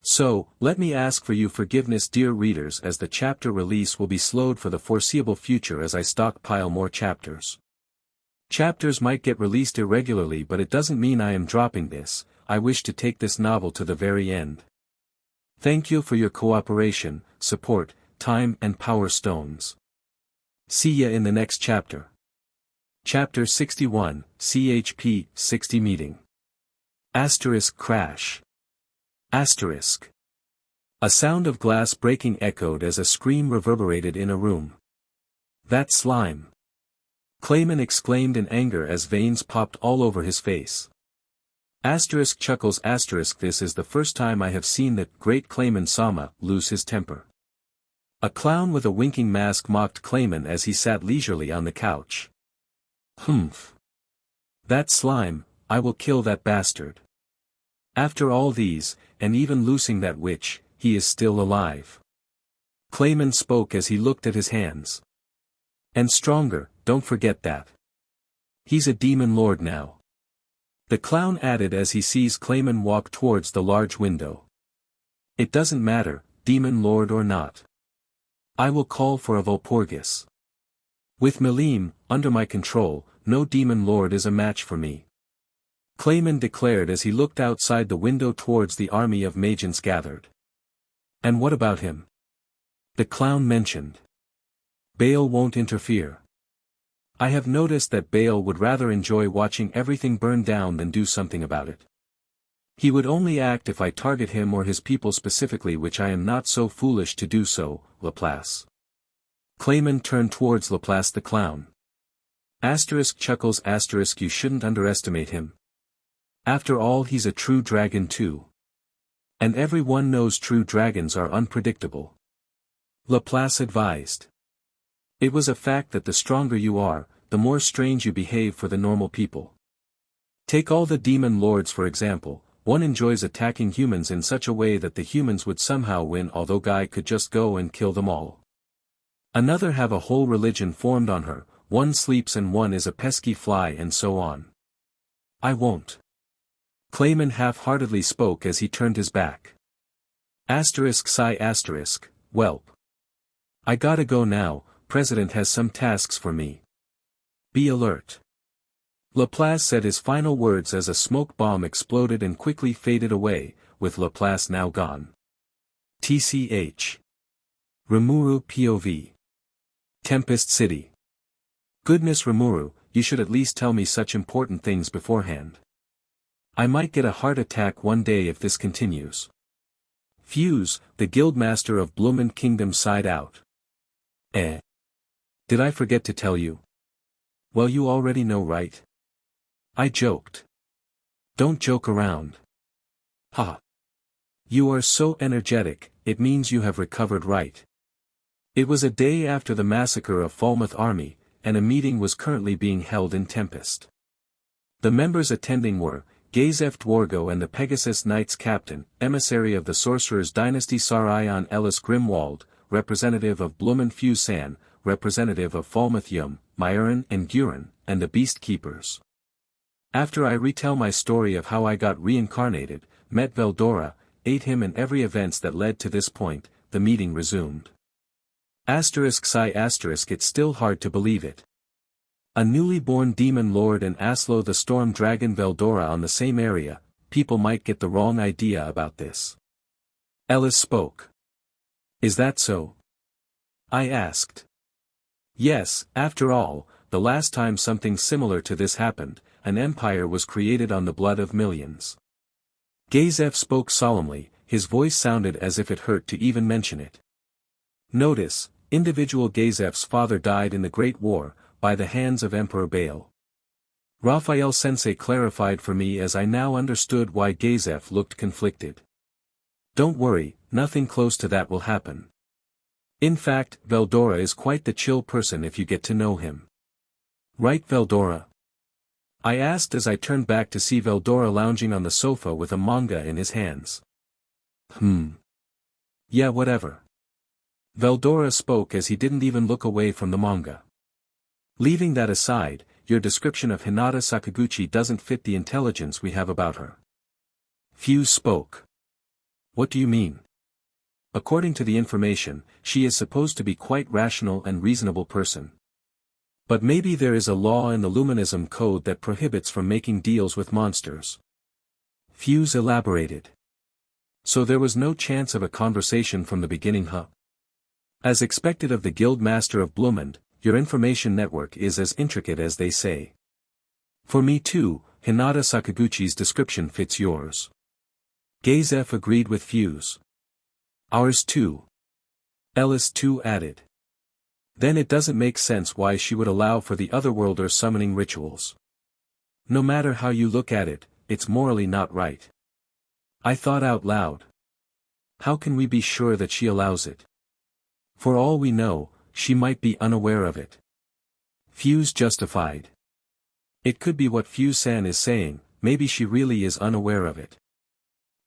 So, let me ask for your forgiveness dear readers as the chapter release will be slowed for the foreseeable future as I stockpile more chapters. Chapters might get released irregularly but it doesn't mean I am dropping this, I wish to take this novel to the very end. Thank you for your cooperation, support, time and power stones. See ya in the next chapter. Chapter 61, CHP 60 Meeting. Crash. A sound of glass breaking echoed as a scream reverberated in a room. That slime! Clayman exclaimed in anger as veins popped all over his face. Chuckles this is the first time I have seen that great Clayman-sama lose his temper. A clown with a winking mask mocked Clayman as he sat leisurely on the couch. Humph. That slime, I will kill that bastard. After all these, and even losing that witch, he is still alive. Clayman spoke as he looked at his hands. And stronger, don't forget that. He's a demon lord now. The clown added as he sees Clayman walk towards the large window. It doesn't matter, demon lord or not. I will call for a Walpurgis. With Malim, under my control, no demon lord is a match for me. Clayman declared as he looked outside the window towards the army of Magians gathered. And what about him? The clown mentioned. Bale won't interfere. I have noticed that Bale would rather enjoy watching everything burn down than do something about it. He would only act if I target him or his people specifically, which I am not so foolish to do so, Laplace. Clayman turned towards Laplace the clown. Chuckles you shouldn't underestimate him. After all he's a true dragon too. And everyone knows true dragons are unpredictable. Laplace advised. It was a fact that the stronger you are, the more strange you behave for the normal people. Take all the demon lords for example, one enjoys attacking humans in such a way that the humans would somehow win although Guy could just go and kill them all. Another have a whole religion formed on her, one sleeps and one is a pesky fly and so on. I won't. Clayman half-heartedly spoke as he turned his back. Sigh asterisk, welp. I gotta go now, President has some tasks for me. Be alert. Laplace said his final words as a smoke bomb exploded and quickly faded away, with Laplace now gone. TCH. Rimuru POV. Tempest City. Goodness Rimuru, you should at least tell me such important things beforehand. I might get a heart attack one day if this continues. Fuse, the guildmaster of Bloomin' Kingdom sighed out. Did I forget to tell you? Well, you already know, right? I joked. Don't joke around. Ha. You are so energetic, it means you have recovered, right? It was a day after the massacre of Falmouth Army, and a meeting was currently being held in Tempest. The members attending were, Gazef Dwargo and the Pegasus Knights Captain, emissary of the Sorcerer's Dynasty Sarion Ellis Grimwald, representative of Bloomin' Fusan, representative of Falmouth Yum, Myron and Gurin, and the Beast Keepers. After I retell my story of how I got reincarnated, met Veldora, ate him and every events that led to this point, the meeting resumed. Sigh it's still hard to believe it. A newly born demon lord and Aslo the storm dragon Veldora on the same area, people might get the wrong idea about this. Ellis spoke. Is that so? I asked. Yes, after all, the last time something similar to this happened, an empire was created on the blood of millions. Gazef spoke solemnly, his voice sounded as if it hurt to even mention it. Notice, individual Gazef's father died in the Great War, by the hands of Emperor Baal. Raphael Sensei clarified for me as I now understood why Gazef looked conflicted. Don't worry, nothing close to that will happen. In fact, Veldora is quite the chill person if you get to know him. Right, Veldora? I asked as I turned back to see Veldora lounging on the sofa with a manga in his hands. Yeah, whatever. Veldora spoke as he didn't even look away from the manga. Leaving that aside, your description of Hinata Sakaguchi doesn't fit the intelligence we have about her. Fuse spoke. What do you mean? According to the information, she is supposed to be quite rational and reasonable person. But maybe there is a law in the Luminism code that prohibits from making deals with monsters. Fuse elaborated. So there was no chance of a conversation from the beginning, huh? As expected of the Guild Master of Bloomond, your information network is as intricate as they say. For me too, Hinata Sakaguchi's description fits yours. Gazef agreed with Fuse. Ours too. Ellis too added. Then it doesn't make sense why she would allow for the otherworlder summoning rituals. No matter how you look at it, it's morally not right. I thought out loud. How can we be sure that she allows it? For all we know, she might be unaware of it. Fuse justified. It could be what Fuse-san is saying, maybe she really is unaware of it.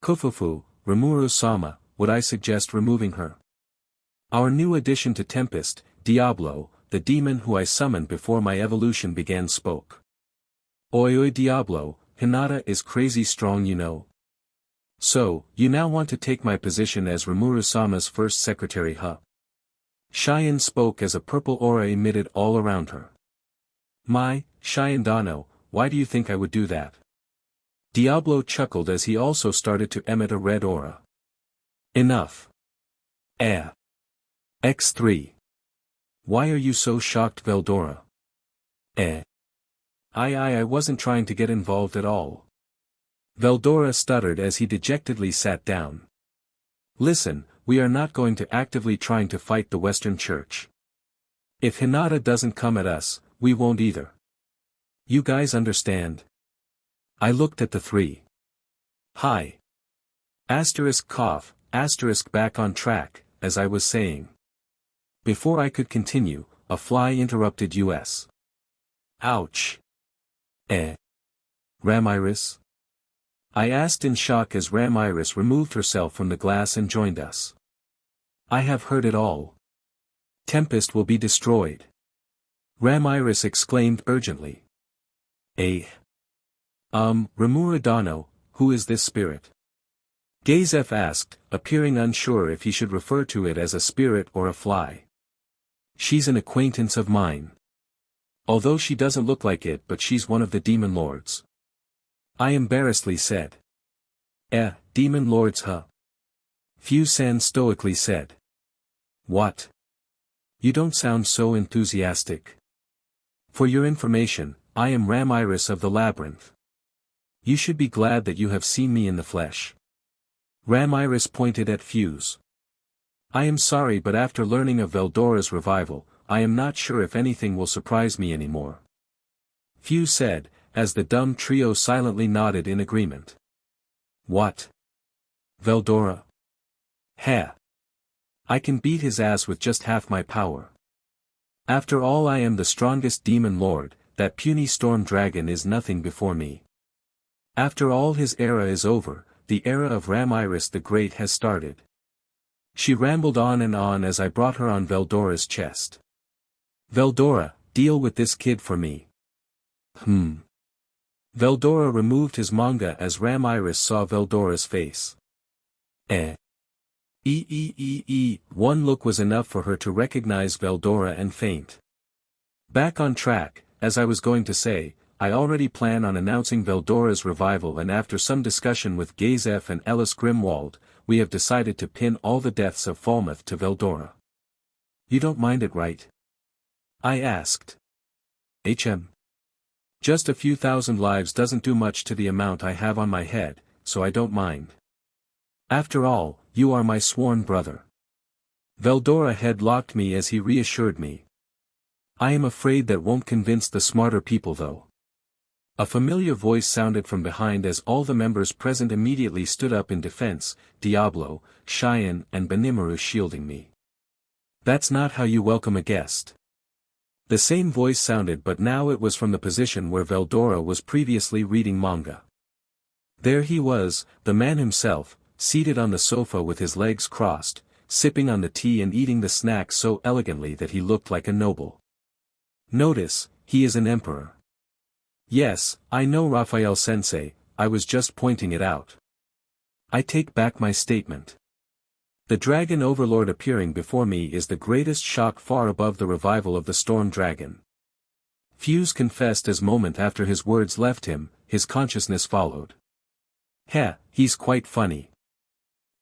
Kufufu, Rimuru-sama, would I suggest removing her? Our new addition to Tempest, Diablo, the demon who I summoned before my evolution began spoke. Oi Diablo, Hinata is crazy strong, you know. So, you now want to take my position as Rimuru-sama's first secretary, huh? Cheyenne spoke as a purple aura emitted all around her. My, Cheyenne Dano, why do you think I would do that? Diablo chuckled as he also started to emit a red aura. Enough. X3. Why are you so shocked, Veldora? I wasn't trying to get involved at all. Veldora stuttered as he dejectedly sat down. Listen, we are not going to actively trying to fight the Western Church. If Hinata doesn't come at us, we won't either. You guys understand? I looked at the three. Hi. Asterisk cough, asterisk back on track, as I was saying. Before I could continue, a fly interrupted us. Ouch. Ramiris? I asked in shock as Ramiris removed herself from the glass and joined us. I have heard it all. Tempest will be destroyed. Ramiris exclaimed urgently. Remura Dano, who is this spirit? Gazef asked, appearing unsure if he should refer to it as a spirit or a fly. She's an acquaintance of mine. Although she doesn't look like it, but she's one of the demon lords. I embarrassedly said. Demon lords huh? Fu-san stoically said. What? You don't sound so enthusiastic. For your information, I am Ramiris of the Labyrinth. You should be glad that you have seen me in the flesh. Ramiris pointed at Fuse. I am sorry, but after learning of Veldora's revival, I am not sure if anything will surprise me anymore. Fuse said, as the dumb trio silently nodded in agreement. What? Veldora? Heh. I can beat his ass with just half my power. After all, I am the strongest demon lord, that puny storm dragon is nothing before me. After all, his era is over, the era of Ramiris the Great has started. She rambled on and on as I brought her on Veldora's chest. Veldora, deal with this kid for me. Veldora removed his manga as Ramiris saw Veldora's face. One look was enough for her to recognize Veldora and faint. Back on track, as I was going to say, I already plan on announcing Veldora's revival, and after some discussion with Gazef and Ellis Grimwald, we have decided to pin all the deaths of Falmouth to Veldora. You don't mind it, right? I asked. Just a few thousand lives doesn't do much to the amount I have on my head, so I don't mind. After all, you are my sworn brother. Veldora headlocked me as he reassured me. I am afraid that won't convince the smarter people though. A familiar voice sounded from behind as all the members present immediately stood up in defense, Diablo, Cheyenne and Benimaru shielding me. That's not how you welcome a guest. The same voice sounded, but now it was from the position where Veldora was previously reading manga. There he was, the man himself, seated on the sofa with his legs crossed, sipping on the tea and eating the snack so elegantly that he looked like a noble. Notice, he is an emperor. Yes, I know, Raphael-sensei, I was just pointing it out. I take back my statement. The dragon overlord appearing before me is the greatest shock, far above the revival of the storm dragon. Fuse confessed as moment after his words left him, his consciousness followed. He's quite funny.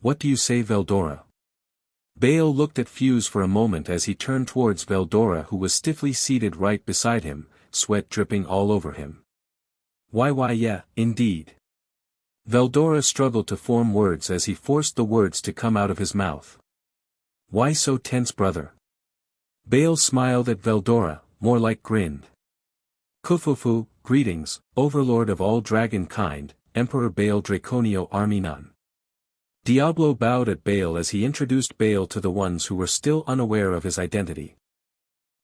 What do you say, Veldora? Bale looked at Fuse for a moment as he turned towards Veldora, who was stiffly seated right beside him, sweat dripping all over him. Why yeah, indeed. Veldora struggled to form words as he forced the words to come out of his mouth. Why so tense, brother? Bale smiled at Veldora, more like grinned. Kufufu, greetings, overlord of all dragon kind, Emperor Bale Draconio Arminon. Diablo bowed at Bale as he introduced Bale to the ones who were still unaware of his identity.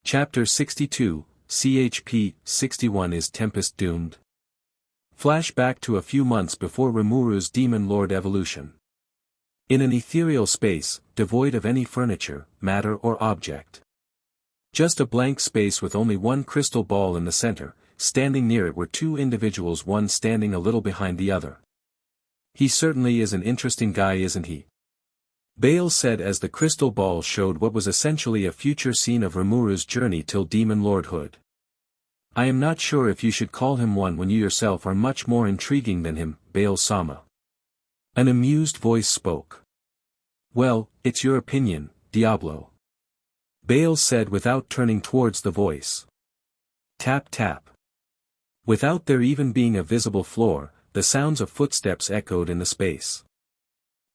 Chapter 62, CHP 61 Is Tempest doomed? Flashback to a few months before Rimuru's Demon Lord evolution. In an ethereal space, devoid of any furniture, matter or object. Just a blank space with only one crystal ball in the center, standing near it were two individuals, one standing a little behind the other. He certainly is an interesting guy, isn't he? Bale said as the crystal ball showed what was essentially a future scene of Rimuru's journey till Demon Lordhood. I am not sure if you should call him one when you yourself are much more intriguing than him, Bale-sama. An amused voice spoke. Well, it's your opinion, Diablo. Bale said without turning towards the voice. Tap tap. Without there even being a visible floor, the sounds of footsteps echoed in the space.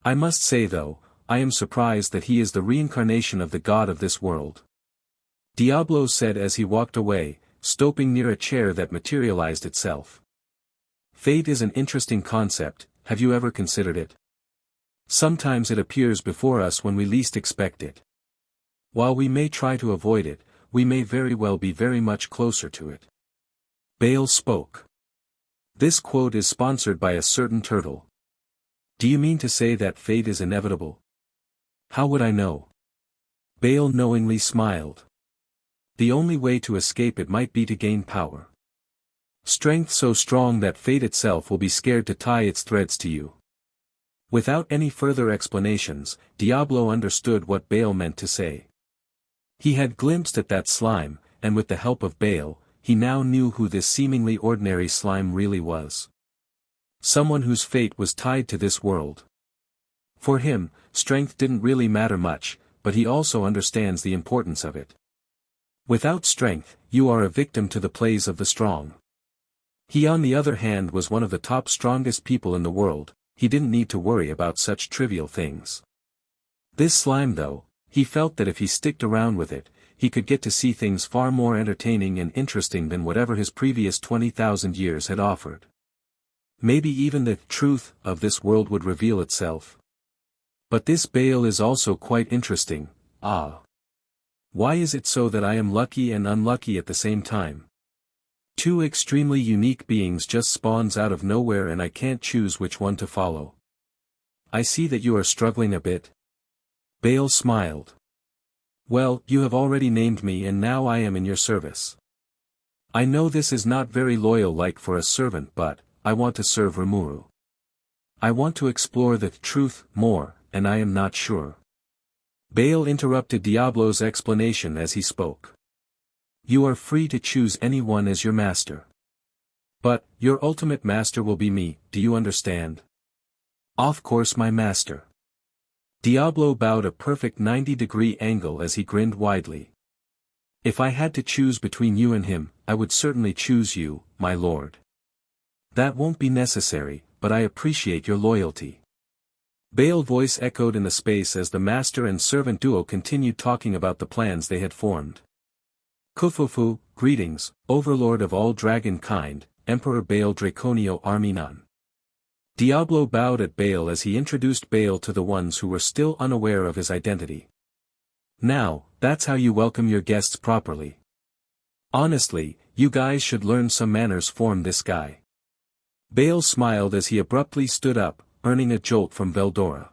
I must say though, I am surprised that he is the reincarnation of the god of this world. Diablo said as he walked away, stopping near a chair that materialized itself. Fate is an interesting concept, have you ever considered it? Sometimes it appears before us when we least expect it. While we may try to avoid it, we may very well be very much closer to it. Bale spoke. This quote is sponsored by a certain turtle. Do you mean to say that fate is inevitable? How would I know? Bale knowingly smiled. The only way to escape it might be to gain power. Strength so strong that fate itself will be scared to tie its threads to you. Without any further explanations, Diablo understood what Bale meant to say. He had glimpsed at that slime, and with the help of Bale, he now knew who this seemingly ordinary slime really was. Someone whose fate was tied to this world. For him, strength didn't really matter much, but he also understands the importance of it. Without strength, you are a victim to the plays of the strong. He on the other hand was one of the top strongest people in the world. He didn't need to worry about such trivial things. This slime though, he felt that if he sticked around with it, he could get to see things far more entertaining and interesting than whatever his previous 20,000 years had offered. Maybe even the truth of this world would reveal itself. But this Bale is also quite interesting. Why is it so that I am lucky and unlucky at the same time? Two extremely unique beings just spawns out of nowhere and I can't choose which one to follow. I see that you are struggling a bit. Bale smiled. Well, you have already named me and now I am in your service. I know this is not very loyal-like for a servant, but I want to serve Rimuru. I want to explore the truth more, and I am not sure. Bale interrupted Diablo's explanation as he spoke. You are free to choose anyone as your master. But, your ultimate master will be me, do you understand? Of course, my master. Diablo bowed a perfect 90-degree angle as he grinned widely. If I had to choose between you and him, I would certainly choose you, my lord. That won't be necessary, but I appreciate your loyalty. Bale's voice echoed in the space as the master and servant duo continued talking about the plans they had formed. Kufufu, greetings, overlord of all dragon kind, Emperor Bale Draconio Arminan. Diablo bowed at Bale as he introduced Bale to the ones who were still unaware of his identity. Now, that's how you welcome your guests properly. Honestly, you guys should learn some manners from this guy. Bale smiled as he abruptly stood up, earning a jolt from Veldora.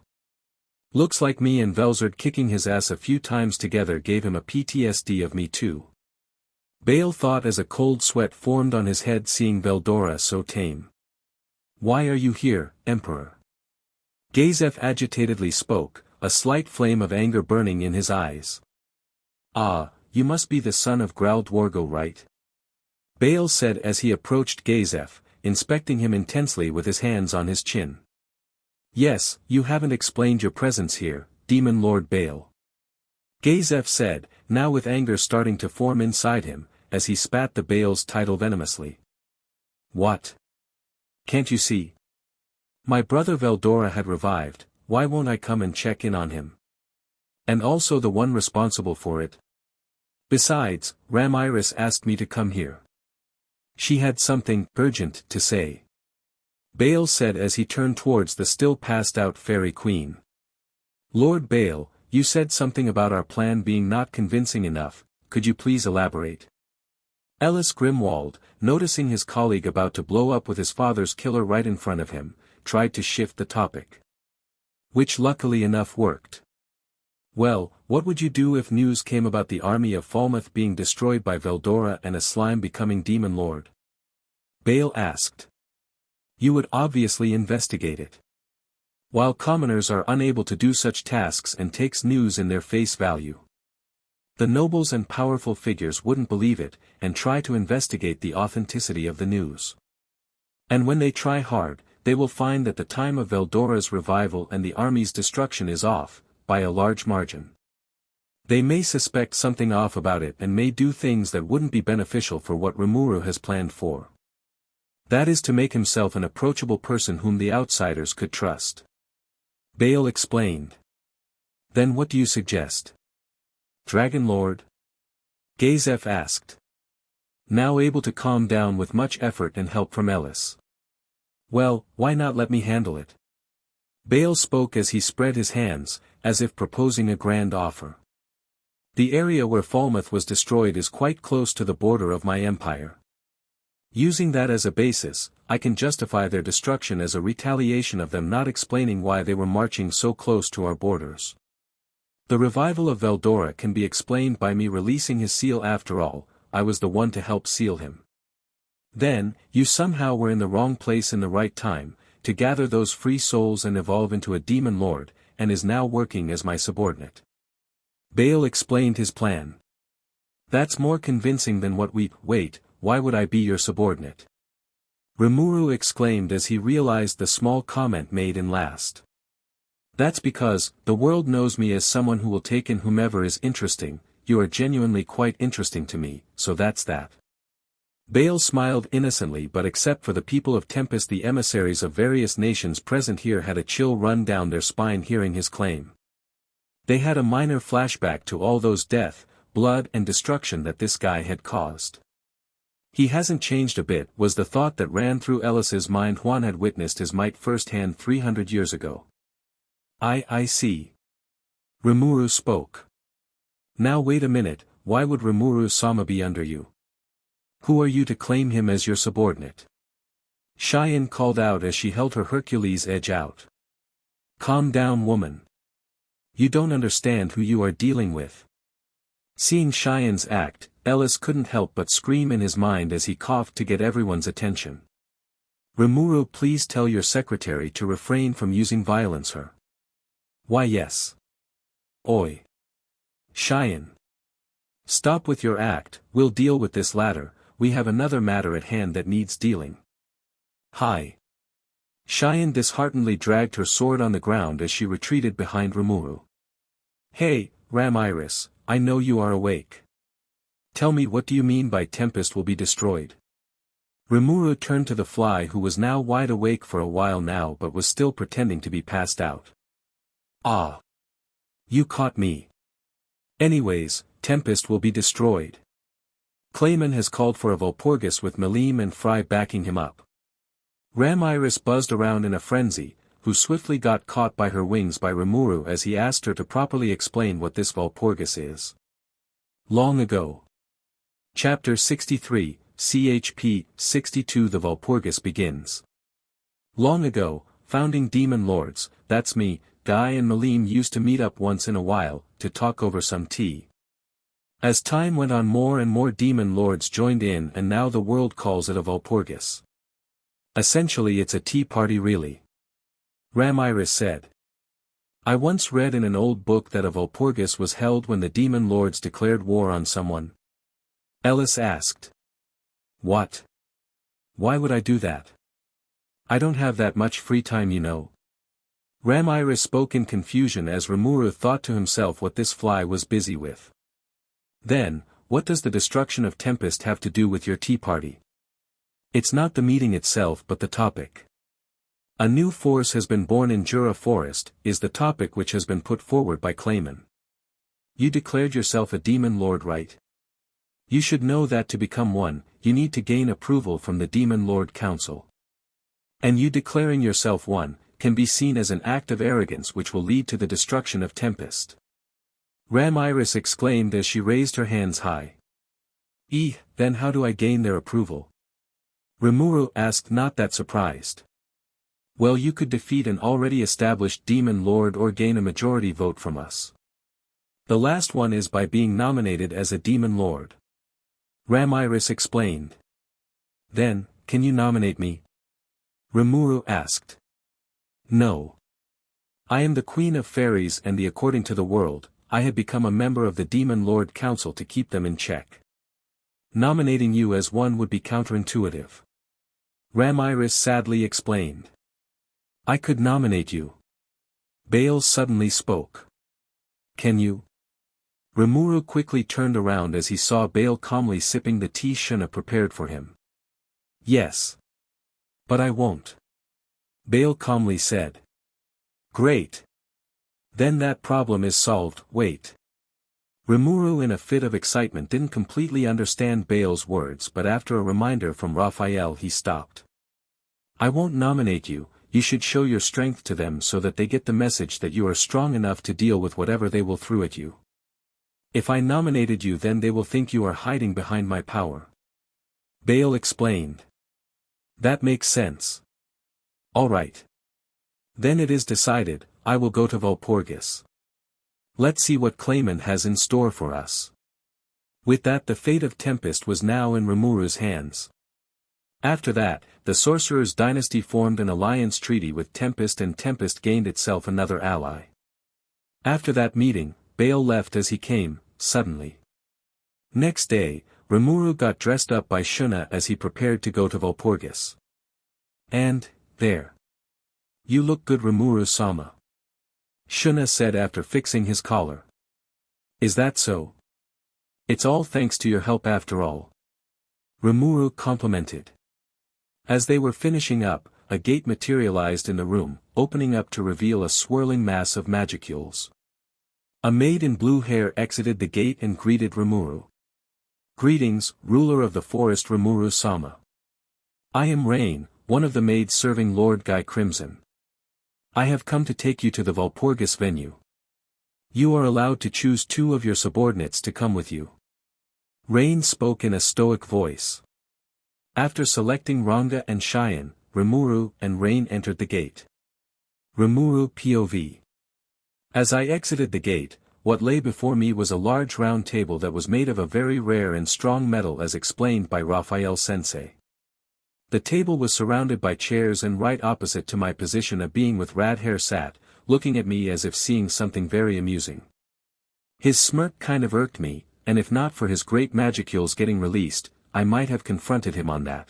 Looks like me and Velzard kicking his ass a few times together gave him a PTSD of me too. Bale thought as a cold sweat formed on his head seeing Veldora so tame. Why are you here, Emperor? Gazef agitatedly spoke, a slight flame of anger burning in his eyes. Ah, you must be the son of Growl Dwargo, right? Bale said as he approached Gazef, inspecting him intensely with his hands on his chin. Yes, you haven't explained your presence here, Demon Lord Bale. Gazef said, now with anger starting to form inside him, as he spat the Bale's title venomously. What? Can't you see? My brother Veldora had revived, why won't I come and check in on him? And also the one responsible for it. Besides, Ramiris asked me to come here. She had something urgent to say. Bale said as he turned towards the still passed-out Fairy Queen. Lord Bale, you said something about our plan being not convincing enough, could you please elaborate? Ellis Grimwald, noticing his colleague about to blow up with his father's killer right in front of him, tried to shift the topic. Which luckily enough worked. Well, what would you do if news came about the army of Falmouth being destroyed by Veldora and a slime becoming Demon Lord? Bale asked. You would obviously investigate it. While commoners are unable to do such tasks and takes news in their face value. The nobles and powerful figures wouldn't believe it, and try to investigate the authenticity of the news. And when they try hard, they will find that the time of Veldora's revival and the army's destruction is off, by a large margin. They may suspect something off about it and may do things that wouldn't be beneficial for what Rimuru has planned for. That is to make himself an approachable person whom the outsiders could trust. Bale explained. Then what do you suggest? Dragon Lord? Gazef asked. Now able to calm down with much effort and help from Ellis. Well, why not let me handle it? Bale spoke as he spread his hands, as if proposing a grand offer. The area where Falmouth was destroyed is quite close to the border of my empire. Using that as a basis, I can justify their destruction as a retaliation of them not explaining why they were marching so close to our borders. The revival of Veldora can be explained by me releasing his seal. After all, I was the one to help seal him. Then, you somehow were in the wrong place in the right time, to gather those free souls and evolve into a demon lord, and is now working as my subordinate. Bale explained his plan. That's more convincing than what wait, why would I be your subordinate? Rimuru exclaimed as he realized the small comment made in last. That's because, the world knows me as someone who will take in whomever is interesting. You are genuinely quite interesting to me, so that's that. Bale smiled innocently, but except for the people of Tempest, the emissaries of various nations present here had a chill run down their spine hearing his claim. They had a minor flashback to all those death, blood and destruction that this guy had caused. He hasn't changed a bit, was the thought that ran through Ellis's mind. Juan had witnessed his might firsthand 300 years ago. I see. Rimuru spoke. Now wait a minute, why would Rimuru-sama be under you? Who are you to claim him as your subordinate? Cheyenne called out as she held her Hercules edge out. Calm down, woman. You don't understand who you are dealing with. Seeing Cheyenne's act, Ellis couldn't help but scream in his mind as he coughed to get everyone's attention. Rimuru, please tell your secretary to refrain from using violence her. Why yes. Oi. Cheyenne. Stop with your act, we'll deal with this latter, we have another matter at hand that needs dealing. Hi. Cheyenne disheartenedly dragged her sword on the ground as she retreated behind Rimuru. Hey, Ramiris, I know you are awake. Tell me, what do you mean by Tempest will be destroyed? Rimuru turned to the fly, who was now wide awake for a while now but was still pretending to be passed out. Ah. You caught me. Anyways, Tempest will be destroyed. Clayman has called for a Vulgus with Malim and Fry backing him up. Ramiris buzzed around in a frenzy, who swiftly got caught by her wings by Rimuru as he asked her to properly explain what this Vulgus is. Long ago. Chapter 63, CHP 62. The Vulgus begins. Long ago, founding demon lords, that's me, Guy and Malim used to meet up once in a while, to talk over some tea. As time went on, more and more demon lords joined in, and now the world calls it a Vulgus. Essentially it's a tea party really. Ramiris said. I once read in an old book that a Vulgus was held when the demon lords declared war on someone. Ellis asked. What? Why would I do that? I don't have that much free time, you know. Ramiris spoke in confusion as Rimuru thought to himself what this fly was busy with. Then, what does the destruction of Tempest have to do with your tea party? It's not the meeting itself but the topic. A new force has been born in Jura Forest, is the topic which has been put forward by Clayman. You declared yourself a demon lord, right? You should know that to become one, you need to gain approval from the Demon Lord Council. And you declaring yourself one, can be seen as an act of arrogance which will lead to the destruction of Tempest. Ramiris exclaimed as she raised her hands high. Then how do I gain their approval? Rimuru asked, not that surprised. Well, you could defeat an already established demon lord or gain a majority vote from us. The last one is by being nominated as a demon lord. Ramiris explained. Then, can you nominate me? Rimuru asked. No. I am the Queen of Fairies and according to the world, I had become a member of the Demon Lord Council to keep them in check. Nominating you as one would be counterintuitive. Ramiris sadly explained. I could nominate you. Bale suddenly spoke. Can you? Rimuru quickly turned around as he saw Bale calmly sipping the tea Shuna prepared for him. Yes. But I won't. Bale calmly said. Great. Then that problem is solved. Wait. Rimuru in a fit of excitement didn't completely understand Bale's words, but after a reminder from Raphael he stopped. I won't nominate you, you should show your strength to them so that they get the message that you are strong enough to deal with whatever they will throw at you. If I nominated you, then they will think you are hiding behind my power. Bale explained. That makes sense. Alright. Then it is decided, I will go to Vulgus. Let's see what Clayman has in store for us. With that, the fate of Tempest was now in Rimuru's hands. After that, the Sorcerer's Dynasty formed an alliance treaty with Tempest, and Tempest gained itself another ally. After that meeting, Bale left as he came, suddenly. Next day, Rimuru got dressed up by Shuna as he prepared to go to Vulgus. And, there. You look good, Rimuru-sama. Shuna said after fixing his collar. Is that so? It's all thanks to your help after all. Rimuru complimented. As they were finishing up, a gate materialized in the room, opening up to reveal a swirling mass of magicules. A maid in blue hair exited the gate and greeted Rimuru. Greetings, ruler of the forest Rimuru-sama. I am Rain, one of the maids serving Lord Guy Crimson. I have come to take you to the Vulgus venue. You are allowed to choose 2 of your subordinates to come with you. Rain spoke in a stoic voice. After selecting Ranga and Cheyenne, Rimuru and Rain entered the gate. Rimuru POV. As I exited the gate, what lay before me was a large round table that was made of a very rare and strong metal, as explained by Raphael-sensei. The table was surrounded by chairs, and right opposite to my position a being with red hair sat, looking at me as if seeing something very amusing. His smirk kind of irked me, and if not for his great magicules getting released, I might have confronted him on that.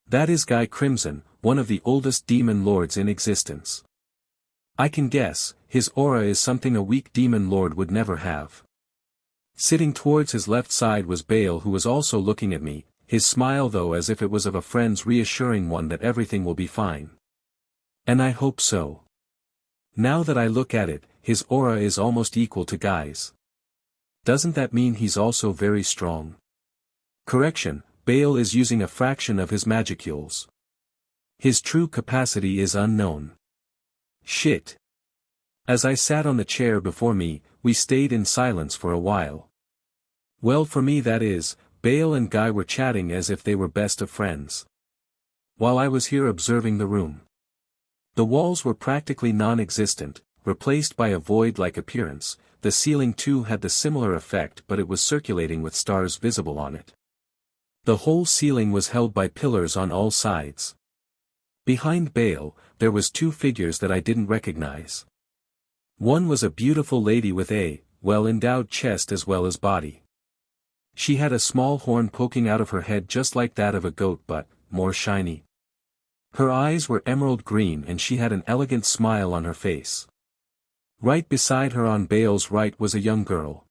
That is Guy Crimson, one of the oldest demon lords in existence. I can guess, his aura is something a weak demon lord would never have. Sitting towards his left side was Bale, who was also looking at me, his smile though as if it was of a friend's reassuring one that everything will be fine. And I hope so. Now that I look at it, his aura is almost equal to Guy's. Doesn't that mean he's also very strong? Correction, Bale is using a fraction of his magicules. His true capacity is unknown. Shit. As I sat on the chair before me, we stayed in silence for a while. Well, for me that is, Bale and Guy were chatting as if they were best of friends. While I was here observing the room. The walls were practically non-existent, replaced by a void-like appearance. The ceiling too had the similar effect, but it was circulating with stars visible on it. The whole ceiling was held by pillars on all sides. Behind Bale, there was 2 figures that I didn't recognize. One was a beautiful lady with a well-endowed chest as well as body. She had a small horn poking out of her head just like that of a goat, but more shiny. Her eyes were emerald green and she had an elegant smile on her face. Right beside her on Bale's right was a young girl.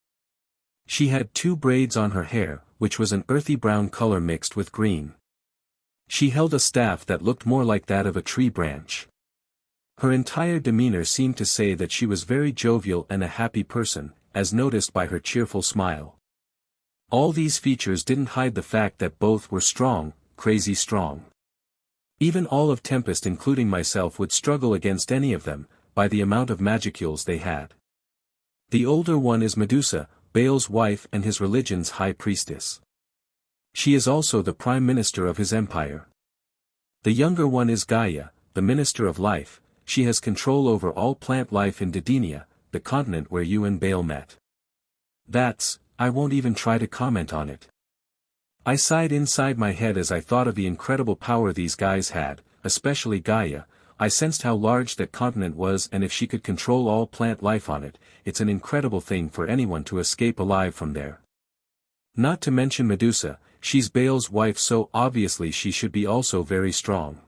She had 2 braids on her hair, which was an earthy brown color mixed with green. She held a staff that looked more like that of a tree branch. Her entire demeanor seemed to say that she was very jovial and a happy person, as noticed by her cheerful smile. All these features didn't hide the fact that both were strong, crazy strong. Even all of Tempest including myself would struggle against any of them, by the amount of magicules they had. The older one is Medusa, Bale's wife and his religion's high priestess. She is also the prime minister of his empire. The younger one is Gaia, the minister of life. She has control over all plant life in Didenia, the continent where you and Bale met. I won't even try to comment on it. I sighed inside my head as I thought of the incredible power these guys had, especially Gaia. I sensed how large that continent was, and if she could control all plant life on it, it's an incredible thing for anyone to escape alive from there. Not to mention Medusa, she's Bale's wife, so obviously she should be also very strong.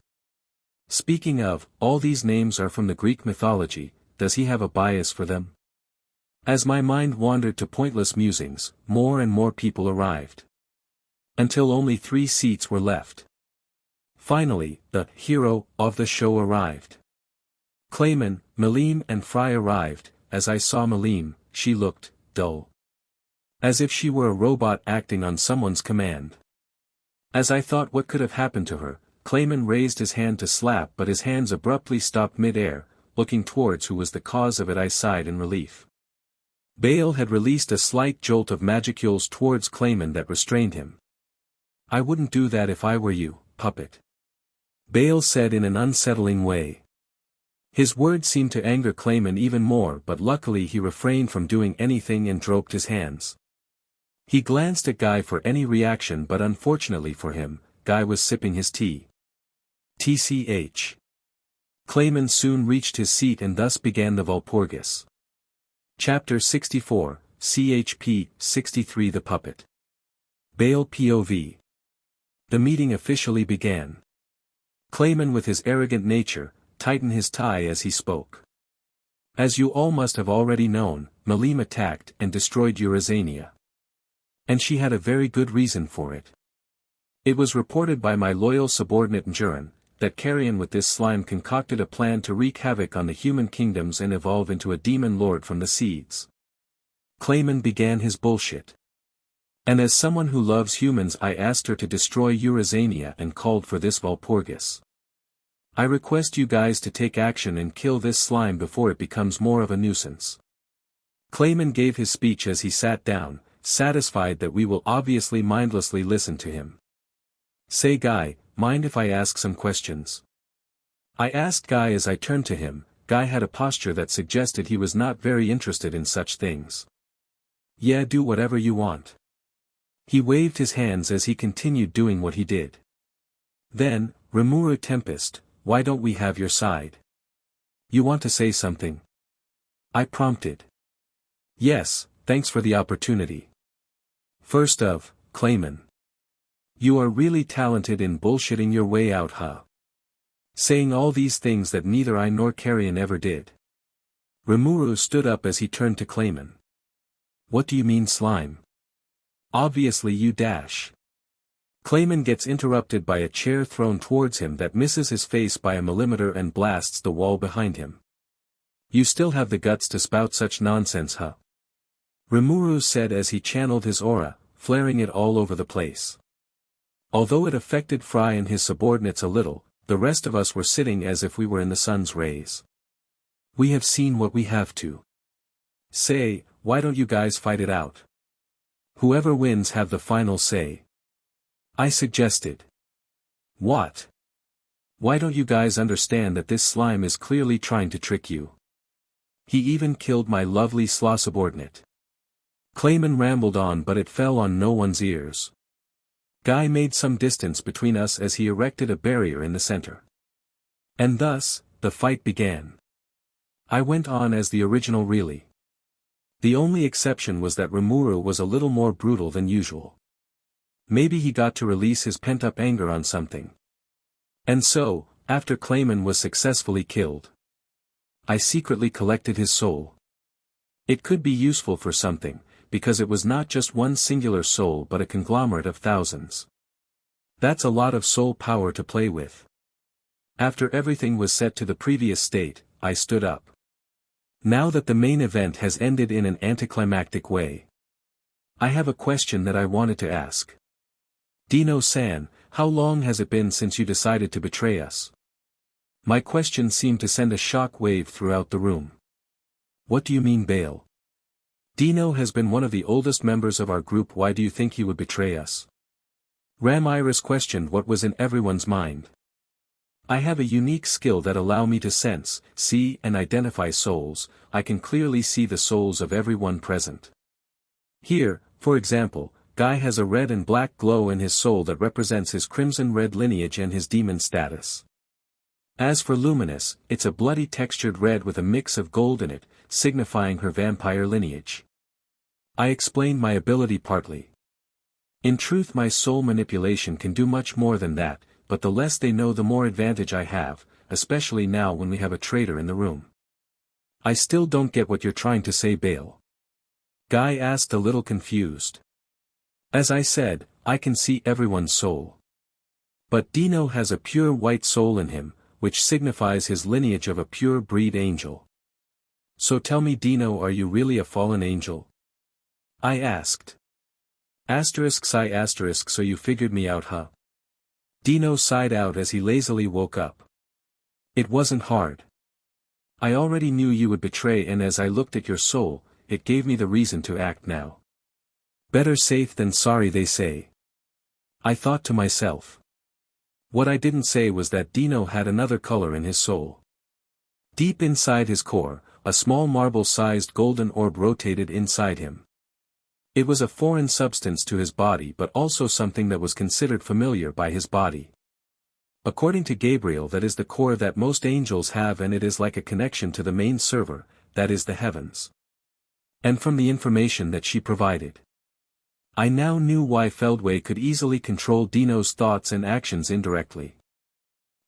Speaking of, all these names are from the Greek mythology. Does he have a bias for them? As my mind wandered to pointless musings, more and more people arrived. Until only 3 seats were left. Finally, the hero of the show arrived. Clayman, Malim and Fry arrived. As I saw Malim, she looked dull. As if she were a robot acting on someone's command. As I thought what could have happened to her, Clayman raised his hand to slap but his hands abruptly stopped mid-air, looking towards who was the cause of it. I sighed in relief. Bale had released a slight jolt of magicules towards Clayman that restrained him. I wouldn't do that if I were you, puppet. Bale said in an unsettling way. His words seemed to anger Clayman even more, but luckily he refrained from doing anything and dropped his hands. He glanced at Guy for any reaction, but unfortunately for him, Guy was sipping his tea. TCH. Clayman soon reached his seat and thus began the Walpurgis. Chapter 64, CHP 63 The Puppet. Bale POV. The meeting officially began. Clayman, with his arrogant nature, tightened his tie as he spoke. As you all must have already known, Malim attacked and destroyed Eurasania. And she had a very good reason for it. It was reported by my loyal subordinate Njuran, that Carrion with this slime concocted a plan to wreak havoc on the human kingdoms and evolve into a demon lord from the seeds. Clayman began his bullshit. And as someone who loves humans, I asked her to destroy Eurasania and called for this Walpurgis. I request you guys to take action and kill this slime before it becomes more of a nuisance. Clayman gave his speech as he sat down, satisfied that we will obviously mindlessly listen to him. Say Guy, mind if I ask some questions? I asked Guy as I turned to him. Guy had a posture that suggested he was not very interested in such things. Yeah, do whatever you want. He waved his hands as he continued doing what he did. Then, Rimuru Tempest, why don't we have your side? You want to say something? I prompted. Yes, thanks for the opportunity. First of, Clayman. You are really talented in bullshitting your way out, huh? Saying all these things that neither I nor Carrion ever did. Rimuru stood up as he turned to Clayman. What do you mean, slime? Obviously you dash. Clayman gets interrupted by a chair thrown towards him that misses his face by a millimeter and blasts the wall behind him. You still have the guts to spout such nonsense, huh? Rimuru said as he channeled his aura, flaring it all over the place. Although it affected Fry and his subordinates a little, the rest of us were sitting as if we were in the sun's rays. We have seen what we have to. Say, why don't you guys fight it out? Whoever wins have the final say. I suggested. What? Why don't you guys understand that this slime is clearly trying to trick you? He even killed my lovely slaw subordinate. Clayman rambled on, but it fell on no one's ears. Guy made some distance between us as he erected a barrier in the center. And thus, the fight began. I went on as the original really. The only exception was that Rimuru was a little more brutal than usual. Maybe he got to release his pent-up anger on something. And so, after Clayman was successfully killed, I secretly collected his soul. It could be useful for something, because it was not just one singular soul but a conglomerate of thousands. That's a lot of soul power to play with. After everything was set to the previous state, I stood up. Now that the main event has ended in an anticlimactic way, I have a question that I wanted to ask. Dino-san, how long has it been since you decided to betray us? My question seemed to send a shock wave throughout the room. What do you mean, Bale? Dino has been one of the oldest members of our group. Why do you think he would betray us? Ram Iris questioned what was in everyone's mind. I have a unique skill that allow me to sense, see and identify souls. I can clearly see the souls of everyone present. Here, for example, Guy has a red and black glow in his soul that represents his crimson red lineage and his demon status. As for Luminous, it's a bloody textured red with a mix of gold in it, signifying her vampire lineage. I explained my ability partly. In truth, my soul manipulation can do much more than that, but the less they know the more advantage I have, especially now when we have a traitor in the room. I still don't get what you're trying to say, Bale. Guy asked, a little confused. As I said, I can see everyone's soul. But Dino has a pure white soul in him, which signifies his lineage of a pure breed angel. So tell me, Dino, are you really a fallen angel? I asked. *I**, so you figured me out, huh? Dino sighed out as he lazily woke up. It wasn't hard. I already knew you would betray, and as I looked at your soul, it gave me the reason to act now. Better safe than sorry, they say. I thought to myself. What I didn't say was that Dino had another color in his soul. Deep inside his core, a small marble-sized golden orb rotated inside him. It was a foreign substance to his body, but also something that was considered familiar by his body. According to Gabriel, that is the core that most angels have, and it is like a connection to the main server, that is the heavens. And from the information that she provided, I now knew why Feldway could easily control Dino's thoughts and actions indirectly.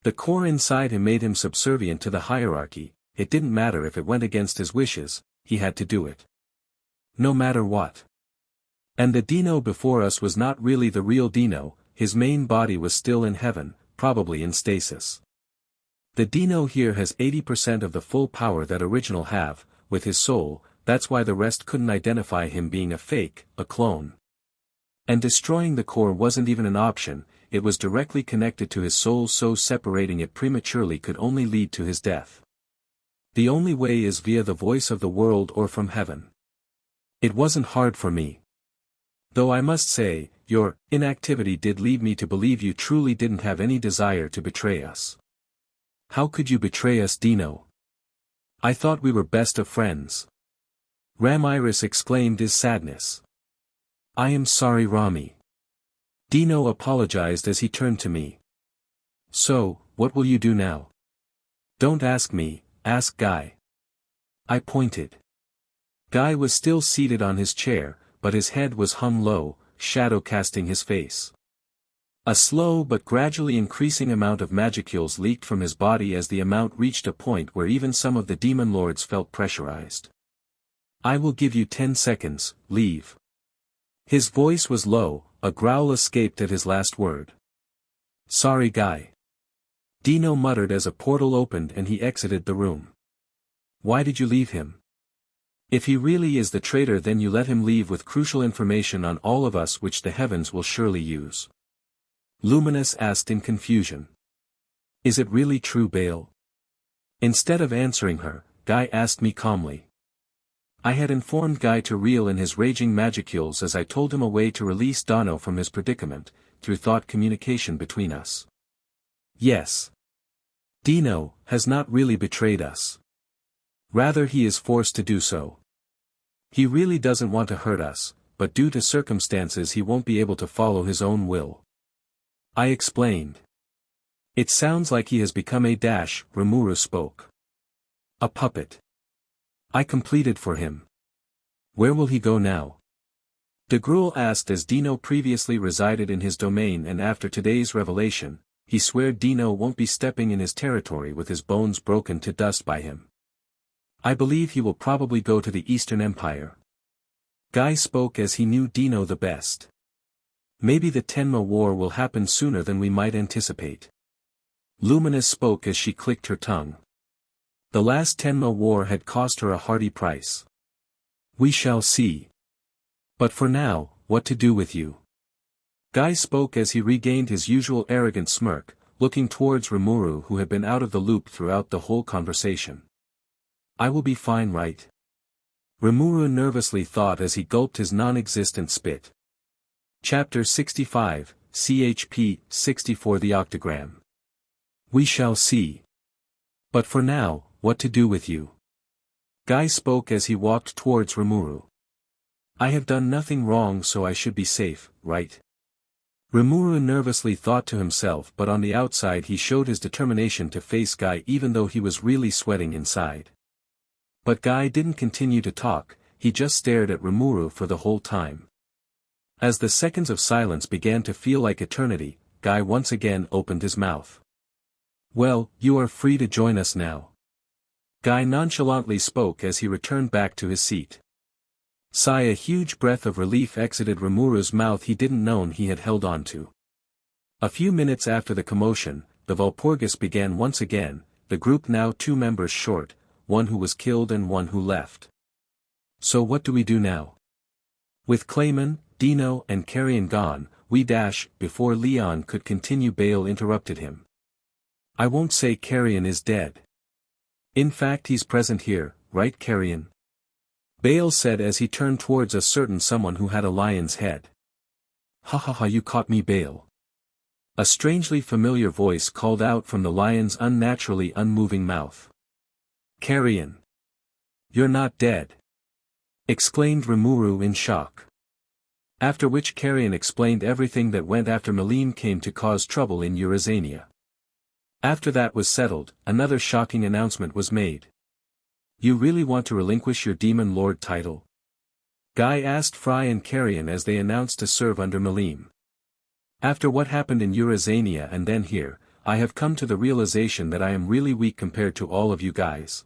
The core inside him made him subservient to the hierarchy. It didn't matter if it went against his wishes, he had to do it. No matter what. And the Dino before us was not really the real Dino, his main body was still in heaven, probably in stasis. The Dino here has 80% of the full power that original have, with his soul, that's why the rest couldn't identify him being a fake, a clone. And destroying the core wasn't even an option, it was directly connected to his soul, so separating it prematurely could only lead to his death. The only way is via the voice of the world or from heaven. It wasn't hard for me. Though I must say, your inactivity did lead me to believe you truly didn't have any desire to betray us. How could you betray us, Dino? I thought we were best of friends. Ramiris exclaimed his sadness. I am sorry, Rami. Dino apologized as he turned to me. So, what will you do now? Don't ask me, ask Guy. I pointed. Guy was still seated on his chair, but his head was hung low, shadow casting his face. A slow but gradually increasing amount of magicules leaked from his body as the amount reached a point where even some of the demon lords felt pressurized. I will give you 10 seconds, leave. His voice was low, a growl escaped at his last word. Sorry, Guy. Dino muttered as a portal opened and he exited the room. Why did you leave him? If he really is the traitor, then you let him leave with crucial information on all of us which the heavens will surely use. Luminous asked in confusion. Is it really true, Bale? Instead of answering her, Guy asked me calmly. I had informed Guy to reel in his raging magicules as I told him a way to release Dano from his predicament, through thought communication between us. Yes. Dino has not really betrayed us. Rather, he is forced to do so. He really doesn't want to hurt us, but due to circumstances he won't be able to follow his own will. I explained. It sounds like he has become a Rimuru spoke. A puppet. I completed for him. Where will he go now? DeGruel asked as Dino previously resided in his domain, and after today's revelation, he swore Dino won't be stepping in his territory with his bones broken to dust by him. I believe he will probably go to the Eastern Empire. Guy spoke as he knew Dino the best. Maybe the Tenma War will happen sooner than we might anticipate. Luminous spoke as she clicked her tongue. The last Tenma War had cost her a hearty price. We shall see. But for now, what to do with you? Guy spoke as he regained his usual arrogant smirk, looking towards Rimuru, who had been out of the loop throughout the whole conversation. I will be fine, right? Rimuru nervously thought as he gulped his non-existent spit. Chapter 65, CHP 64, the Octagram. We shall see. But for now, what to do with you? Guy spoke as he walked towards Rimuru. I have done nothing wrong, so I should be safe, right? Rimuru nervously thought to himself, but on the outside he showed his determination to face Guy even though he was really sweating inside. But Guy didn't continue to talk, he just stared at Rimuru for the whole time. As the seconds of silence began to feel like eternity, Guy once again opened his mouth. Well, you are free to join us now. Guy nonchalantly spoke as he returned back to his seat. Sigh, a huge breath of relief exited Rimuru's mouth he didn't know he had held on to. A few minutes after the commotion, the Walpurgis began once again, the group now 2 members short, one who was killed and one who left. So what do we do now? With Clayman, Dino and Carrion gone, before Leon could continue Bale interrupted him. I won't say Carrion is dead. In fact he's present here, right Carrion? Bale said as he turned towards a certain someone who had a lion's head. Ha ha ha, you caught me Bale. A strangely familiar voice called out from the lion's unnaturally unmoving mouth. Carrion. You're not dead. Exclaimed Rimuru in shock. After which Carrion explained everything that went after Malim came to cause trouble in Eurasania. After that was settled, another shocking announcement was made. You really want to relinquish your Demon Lord title? Guy asked Fry and Carrion as they announced to serve under Malim. After what happened in Eurasania and then here, I have come to the realization that I am really weak compared to all of you guys.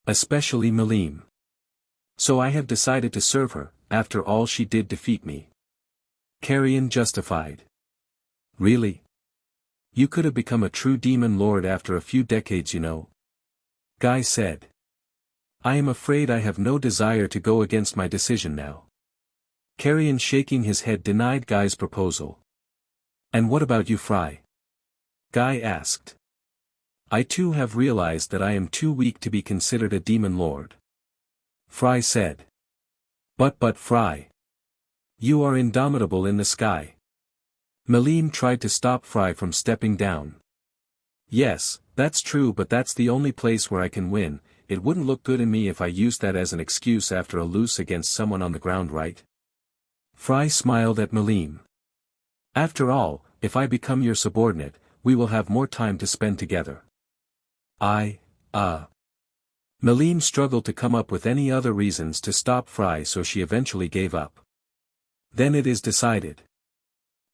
Especially Malim. So I have decided to serve her, after all she did defeat me. Carrion justified. Really? You could have become a true Demon Lord after a few decades, you know. Guy said. I am afraid I have no desire to go against my decision now. Carrion shaking his head denied Guy's proposal. And what about you Fry? Guy asked. I too have realized that I am too weak to be considered a Demon Lord. Fry said. But Fry. You are indomitable in the sky. Malim tried to stop Fry from stepping down. Yes, that's true but that's the only place where I can win. It wouldn't look good in me if I used that as an excuse after a loose against someone on the ground, right? Fry smiled at Malim. After all, if I become your subordinate, we will have more time to spend together. Malim struggled to come up with any other reasons to stop Fry so she eventually gave up. Then it is decided.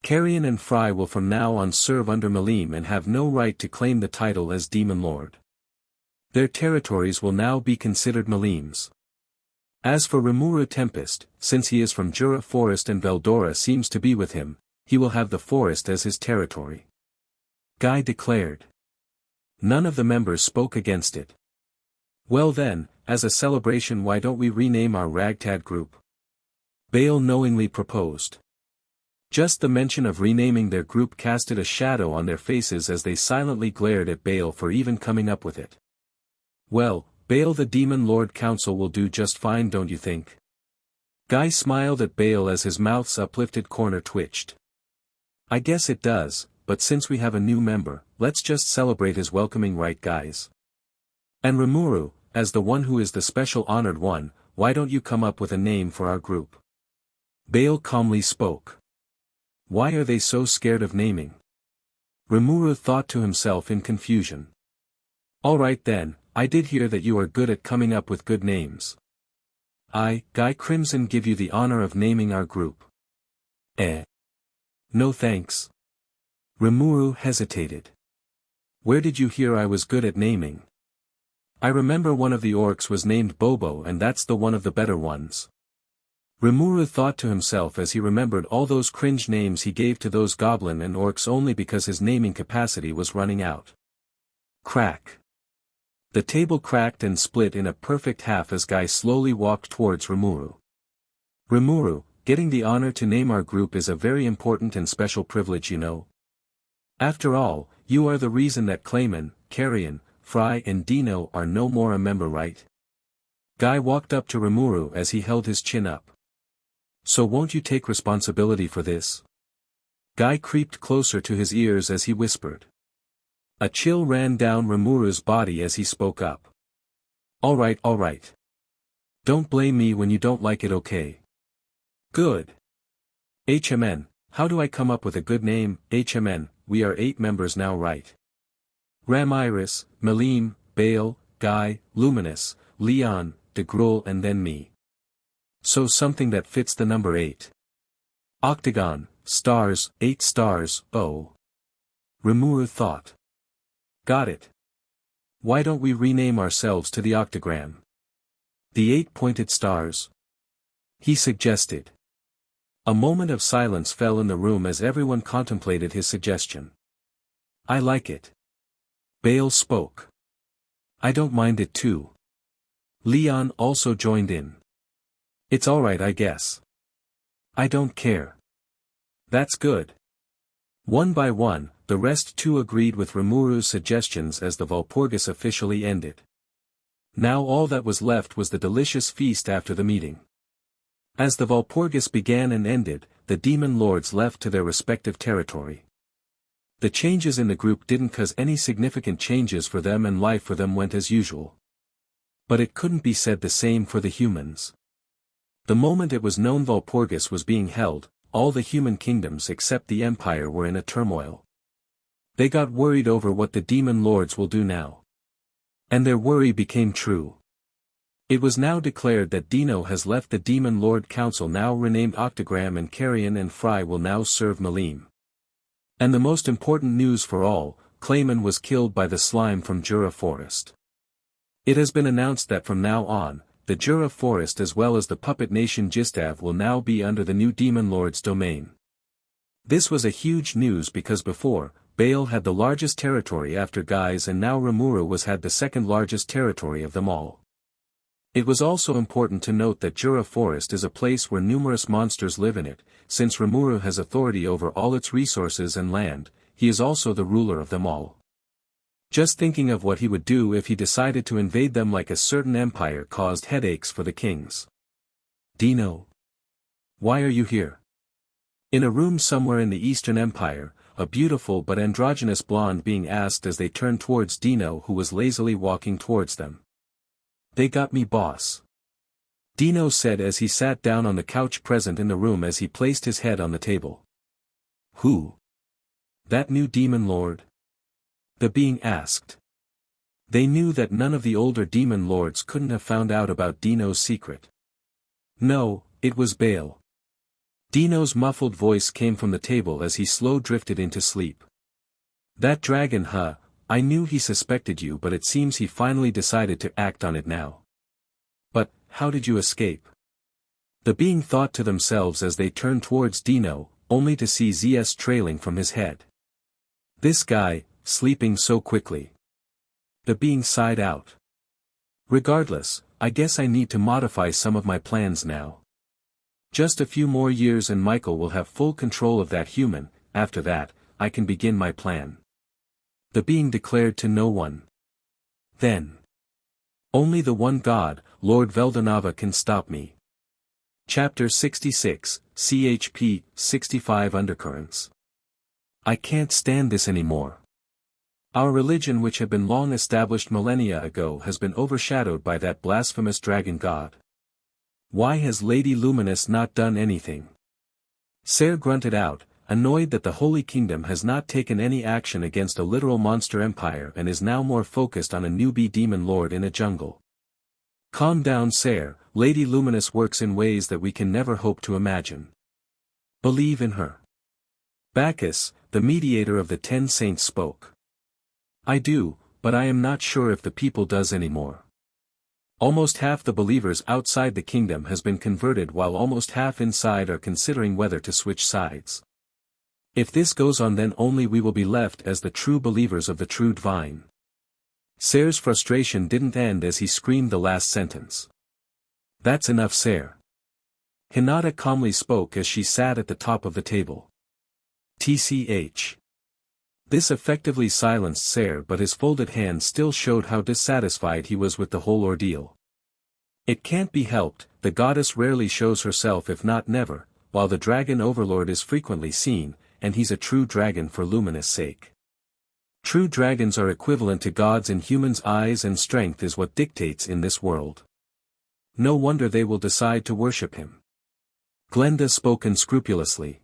Carrion and Fry will from now on serve under Malim and have no right to claim the title as Demon Lord. Their territories will now be considered Malim's. As for Rimuru Tempest, since he is from Jura Forest and Veldora seems to be with him, he will have the forest as his territory. Guy declared. None of the members spoke against it. Well then, as a celebration why don't we rename our ragtag group? Bale knowingly proposed. Just the mention of renaming their group casted a shadow on their faces as they silently glared at Bale for even coming up with it. Well, Bale the Demon Lord Council will do just fine don't you think? Guy smiled at Bale as his mouth's uplifted corner twitched. I guess it does, but since we have a new member, let's just celebrate his welcoming right guys. And Rimuru, as the one who is the special honored one, why don't you come up with a name for our group? Bale calmly spoke. Why are they so scared of naming? Rimuru thought to himself in confusion. Alright then, I did hear that you are good at coming up with good names. Guy Crimson give you the honor of naming our group. No thanks. Rimuru hesitated. Where did you hear I was good at naming? I remember one of the orcs was named Bobo and that's the one of the better ones. Rimuru thought to himself as he remembered all those cringe names he gave to those goblin and orcs only because his naming capacity was running out. Crack. The table cracked and split in a perfect half as Guy slowly walked towards Rimuru. Rimuru, getting the honor to name our group is a very important and special privilege you know. After all, you are the reason that Clayman, Carrion, Fry and Dino are no more a member right? Guy walked up to Rimuru as he held his chin up. So won't you take responsibility for this? Guy creeped closer to his ears as he whispered. A chill ran down Rimuru's body as he spoke up. Alright. Don't blame me when you don't like it okay? Good. HMN, how do I come up with a good name? HMN, we are 8 members now right? Ramiris, Malim, Bale, Guy, Luminous, Leon, DeGrul and then me. So something that fits the number 8. Octagon, stars, 8 stars, oh. Rimuru thought. Got it. Why don't we rename ourselves to the octagram? The 8 pointed stars? He suggested. A moment of silence fell in the room as everyone contemplated his suggestion. I like it. Bale spoke. I don't mind it too. Leon also joined in. It's alright I guess. I don't care. That's good. One by one, the rest too agreed with Rimuru's suggestions as the Walpurgis officially ended. Now all that was left was the delicious feast after the meeting. As the Walpurgis began and ended, the demon lords left to their respective territory. The changes in the group didn't cause any significant changes for them and life for them went as usual. But it couldn't be said the same for the humans. The moment it was known Walpurgis was being held, all the human kingdoms except the Empire were in a turmoil. They got worried over what the demon lords will do now. And their worry became true. It was now declared that Dino has left the Demon Lord Council now renamed Octogram and Carrion and Fry will now serve Malim. And the most important news for all, Clayman was killed by the slime from Jura Forest. It has been announced that from now on, the Jura Forest as well as the puppet nation Gistav will now be under the new Demon Lord's domain. This was a huge news because before, Bale had the largest territory after Guys and now Rimuru had the second largest territory of them all. It was also important to note that Jura Forest is a place where numerous monsters live in it, since Rimuru has authority over all its resources and land, he is also the ruler of them all. Just thinking of what he would do if he decided to invade them like a certain empire caused headaches for the kings. Dino. Why are you here? In a room somewhere in the Eastern Empire, a beautiful but androgynous blonde being asked as they turned towards Dino who was lazily walking towards them. They got me boss. Dino said as he sat down on the couch present in the room as he placed his head on the table. Who? That new demon lord? The being asked. They knew that none of the older demon lords couldn't have found out about Dino's secret. No, it was Bale. Dino's muffled voice came from the table as he slow drifted into sleep. That dragon huh, I knew he suspected you but it seems he finally decided to act on it now. But, how did you escape? The being thought to themselves as they turned towards Dino, only to see ZS trailing from his head. This guy, sleeping so quickly. The being sighed out. Regardless, I guess I need to modify some of my plans now. Just a few more years and Michael will have full control of that human, after that, I can begin my plan. The being declared to no one. Then. Only the one God, Lord Veldanava can stop me. Chapter 66, CHP, 65 Undercurrents. I can't stand this anymore. Our religion which had been long established millennia ago has been overshadowed by that blasphemous dragon god. Why has Lady Luminous not done anything? Ser grunted out, annoyed that the Holy Kingdom has not taken any action against a literal monster empire and is now more focused on a newbie demon lord in a jungle. Calm down Ser, Lady Luminous works in ways that we can never hope to imagine. Believe in her. Bacchus, the mediator of the 10 saints spoke. I do, but I am not sure if the people does anymore. Almost half the believers outside the kingdom has been converted while almost half inside are considering whether to switch sides. If this goes on then only we will be left as the true believers of the true divine. Ser's frustration didn't end as he screamed the last sentence. That's enough Ser. Hinata calmly spoke as she sat at the top of the table. TCH. This effectively silenced Ser but his folded hand still showed how dissatisfied he was with the whole ordeal. It can't be helped, the goddess rarely shows herself if not never, while the dragon overlord is frequently seen, and he's a true dragon for Luminous' sake. True dragons are equivalent to gods in humans' eyes and strength is what dictates in this world. No wonder they will decide to worship him. Glenda spoke unscrupulously.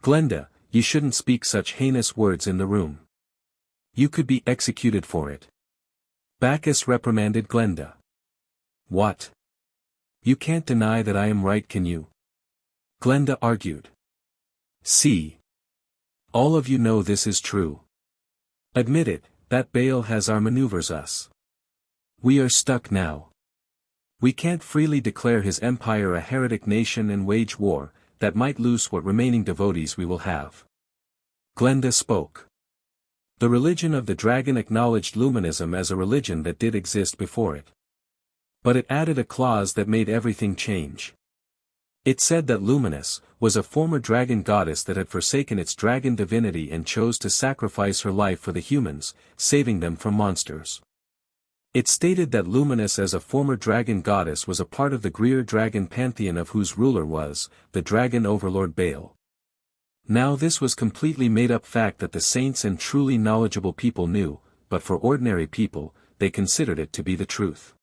Glenda, you shouldn't speak such heinous words in the room. You could be executed for it. Bacchus reprimanded Glenda. What? You can't deny that I am right, can you? Glenda argued. See. All of you know this is true. Admit it, that Bale has our maneuvers us. We are stuck now. We can't freely declare his empire a heretic nation and wage war, that might lose what remaining devotees we will have. Glenda spoke. The religion of the dragon acknowledged Luminism as a religion that did exist before it. But it added a clause that made everything change. It said that Luminous was a former dragon goddess that had forsaken its dragon divinity and chose to sacrifice her life for the humans, saving them from monsters. It stated that Luminous as a former dragon goddess was a part of the Greer dragon pantheon of whose ruler was the dragon overlord Baal. Now this was completely made-up fact that the saints and truly knowledgeable people knew, but for ordinary people, they considered it to be the truth.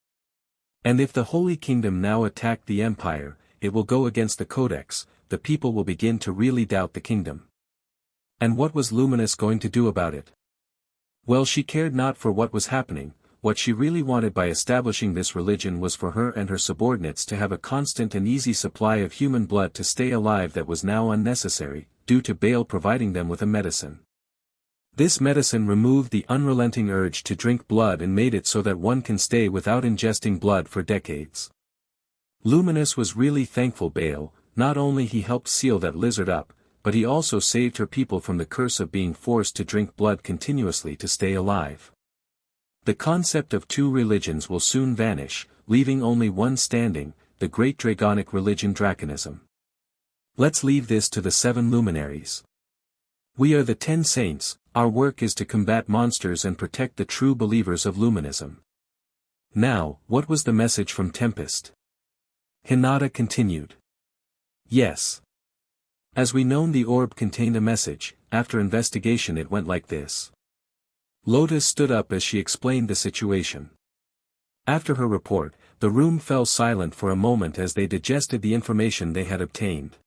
And if the Holy Kingdom now attacked the Empire, it will go against the Codex, the people will begin to really doubt the kingdom. And what was Luminous going to do about it? Well, she cared not for what was happening. What she really wanted by establishing this religion was for her and her subordinates to have a constant and easy supply of human blood to stay alive that was now unnecessary, due to Baal providing them with a medicine. This medicine removed the unrelenting urge to drink blood and made it so that one can stay without ingesting blood for decades. Luminous was really thankful Baal, not only he helped seal that lizard up, but he also saved her people from the curse of being forced to drink blood continuously to stay alive. The concept of two religions will soon vanish, leaving only one standing, the great dragonic religion Draconism. Let's leave this to the 7 luminaries. We are the 10 saints, our work is to combat monsters and protect the true believers of Luminism. Now, what was the message from Tempest? Hinata continued. Yes. As we known, the orb contained a message. After investigation it went like this. Lotus stood up as she explained the situation. After her report, the room fell silent for a moment as they digested the information they had obtained.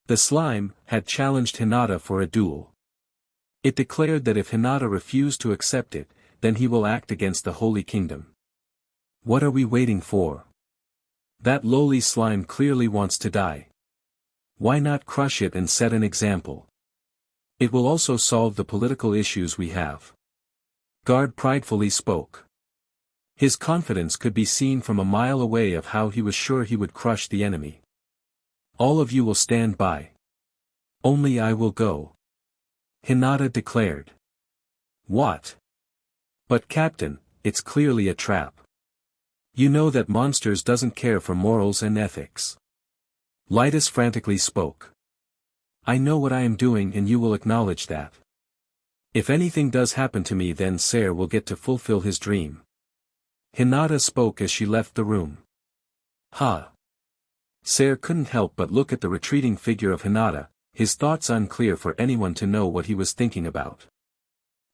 The slime had challenged Hinata for a duel. It declared that if Hinata refused to accept it, then he will act against the Holy Kingdom. What are we waiting for? That lowly slime clearly wants to die. Why not crush it and set an example? It will also solve the political issues we have. Guard pridefully spoke. His confidence could be seen from a mile away of how he was sure he would crush the enemy. All of you will stand by. Only I will go. Hinata declared. What? But Captain, it's clearly a trap. You know that monsters doesn't care for morals and ethics. Lytus frantically spoke. I know what I am doing and you will acknowledge that. If anything does happen to me then Ser will get to fulfill his dream. Hinata spoke as she left the room. Ha! Ser couldn't help but look at the retreating figure of Hinata, his thoughts unclear for anyone to know what he was thinking about.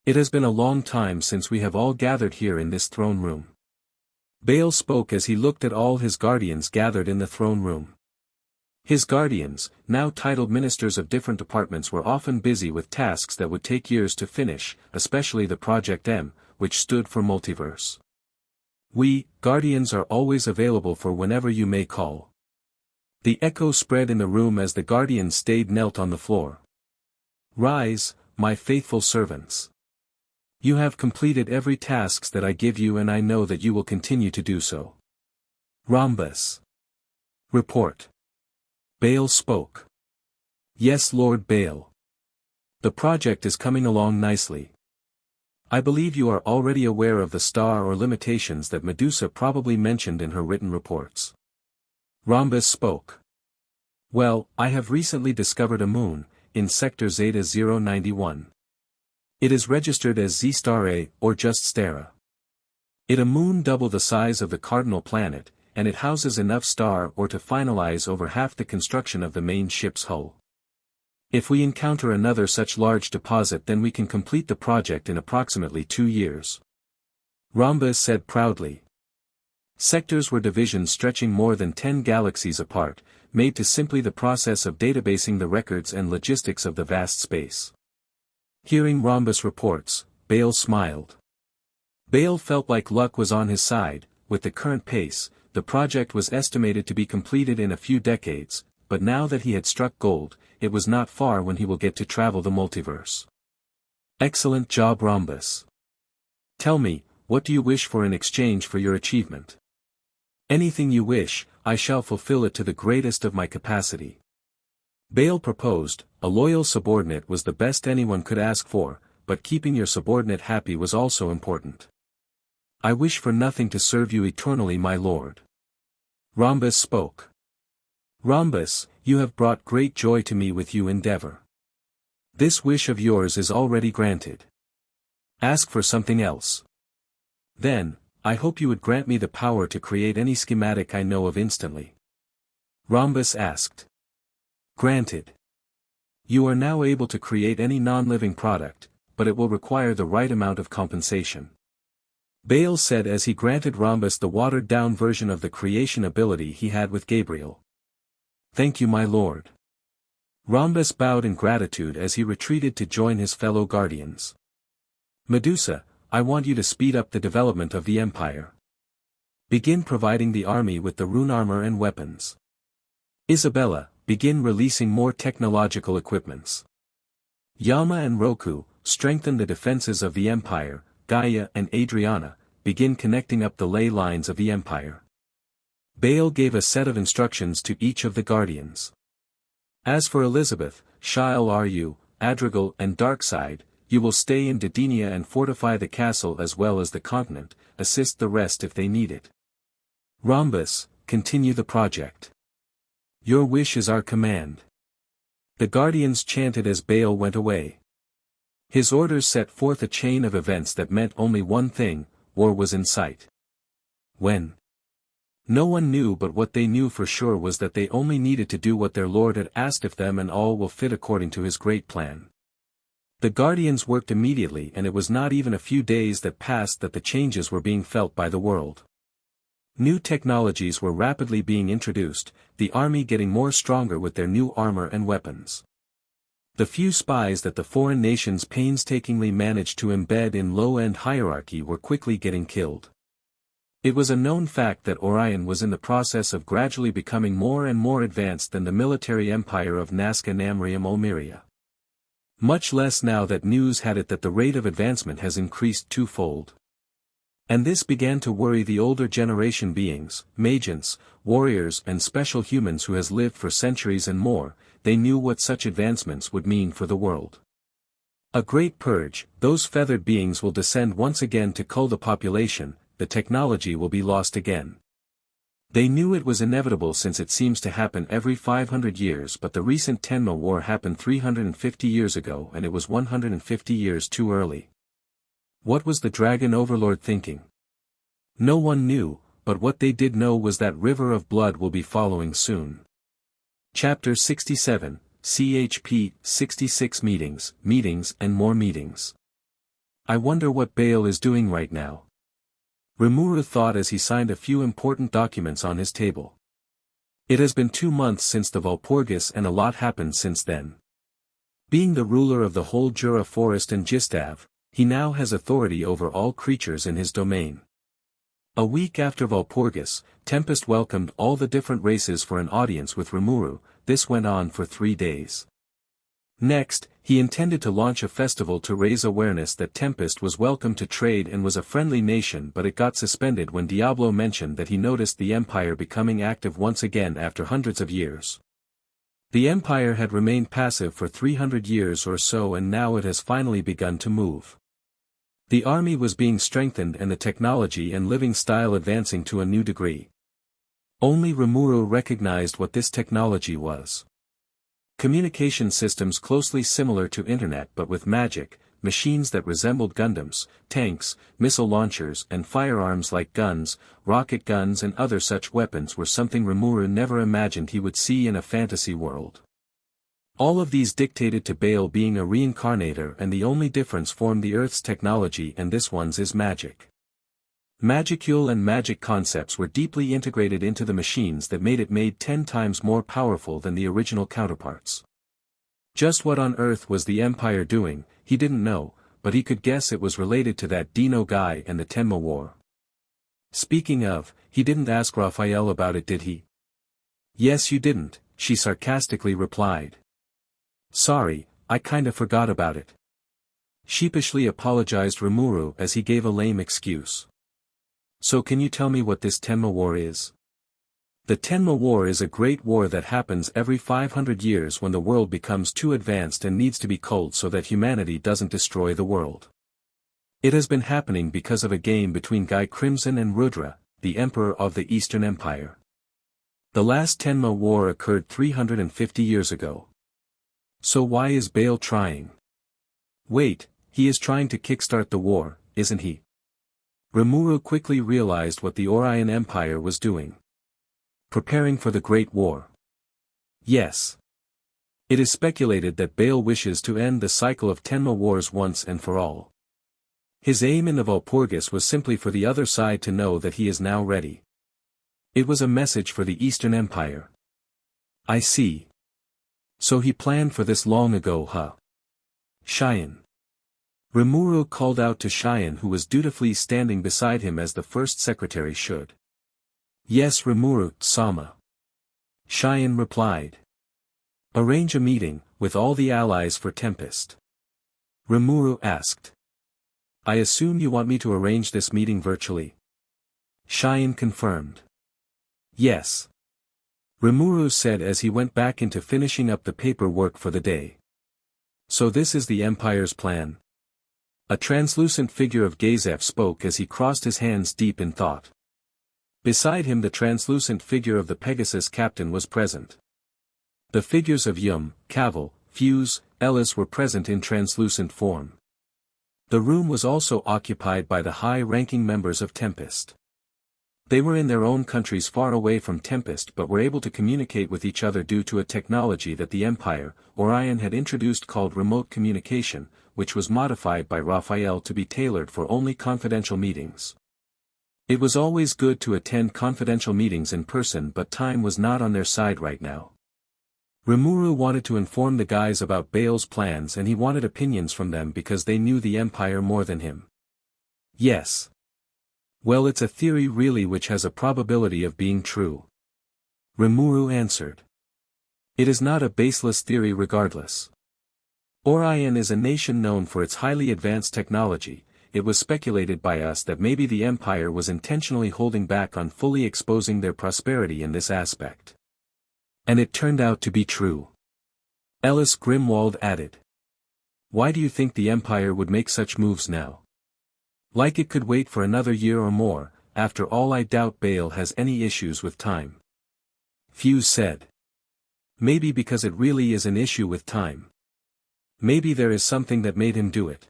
It has been a long time since we have all gathered here in this throne room. Baal spoke as he looked at all his guardians gathered in the throne room. His guardians, now titled ministers of different departments, were often busy with tasks that would take years to finish, especially the Project M, which stood for Multiverse. We, guardians, are always available for whenever you may call. The echo spread in the room as the guardians stayed knelt on the floor. Rise, my faithful servants. You have completed every task that I give you and I know that you will continue to do so. Rhombus. Report. Baal spoke. Yes, Lord Baal. The project is coming along nicely. I believe you are already aware of the star or limitations that Medusa probably mentioned in her written reports. Rhombus spoke. Well, I have recently discovered a moon, in Sector Zeta 091. It is registered as Z-star A, or just Stara. It a moon double the size of the cardinal planet, and it houses enough star ore to finalize over half the construction of the main ship's hull. If we encounter another such large deposit then we can complete the project in approximately 2 years. Rhombus said proudly. Sectors were divisions stretching more than 10 galaxies apart, made to simply the process of databasing the records and logistics of the vast space. Hearing Rhombus reports, Baal smiled. Baal felt like luck was on his side. With the current pace, the project was estimated to be completed in a few decades, but now that he had struck gold, it was not far when he will get to travel the multiverse. Excellent job, Rhombus. Tell me, what do you wish for in exchange for your achievement? Anything you wish, I shall fulfill it to the greatest of my capacity. Baal proposed. A loyal subordinate was the best anyone could ask for, but keeping your subordinate happy was also important. I wish for nothing to serve you eternally, my lord. Rhombus spoke. Rhombus, you have brought great joy to me with your endeavor. This wish of yours is already granted. Ask for something else. Then, I hope you would grant me the power to create any schematic I know of instantly. Rhombus asked. Granted. You are now able to create any non-living product, but it will require the right amount of compensation. Baal said as he granted Rhombus the watered-down version of the creation ability he had with Gabriel. Thank you, my lord. Rhombus bowed in gratitude as he retreated to join his fellow guardians. Medusa, I want you to speed up the development of the Empire. Begin providing the army with the rune armor and weapons. Isabella, begin releasing more technological equipments. Yama and Roku, strengthen the defenses of the Empire. Gaia and Adriana, begin connecting up the ley lines of the Empire. Baal gave a set of instructions to each of the guardians. As for Elizabeth, Shael Ru, Adrigal and Darkside, you will stay in Didenia and fortify the castle as well as the continent, assist the rest if they need it. Rhombus, continue the project. Your wish is our command. The guardians chanted as Baal went away. His orders set forth a chain of events that meant only one thing: war was in sight. When? No one knew, but what they knew for sure was that they only needed to do what their lord had asked of them, and all will fit according to his great plan. The guardians worked immediately, and it was not even a few days that passed that the changes were being felt by the world. New technologies were rapidly being introduced, the army getting more stronger with their new armor and weapons. The few spies that the foreign nations painstakingly managed to embed in low-end hierarchy were quickly getting killed. It was a known fact that Orion was in the process of gradually becoming more and more advanced than the military empire of Nazca Namrium Ulmeria. Much less now that news had it that the rate of advancement has increased twofold. And this began to worry the older generation beings, magians, warriors and special humans who has lived for centuries and more. They knew what such advancements would mean for the world. A great purge, those feathered beings will descend once again to cull the population, the technology will be lost again. They knew it was inevitable since it seems to happen every 500 years, but the recent Tenma war happened 350 years ago and it was 150 years too early. What was the Dragon Overlord thinking? No one knew, but what they did know was that River of Blood will be following soon. Chapter 67, CHP 66 Meetings and more meetings. I wonder what Baal is doing right now. Rimuru thought as he signed a few important documents on his table. It has been 2 months since the Walpurgis and a lot happened since then. Being the ruler of the whole Jura forest and Gistav, he now has authority over all creatures in his domain. A week after Walpurgis, Tempest welcomed all the different races for an audience with Rimuru. This went on for 3 days. Next, he intended to launch a festival to raise awareness that Tempest was welcome to trade and was a friendly nation, but it got suspended when Diablo mentioned that he noticed the Empire becoming active once again after hundreds of years. The Empire had remained passive for 300 years or so, and now it has finally begun to move. The army was being strengthened and the technology and living style advancing to a new degree. Only Rimuru recognized what this technology was. Communication systems closely similar to internet but with magic, machines that resembled Gundams, tanks, missile launchers and firearms like guns, rocket guns and other such weapons were something Rimuru never imagined he would see in a fantasy world. All of these dictated to Baal being a reincarnator, and the only difference formed the Earth's technology and this one's is magic. Magicule and magic concepts were deeply integrated into the machines that made it 10 times more powerful than the original counterparts. Just what on earth was the Empire doing, he didn't know, but he could guess it was related to that Dino guy and the Tenma War. Speaking of, he didn't ask Raphael about it, did he? Yes, you didn't, she sarcastically replied. Sorry, I kinda forgot about it. Sheepishly apologized Rimuru as he gave a lame excuse. So can you tell me what this Tenma War is? The Tenma War is a great war that happens every 500 years when the world becomes too advanced and needs to be culled so that humanity doesn't destroy the world. It has been happening because of a game between Guy Crimson and Rudra, the Emperor of the Eastern Empire. The last Tenma war occurred 350 years ago. So why is Bale trying? Wait, he is trying to kickstart the war, isn't he? Rimuru quickly realized what the Orion Empire was doing. Preparing for the Great War. Yes. It is speculated that Bale wishes to end the cycle of Tenma wars once and for all. His aim in the Vulgus was simply for the other side to know that he is now ready. It was a message for the Eastern Empire. I see. So he planned for this long ago, huh? Cheyenne. Rimuru called out to Cheyenne, who was dutifully standing beside him as the first secretary should. Yes, Rimuru-sama. Cheyenne replied. Arrange a meeting, with all the allies for Tempest. Rimuru asked. I assume you want me to arrange this meeting virtually? Cheyenne confirmed. Yes. Rimuru said as he went back into finishing up the paperwork for the day. So this is the Empire's plan? A translucent figure of Gazef spoke as he crossed his hands deep in thought. Beside him the translucent figure of the Pegasus captain was present. The figures of Yum, Cavil, Fuse, Ellis were present in translucent form. The room was also occupied by the high-ranking members of Tempest. They were in their own countries far away from Tempest but were able to communicate with each other due to a technology that the Empire, Orion had introduced called remote communication, which was modified by Raphael to be tailored for only confidential meetings. It was always good to attend confidential meetings in person, but time was not on their side right now. Rimuru wanted to inform the guys about Bale's plans and he wanted opinions from them because they knew the Empire more than him. Yes. Well, it's a theory really which has a probability of being true. Rimuru answered. It is not a baseless theory regardless. Orion is a nation known for its highly advanced technology. It was speculated by us that maybe the Empire was intentionally holding back on fully exposing their prosperity in this aspect. And it turned out to be true. Ellis Grimwald added. Why do you think the Empire would make such moves now? Like it could wait for another year or more. After all, I doubt Bale has any issues with time. Fuse said. Maybe because it really is an issue with time. Maybe there is something that made him do it.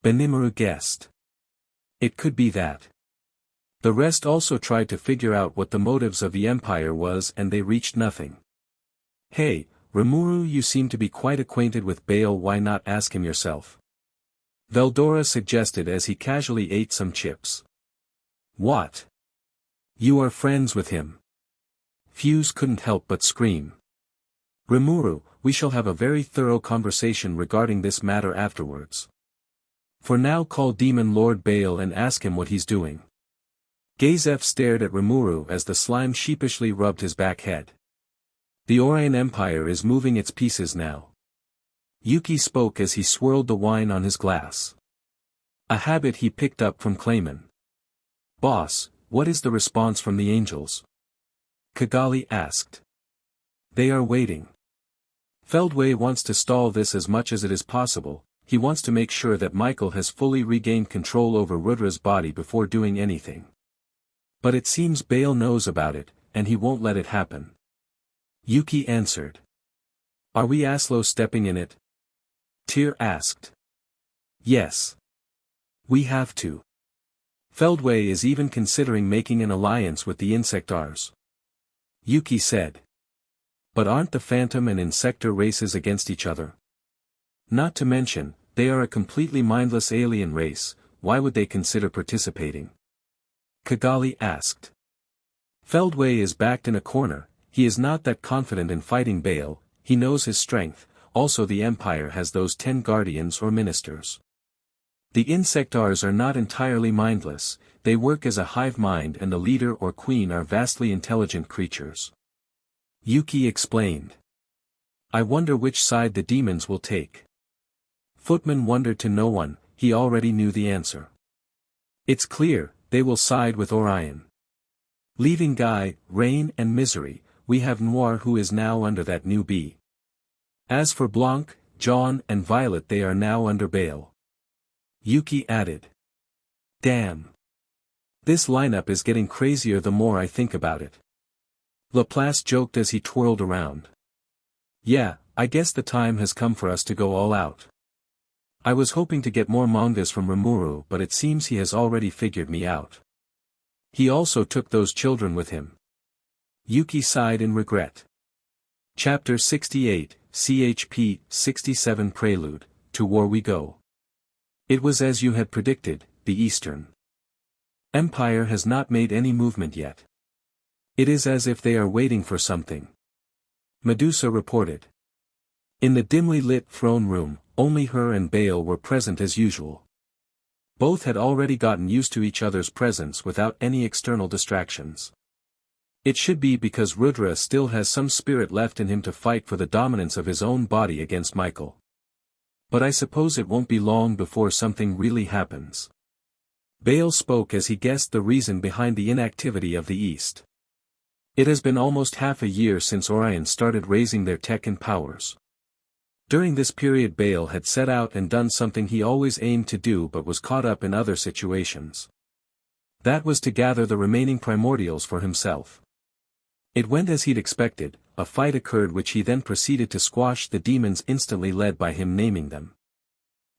Benimaru guessed. It could be that. The rest also tried to figure out what the motives of the Empire was and they reached nothing. Hey, Rimuru, you seem to be quite acquainted with Bale, why not ask him yourself? Veldora suggested as he casually ate some chips. What? You are friends with him? Fuse couldn't help but scream. Rimuru, we shall have a very thorough conversation regarding this matter afterwards. For now, call Demon Lord Bale and ask him what he's doing. Gazef stared at Rimuru as the slime sheepishly rubbed his back head. The Orion Empire is moving its pieces now. Yuki spoke as he swirled the wine on his glass. A habit he picked up from Clayman. Boss, what is the response from the angels? Kigali asked. They are waiting. Feldway wants to stall this as much as it is possible. He wants to make sure that Michael has fully regained control over Rudra's body before doing anything. But it seems Bale knows about it, and he won't let it happen. Yuki answered. Are we Aslo stepping in it? Tyr asked. Yes. We have to. Feldway is even considering making an alliance with the Insectars. Yuki said. But aren't the Phantom and Insector races against each other? Not to mention, they are a completely mindless alien race, why would they consider participating? Kigali asked. Feldway is backed in a corner, he is not that confident in fighting Bale, he knows his strength, also the Empire has those 10 guardians or ministers. The Insectars are not entirely mindless, they work as a hive mind and the leader or queen are vastly intelligent creatures. Yuki explained. I wonder which side the demons will take. Footman wondered to no one, he already knew the answer. It's clear, they will side with Orion. Leaving Guy, Rain and Misery, we have Noir who is now under that new bee. As for Blanc, John and Violet, they are now under Bale. Yuki added. Damn. This lineup is getting crazier the more I think about it. Laplace joked as he twirled around. Yeah, I guess the time has come for us to go all out. I was hoping to get more mangas from Rimuru, but it seems he has already figured me out. He also took those children with him. Yuki sighed in regret. Chapter 68, CHP 67 Prelude, To War We Go. It was as you had predicted, the Eastern Empire has not made any movement yet. It is as if they are waiting for something. Medusa reported. In the dimly lit throne room, only her and Baal were present as usual. Both had already gotten used to each other's presence without any external distractions. It should be because Rudra still has some spirit left in him to fight for the dominance of his own body against Michael. But I suppose it won't be long before something really happens. Baal spoke as he guessed the reason behind the inactivity of the East. It has been almost half a year since Orion started raising their tech and powers. During this period Baal had set out and done something he always aimed to do but was caught up in other situations. That was to gather the remaining primordials for himself. It went as he'd expected, a fight occurred which he then proceeded to squash the demons instantly led by him naming them.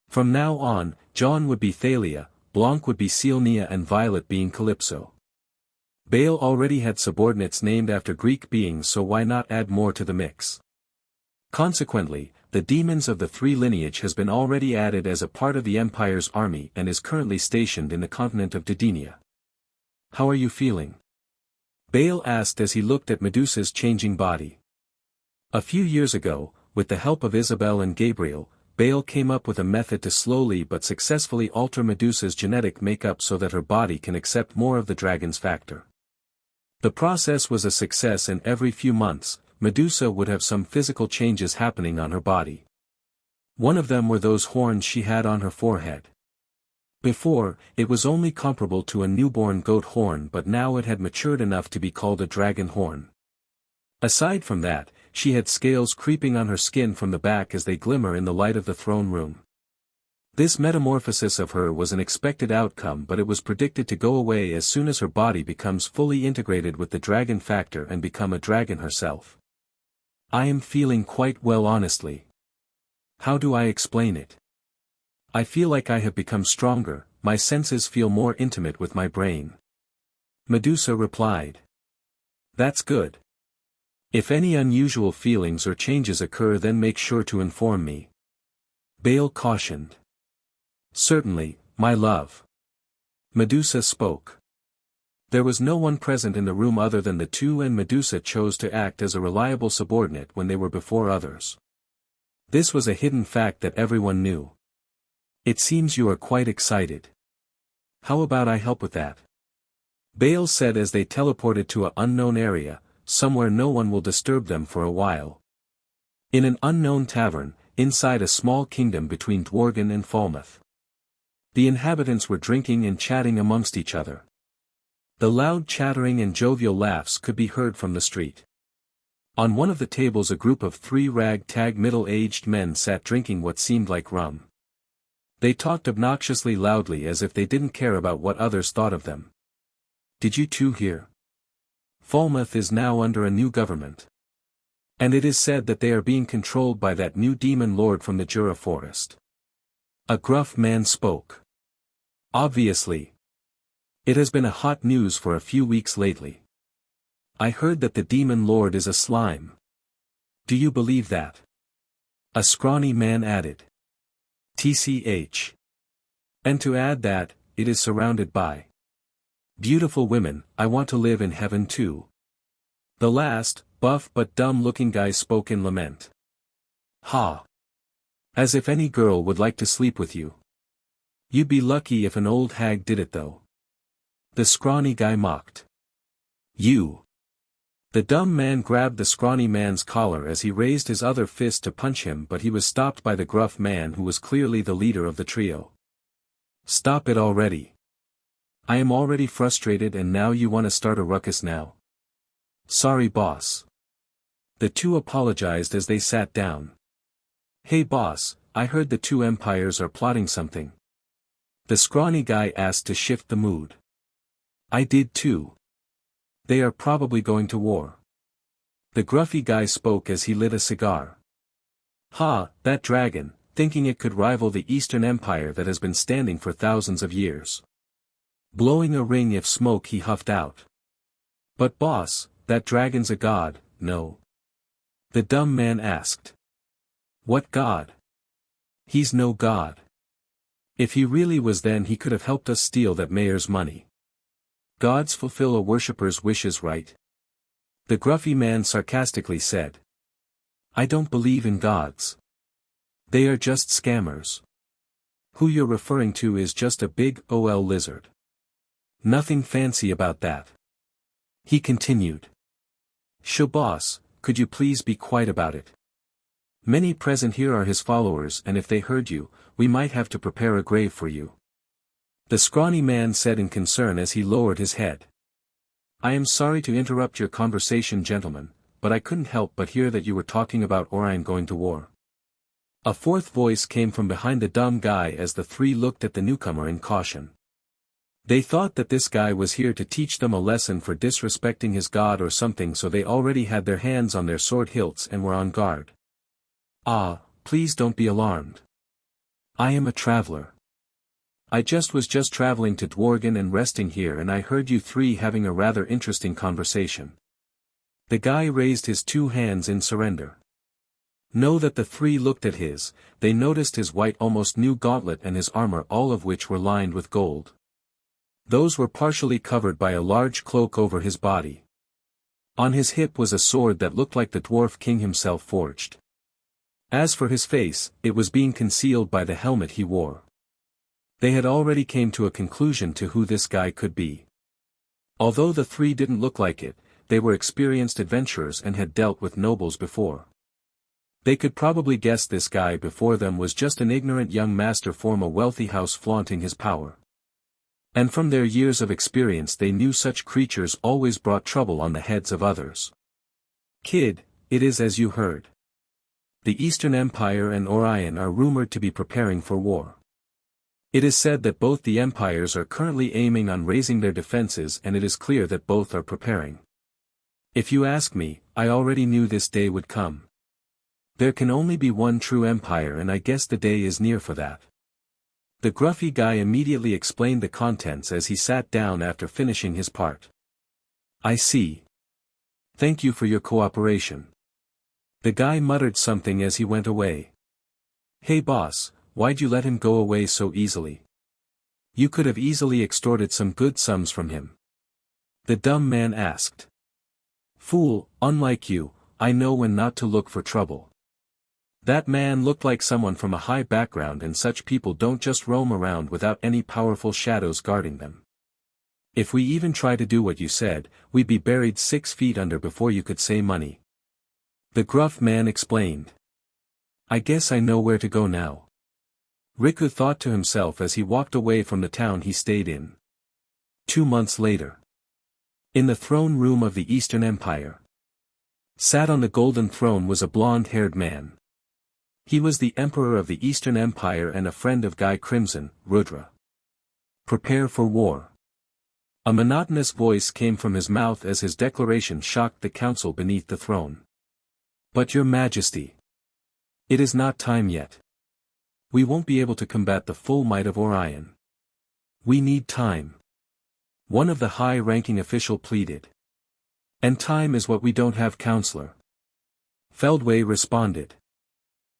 From now on, John would be Thalia, Blanc would be Selenia and Violet being Calypso. Baal already had subordinates named after Greek beings, so why not add more to the mix? Consequently, the demons of the three lineage has been already added as a part of the Empire's army and is currently stationed in the continent of Didenia. How are you feeling? Baal asked as he looked at Medusa's changing body. A few years ago, with the help of Isabel and Gabriel, Baal came up with a method to slowly but successfully alter Medusa's genetic makeup so that her body can accept more of the dragon's factor. The process was a success, and every few months, Medusa would have some physical changes happening on her body. One of them were those horns she had on her forehead. Before, it was only comparable to a newborn goat horn, but now it had matured enough to be called a dragon horn. Aside from that, she had scales creeping on her skin from the back as they glimmer in the light of the throne room. This metamorphosis of her was an expected outcome, but it was predicted to go away as soon as her body becomes fully integrated with the dragon factor and become a dragon herself. I am feeling quite well, honestly. How do I explain it? I feel like I have become stronger, my senses feel more intimate with my brain. Medusa replied. That's good. If any unusual feelings or changes occur, then make sure to inform me. Baal cautioned. Certainly, my love. Medusa spoke. There was no one present in the room other than the two, and Medusa chose to act as a reliable subordinate when they were before others. This was a hidden fact that everyone knew. It seems you are quite excited. How about I help with that? Baal said as they teleported to an unknown area, somewhere no one will disturb them for a while. In an unknown tavern, inside a small kingdom between Dworgen and Falmouth. The inhabitants were drinking and chatting amongst each other. The loud chattering and jovial laughs could be heard from the street. On one of the tables a group of three rag-tag middle-aged men sat drinking what seemed like rum. They talked obnoxiously loudly as if they didn't care about what others thought of them. Did you two hear? Falmouth is now under a new government. And it is said that they are being controlled by that new demon lord from the Jura forest. A gruff man spoke. Obviously. It has been a hot news for a few weeks lately. I heard that the demon lord is a slime. Do you believe that? A scrawny man added. TCH. And to add that, it is surrounded by beautiful women. I want to live in heaven too. The last, buff but dumb-looking guy spoke in lament. Ha! As if any girl would like to sleep with you. You'd be lucky if an old hag did it though. The scrawny guy mocked. You. The dumb man grabbed the scrawny man's collar as he raised his other fist to punch him, but he was stopped by the gruff man who was clearly the leader of the trio. Stop it already. I am already frustrated and now you want to start a ruckus now. Sorry boss. The two apologized as they sat down. Hey boss, I heard the two empires are plotting something. The scrawny guy asked to shift the mood. I did too. They are probably going to war. The gruffy guy spoke as he lit a cigar. Ha, that dragon, thinking it could rival the Eastern Empire that has been standing for thousands of years. Blowing a ring of smoke he huffed out. But boss, that dragon's a god, no? The dumb man asked. What god? He's no god. If he really was, then he could have helped us steal that mayor's money. Gods fulfill a worshipper's wishes, right? The gruffy man sarcastically said. I don't believe in gods. They are just scammers. Who you're referring to is just a big OL lizard. Nothing fancy about that. He continued. Sho boss, could you please be quiet about it? Many present here are his followers, and if they heard you, we might have to prepare a grave for you. The scrawny man said in concern as he lowered his head. I am sorry to interrupt your conversation, gentlemen, but I couldn't help but hear that you were talking about Orion going to war. A fourth voice came from behind the dumb guy as the three looked at the newcomer in caution. They thought that this guy was here to teach them a lesson for disrespecting his god or something, so they already had their hands on their sword hilts and were on guard. Ah, please don't be alarmed. I am a traveler. I was just traveling to Dworgen and resting here, and I heard you three having a rather interesting conversation. The guy raised his two hands in surrender. Know that the three looked at they noticed his white almost new gauntlet and his armor, all of which were lined with gold. Those were partially covered by a large cloak over his body. On his hip was a sword that looked like the dwarf king himself forged. As for his face, it was being concealed by the helmet he wore. They had already came to a conclusion to who this guy could be. Although the three didn't look like it, they were experienced adventurers and had dealt with nobles before. They could probably guess this guy before them was just an ignorant young master from a wealthy house flaunting his power. And from their years of experience they knew such creatures always brought trouble on the heads of others. Kid, it is as you heard. The Eastern Empire and Orion are rumored to be preparing for war. It is said that both the empires are currently aiming on raising their defenses, and it is clear that both are preparing. If you ask me, I already knew this day would come. There can only be one true empire, and I guess the day is near for that. The gruffy guy immediately explained the contents as he sat down after finishing his part. I see. Thank you for your cooperation. The guy muttered something as he went away. Hey boss, why'd you let him go away so easily? You could have easily extorted some good sums from him. The dumb man asked. Fool, unlike you, I know when not to look for trouble. That man looked like someone from a high background, and such people don't just roam around without any powerful shadows guarding them. If we even try to do what you said, we'd be buried 6 feet under before you could say money. The gruff man explained. I guess I know where to go now. Riku thought to himself as he walked away from the town he stayed in. 2 months later. In the throne room of the Eastern Empire. Sat on the golden throne was a blonde-haired man. He was the Emperor of the Eastern Empire and a friend of Guy Crimson, Rudra. Prepare for war. A monotonous voice came from his mouth as his declaration shocked the council beneath the throne. But your majesty. It is not time yet. We won't be able to combat the full might of Orion. We need time. One of the high-ranking official pleaded. And time is what we don't have, counselor. Feldway responded.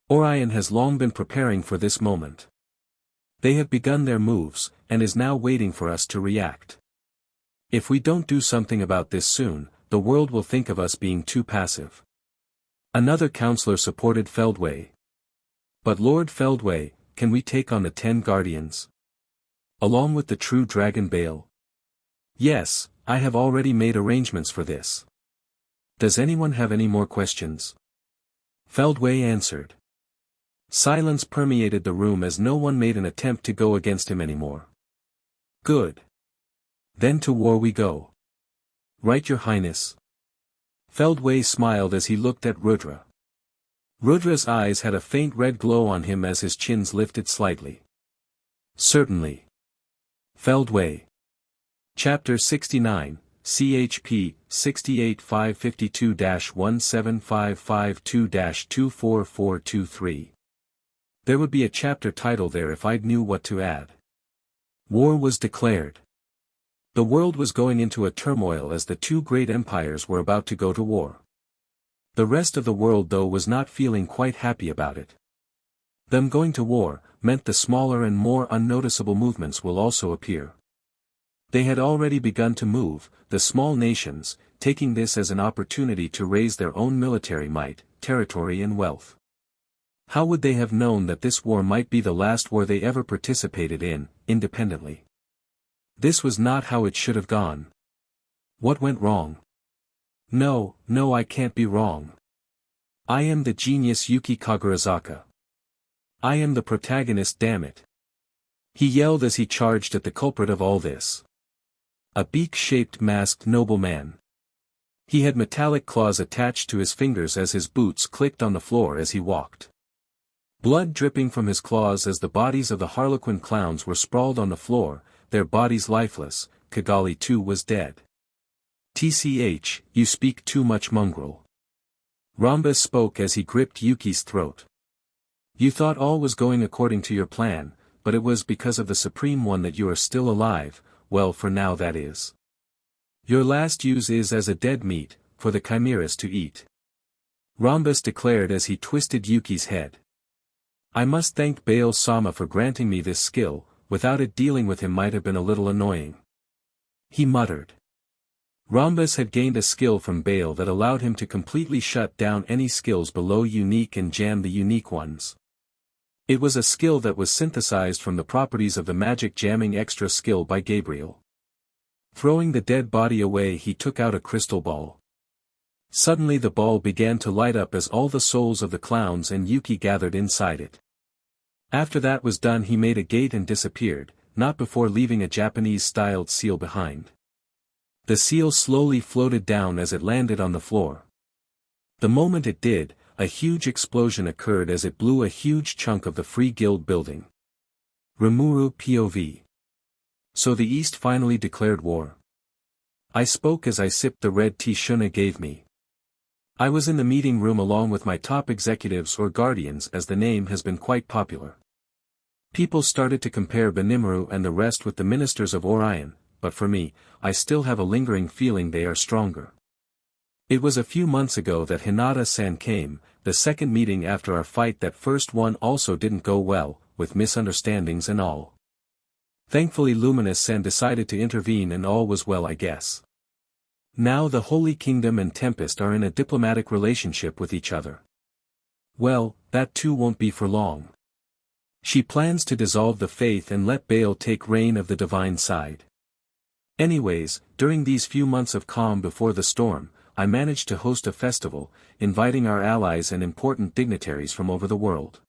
Orion has long been preparing for this moment. They have begun their moves, and is now waiting for us to react. If we don't do something about this soon, the world will think of us being too passive. Another counselor supported Feldway. But Lord Feldway, can we take on the 10 guardians? Along with the true dragon Bale? Yes, I have already made arrangements for this. Does anyone have any more questions? Feldway answered. Silence permeated the room as no one made an attempt to go against him anymore. Good. Then to war we go. Right, your highness. Feldway smiled as he looked at Rudra. Rudra's eyes had a faint red glow on him as his chins lifted slightly. Certainly. Feldway. Chapter 69, CHP 68552-17552-24423. There would be a chapter title there if I knew what to add. War was declared. The world was going into a turmoil as the two great empires were about to go to war. The rest of the world though was not feeling quite happy about it. Them going to war meant the smaller and more unnoticeable movements will also appear. They had already begun to move, the small nations, taking this as an opportunity to raise their own military might, territory and wealth. How would they have known that this war might be the last war they ever participated in, independently? This was not how it should have gone. What went wrong? No, I can't be wrong. I am the genius Yuki Kagurasaka. I am the protagonist, damn it. He yelled as he charged at the culprit of all this. A beak-shaped masked nobleman. He had metallic claws attached to his fingers as his boots clicked on the floor as he walked. Blood dripping from his claws as the bodies of the Harlequin clowns were sprawled on the floor, their bodies lifeless. Kigali too was dead. TCH, you speak too much, mongrel. Rhombus spoke as he gripped Yuki's throat. You thought all was going according to your plan, but it was because of the Supreme One that you are still alive, well for now that is. Your last use is as a dead meat, for the chimeras to eat. Rhombus declared as he twisted Yuki's head. I must thank Baal-sama for granting me this skill, without it dealing with him might have been a little annoying. He muttered. Rhombus had gained a skill from Baal that allowed him to completely shut down any skills below unique and jam the unique ones. It was a skill that was synthesized from the properties of the magic jamming extra skill by Gabriel. Throwing the dead body away, he took out a crystal ball. Suddenly the ball began to light up as all the souls of the clowns and Yuki gathered inside it. After that was done, he made a gate and disappeared, not before leaving a Japanese-styled seal behind. The seal slowly floated down as it landed on the floor. The moment it did, a huge explosion occurred as it blew a huge chunk of the Free Guild building. Rimuru POV. So the East finally declared war. I spoke as I sipped the red tea Shuna gave me. I was in the meeting room along with my top executives, or guardians as the name has been quite popular. People started to compare Benimaru and the rest with the ministers of Orion, but for me, I still have a lingering feeling they are stronger. It was a few months ago that Hinata-san came, the second meeting after our fight. That first one also didn't go well, with misunderstandings and all. Thankfully Luminous-san decided to intervene and all was well, I guess. Now the Holy Kingdom and Tempest are in a diplomatic relationship with each other. Well, that too won't be for long. She plans to dissolve the faith and let Baal take reign of the divine side. Anyways, during these few months of calm before the storm, I managed to host a festival, inviting our allies and important dignitaries from over the world.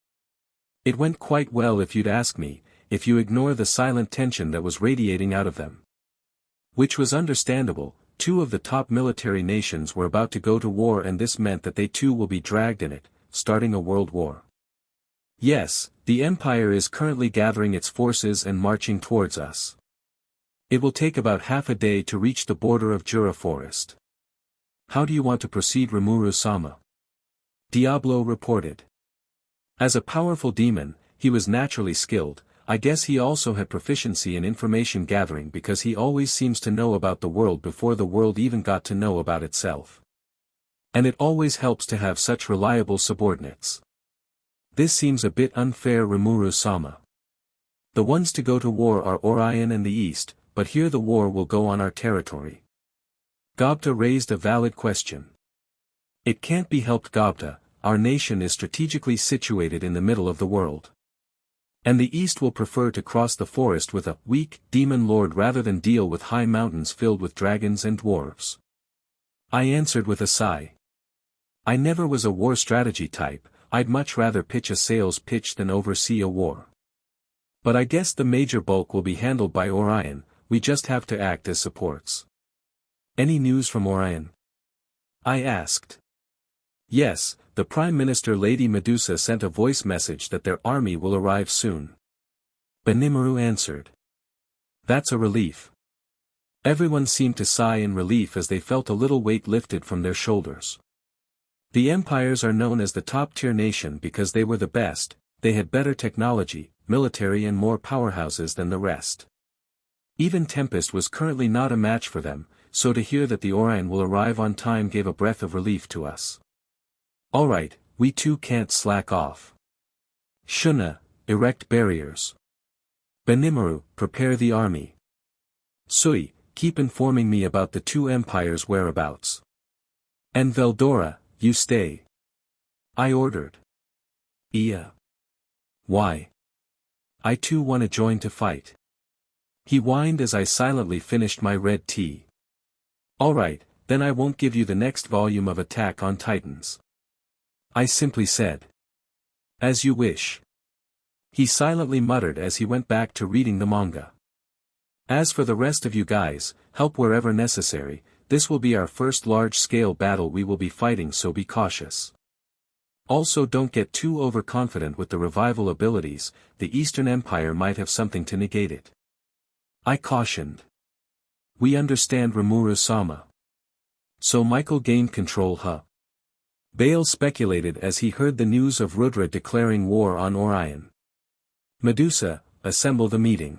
It went quite well if you'd ask me, if you ignore the silent tension that was radiating out of them. Which was understandable. Two of the top military nations were about to go to war, and this meant that they too will be dragged in it, starting a world war. Yes, the Empire is currently gathering its forces and marching towards us. It will take about half a day to reach the border of Jura Forest. How do you want to proceed, Rimuru-sama? Diablo reported. As a powerful demon, he was naturally skilled. I guess he also had proficiency in information gathering because he always seems to know about the world before the world even got to know about itself. And it always helps to have such reliable subordinates. This seems a bit unfair, Rimuru-sama. The ones to go to war are Orion and the East, but here the war will go on our territory. Gobta raised a valid question. It can't be helped, Gobta, our nation is strategically situated in the middle of the world. And the East will prefer to cross the forest with a weak demon lord rather than deal with high mountains filled with dragons and dwarves. I answered with a sigh. I never was a war strategy type. I'd much rather pitch a sales pitch than oversee a war. But I guess the major bulk will be handled by Orion. We just have to act as supports. Any news from Orion? I asked. Yes, the Prime Minister Lady Medusa sent a voice message that their army will arrive soon. Benimaru answered. That's a relief. Everyone seemed to sigh in relief as they felt a little weight lifted from their shoulders. The empires are known as the top-tier nation because they were the best, they had better technology, military and more powerhouses than the rest. Even Tempest was currently not a match for them, so to hear that the Orion will arrive on time gave a breath of relief to us. Alright, we too can't slack off. Shuna, erect barriers. Benimaru, prepare the army. Sui, keep informing me about the two empires' whereabouts. And Veldora, you stay. I ordered. Ia. Why? I too want to join to fight. He whined as I silently finished my red tea. Alright, then I won't give you the next volume of Attack on Titans. I simply said. As you wish. He silently muttered as he went back to reading the manga. As for the rest of you guys, help wherever necessary, this will be our first large-scale battle we will be fighting, so be cautious. Also don't get too overconfident with the revival abilities, the Eastern Empire might have something to negate it. I cautioned. We understand Rimuru-sama. So Michael gained control, huh? Bale speculated as he heard the news of Rudra declaring war on Orion. Medusa, assemble the meeting.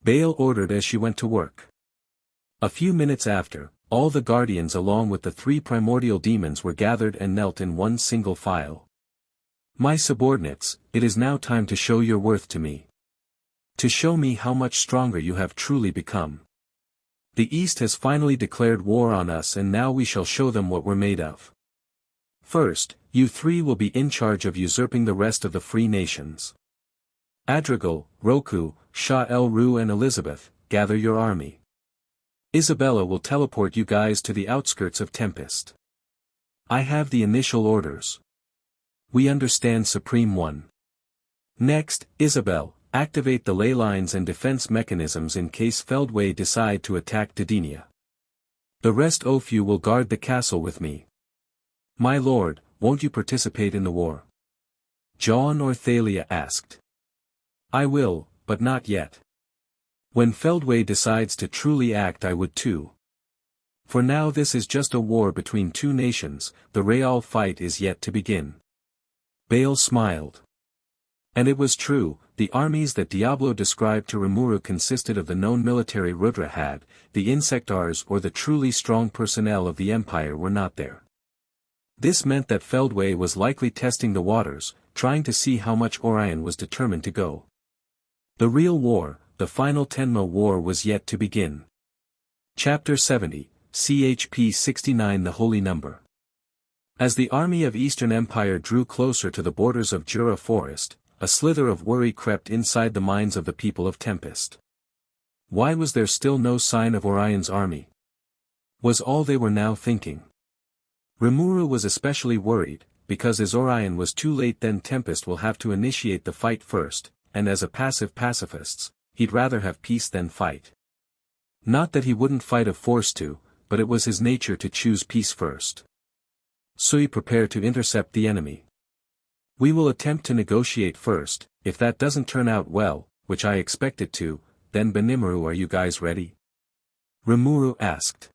Bale ordered as she went to work. A few minutes after, all the guardians along with the three primordial demons were gathered and knelt in one single file. My subordinates, it is now time to show your worth to me. To show me how much stronger you have truly become. The East has finally declared war on us and now we shall show them what we're made of. First, you three will be in charge of usurping the rest of the free nations. Adrigal, Roku, Shah-El-Ru and Elizabeth, gather your army. Isabella will teleport you guys to the outskirts of Tempest. I have the initial orders. We understand, Supreme One. Next, Isabel, activate the ley lines and defense mechanisms in case Feldway decide to attack Dadinia. The rest of you will guard the castle with me. My lord, won't you participate in the war? John or Thalia asked. I will, but not yet. When Feldway decides to truly act I would too. For now this is just a war between two nations, the real fight is yet to begin. Bale smiled. And it was true, the armies that Diablo described to Rimuru consisted of the known military Rudra had, the Insectars or the truly strong personnel of the Empire were not there. This meant that Feldway was likely testing the waters, trying to see how much Orion was determined to go. The real war, the final Tenma war was yet to begin. Chapter 70, CHP 69 The Holy Number. As the army of Eastern Empire drew closer to the borders of Jura Forest, a slither of worry crept inside the minds of the people of Tempest. Why was there still no sign of Orion's army? Was all they were now thinking. Rimuru was especially worried, because as Orion was too late then Tempest will have to initiate the fight first, and as a passive pacifist, he'd rather have peace than fight. Not that he wouldn't fight if forced to, but it was his nature to choose peace first. Sui prepared to intercept the enemy. We will attempt to negotiate first, if that doesn't turn out well, which I expect it to, then Benimaru, are you guys ready? Rimuru asked.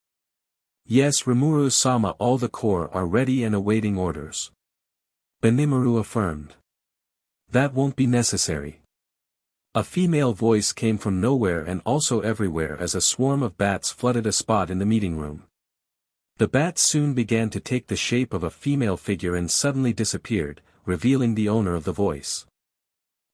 Yes, Rimuru-sama, all the corps are ready and awaiting orders. Benimaru affirmed. That won't be necessary. A female voice came from nowhere and also everywhere as a swarm of bats flooded a spot in the meeting room. The bats soon began to take the shape of a female figure and suddenly disappeared, revealing the owner of the voice.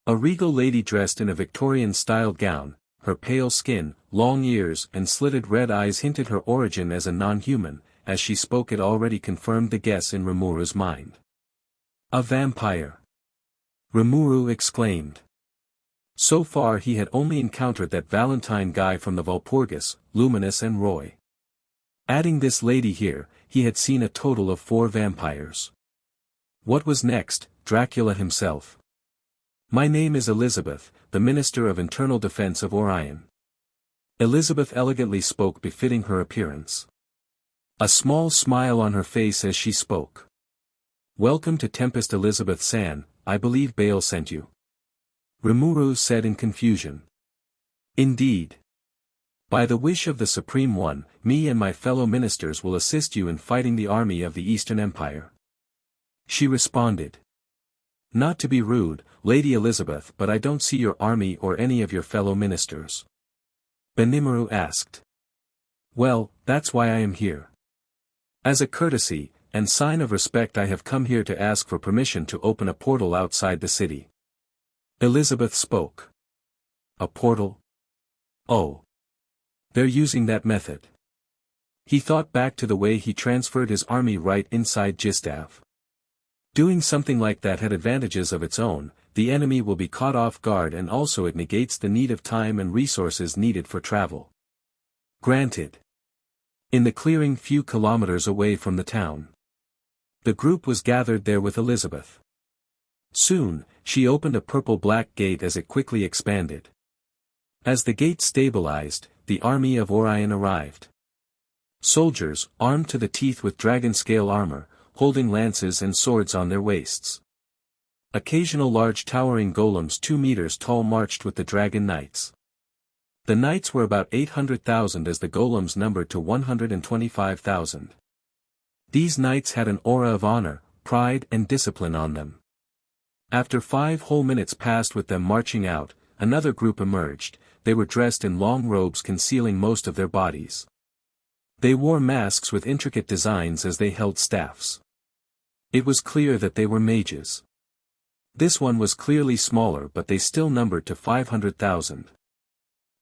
A regal lady dressed in a Victorian-styled gown, her pale skin, long ears and slitted red eyes hinted her origin as a non-human, as she spoke it already confirmed the guess in Rimuru's mind. A vampire! Rimuru exclaimed. So far he had only encountered that Valentine guy from the Valpurgis, Luminous and Roy. Adding this lady here, he had seen a total of 4 vampires. What was next? Dracula himself. My name is Elizabeth, the Minister of Internal Defense of Orion. Elizabeth elegantly spoke befitting her appearance. A small smile on her face as she spoke. Welcome to Tempest, Elizabeth-san, I believe Bale sent you. Rimuru said in confusion. Indeed. By the wish of the Supreme One, me and my fellow ministers will assist you in fighting the army of the Eastern Empire. She responded. Not to be rude, Lady Elizabeth, but I don't see your army or any of your fellow ministers. Benimaru asked. Well, that's why I am here. As a courtesy, and sign of respect, I have come here to ask for permission to open a portal outside the city. Elizabeth spoke. A portal? Oh. They're using that method. He thought back to the way he transferred his army right inside Gistav. Doing something like that had advantages of its own. The enemy will be caught off guard, and also it negates the need of time and resources needed for travel. Granted. In the clearing few kilometers away from the town. The group was gathered there with Elizabeth. Soon, she opened a purple-black gate as it quickly expanded. As the gate stabilized, the army of Orion arrived. Soldiers, armed to the teeth with dragon-scale armor, holding lances and swords on their waists. Occasional large towering golems 2 meters tall marched with the dragon knights. The knights were about 800,000 as the golems numbered to 125,000. These knights had an aura of honor, pride and discipline on them. After 5 whole minutes passed with them marching out, another group emerged. They were dressed in long robes concealing most of their bodies. They wore masks with intricate designs as they held staffs. It was clear that they were mages. This one was clearly smaller, but they still numbered to 500,000.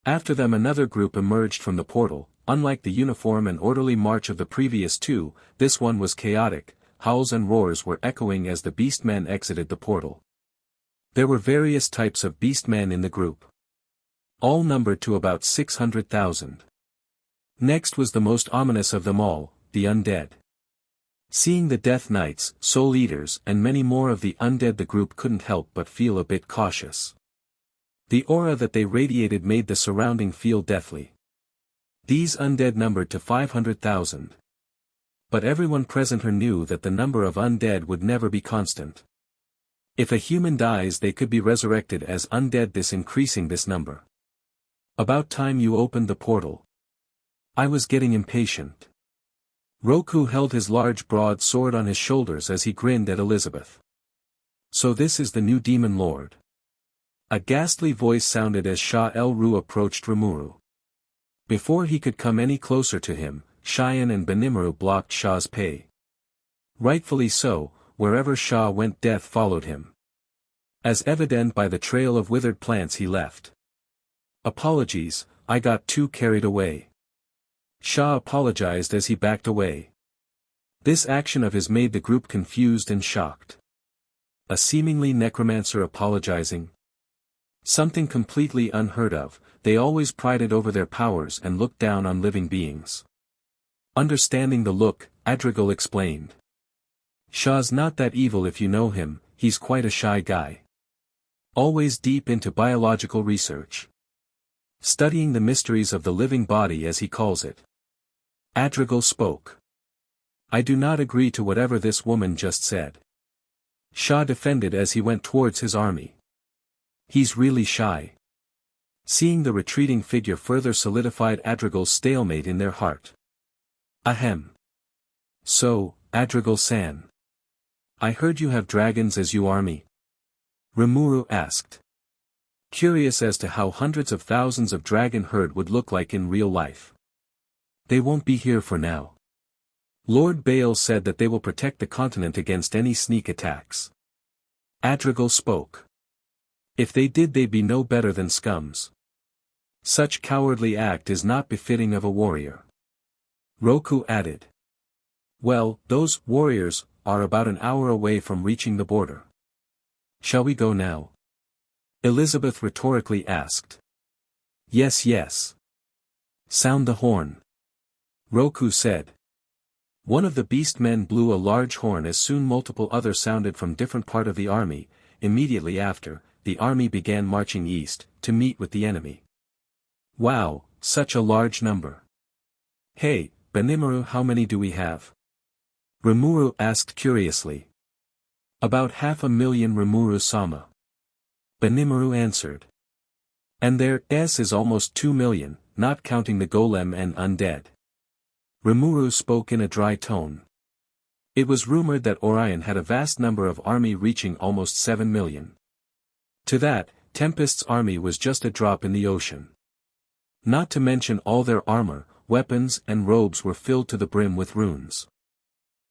After them another group emerged from the portal. Unlike the uniform and orderly march of the previous two, this one was chaotic. Howls and roars were echoing as the beastmen exited the portal. There were various types of beastmen in the group. All numbered to about 600,000. Next was the most ominous of them all, the undead. Seeing the Death Knights, Soul Eaters, and many more of the undead, the group couldn't help but feel a bit cautious. The aura that they radiated made the surrounding feel deathly. These undead numbered to 500,000. But everyone present here knew that the number of undead would never be constant. If a human dies, they could be resurrected as undead, this increasing this number. About time you opened the portal. I was getting impatient. Roku held his large broad sword on his shoulders as he grinned at Elizabeth. So this is the new demon lord. A ghastly voice sounded as Shah El-Ru approached Rimuru. Before he could come any closer to him, Cheyenne and Benimaru blocked Shah's pay. Rightfully so, wherever Shah went death followed him. As evident by the trail of withered plants he left. Apologies, I got too carried away. Shah apologized as he backed away. This action of his made the group confused and shocked. A seemingly necromancer apologizing? Something completely unheard of. They always prided over their powers and looked down on living beings. Understanding the look, Adrigal explained. Shah's not that evil if you know him, he's quite a shy guy. Always deep into biological research. Studying the mysteries of the living body as he calls it. Adrigal spoke. I do not agree to whatever this woman just said. Shah defended as he went towards his army. He's really shy. Seeing the retreating figure further solidified Adrigal's stalemate in their heart. Ahem. So, Adrigal-san. I heard you have dragons as your army? Rimuru asked. Curious as to how hundreds of thousands of dragon herd would look like in real life. They won't be here for now. Lord Baal said that they will protect the continent against any sneak attacks. Adrigal spoke. If they did, they'd be no better than scums. Such cowardly act is not befitting of a warrior. Roku added. Well, those warriors are about an hour away from reaching the border. Shall we go now? Elizabeth rhetorically asked. Yes, yes. Sound the horn. Roku said. One of the beast men blew a large horn as soon multiple others sounded from different part of the army. Immediately after, the army began marching east, to meet with the enemy. Wow, such a large number. Hey, Benimaru, how many do we have? Rimuru asked curiously. About 500,000 Rimuru-sama. Benimaru answered. And their S is almost 2 million, not counting the golem and undead. Rimuru spoke in a dry tone. It was rumored that Orion had a vast number of army reaching almost 7 million. To that, Tempest's army was just a drop in the ocean. Not to mention all their armor, weapons and robes were filled to the brim with runes,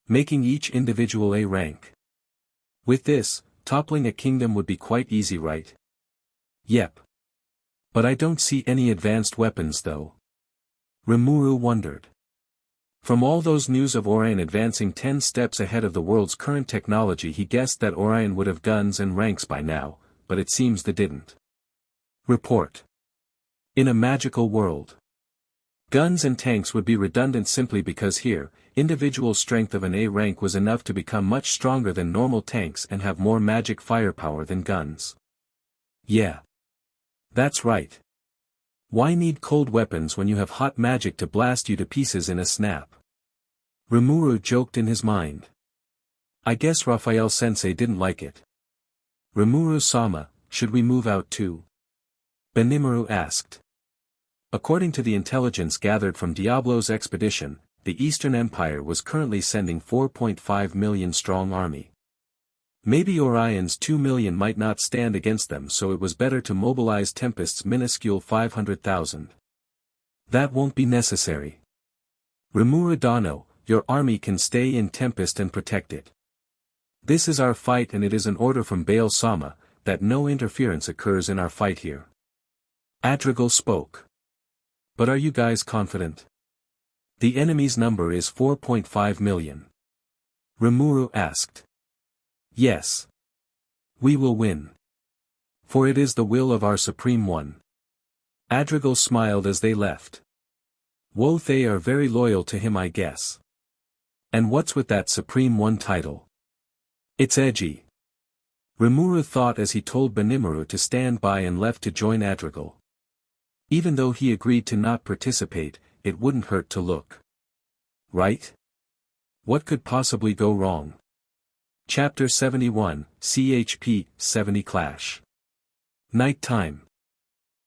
making each individual A rank. With this, toppling a kingdom would be quite easy, right? Yep. But I don't see any advanced weapons though. Rimuru wondered. From all those news of Orion advancing 10 steps ahead of the world's current technology, he guessed that Orion would have guns and ranks by now, but it seems they didn't. Report. In a magical world, guns and tanks would be redundant simply because here, individual strength of an A rank was enough to become much stronger than normal tanks and have more magic firepower than guns. Yeah. That's right. Why need cold weapons when you have hot magic to blast you to pieces in a snap? Rimuru joked in his mind. I guess Raphael-sensei didn't like it. Rimuru-sama, should we move out too? Benimaru asked. According to the intelligence gathered from Diablo's expedition, the Eastern Empire was currently sending 4.5 million strong army. Maybe Orion's 2 million might not stand against them, so it was better to mobilize Tempest's minuscule 500,000. That won't be necessary. Rimuru Dano, your army can stay in Tempest and protect it. This is our fight, and it is an order from Baal-sama, that no interference occurs in our fight here. Adrigal spoke. But are you guys confident? The enemy's number is 4.5 million. Rimuru asked. Yes. We will win. For it is the will of our Supreme One. Adrigal smiled as they left. Whoa, they are very loyal to him, I guess. And what's with that Supreme One title? It's edgy. Rimuru thought as he told Benimaru to stand by and left to join Adrigal. Even though he agreed to not participate, it wouldn't hurt to look. Right? What could possibly go wrong? Chapter 71, CHP 70 Clash. Night time.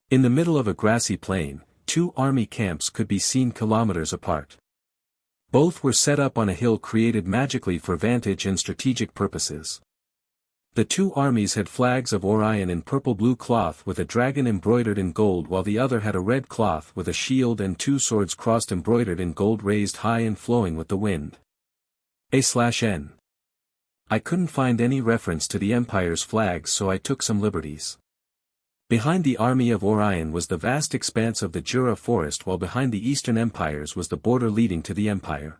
In the middle of a grassy plain, two army camps could be seen kilometers apart. Both were set up on a hill created magically for vantage and strategic purposes. The two armies had flags of Orion in purple-blue cloth with a dragon embroidered in gold, while the other had a red cloth with a shield and two swords crossed embroidered in gold raised high and flowing with the wind. A/N. I couldn't find any reference to the Empire's flags, so I took some liberties. Behind the army of Orion was the vast expanse of the Jura forest, while behind the Eastern Empires was the border leading to the Empire.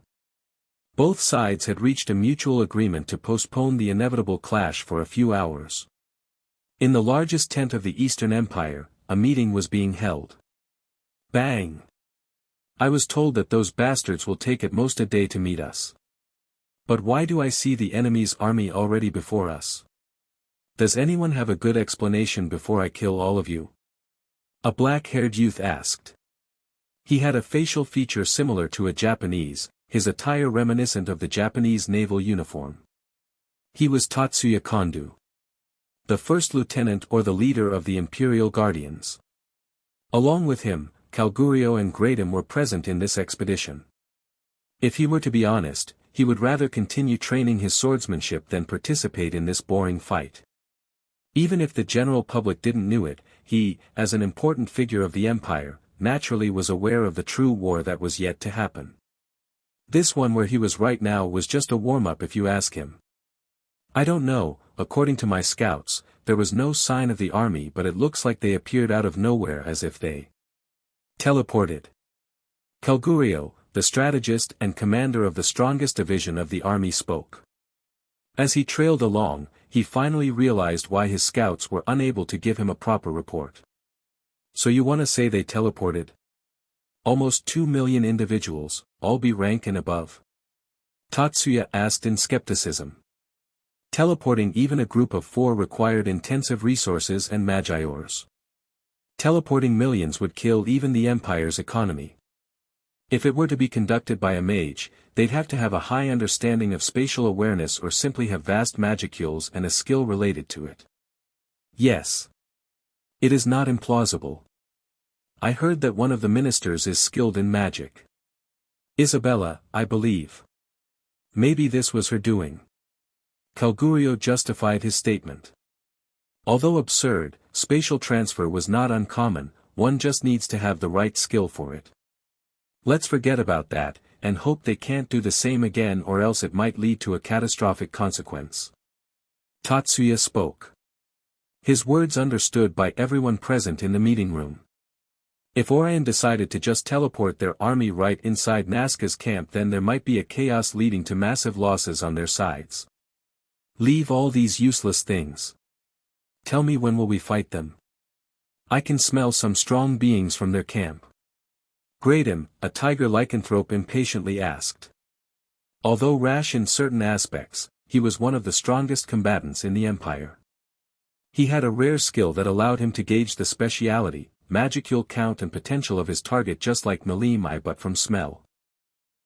Both sides had reached a mutual agreement to postpone the inevitable clash for a few hours. In the largest tent of the Eastern Empire, a meeting was being held. Bang! I was told that those bastards will take at most a day to meet us. But why do I see the enemy's army already before us? Does anyone have a good explanation before I kill all of you? A black-haired youth asked. He had a facial feature similar to a Japanese, his attire reminiscent of the Japanese naval uniform. He was Tatsuya Kondo, the first lieutenant or the leader of the Imperial Guardians. Along with him, Calgurio and Gradam were present in this expedition. If he were to be honest, he would rather continue training his swordsmanship than participate in this boring fight. Even if the general public didn't know it, he, as an important figure of the Empire, naturally was aware of the true war that was yet to happen. This one where he was right now was just a warm-up if you ask him. I don't know, according to my scouts, there was no sign of the army, but it looks like they appeared out of nowhere as if they teleported. Calgurio, the strategist and commander of the strongest division of the army, spoke. As he trailed along, he finally realized why his scouts were unable to give him a proper report. So you want to say they teleported? Almost 2 million individuals, all B rank and above? Tatsuya asked in skepticism. Teleporting even a group of 4 required intensive resources and magiors. Teleporting millions would kill even the Empire's economy. If it were to be conducted by a mage, they'd have to have a high understanding of spatial awareness or simply have vast magicules and a skill related to it. Yes. It is not implausible. I heard that one of the ministers is skilled in magic. Isabella, I believe. Maybe this was her doing. Calgurio justified his statement. Although absurd, spatial transfer was not uncommon, one just needs to have the right skill for it. Let's forget about that, and hope they can't do the same again, or else it might lead to a catastrophic consequence. Tatsuya spoke. His words understood by everyone present in the meeting room. If Orion decided to just teleport their army right inside Nazca's camp, then there might be a chaos leading to massive losses on their sides. Leave all these useless things. Tell me, when will we fight them? I can smell some strong beings from their camp. Gradam, a tiger lycanthrope, impatiently asked. Although rash in certain aspects, he was one of the strongest combatants in the Empire. He had a rare skill that allowed him to gauge the speciality, magicule count and potential of his target just like Melimai, but from smell.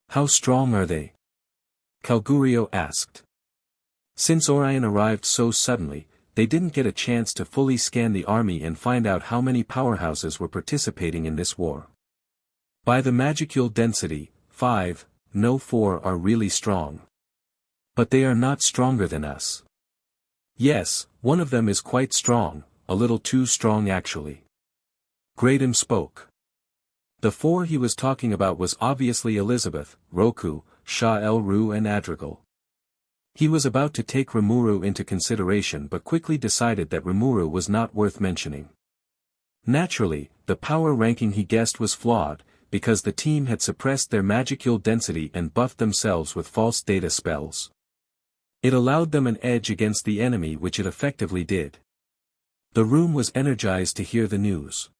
How strong are they? Calgurio asked. Since Orion arrived so suddenly, they didn't get a chance to fully scan the army and find out how many powerhouses were participating in this war. By the magicule density, 5, no 4 are really strong. But they are not stronger than us. Yes, one of them is quite strong, a little too strong actually. Gradam spoke. The 4 he was talking about was obviously Elizabeth, Roku, Shah El-Ru and Adrigal. He was about to take Rimuru into consideration, but quickly decided that Rimuru was not worth mentioning. Naturally, the power ranking he guessed was flawed, because the team had suppressed their magicule density and buffed themselves with false data spells. It allowed them an edge against the enemy, which it effectively did. The room was energized to hear the news.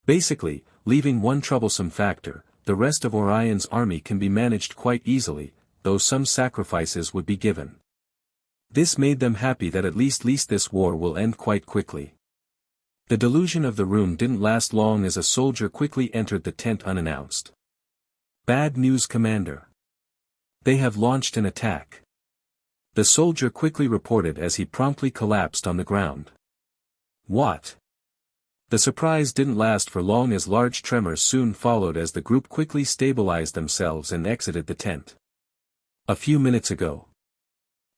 Basically, leaving one troublesome factor, the rest of Orion's army can be managed quite easily, though some sacrifices would be given. This made them happy that at least this war will end quite quickly. The delusion of the room didn't last long, as a soldier quickly entered the tent unannounced. Bad news, Commander. They have launched an attack. The soldier quickly reported as he promptly collapsed on the ground. What? The surprise didn't last for long, as large tremors soon followed as the group quickly stabilized themselves and exited the tent. A few minutes ago.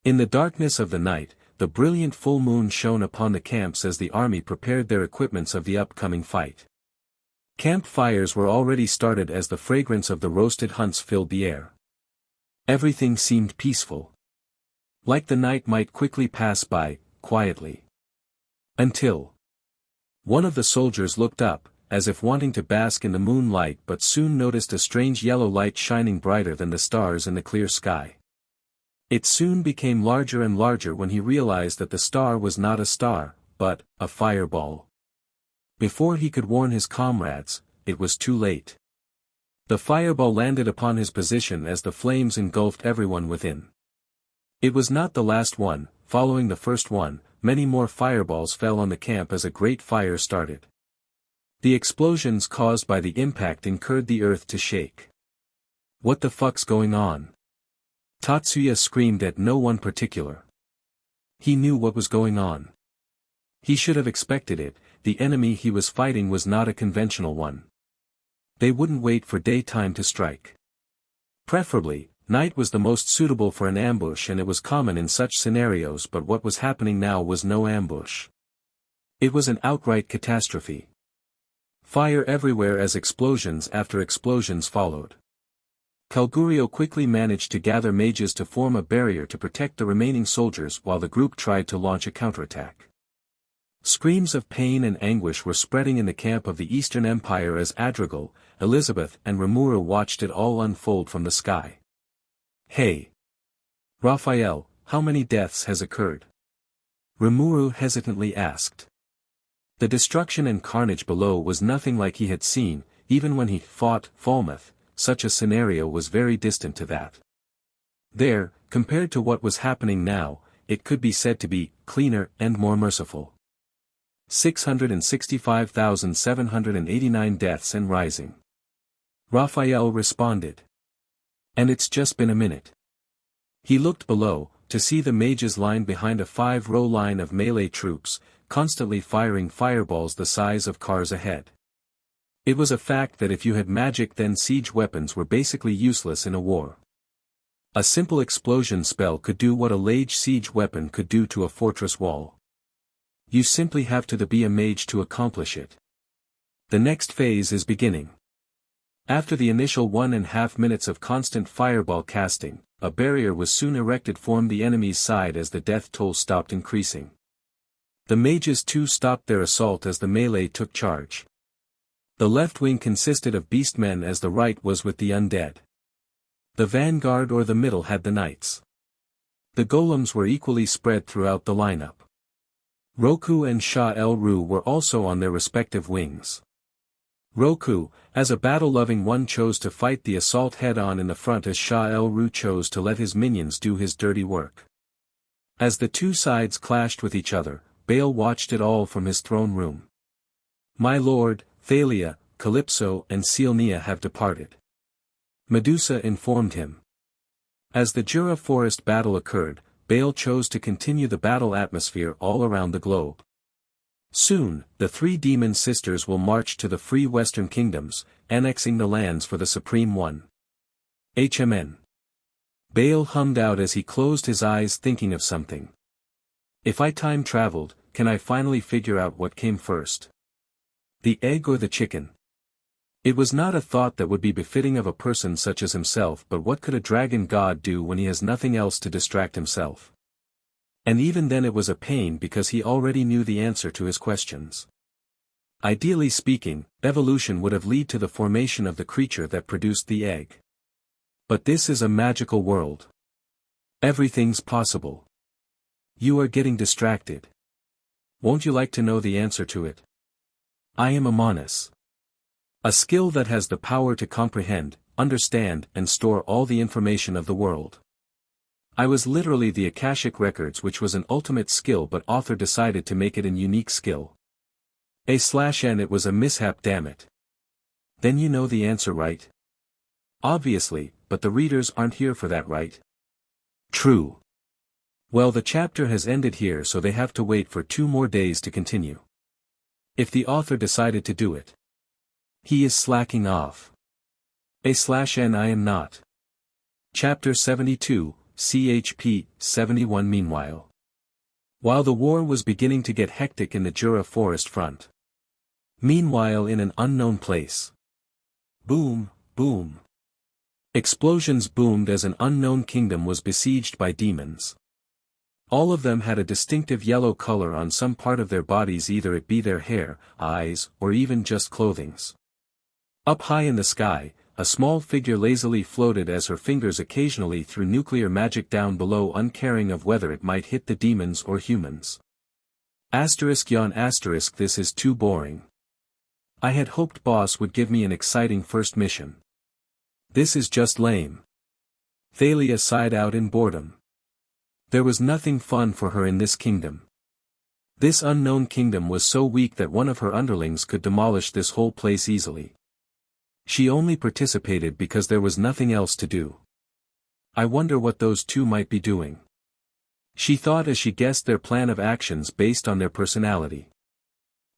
In the darkness of the night, the brilliant full moon shone upon the camps as the army prepared their equipments of the upcoming fight. Campfires were already started as the fragrance of the roasted hunts filled the air. Everything seemed peaceful. Like the night might quickly pass by, quietly. Until one of the soldiers looked up, as if wanting to bask in the moonlight, but soon noticed a strange yellow light shining brighter than the stars in the clear sky. It soon became larger and larger when he realized that the star was not a star, but a fireball. Before he could warn his comrades, it was too late. The fireball landed upon his position as the flames engulfed everyone within. It was not the last one. Following the first one, many more fireballs fell on the camp as a great fire started. The explosions caused by the impact encouraged the earth to shake. What the fuck's going on? Tatsuya screamed at no one particular. He knew what was going on. He should have expected it. The enemy he was fighting was not a conventional one. They wouldn't wait for daytime to strike. Preferably, night was the most suitable for an ambush, and it was common in such scenarios, but what was happening now was no ambush. It was an outright catastrophe. Fire everywhere as explosions after explosions followed. Calgurio quickly managed to gather mages to form a barrier to protect the remaining soldiers while the group tried to launch a counterattack. Screams of pain and anguish were spreading in the camp of the Eastern Empire as Adrigal, Elizabeth and Rimuru watched it all unfold from the sky. Hey! Raphael, how many deaths has occurred? Rimuru hesitantly asked. The destruction and carnage below was nothing like he had seen, even when he fought Falmouth. Such a scenario was very distant to that. There, compared to what was happening now, it could be said to be cleaner and more merciful. 665,789 deaths and rising. Raphael responded. And it's just been a minute. He looked below, to see the mages line behind a 5-row line of melee troops, constantly firing fireballs the size of cars ahead. It was a fact that if you had magic then siege weapons were basically useless in a war. A simple explosion spell could do what a lage siege weapon could do to a fortress wall. You simply have to be a mage to accomplish it. The next phase is beginning. After the initial 1.5 minutes of constant fireball casting, a barrier was soon erected from the enemy's side as the death toll stopped increasing. The mages too stopped their assault as the melee took charge. The left wing consisted of beastmen as the right was with the undead. The vanguard or the middle had the knights. The golems were equally spread throughout the lineup. Roku and Shah El-Ru were also on their respective wings. Roku, as a battle-loving one, chose to fight the assault head-on in the front as Shah El-Ru chose to let his minions do his dirty work. As the two sides clashed with each other, Baal watched it all from his throne room. My lord, Thalia, Calypso and Selenia have departed. Medusa informed him. As the Jura Forest battle occurred, Baal chose to continue the battle atmosphere all around the globe. Soon, the three demon sisters will march to the free western kingdoms, annexing the lands for the Supreme One. HMN. Baal hummed out as he closed his eyes thinking of something. If I time traveled, can I finally figure out what came first? The egg or the chicken? It was not a thought that would be befitting of a person such as himself, but what could a dragon god do when he has nothing else to distract himself? And even then it was a pain because he already knew the answer to his questions. Ideally speaking, evolution would have led to the formation of the creature that produced the egg. But this is a magical world. Everything's possible. You are getting distracted. Won't you like to know the answer to it? I am a Manas. A skill that has the power to comprehend, understand and store all the information of the world. I was literally the Akashic Records, which was an ultimate skill, but author decided to make it an unique skill. A/N it was a mishap, damn it. Then you know the answer, right? Obviously, but the readers aren't here for that, right? True. Well, the chapter has ended here, so they have to wait for 2 more days to continue. If the author decided to do it. He is slacking off. A/N I am not. Chapter 72, CHP 71. Meanwhile, while the war was beginning to get hectic in the Jura Forest front. Meanwhile, in an unknown place. Boom, boom. Explosions boomed as an unknown kingdom was besieged by demons. All of them had a distinctive yellow color on some part of their bodies, either it be their hair, eyes, or even just clothings. Up high in the sky, a small figure lazily floated as her fingers occasionally threw nuclear magic down below, uncaring of whether it might hit the demons or humans. Yon *, this is too boring. I had hoped boss would give me an exciting first mission. This is just lame. Thalia sighed out in boredom. There was nothing fun for her in this kingdom. This unknown kingdom was so weak that one of her underlings could demolish this whole place easily. She only participated because there was nothing else to do. I wonder what those two might be doing. She thought as she guessed their plan of actions based on their personality.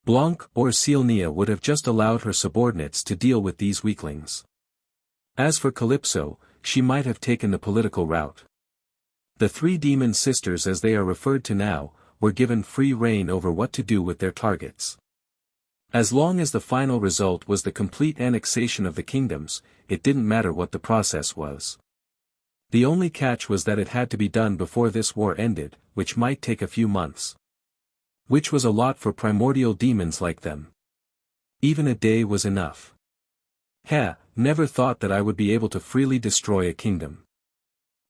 Blanc or Selenia would have just allowed her subordinates to deal with these weaklings. As for Calypso, she might have taken the political route. The three demon sisters, as they are referred to now, were given free rein over what to do with their targets. As long as the final result was the complete annexation of the kingdoms, it didn't matter what the process was. The only catch was that it had to be done before this war ended, which might take a few months. Which was a lot for primordial demons like them. Even a day was enough. Never thought that I would be able to freely destroy a kingdom.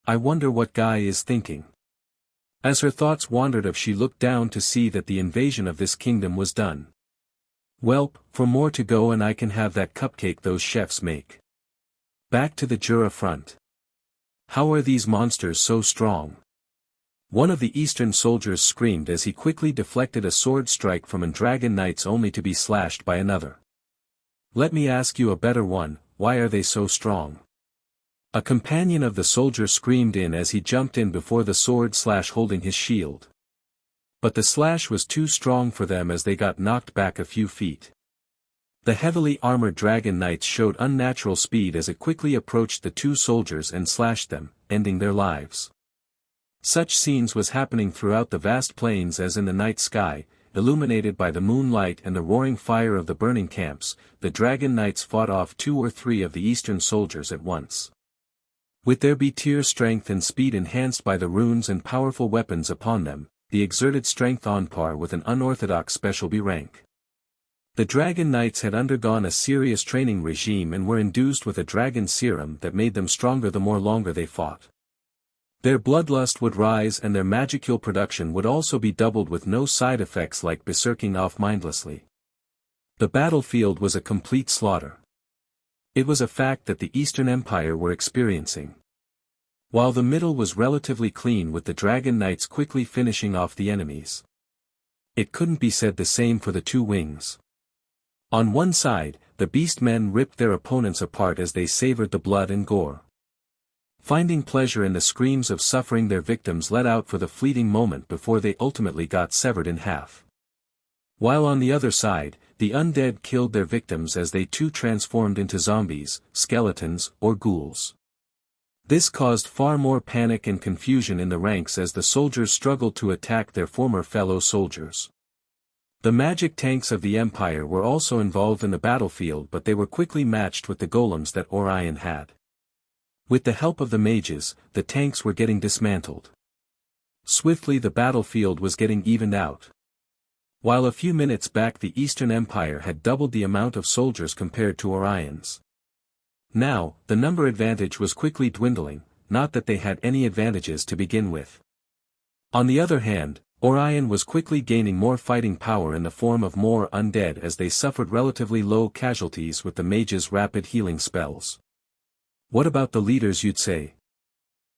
I wonder what Guy is thinking. As her thoughts wandered, she looked down to see that the invasion of this kingdom was done. Welp, for more to go and I can have that cupcake those chefs make. Back to the Jura front. How are these monsters so strong? One of the eastern soldiers screamed as he quickly deflected a sword strike from an dragon knights only to be slashed by another. Let me ask you a better one, why are they so strong? A companion of the soldier screamed in as he jumped in before the sword slash holding his shield. But the slash was too strong for them as they got knocked back a few feet. The heavily armored dragon knights showed unnatural speed as it quickly approached the two soldiers and slashed them, ending their lives. Such scenes was happening throughout the vast plains as in the night sky, illuminated by the moonlight and the roaring fire of the burning camps. The dragon knights fought off 2 or 3 of the eastern soldiers at once. With their B-tier strength and speed enhanced by the runes and powerful weapons upon them, the exerted strength on par with an unorthodox special B rank. The dragon knights had undergone a serious training regime and were induced with a dragon serum that made them stronger the more longer they fought. Their bloodlust would rise and their magicule production would also be doubled with no side effects like berserking off mindlessly. The battlefield was a complete slaughter. It was a fact that the Eastern Empire were experiencing. While the middle was relatively clean with the dragon knights quickly finishing off the enemies. It couldn't be said the same for the two wings. On one side, the beast men ripped their opponents apart as they savored the blood and gore. Finding pleasure in the screams of suffering their victims let out for the fleeting moment before they ultimately got severed in half. While on the other side, the undead killed their victims as they too transformed into zombies, skeletons, or ghouls. This caused far more panic and confusion in the ranks as the soldiers struggled to attack their former fellow soldiers. The magic tanks of the Empire were also involved in the battlefield, but they were quickly matched with the golems that Orion had. With the help of the mages, the tanks were getting dismantled. Swiftly the battlefield was getting evened out. While a few minutes back the Eastern Empire had doubled the amount of soldiers compared to Orion's. Now, the number advantage was quickly dwindling, not that they had any advantages to begin with. On the other hand, Orion was quickly gaining more fighting power in the form of more undead as they suffered relatively low casualties with the mages' rapid healing spells. What about the leaders, you'd say?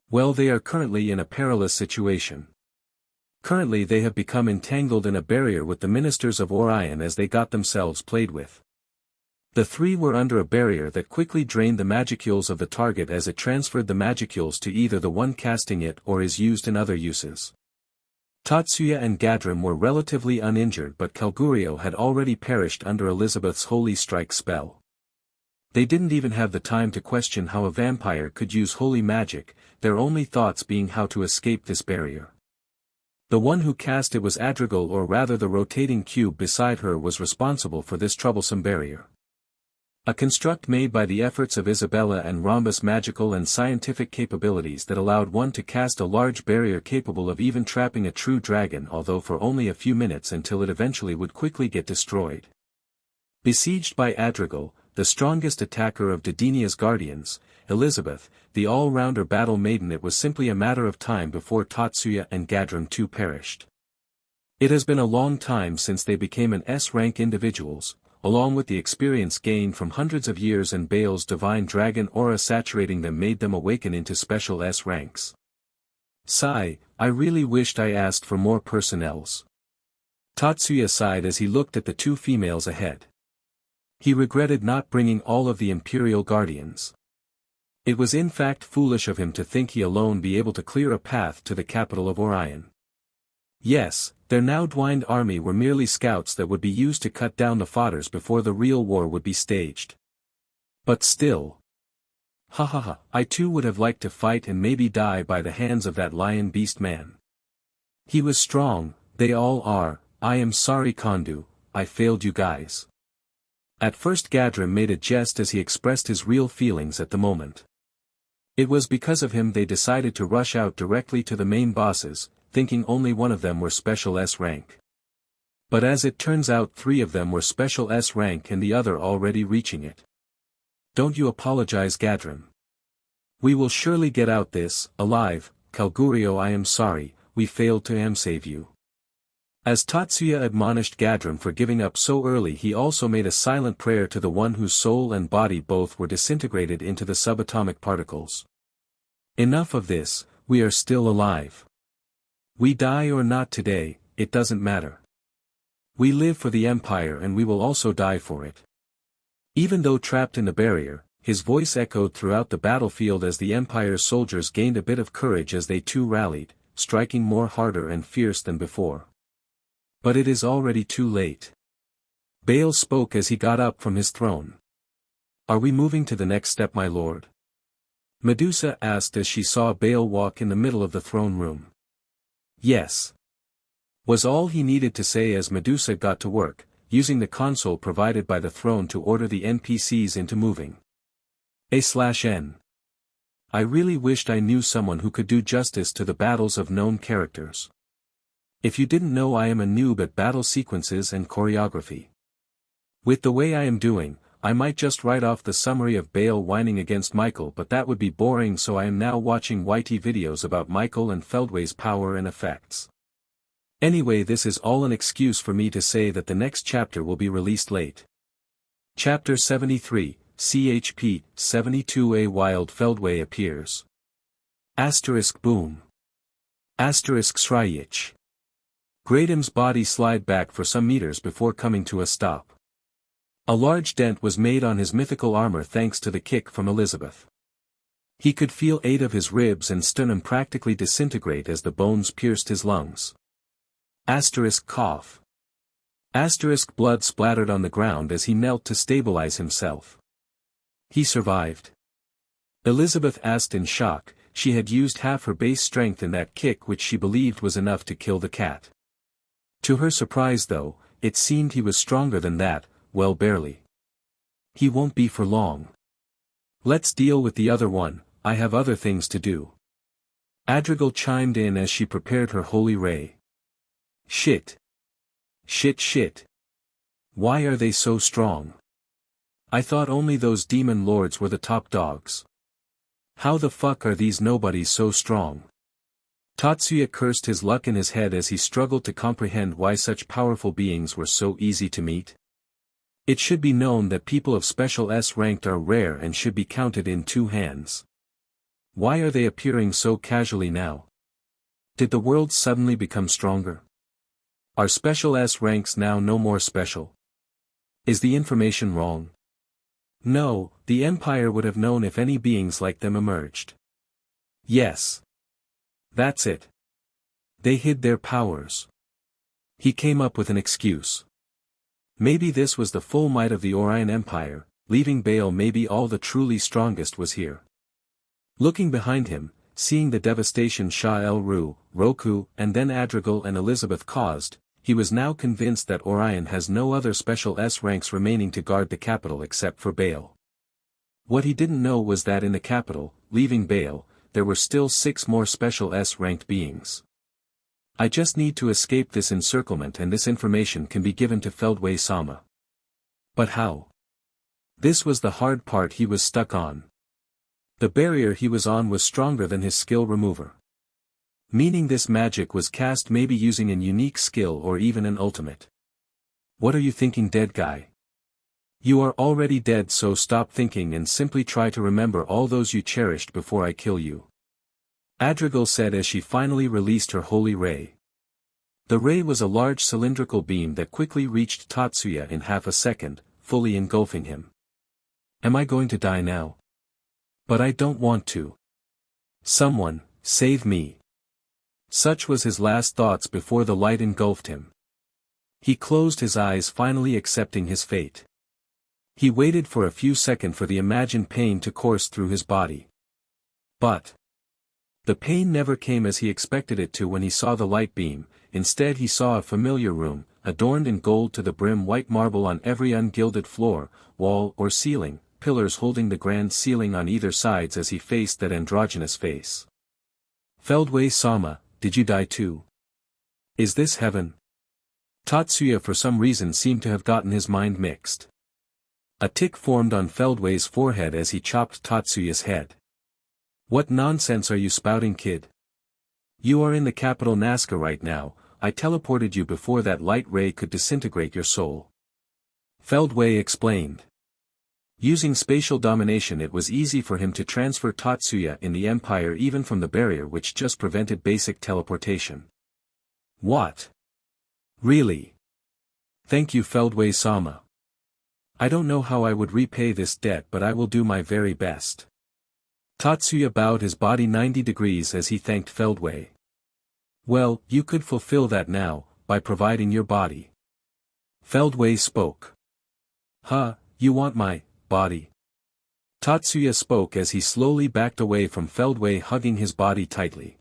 Well, they are currently in a perilous situation. Currently they have become entangled in a barrier with the ministers of Orion as they got themselves played with. The three were under a barrier that quickly drained the magicules of the target as it transferred the magicules to either the one casting it or is used in other uses. Tatsuya and Gadram were relatively uninjured, but Kalgurio had already perished under Elizabeth's Holy Strike spell. They didn't even have the time to question how a vampire could use holy magic, their only thoughts being how to escape this barrier. The one who cast it was Adrigal, or rather the rotating cube beside her was responsible for this troublesome barrier. A construct made by the efforts of Isabella and Rhombus' magical and scientific capabilities that allowed one to cast a large barrier capable of even trapping a true dragon, although for only a few minutes until it eventually would quickly get destroyed. Besieged by Adrigal, the strongest attacker of Didinia's guardians, Elizabeth, the all-rounder battle maiden, it was simply a matter of time before Tatsuya and Gadram too perished. It has been a long time since they became an S-rank individuals, along with the experience gained from hundreds of years and Baal's divine dragon aura saturating them made them awaken into special S ranks. Sigh, I really wished I asked for more personnels. Tatsuya sighed as he looked at the two females ahead. He regretted not bringing all of the Imperial Guardians. It was in fact foolish of him to think he alone be able to clear a path to the capital of Orion. Yes, their now dwindled army were merely scouts that would be used to cut down the fodders before the real war would be staged. But still. I too would have liked to fight and maybe die by the hands of that lion beast man. He was strong, they all are. I am sorry Kondu, I failed you guys. At first Gadram made a jest as he expressed his real feelings at the moment. It was because of him they decided to rush out directly to the main bosses, thinking only one of them were special S rank. But as it turns out 3 of them were special S rank and the other already reaching it. Don't you apologize, Gadram. We will surely get out this, alive, Kalgurio. I am sorry, we failed to save you. As Tatsuya admonished Gadram for giving up so early, he also made a silent prayer to the one whose soul and body both were disintegrated into the subatomic particles. Enough of this, we are still alive. We die or not today, it doesn't matter. We live for the Empire and we will also die for it. Even though trapped in the barrier, his voice echoed throughout the battlefield as the Empire's soldiers gained a bit of courage as they too rallied, striking more harder and fierce than before. But it is already too late. Bale spoke as he got up from his throne. Are we moving to the next step, my lord? Medusa asked as she saw Bale walk in the middle of the throne room. Yes. Was all he needed to say as Medusa got to work, using the console provided by the throne to order the NPCs into moving. A/N. I really wished I knew someone who could do justice to the battles of known characters. If you didn't know, I am a noob at battle sequences and choreography. With the way I am doing, I might just write off the summary of Bale whining against Michael, but that would be boring, so I am now watching YT videos about Michael and Feldway's power and effects. Anyway, this is all an excuse for me to say that the next chapter will be released late. Chapter 73, CHP 72A Wild Feldway appears. Boom. Shriyich. Gradam's body slid back for some meters before coming to a stop. A large dent was made on his mythical armor thanks to the kick from Elizabeth. He could feel 8 of his ribs and sternum practically disintegrate as the bones pierced his lungs. Cough. Blood splattered on the ground as he knelt to stabilize himself. He survived. Elizabeth asked in shock. She had used half her base strength in that kick, which she believed was enough to kill the cat. To her surprise though, it seemed he was stronger than that, well, barely. He won't be for long. Let's deal with the other one, I have other things to do. Adrigal chimed in as she prepared her holy ray. Shit. Why are they so strong? I thought only those demon lords were the top dogs. How the fuck are these nobodies so strong? Tatsuya cursed his luck in his head as he struggled to comprehend why such powerful beings were so easy to meet. It should be known that people of special S ranked are rare and should be counted in 2 hands. Why are they appearing so casually now? Did the world suddenly become stronger? Are special S ranks now no more special? Is the information wrong? No, the Empire would have known if any beings like them emerged. Yes. That's it. They hid their powers. He came up with an excuse. Maybe this was the full might of the Orion Empire, leaving Bale. Maybe all the truly strongest was here. Looking behind him, seeing the devastation Shah El-Ru, Roku, and then Adrigal and Elizabeth caused, he was now convinced that Orion has no other special S ranks remaining to guard the capital except for Bale. What he didn't know was that in the capital, leaving Bale, there were still 6 more special S ranked beings. I just need to escape this encirclement and this information can be given to Feldway-sama. But how? This was the hard part he was stuck on. The barrier he was on was stronger than his skill remover. Meaning this magic was cast maybe using an unique skill or even an ultimate. What are you thinking, dead guy? You are already dead, so stop thinking and simply try to remember all those you cherished before I kill you. Adrigal said as she finally released her holy ray. The ray was a large cylindrical beam that quickly reached Tatsuya in half a second, fully engulfing him. Am I going to die now? But I don't want to. Someone, save me. Such was his last thoughts before the light engulfed him. He closed his eyes, finally accepting his fate. He waited for a few seconds for the imagined pain to course through his body. But the pain never came as he expected it to when he saw the light beam. Instead he saw a familiar room, adorned in gold to the brim, white marble on every ungilded floor, wall or ceiling, pillars holding the grand ceiling on either sides as he faced that androgynous face. Feldway-sama, did you die too? Is this heaven? Tatsuya for some reason seemed to have gotten his mind mixed. A tick formed on Feldway's forehead as he chopped Tatsuya's head. What nonsense are you spouting, kid? You are in the capital Nazca right now. I teleported you before that light ray could disintegrate your soul. Feldway explained. Using spatial domination, it was easy for him to transfer Tatsuya in the Empire even from the barrier which just prevented basic teleportation. What? Really? Thank you, Feldway-sama. I don't know how I would repay this debt, but I will do my very best. Tatsuya bowed his body 90 degrees as he thanked Feldway. Well, you could fulfill that now, by providing your body. Feldway spoke. Huh, you want my body? Tatsuya spoke as he slowly backed away from Feldway, hugging his body tightly.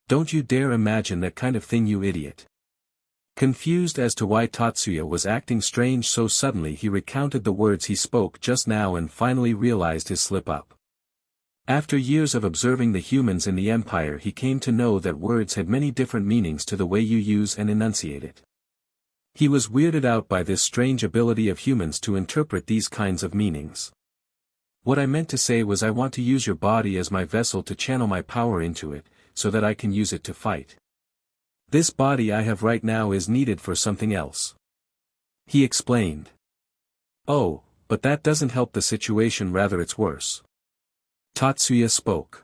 Don't you dare imagine that kind of thing, you idiot. Confused as to why Tatsuya was acting strange so suddenly, he recounted the words he spoke just now and finally realized his slip-up. After years of observing the humans in the Empire, he came to know that words had many different meanings to the way you use and enunciate it. He was weirded out by this strange ability of humans to interpret these kinds of meanings. What I meant to say was, I want to use your body as my vessel to channel my power into it, so that I can use it to fight. This body I have right now is needed for something else. He explained. Oh, but that doesn't help the situation, rather it's worse. Tatsuya spoke.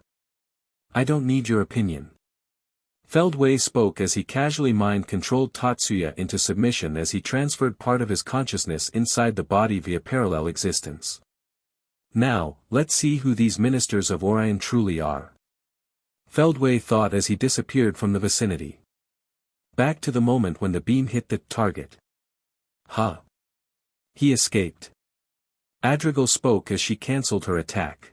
I don't need your opinion. Feldway spoke as he casually mind-controlled Tatsuya into submission as he transferred part of his consciousness inside the body via parallel existence. Now, let's see who these ministers of Orion truly are. Feldway thought as he disappeared from the vicinity. Back to the moment when the beam hit the target. Huh. He escaped. Adrigal spoke as she cancelled her attack.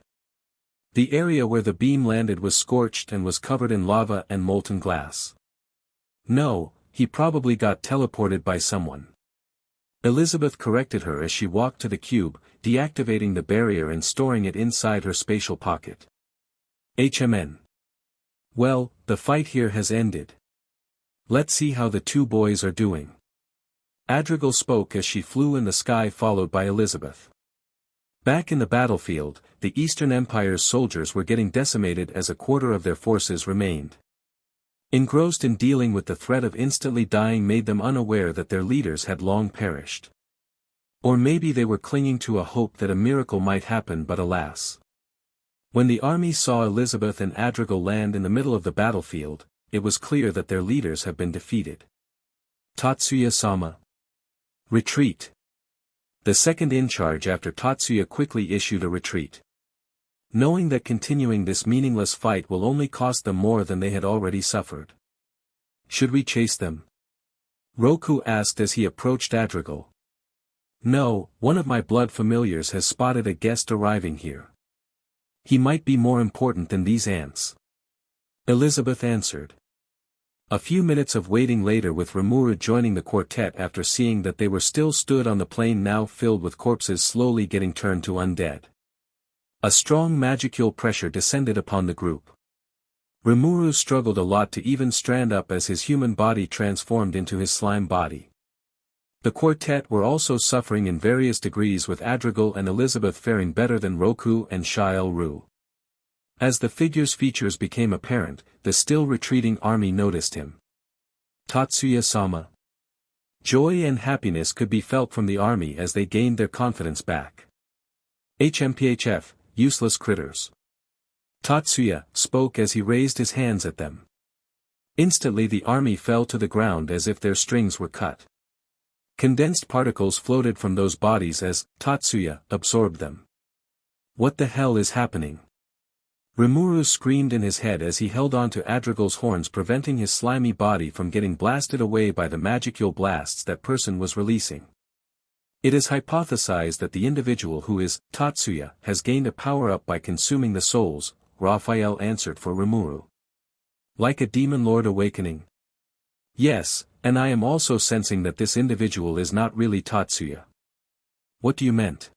The area where the beam landed was scorched and was covered in lava and molten glass. No, he probably got teleported by someone. Elizabeth corrected her as she walked to the cube, deactivating the barrier and storing it inside her spatial pocket. HMN. Well, the fight here has ended. Let's see how the two boys are doing. Adrigal spoke as she flew in the sky, followed by Elizabeth. Back in the battlefield, the Eastern Empire's soldiers were getting decimated as a quarter of their forces remained. Engrossed in dealing with the threat of instantly dying made them unaware that their leaders had long perished. Or maybe they were clinging to a hope that a miracle might happen, but alas. When the army saw Elizabeth and Adrigal land in the middle of the battlefield, it was clear that their leaders have been defeated. Tatsuya-sama. Retreat. The second in charge after Tatsuya quickly issued a retreat. Knowing that continuing this meaningless fight will only cost them more than they had already suffered. Should we chase them? Roku asked as he approached Adrigal. No, one of my blood familiars has spotted a guest arriving here. He might be more important than these ants. Elizabeth answered. A few minutes of waiting later, with Rimuru joining the quartet after seeing that they were still stood on the plain now filled with corpses slowly getting turned to undead. A strong magicule pressure descended upon the group. Rimuru struggled a lot to even stand up as his human body transformed into his slime body. The quartet were also suffering in various degrees, with Adrigal and Elizabeth faring better than Roku and Shiel-Ru. As the figure's features became apparent, the still retreating army noticed him. Tatsuya-sama. Joy and happiness could be felt from the army as they gained their confidence back. HMPHF, useless critters. Tatsuya spoke as he raised his hands at them. Instantly the army fell to the ground as if their strings were cut. Condensed particles floated from those bodies as Tatsuya absorbed them. What the hell is happening? Rimuru screamed in his head as he held on to Adrigal's horns, preventing his slimy body from getting blasted away by the magicule blasts that person was releasing. It is hypothesized that the individual who is Tatsuya has gained a power-up by consuming the souls, Raphael answered for Rimuru. Like a demon lord awakening? Yes, and I am also sensing that this individual is not really Tatsuya. What do you meant?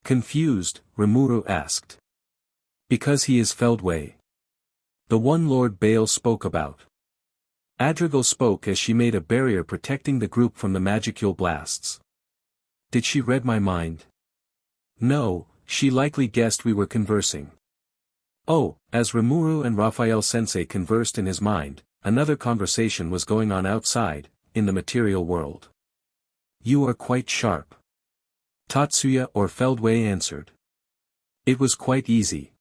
Confused, Rimuru asked. Because he is Feldway. The one Lord Bale spoke about. Adrigal spoke as she made a barrier protecting the group from the magicule blasts. Did she read my mind? No, she likely guessed we were conversing. Oh, as Rimuru and Raphael-sensei conversed in his mind, another conversation was going on outside, in the material world. You are quite sharp. Tatsuya or Feldway answered. It was quite easy.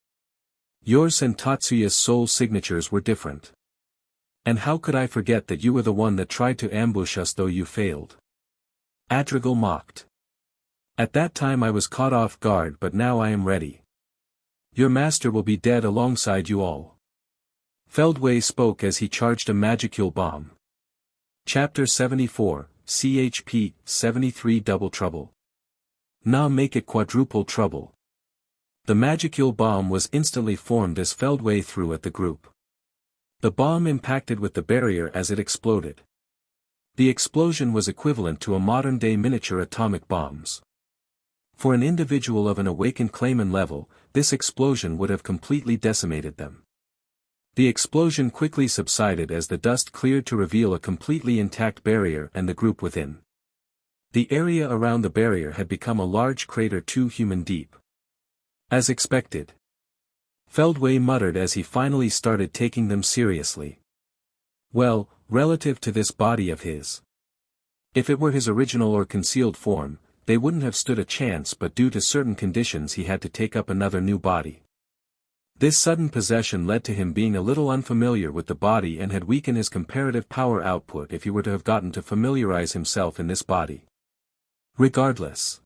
Yours and Tatsuya's soul signatures were different. And how could I forget that you were the one that tried to ambush us, though you failed? Adrigal mocked. At that time I was caught off guard, but now I am ready. Your master will be dead alongside you all. Feldway spoke as he charged a magicule bomb. Chapter 74, CHP 73 double trouble. Nah, make it quadruple trouble. The magicule bomb was instantly formed as Feldway threw at the group. The bomb impacted with the barrier as it exploded. The explosion was equivalent to a modern-day miniature atomic bombs. For an individual of an awakened Clayman level, this explosion would have completely decimated them. The explosion quickly subsided as the dust cleared to reveal a completely intact barrier and the group within. The area around the barrier had become a large crater 2 human deep. As expected. Feldway muttered as he finally started taking them seriously. Well, relative to this body of his. If it were his original or concealed form, they wouldn't have stood a chance, but due to certain conditions he had to take up another new body. This sudden possession led to him being a little unfamiliar with the body and had weakened his comparative power output if he were to have gotten to familiarize himself in this body. Regardless.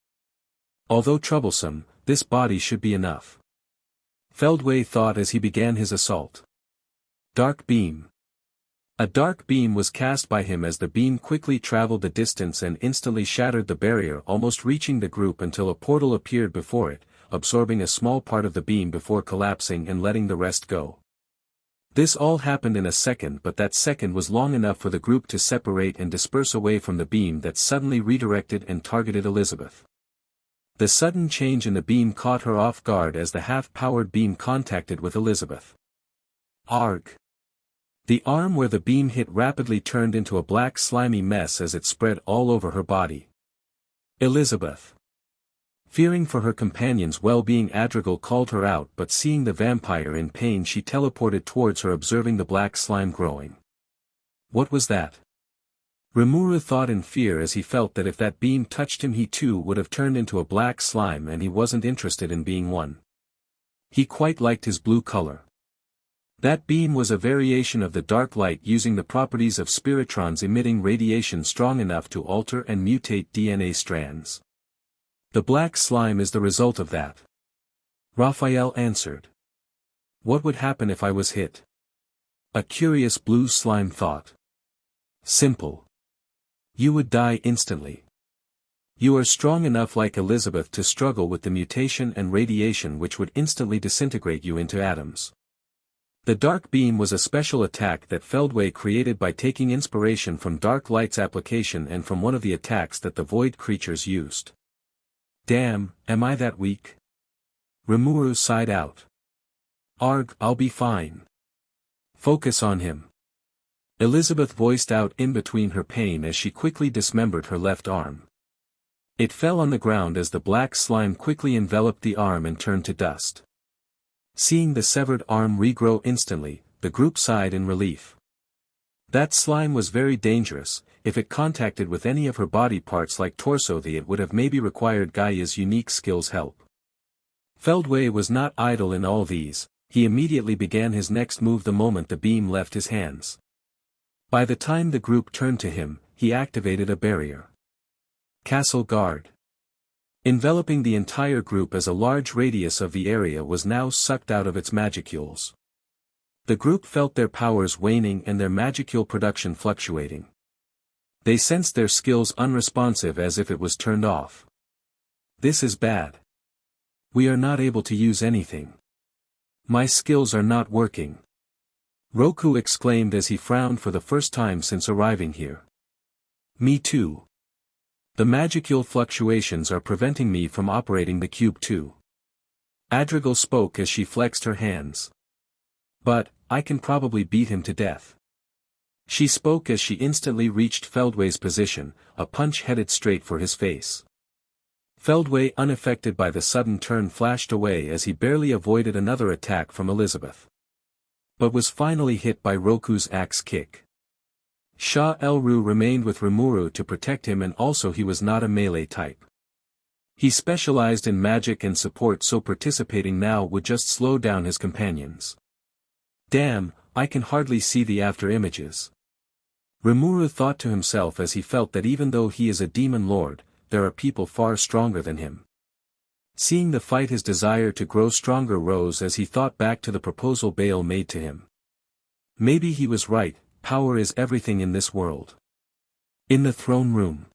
Although troublesome, this body should be enough. Feldway thought as he began his assault. Dark beam. A dark beam was cast by him as the beam quickly traveled the distance and instantly shattered the barrier, almost reaching the group until a portal appeared before it, absorbing a small part of the beam before collapsing and letting the rest go. This all happened in a second, but that second was long enough for the group to separate and disperse away from the beam that suddenly redirected and targeted Elizabeth. The sudden change in the beam caught her off guard as the half-powered beam contacted with Elizabeth. Arg! The arm where the beam hit rapidly turned into a black slimy mess as it spread all over her body. Elizabeth. Fearing for her companion's well-being, Adrigal called her out, but seeing the vampire in pain, she teleported towards her, observing the black slime growing. What was that? Rimuru thought in fear as he felt that if that beam touched him he too would have turned into a black slime, and he wasn't interested in being one. He quite liked his blue color. That beam was a variation of the dark light, using the properties of spiritrons, emitting radiation strong enough to alter and mutate DNA strands. The black slime is the result of that. Raphael answered. What would happen if I was hit? A curious blue slime thought. Simple. You would die instantly. You are strong enough like Elizabeth to struggle with the mutation and radiation which would instantly disintegrate you into atoms. The dark beam was a special attack that Feldway created by taking inspiration from Dark Light's application and from one of the attacks that the void creatures used. Damn, am I that weak? Rimuru sighed out. Arg, I'll be fine. Focus on him. Elizabeth voiced out in between her pain as she quickly dismembered her left arm. It fell on the ground as the black slime quickly enveloped the arm and turned to dust. Seeing the severed arm regrow instantly, the group sighed in relief. That slime was very dangerous. If it contacted with any of her body parts like torso, it would have maybe required Gaia's unique skills help. Feldway was not idle in all these. He immediately began his next move the moment the beam left his hands. By the time the group turned to him, he activated a barrier. Castle Guard. Enveloping the entire group as a large radius of the area was now sucked out of its magicules. The group felt their powers waning and their magicule production fluctuating. They sensed their skills unresponsive, as if it was turned off. This is bad. We are not able to use anything. My skills are not working. Roku exclaimed as he frowned for the first time since arriving here. Me too. The magicule fluctuations are preventing me from operating the cube too. Adrigal spoke as she flexed her hands. But, I can probably beat him to death. She spoke as she instantly reached Feldway's position, a punch headed straight for his face. Feldway, unaffected by the sudden turn, flashed away as he barely avoided another attack from Elizabeth. But was finally hit by Roku's axe kick. Shah Elru remained with Rimuru to protect him, and also he was not a melee type. He specialized in magic and support, so participating now would just slow down his companions. Damn, I can hardly see the after images. Rimuru thought to himself as he felt that even though he is a demon lord, there are people far stronger than him. Seeing the fight, his desire to grow stronger rose as he thought back to the proposal Baal made to him. Maybe he was right. Power is everything in this world. In the throne room.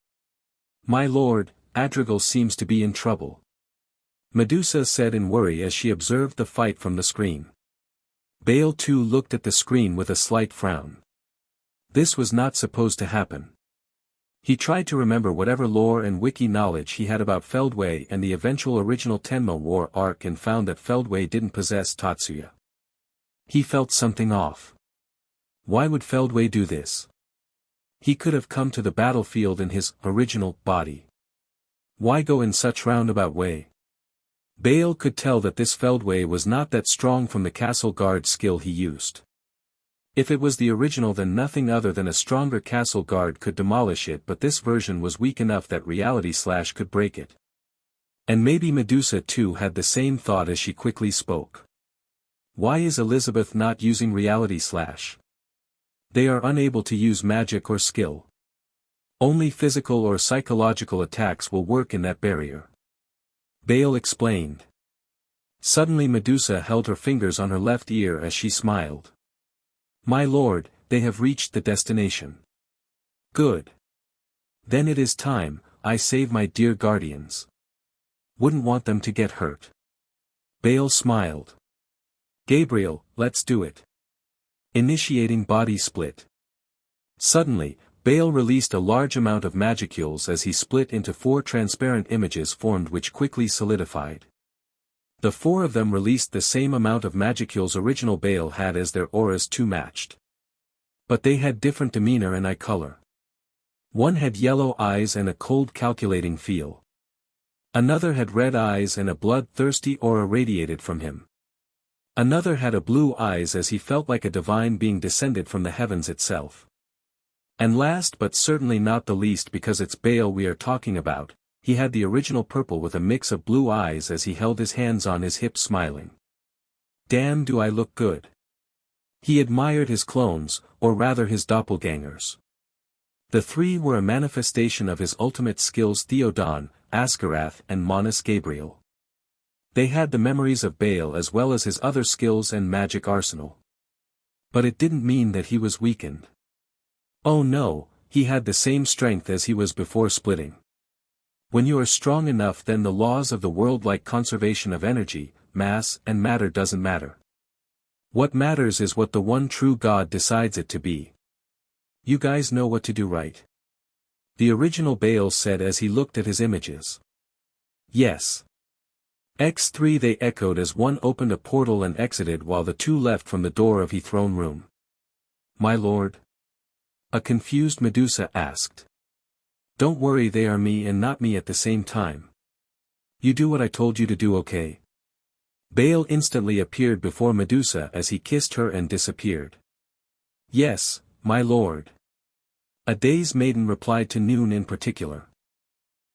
My lord, Adrigal seems to be in trouble. Medusa said in worry as she observed the fight from the screen. Bale too looked at the screen with a slight frown. This was not supposed to happen. He tried to remember whatever lore and wiki knowledge he had about Feldway and the eventual original Tenma war arc and found that Feldway didn't possess Tatsuya. He felt something off. Why would Feldway do this? He could have come to the battlefield in his original body. Why go in such roundabout way? Bale could tell that this Feldway was not that strong from the castle guard skill he used. If it was the original then nothing other than a stronger castle guard could demolish it, but this version was weak enough that Reality Slash could break it. And maybe Medusa too had the same thought as she quickly spoke. Why is Elizabeth not using Reality Slash? They are unable to use magic or skill. Only physical or psychological attacks will work in that barrier. Bale explained. Suddenly Medusa held her fingers on her left ear as she smiled. My lord, they have reached the destination. Good. Then it is time, I save my dear guardians. Wouldn't want them to get hurt. Bale smiled. Gabriel, let's do it. Initiating body split. Suddenly, Bale released a large amount of magicules as he split into 4 transparent images formed which quickly solidified. The 4 of them released the same amount of magicules original Bale had as their auras too matched. But they had different demeanor and eye color. One had yellow eyes and a cold calculating feel. Another had red eyes and a blood-thirsty aura radiated from him. Another had a blue eyes as he felt like a divine being descended from the heavens itself. And last but certainly not the least, because it's Bale we are talking about, he had the original purple with a mix of blue eyes as he held his hands on his hips smiling. Damn, do I look good. He admired his clones, or rather his doppelgangers. The 3 were a manifestation of his ultimate skills: Theodan, Askarath and Manus Gabriel. They had the memories of Bale as well as his other skills and magic arsenal. But it didn't mean that he was weakened. Oh no, he had the same strength as he was before splitting. When you are strong enough, then the laws of the world like conservation of energy, mass and matter doesn't matter. What matters is what the one true God decides it to be. You guys know what to do, right? The original Bale said as he looked at his images. Yes. X3 they echoed as one opened a portal and exited while the 2 left from the door of the throne room. My lord? A confused Medusa asked. Don't worry, they are me and not me at the same time. You do what I told you to do, okay? Bale instantly appeared before Medusa as he kissed her and disappeared. Yes, my lord. A day's maiden replied to Noon in particular.